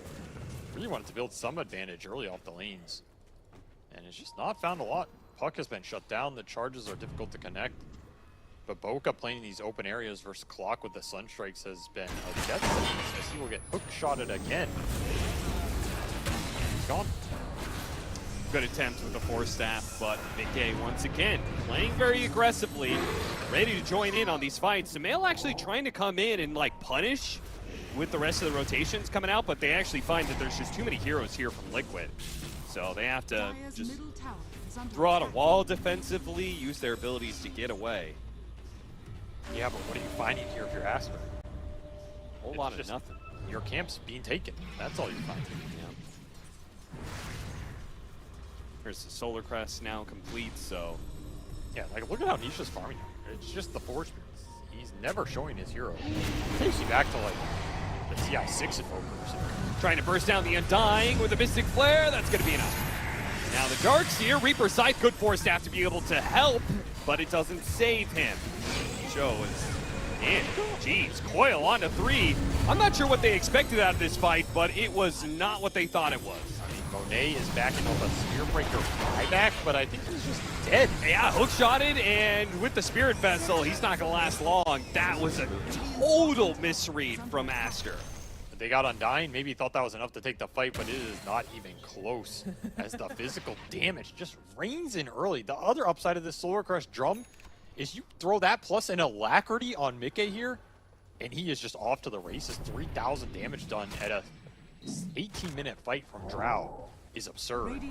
really wanted to build some advantage early off the lanes, and it's just not found a lot. Puck has been shut down, the charges are difficult to connect, but Boca playing these open areas versus Clock with the Sunstrikes has been a death sentence as he will get hook-shotted again. He's gone. Good attempt with the Force Staff, but Mickey once again playing very aggressively, ready to join in on these fights. Sumail actually trying to come in and like punish with the rest of the rotations coming out, but they actually find that there's just too many heroes here from Liquid. So they have to just throw out a wall defensively, use their abilities to get away. Yeah, but what are you finding here if you're Aster? A whole lot of nothing. Your camp's being taken. That's all you're finding. Yeah. There's the Solar Crest now complete, so... Yeah, like look at how Nisha's farming here. It's just the Forge Spirits. He's never showing his hero. It takes you back to like the TI6 Invokers. Trying to burst down the Undying with a Mystic Flare, that's going to be enough. Now the Dark's here, Reaper Scythe, good Force Staff to be able to help, but it doesn't save him. Joe is in. Jeez, Coil on to 3. I'm not sure what they expected out of this fight, but it was not what they thought it was. I mean, Monet is backing up a Spearbreaker buyback, but I think he's just dead. Yeah, hook-shotted, and with the Spirit Vessel, he's not going to last long. That was a total misread from Aster. They got Undying, maybe thought that was enough to take the fight, but it is not even close as the physical damage just rains in early. The other upside of this Solar Crest drum is you throw that plus an Alacrity on Mickey here, and he is just off to the races. 3,000 damage done at a 18-minute fight from Drow is absurd.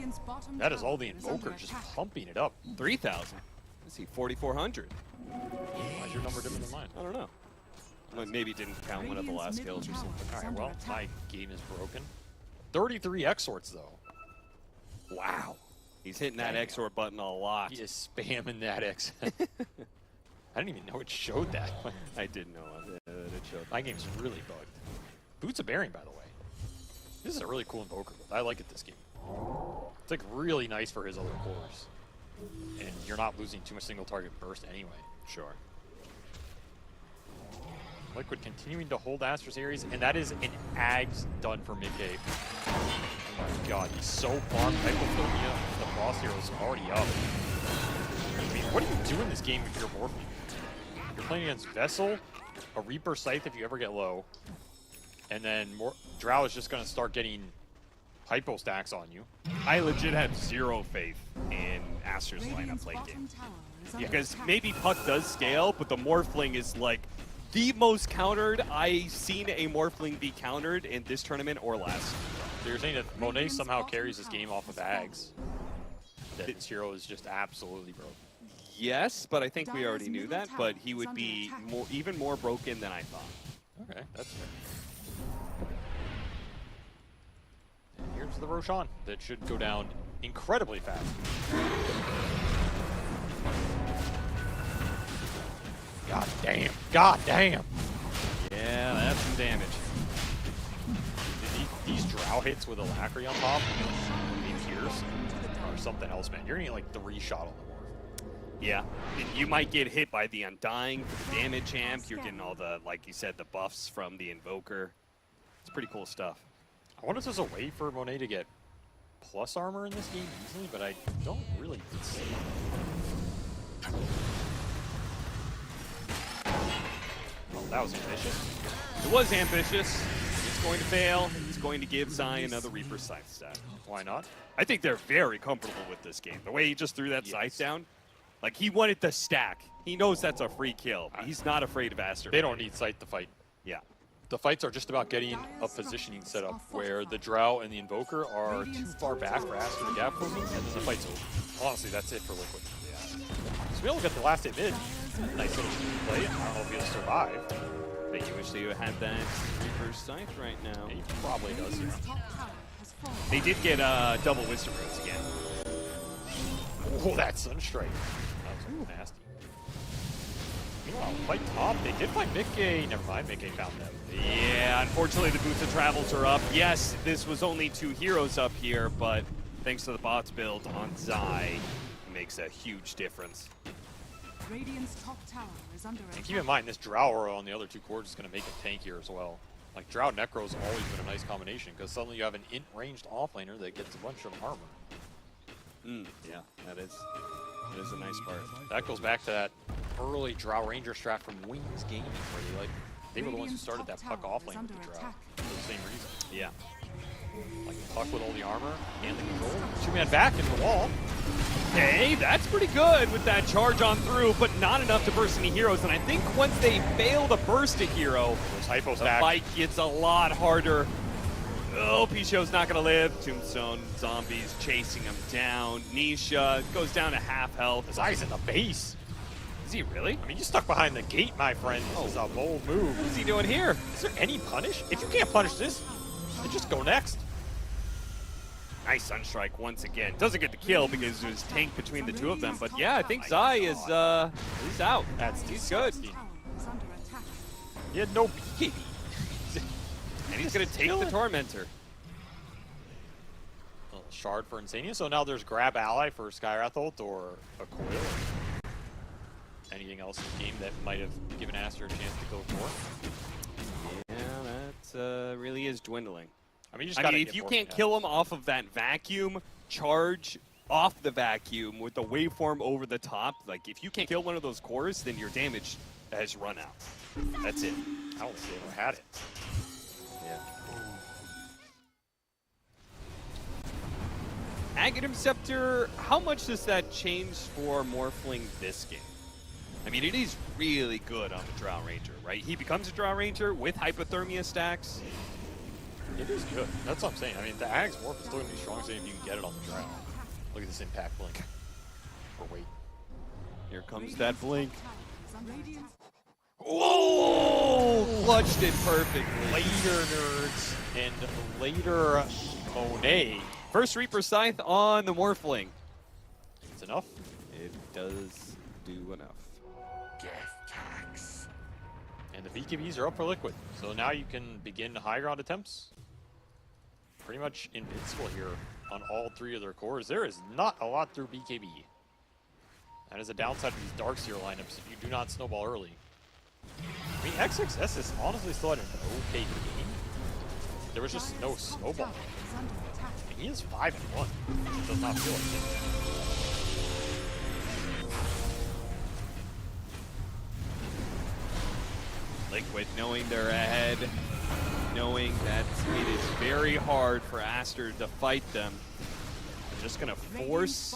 That is all the Invoker just pumping it up. 3,000. Let's see, 4,400. Why is your number different than mine? I don't know. Maybe didn't count one of the last kills or something. All right, well, my game is broken. 33 Exorts, though. Wow. He's hitting that Exort button a lot. He is spamming that X. I didn't even know it showed that. I did know it showed. My game's really bugged. Boots of Bearing, by the way. This is a really cool Invoker build. I like it this game. It's like really nice for his other cores. And you're not losing too much single target burst anyway. Sure. Liquid continuing to hold Aster's Ares, and that is an Ags done for mid-game. Oh my god, he's so farmed. Hypothermia, the Frost Hero is already up. I mean, what do you do in this game if you're Morphling? You're playing against Vessel, a Reaper Scythe if you ever get low, and then Drow is just going to start getting hypo stacks on you. I legit have zero faith in Aster's lineup late game. Because maybe Puck does scale, but the Morphling is like the most countered I've seen a Morphling be countered in this tournament or last. So you're saying that Monet somehow carries this game off of Ags? That his hero is just absolutely broken? Yes, but I think we already knew that, but he would be even more broken than I thought. Okay, that's fair. And here's the Roshan that should go down incredibly fast. God damn. God damn. Yeah, that's some damage. These Drow hits with Alacrity on top, Pierce, or something else, man. You're getting like 3 shot on the board. Yeah, and you might get hit by the Undying for the damage amp. You're getting all the, like you said, the buffs from the Invoker. It's pretty cool stuff. I wonder if there's a way for Monet to get plus armor in this game easily, but I don't really see it. Well, that was ambitious. It was ambitious. It's going to fail. He's going to give Zai another Reaper Scythe stack. Why not? I think they're very comfortable with this game. The way he just threw that Scythe down, like he wanted the stack. He knows that's a free kill. He's not afraid of Aster. They don't need Scythe to fight. Yeah. The fights are just about getting a positioning set up where the Drow and the Invoker are too far back for Aster to gap for me, and then the fight's over. Honestly, that's it for Liquid. Yeah. Smeal got the last hit mid. Nice little play. I don't know if he'll survive. But you wish you had that Reaper Scythe right now. He probably does, yeah. They did get double Wisdom Roots again. Oh, that Sunstrike. That was nasty. Meanwhile, fight top. They did find Mickey. Never mind, Mickey found them. Yeah, unfortunately the Boots of Travels are up. Yes, this was only 2 heroes up here, but thanks to the bots build on Zai, it makes a huge difference. Radiant's top tower is under attack. And keep in mind, this Drow aura on the other 2 cores is going to make it tankier as well. Like, Drow Necro's always been a nice combination, because suddenly you have an int-ranged offlaner that gets a bunch of armor. Yeah, that is a nice part. That goes back to that early Drow Ranger strat from Wings Gaming, where they were the ones who started that puck offlane with the Drow for the same reason. Yeah. Like puck with all the armor, and the control, 2-man back into the wall. Okay, that's pretty good with that charge on through, but not enough to burst any heroes. And I think once they fail to burst a hero, the fight gets a lot harder. Oh, Picho's not going to live. Tombstone zombies chasing him down. Nisha goes down to half health. His eye's in the base. Is he really? I mean, you stuck behind the gate, my friend. This is a bold move. What's he doing here? Is there any punish? If you can't punish this, then just go next. Nice Sunstrike once again. Doesn't get the kill because there's tank between the 2 of them, but yeah, I think Zai is he's out. He's good. He had no BKB. And he's gonna take the Tormentor. A little shard for Insania, so now there's grab ally for Skywrath or a coil. Anything else in the game that might have given Aster a chance to go for? Yeah, that really is dwindling. I mean, if you can't kill him off of that vacuum, charge off the vacuum with the waveform over the top, like if you can't kill one of those cores, then your damage has run out. That's it. I don't think they ever had it. Yeah. Aghanim Scepter, how much does that change for Morphling this game? I mean, it is really good on the Drow Ranger, right? He becomes a Drow Ranger with Hypothermia stacks. It is good. That's what I'm saying. I mean, the Ag's Morph is still going to be strong if you can get it on the Drow. Look at this impact blink. Or wait. Here comes that blink. Whoa! Clutched it perfectly. Later, nerds, and later, Monet. First Reaper Scythe on the Morphling. It's enough? It does do enough. And the BKBs are up for Liquid. So now you can begin high ground attempts. Pretty much invincible here on all 3 of their cores. There is not a lot through BKB. That is a downside of these Darkseer lineups if you do not snowball early. I mean, XXS is honestly still at an okay game. There was just no snowball. I mean, he is 5-1. It does not feel like it. Liquid knowing they're ahead, knowing that it is very hard for Aster to fight them. They're just gonna force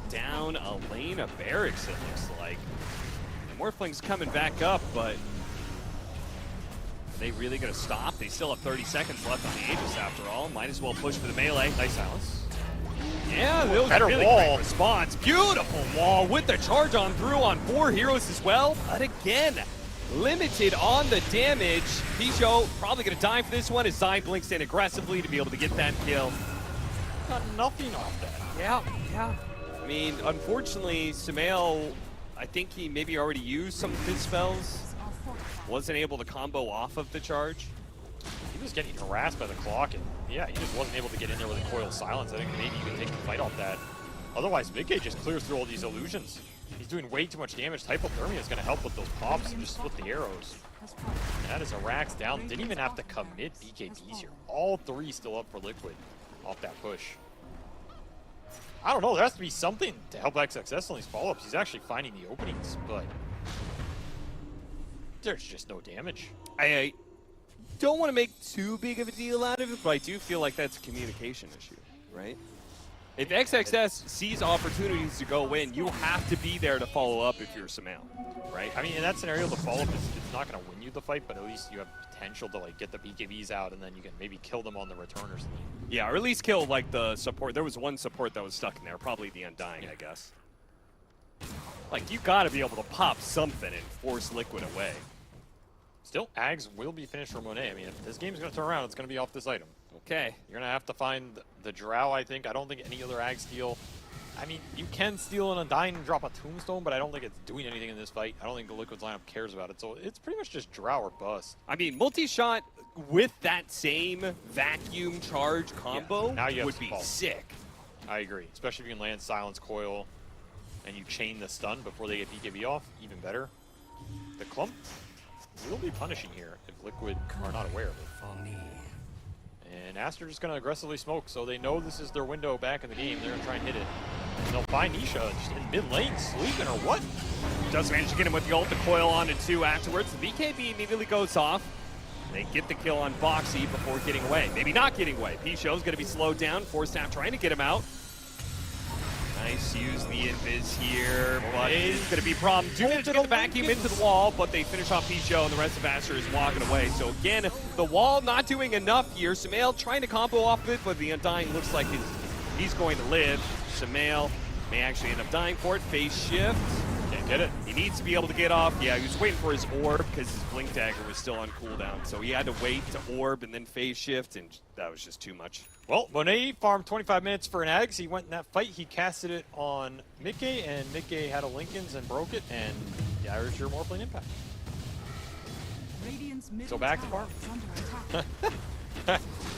down a lane of barracks, it looks like. The Morphling's coming back up, but are they really gonna stop? They still have 30 seconds left on the Aegis after all. Might as well push for the melee. Nice silence. Yeah, that was a really great response. Beautiful wall with the charge on through on 4 heroes as well. But again, limited on the damage. Picho probably going to die for this one as Zai blinks in aggressively to be able to get that kill. Got nothing off that. Yeah. I mean, unfortunately, Sumail, I think he maybe already used some of his spells. Wasn't able to combo off of the charge. He was getting harassed by the clock, and yeah, he just wasn't able to get in there with a coil silence. I think maybe you can take the fight off that. Otherwise, Mickey just clears through all these illusions. He's doing way too much damage. Hypothermia is going to help with those pops and just split the arrows. And that is a Rax down. Didn't even have to commit BKBs here. All 3 still up for Liquid off that push. I don't know. There has to be something to help XXS on these follow-ups. He's actually finding the openings, but there's just no damage. I don't want to make too big of a deal out of it, but I do feel like that's a communication issue, right? If XXS sees opportunities to go in, you have to be there to follow up if you're Sumail, right? I mean, in that scenario, the follow-up is it's not going to win you the fight, but at least you have potential to like get the BKBs out, and then you can maybe kill them on the return or something. Yeah, or at least kill like the support. There was one support that was stuck in there, probably the Undying, I guess. Like, you got to be able to pop something and force Liquid away. Still, Ags will be finished for Monet. I mean, if this game's going to turn around, it's going to be off this item. Okay. You're going to have to find the Drow, I think. I don't think any other Ag steal. I mean, you can steal an Undying and drop a Tombstone, but I don't think it's doing anything in this fight. I don't think the Liquid's lineup cares about it. So it's pretty much just Drow or bust. I mean, multi-shot with that same vacuum charge combo would be sick. I agree. Especially if you can land Silence Coil and you chain the stun before they get BKB off. Even better. The Clump will be punishing here if Liquid are not aware of it. And Aster just going to aggressively smoke, so they know this is their window back in the game. They're going to try and hit it. And they'll find Nisha just in mid lane, sleeping or what? Does manage to get him with the ult, the coil onto 2 afterwards. The BKB immediately goes off. They get the kill on Boxy before getting away. Maybe not getting away. P-Show's going to be slowed down. Forstaff trying to get him out. Nice use the invis here, but it's going to be a problem. Do manage to get the vacuum into the wall, but they finish off P-Show, and the rest of Aster is walking away. So again, the wall not doing enough here. Sumail trying to combo off of it, but the Undying looks like he's going to live. Sumail may actually end up dying for it. Phase shift. Can't get it. He needs to be able to get off. Yeah, he was waiting for his orb because his blink dagger was still on cooldown. So he had to wait to orb and then phase shift, and that was just too much. Well, Monet farmed 25 minutes for an Ags. He went in that fight. He casted it on Mickey, and Mickey had a Lincoln's and broke it, and the Irish are Morphling Impact. So back to farm.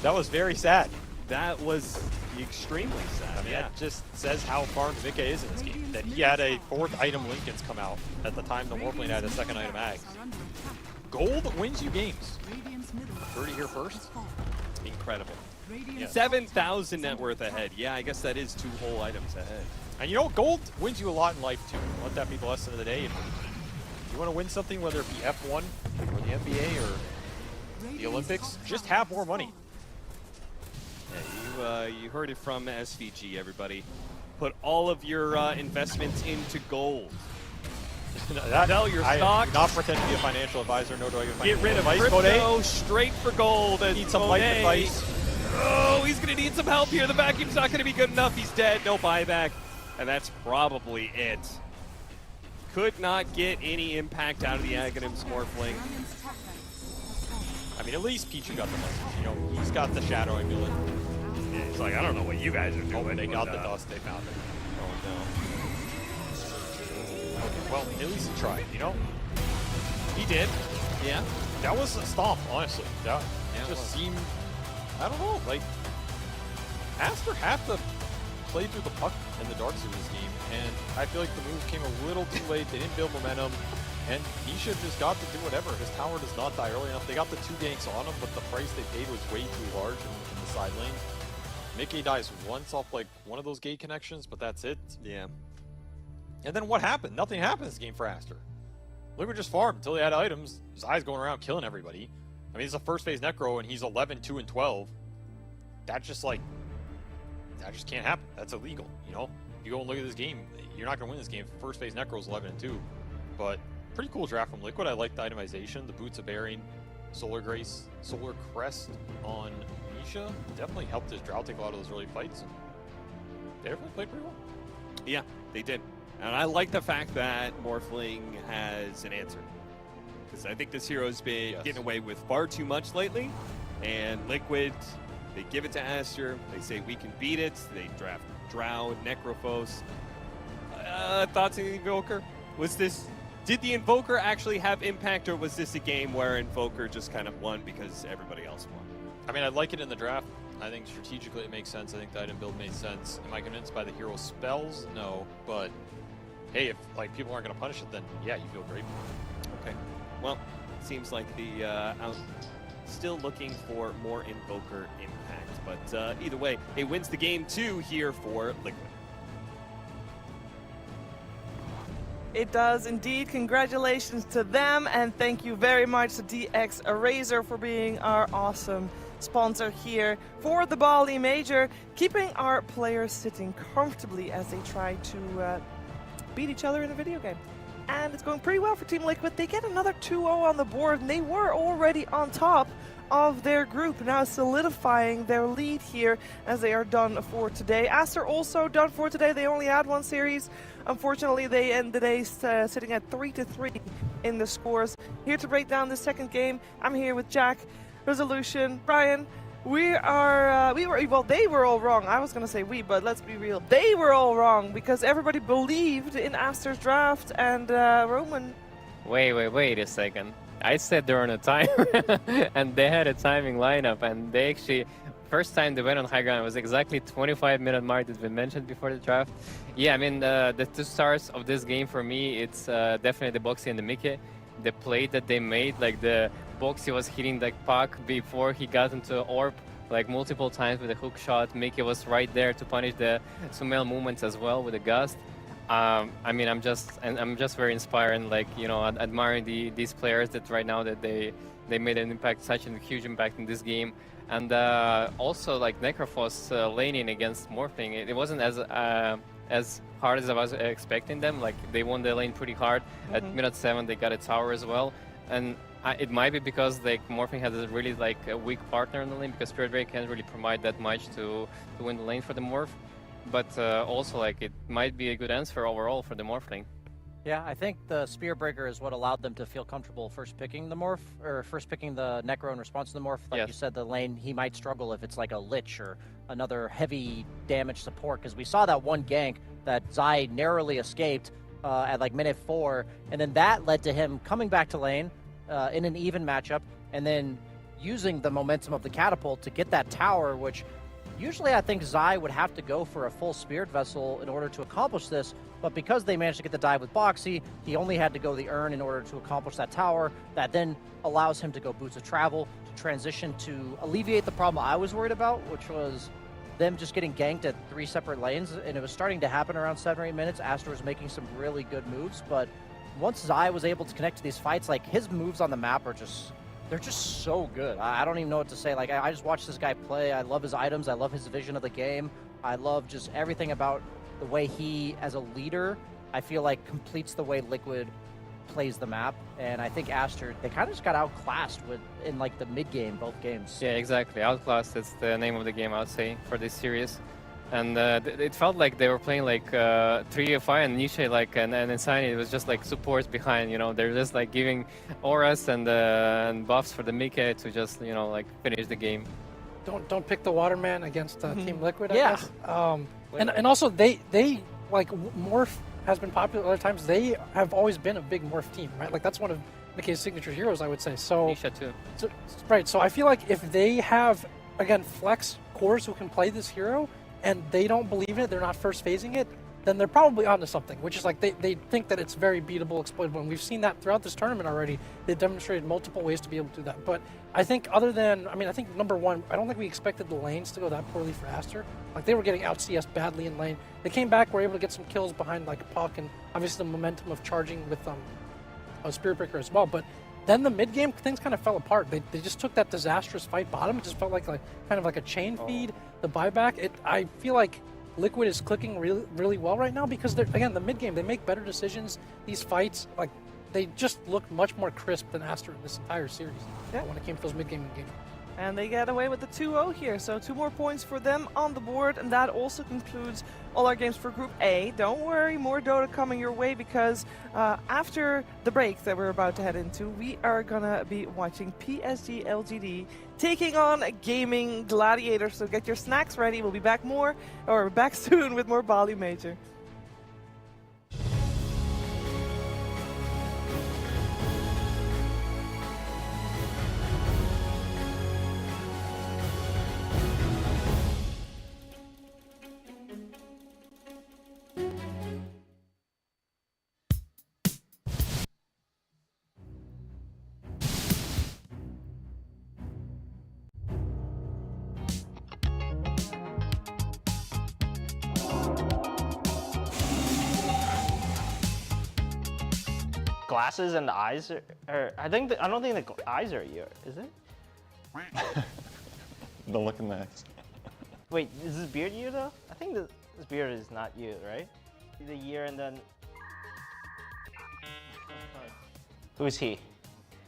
That was very sad. That was extremely sad. I mean, that just says how farmed Mickey is in this game. That he had a 4th item Lincoln's come out at the time the Morphling had a 2nd item Ags. Gold wins you games. 30 here first. Incredible. Yeah. 7,000 net worth ahead. Yeah, I guess that is 2 whole items ahead. And you know, gold wins you a lot in life too. Let that be the lesson of the day. If you want to win something, whether it be F1 or the NBA or the Olympics, just have more money. Yeah, you heard it from SVG, everybody. Put all of your investments into gold. Sell your stock. I do not pretend to be a financial advisor, nor do I get rid of crypto, straight for gold. Need some life advice. Oh, he's going to need some help here. The vacuum's not going to be good enough. He's dead. No buyback. And that's probably it. Could not get any impact out of the Aghanim's Morphling. I mean, at least Pichu got the message. You know, he's got the Shadow Amulet. Yeah, he's like, I don't know what you guys are doing. Oh, they got the dust. They found it. Oh, no. Okay, well, at least he tried, you know? He did. Yeah. That was a stomp, honestly. That just seemed... I don't know, like, Aster have to play through the puck in the dark side of this game, and I feel like the moves came a little too late. They didn't build momentum, and Nisha just got to do whatever. His tower does not die early enough. They got the 2 ganks on him, but the price they paid was way too large in the side lane. Mickey dies once off, like, one of those gate connections, but that's it. Yeah. And then what happened? Nothing happened in this game for Aster. Liquid just farmed until he had items. His eyes going around killing everybody. I mean, he's a first phase Necro, and he's 11, 2, and 12. That just can't happen. That's illegal, you know? If you go and look at this game, you're not going to win this game. First phase Necro is 11 and 2. But pretty cool draft from Liquid. I like the itemization. The Boots of Bearing, Solar Grace, Solar Crest on Nisha definitely helped his Drow take a lot of those early fights. And they definitely played pretty well. Yeah, they did. And I like the fact that Morphling has an answer. Because I think this hero's been getting away with far too much lately. And Liquid, they give it to Aster. They say we can beat it. They draft Drow, Necrophos. Thoughts on the Invoker? Did the Invoker actually have impact, or was this a game where Invoker just kind of won because everybody else won? I mean, I like it in the draft. I think strategically it makes sense. I think the item build made sense. Am I convinced by the hero spells? No, but hey, if like people aren't going to punish it, then yeah, you feel great. Okay. Well, it seems like the still looking for more Invoker impact, but either way, it wins the game 2 here for Liquid. It does indeed. Congratulations to them, and thank you very much to DX Eraser for being our awesome sponsor here for the Bali Major, keeping our players sitting comfortably as they try to beat each other in a video game. And it's going pretty well for Team Liquid. They get another 2-0 on the board, and they were already on top of their group, now solidifying their lead here as they are done for today. Aster also done for today. They only had one series. Unfortunately, they end the day sitting at 3-3 in the scores. Here to break down the second game, I'm here with Jack, Resolution, Brian. They were all wrong. I was going to say we, but let's be real. They were all wrong because everybody believed in Aster's draft, and Roman. Wait a second. I said they're on a timer, and they had a timing lineup, and they actually, first time they went on high ground, it was exactly 25-minute mark that's been mentioned before the draft. Yeah, I mean, the two stars of this game for me, it's definitely the Boxy and the Mickey. The play that they made, like the Boxy was hitting the puck before he got into orb, like multiple times with a hook shot. Mickey was right there to punish the Sumail movements as well with a gust. I mean, I'm just very inspired and, like, you know, admiring these players that right now that they made an impact, such a huge impact in this game. And also, like, Necrophos laning against Morphling, it wasn't as hard as I was expecting them. Like, they won the lane pretty hard. At minute 7, they got a tower as well. And it might be because, like, Morphling has a really, like, a weak partner in the lane, because Spirit Ray can't really provide that much to win the lane for the Morph. But also, like, it might be a good answer overall for the Morphling. Yeah, I think the Spear Breaker is what allowed them to feel comfortable first picking the Morph, or first picking the Necro in response to the Morph. Like you said, the lane, he might struggle if it's like a Lich or another heavy damage support, because we saw that one gank that Zai narrowly escaped at like minute 4, and then that led to him coming back to lane in an even matchup, and then using the momentum of the catapult to get that tower, which usually I think Zai would have to go for a full Spirit Vessel in order to accomplish this, but because they managed to get the dive with Boxy, he only had to go the Urn in order to accomplish that tower. That then allows him to go Boots of Travel, to transition to alleviate the problem I was worried about, which was them just getting ganked at 3 separate lanes, and it was starting to happen around 7 or 8 minutes. Aster was making some really good moves, but once Zai was able to connect to these fights, like, his moves on the map are just, they're just so good. I don't even know what to say. Like, I just watched this guy play. I love his items. I love his vision of the game. I love just everything about the way he, as a leader, I feel like completes the way Liquid plays the map. And I think Aster, they kind of just got outclassed in like the mid game, both games. Yeah, exactly. Outclassed is the name of the game, I would say, for this series. And it felt like they were playing like 3FI and Niche, like, and Insani, it was just like supports behind, you know, they're just like giving auras and buffs for the Mickey to just, you know, like finish the game. Don't pick the Waterman against Team Liquid, I Yeah. guess. And also they like, Morph has been popular other times. They have always been a big Morph team, right? Like, that's one of Mickey's signature heroes, I would say. So Nisha too. Right, so I feel like if they have, again, flex cores who can play this hero, and they don't believe in it, they're not first phasing it, then they're probably onto something, which is like they think that it's very beatable, exploitable, and we've seen that throughout this tournament already. They've demonstrated multiple ways to be able to do that. But I think other than, I mean, I think number one, I don't think we expected the lanes to go that poorly for Aster. Like, they were getting out CS badly in lane. They came back, were able to get some kills behind like Puck, and obviously the momentum of charging with Spirit Breaker as well. But then the mid game, things kind of fell apart. They just took that disastrous fight bottom. It just felt like kind of like a chain feed. The buyback. I feel like Liquid is clicking really, really well right now because they're, again, the mid game, they make better decisions. These fights, like, they just look much more crisp than Aster in this entire series when it came to those mid game engagements. And they get away with the 2-0 here, so 2 more points for them on the board, and that also concludes all our games for Group A. Don't worry, more Dota coming your way, because after the break that we're about to head into, we are gonna be watching PSG.LGD taking on Gaimin Gladiators, so get your snacks ready. We'll be back back soon with more Bali Major. glasses and the eyes are I don't think the eyes are ear, is it? Don't look in the eyes. Wait, is this beard you though? I think this beard is not you, right? The year and then. Who's he?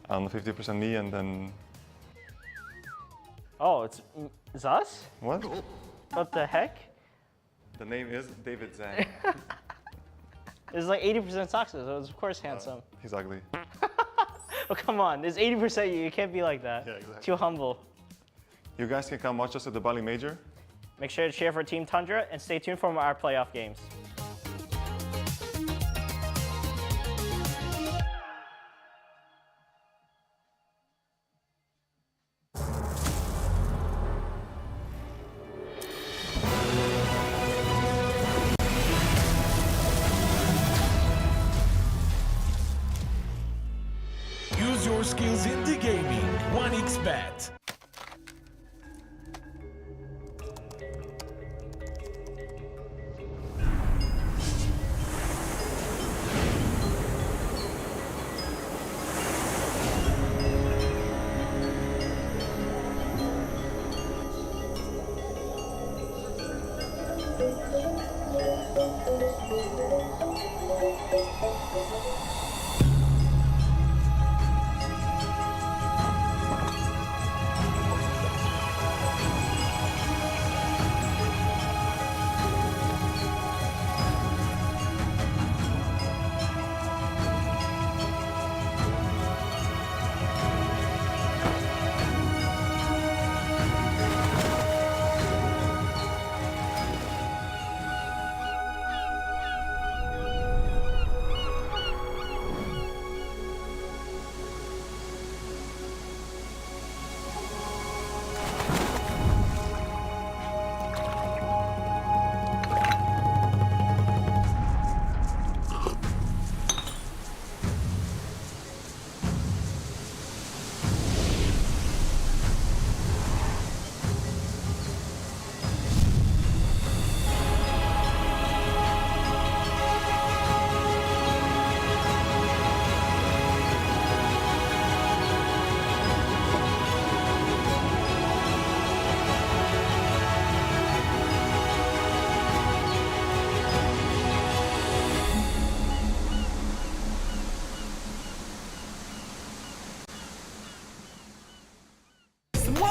50% me and then. Oh, it's us? What? What the heck? The name is David Zhang. It's like 80% Soxes, so it's of course handsome. He's ugly. Oh, come on, there's 80% you can't be like that. Yeah, exactly. Too humble. You guys can come watch us at the Bali Major. Make sure to cheer for Team Tundra and stay tuned for our playoff games. Use your skills in the gaming. 1xBet.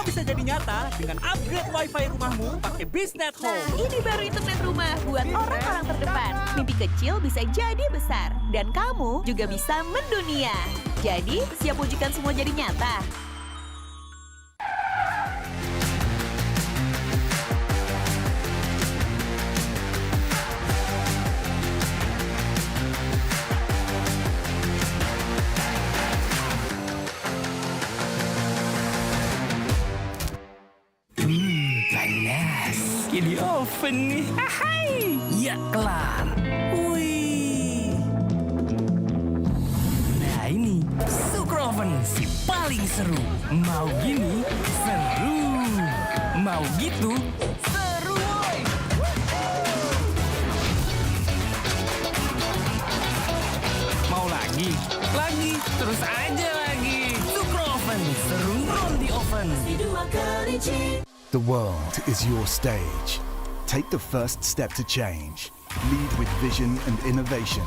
Bisa jadi nyata dengan upgrade wifi rumahmu pakai BeastNet Home. Nah, ini baru internet rumah buat orang-orang terdepan. Mimpi kecil bisa jadi besar. Dan kamu juga bisa mendunia. Jadi, siap wujudkan semua jadi nyata? Di oven nih. Hai, ya kelar. Wih. Nah ini Sugar Oven si paling seru. Mau gini seru. Mau gitu seru. Woy. Mau lagi, terus aja lagi. Sugar Oven seru on the oven. The world is your stage. Take the first step to change. Lead with vision and innovation.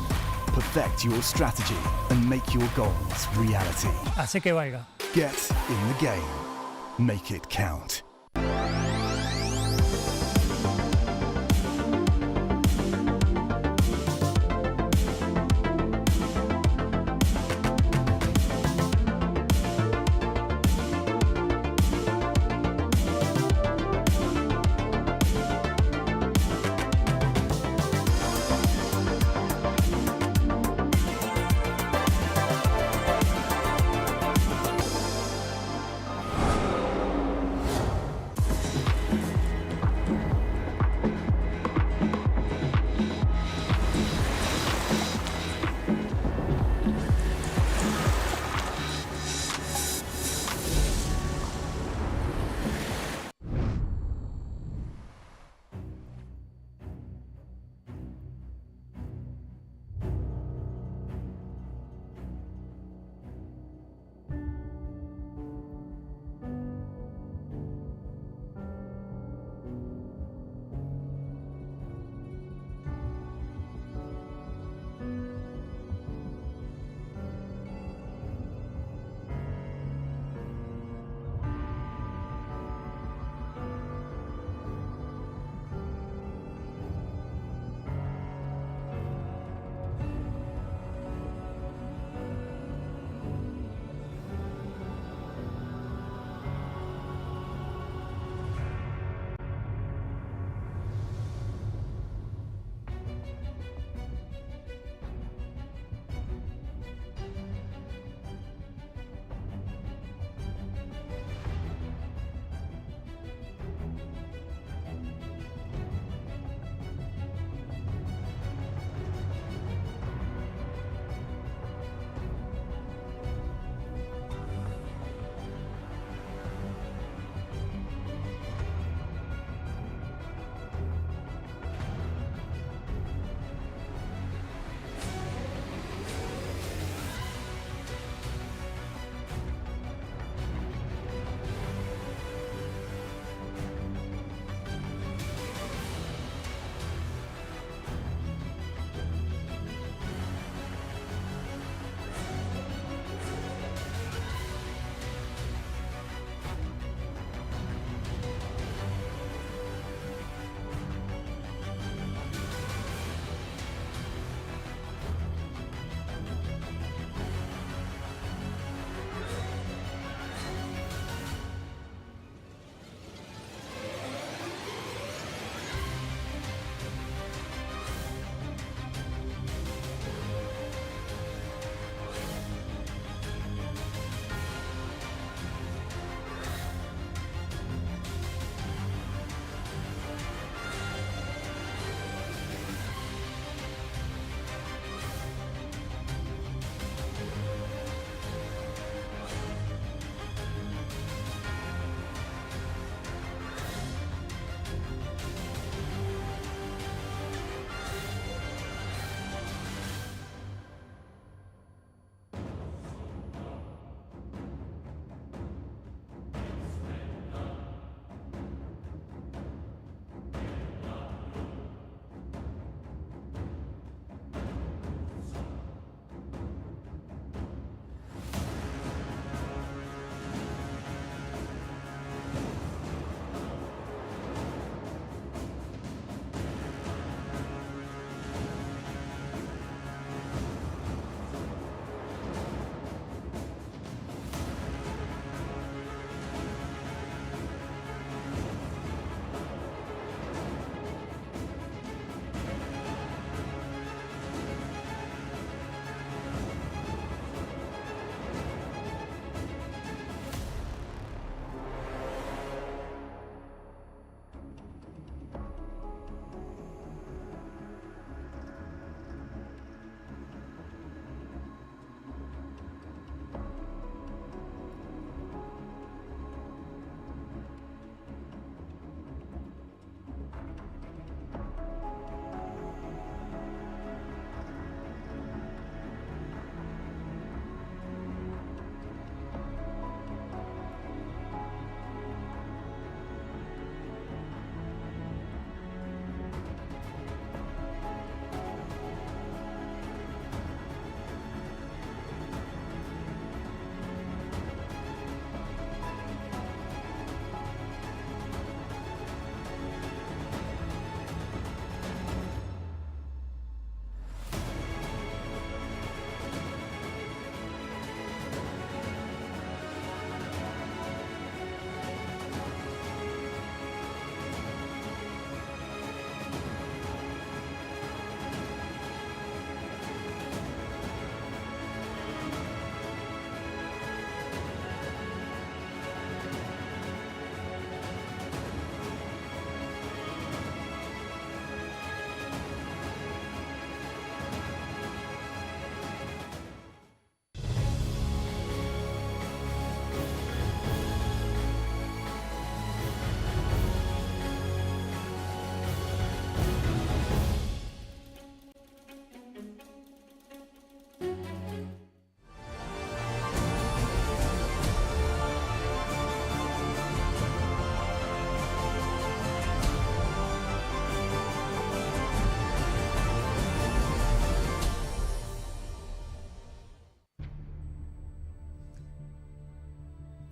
Perfect your strategy and make your goals reality. Así que vaya. Get in the game. Make it count.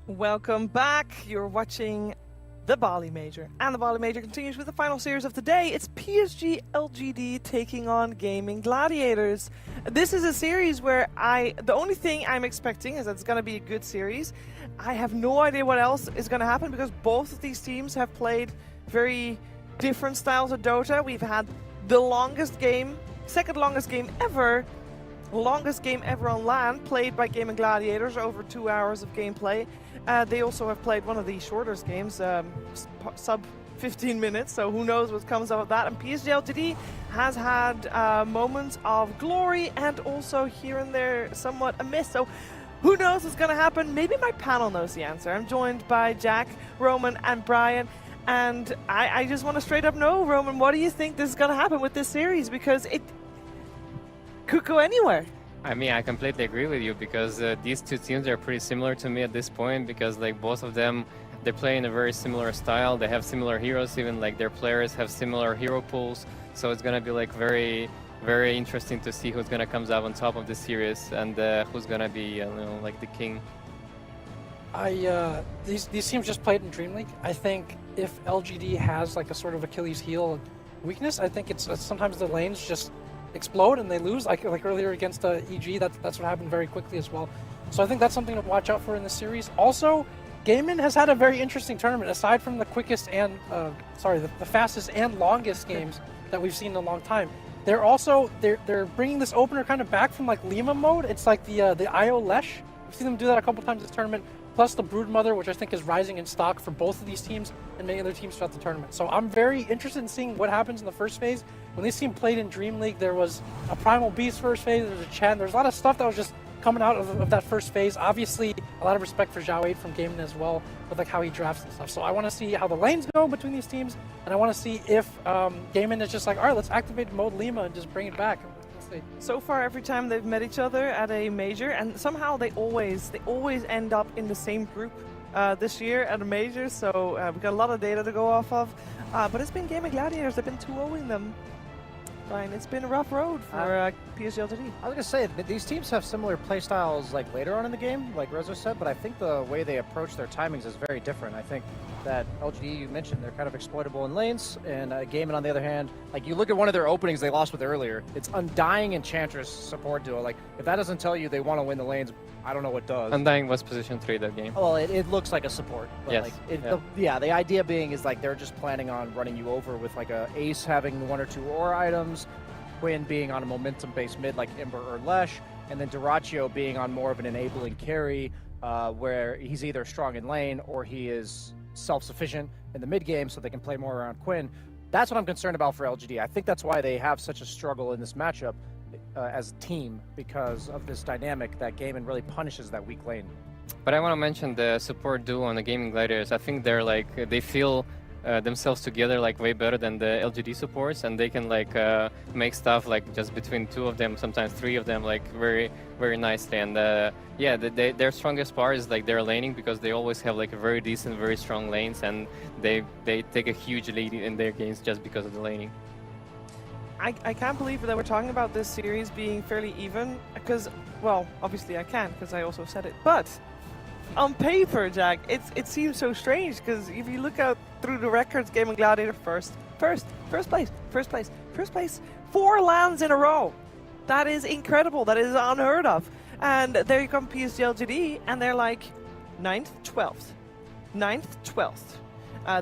Welcome back. You're watching the Bali Major. And the Bali Major continues with the final series of the day. It's PSG.LGD taking on Gaimin Gladiators. This is a series where the only thing I'm expecting is that it's going to be a good series. I have no idea what else is going to happen because both of these teams have played very different styles of Dota. We've had the longest game, second longest game ever on LAN, played by Gaimin Gladiators, over 2 hours of gameplay. They also have played one of the shortest games, sub 15 minutes, so who knows what comes out of that. And PSG.LGD has had moments of glory and also here and there somewhat a miss. So who knows what's going to happen? Maybe my panel knows the answer. I'm joined by Jack, Roman, and Brian. And I just want to straight up know, Roman, what do you think this is going to happen with this series? Because it could go anywhere. I mean, I completely agree with you because these two teams are pretty similar to me at this point because like both of them, they play in a very similar style. They have similar heroes, even like their players have similar hero pools. So it's gonna be like very, very interesting to see who's gonna comes out on top of the series and who's gonna be, you know, like the king. These teams just played in Dream League. I think if LGD has like a sort of Achilles heel weakness, I think it's sometimes the lanes just explode and they lose, like earlier against EG. That's what happened very quickly as well. So I think that's something to watch out for in the series. Also, Gaimin has had a very interesting tournament. Aside from the quickest and the fastest and longest games that we've seen in a long time, they're bringing this opener kind of back from like Lima mode. It's like the IO Lesh. We've seen them do that a couple times this tournament. Plus the Broodmother, which I think is rising in stock for both of these teams and many other teams throughout the tournament. So I'm very interested in seeing what happens in the first phase. When this team played in Dream League, there was a Primal Beast first phase, there was a Chen, there's a lot of stuff that was just coming out of that first phase. Obviously, a lot of respect for Zhao 8 from Gaimin as well, with like how he drafts and stuff. So I want to see how the lanes go between these teams, and I want to see if Gaimin is just like, all right, let's activate mode Lima and just bring it back. So far, every time they've met each other at a major, and somehow they always end up in the same group this year at a major. So we've got a lot of data to go off of. But it's been Gaimin Gladiators. They've been 2-0ing them. Brian, it's been a rough road for PSG.LGD. I was going to say, these teams have similar playstyles like later on in the game, like Rezo said, but I think the way they approach their timings is very different. I think that LGD, you mentioned, they're kind of exploitable in lanes, and Gaimin, on the other hand, like you look at one of their openings they lost with earlier, it's Undying Enchantress support duo. Like, if that doesn't tell you they want to win the lanes, I don't know what does. Undying was position 3 that game. Well, it looks like a support. But yes. Like, the idea being is like they're just planning on running you over with like a Ace having 1 or 2 aura items, Quinn being on a momentum-based mid like Ember or Lesh, and then Duraccio being on more of an enabling carry where he's either strong in lane or he is self-sufficient in the mid game so they can play more around Quinn. That's what I'm concerned about for LGD. I think that's why they have such a struggle in this matchup as a team, because of this dynamic that Gaimin really punishes that weak lane. But I want to mention the support duo on the Gaimin Gladiators. I think they're like, they feel themselves together like way better than the LGD supports, and they can like make stuff like just between 2 of them, sometimes 3 of them, like very, very nicely. And yeah, their strongest part is like their laning, because they always have like a very decent, very strong lanes, and they take a huge lead in their games just because of the laning. I can't believe that we're talking about this series being fairly even, because, well, obviously I can, because I also said it, but on paper, Jack, it seems so strange, because if you look out through the records, Gaimin Gladiator first place, 4 LANs in a row. That is incredible. That is unheard of. And there you come PSG.LGD, and they're like 9th, 12th.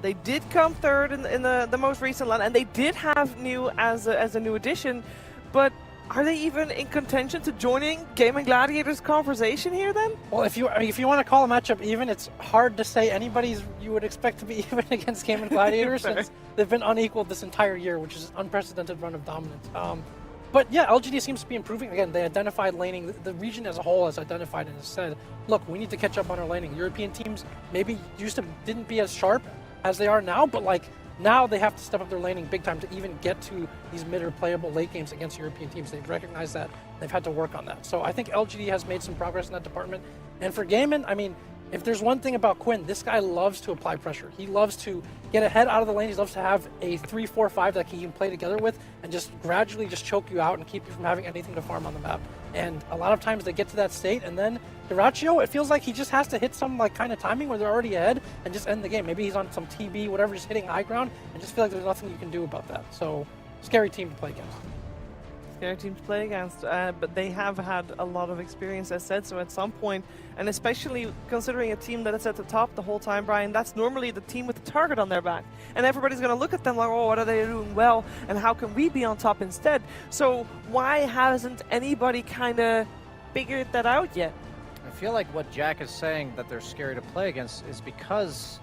They did come 3rd in the most recent LAN, and they did have New as a new addition, but are they even in contention to joining Gaimin Gladiators conversation here then? Well, if you want to call a matchup even, it's hard to say anybody's you would expect to be even against Gaimin Gladiators since they've been unequaled this entire year, which is an unprecedented run of dominance. But yeah, LGD seems to be improving. Again, they identified laning. The region as a whole has identified and has said, look, we need to catch up on our laning. European teams maybe didn't be as sharp as they are now, but like now they have to step up their laning big time to even get to these mid or playable late games against European teams. They've recognized that. They've had to work on that. So I think LGD has made some progress in that department. And for Gaimin, I mean, if there's one thing about Quinn, this guy loves to apply pressure. He loves to get ahead out of the lane. He loves to have a 3-4-5 that he can play together with and just gradually just choke you out and keep you from having anything to farm on the map. And a lot of times they get to that state, and then Duraccio, it feels like he just has to hit some like kind of timing where they're already ahead and just end the game. Maybe he's on some TB, whatever, just hitting high ground, and just feel like there's nothing you can do about that. So, scary team to play against. Scary team to play against, but they have had a lot of experience, as said, so at some point, and especially considering a team that is at the top the whole time, Brian, that's normally the team with the target on their back. And everybody's going to look at them like, oh, what are they doing well, and how can we be on top instead? So why hasn't anybody kind of figured that out yet? I feel like what Jack is saying that they're scary to play against is because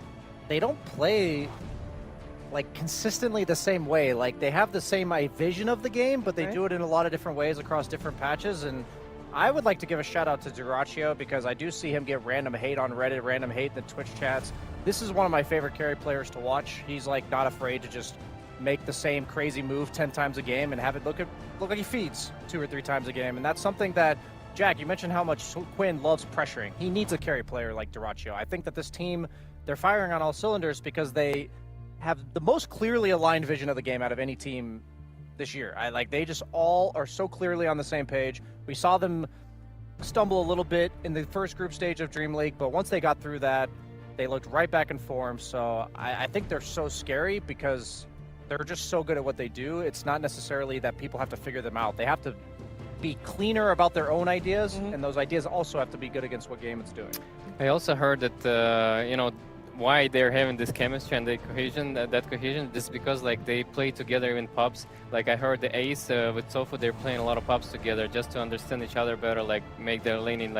they don't play like consistently the same way. Like they have the same vision of the game, but they do it in a lot of different ways across different patches. And I would like to give a shout out to Duraccio because I do see him get random hate on Reddit, random hate in the Twitch chats. This is one of my favorite carry players to watch. He's like not afraid to just make the same crazy move 10 times a game and have it look like he feeds 2 or 3 times a game. And that's something that, Jack, you mentioned how much Quinn loves pressuring. He needs a carry player like Duraccio. I think that this team, they're firing on all cylinders because they have the most clearly aligned vision of the game out of any team this year. They just all are so clearly on the same page. We saw them stumble a little bit in the first group stage of Dream League, but once they got through that, they looked right back in form. So I think they're so scary because they're just so good at what they do. It's not necessarily that people have to figure them out. They have to be cleaner about their own ideas, and those ideas also have to be good against what game it's doing. I also heard that, why they're having this chemistry and the cohesion, that cohesion, is because like they play together in pubs. Like I heard the Ace with Tofu, they're playing a lot of pubs together just to understand each other better, like make their laning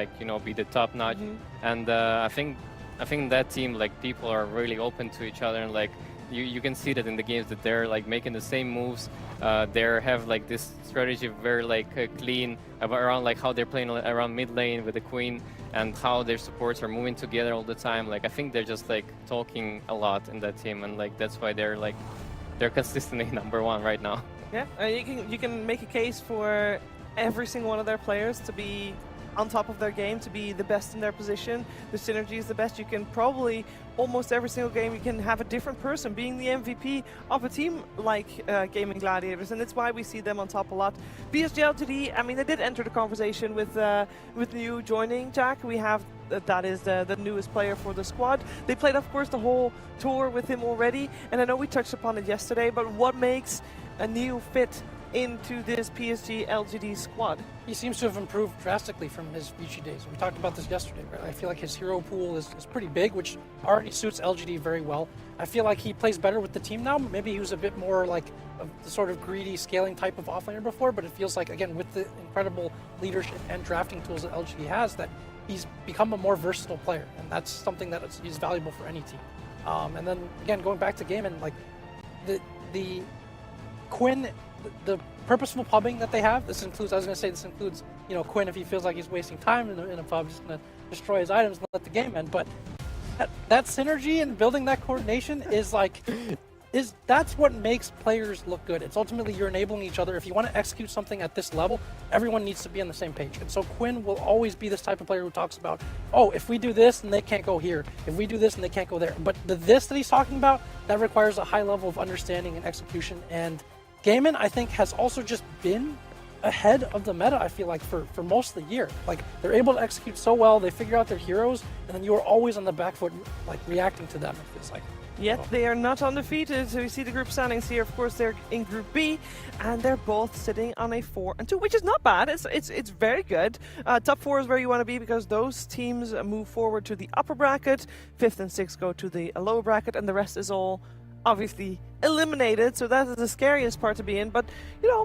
be the top notch. And I think that team, like people are really open to each other, and like you can see that in the games that they're like making the same moves. They have like this strategy very like clean around like how they're playing around mid lane with the Queen and how their supports are moving together all the time. Like I think they're just like talking a lot in that team, and like that's why they're consistently #1 right now. Yeah, you can make a case for every single one of their players to be on top of their game, to be the best in their position. The synergy is the best. You can probably, almost every single game, you can have a different person being the MVP of a team like Gaimin Gladiators, and that's why we see them on top a lot. PSG.LGD, I mean, they did enter the conversation with New joining, Jack. We have, that is the newest player for the squad. They played, of course, the whole tour with him already, and I know we touched upon it yesterday, but what makes a New fit into this PSG.LGD squad? He seems to have improved drastically from his Vichy days. We talked about this yesterday, right? I feel like his hero pool is pretty big, which already suits LGD very well. I feel like he plays better with the team now. Maybe he was a bit more like the sort of greedy scaling type of offlaner before, but it feels like, again, with the incredible leadership and drafting tools that LGD has, that he's become a more versatile player, and that's something that is valuable for any team. And then, again, going back to Gaimin, like the Quinn, the purposeful pubbing that they have, this includes, Quinn if he feels like he's wasting time in a pub, just going to destroy his items and let the game end. But that synergy and building that coordination that's what makes players look good. It's ultimately you're enabling each other. If you want to execute something at this level, everyone needs to be on the same page. And so Quinn will always be this type of player who talks about, oh, if we do this and they can't go here, if we do this and they can't go there. But the this that he's talking about, that requires a high level of understanding and execution. And Gaimin, I think, has also just been ahead of the meta, I feel like, for most of the year. Like, they're able to execute so well, they figure out their heroes, and then you are always on the back foot, like, reacting to them, it feels like. Yet they are not undefeated. So we see the group standings here. Of course, they're in Group B, and they're both sitting on a 4-2, which is not bad. It's very good. Top 4 is where you want to be because those teams move forward to the upper bracket. 5th and 6th go to the lower bracket, and the rest is all obviously eliminated. So that is the scariest part to be in. But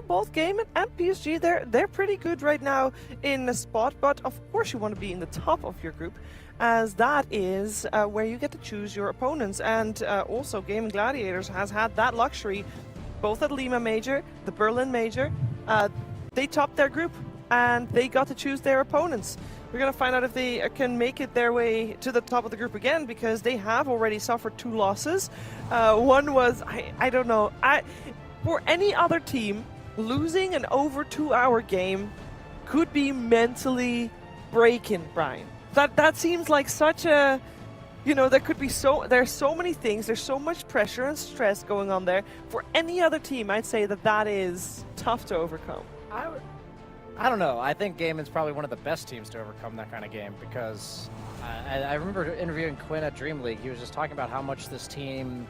both Gaimin and PSG, they're pretty good right now in the spot. But of course, you want to be in the top of your group, as that is where you get to choose your opponents. And also Gaimin Gladiators has had that luxury both at Lima Major, the Berlin Major. They topped their group and they got to choose their opponents. We're going to find out if they can make it their way to the top of the group again, because they have already suffered 2 losses. One was, I don't know, for any other team, losing an over 2-hour game could be mentally breaking, Brian. That seems like such a, there could be there's so many things, there's so much pressure and stress going on there. For any other team, I'd say that is tough to overcome. I don't know. I think Gaimin's probably one of the best teams to overcome that kind of game because I remember interviewing Quinn at Dream League. He was just talking about how much this team,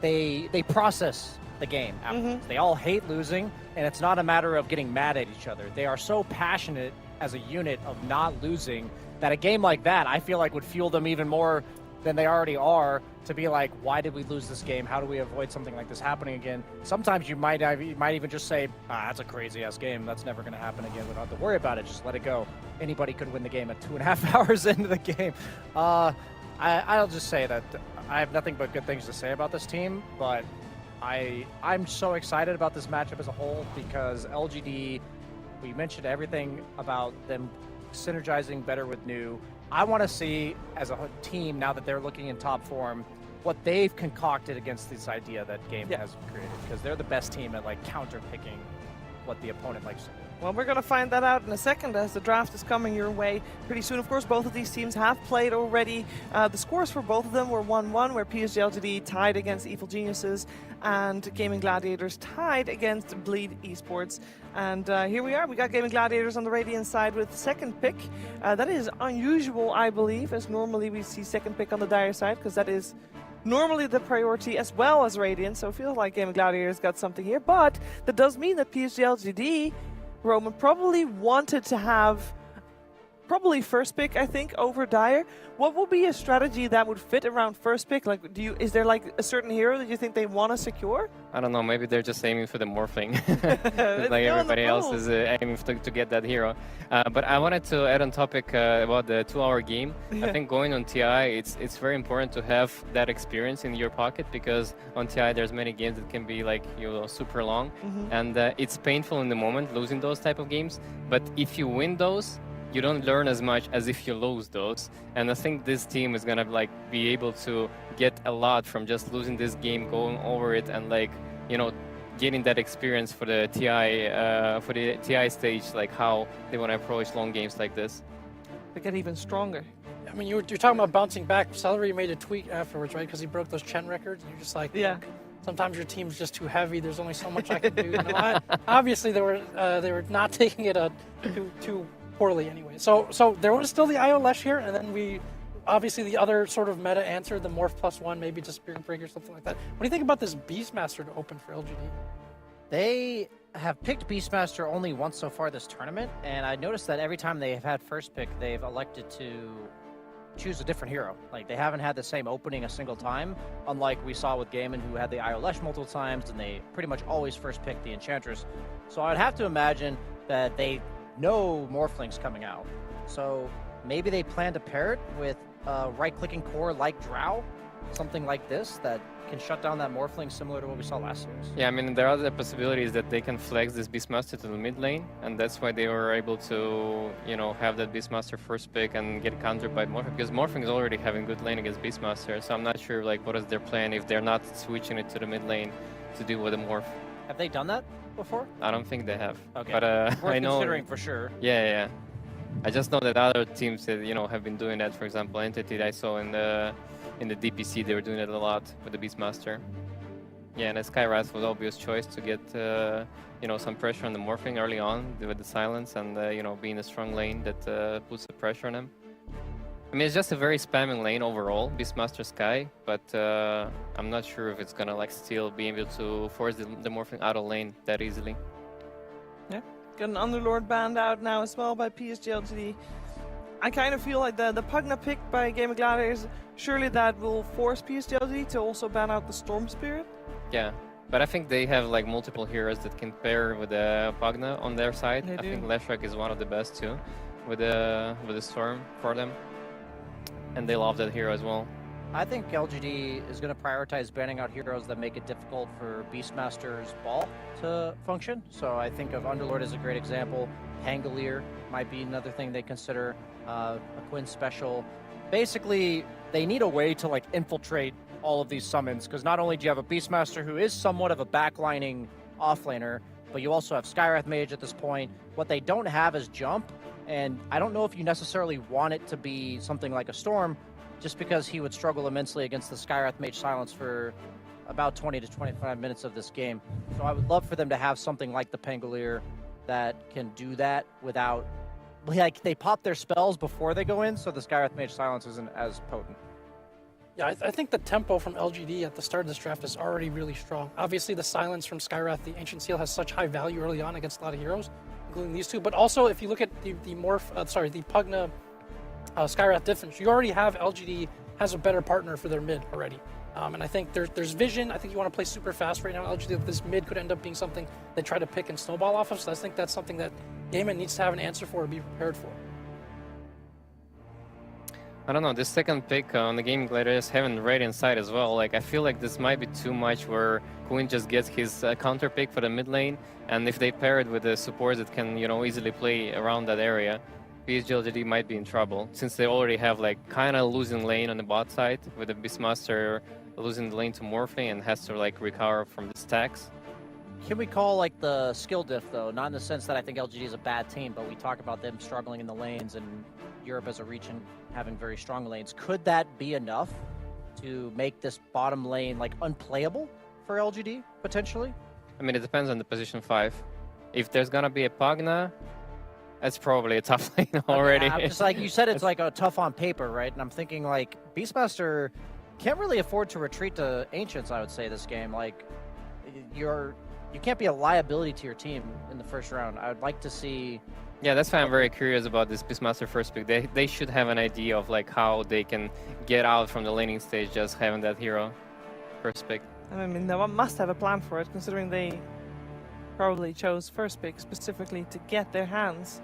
they process the game afterwards. They all hate losing, and it's not a matter of getting mad at each other. They are so passionate as a unit of not losing that a game like that, I feel like, would fuel them even more than they already are to be like, why did we lose this game? How do we avoid something like this happening again? Sometimes you might even just say, that's a crazy-ass game. That's never going to happen again. We don't have to worry about it. Just let it go. Anybody could win the game at 2.5 hours into the game. I'll just say that I have nothing but good things to say about this team, but I'm so excited about this matchup as a whole because LGD, we mentioned everything about them synergizing better with New. I want to see, as a team, now that they're looking in top form, what they've concocted against this idea that Gaimin has created, because they're the best team at like counter-picking what the opponent likes to do. Well, we're going to find that out in a second as the draft is coming your way pretty soon. Of course, both of these teams have played already. The scores for both of them were 1-1, where PSG.LGD tied against Evil Geniuses and Gaimin Gladiators tied against Bleed Esports. And here we are. We got Gaimin Gladiators on the Radiant side with second pick. That is unusual, I believe, as normally we see second pick on the Dire side, because that is normally the priority as well as Radiant. So it feels like Gaimin Gladiators got something here. But that does mean that PSG.LGD, Roman, probably wanted to have first pick, I think, over Dire. What would be a strategy that would fit around first pick? Like, is there like a certain hero that you think they want to secure? I don't know. Maybe they're just aiming for the Morphling, like everybody else is aiming to get that hero. But I wanted to add on topic about the 2-hour game. I think going on TI, it's very important to have that experience in your pocket, because on TI there's many games that can be like super long, and it's painful in the moment losing those type of games. But if you win those, you don't learn as much as if you lose those. And I think this team is gonna like be able to get a lot from just losing this game, going over it, and like, getting that experience for the TI stage, like how they want to approach long games like this. They get even stronger. I mean, you're talking about bouncing back. Celery made a tweet afterwards, right? Because he broke those Chen records. And you're just like, yeah. Look, sometimes your team's just too heavy. There's only so much I can do. Obviously, they were not taking it too poorly anyway. So there was still the IO Lesh here, and then obviously the other sort of meta answer, the Morph +1, maybe Disappearing Break or something like that. What do you think about this Beastmaster to open for LGD? They have picked Beastmaster only once so far this tournament, and I noticed that every time they have had first pick, they've elected to choose a different hero. Like, they haven't had the same opening a single time, unlike we saw with Gaimin, who had the IO Lesh multiple times, and they pretty much always first picked the Enchantress. So I'd have to imagine that they know Morphling's coming out. So maybe they plan to pair it with right-clicking core like Drow, something like this that can shut down that Morphling similar to what we saw last series. Yeah, I mean, there are other possibilities that they can flex this Beastmaster to the mid lane, and that's why they were able to, have that Beastmaster first pick and get countered by Morphling, because Morphling is already having good lane against Beastmaster, so I'm not sure, like, what is their plan if they're not switching it to the mid lane to deal with the Morph. Have they done that before? I don't think they have. Okay. But Worth I know, considering for sure. Yeah. I just know that other teams that have been doing that. For example, Entity I saw in the DPC, they were doing it a lot with the Beastmaster. Yeah, and Skywrath was obvious choice to get some pressure on the Morphing early on with the silence and being a strong lane that puts the pressure on him. I mean, it's just a very spamming lane overall, Beastmaster Sky, but I'm not sure if it's gonna still be able to force the Morphing out of lane that easily. Yeah, got an Underlord banned out now as well by PSG.LGD. I kind of feel like the Pugna pick by Gaimin Gladiators, surely that will force PSG.LGD to also ban out the Storm Spirit. Yeah, but I think they have multiple heroes that can pair with the Pugna on their side. I think Leshrac is one of the best too, with the Storm for them. And they love that hero as well. I think LGD is going to prioritize banning out heroes that make it difficult for Beastmaster's ball to function. So I think of Underlord as a great example. Pangolier might be another thing they consider. A Quinn special. Basically, they need a way to infiltrate all of these summons, because not only do you have a Beastmaster who is somewhat of a backlining offlaner, but you also have Skywrath Mage at this point. What they don't have is jump. And I don't know if you necessarily want it to be something like a Storm, just because he would struggle immensely against the Skywrath Mage silence for about 20 to 25 minutes of this game. So I would love for them to have something like the Pangolier that can do that without, like, they pop their spells before they go in, so the Skywrath Mage silence isn't as potent. Yeah, I think the tempo from LGD at the start of this draft is already really strong. Obviously, the silence from Skywrath, the Ancient Seal, has such high value early on against a lot of heroes, including these two. But also, if you look at the Pugna Skywrath difference, you already have LGD has a better partner for their mid already. And I think there's vision. I think you want to play super fast right now. LGD, this mid could end up being something they try to pick and snowball off of. So I think that's something that Gaimin needs to have an answer for and be prepared for. I don't know, this second pick on the Gaming Gladiators having Raid inside as well. Like, I feel like this might be too much where Queen just gets his counter pick for the mid lane, and if they pair it with the supports that can, you know, easily play around that area, PSG.LGD might be in trouble, since they already have, like, kind of losing lane on the bot side, with the Beastmaster losing the lane to Morphling and has to, like, recover from the stacks. Can we call, like, the skill diff, though? Not in the sense that I think LGD is a bad team, but we talk about them struggling in the lanes and Europe as a region having very strong lanes. Could that be enough to make this bottom lane, like, unplayable for LGD, potentially? I mean, it depends on the position 5. If there's gonna be a Pugna, that's probably a tough lane already. Yeah, just like you said, it's like a tough on paper, right? And I'm thinking, like, Beastmaster can't really afford to retreat to Ancients, I would say, this game. Like, you can't be a liability to your team in the first round. I would like to see... Yeah, that's why I'm very curious about this Beastmaster first pick. They should have an idea of, like, how they can get out from the laning stage just having that hero first pick. I mean, they must have a plan for it, considering they probably chose first pick specifically to get their hands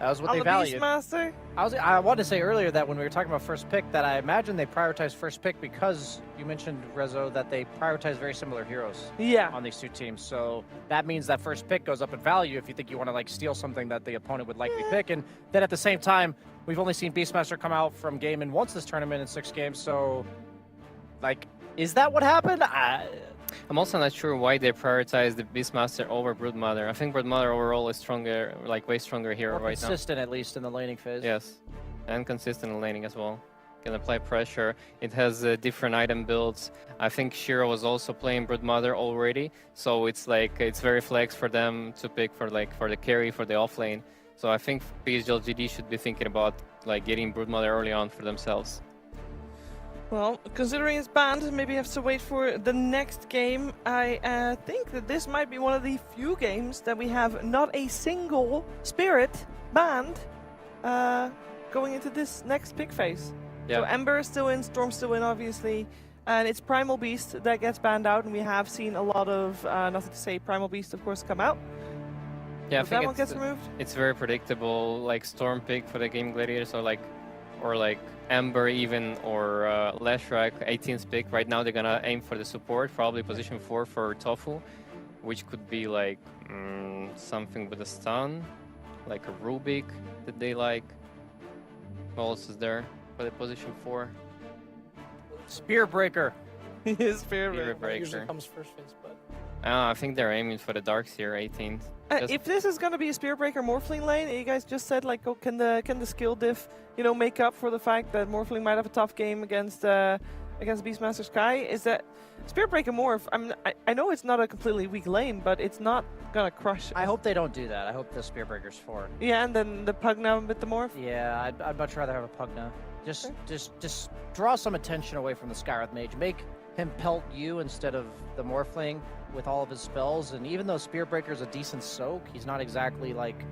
That was what on they the valued. Beastmaster. I wanted to say earlier that when we were talking about first pick, that I imagine they prioritize first pick because you mentioned, Rezo, that they prioritize very similar heroes on these two teams. So that means that first pick goes up in value if you think you want to, like, steal something that the opponent would likely pick. And then at the same time, we've only seen Beastmaster come out from Gaimin once this tournament in 6 games. So, like, is that what happened? I'm also not sure why they prioritize the Beastmaster over Broodmother. I think Broodmother overall is stronger, like, way stronger hero right now. Consistent, at least, in the laning phase. Yes, and consistent in laning as well. Can apply pressure. It has different item builds. I think Shiro was also playing Broodmother already, so it's like it's very flex for them to pick for the carry for the off lane. So I think PSG.LGD should be thinking about, like, getting Broodmother early on for themselves. Well, considering it's banned, maybe have to wait for the next game. I think that this might be one of the few games that we have not a single Spirit banned going into this next pick phase. Yeah. So Ember is still in, Storm's still in, obviously, and it's Primal Beast that gets banned out, and we have seen a lot of, nothing to say, Primal Beast, of course, come out. Yeah, I But think that one gets removed. It's very predictable, like Storm pick for the Game Gladiators, or like Ember even, or Leshrac, 18th pick. Right now they're gonna aim for the support, probably position 4 for Tofu, which could be like something with a stun, like a Rubik that they like. What else is there for the position 4? Spear Breaker. Spear Breaker. Usually comes first phase, but... I think they're aiming for the Darkseer 18th. If this is going to be a Spearbreaker Morphling lane, and you guys just said, like, oh, can the skill diff, you know, make up for the fact that Morphling might have a tough game against Beastmaster Sky? Is that Spearbreaker Morph? I know it's not a completely weak lane, but it's not gonna crush. I hope they don't do that. I hope the Spearbreaker's 4. Yeah, and then the Pugna with the Morph. Yeah, I'd much rather have a Pugna. Just draw some attention away from the Skywrath Mage. Make him pelt you instead of the Morphling with all of his spells. And even though Spearbreaker's a decent soak, he's not exactly like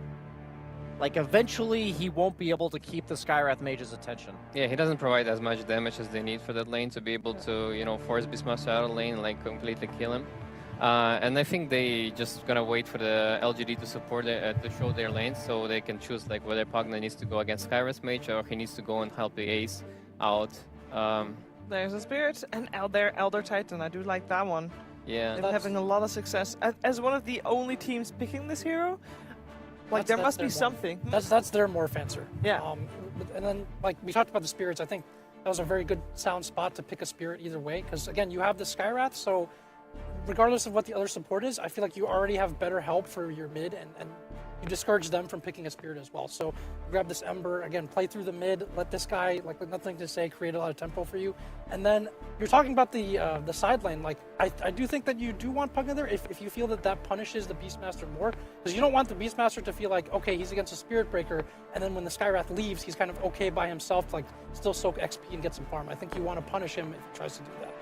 eventually he won't be able to keep the Skywrath Mage's attention. Yeah, he doesn't provide as much damage as they need for that lane to be able to, you know, force Beastmaster out of lane and, like, completely kill him. And I think they just gonna wait for the LGD to support to show their lane, so they can choose, like, whether Pugna needs to go against Skywrath Mage or he needs to go and help the Ace out. There's a Spirit and Elder Titan. I do like that one. Yeah, they're having a lot of success as one of the only teams picking this hero. Like, there must be something. That's their morph answer. Yeah. And then, like, we talked about the Spirits. I think that was a very good sound spot to pick a Spirit either way, because again, you have the Skywrath, so regardless of what the other support is, I feel like you already have better help for your mid and you discourage them from picking a Spirit as well. So grab this Ember, again, play through the mid, let this guy, like with nothing to say, create a lot of tempo for you. And then you're talking about the side lane. Like, I do think that you do want Pugna there if you feel that that punishes the Beastmaster more. Because you don't want the Beastmaster to feel like, okay, he's against a Spirit Breaker, and then when the Skywrath leaves, he's kind of okay by himself to like still soak XP and get some farm. I think you want to punish him if he tries to do that.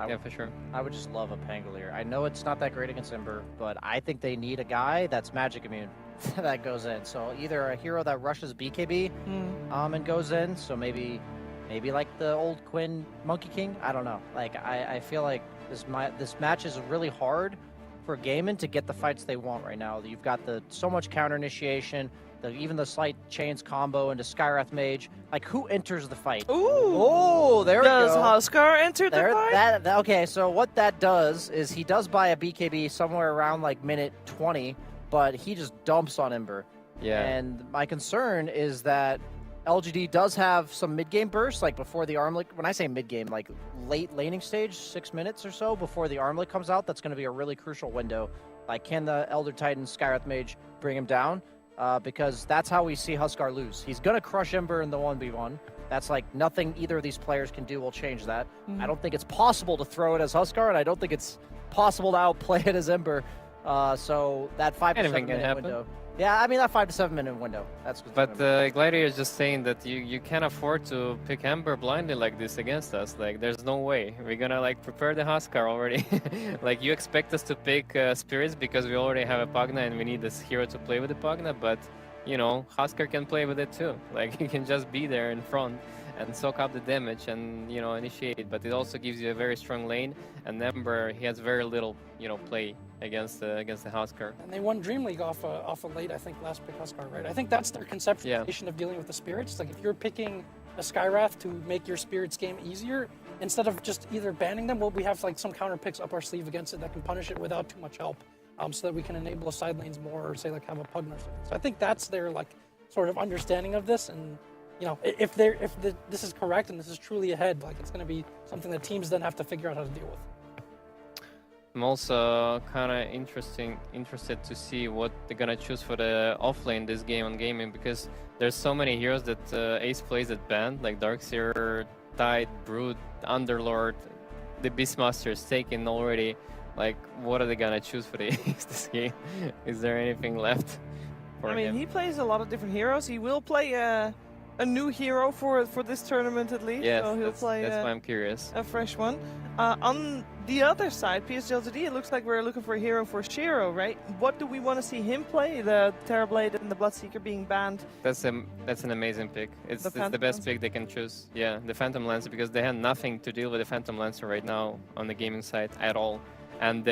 Yeah, for sure. I would just love a Pangolier. I know it's not that great against Ember, but I think they need a guy that's magic immune that goes in. So either a hero that rushes BKB and goes in, so maybe like the old Quinn Monkey King. I don't know. Like I feel like this match is really hard for Gaimin to get the fights they want right now. You've got so much counter initiation. Even the slight chains combo into Skywrath Mage. Like, who enters the fight? Ooh! Oh, there we go. Does Huskar enter the fight? Okay, so what that does is he does buy a BKB somewhere around like minute 20, but he just dumps on Ember. Yeah. And my concern is that LGD does have some mid-game bursts, like before the Armlet. When I say mid-game, like late laning stage, 6 minutes or so before the Armlet comes out, that's going to be a really crucial window. Like, can the Elder Titan Skywrath Mage bring him down? Because that's how we see Huskar lose. He's going to crush Ember in the 1v1. That's like nothing either of these players can do will change that. I don't think it's possible to throw it as Huskar, and I don't think it's possible to outplay it as Ember. So that 5 to 7 minute window. Yeah, I mean that 5 to 7 minute window. That's what's But Gladiator is just saying that you can't afford to pick Ember blindly like this against us. Like, there's no way. We're gonna like prepare the Huskar already. Like, you expect us to pick Spirits because we already have a Pugna and we need this hero to play with the Pugna, but you know, Huskar can play with it too. Like, he can just be there in front and soak up the damage and, you know, initiate. But it also gives you a very strong lane, and Ember, he has very little, you know, play against the Huskar. And they won Dream League off a late, I think, last pick Huskar, right? I think that's their conceptualization of dealing with the Spirits. Like, if you're picking a Skywrath to make your Spirits game easier, instead of just either banning them, well, we have like some counter picks up our sleeve against it that can punish it without too much help, so that we can enable side lanes more, or say like have a Pugna or something. So I think that's their like sort of understanding of this. And you know, if this is correct and this is truly ahead, like, it's going to be something that teams then have to figure out how to deal with. I'm also kind of interested to see what they're gonna choose for the offlane this game on Gaimin, because there's so many heroes that Ace plays that banned, like Darkseer, Tide, Brood, Underlord, the Beastmaster is taken already. Like, what are they gonna choose for the Ace this game? Is there anything left for him? He plays a lot of different heroes. He will play a new hero for this tournament at least. Yes, so he'll play that's why I'm curious. A fresh one. On the other side, PSG.LGD, it looks like we're looking for a hero for Shiro, right? What do we want to see him play? The Terrorblade and the Bloodseeker being banned. That's an amazing pick. It's the best pick they can choose. Yeah, the Phantom Lancer, because they had nothing to deal with the Phantom Lancer right now on the gaming side at all. And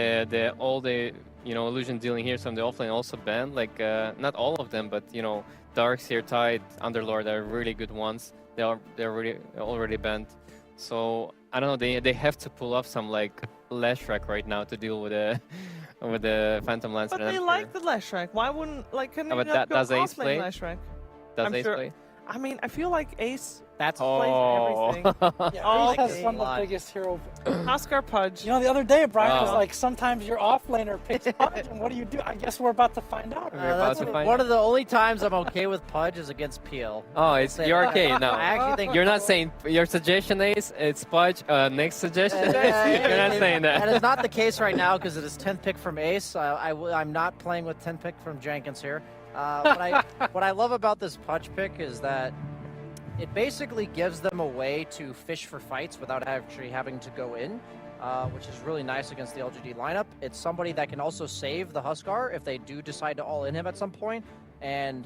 all the illusion dealing heroes from the offlane also banned. Like, not all of them, but you know, Darkseer, Tide, Underlord are really good ones. They're already banned. So I don't know. They have to pull off some like Leshrac right now to deal with the Phantom Lancer. But they like the Leshrac. Why wouldn't can you not go does Ace offlane play? Leshrac? Does Ace play? I mean, I feel like Ace plays everything. Yeah, Ace has one of the biggest hero. Huskar Pudge. You know, the other day Brian was like, sometimes your offlaner picks Pudge, and what do you do? I guess we're about to find out. One of the only times I'm okay with Pudge is against PL. Oh, you're okay now. I actually think you're not saying your suggestion is it's Pudge. Next suggestion is you're not saying that. That is not the case right now because it is 10th pick from Ace. I'm not playing with 10th pick from Jenkins here. What I love about this Pudge pick is that it basically gives them a way to fish for fights without actually having to go in, which is really nice against the LGD lineup. It's somebody that can also save the Huskar if they do decide to all in him at some point. And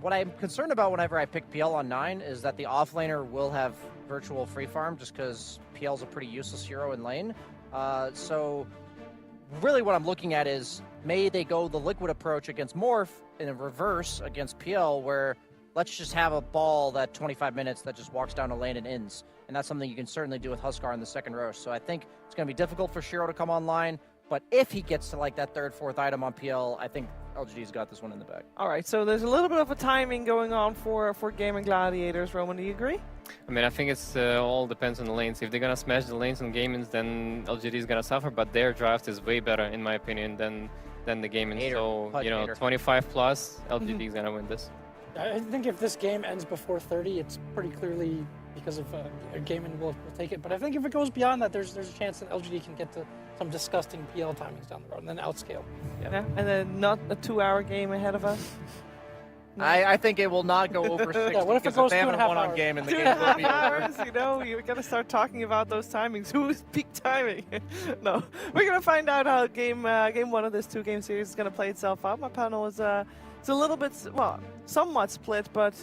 what I'm concerned about whenever I pick PL on 9 is that the offlaner will have virtual free farm just because PL's a pretty useless hero in lane. So really what I'm looking at is, may they go the liquid approach against Morph in a reverse against PL, where let's just have a ball that 25 minutes that just walks down a lane and ends. And that's something you can certainly do with Huskar in the second row. So I think it's going to be difficult for Shiro to come online. But if he gets to like that third, fourth item on PL, I think LGD's got this one in the bag. All right, so there's a little bit of a timing going on for Gaimin Gladiators. Roman, do you agree? I mean, I think it's all depends on the lanes. If they're gonna smash the lanes on Gaimins, then LGD is gonna suffer. But their draft is way better, in my opinion, than than the Gaimin. So, Pudge you know, hater. 25 plus, LGD is going to win this. I think if this game ends before 30, it's pretty clearly because of Gaimin will take it. But I think if it goes beyond that, there's a chance that LGD can get to some disgusting PL timings down the road and then outscale. Yeah, and then not a 2-hour game ahead of us. I think it will not go over 60 Yeah, what if it because goes they haven't 2.5 won on hours? game and the 2.5 game will be over. hours, you know, you gotta start talking about those timings. Who's peak timing? No, we're gonna find out how game one of this 2-game series is gonna play itself out. My panel is it's a little bit, well, somewhat split, but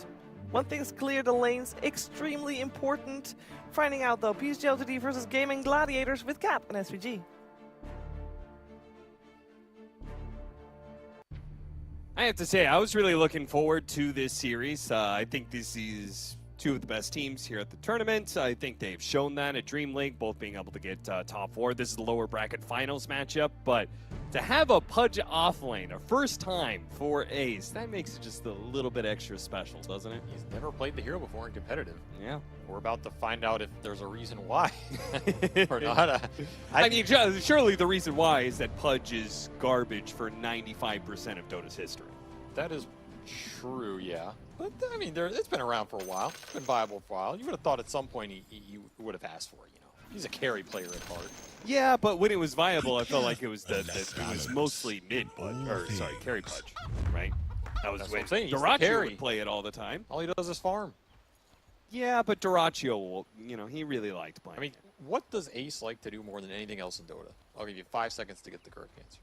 one thing's clear: the lane's extremely important. Finding out though, PSG.LGD versus Gaimin Gladiators with Cap and SVG. I have to say, I was really looking forward to this series. I think this is two of the best teams here at the tournament. I think they've shown that at Dream League, both being able to get top 4. This is the lower bracket finals matchup, but to have a Pudge off lane, a first time for Ace, that makes it just a little bit extra special, doesn't it? He's never played the hero before in competitive. Yeah. We're about to find out if there's a reason why or not. I mean, surely the reason why is that Pudge is garbage for 95% of Dota's history. That is true, yeah. But, I mean, it's been around for a while. It's been viable for a while. You would have thought at some point he would have asked for it, you know. He's a carry player at heart. Yeah, but when it was viable, I felt like it was it was mostly mid Pudge, or sorry, carry Pudge, right? That was That's when what I'm saying. He's the Dyrachyo carry. would play it all the time. All he does is farm. Yeah, but Dyrachyo, you know, he really liked playing. I mean, what does Ace like to do more than anything else in Dota? I'll give you 5 seconds to get the correct answer.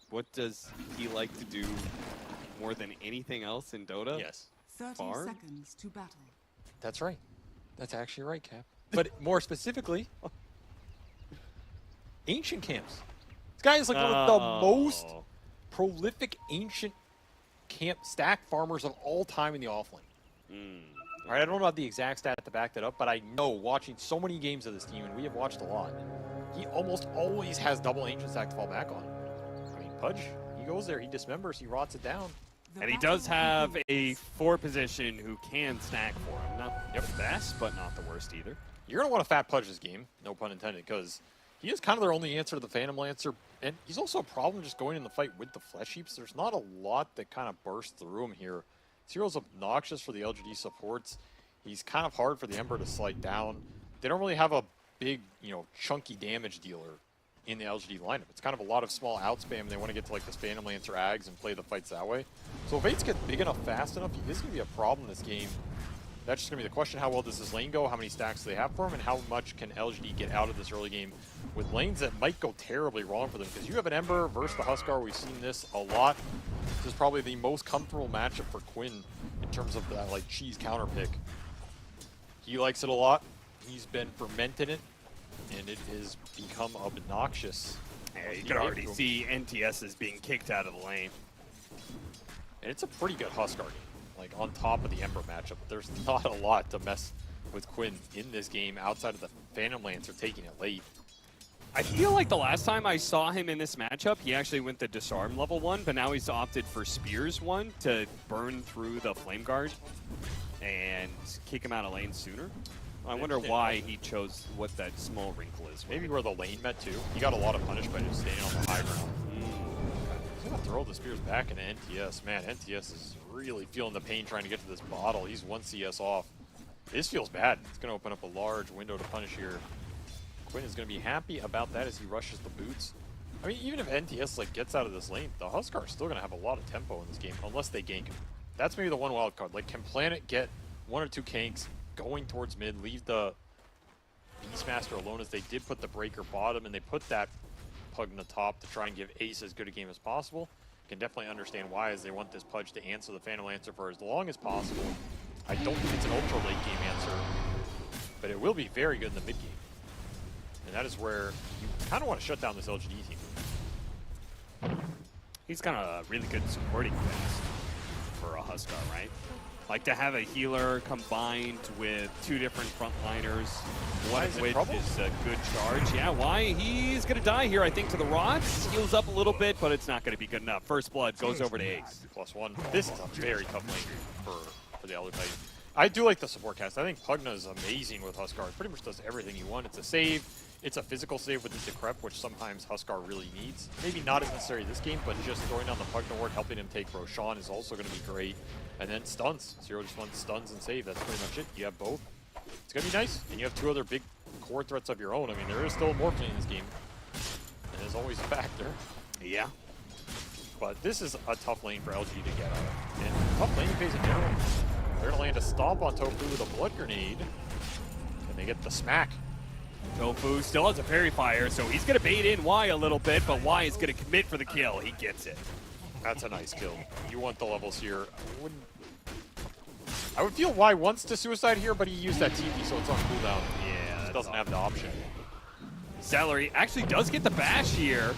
What does he like to do more than anything else in Dota? Yes. 30 Farm? seconds to battle. That's right. That's actually right, Cap. But more specifically, ancient camps. This guy is like one of the most prolific ancient camp stack farmers of all time in the offlane. All right, I don't know the exact stat to back that up, but I know watching so many games of this team, and we have watched a lot, he almost always has double ancient stack to fall back on. I mean, Pudge, he goes there, he dismembers, he rots it down. And he does have a 4 position who can stack for him. Not the best, but not the worst either. You're going to want to fat Pudge this game, no pun intended, because he is kind of their only answer to the Phantom Lancer, and he's also a problem just going in the fight with the Flesh Heaps. There's not a lot that kind of bursts through him here. This hero's obnoxious for the LGD supports. He's kind of hard for the Ember to slide down. They don't really have a big, you know, chunky damage dealer in the LGD lineup. It's kind of a lot of small outspam. They want to get to like this Phantom Lancer Ags and play the fights that way. So if Ace gets big enough, fast enough, he is going to be a problem this game. That's just going to be the question. How well does this lane go? How many stacks do they have for him? And how much can LGD get out of this early game with lanes that might go terribly wrong for them? Because you have an Ember versus the Huskar. We've seen this a lot. This is probably the most comfortable matchup for Quinn in terms of that like cheese counter pick. He likes it a lot. He's been fermenting it, and it has become obnoxious. Yeah, you can already see NTS is being kicked out of the lane. And it's a pretty good Huskar game. Like, on top of the Ember matchup, there's not a lot to mess with Quinn in this game outside of the Phantom Lancer taking it late. I feel like the last time I saw him in this matchup, he actually went the Disarm level 1, but now he's opted for Spears 1 to burn through the Flame Guard and kick him out of lane sooner. I wonder why he chose what that small wrinkle is. Maybe where the lane met too. He got a lot of punishment just standing on the high ground. He's gonna throw the Spears back into NTS. Man, NTS is really feeling the pain trying to get to this bottle. He's 1 CS off. This feels bad. It's gonna open up a large window to punish here. Quinn is gonna be happy about that as he rushes the boots. I mean, even if NTS like gets out of this lane, the Huskar is still gonna have a lot of tempo in this game unless they gank him. That's maybe the one wild card. Like, can Planet get 1 or 2 ganks going towards mid, leave the Beastmaster alone, as they did put the Breaker bottom and they put that Pug in the top to try and give Ace as good a game as possible. Can definitely understand why, as they want this Pudge to answer the Phantom Lancer for as long as possible. I don't think it's an ultra late game answer, but it will be very good in the mid game. And that is where you kind of want to shut down this LGD team. He's got a really good supporting quest for a Huskar, right? Like, to have a healer combined with 2 different frontliners, one of which is a good charge. Yeah, why? He's going to die here, I think, to the rods. Heals up a little bit, but it's not going to be good enough. First blood goes over to Ace. +1. This is a very tough lane for the Elder Titan. I do like the support cast. I think Pugna is amazing with Huskar. It pretty much does everything you want. It's a save. It's a physical save with the Decrep, which sometimes Huskar really needs. Maybe not as necessary this game, but just throwing on the Pugna ward, helping him take Roshan is also going to be great. And then stuns. Zero just wants stuns and save. That's pretty much it. You have both. It's going to be nice. And you have two other big core threats of your own. I mean, there is still more in this game. And there's always a factor. Yeah. But this is a tough lane for LG to get out of. And tough lane phase in general. They're going to land a stomp on Tofu with a blood grenade. And they get the smack. Tofu still has a fairy fire, so he's going to bait in Y a little bit, but Y is going to commit for the kill. He gets it. That's a nice kill. You want the levels here. I would feel Y wants to suicide here, but he used that TP, so it's on cooldown. Yeah. He doesn't have the option. Celery actually does get the bash here.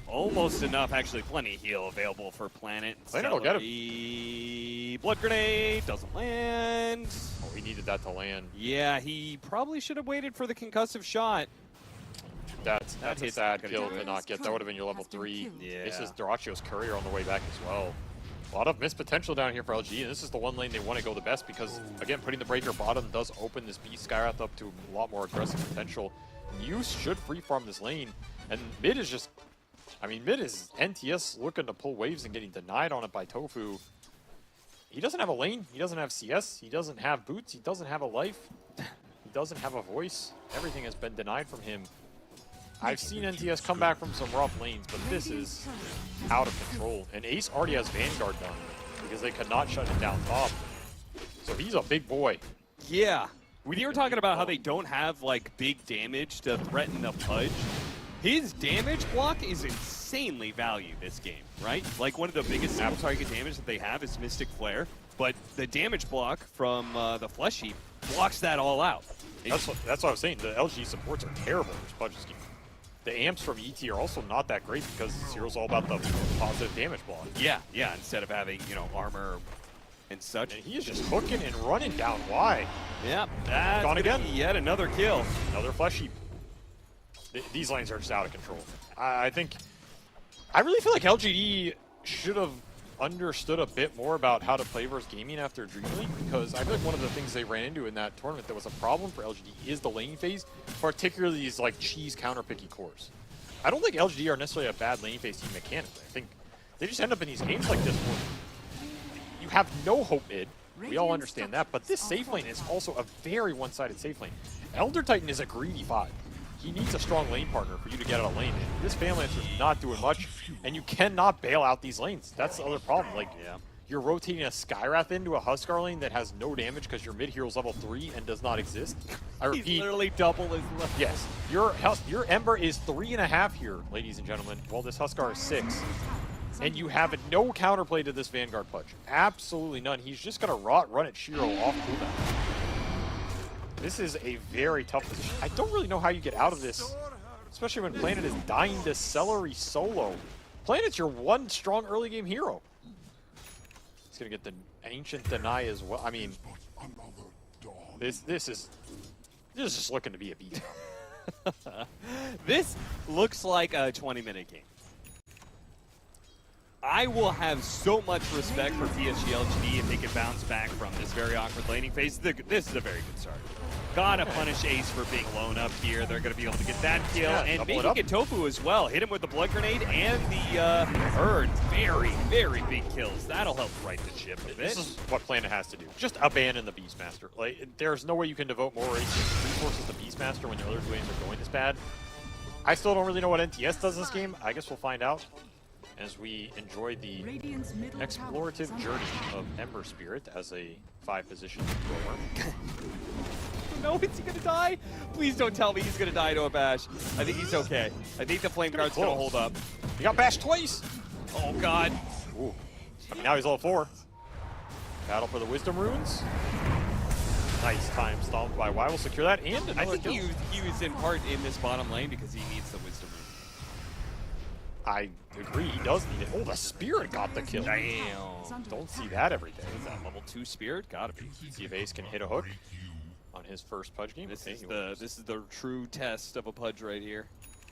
Almost enough, actually plenty of heal available for Planet. Planet will get him. Blood grenade doesn't land. Oh, he needed that to land. Yeah, he probably should have waited for the concussive shot. That's a sad kill to not get. That would have been your level 3. Yeah. This is Duracio's courier on the way back as well. A lot of missed potential down here for LG, and this is the one lane they want to go the best because, again, putting the breaker bottom does open this Beast Skywrath up to a lot more aggressive potential. You should free farm this lane, and mid is just... I mean, mid is NTS looking to pull waves and getting denied on it by Tofu. He doesn't have a lane. He doesn't have CS. He doesn't have boots. He doesn't have a life. He doesn't have a voice. Everything has been denied from him. I've seen NTS come back from some rough lanes, but this is out of control. And Ace already has Vanguard done because they could not shut him down top. So he's a big boy. Yeah. When you were talking about how they don't have, like, big damage to threaten the Pudge, his damage block is insanely valued this game, right? Like, one of the biggest single target damage that they have is Mystic Flare, but the damage block from the Flesh Heap blocks that all out. That's what I was saying. The LG supports are terrible in this Pudge's game. The amps from ET are also not that great because Zero's all about the positive damage block. Yeah, yeah, instead of having, you know, armor and such. And he is just hooking and running down Y. Yep, that's gone again. Yet another kill. Another Flesh Heap. These lanes are just out of control. I really feel like LGD should have understood a bit more about how to play versus Gaimin after Dream League, because I feel like one of the things they ran into in that tournament that was a problem for LGD is the lane phase, particularly these like cheese counter-picky cores. I don't think LGD are necessarily a bad lane phase team mechanically. I think they just end up in these games like this where you have no hope mid. We all understand that, but this safe lane is also a very one-sided safe lane. Elder Titan is a greedy 5. He needs a strong lane partner for you to get out of lane. And this Phalanx is not doing much, and you cannot bail out these lanes. That's the other problem. Like, you're rotating a Skywrath into a Huskar lane that has no damage because your mid hero's level 3 and does not exist. I repeat, he's literally double his level. Yes, your Ember is 3.5 here, ladies and gentlemen, while this Huskar is 6. And you have no counterplay to this Vanguard Pudge. Absolutely none. He's just going to run at Shiro off cooldown. This is a very tough position. I don't really know how you get out of this, especially when Planet is dying to Celery solo. Planet's your one strong early game hero. He's going to get the Ancient Deny as well. I mean, this is just looking to be a beatdown. This looks like a 20-minute game. I will have so much respect for PSG.LGD if they can bounce back from this very awkward laning phase. This is a very good start. Gotta punish Ace for being lone up here. They're gonna be able to get that kill, and maybe get Tofu as well. Hit him with the blood grenade and the Urn. Very, very big kills. That'll help right the ship a bit. This is what Planet has to do. Just abandon the Beastmaster. Like, there's no way you can devote more resources to Beastmaster when the other lanes are going this bad. I still don't really know what NTS does this game. I guess we'll find out as we enjoy the explorative journey of Ember Spirit as a 5-position thrower. No, is he gonna die? Please don't tell me he's gonna die to a bash. I think he's okay. I think the Flame Guard's gonna hold up. He got bashed twice! Oh god. Ooh. I mean, now he's level 4. Battle for the Wisdom Runes. Nice time stomp by Y will secure that, and I think he was in part in this bottom lane because he needs the Wisdom Rune. I agree, he does need it. Oh, the Spirit got the kill. Damn. Don't see that every day. Is that level 2 Spirit? Gotta be. See if Ace can hit a hook on his first Pudge game. This is the true test of a Pudge right here.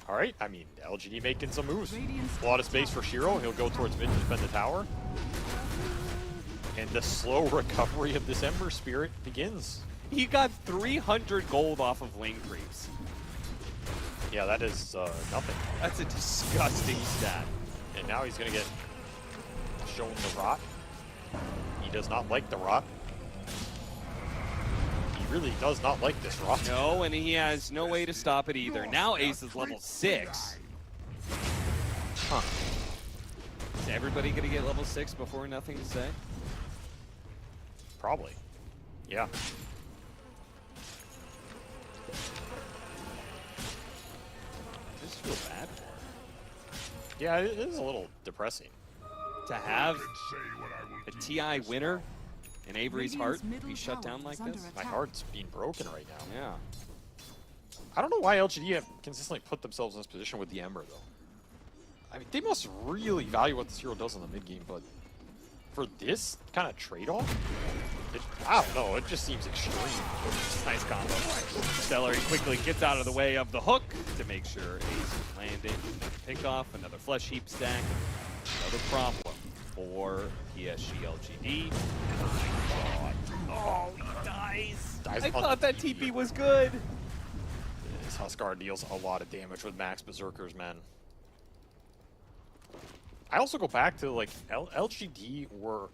All right, I mean, LGD making some moves. A lot of space for Shiro. He'll go towards mid to defend the tower. And the slow recovery of this Ember Spirit begins. He got 300 gold off of lane creeps. Yeah, that is nothing. That's a disgusting stat. And now he's going to get shown the rot. He does not like the rot. He really does not like this rot. No, and he has no way to stop it either. Now Ace is level 6. Huh. Is everybody going to get level 6 before Nothing to Say? Probably. Yeah. I just feel bad for him. Yeah, it is a little depressing. To have a TI winner in Avery's heart be shut down like this? My heart's being broken right now. Yeah. I don't know why LGD have consistently put themselves in this position with the Ember, though. I mean, they must really value what this hero does in the mid game, but for this kind of trade-off, I don't know, it just seems extreme. Nice combo. Celery quickly gets out of the way of the hook to make sure Ace is landing. Pick off another flesh heap stack. Another problem for PSG.LGD. Oh, he dies. I thought that TP was good. This Huskar deals a lot of damage with max Berserkers, man. I also go back to, like, LGD were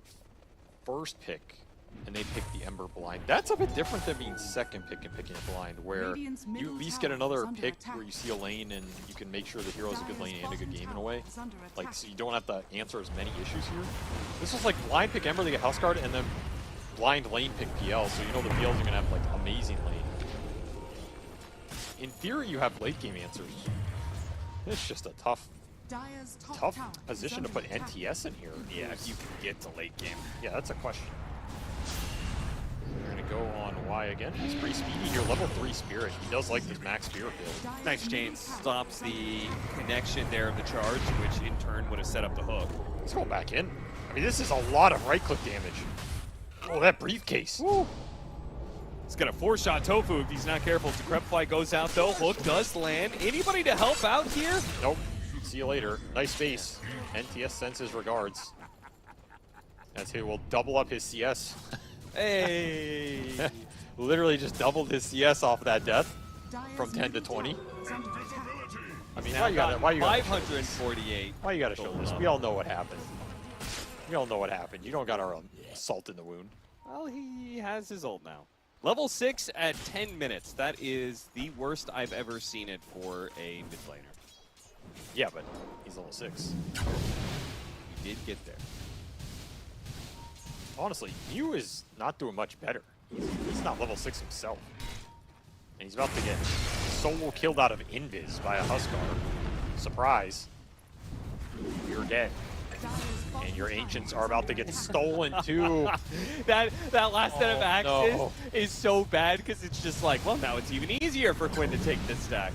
first pick, and they picked the Ember blind. That's a bit different than being second pick and picking a blind, where you at least get another pick where you see a lane and you can make sure the hero has a good lane and a good game in a way. Like, so you don't have to answer as many issues here. This was like blind pick Ember, they get House Guard, and then blind lane pick PL, so you know the PLs are going to have, like, amazing lane. In theory, you have late game answers. It's just a tough position to put NTS in here. Yeah, if you can get to late game. Yeah, that's a question. We're going to go on Y again. He's pretty speedy here. Level 3 Spirit. He does like this max Spirit build. Nice chain stops the connection there of the charge, which in turn would have set up the hook. Let's go back in. I mean, this is a lot of right-click damage. Oh, that briefcase. Woo. He's got a 4-shot Tofu if he's not careful. Decrepify goes out, though. Hook does land. Anybody to help out here? Nope. See you later. Nice base. NTS sends his regards. That's who will double up his CS. Hey! Literally just doubled his CS off that death from 10 to 20. I mean, why you gotta 548. Why you gotta show this? We all know what happened. We all know what happened. You don't got our salt in the wound. Well, he has his ult now. Level 6 at 10 minutes. That is the worst I've ever seen it for a mid laner. Yeah, but he's level 6. He did get there. Honestly, Mew is not doing much better. He's not level 6 himself. And he's about to get solo killed out of Invis by a Huskar. Surprise. You're dead. And your Ancients are about to get stolen too. that last set of axes is so bad because it's just like, well, now it's even easier for Quinn to take this stack.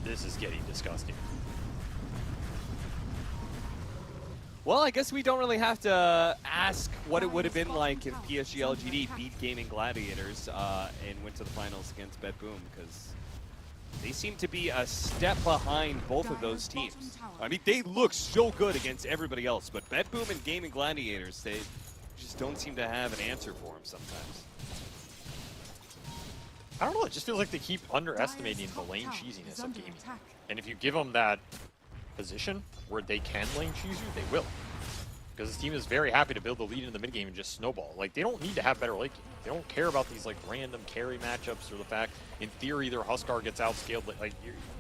This is getting disgusting. Well, I guess we don't really have to ask what it would have been like if PSG.LGD beat Gaimin Gladiators and went to the finals against Betboom, because they seem to be a step behind both of those teams. I mean, they look so good against everybody else, but Betboom and Gaimin Gladiators, they just don't seem to have an answer for them sometimes. I don't know, it just feels like they keep underestimating the lane cheesiness of Gaimin. And if you give them that position where they can lane cheese you, they will. Because this team is very happy to build the lead in the mid game and just snowball. Like, they don't need to have better late game. They don't care about these, like, random carry matchups or the fact, in theory, their Huskar gets outscaled. Like,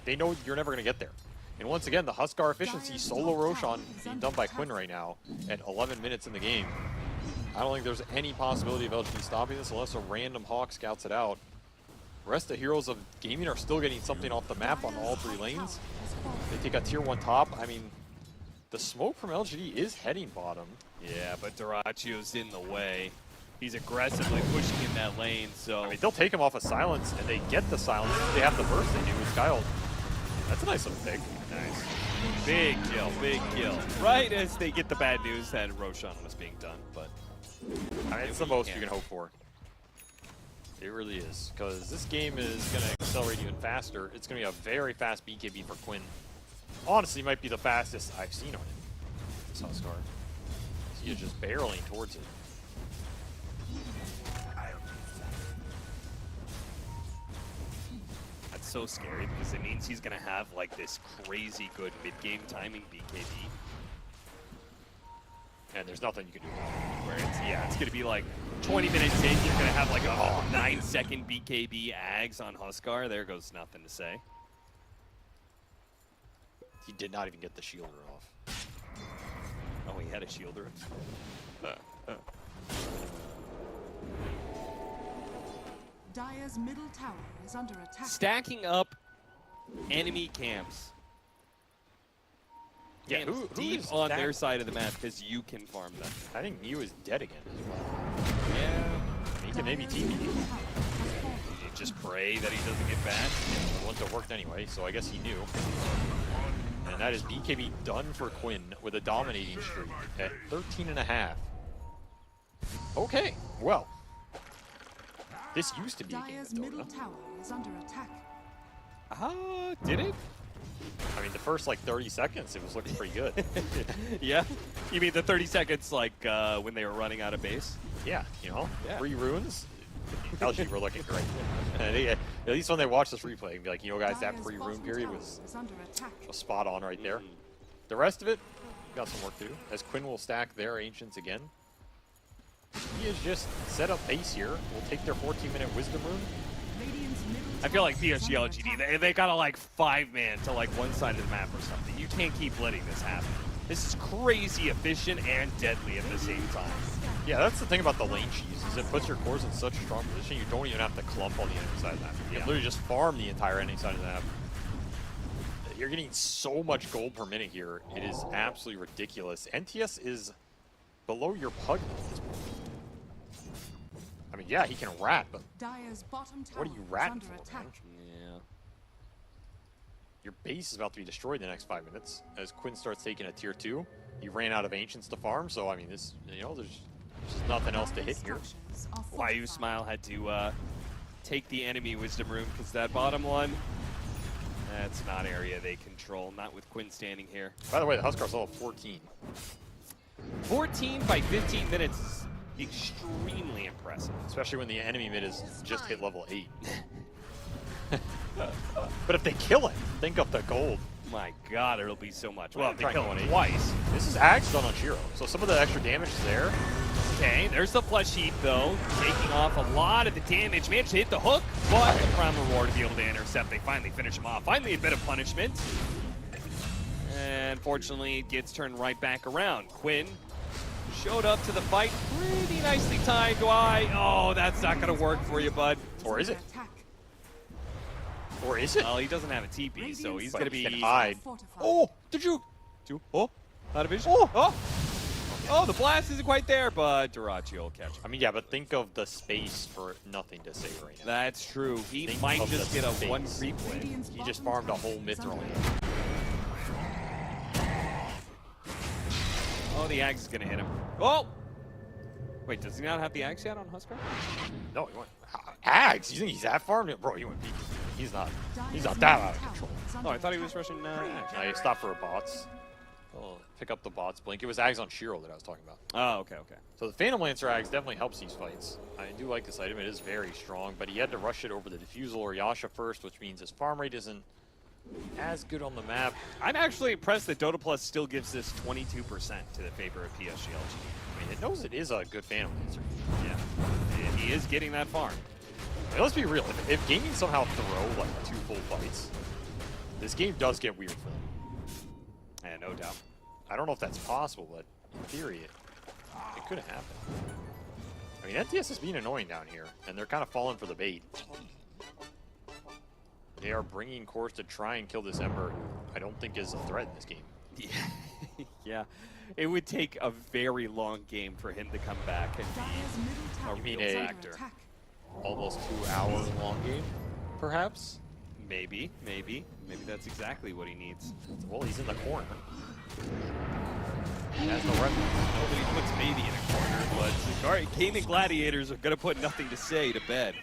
they know you're never going to get there. And once again, the Huskar efficiency, solo Roshan being done by Quinn right now at 11 minutes in the game. I don't think there's any possibility of LGD stopping this unless a random Hawk scouts it out. The rest of the heroes of Gaimin are still getting something off the map on all 3 lanes. They take a tier 1 top. I mean, the smoke from LGD is heading bottom. Yeah, but Durachio's in the way. He's aggressively pushing in that lane, so... I mean, they'll take him off of silence, and they get the silence. They have the burst they do with Skyld. That's a nice little pick. Nice. Big kill, big kill. Right as they get the bad news that Roshan was being done, but... I mean, it's the most you can hope for. It really is, because this game is going to accelerate even faster. It's going to be a very fast BKB for Quinn. Honestly, might be the fastest I've seen on him, this Huskar. He is just barreling towards it. That's so scary because it means he's going to have like this crazy good mid-game timing BKB. And there's nothing you can do about it. Where it's going to be like 20 minutes in, you're going to have like a 9-second BKB Ags on Huskar. There goes nothing to say. He did not even get the shielder off. Oh, he had a shielder. Dire's middle tower is under attack. Stacking up enemy camps. Yeah, Camps deep on their side of the map because you can farm them. I think Mew is dead again as well. Yeah. He can maybe TP. Just pray that he doesn't get bashed. It wouldn't have worked anyway, so I guess he knew. And that is BKB done for Quinn with a dominating streak at 13.5. Okay, well. This used to be a game Dire's of Dota. middle tower is under attack. Did it? I mean, the first like 30 seconds, it was looking pretty good. Yeah? You mean the 30 seconds like when they were running out of base? Yeah, you know, Yeah. 3 runes. LG were looking great. And at least when they watch this replay, and be like, you know, guys, that Dire's pre-rune bottom period tower was is under attack. spot on right there. The rest of it, got some work to do. As Quinn will stack their Ancients again. He has just set up base here. We'll take their 14-minute Wisdom Rune. Radiant's middle I feel like PSG.LGD, they got to like 5-man to like one side of the map or something. You can't keep letting this happen. This is crazy efficient and deadly at the same time. Yeah, that's the thing about the lane cheese, is it puts your cores in such a strong position, you don't even have to clump on the enemy side of the map. You can literally just farm the entire enemy side of the map. You're getting so much gold per minute here. It is absolutely ridiculous. NTS is below your pug at this point. I mean, yeah, he can rat, but Dire's bottom tower what are you is ratting under for, man? attack. Yeah. Your base is about to be destroyed in the next 5 minutes. As Quinn starts taking a tier 2, he ran out of Ancients to farm, so I mean, this, you know, there's just nothing else to hit here. Why Smile had to take the enemy Wisdom Rune because that bottom one, that's not area they control. Not with Quinn standing here. By the way, the Huskar's level 14. 14 by 15 minutes is extremely impressive. Especially when the enemy mid is just hit level 8. But if they kill it, think of the gold. My God, it'll be so much. Well, if they kill it him twice. This is Ags done on Shiro, so some of the extra damage is there. Okay, there's the flesh heap though, taking off a lot of the damage. Managed to hit the hook, but a crown reward to be able to intercept. They finally finish him off. Finally a bit of punishment. And fortunately, it gets turned right back around. Quinn showed up to the fight, pretty nicely timed. Why? Oh, that's not gonna work for you, bud. Or is it? Or is it? Well, he doesn't have a TP, so he's gonna be. He can hide. Oh, did you? Oh, out of vision. Oh, the blast isn't quite there, but Durachi will catch him. I mean, yeah, but think of the space for nothing to say right now. That's true. He Think might of just the get a space. one creep win. He just farmed a whole Mithril. Oh, the Axe is gonna hit him. Oh! Wait, does he not have the Axe yet on Huskar? No, he went. Ags? You think he's that farmed? Bro, he went beat. He's not that out of control. Oh, I thought he was rushing. No, he stopped for a bots. Oh, pick up the bots blink. It was Ags on Shiro that I was talking about. Oh, okay. So the Phantom Lancer Ags definitely helps these fights. I do like this item. It is very strong, but he had to rush it over the Diffusal or Yasha first, which means his farm rate isn't as good on the map. I'm actually impressed that Dota Plus still gives this 22% to the favor of PSG.LGD. I mean, it knows it is a good Phantom Lancer. Yeah, and he is getting that farm. I mean, let's be real. If Gaimin somehow throw like 2 full fights, this game does get weird for them. Yeah, no doubt. I don't know if that's possible, but in theory, it could have happened. I mean, NTS is being annoying down here, and they're kind of falling for the bait. They are bringing cores to try and kill this Ember, who I don't think is a threat in this game. Yeah. Yeah. It would take a very long game for him to come back and be a real factor. Almost 2 hours long game, perhaps? Maybe that's exactly what he needs. Well, he's in the corner. He has no weapons. Nobody puts maybe in a corner, but all right, Gaimin Gladiators are gonna put nothing to say to bed.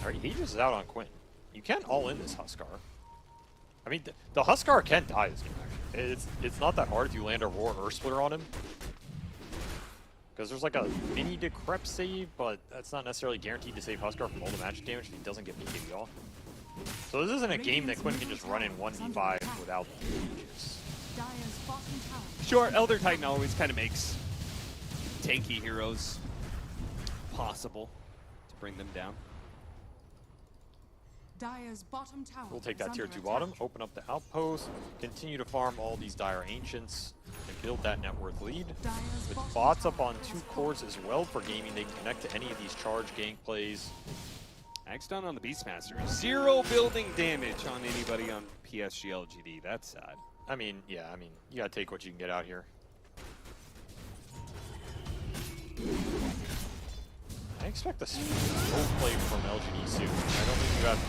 All right, he just is out on Quinn. You can't all in this Huskar. I mean, the Huskar can die this game, actually. It's not that hard if you land a Roar Earth Splitter on him. Because there's like a mini Decrep save, but that's not necessarily guaranteed to save Huskar from all the magic damage if he doesn't get BKB off. So this isn't a game that Quinn can just run in 1v5 without mages. Sure, Elder Titan always kind of makes tanky heroes possible to bring them down. Dire's bottom tower. We'll take that tier 2 bottom, open up the outpost, continue to farm all these Dire Ancients, and build that net worth lead. With bots up on 2 cores as well for Gaimin, they can connect to any of these charge gank plays. Axe down on the Beastmaster. 0 building damage on anybody on PSG.LGD. That's sad. I mean, yeah, you gotta take what you can get out here. I expect a slow play from LGD soon. I don't think you have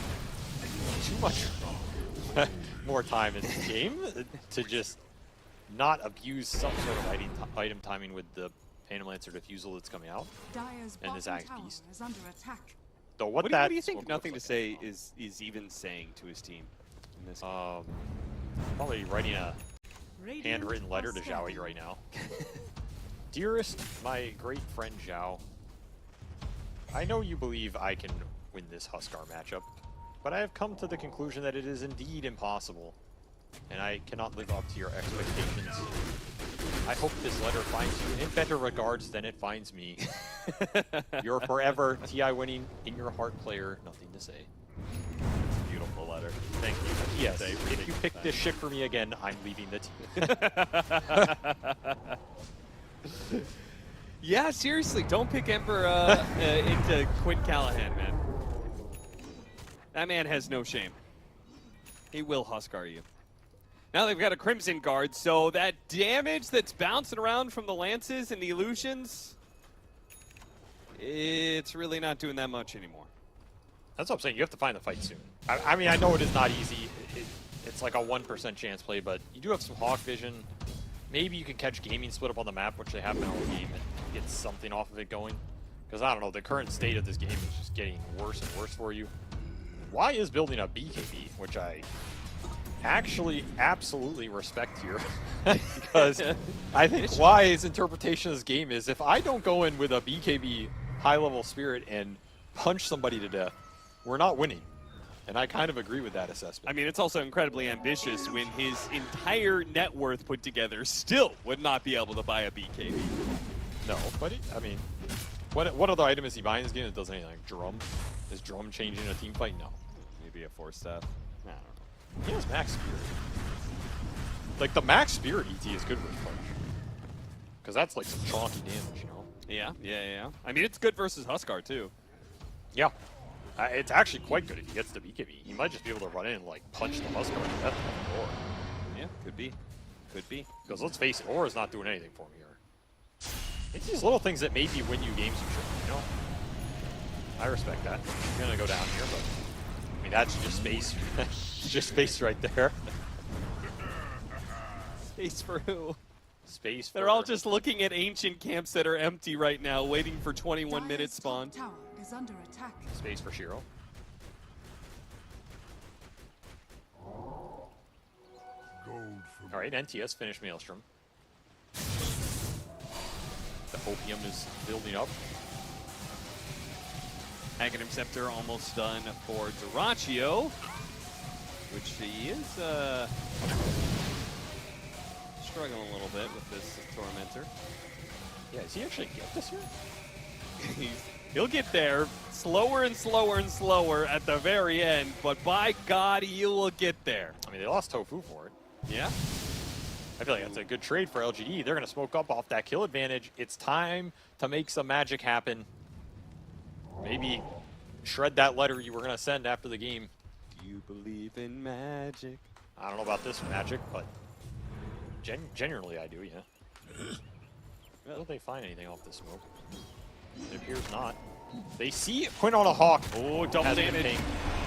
too much more time in this game to just not abuse some sort of item timing with the Phantom Lancer Diffusal that's coming out and this Axe Beast. So what do you think Nothing to Say is even saying to his team in this? Probably writing a handwritten letter to Zhao right now. Dearest, my great friend Zhao, I know you believe I can win this Huskar matchup, but I have come to the conclusion that it is indeed impossible, and I cannot live up to your expectations. I hope this letter finds you in better regards than it finds me. You're forever TI winning in your heart player, Nothing to Say. Beautiful letter. Thank you. Yes, if you pick this shit for me again, I'm leaving the team. Yeah, seriously, don't pick Emperor into Quinn Callahan, man. That man has no shame. He will Huskar you. Now they've got a Crimson Guard, so that damage that's bouncing around from the Lances and the Illusions, it's really not doing that much anymore. That's what I'm saying. You have to find the fight soon. I mean, I know it is not easy. It's like a 1% chance play, but you do have some Hawk Vision. Maybe you can catch Gaimin split up on the map, which they have in our game, and get something off of it going. Because, I don't know, the current state of this game is just getting worse and worse for you. Y is building a BKB, which I actually absolutely respect here. Because I think Y's interpretation of this game is if I don't go in with a BKB high-level spirit and punch somebody to death, we're not winning. And I kind of agree with that assessment. I mean, it's also incredibly ambitious when his entire net worth put together still would not be able to buy a BKB. No, but I mean, what other item is he buying in this game that does anything? Like Drum? Is Drum changing a team fight? No. Maybe a Force Staff. I don't know. He has Max Spirit. Like, the Max Spirit ET is good for his punch. Because that's like some chonky damage, you know? Yeah. I mean, it's good versus Huskar, too. Yeah. It's actually quite good if he gets the BKB. He might just be able to run in and like punch the Huskar to death off the door. Yeah, could be. Could be. Because let's face it, Aura's not doing anything for me here. It's these little things that maybe win you games you should, you know? I respect that. I'm gonna go down here, but I mean that's just space. Just space right there. Space for who? Space for... They're all just looking at ancient camps that are empty right now, waiting for 21 minutes spawn. Is under attack. Space for Shiro. Alright, NTS finished Maelstrom. The Opium is building up. Aghanim Scepter almost done for Duraccio, which he is struggling a little bit with this Tormentor. Yeah, does he actually get this here? He'll get there slower and slower and slower at the very end, but by God, he will get there. I mean, they lost Tofu for it. Yeah. I feel like that's a good trade for LGD. They're going to smoke up off that kill advantage. It's time to make some magic happen. Maybe shred that letter you were going to send after the game. Do you believe in magic? I don't know about this magic, but genuinely I do, yeah. Will they find anything off this smoke? It appears not. They see Quinn on a Hawk. Oh, double damage.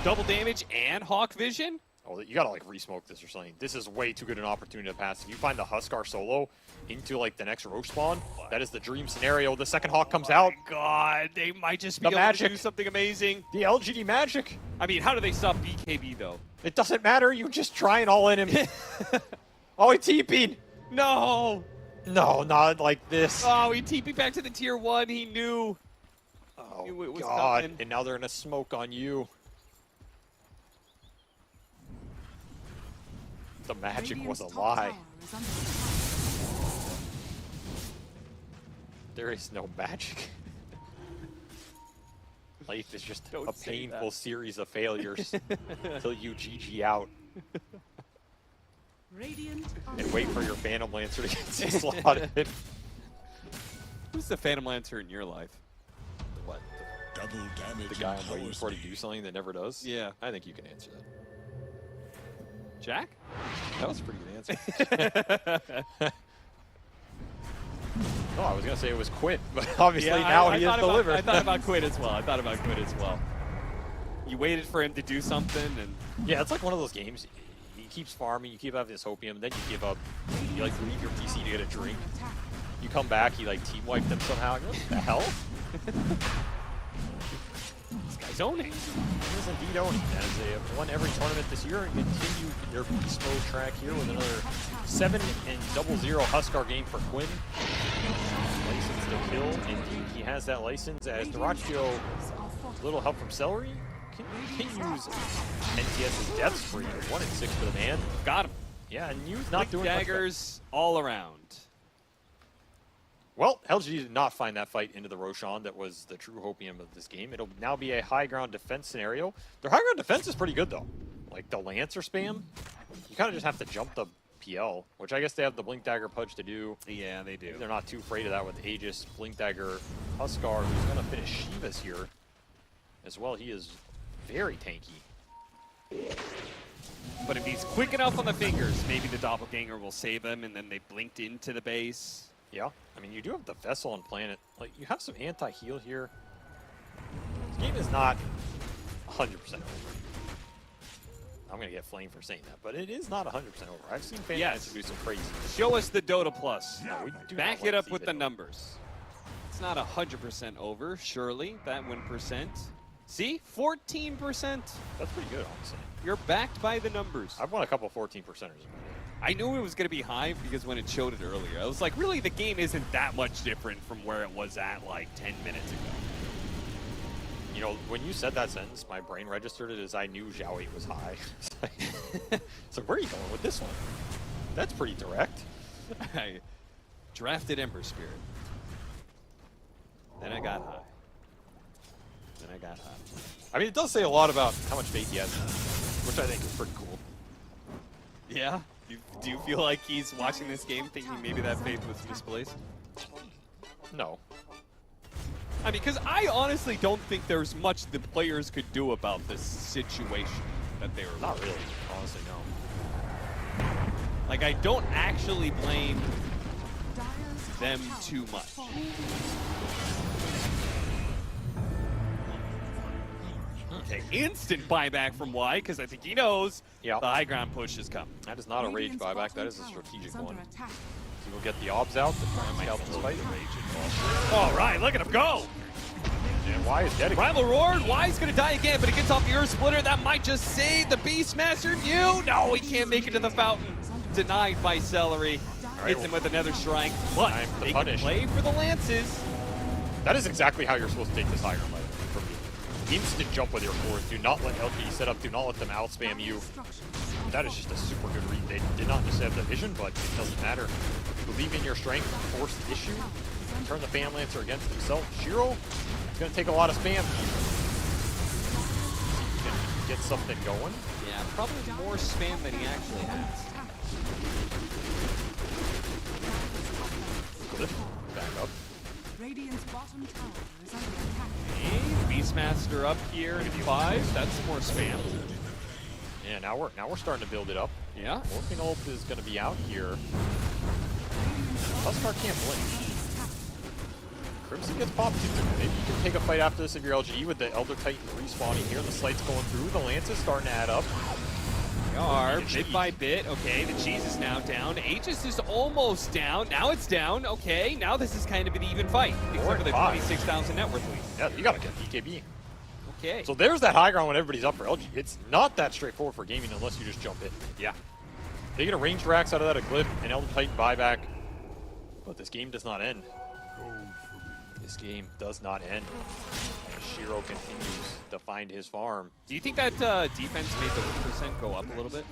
Double damage and Hawk Vision? Oh, you gotta like re-smoke this or something. This is way too good an opportunity to pass. If you find the Huskar solo into like the next Roche spawn, that is the dream scenario. The second Hawk comes out. God, they might just be The able magic. to do something amazing. The LGD magic. I mean, how do they stop BKB though? It doesn't matter. You just try and all in him. Oh, he TP'd. No. No, not like this. Oh, he TP'd back to the tier 1. He knew. Oh, Knew it was God. coming. And now they're gonna smoke on you. The magic was a lie. There is no magic. Life is just a painful series of failures until you GG out and wait for your Phantom Lancer to get slotted. Who's the Phantom Lancer in your life? What? The guy I'm waiting for to do something that never does? Yeah. I think you can answer that. Jack? That was a pretty good answer. No, I was going to say it was Quinn, but obviously now he is delivered. I thought about Quinn as well. You waited for him to do something, and yeah, it's like one of those games. He keeps farming, you keep having this hopium, then you give up. You like leave your PC to get a drink. You come back, you like team wipe them somehow. You're like, what the hell? this guy's owning. He is indeed owning. As they have won every tournament this year and continue their beast mode track here with another 7-0 Huskar game for Quinn. License to kill. Indeed, he has that license as Duraccio, little help from Celery, continues NTS's death spree. 1-6 for the man. Got him. Yeah, and New's not doing much daggers all around. Well, LGD did not find that fight into the Roshan that was the true hopium of this game. It'll now be a high ground defense scenario. Their high ground defense is pretty good, though. Like, the Lancer spam, you kind of just have to jump the PL, which I guess they have the Blink Dagger Pudge to do. Yeah, they do. They're not too afraid of that with Aegis, Blink Dagger, Huskar, who's going to finish Shivas here as well. He is very tanky. But if he's quick enough on the fingers, maybe the Doppelganger will save him, and then they blinked into the base. Yeah, I mean, you do have the Vessel on Planet. Like, you have some anti-heal here. This game is not 100% over. I'm going to get flamed for saying that, but it is not 100% over. I've seen fans do some crazy. Show us the Dota Plus. No, we do Back not it want up to with see the numbers. It's not 100% over, surely, that win percent. See? 14%. That's pretty good, honestly. You're backed by the numbers. I've won a couple 14%ers. I knew it was going to be high because when it showed it earlier, I was like, really, the game isn't that much different from where it was at like 10 minutes ago. You know, when you said that sentence, my brain registered it as I knew Zhao 8 was high. So where are you going with this one? That's pretty direct. I drafted Ember Spirit. Then I got high. Then I got high. I mean, it does say a lot about how much faith he has, which I think is pretty cool. Yeah? Do you feel like he's watching this game thinking maybe that faith was misplaced? No. I mean, because I honestly don't think there's much the players could do about this situation that they were Not really, honestly, no. Like, I don't actually blame them too much. Okay, instant buyback from Y, because I think he knows the high ground push is coming. That is not a rage buyback, that is a strategic one. He will get the obs out to try and scalp this fight. All right, look at him go! And Y is dead again. Rival roared, Y's gonna die again, but he gets off the Earth Splitter. That might just save the Beastmaster. No, he can't make it to the fountain. Denied by Celery. Hits him with another strike, but they can play for the Lances. That is exactly how you're supposed to take this high ground fight from me. Instant jump with your cores. Do not let LGD set up. Do not let them outspam you. That is just a super good read. They did not just have the vision, but it doesn't matter. Believe in your strength. Force the issue. Turn the Phantom Lancer against himself. Shiro is going to take a lot of spam. He can get something going. Yeah, probably more spam than he actually has. Good. Back up. Radiant's bottom tower is under attack. Hey, Beastmaster up here in 5. That's more spam. Yeah, now we're starting to build it up. Yeah. Morphine ult is going to be out here. Huskar can't blink. Crimson gets popped too. Maybe you can take a fight after this if you're LGD with the Elder Titan respawning here. The slight's going through. The Lance is starting to add up. They are, bit by bit. Okay, the cheese is now down. Aegis is almost down. Now it's down. Okay, now this is kind of an even fight. Except for the 26,000 net worth lead. Yeah, you gotta get BKB. Okay. So there's that high ground when everybody's up for LG. It's not that straightforward for Gaimin unless you just jump in. Yeah. They get a ranged racks out of that, a Glyph, an Elder Titan buyback. But this game does not end. This game does not end. And Shiro continues to find his farm. Do you think that defense made the win % go up a little bit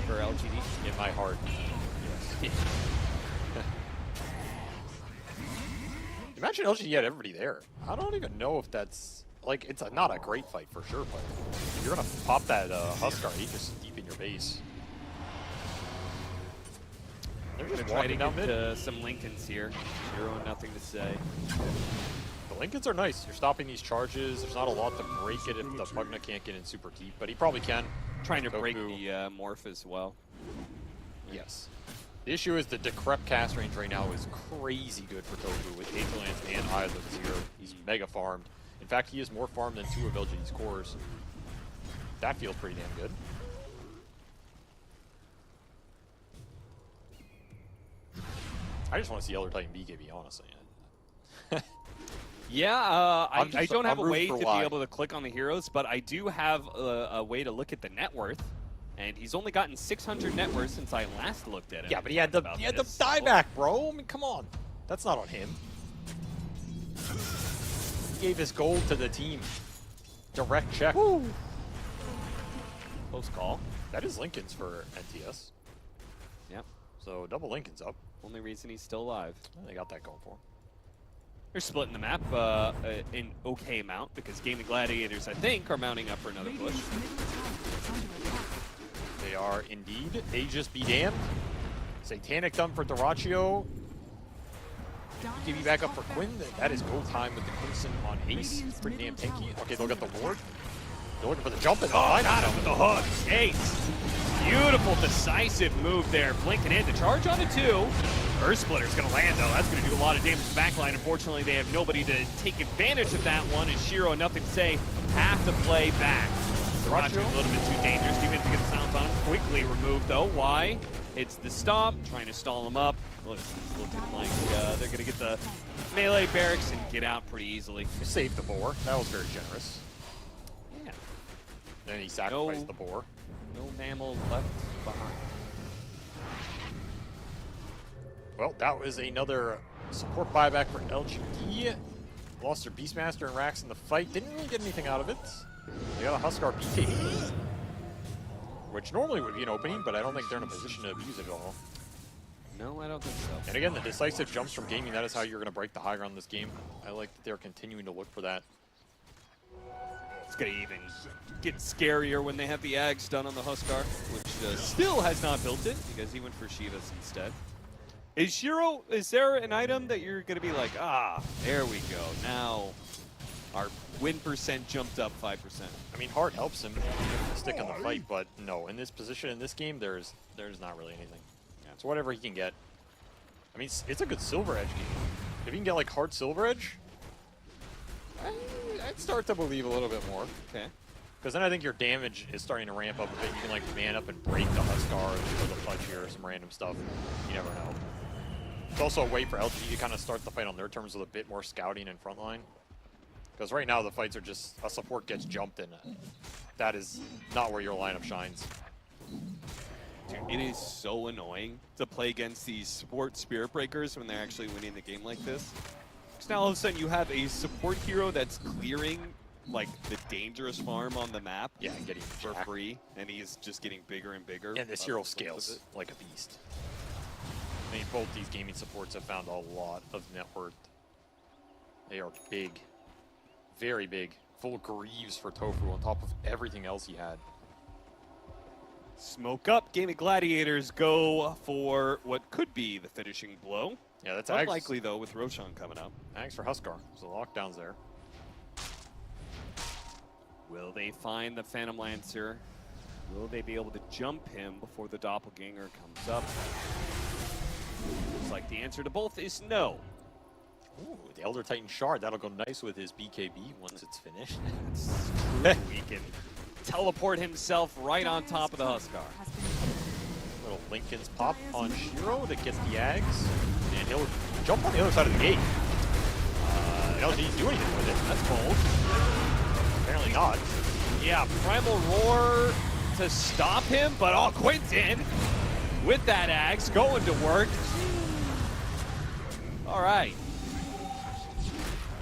for LGD? In my heart, yes. Imagine LGD had everybody there. I don't even know if that's... Like, it's not a great fight for sure, but you're going to pop that Huskar Aegis deep in your base. They're just trying to down get some Lincolns here. Shiro, nothing to say. The Lincolns are nice. You're stopping these charges. There's not a lot to break it if the Pugna can't get in super deep, but he probably can. Trying to break the Morph as well. Yes. The issue is the Decrep cast range right now is crazy good for Tofu with Agelance and Eye of the Zero. He's mega farmed. In fact, he is more farmed than 2 of LGD's cores. That feels pretty damn good. I just want to see Elder Titan BKB, honestly. Yeah, I don't have a way to be able to click on the heroes, but I do have a way to look at the net worth. And he's only gotten 600 net worth since I last looked at it. Yeah, but he had the dieback, bro. I mean, come on. That's not on him. He gave his gold to the team. Direct check. Woo. Close call. That is Lincoln's for NTS. Yep. So double Lincoln's up. Only reason he's still alive. Well, they got that going for him. They're splitting the map in okay amount because Gaimin Gladiators, I think, are mounting up for another push. They are indeed. Aegis be damned. Satanic Thumb for Dyrachio. Give you back up for Quinn. That is go time with the Crimson on Ace. It's pretty damn tanky. Okay, they'll get the ward. They're looking for the jump. Got him with the hook. Ace. Beautiful, decisive move there. Blinking in. The charge on the 2. Earth Splitter's going to land, though. That's going to do a lot of damage to the backline. Unfortunately, they have nobody to take advantage of that one. And Shiro, nothing to say, have to play back. Dyrachio a little bit too dangerous. Even to get the sounds on him. Quickly removed, though. Why? It's the stomp, trying to stall him up. Look, it's looking like they're going to get the melee barracks and get out pretty easily. Saved the boar. That was very generous. Yeah. Then he sacrificed the boar. No mammal left behind. Well, that was another support buyback for LGD. Lost their Beastmaster and Rax in the fight. Didn't really get anything out of it. They got a Huskar BKB, which normally would be an opening, but I don't think they're in a position to abuse it at all. No, I don't think so. And again, the decisive jumps from Gaimin, that is how you're going to break the high ground in this game. I like that they're continuing to look for that. It's going to even get scarier when they have the Ags done on the Huskar, which still has not built it because he went for Shivas instead. Is Shiro, is there an item that you're going to be like, there we go. Now our win % jumped up 5%. I mean, Hard helps him stick in the fight, but no, in this position, in this game, there's not really anything. Yeah, it's whatever he can get. I mean, it's a good Silver Edge game. If you can get like Hard Silver Edge, I'd start to believe a little bit more. Okay. Because then I think your damage is starting to ramp up a bit. You can like man up and break the Huskar or the Fudge here or some random stuff. You never know. It's also a way for LGD to kind of start the fight on their terms with a bit more scouting and frontline. Because right now the fights are just a support gets jumped in. That is not where your lineup shines. Dude, it is so annoying to play against these support Spirit Breakers when they're actually winning the game like this. Because now all of a sudden you have a support hero that's clearing like the dangerous farm on the map. Yeah, getting for free, and he's just getting bigger and bigger. And this hero scales like a beast. I mean, both these gaming supports have found a lot of net worth. They are big. Very big. Full Greaves for Tofu on top of everything else he had. Smoke up. Gaimin Gladiators go for what could be the finishing blow. Yeah, that's unlikely though with Roshan coming up. Thanks for Huskar. So lockdown's there. Will they find the Phantom Lancer? Will they be able to jump him before the Doppelganger comes up? Looks like the answer to both is no. Ooh, the Elder Titan Shard. That'll go nice with his BKB once it's finished. That's true. We can teleport himself right on top of the Huskar. Little Lincoln's pop on Shiro to get the Ags, and he'll jump on the other side of the gate. LGD's do anything with it. That's bold. Apparently not. Yeah, Primal Roar to stop him, but Quentin with that axe going to work. All right.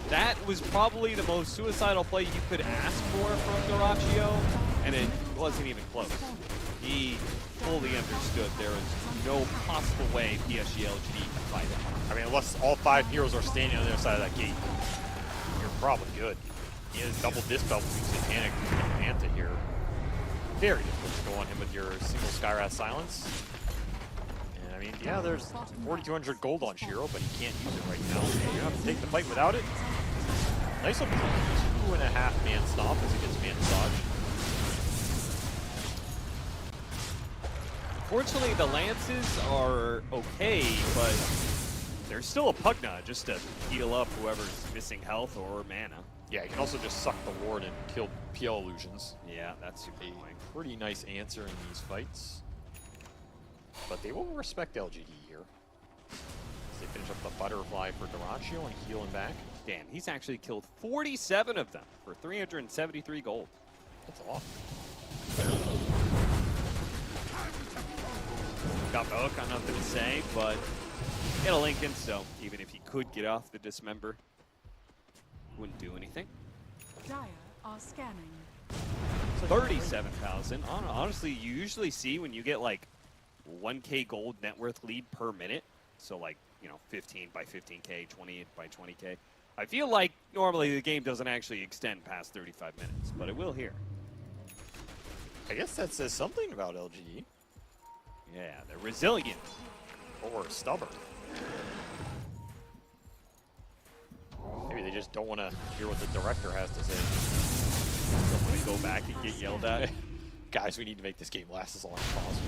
That was probably the most suicidal play you could ask for from Dyrachyo, and it wasn't even close. He fully understood there is no possible way PSG.LGD can fight it. I mean, unless all 5 heroes are standing on the other side of that gate, you're probably good. He has double dispel boots and panic Manta here. Very difficult to go on him with your single Skywrath silence. And I mean, yeah, there's 4,200 gold on Shiro, but he can't use it right now. You have to take the fight without it. Nice little 2.5-man stop as he gets man massage. Fortunately, the Lances are okay, but there's still a Pugna just to heal up whoever's missing health or mana. Yeah, you can also just suck the ward and kill PL illusions. Yeah, that's super annoying. Pretty nice answer in these fights. But they will respect LGD here. As they finish up the butterfly for Dyrachyo and heal him back. Damn, he's actually killed 47 of them for 373 gold. That's a lot. Got the hook, got nothing to say, but get a Lincoln, so even if he could get off the dismember, wouldn't do anything. Dire are scanning. 37,000. Honestly, you usually see when you get like 1K gold net worth lead per minute, so like, you know, 15 by 15K, 20 by 20K. I feel like normally the game doesn't actually extend past 35 minutes, but it will here. I guess that says something about LGD. Yeah, they're resilient. Or stubborn. Maybe they just don't want to hear what the director has to say. Don't want to go back and get yelled at. Guys, we need to make this game last as long as possible.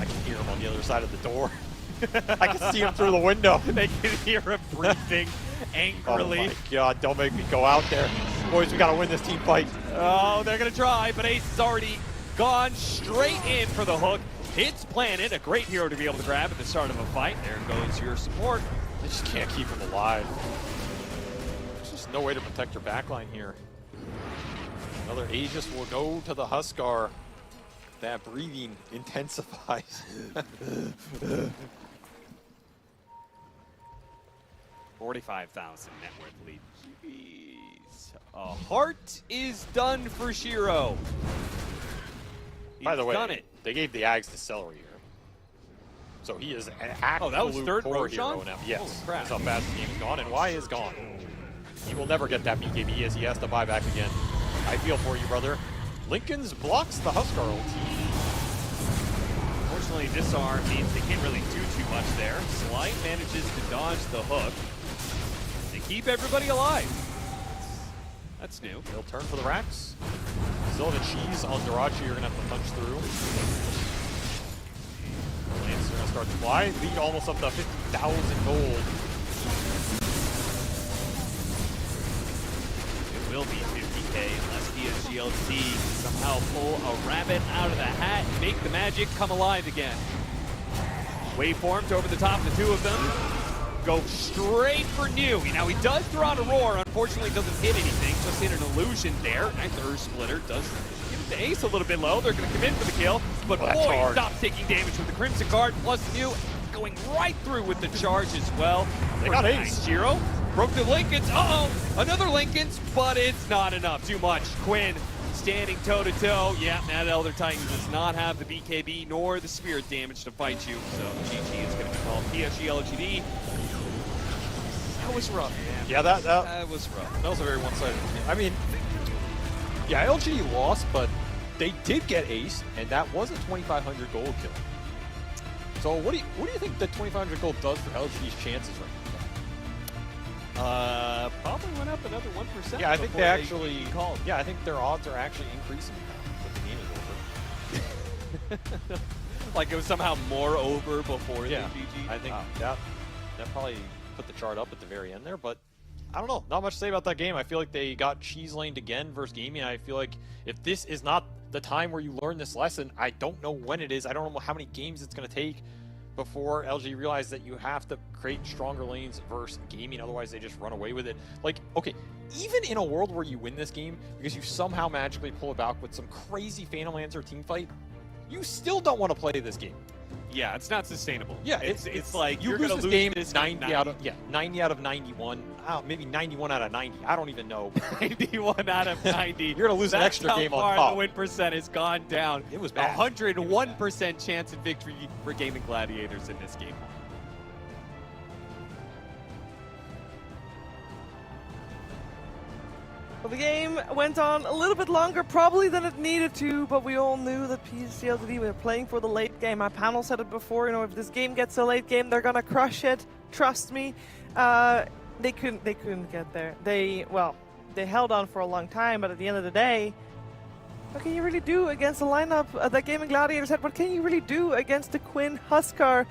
I can hear him on the other side of the door. I can see him through the window. They can hear him breathing angrily. Oh my god, don't make me go out there. Boys, we gotta win this team fight. Oh, they're gonna try, but Ace has already gone straight in for the hook. Hits Planet, a great hero to be able to grab at the start of a fight. There goes your support. They just can't keep him alive. There's just no way to protect your backline here. Another Aegis will go to the Huskar. That breathing intensifies. 45,000 net worth lead. Jeez. A heart is done for Shiro. By the way, done it. They gave the Ags to Celery here. So he is an absolute that was third core hero Roshan? now. Yes. Holy crap. That's how fast the game is gone, and Y is gone. He will never get that BKB as he has to buy back again. I feel for you, brother. Lincoln's blocks the Huskar ulti. Unfortunately, disarm means they can't really do too much there. Slight manages to dodge the hook. They keep everybody alive. That's new. He'll turn for the racks. Still have a cheese on Dyrachyo, you're gonna have to punch through. Lancer gonna start to fly. Lead almost up to 50,000 gold. It will be 50K unless PSG.LGD somehow pull a rabbit out of the hat and make the magic come alive again. Waveforms over the top of the two of them. Go straight for New. Now he does throw out a roar, unfortunately doesn't hit anything, just hit an illusion there. Nice Earth Splitter does give it to Ace a little bit low. They're going to come in for the kill, but boy, stops taking damage with the Crimson Guard, plus New going right through with the charge as well. They got Ace. Nice Shiro. Broke the Lincolns. Uh-oh, another Lincolns, but it's not enough. Too much. Quinn standing toe-to-toe. Yeah, Mad Elder Titan does not have the BKB nor the spirit damage to fight you, so GG is going to be called PSG.LGD. That was rough, man. Yeah, that was rough. That was a very one-sided game. I mean, yeah, LGD lost, but they did get Ace, and that was a 2,500 gold kill. So what do you think the 2,500 gold does for LGD's chances right now? Probably went up another 1%. Yeah, I think they actually called. Yeah, I think their odds are actually increasing now that the game is over. Like it was somehow more over before the GG. I think that probably put the chart up at the very end there, but I don't know. Not much to say about that game. I feel like they got cheese laned again versus Gaimin. I feel like if this is not the time where you learn this lesson, I don't know when it is. I don't know how many games it's going to take before LG realize that you have to create stronger lanes versus Gaimin. Otherwise, they just run away with it. Like, okay, even in a world where you win this game because you somehow magically pull it back with some crazy Phantom Lancer team fight, you still don't want to play this game. Yeah, it's not sustainable. Yeah, it's like you you're lose gonna this game. this 90 out of 91. Maybe 91 out of 90. I don't even know. 91 out of 90. You're gonna lose an extra game on how far top. the win percent has gone down. It was bad. 101% chance of victory for Gaimin Gladiators in this game. Well, the game went on a little bit longer probably than it needed to, but we all knew that PSG.LGD were playing for the late game. My panel said it before, you know, if this game gets a late game, they're gonna crush it. Trust me. They couldn't get there. They held on for a long time, but at the end of the day, what can you really do against a lineup that Gaimin Gladiators had? What can you really do against the Quinn Huskar,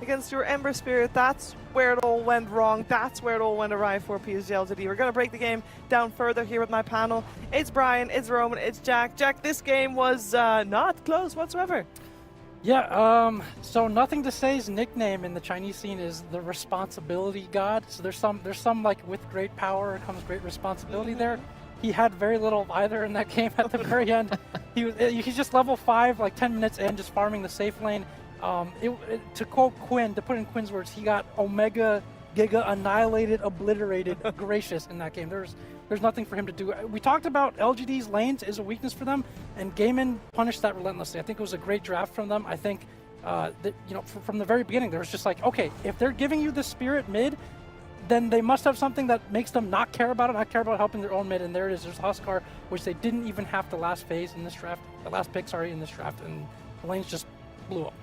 against your Ember Spirit? That's where it all went wrong. That's where it all went awry for PSG.LGD. We're going to break the game down further here with my panel. It's Brian, it's Roman, it's Jack. Jack, this game was not close whatsoever. Yeah, so Nothing to Say's nickname in the Chinese scene is the responsibility god. So there's some like with great power comes great responsibility there. He had very little of either in that game at the very end. He's just level 5, like 10 minutes in, just farming the safe lane. To quote Quinn, to put in Quinn's words, he got Omega Giga annihilated, obliterated, gracious in that game. There's nothing for him to do. We talked about LGD's lanes is a weakness for them, and Gaimin punished that relentlessly. I think it was a great draft from them. I think that, you know, from the very beginning, there was just like, okay, if they're giving you the spirit mid, then they must have something that makes them not care about it, not care about helping their own mid. And there it is. There's Huskar, which they didn't even have the last phase in this draft, the last pick, sorry, in this draft, and the lanes just blew up.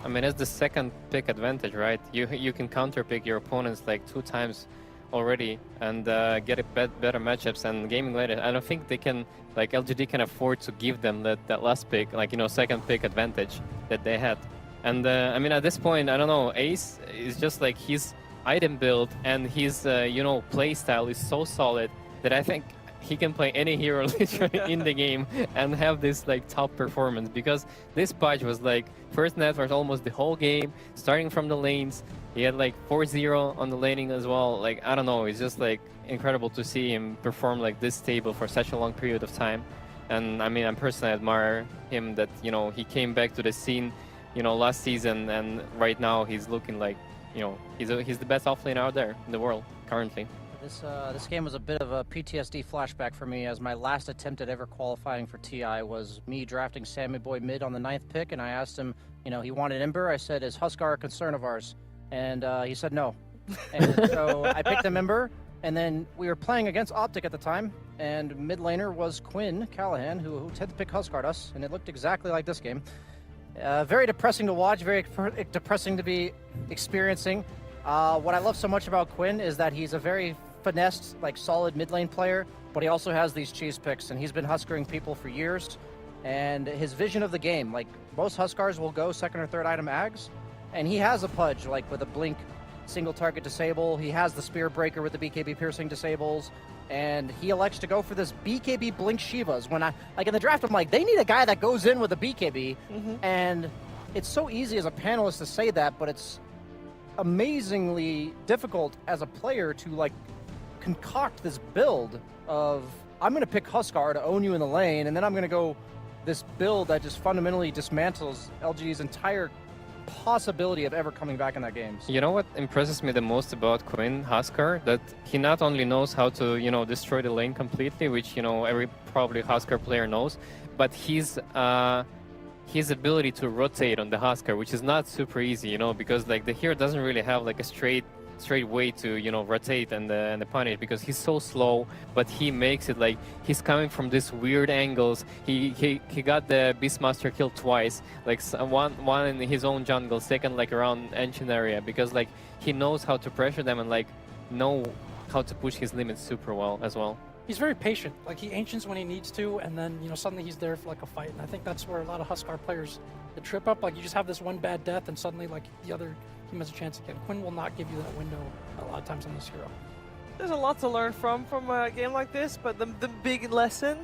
I mean, it's the second pick advantage, right? You can counter pick your opponents like 2 times already and get a better matchups. And Gaimin Gladiators, I don't think they can, like LGD can afford to give them that last pick, like, you know, second pick advantage that they had. And I mean, at this point, I don't know, Ace is just like his item build and his, you know, play style is so solid that I think he can play any hero literally in the game and have this like top performance, because this patch was like first net for almost the whole game, starting from the lanes. He had like 4-0 on the laning as well. Like, I don't know, it's just like incredible to see him perform like this stable for such a long period of time. And I mean, I personally admire him that, you know, he came back to the scene, you know, last season, and right now he's looking like, you know, he's the best offlaner out there in the world currently. This game was a bit of a PTSD flashback for me, as my last attempt at ever qualifying for TI was me drafting Sammy Boy mid on the 9th pick, and I asked him, you know, he wanted Ember. I said, is Huskar a concern of ours? And he said no. And so I picked him Ember, and then we were playing against Optic at the time, and mid laner was Quinn Callahan, who tended to pick Huskar us, and it looked exactly like this game. Very depressing to watch, very depressing to be experiencing. What I love so much about Quinn is that he's a very finessed, like solid mid lane player, but he also has these cheese picks, and he's been huskering people for years. And his vision of the game, like most Huskars will go 2nd or 3rd item Ags, and he has a Pudge like with a blink single target disable. He has the Spear Breaker with the BKB piercing disables, and he elects to go for this BKB blink Shivas. When I like in the draft, I'm like, they need a guy that goes in with a BKB, and it's so easy as a panelist to say that, but it's amazingly difficult as a player to like concoct this build of, I'm going to pick Huskar to own you in the lane, and then I'm going to go this build that just fundamentally dismantles LG's entire possibility of ever coming back in that game. You know what impresses me the most about Quinn Huskar? That he not only knows how to, you know, destroy the lane completely, which, you know, every probably Huskar player knows, but his ability to rotate on the Huskar, which is not super easy, you know, because like the hero doesn't really have like a straight way to, you know, rotate and the punish, because he's so slow, but he makes it like he's coming from these weird angles. He got the Beastmaster kill twice, like one in his own jungle, second like around ancient area, because like he knows how to pressure them and like know how to push his limits super well as well. He's very patient. Like, he ancients when he needs to, and then, you know, suddenly he's there for like a fight. And I think that's where a lot of Huskar players trip up. Like, you just have this one bad death, and suddenly like the other team has a chance again. Quinn will not give you that window a lot of times on this hero. there's a lot to learn from a game like this, but the big lesson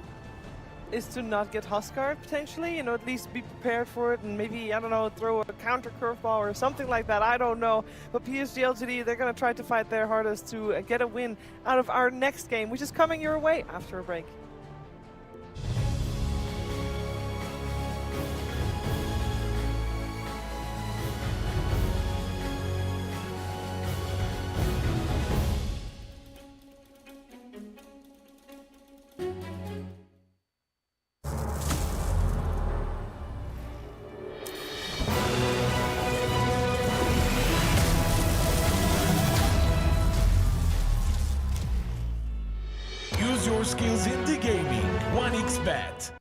is to not get Huskard potentially, you know, at least be prepared for it and maybe, I don't know, throw a counter curveball or something like that, I don't know. But PSG.LGD, they're going to try to fight their hardest to get a win out of our next game, which is coming your way after a break. Use your skills in the gaming. 1xBet.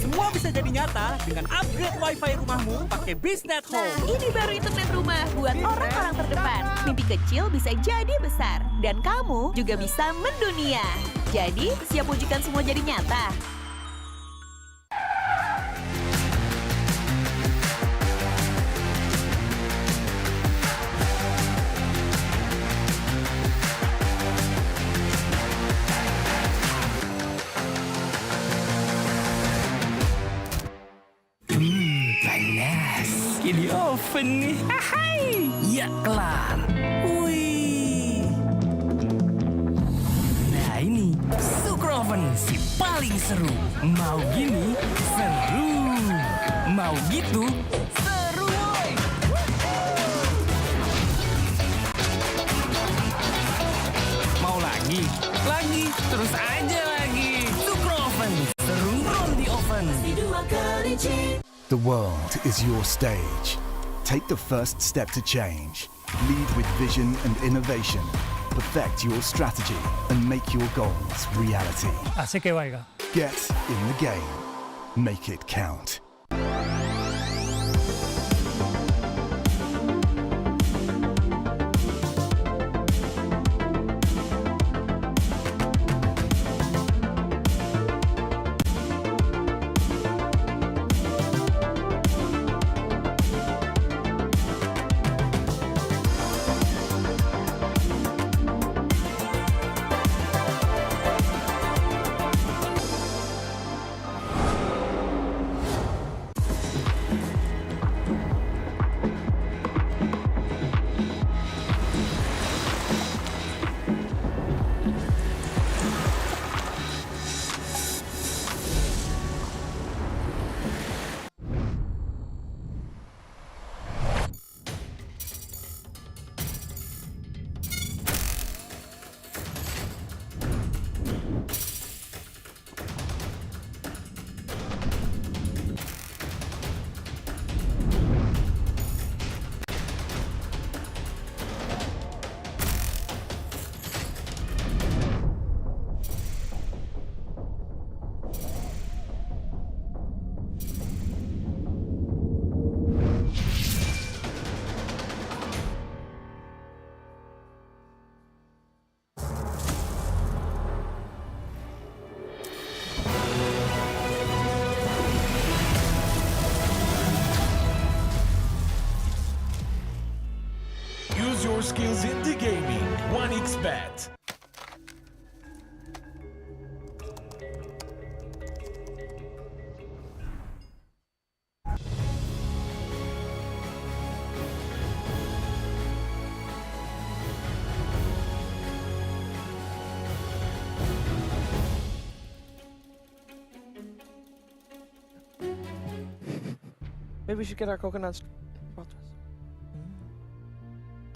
Semua bisa jadi nyata dengan upgrade wifi rumahmu pakai BeastNet Home. Nah, ini baru internet rumah buat orang-orang terdepan. Mimpi kecil bisa jadi besar. Dan kamu juga bisa mendunia. Jadi, siap wujudkan semua jadi nyata? Panas. Di oven nih. Hai. Ya kelar. Wih. Nah ini Super Oven si paling seru. Mau gini seru. Mau gitu seru woy. Mau lagi? Lagi. Terus aja lagi. Super Oven. Seru from the oven. The world is your stage. Take the first step to change. Lead with vision and innovation. Perfect your strategy and make your goals reality. Así que vaya. Get in the game. Make it count. skills in the gaming. 1xBet. Maybe we should get our coconuts.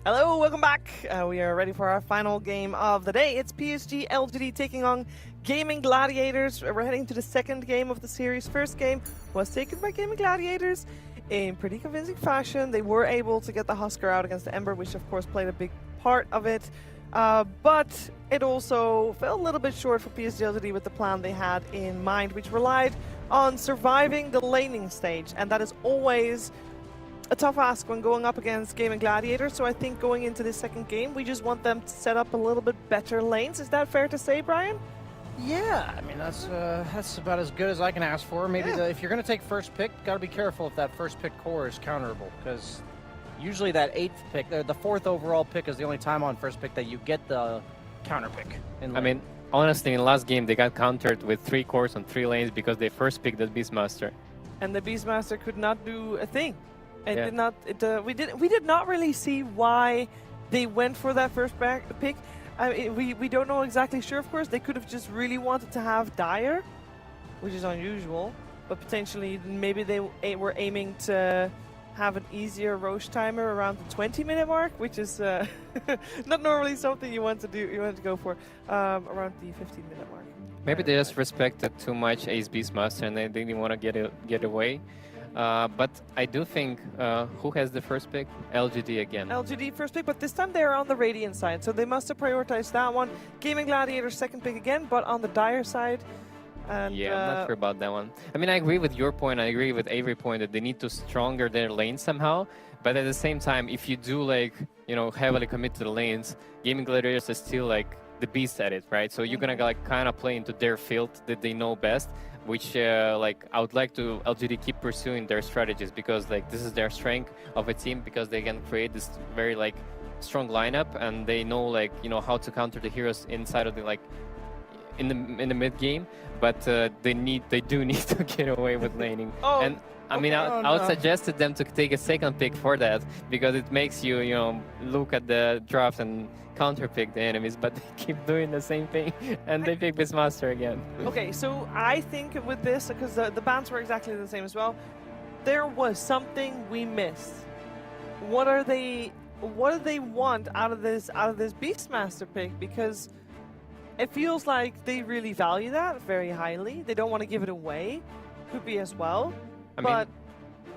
Hello, welcome back. We are ready for our final game of the day. It's PSG.LGD taking on Gaimin Gladiators. We're heading to the second game of the series. First game was taken by Gaimin Gladiators in pretty convincing fashion. They were able to get the Husker out against the Ember, which of course played a big part of it. But it also fell a little bit short for PSG.LGD with the plan they had in mind, which relied on surviving the laning stage, and that is always a tough ask when going up against Gaimin Gladiators. So I think going into this second game, we just want them to set up a little bit better lanes. Is that fair to say, Brian? Yeah, I mean that's about as good as I can ask for. Maybe if you're going to take first pick, got to be careful if that first pick core is counterable, because usually that 8th pick, the 4th overall pick is the only time on first pick that you get the counter pick. I mean, honestly, in the last game, they got countered with 3 cores on 3 lanes because they first picked the Beastmaster. And the Beastmaster could not do a thing. It did not. We did not really see why they went for that first pick. We don't know exactly sure. Of course, they could have just really wanted to have Dire, which is unusual. But potentially, maybe they were aiming to have an easier Roche timer around the 20-minute mark, which is not normally something you want to do. You want to go for around the 15-minute mark. Maybe they just respected too much Ace Beastmaster and they didn't want to get away. But I do think, who has the first pick? LGD again. LGD first pick, but this time they're on the Radiant side, so they must have prioritized that one. Gaimin Gladiators second pick again, but on the Dire side. And, yeah, I'm not sure about that one. I mean, I agree with your point. I agree with Avery's point that they need to stronger their lanes somehow. But at the same time, if you do heavily commit to the lanes, Gaimin Gladiators is still the beast at it, right? So you're gonna kind of play into their field that they know best. Which I would like to LGD keep pursuing their strategies, because this is their strength of a team, because they can create this very strong lineup and they know how to counter the heroes inside of the in the mid game, but they do need to get away with laning. And I mean, I would suggest to them to take a second pick for that, because it makes you look at the draft and counter pick the enemies, but they keep doing the same thing and they pick Beastmaster again. Okay, so I think with this, because the bans were exactly the same as well, there was something we missed. What do they want out of this Beastmaster pick? Because it feels like they really value that very highly. They don't want to give it away. Could be as well.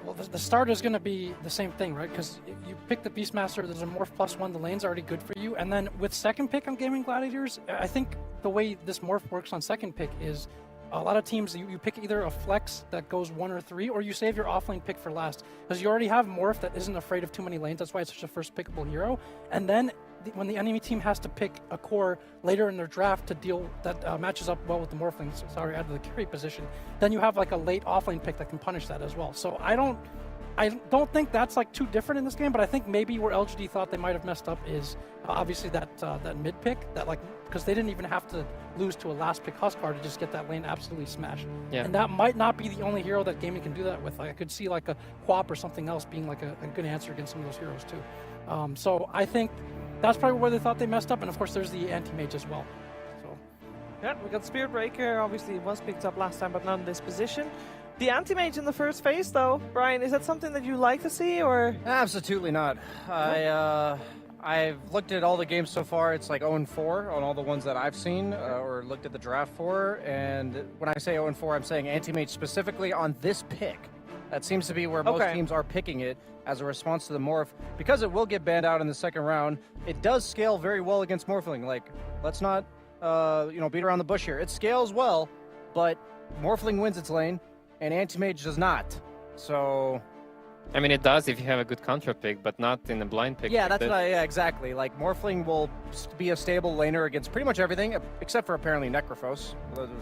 Well, the start is going to be the same thing, right? Because you pick the Beastmaster, there's a Morph +1, the lane's already good for you. And then with second pick on Gaimin Gladiators, I think the way this Morph works on second pick is a lot of teams, you pick either a flex that goes 1 or 3, or you save your offlane pick for last. Because you already have Morph that isn't afraid of too many lanes. That's why it's such a first pickable hero. And then when the enemy team has to pick a core later in their draft to deal that matches up well with the Morphlings, out of the carry position, then you have a late offlane pick that can punish that as well. So I don't think that's too different in this game, but I think maybe where LGD thought they might have messed up is obviously that mid pick, because they didn't even have to lose to a last pick Huskar to just get that lane absolutely smashed. Yeah. And that might not be the only hero that Gaimin can do that with. I could see a Quap or something else being a good answer against some of those heroes too. So I think that's probably where they thought they messed up, and of course there's the anti-mage as well. So yeah, we got Spirit Breaker, obviously was picked up last time, but not in this position. The anti-mage in the first phase, though, Brian, is that something that you like to see, or? Absolutely not. I've looked at all the games so far. It's 0-4 on all the ones that I've seen or looked at the draft for. And when I say 0-4, I'm saying anti-mage specifically on this pick. That seems to be where most teams are picking it as a response to the Morph. Because it will get banned out in the second round, it does scale very well against Morphling. Let's not beat around the bush here. It scales well, but Morphling wins its lane, and Anti-Mage does not. So I mean, it does if you have a good counter pick, but not in a blind pick. Yeah, like that's yeah, exactly. Like Morphling will be a stable laner against pretty much everything, except for apparently Necrophos,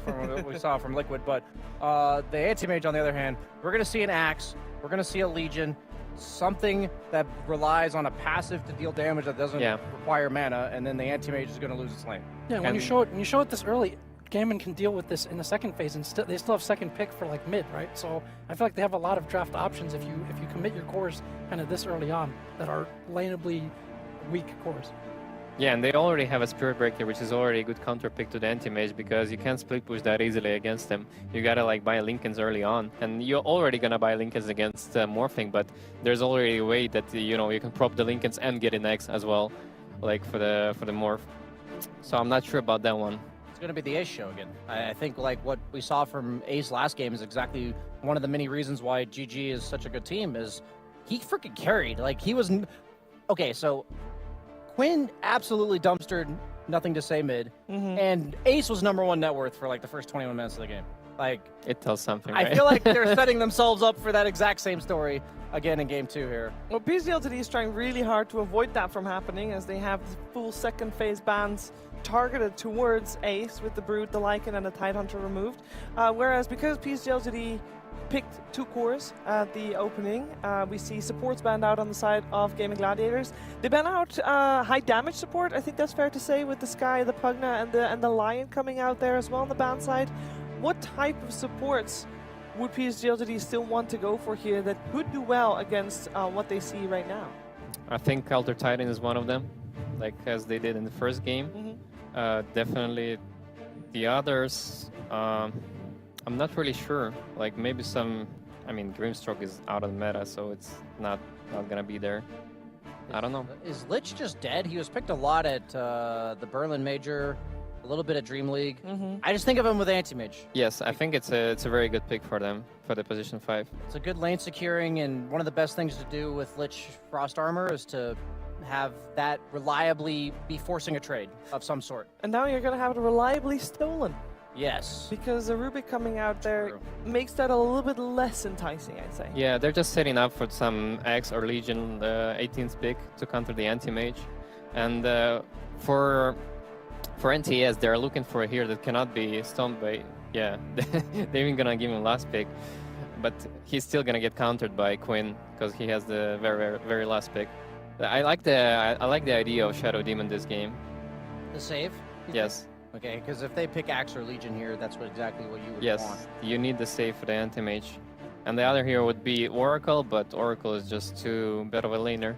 from what we saw from Liquid. But the anti-mage, on the other hand, we're gonna see an Axe, we're gonna see a Legion, something that relies on a passive to deal damage that doesn't require mana, and then the anti-mage is gonna lose its lane. Yeah, when you show it this early, Gaimin can deal with this in the second phase, and they still have second pick for like mid, right? So I feel like they have a lot of draft options if you commit your cores kind of this early on that are laneably weak cores. Yeah, and they already have a Spirit Breaker, which is already a good counter pick to the anti-mage because you can't split push that easily against them. You gotta like buy Linken's early on, and you're already gonna buy Linken's against Morphling, but there's already a way that you can prop the Linken's and get an X as well, like for the Morph. So I'm not sure about that one. Going to be the Ace show again. I think like what we saw from Ace last game is exactly one of the many reasons why GG is such a good team is he freaking carried. Like he was okay. So Quinn absolutely dumpstered nothing to say mid, and Ace was #1 net worth for like the first 21 minutes of the game. Like it tells something. I right? feel like they're setting themselves up for that exact same story again in game 2 here. Well, PSG.LGD is trying really hard to avoid that from happening as they have the full second phase bans targeted towards Ace with the Brood, the Lycan, and the Tidehunter removed. Whereas because PSG.LGD picked 2 cores at the opening, we see supports banned out on the side of Gaming Gladiators. They ban out high damage support, I think that's fair to say, with the Sky, the Pugna, and the Lion coming out there as well on the ban side. What type of supports would PSG.LGD still want to go for here that could do well against what they see right now? I think Counter Titan is one of them, like as they did in the first game. Definitely the others, I'm not really sure. Like maybe some, I mean, Grimstroke is out of the meta, so it's not gonna be there. I don't know. Is Lich just dead? He was picked a lot at the Berlin Major, a little bit at Dream League. I just think of him with anti-mage. Yes, I think it's a very good pick for them, for the position 5. It's a good lane securing, and one of the best things to do with Lich Frost Armor is to have that reliably be forcing a trade of some sort. And now you're going to have it reliably stolen. Yes. Because the Rubik coming out there makes that a little bit less enticing, I'd say. Yeah, they're just setting up for some X or Legion 18th pick to counter the anti-mage. And for NTS, they're looking for a hero that cannot be stunned by... Yeah, they're even gonna give him last pick. But he's still gonna get countered by Quinn because he has the very, very last pick. I like the idea of Shadow Demon this game. The save? Yes. Okay, because if they pick Axe or Legion here, that's exactly what you would want. Yes, you need the save for the anti-mage. And the other hero would be Oracle, but Oracle is just too bit of a laner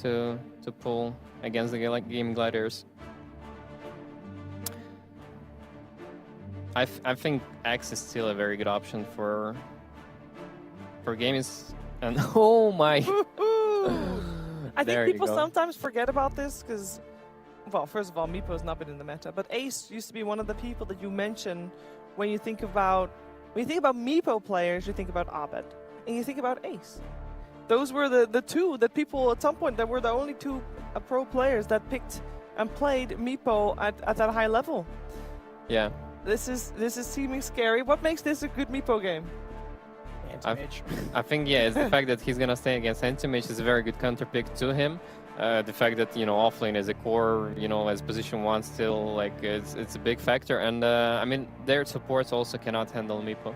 to pull against the Gaming Gladiators. I think Axe is still a very good option for gamers. And oh my! I think people sometimes forget about this because, well, first of all, Meepo has not been in the meta, but Ace used to be one of the people that you mention when you think about Meepo players. You think about Abed, and you think about Ace. Those were the two that people at some point that were the only 2 pro players that picked and played Meepo at that high level. Yeah. This is seeming scary. What makes this a good Meepo game? I think it's the fact that he's gonna stay against anti-mage is a very good counter pick to him. The fact that offlane is a core, as position 1 still, like it's a big factor. And I mean their supports also cannot handle Meepo.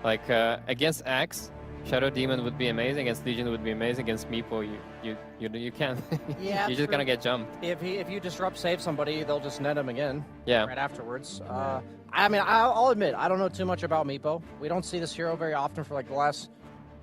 Like against Axe, Shadow Demon would be amazing. Against Legion would be amazing. Against Meepo, you can't. Yeah, you're just gonna get jumped. If you disrupt save somebody, they'll just net him again. Yeah. Right afterwards. I mean, I'll admit I don't know too much about Meepo. We don't see this hero very often for like the last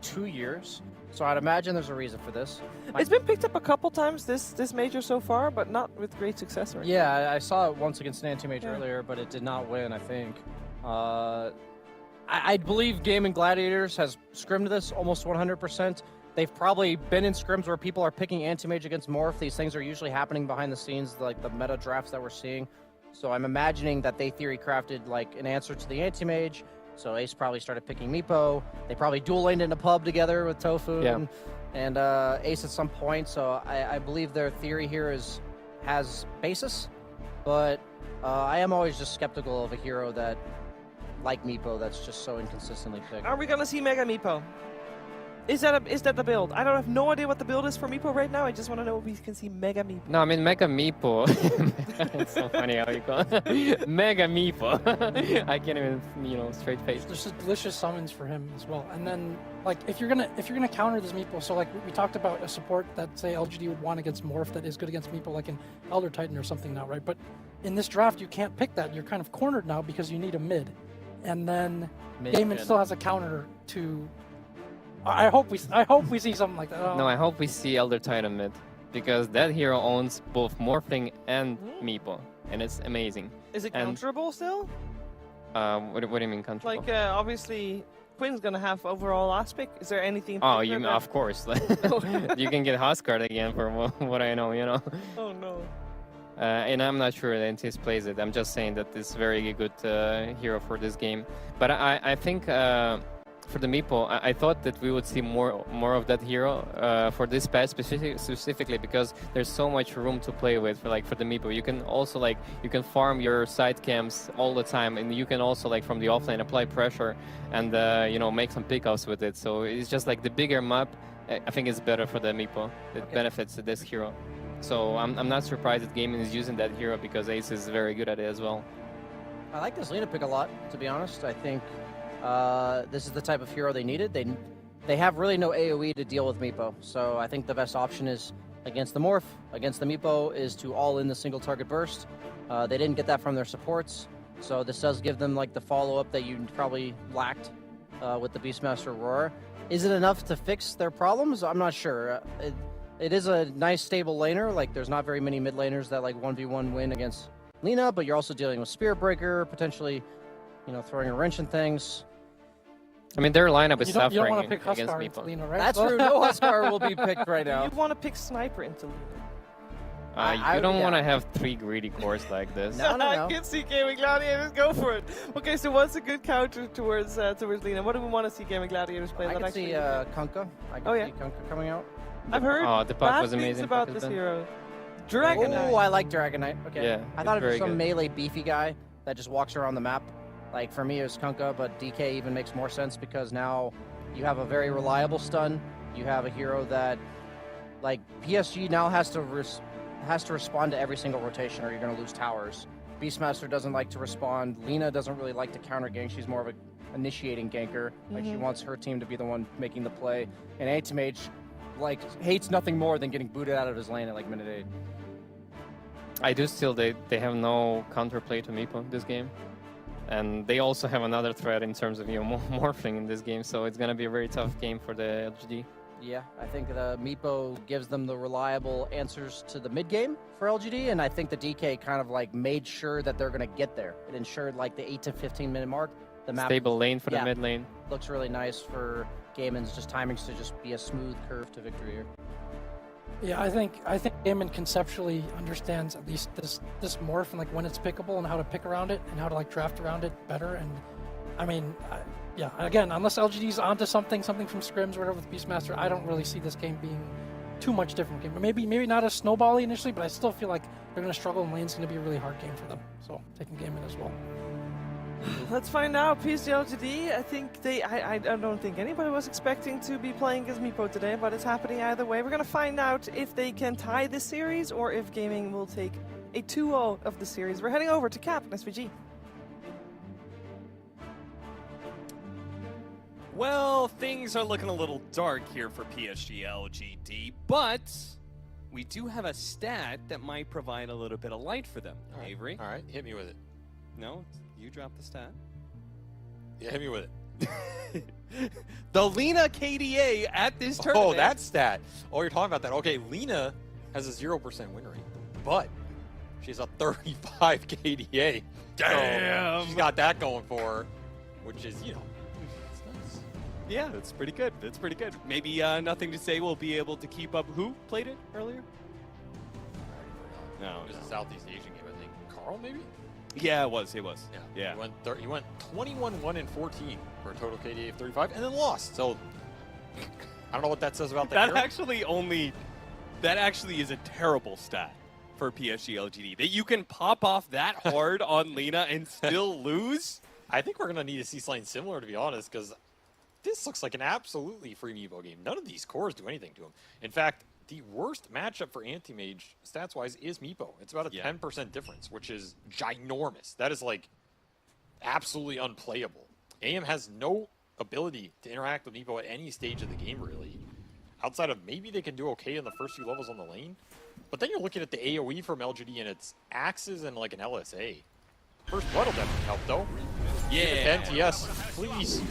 2 years, so I'd imagine there's a reason for this. It's been picked up a couple times this major so far, but not with great success. Right yeah, I saw it once against an anti-mage earlier, but it did not win. I think. I believe Gaming Gladiators has scrimmed this almost 100%. They've probably been in scrims where people are picking anti-mage against Morph. These things are usually happening behind the scenes, like the meta drafts that we're seeing. So I'm imagining that they theory crafted like an answer to the anti-mage. So Ace probably started picking Meepo. They probably dual laned in a pub together with Tofu and Ace at some point. So I believe their theory here has basis. But I am always just skeptical of a hero that, like Meepo, that's just so inconsistently picked. Are we gonna see Mega Meepo? Is that the build? I don't have no idea what the build is for Meepo right now. I just want to know if we can see Mega Meepo. No, I mean Mega Meepo. It's so funny how you call it. Mega Meepo. I can't even, straight face. There's just delicious summons for him as well. And then, like, if you're gonna counter this Meepo, so like we talked about a support that say LGD would want against Morph that is good against Meepo, like in Elder Titan or something now, right? But in this draft, you can't pick that. You're kind of cornered now because you need a mid, and then Gaimin still has a counter to. I hope we see something like that. No, I hope we see Elder Titan mid, because that hero owns both Morphling and Meepo, and it's amazing. Is it counterable still? What do you mean counterable? Like, obviously, Quinn's gonna have overall last pick. Is there anything? Oh, you mean, of course. You can get Huskard again for what I know, Oh no. And I'm not sure that NTS plays it. I'm just saying that it's very good hero for this game. But I think for the Meepo, I thought that we would see more of that hero for this patch specifically because there's so much room to play with for the Meepo. You can also you can farm your side camps all the time, and you can also from the offlane apply pressure and make some pickups with it. So it's just the bigger map. I think it's better for the Meepo. It benefits this hero. So I'm not surprised that Gaimin is using that hero because Ace is very good at it as well. I like this Lina pick a lot, to be honest. I think this is the type of hero they needed. They have really no AoE to deal with Meepo, so I think the best option is against the Morph, against the Meepo, is to all in the single target burst. They didn't get that from their supports, so this does give them the follow-up that you probably lacked with the Beastmaster Aurora. Is it enough to fix their problems? I'm not sure. It is a nice stable laner. There's not very many mid laners that 1v1 win against Lina, but you're also dealing with Spirit Breaker, potentially, throwing a wrench in things. I mean, their lineup is suffering you don't want to pick against Huskar into Meepo. Lina, right? That's true. No Huskar will be picked right now. You want to pick Sniper into Lina. You don't want to have 3 greedy cores like this. No. I can see Gaming Gladiators go for it. Okay, so what's a good counter towards Lina? What do we want to see Gaming Gladiators play? I can see Kunkka. I can see Kunkka coming out. I've heard the puck was things amazing about this hero. Dragonite. Oh, I like Dragonite. Okay. Yeah, I thought it was very some good. melee beefy guy that just walks around the map. For me, it was Kunkka, but DK even makes more sense because now you have a very reliable stun. You have a hero that, PSG now has to respond to every single rotation or you're going to lose towers. Beastmaster doesn't like to respond. Lina doesn't really like to counter gank. She's more of an initiating ganker. She wants her team to be the one making the play. And Anti-Mage, hates nothing more than getting booted out of his lane at minute 8. I do still, they have no counterplay to Meepo this game. And they also have another threat in terms of morphing in this game, so it's going to be a very tough game for the LGD. Yeah, I think the Meepo gives them the reliable answers to the mid game for LGD, and I think the DK kind of made sure that they're going to get there. It ensured the 8 to 15 minute mark. The map Stable lane for the mid lane. Looks really nice for Gaimin's timings to just be a smooth curve to victory here. Yeah, I think Gaimin conceptually understands at least this morph and when it's pickable and how to pick around it and how to draft around it better. And I mean, yeah, again, unless LGD's onto something from scrims or whatever with Beastmaster, I don't really see this game being too much different game. Maybe not as snowbally initially, but I still feel like they're going to struggle and lane's going to be a really hard game for them. So taking Gaimin as well. Let's find out. PSG.LGD, I think I don't think anybody was expecting to be playing as Meepo today, but it's happening either way. We're going to find out if they can tie this series or if Gaming will take a 2-0 of the series. We're heading over to Cap and SVG. Well, things are looking a little dark here for PSG.LGD, but we do have a stat that might provide a little bit of light for them. Avery? All right, hit me with it. No, you dropped the stat. Yeah, hit me with it. The Lina KDA at this tournament. Oh, that stat. Oh, you're talking about that. Okay, Lina has a 0% win rate, but she has a 35 KDA. Damn! So she's got that going for her, which is, it's nice. Yeah, that's pretty good. That's pretty good. Maybe nothing to say we'll be able to keep up. Who played it earlier? No, it was a Southeast Asian game, I think. Carl, maybe? Yeah, it was. Yeah. He went 21-1-14 for a total KDA of 35, and then lost. So I don't know what that says about that. That actually is a terrible stat for PSG.LGD. That you can pop off that hard on Lina and still lose. I think we're gonna need to see something similar, to be honest, because this looks like an absolutely free Meepo game. None of these cores do anything to him. In fact, the worst matchup for Anti-Mage, stats-wise, is Meepo. It's about a 10% difference, which is ginormous. That is, like, absolutely unplayable. AM has no ability to interact with Meepo at any stage of the game, really. Outside of maybe they can do okay in the first few levels on the lane. But then you're looking at the AoE from LGD, and it's axes and, like, an LSA. First Blood will definitely help, though. Yeah. NTS, please.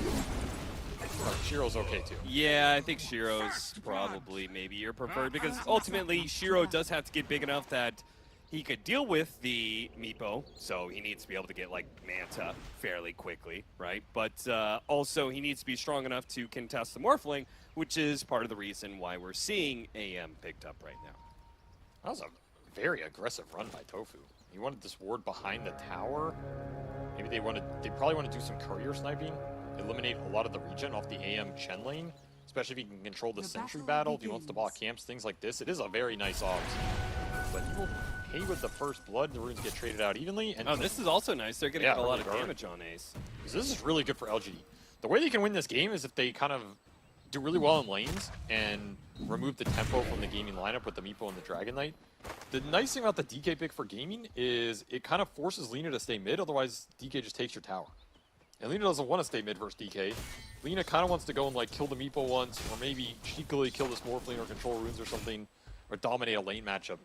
Shiro's okay too. Yeah, I think Shiro's probably maybe your preferred because ultimately Shiro does have to get big enough that he could deal with the Meepo, so he needs to be able to get like Manta fairly quickly, right? But also he needs to be strong enough to contest the Morphling, which is part of the reason why we're seeing AM picked up right now. That was a very aggressive run by Tofu. He wanted this ward behind the tower. Maybe they probably want to do some courier sniping. Eliminate a lot of the regen off the AM Chen lane, especially if he can control the sentry battle, if he wants to block camps, things like this. It is a very nice ops. But he will pay with the first blood, the runes get traded out evenly. And this is also nice. They're getting a lot of damage on Ace. So this is really good for LGD. The way they can win this game is if they kind of do really well in lanes and remove the tempo from the Gaimin lineup with the Meepo and the Dragon Knight. The nice thing about the DK pick for Gaimin is it kind of forces Lina to stay mid, otherwise DK just takes your tower. And Lina doesn't want to stay mid versus DK. Lina kind of wants to go and like kill the Meepo once, or maybe cheekily kill this Morphling or control runes or something, or dominate a lane matchup.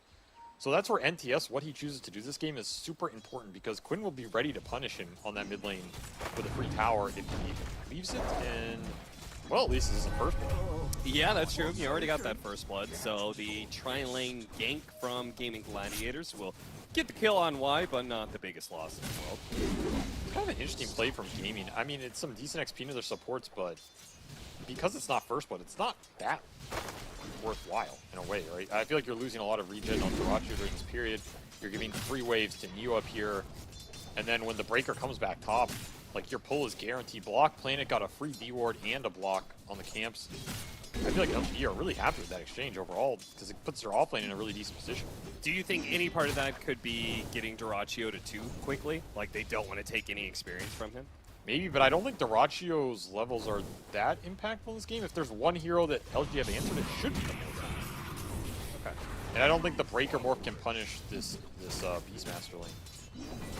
So that's where NTS, what he chooses to do this game is super important because Quinn will be ready to punish him on that mid lane with a free tower if he leaves it, and well, at least this is the first one. Yeah, that's true. You already got that first blood, so the tri-lane gank from Gaming Gladiators will get the kill on Y, but not the biggest loss in the world. It's kind of an interesting play from Gaimin. I mean, it's some decent XP into their supports, but because it's not first blood, it's not that worthwhile in a way, right? I feel like you're losing a lot of regen on Durachu during this period. You're giving 3 waves to Neo up here, and then when the breaker comes back top, like your pull is guaranteed. Block Planet got a free D ward and a block on the camps. I feel like LGD are really happy with that exchange overall because it puts their offlane in a really decent position. Do you think any part of that could be getting Dyrachio to 2 quickly? Like they don't want to take any experience from him? Maybe, but I don't think Dyrachio's levels are that impactful in this game. If there's one hero that LGD have answered, it should be the Morph. Okay. And I don't think the Breaker Morph can punish this Beastmaster lane.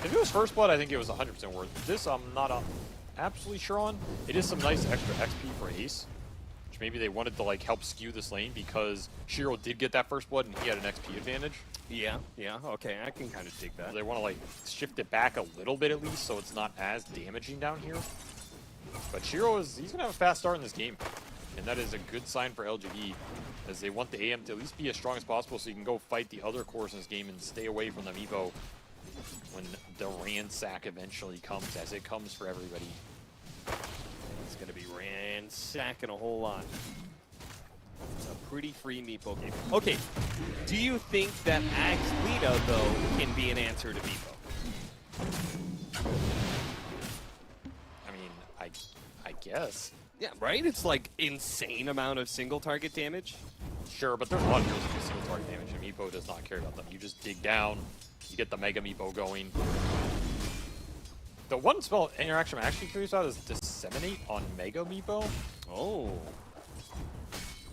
If it was First Blood, I think it was 100% worth. This I'm not absolutely sure on. It is some nice extra XP for Ace, which maybe they wanted to like help skew this lane because Shiro did get that First Blood and he had an XP advantage. Yeah, okay, I can kind of dig that. So they want to like shift it back a little bit at least so it's not as damaging down here. But Shiro he's going to have a fast start in this game. And that is a good sign for LGD as they want the AM to at least be as strong as possible so you can go fight the other cores in this game and stay away from the Meepo when the ransack eventually comes, as it comes for everybody. It's going to be ransacking a whole lot. It's a pretty free Meepo game. Okay, do you think that Axe Lina, though, can be an answer to Meepo? I mean, I guess. Yeah, right? It's like insane amount of single target damage. Sure, but there's a lot of heroes that do single target damage, and Meepo does not care about them. You just dig down, you get the Mega Meepo going. The one spell interaction I'm actually curious about is Disseminate on Mega Meepo. Oh.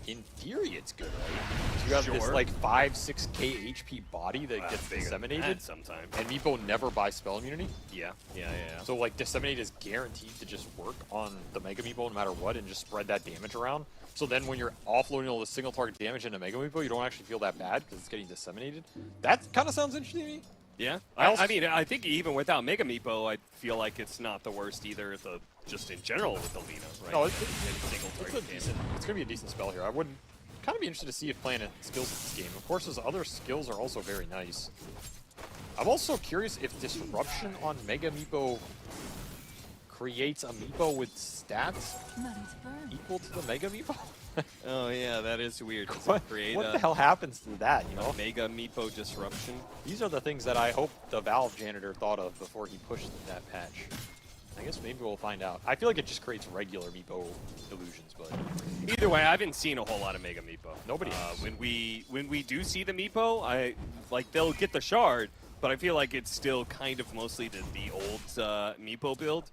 In theory, it's good, right? You have this like 5-6k HP body that gets disseminated sometimes, and Meepo never buys spell immunity. Yeah. So like Disseminate is guaranteed to just work on the Mega Meepo no matter what and just spread that damage around. So then when you're offloading all the single target damage into Mega Meepo, you don't actually feel that bad because it's getting disseminated. That kind of sounds interesting to me. Yeah, I mean, I think even without Mega Meepo, I feel like it's not the worst either. Just in general with the Lina, right? No, it's going to be a decent spell here. I would kind of be interested to see if Planet skills this game. Of course, his other skills are also very nice. I'm also curious if Disruption on Mega Meepo creates a Meepo with stats equal to the Mega Meepo. Oh yeah, that is weird. What the hell happens to that, you know? Mega Meepo Disruption. These are the things that I hope the Valve janitor thought of before he pushed that patch. I guess maybe we'll find out. I feel like it just creates regular Meepo illusions, but either way, I haven't seen a whole lot of Mega Meepo. Nobody. When we do see the Meepo, they'll get the shard, but I feel like it's still kind of mostly the old Meepo build.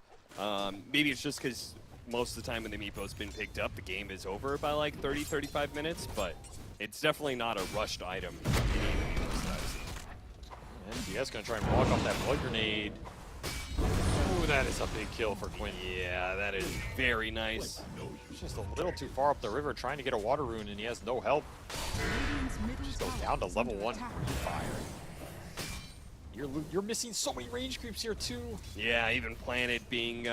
Maybe it's just because most of the time when the Meepo's been picked up, the game is over by like 30, 35 minutes, but it's definitely not a rushed item from any of the Meepo's that I've seen. NTS gonna try and block off that blood grenade. Ooh, that is a big kill for Quinn. Yeah, that is very nice. He's just a little too far up the river trying to get a water rune, and he has no help. Just goes down to level 1 fire. You're missing so many range creeps here too. Yeah, even Planet being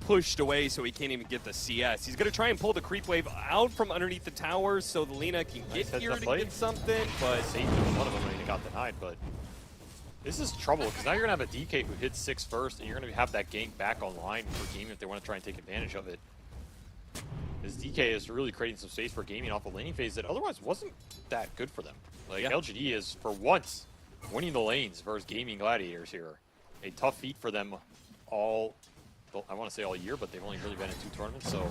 pushed away so he can't even get the CS. He's going to try and pull the creep wave out from underneath the tower so the Lina can get here to get something, but Satan was one of them when he got denied, but this is trouble because now you're going to have a DK who hits 6 first, and you're going to have that gank back online for Gaimin if they want to try and take advantage of it. This DK is really creating some space for Gaimin off the laning phase that otherwise wasn't that good for them. Like, LGD is, for once, winning the lanes versus Gaimin Gladiators here. A tough feat for them all, I want to say all year, but they've only really been in 2 tournaments, so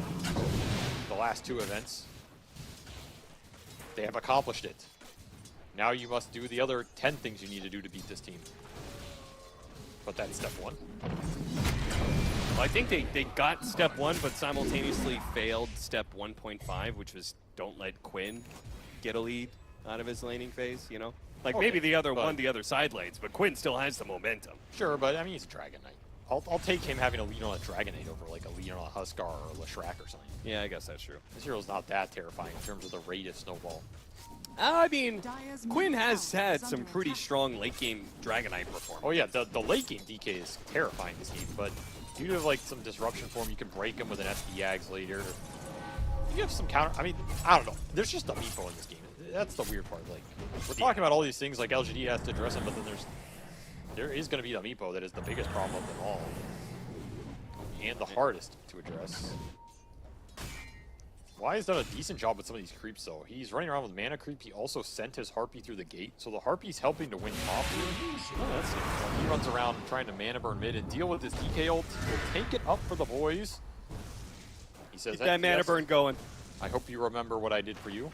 the last 2 events, they have accomplished it. Now you must do the other 10 things you need to do to beat this team. But that's step 1. Well, I think they got step 1, but simultaneously failed step 1.5, which was don't let Quinn get a lead out of his laning phase, you know? Like, maybe the other one, the other side lanes, but Quinn still has the momentum. Sure, but I mean, he's a Dragon Knight. I'll take him having a lead on a Dragon Knight over like a lead on a Huskar or a Leshrac or something. Yeah, I guess that's true. This hero's not that terrifying in terms of the rate of Snowball. I mean, Quinn has had some pretty strong late game Dragon Knight performance. Oh yeah, the late game DK is terrifying this game, but you have like some disruption for him. You can break him with an SD Ags later. You have some counter. I mean, I don't know. There's just a Meepo in this game. That's the weird part. Like, we're talking about all these things like LGD has to address them, but then there is going to be the Meepo that is the biggest problem of them all, and the hardest to address. Y has done a decent job with some of these creeps, though. He's running around with mana creep. He also sent his Harpy through the gate, so the Harpy's helping to win top here. Oh, that's it. So he runs around trying to mana burn mid and deal with this DK ult. He'll take it up for the boys. He says, "Get that mana burn going. I hope you remember what I did for you."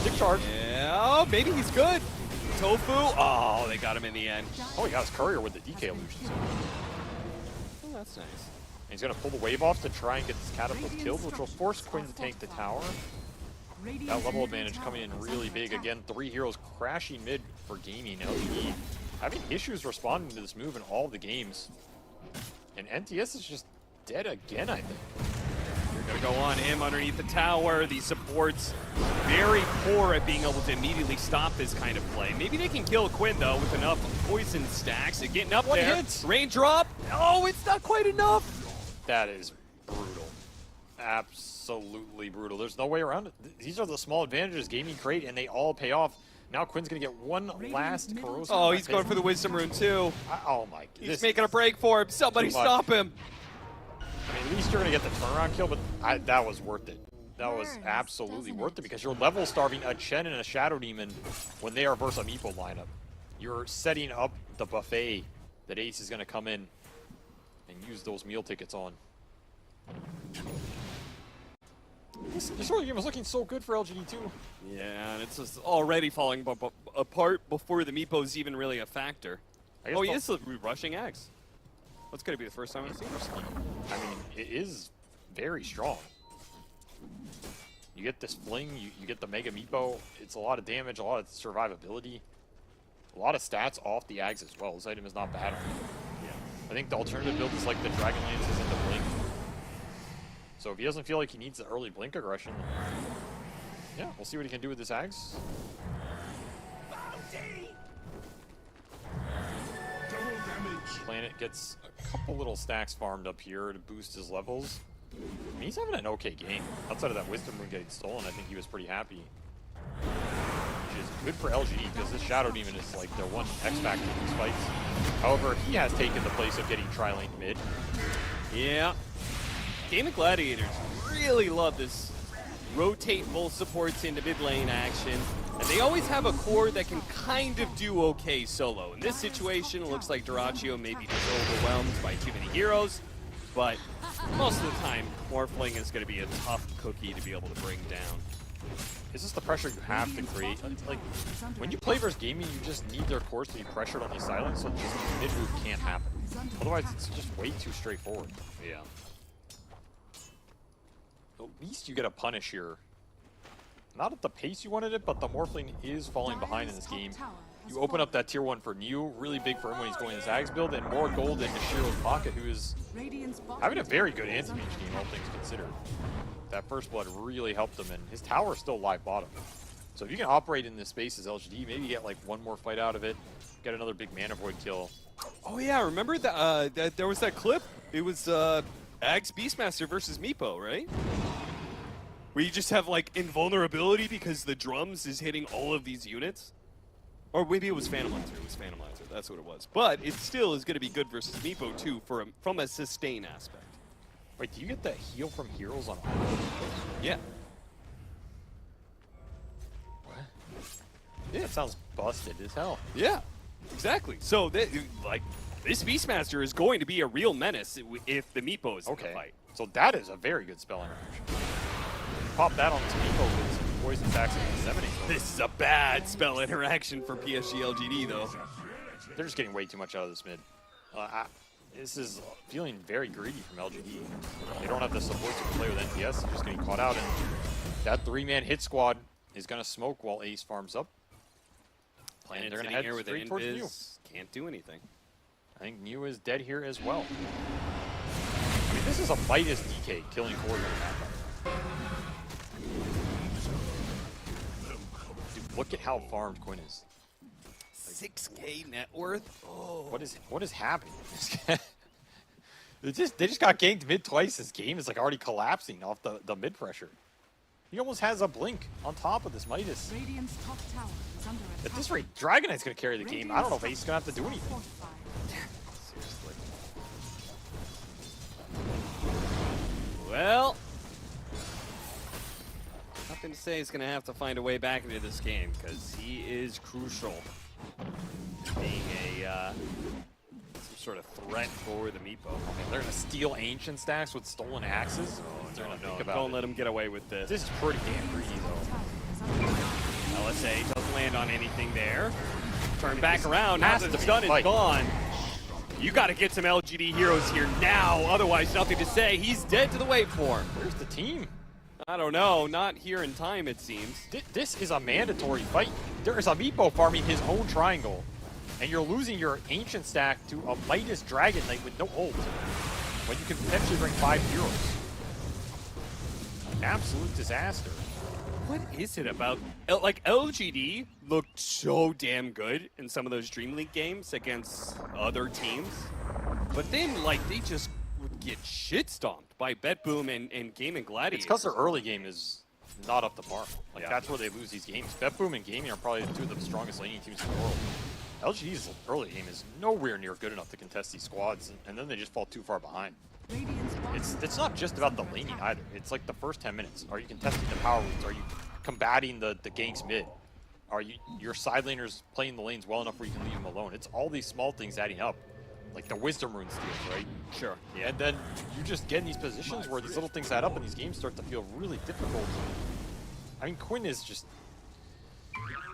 Stick charge. Yeah, oh, maybe he's good. Tofu. Oh, they got him in the end. Oh, he got his courier with the DK illusions. Oh, that's nice. And he's going to pull the wave off to try and get this catapult killed, which will force Quinn to tank the tower. That level advantage coming in really big. Again, 3 heroes crashing mid for Gaimin. LGD having issues responding to this move in all the games. And NTS is just dead again, I think. They're going to go on him underneath the tower. These supports very poor at being able to immediately stop this kind of play. Maybe they can kill Quinn, though, with enough poison stacks. They're getting up there. Hits. Raindrop. Oh, it's not quite enough. That is brutal. Absolutely brutal. There's no way around it. These are the small advantages Gaimin create, and they all pay off. Now Quinn's going to get one last corrosive. Oh, he's going for the Wisdom Rune, too. Oh, my God. He's making a break for him. Somebody stop him. I mean, at least you're going to get the turnaround kill, but that was worth it. That was absolutely worth it because you're level starving a Chen and a Shadow Demon when they are versus a Meepo lineup. You're setting up the buffet that Ace is going to come in and use those meal tickets on. This early game was looking so good for LGD too. Yeah, and it's just already falling apart before the Meepo's even really a factor. Oh, he is rushing Axe. That's going to be the first time I've seen this. I mean, it is very strong. You get this fling, you get the Mega Meepo. It's a lot of damage, a lot of survivability. A lot of stats off the Ags as well. This item is not bad on it. I think the alternative build is like the Dragon Lances and the Blink. So if he doesn't feel like he needs the early Blink aggression, yeah, we'll see what he can do with this Ags. Planet gets a couple little stacks farmed up here to boost his levels. I mean, he's having an okay game. Outside of that Wisdom Rune getting stolen, I think he was pretty happy. Which is good for LGD because this Shadow Demon is like their one X factor in these fights. However, he has taken the place of getting tri-lane mid. Yeah. Gaimin Gladiators really love this rotate both supports into mid lane action. And they always have a core that can kind of do okay solo. In this situation, it looks like Duraccio may be just overwhelmed by too many heroes. But most of the time, Morphling is going to be a tough cookie to be able to bring down. Is this the pressure you have to create? Like, when you play versus Gaimin, you just need their cores to be pressured on these silos, so just mid move can't happen. Otherwise, it's just way too straightforward. Yeah. least you get a punish here. Not at the pace you wanted it, but the Morphling is falling behind in this game. You open up that tier 1 for New, really big for him when he's going to Zag's build, and more gold into Shiro's pocket, who is having a very good anti-mage game, all things considered. That first blood really helped him, and his tower is still live bottom. So if you can operate in this space as LGD, maybe get like one more fight out of it, get another big mana void kill. Oh yeah, remember that there was that clip? It was Ags Beastmaster versus Meepo, right? Where you just have like invulnerability because the drums is hitting all of these units. Or maybe it was Phantomizer. It was Phantomizer. That's what it was. But it still is going to be good versus Meepo too from a sustain aspect. Wait, do you get that heal from heroes on all of them? Yeah. What? Yeah, it sounds busted as hell. Yeah, exactly. So this Beastmaster is going to be a real menace if the Meepo is in the fight. So that is a very good spell interaction. Pop that on to Meepo with some poison attacks and disseminate. This is a bad spell interaction for PSG.LGD though. They're just getting way too much out of this mid. This is feeling very greedy from LGD. They don't have the support to play with NTS. They're just getting caught out, and that 3-man hit squad is going to smoke while Ace farms up. And they're going to head head here with straight towards New. Can't do anything. I think New is dead here as well. I mean, this is a Midas DK killing Corridor on the map. Dude, look at how farmed Quinn is. 6K net worth. Oh. What is happening? They just got ganked mid twice. This game is like already collapsing off the mid pressure. He almost has a blink on top of this Midas. Radiant's top tower is under attack. At this rate, Dragon Knight's gonna carry the game. I don't know if Ace is gonna have to do anything. Seriously. Well, nothing to say. He's gonna have to find a way back into this game because he is crucial. Being a some sort of threat for the Meepo. Okay, they're gonna steal ancient stacks with stolen axes. Don't let him get away with this. This is pretty damn greedy though. LSA doesn't land on anything there. Turn back around. Now that the stun is gone. You got to get some LGD heroes here now. Otherwise, nothing to say. He's dead to the waveform. Where's the team? I don't know. Not here in time, it seems. This is a mandatory fight. There is a Meepo farming his own triangle, and you're losing your ancient stack to a Midas Dragon Knight with no ult, when you can potentially bring 5 heroes. An absolute disaster. What is it about? Like, LGD looked so damn good in some of those Dream League games against other teams, but then, like, they just would get shit stomped by Betboom and Gaimin Gladiators. It's because their early game is not up to par. Like, that's where they lose these games. Betboom and Gaimin are probably 2 of the strongest laning teams in the world. LGD's early game is nowhere near good enough to contest these squads, and then they just fall too far behind. It's not just about the laning either. It's like the first 10 minutes. Are you contesting the power roots? Are you combating the ganks mid? Are your side laners playing the lanes well enough where you can leave them alone? It's all these small things adding up. Like the wisdom rune steals, right? Sure. Yeah. And then you just get in these positions where these little things add up and these games start to feel really difficult. I mean, Quinn is just...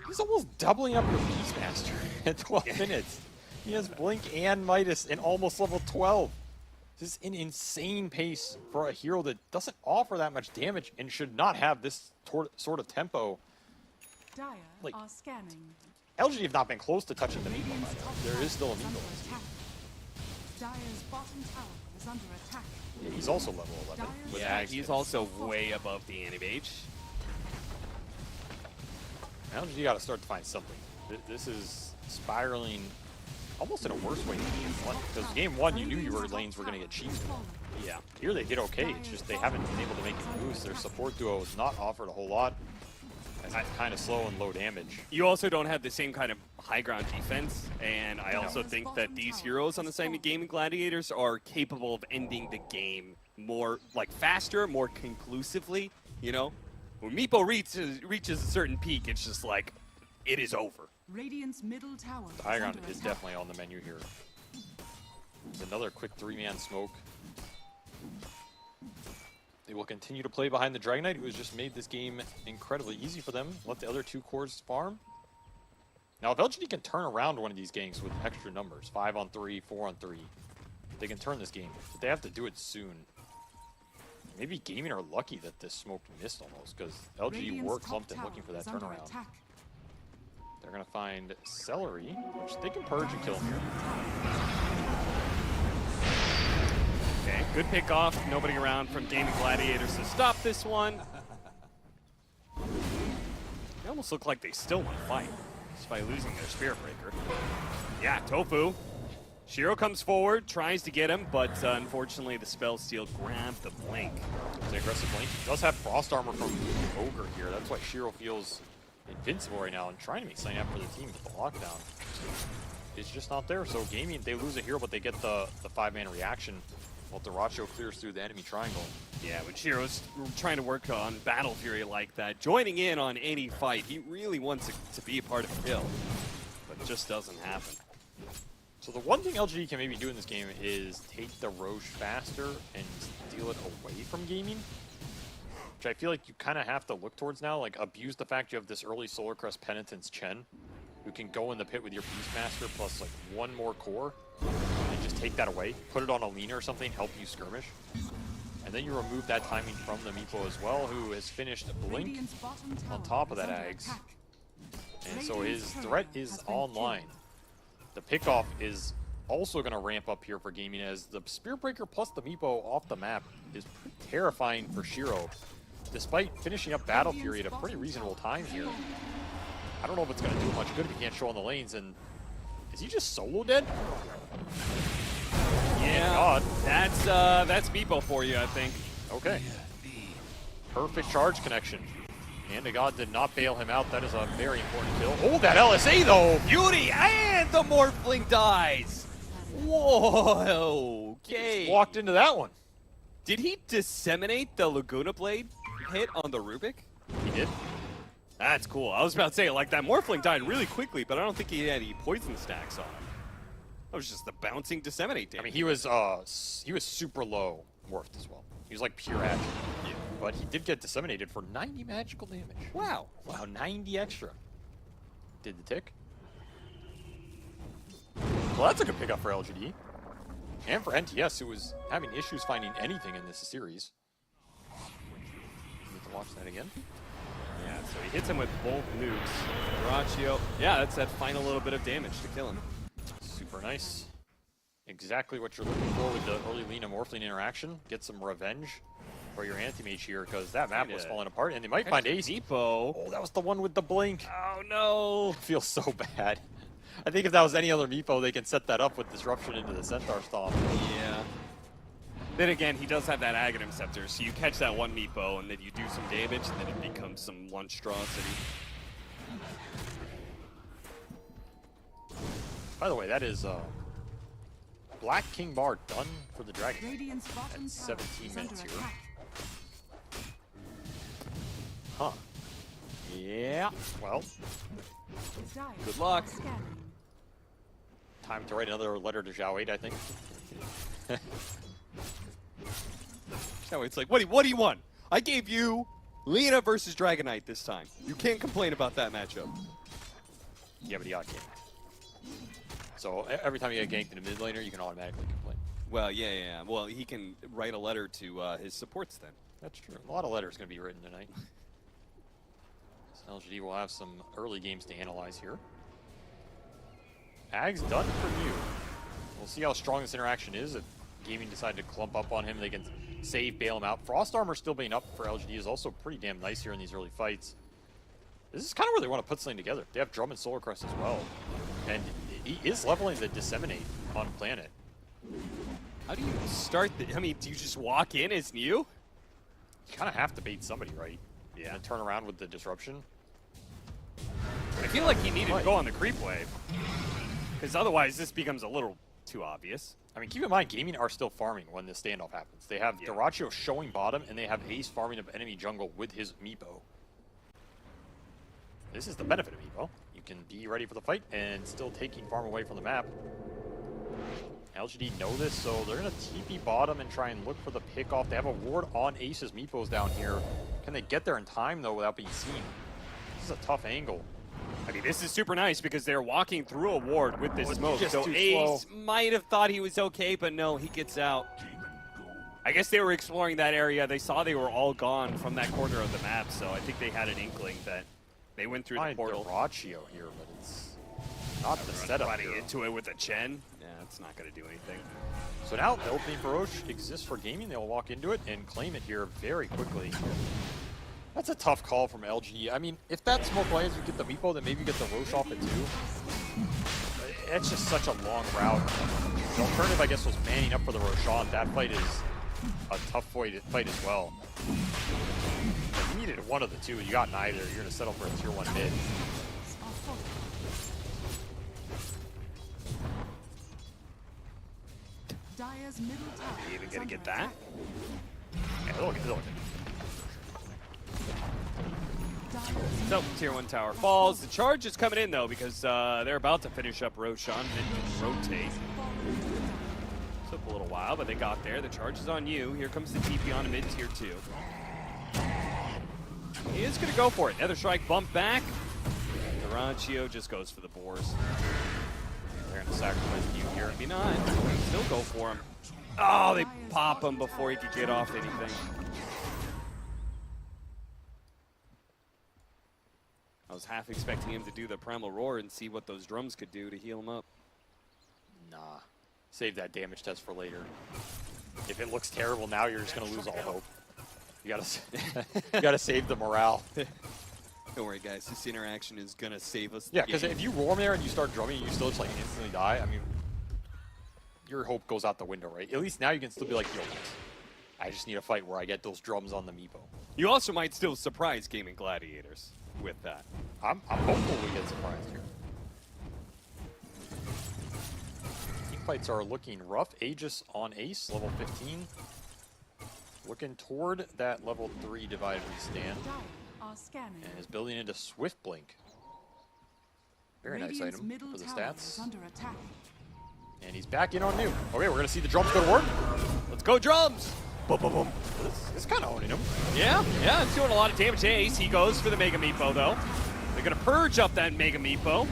He's almost doubling up your Beastmaster at 12 minutes. He has Blink and Midas and almost level 12. This is an insane pace for a hero that doesn't offer that much damage and should not have this sort of tempo. Dire Like, are scanning. LGD have not been close to touching the Meepo, by the way. There is still a Meepo. Dire's bottom tower is under attack. Yeah, he's also level 11. Yeah, he's also way above the anti-mage. LGD got to start to find something. This is spiraling almost in a worse way than game 1. Because game 1, you knew your lanes were going to get cheesed. Yeah. Here they did okay. It's just they haven't been able to make it boost. Their support duo has not offered a whole lot. It's kind of slow and low damage. You also don't have the same kind of high ground defense, and I also think that these heroes on the side of Gaimin Gladiators are capable of ending the game more, like, faster, more conclusively, you know? When Meepo reaches a certain peak, it's just like, it is over. Radiant's middle tower The high ground is definitely on the menu here. There's another quick 3-man smoke. They will continue to play behind the Dragon Knight, who has just made this game incredibly easy for them. Let the other 2 cores farm. Now, if LGD can turn around one of these ganks with extra numbers, 5-on-3, 4-on-3, they can turn this game. But they have to do it soon. Maybe Gaimin are lucky that this smoke missed almost, because LGD were clumped and looking for that turnaround. They're going to find Celery, which they can purge and kill him here. Okay, good pick off. Nobody around from Gaimin Gladiators to stop this one. They almost look like they still want to fight, despite losing their Spirit Breaker. Yeah, Tofu. Shiro comes forward, tries to get him, but unfortunately the Spell Steal grabbed the Blink. It's an aggressive Blink. He does have Frost Armor from Ogre here. That's why Shiro feels invincible right now and trying to make something up for the team, but the lockdown is just not there. So Gaimin, they lose a hero, but they get the 5-man reaction while Dyrachyo clears through the enemy triangle. Yeah, when Shiro's trying to work on Battle Fury like that, joining in on any fight, he really wants it to be a part of the kill, but it just doesn't happen. So the one thing LGD can maybe do in this game is take the Roche faster and steal it away from Gaimin, which I feel like you kind of have to look towards now, like abuse the fact you have this early Solar Crest Penitence Chen, who can go in the pit with your Beastmaster plus like one more core, and just take that away, put it on a Lina or something, help you skirmish. And then you remove that timing from the Meepo as well, who has finished Blink on top of that Ags. And so his threat is online. The pickoff is also going to ramp up here for Gaimin, as the Spirit Breaker plus the Meepo off the map is pretty terrifying for Shiro, despite finishing up Battle Fury at a pretty reasonable time here. I don't know if it's going to do much good if he can't show on the lanes, and is he just solo dead? Yeah, God. That's Meepo for you, I think. Okay. Perfect charge connection. And the God did not bail him out. That is a very important kill. Oh, that LSA though! Beauty, and the Morphling dies! Whoa, okay. Just walked into that one. Did he disseminate the Laguna Blade hit on the Rubik? He did. That's cool. I was about to say, like, that Morphling died really quickly, but I don't think he had any poison stacks on him. That was just the bouncing disseminate damage. I mean, he was super low morphed as well. He was like pure action. Yeah. But he did get disseminated for 90 magical damage. Wow. Wow, 90 extra. Did the tick. Well, that's a good pickup for LGD. And for NTS, who was having issues finding anything in this series. Need to watch that again. Yeah, so he hits him with both nukes. Dyrachyo, yeah, that's that final little bit of damage to kill him. Super nice. Exactly what you're looking for with the early Lina Morphling interaction. Get some revenge for your anti-mage here, because that map was falling apart, and they might find Ace. Meepo. Oh, that was the one with the blink. Oh no! Feels so bad. I think if that was any other Meepo, they can set that up with disruption into the Centaur Stomp. Yeah. Then again, he does have that Aghanim Scepter, so you catch that one Meepo, and then you do some damage, and then it becomes some monstrosity. By the way, that is Black King Bar done for the Dragon at 17 minutes here. Huh. Yeah. Well, good luck. Time to write another letter to Zhao 8, I think. Zhao 8's like, what do you want? I gave you Lina versus Dragonite this time. You can't complain about that matchup. Yeah, but he got ganked. So every time you get ganked in a mid laner, you can automatically complain. Well, yeah. Well, he can write a letter to his supports then. That's true. A lot of letters going to be written tonight. So LGD will have some early games to analyze here. Ag's done for you. We'll see how strong this interaction is. If Gaimin decide to clump up on him, they can save, bail him out. Frost Armor still being up for LGD is also pretty damn nice here in these early fights. This is kind of where they want to put something together. They have Drum and Solar Crest as well. And he is leveling the Disseminate on Planet. How do you start the... I mean, do you just walk in as new? You kind of have to bait somebody, right? Yeah. And turn around with the Disruption. I feel like he needed to go on the creep wave. Because otherwise, this becomes a little too obvious. I mean, keep in mind, Gaimin are still farming when this standoff happens. They have Dyrachyo showing bottom, and they have Ace farming up enemy jungle with his Meepo. This is the benefit of Meepo. You can be ready for the fight and still taking farm away from the map. LGD know this, so they're going to TP bottom and try and look for the pick off. They have a ward on Ace's Meepos down here. Can they get there in time, though, without being seen? This is a tough angle. I mean, this is super nice because they're walking through a ward with this smoke. Just So too Ace slow. might have thought he was okay, but no, he gets out. I guess they were exploring that area. They saw they were all gone from that corner of the map, so I think they had an inkling that they went through the portal. Rachio here, but it's not the setup running here. into it with a Chen. Yeah, it's not going to do anything. So now the opening for Roche exists for Gaimin. They'll walk into it and claim it here very quickly. That's a tough call from LG. I mean, if that smoke lands, you get the Meepo, then maybe you get the Roche off it too. It's just such a long route. The alternative, I guess, was manning up for the Roshan. That fight is a tough fight as well. But you needed one of the two. You got neither. You're going to settle for a tier 1 mid. Dire's middle tower. Are you even going to get that? Yeah, they'll get it. So, tier 1 tower falls. The charge is coming in, though, because they're about to finish up Roshan. Then rotate. Took a little while, but they got there. The charge is on you. Here comes the TP on mid tier 2. He is going to go for it. Nether Strike bump back. Durantio just goes for the boars. They're going to sacrifice you here. Maybe not. Still go for him. Oh, they pop him before he could get off anything. I was half expecting him to do the Primal Roar and see what those drums could do to heal him up. Nah. Save that damage test for later. If it looks terrible now, you're just going to lose all hope. You gotta save the morale. Don't worry, guys. This interaction is going to save us. Yeah, because if you roar there and you start drumming and you still just like instantly die, I mean, your hope goes out the window, right? At least now you can still be like, yo, I just need a fight where I get those drums on the Meepo. You also might still surprise Gaimin Gladiators with that. I'm hopeful we get surprised here. Team fights are looking rough. Aegis on Ace, level 15. Looking toward that level 3 divided stand. And is building into Swift Blink. Very nice item for the stats. And he's back in on new. Okay, we're going to see the drums go to work. Let's go, drums! Boom, boom, boom. It's kind of owning him. Yeah, it's doing a lot of damage to Ace. He goes for the Mega Meepo, though. They're going to purge up that Mega Meepo.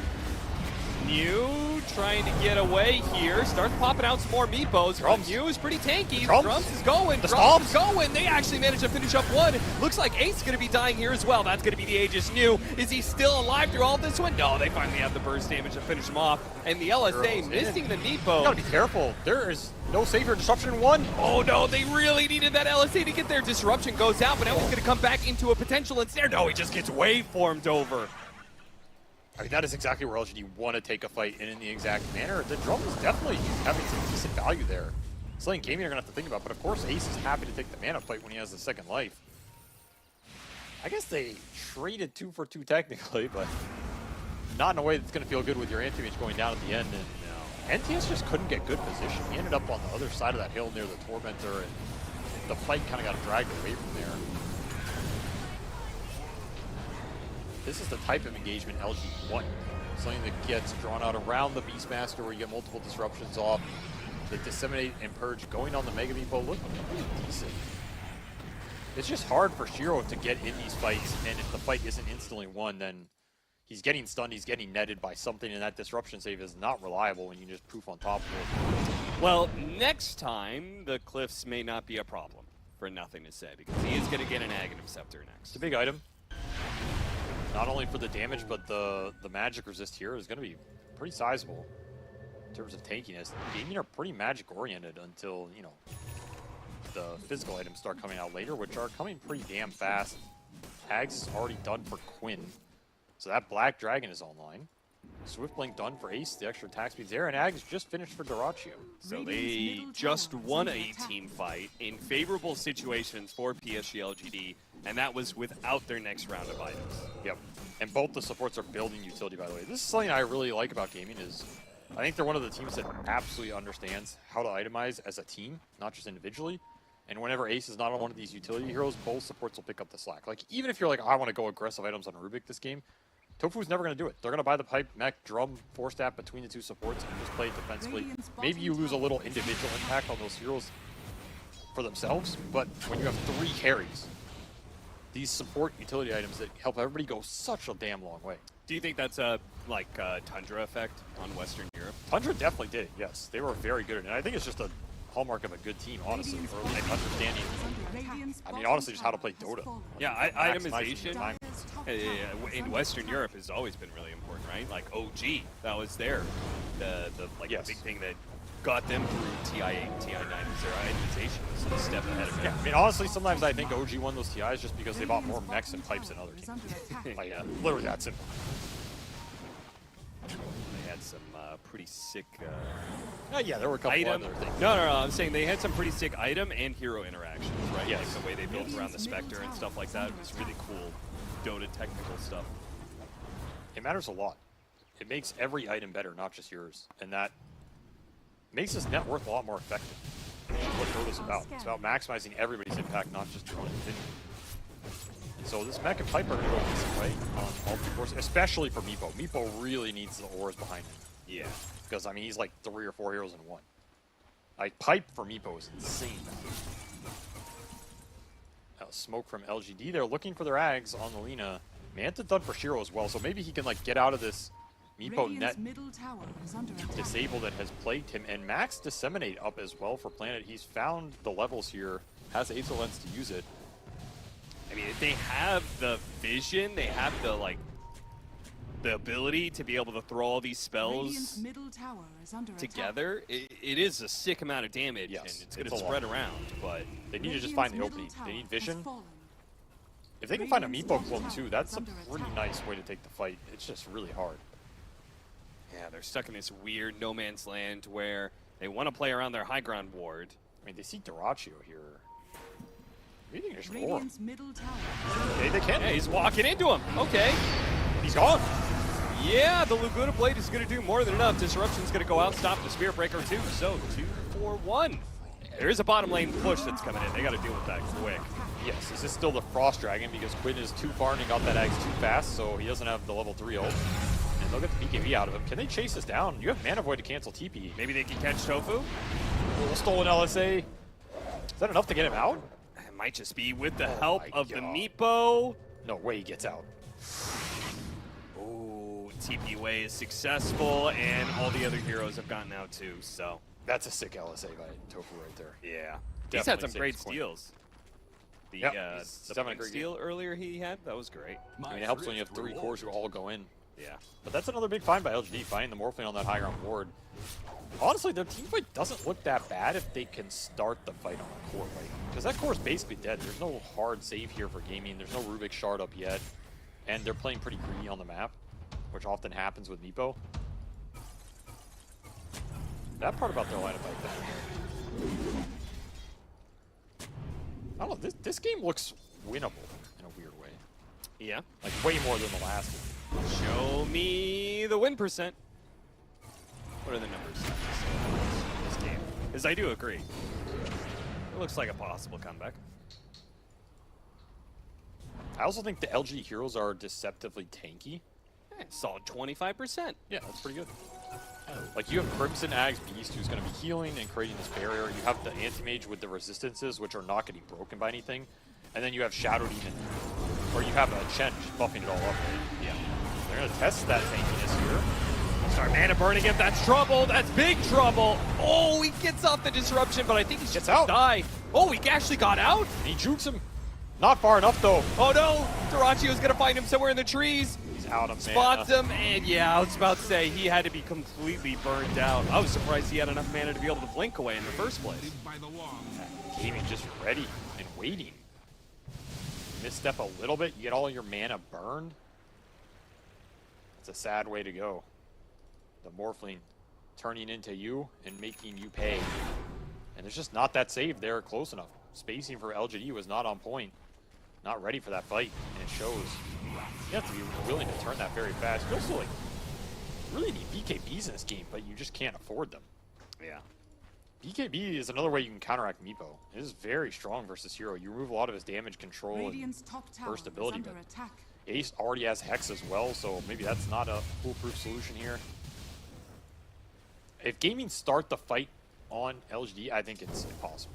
New trying to get away here. Starts popping out some more Meepos. New is pretty tanky. Drums is going. Drums is going. They actually managed to finish up one. Looks like Ace is going to be dying here as well. That's going to be the Aegis New. Is he still alive through all this one? No, they finally have the burst damage to finish him off. And the LSA missing the Meepo. You gotta be careful. There is no savior disruption in one. Oh no, they really needed that LSA to get their disruption goes out, but now he's going to come back into a potential ensnare. No, he just gets waveformed over. I mean, that is exactly where LGD want to take a fight in the exact manner. The drum is definitely having some decent value there. Something Gaimin are going to have to think about, but of course Ace is happy to take the mana fight when he has the second life. I guess they traded 2 for 2 technically, but not in a way that's going to feel good with your anti-mage going down at the end. And NTS just couldn't get good position. He ended up on the other side of that hill near the Tormentor, and the fight kind of got dragged away from there. This is the type of engagement LG want. Something that gets drawn out around the Beastmaster where you get multiple disruptions off. The Disseminate and Purge going on the Mega Meepo look pretty decent. It's just hard for Shiro to get in these fights, and if the fight isn't instantly won, then he's getting stunned, he's getting netted by something, and that disruption save is not reliable when you just poof on top of it. Well, next time, the Cliffs may not be a problem for Nothing to Say, because he is going to get an Aghanim Scepter next. It's a big item. Not only for the damage, but the magic resist here is going to be pretty sizable in terms of tankiness. Gaimin are pretty magic-oriented until, you know, the physical items start coming out later, which are coming pretty damn fast. Ags is already done for Quinn, so that Black Dragon is online. Swift Blink done for Ace, the extra attack speed's there, and Ags just finished for Durantio. So they just won a team fight in favorable situations for PSG.LGD, and that was without their next round of items. Yep, and both the supports are building utility, by the way. This is something I really like about Gaimin is I think they're one of the teams that absolutely understands how to itemize as a team, not just individually. And whenever Ace is not on one of these utility heroes, both supports will pick up the slack. Like, even if you're like, I want to go aggressive items on Rubik this game, Tofu's never going to do it. They're going to buy the pipe, mech, drum, force staff between the two supports and just play it defensively. Maybe you lose a little individual impact on those heroes for themselves, but when you have 3 carries, these support utility items that help everybody go such a damn long way. Do you think that's a Tundra effect on Western Europe? Tundra definitely did, yes. They were very good at it. And I think it's just a hallmark of a good team, honestly, or like understanding. I mean, honestly, just how to play Dota. Yeah, itemization in Western Europe has always been really important, right? Like OG, that was there. The big thing that got them through TI8 and TI9 was their itemization was a step ahead of it. Yeah, I mean, honestly, sometimes I think OG won those TIs just because they bought more mechs and pipes than other teams. Like, literally that simple. They had some pretty sick yeah, there were a couple item. other things. No, I'm saying they had some pretty sick item and hero interactions, right? Yes. Like the way they built around the Spectre and stuff like that was really cool. Dota technical stuff. It matters a lot. It makes every item better, not just yours. And that makes this net worth a lot more effective. That's what Dota's about. It's about maximizing everybody's impact, not just your own opinion. So this mech and pipe are going to go a decent way on multi-course, especially for Meepo. Meepo really needs the ores behind him. Yeah. Because, I mean, he's like 3 or 4 heroes in one. Like, pipe for Meepo is insane. Now, smoke from LGD. They're looking for their ags on the Lina. Manta done for Shiro as well, so maybe he can, like, get out of this Meepo net disable that has plagued him. And Max Disseminate up as well for Planet. He's found the levels here, has Aether Lens to use it. I mean, if they have the vision, they have the, like, the ability to be able to throw all these spells together, it is a sick amount of damage, and it's going to spread around, but they need to just find the opening. They need vision. If they can find a Meepo clone too, that's a pretty nice way to take the fight. It's just really hard. Yeah, they're stuck in this weird no man's land where they want to play around their high ground ward. I mean, they see Duraccio here. Maybe they can just roar him. Okay, they can. Yeah, he's walking into him. Okay. He's gone. Yeah, the Laguna Blade is going to do more than enough. Disruption's going to go out, stop the Spirit Breaker too. So 2-4-1. There is a bottom lane push that's coming in. They got to deal with that quick. Yes, is this still the Frost Dragon? Because Quinn is too far and he got that Axe too fast, so he doesn't have the level 3 ult. And they'll get the BKB out of him. Can they chase this down? You have Mana Void to cancel TP. Maybe they can catch Tofu. Stolen LSA. Is that enough to get him out? It might just be with the help of the Meepo. No way he gets out. Oh, TP Way is successful, and all the other heroes have gotten out too, so. That's a sick LSA by Tofu right there. Yeah. He's had some great steals. The point steal earlier he had, that was great. I mean, it helps when you have 3 cores who all go in. Yeah. But that's another big find by LGD, finding the Morphling on that high ground ward. Honestly, their team fight doesn't look that bad if they can start the fight on a core, right? Because that core is basically dead. There's no hard save here for Gaimin. There's no Rubik shard up yet. And they're playing pretty greedy on the map, which often happens with Meepo. That part about their lineup, I think. I don't know, this game looks winnable in a weird way. Yeah. Like way more than the last one. Show me the win percent. What are the numbers in this game? Because I do agree. It looks like a possible comeback. I also think the LG heroes are deceptively tanky. Solid 25%. Yeah, that's pretty good. Like, you have Crimson Ags Beast, who's going to be healing and creating this barrier. You have the Anti-Mage with the resistances, which are not getting broken by anything. And then you have Shadow Demon, or you have a Chen buffing it all up, right? Yeah. They're going to test that tankiness here. Start mana burning him. That's trouble. That's big trouble. Oh, he gets off the disruption, but I think he gets out. Die. Oh, he actually got out. And he jukes him. Not far enough, though. Oh, no. Duracio's going to find him somewhere in the trees. He's out of Spots him, and yeah, I was about to say, he had to be completely burned out. I was surprised he had enough mana to be able to blink away in the first place. Gaimin just ready and waiting. Misstep a little bit, you get all your mana burned. It's a sad way to go. The Morphling turning into you and making you pay. And there's just not that save there close enough. Spacing for LGD was not on point. Not ready for that fight, and it shows. You have to be willing to turn that very fast. You also, like, really need BKBs in this game, but you just can't afford them. Yeah. BKB is another way you can counteract Meepo. It is very strong versus Hero. You remove a lot of his damage control and burst ability, but Ace already has Hex as well, so maybe that's not a foolproof solution here. If Gaimin start the fight on LGD, I think it's impossible.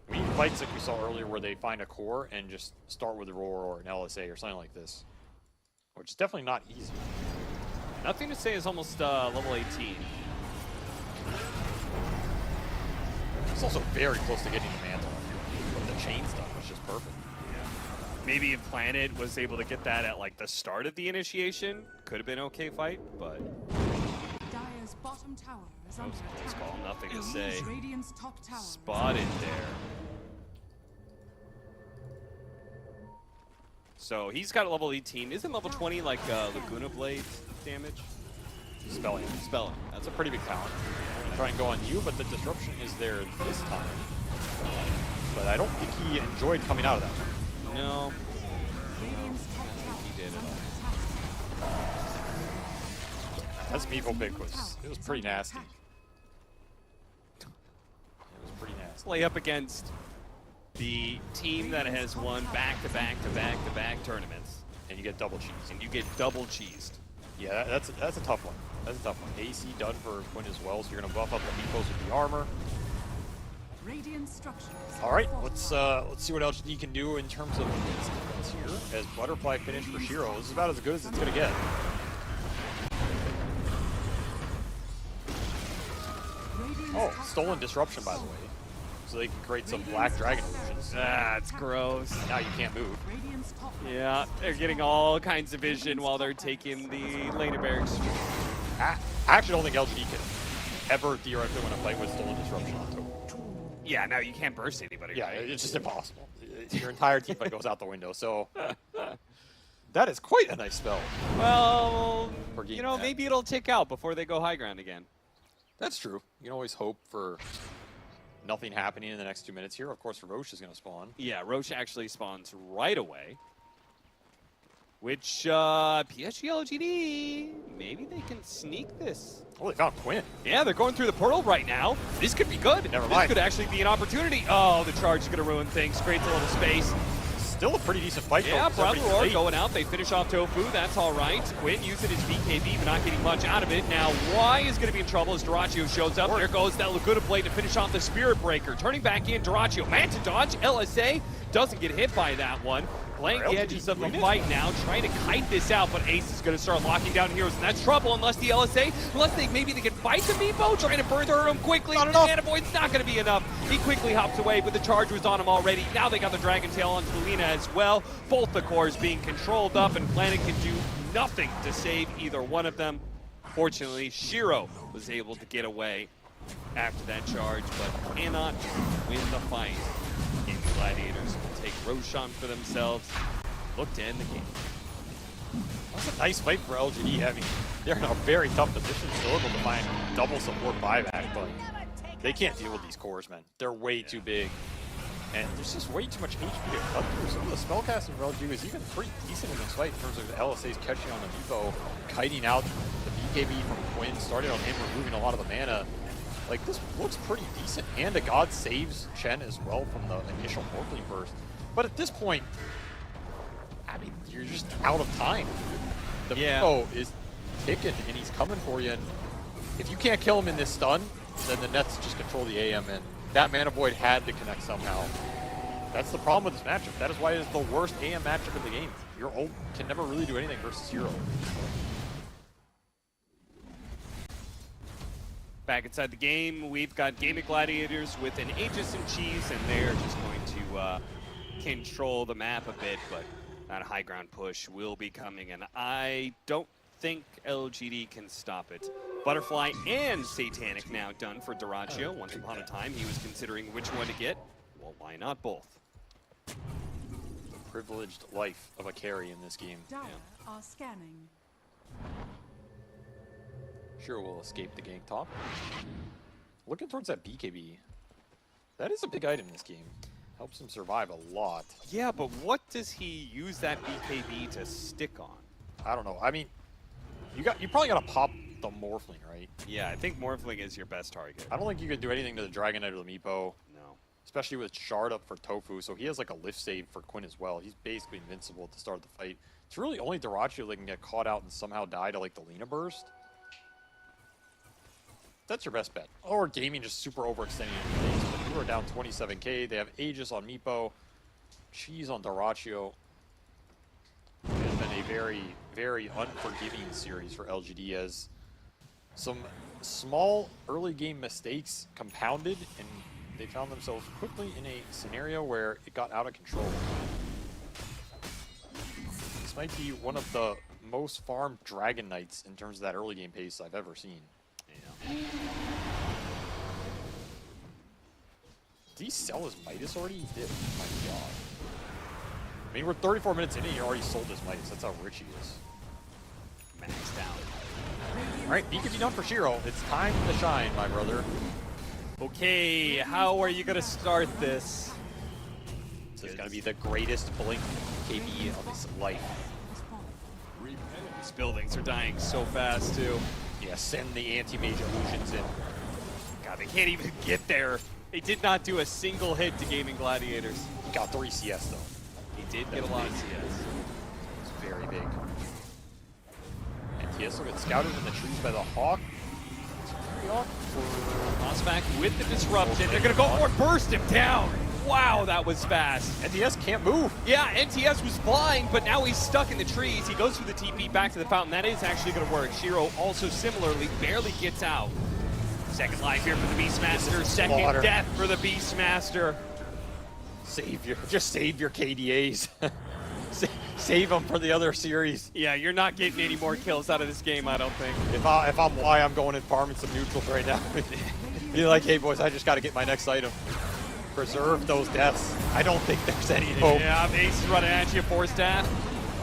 We need fights like we saw earlier where they find a core and just start with a roar or an LSA or something like this. Which is definitely not easy. Nothing to say is almost level 18. It's also very close to getting the mantle. But the chain stuff was just perfect. Maybe if Planet was able to get that at like the start of the initiation, could have been an okay fight, but Dire's bottom tower is under it's attack. called nothing to say. Radiant's top tower is Spotted there. So he's got a level 18. Isn't level 20 like Laguna Blade damage? Spelling. Spelling. That's a pretty big talent. I'm gonna try and go on you, but the disruption is there this time. But I don't think he enjoyed coming out of that. No. Radiant's top tower He did is it. under attack. That Meepo pick was pretty nasty. It was pretty nasty. Play up against the team that has won back-to-back-to-back-to-back tournaments. And you get double cheese. And you get double cheesed. Yeah, that's a tough one. That's a tough one. AC done for Quinn as well, so you're gonna buff up the Meepos with the armor. Radiant structures. All right, let's see what LGD can do in terms of defense here. As Butterfly finish for Shiro, this is about as good as it's gonna get. Oh, stolen disruption, by the way. So they can create some black dragon illusions. That's gross. Now you can't move. Yeah, they're getting all kinds of vision while they're taking the laner barracks. I actually don't think LGD can ever theoretically win a fight with stolen disruption on top. Yeah, no, you can't burst anybody. Yeah, right? it's just impossible. Your entire team fight goes out the window. So that is quite a nice spell. Well, you know, maybe it'll tick out before they go high ground again. That's true. You can always hope for nothing happening in the next 2 minutes here. Of course, Roche is going to spawn. Yeah, Roche actually spawns right away. Which, PSG.LGD, maybe they can sneak this. Oh, they found Quinn. Yeah, they're going through the portal right now. This could be good. Never mind. This could actually be an opportunity. Oh, the charge is going to ruin things. Creates a little space. Still a pretty decent fight. Yeah, though. Brother Roar going out. They finish off Tofu. That's all right. Quinn using his BKB, but not getting much out of it. Now, Y is going to be in trouble as Duraccio shows up. There goes that Laguna Blade to finish off the Spirit Breaker. Turning back in, Duraccio. Man to dodge. LSA doesn't get hit by that one. Playing the edges of the fight now, trying to kite this out, but Ace is going to start locking down heroes, and that's trouble unless the LSA, maybe they can fight the Meepo, trying to burn him quickly. The Mana Void's not going to be enough. He quickly hops away, but the charge was on him already. Now they got the Dragon Tail onto the Lina as well. Both the cores being controlled up, and Planet can do nothing to save either one of them. Fortunately, Shiro was able to get away after that charge, but cannot win the fight. And Gladiators will take Roshan for themselves. Look to end the game. That's a nice fight for LGD. I mean, they're in a very tough position, still able to find double support buyback, but they can't deal with these cores, man. They're way too big. And there's just way too much HP to cut through. Some of the spellcasting for LGD was even pretty decent in this fight in terms of the LSA's catching on the Meepo, kiting out the BKB from Quinn, starting on him, removing a lot of the mana. Like, this looks pretty decent, and the God saves Chen as well from the initial Morphling burst. But at this point, I mean, you're just out of time. The Meepo is ticking, and he's coming for you, and if you can't kill him in this stun, then the Nets just control the AM, and that Mana Void had to connect somehow. That's the problem with this matchup. That is why it is the worst AM matchup in the game. Your ult can never really do anything versus Hero. Back inside the game, we've got Gaimin Gladiators with an Aegis and Cheese, and they're just going to control the map a bit, but that high ground push will be coming, and I don't think LGD can stop it. Butterfly and Satanic now done for Duraccio. Once upon a time, he was considering which one to get. Well, why not both? The privileged life of a carry in this game. Dire are scanning. Sure, we'll escape the gank top. Looking towards that BKB. That is a big item in this game. Helps him survive a lot. Yeah, but what does he use that BKB to stick on? I don't know. I mean, you probably got to pop the Morphling, right? Yeah, I think Morphling is your best target. I don't think you can do anything to the Dragon Knight or the Meepo. No. Especially with Shard up for Tofu, so he has like a lift save for Quinn as well. He's basically invincible at the start of the fight. It's really only Duraccio that can get caught out and somehow die to like the Lina burst. That's your best bet. Or Gaimin just super overextending your face. But you are down 27k. They have Aegis on Meepo. Cheese on Duraccio. It has been a very, very unforgiving series for LGD as some small early game mistakes compounded and they found themselves quickly in a scenario where it got out of control. This might be one of the most farmed Dragon Knights in terms of that early game pace I've ever seen. Yeah. Did he sell his Midas already? He did. Oh my god. I mean, we're 34 minutes in and he already sold his Midas. That's how rich he is. Maxed out. Alright, he could be done for Shiro. It's time to shine, my brother. Okay, how are you gonna start this? This is gonna be the greatest blink KB of his life. These buildings are dying so fast too. Yeah, send the anti-mage illusions in. God, they can't even get there. They did not do a single hit to Gaming Gladiators. He got 3 CS though. He did get a lot of CS. It's very big. And TS will get scouted in the trees by the Hawk. Osback with the disruption. They're gonna go for it, burst him down. Wow, that was fast. NTS can't move. Yeah, NTS was blind, but now he's stuck in the trees. He goes through the TP back to the fountain. That is actually gonna work. Shiro also similarly barely gets out. Second life here for the Beastmaster. Second death for the Beastmaster. Just save your KDAs. Save them for the other series. Yeah, you're not getting any more kills out of this game, I don't think. If I'm Y, I'm going and farming some neutrals right now. Be like, hey boys, I just got to get my next item. Preserve those deaths. I don't think there's any hope. Yeah, Ace is running at you, force death.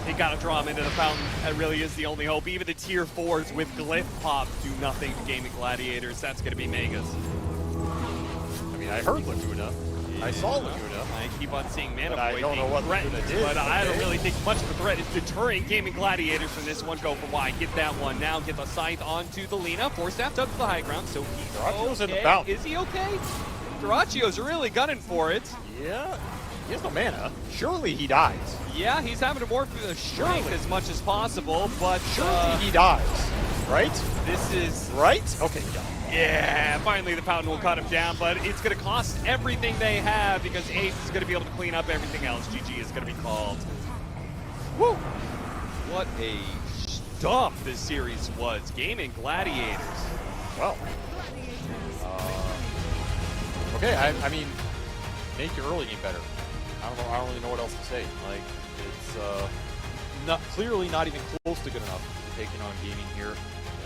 You gotta draw him into the fountain. That really is the only hope. Even the tier 4s with Glyph Pop do nothing to Gaming Gladiators. That's gonna be Megas. I mean, I heard Laguna. I saw Laguna. I keep on seeing Mana Boy I don't know being what threatened, Laguna did. but I don't really think much of a threat is deterring Gaming Gladiators from this one. Go for Y, get that one. Now get the scythe onto the Lina. Force staff dug to the high ground, so he's Duracio's in the okay. fountain. Is he okay? Duracio's really gunning for it. Yeah, he has no mana. Surely he dies. Yeah, he's having to morph through the strength as much as possible, but surely he dies, right? This is right. Okay, yeah. Yeah, finally the fountain will cut him down, but it's going to cost everything they have because Ace is going to be able to clean up everything else. GG is going to be called. Woo! What a stomp this series was. Gaming Gladiators. Well. Okay, I mean, make your early game better. I don't really know what else to say. Like, it's clearly not even close to good enough to taking on Gaming here.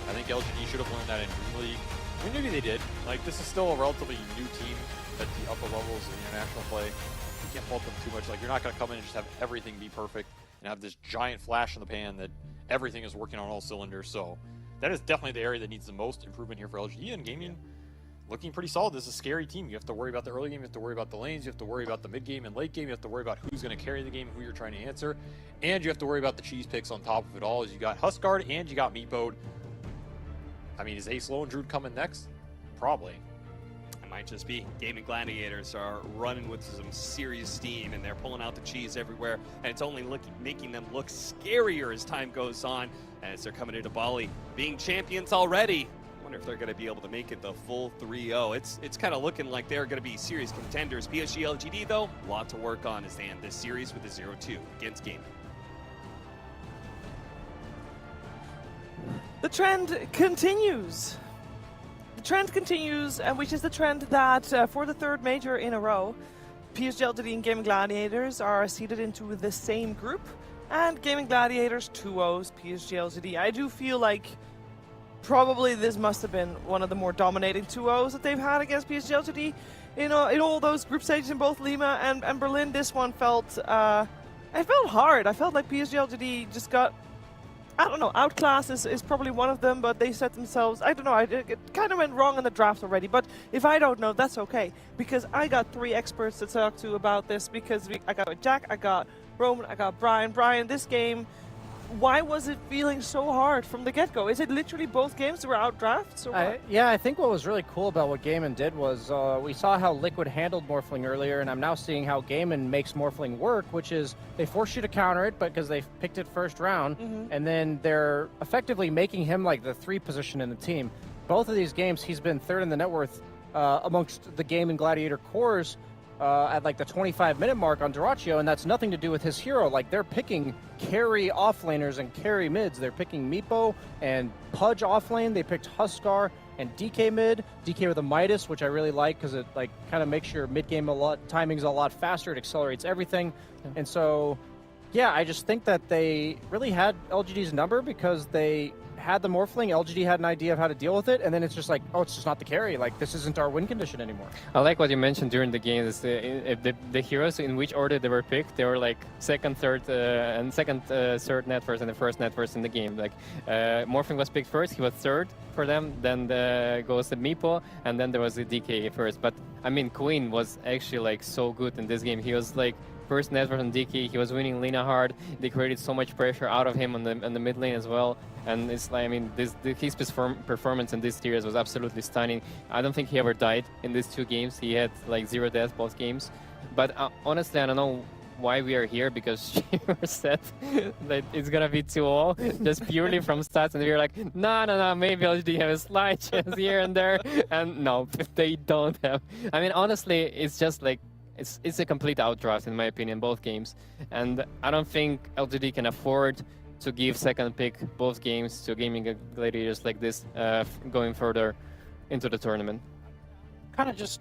I think LGD should have learned that in Dream League. I mean, maybe they did. Like, this is still a relatively new team at the upper levels of international play. You can't fault them too much. Like, you're not going to come in and just have everything be perfect and have this giant flash in the pan that everything is working on all cylinders. So that is definitely the area that needs the most improvement here for LGD, and Gaming looking pretty solid. This is a scary team. You have to worry about the early game, you have to worry about the lanes, you have to worry about the mid game and late game, you have to worry about who's going to carry the game, who you're trying to answer, and you have to worry about the cheese picks on top of it all, as you got Huskard and you got Meatbode. I mean, is Ace Low and Druid coming next? Probably. It might just be. Gaming Gladiators are running with some serious steam, and they're pulling out the cheese everywhere, and it's only making them look scarier as time goes on, as they're coming into Bali, being champions already. I wonder if they're going to be able to make it the full 3-0. It's kind of looking like they're going to be serious contenders. PSG.LGD, though, a lot to work on as they end this series with a 0-2 against Gaimin. The trend continues. The trend continues, which is the trend that for the third major in a row, PSG.LGD and Gaming Gladiators are seated into the same group, and Gaming Gladiators 2-0s PSG.LGD. I do feel like probably this must have been one of the more dominating 2-0s that they've had against PSG.LGD. In all those group stages in both Lima and Berlin, this one felt, I felt hard. I felt like PSG.LGD just got, I don't know, outclass is probably one of them, but they set themselves, I don't know, it kind of went wrong in the draft already, but if I don't know, that's okay, because I got 3 experts to talk to about this, because I got Jack, I got Roman, I got Brian. Brian, this game, why was it feeling so hard from the get-go? Is it literally both games were out drafts? Or yeah, I think what was really cool about what Gaimin did was we saw how Liquid handled Morphling earlier, and I'm now seeing how Gaimin makes Morphling work, which is they force you to counter it, because they picked it first round, and then they're effectively making him like the 3 position in the team. Both of these games, he's been third in the net worth amongst the Gaming Gladiator cores at like the 25-minute mark on Duraccio, and that's nothing to do with his hero. Like, they're picking carry offlaners and carry mids. They're picking Meepo and Pudge offlane. They picked Huskar and DK mid, DK with a Midas, which I really like because it like kind of makes your mid game timings a lot faster. It accelerates everything, and so yeah, I just think that they really had LGD's number because they had the Morphling. LGD had an idea of how to deal with it, and then it's just like, oh, it's just not the carry. Like, this isn't our win condition anymore. I like what you mentioned during the game. Is the heroes in which order they were picked. They were like second, third net first, and the first net first in the game. Like, Morphling was picked first. He was third for them. Then goes the Meepo, and then there was the DK first. But I mean, Queen was actually like so good in this game. He was like first net first on DK. He was winning Lina hard. They created so much pressure out of him on the mid lane as well. And it's like, I mean, his performance in this series was absolutely stunning. I don't think he ever died in these 2 games. He had like 0 deaths both games. But honestly, I don't know why we are here, because Shimmer said that it's gonna be 2-0 just purely from stats, and we were like, no, maybe LGD have a slight chance here and there, and no, they don't have. I mean, honestly, it's just like it's a complete outdraft in my opinion, both games, and I don't think LGD can afford to give second pick both games to Gaming Gladiators like this, going further into the tournament. Kind of just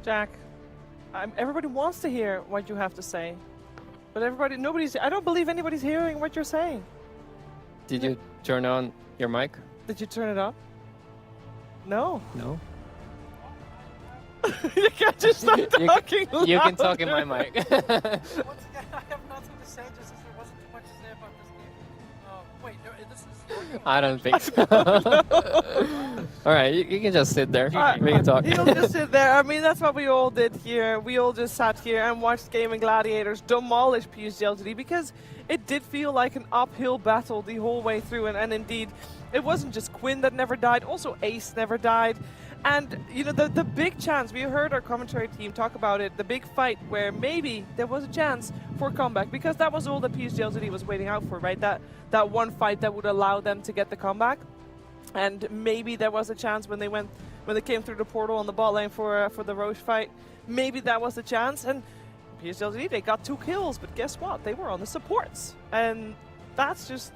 Jack, everybody wants to hear what you have to say, but I don't believe anybody's hearing what you're saying. Did you turn on your mic? Did you turn it up? No. No. You can't just start talking You can talk in my mic. Once again, I have nothing to say, just as there wasn't too much to say about this game. Wait, no, this is... I don't think so. Alright, you can just sit there. We can talk. He'll just sit there. I mean, that's what we all did here. We all just sat here and watched Gaimin Gladiators demolish PSG.LGD, because it did feel like an uphill battle the whole way through. And indeed, it wasn't just Quinn that never died, also Ace never died. And, you know, the big chance, we heard our commentary team talk about it, the big fight where maybe there was a chance for a comeback, because that was all that PSG.LGD was waiting out for, right? That one fight that would allow them to get the comeback. And maybe there was a chance when they came through the portal on the bot lane for the Roche fight. Maybe that was a chance. And PSG.LGD, they got 2 kills, but guess what? They were on the supports. And that's just,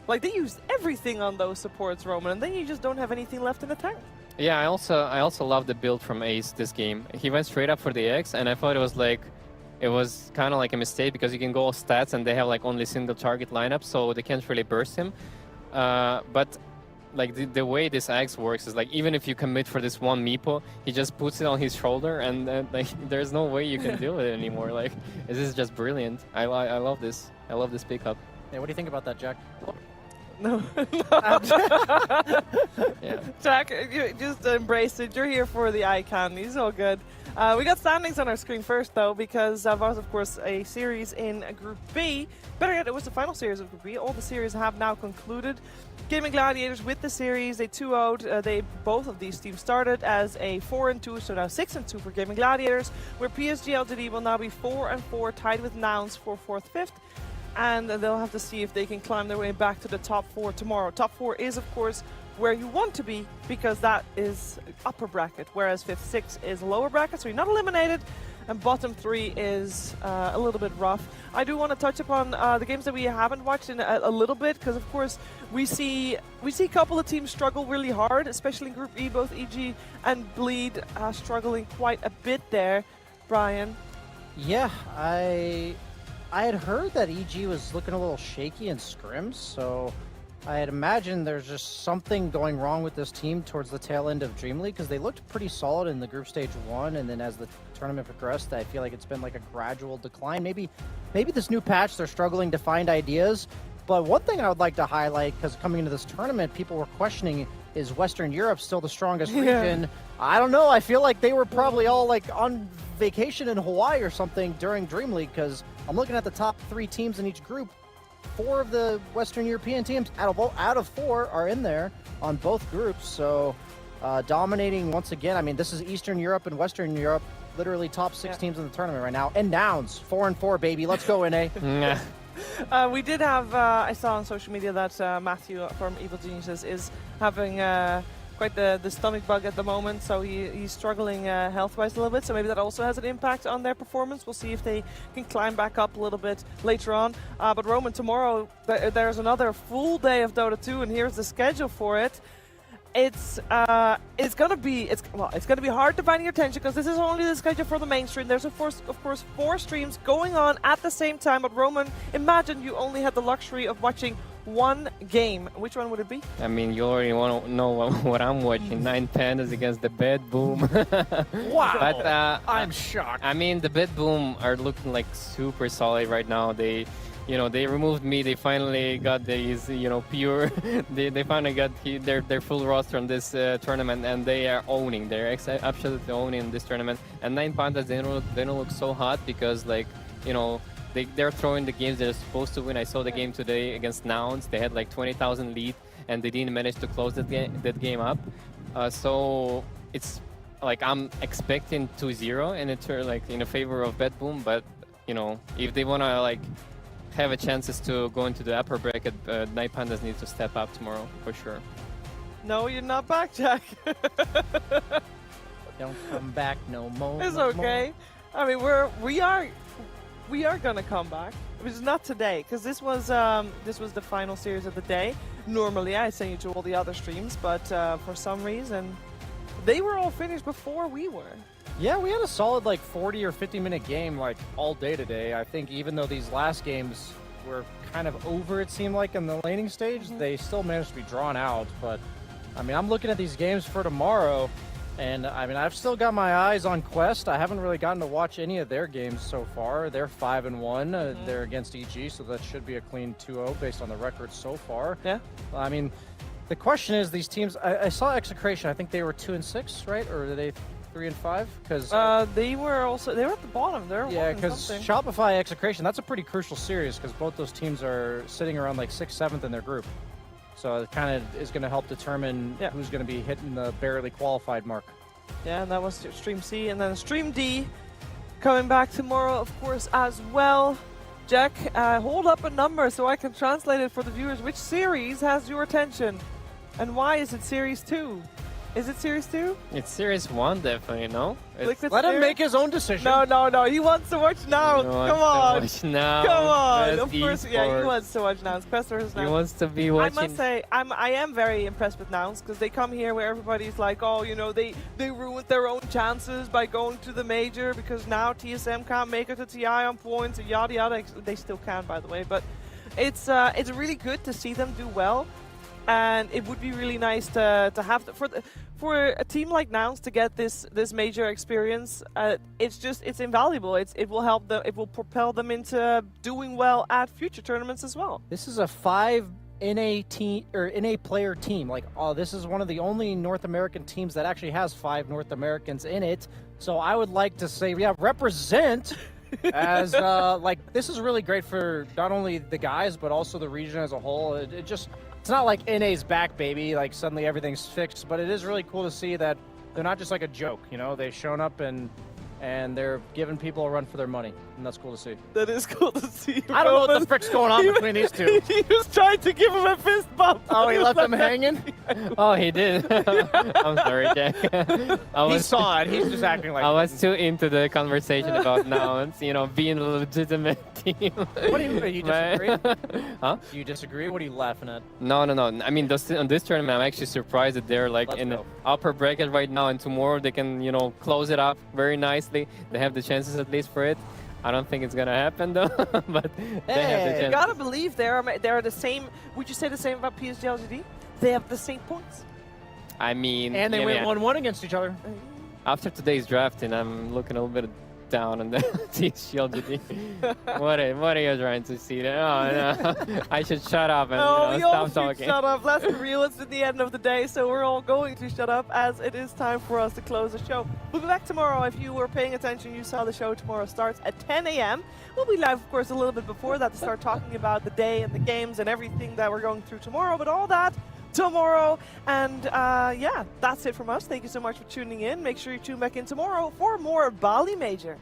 like, they used everything on those supports, Roman, and then you just don't have anything left in the tank. Yeah, I also love the build from Ace this game. He went straight up for the X, and I thought it was kind of like a mistake, because you can go stats and they have like only single target lineup, so they can't really burst him. But like the way this Axe works is like, even if you commit for this one Meepo, he just puts it on his shoulder, and like there's no way you can deal with it anymore. Like, this is just brilliant. I love this. I love this pickup. Yeah, what do you think about that, Jack? No. Yeah. Jack, you just embrace it. You're here for the icon. He's all good. We got standings on our screen first, though, because there was, of course, a series in Group B. Better yet, it was the final series of Group B. All the series have now concluded. Gaimin Gladiators with the series, they 2-0'd. Both of these teams started as a 4-2, so now 6-2 for Gaimin Gladiators, where PSG.LGD will now be 4-4, tied with Nouns for 4th, 5th. And they'll have to see if they can climb their way back to the top 4 tomorrow. Top 4 is, of course, where you want to be, because that is upper bracket, whereas 5th, 6th is lower bracket, so you're not eliminated, and bottom 3 is a little bit rough. I do want to touch upon the games that we haven't watched in a little bit, because, of course, we see a couple of teams struggle really hard, especially in Group E, both EG and Bleed struggling quite a bit there. Brian? Yeah, I had heard that EG was looking a little shaky in scrims, so I had imagined there's just something going wrong with this team towards the tail end of Dream League, because they looked pretty solid in the group stage 1, and then as the tournament progressed, I feel like it's been like a gradual decline. Maybe this new patch, they're struggling to find ideas, but one thing I would like to highlight, because coming into this tournament, people were questioning, is Western Europe still the strongest region? I don't know, I feel like they were probably all like on vacation in Hawaii or something during Dream League, because I'm looking at the top 3 teams in each group. 4 of the Western European teams out of 4 are in there on both groups, so dominating once again. I mean, this is Eastern Europe and Western Europe, literally top 6 teams in the tournament right now. And Nouns, 4-4, baby. Let's go, NA. We did have, I saw on social media that Matthew from Evil Geniuses is having quite the stomach bug at the moment, so he's struggling health-wise a little bit. So maybe that also has an impact on their performance. We'll see if they can climb back up a little bit later on. But Roman, tomorrow there's another full day of Dota 2, and here's the schedule for it. It's gonna be hard to find your attention because this is only the schedule for the mainstream. There's of course 4 streams going on at the same time. But Roman, imagine you only had the luxury of watching one game. Which one would it be? I mean, you already want to know what I'm watching. 9 Pandas against the Betboom. Wow! But I'm shocked. I mean, the Betboom are looking like super solid right now. They removed me. They finally got these, pure. they finally got their full roster on this tournament, and they are owning. They're absolutely owning this tournament. And 9 Pandas, they don't look so hot because, they're throwing the games they're supposed to win. I saw the game today against Nouns. They had like 20,000 lead, and they didn't manage to close that game up. So it's like I'm expecting 2-0 and it's in a favor of Betboom. But if they wanna have a chances to go into the upper bracket, 9 Pandas need to step up tomorrow for sure. No, you're not back, Jack. Don't come back no more. It's no okay. More. I mean, we are gonna come back. It was not today because this was the final series of the day. Normally, I send you to all the other streams, but for some reason, they were all finished before we were. Yeah, we had a solid 40 or 50-minute game all day today. I think even though these last games were kind of over, it seemed like in the laning stage, they still managed to be drawn out. But I mean, I'm looking at these games for tomorrow. And I mean, I've still got my eyes on Quest. I haven't really gotten to watch any of their games so far. They're 5-1. They're against EG, so that should be a clean 2-0 based on the record so far. Yeah. I mean, the question is, these teams. I saw Execration. I think they were 2-6, right? Or are they 3-5? Because they were at the bottom. Yeah, because Shopify Execration. That's a pretty crucial series because both those teams are sitting around 6th, 7th in their group. So it kind of is going to help determine who's going to be hitting the barely qualified mark. Yeah, and that was Stream C. And then Stream D coming back tomorrow, of course, as well. Jack, hold up a number so I can translate it for the viewers. Which series has your attention? And why is it Series 2? Is it Series 2? It's Series 1, definitely, no? Let him make his own decision. No. He wants to watch Nouns. Come on. Come on. Of course, yeah, he wants to watch Nouns. Quest versus Nouns. He wants to be watching. I must say, I am very impressed with Nouns because they come here where everybody's like, oh, they ruined their own chances by going to the major because now TSM can't make it to TI on points and yada yada. They still can, by the way, but it's really good to see them do well. And it would be really nice to have for a team like Nouns to get this major experience. It's invaluable. It will help them. It will propel them into doing well at future tournaments as well. This is a 5 NA team or NA player team. This is one of the only North American teams that actually has 5 North Americans in it. So I would like to say, represent. As this is really great for not only the guys but also the region as a whole. It's not like NA's back, baby. Suddenly everything's fixed, but it is really cool to see that they're not just like a joke. They've shown up and they're giving people a run for their money, and that's cool to see. That is cool to see. I don't know what the frick's going on between these two. He was trying to give him a fist bump. Oh, he left him hanging? Oh, he did. I'm sorry, Jack. He saw it. He's just acting like... I was too into the conversation about Nouns, being a legitimate team. What do you disagree? Huh? Do you disagree? What are you laughing at? No. I mean, on this tournament, I'm actually surprised that they're in the upper bracket right now, and tomorrow they can, close it up very nicely. They have the chances at least for it. I don't think it's gonna happen though, but they have the chance. You gotta believe they're the same. Would you say the same about PSG.LGD? They have the same points. I mean, and they went 1-1 against each other. After today's drafting, I'm looking a little bit down on the PSG.LGD. What are you trying to see there? Oh, no. I should shut up and stop talking. Shut up. Let's be real. It's at the end of the day, so we're all going to shut up as it is time for us to close the show. We'll be back tomorrow. If you were paying attention, you saw the show tomorrow starts at 10 a.m. We'll be live, of course, a little bit before that to start talking about the day and the games and everything that we're going through tomorrow, but all that tomorrow. And that's it from us. Thank you so much for tuning in. Make sure you tune back in tomorrow for more Bali Major.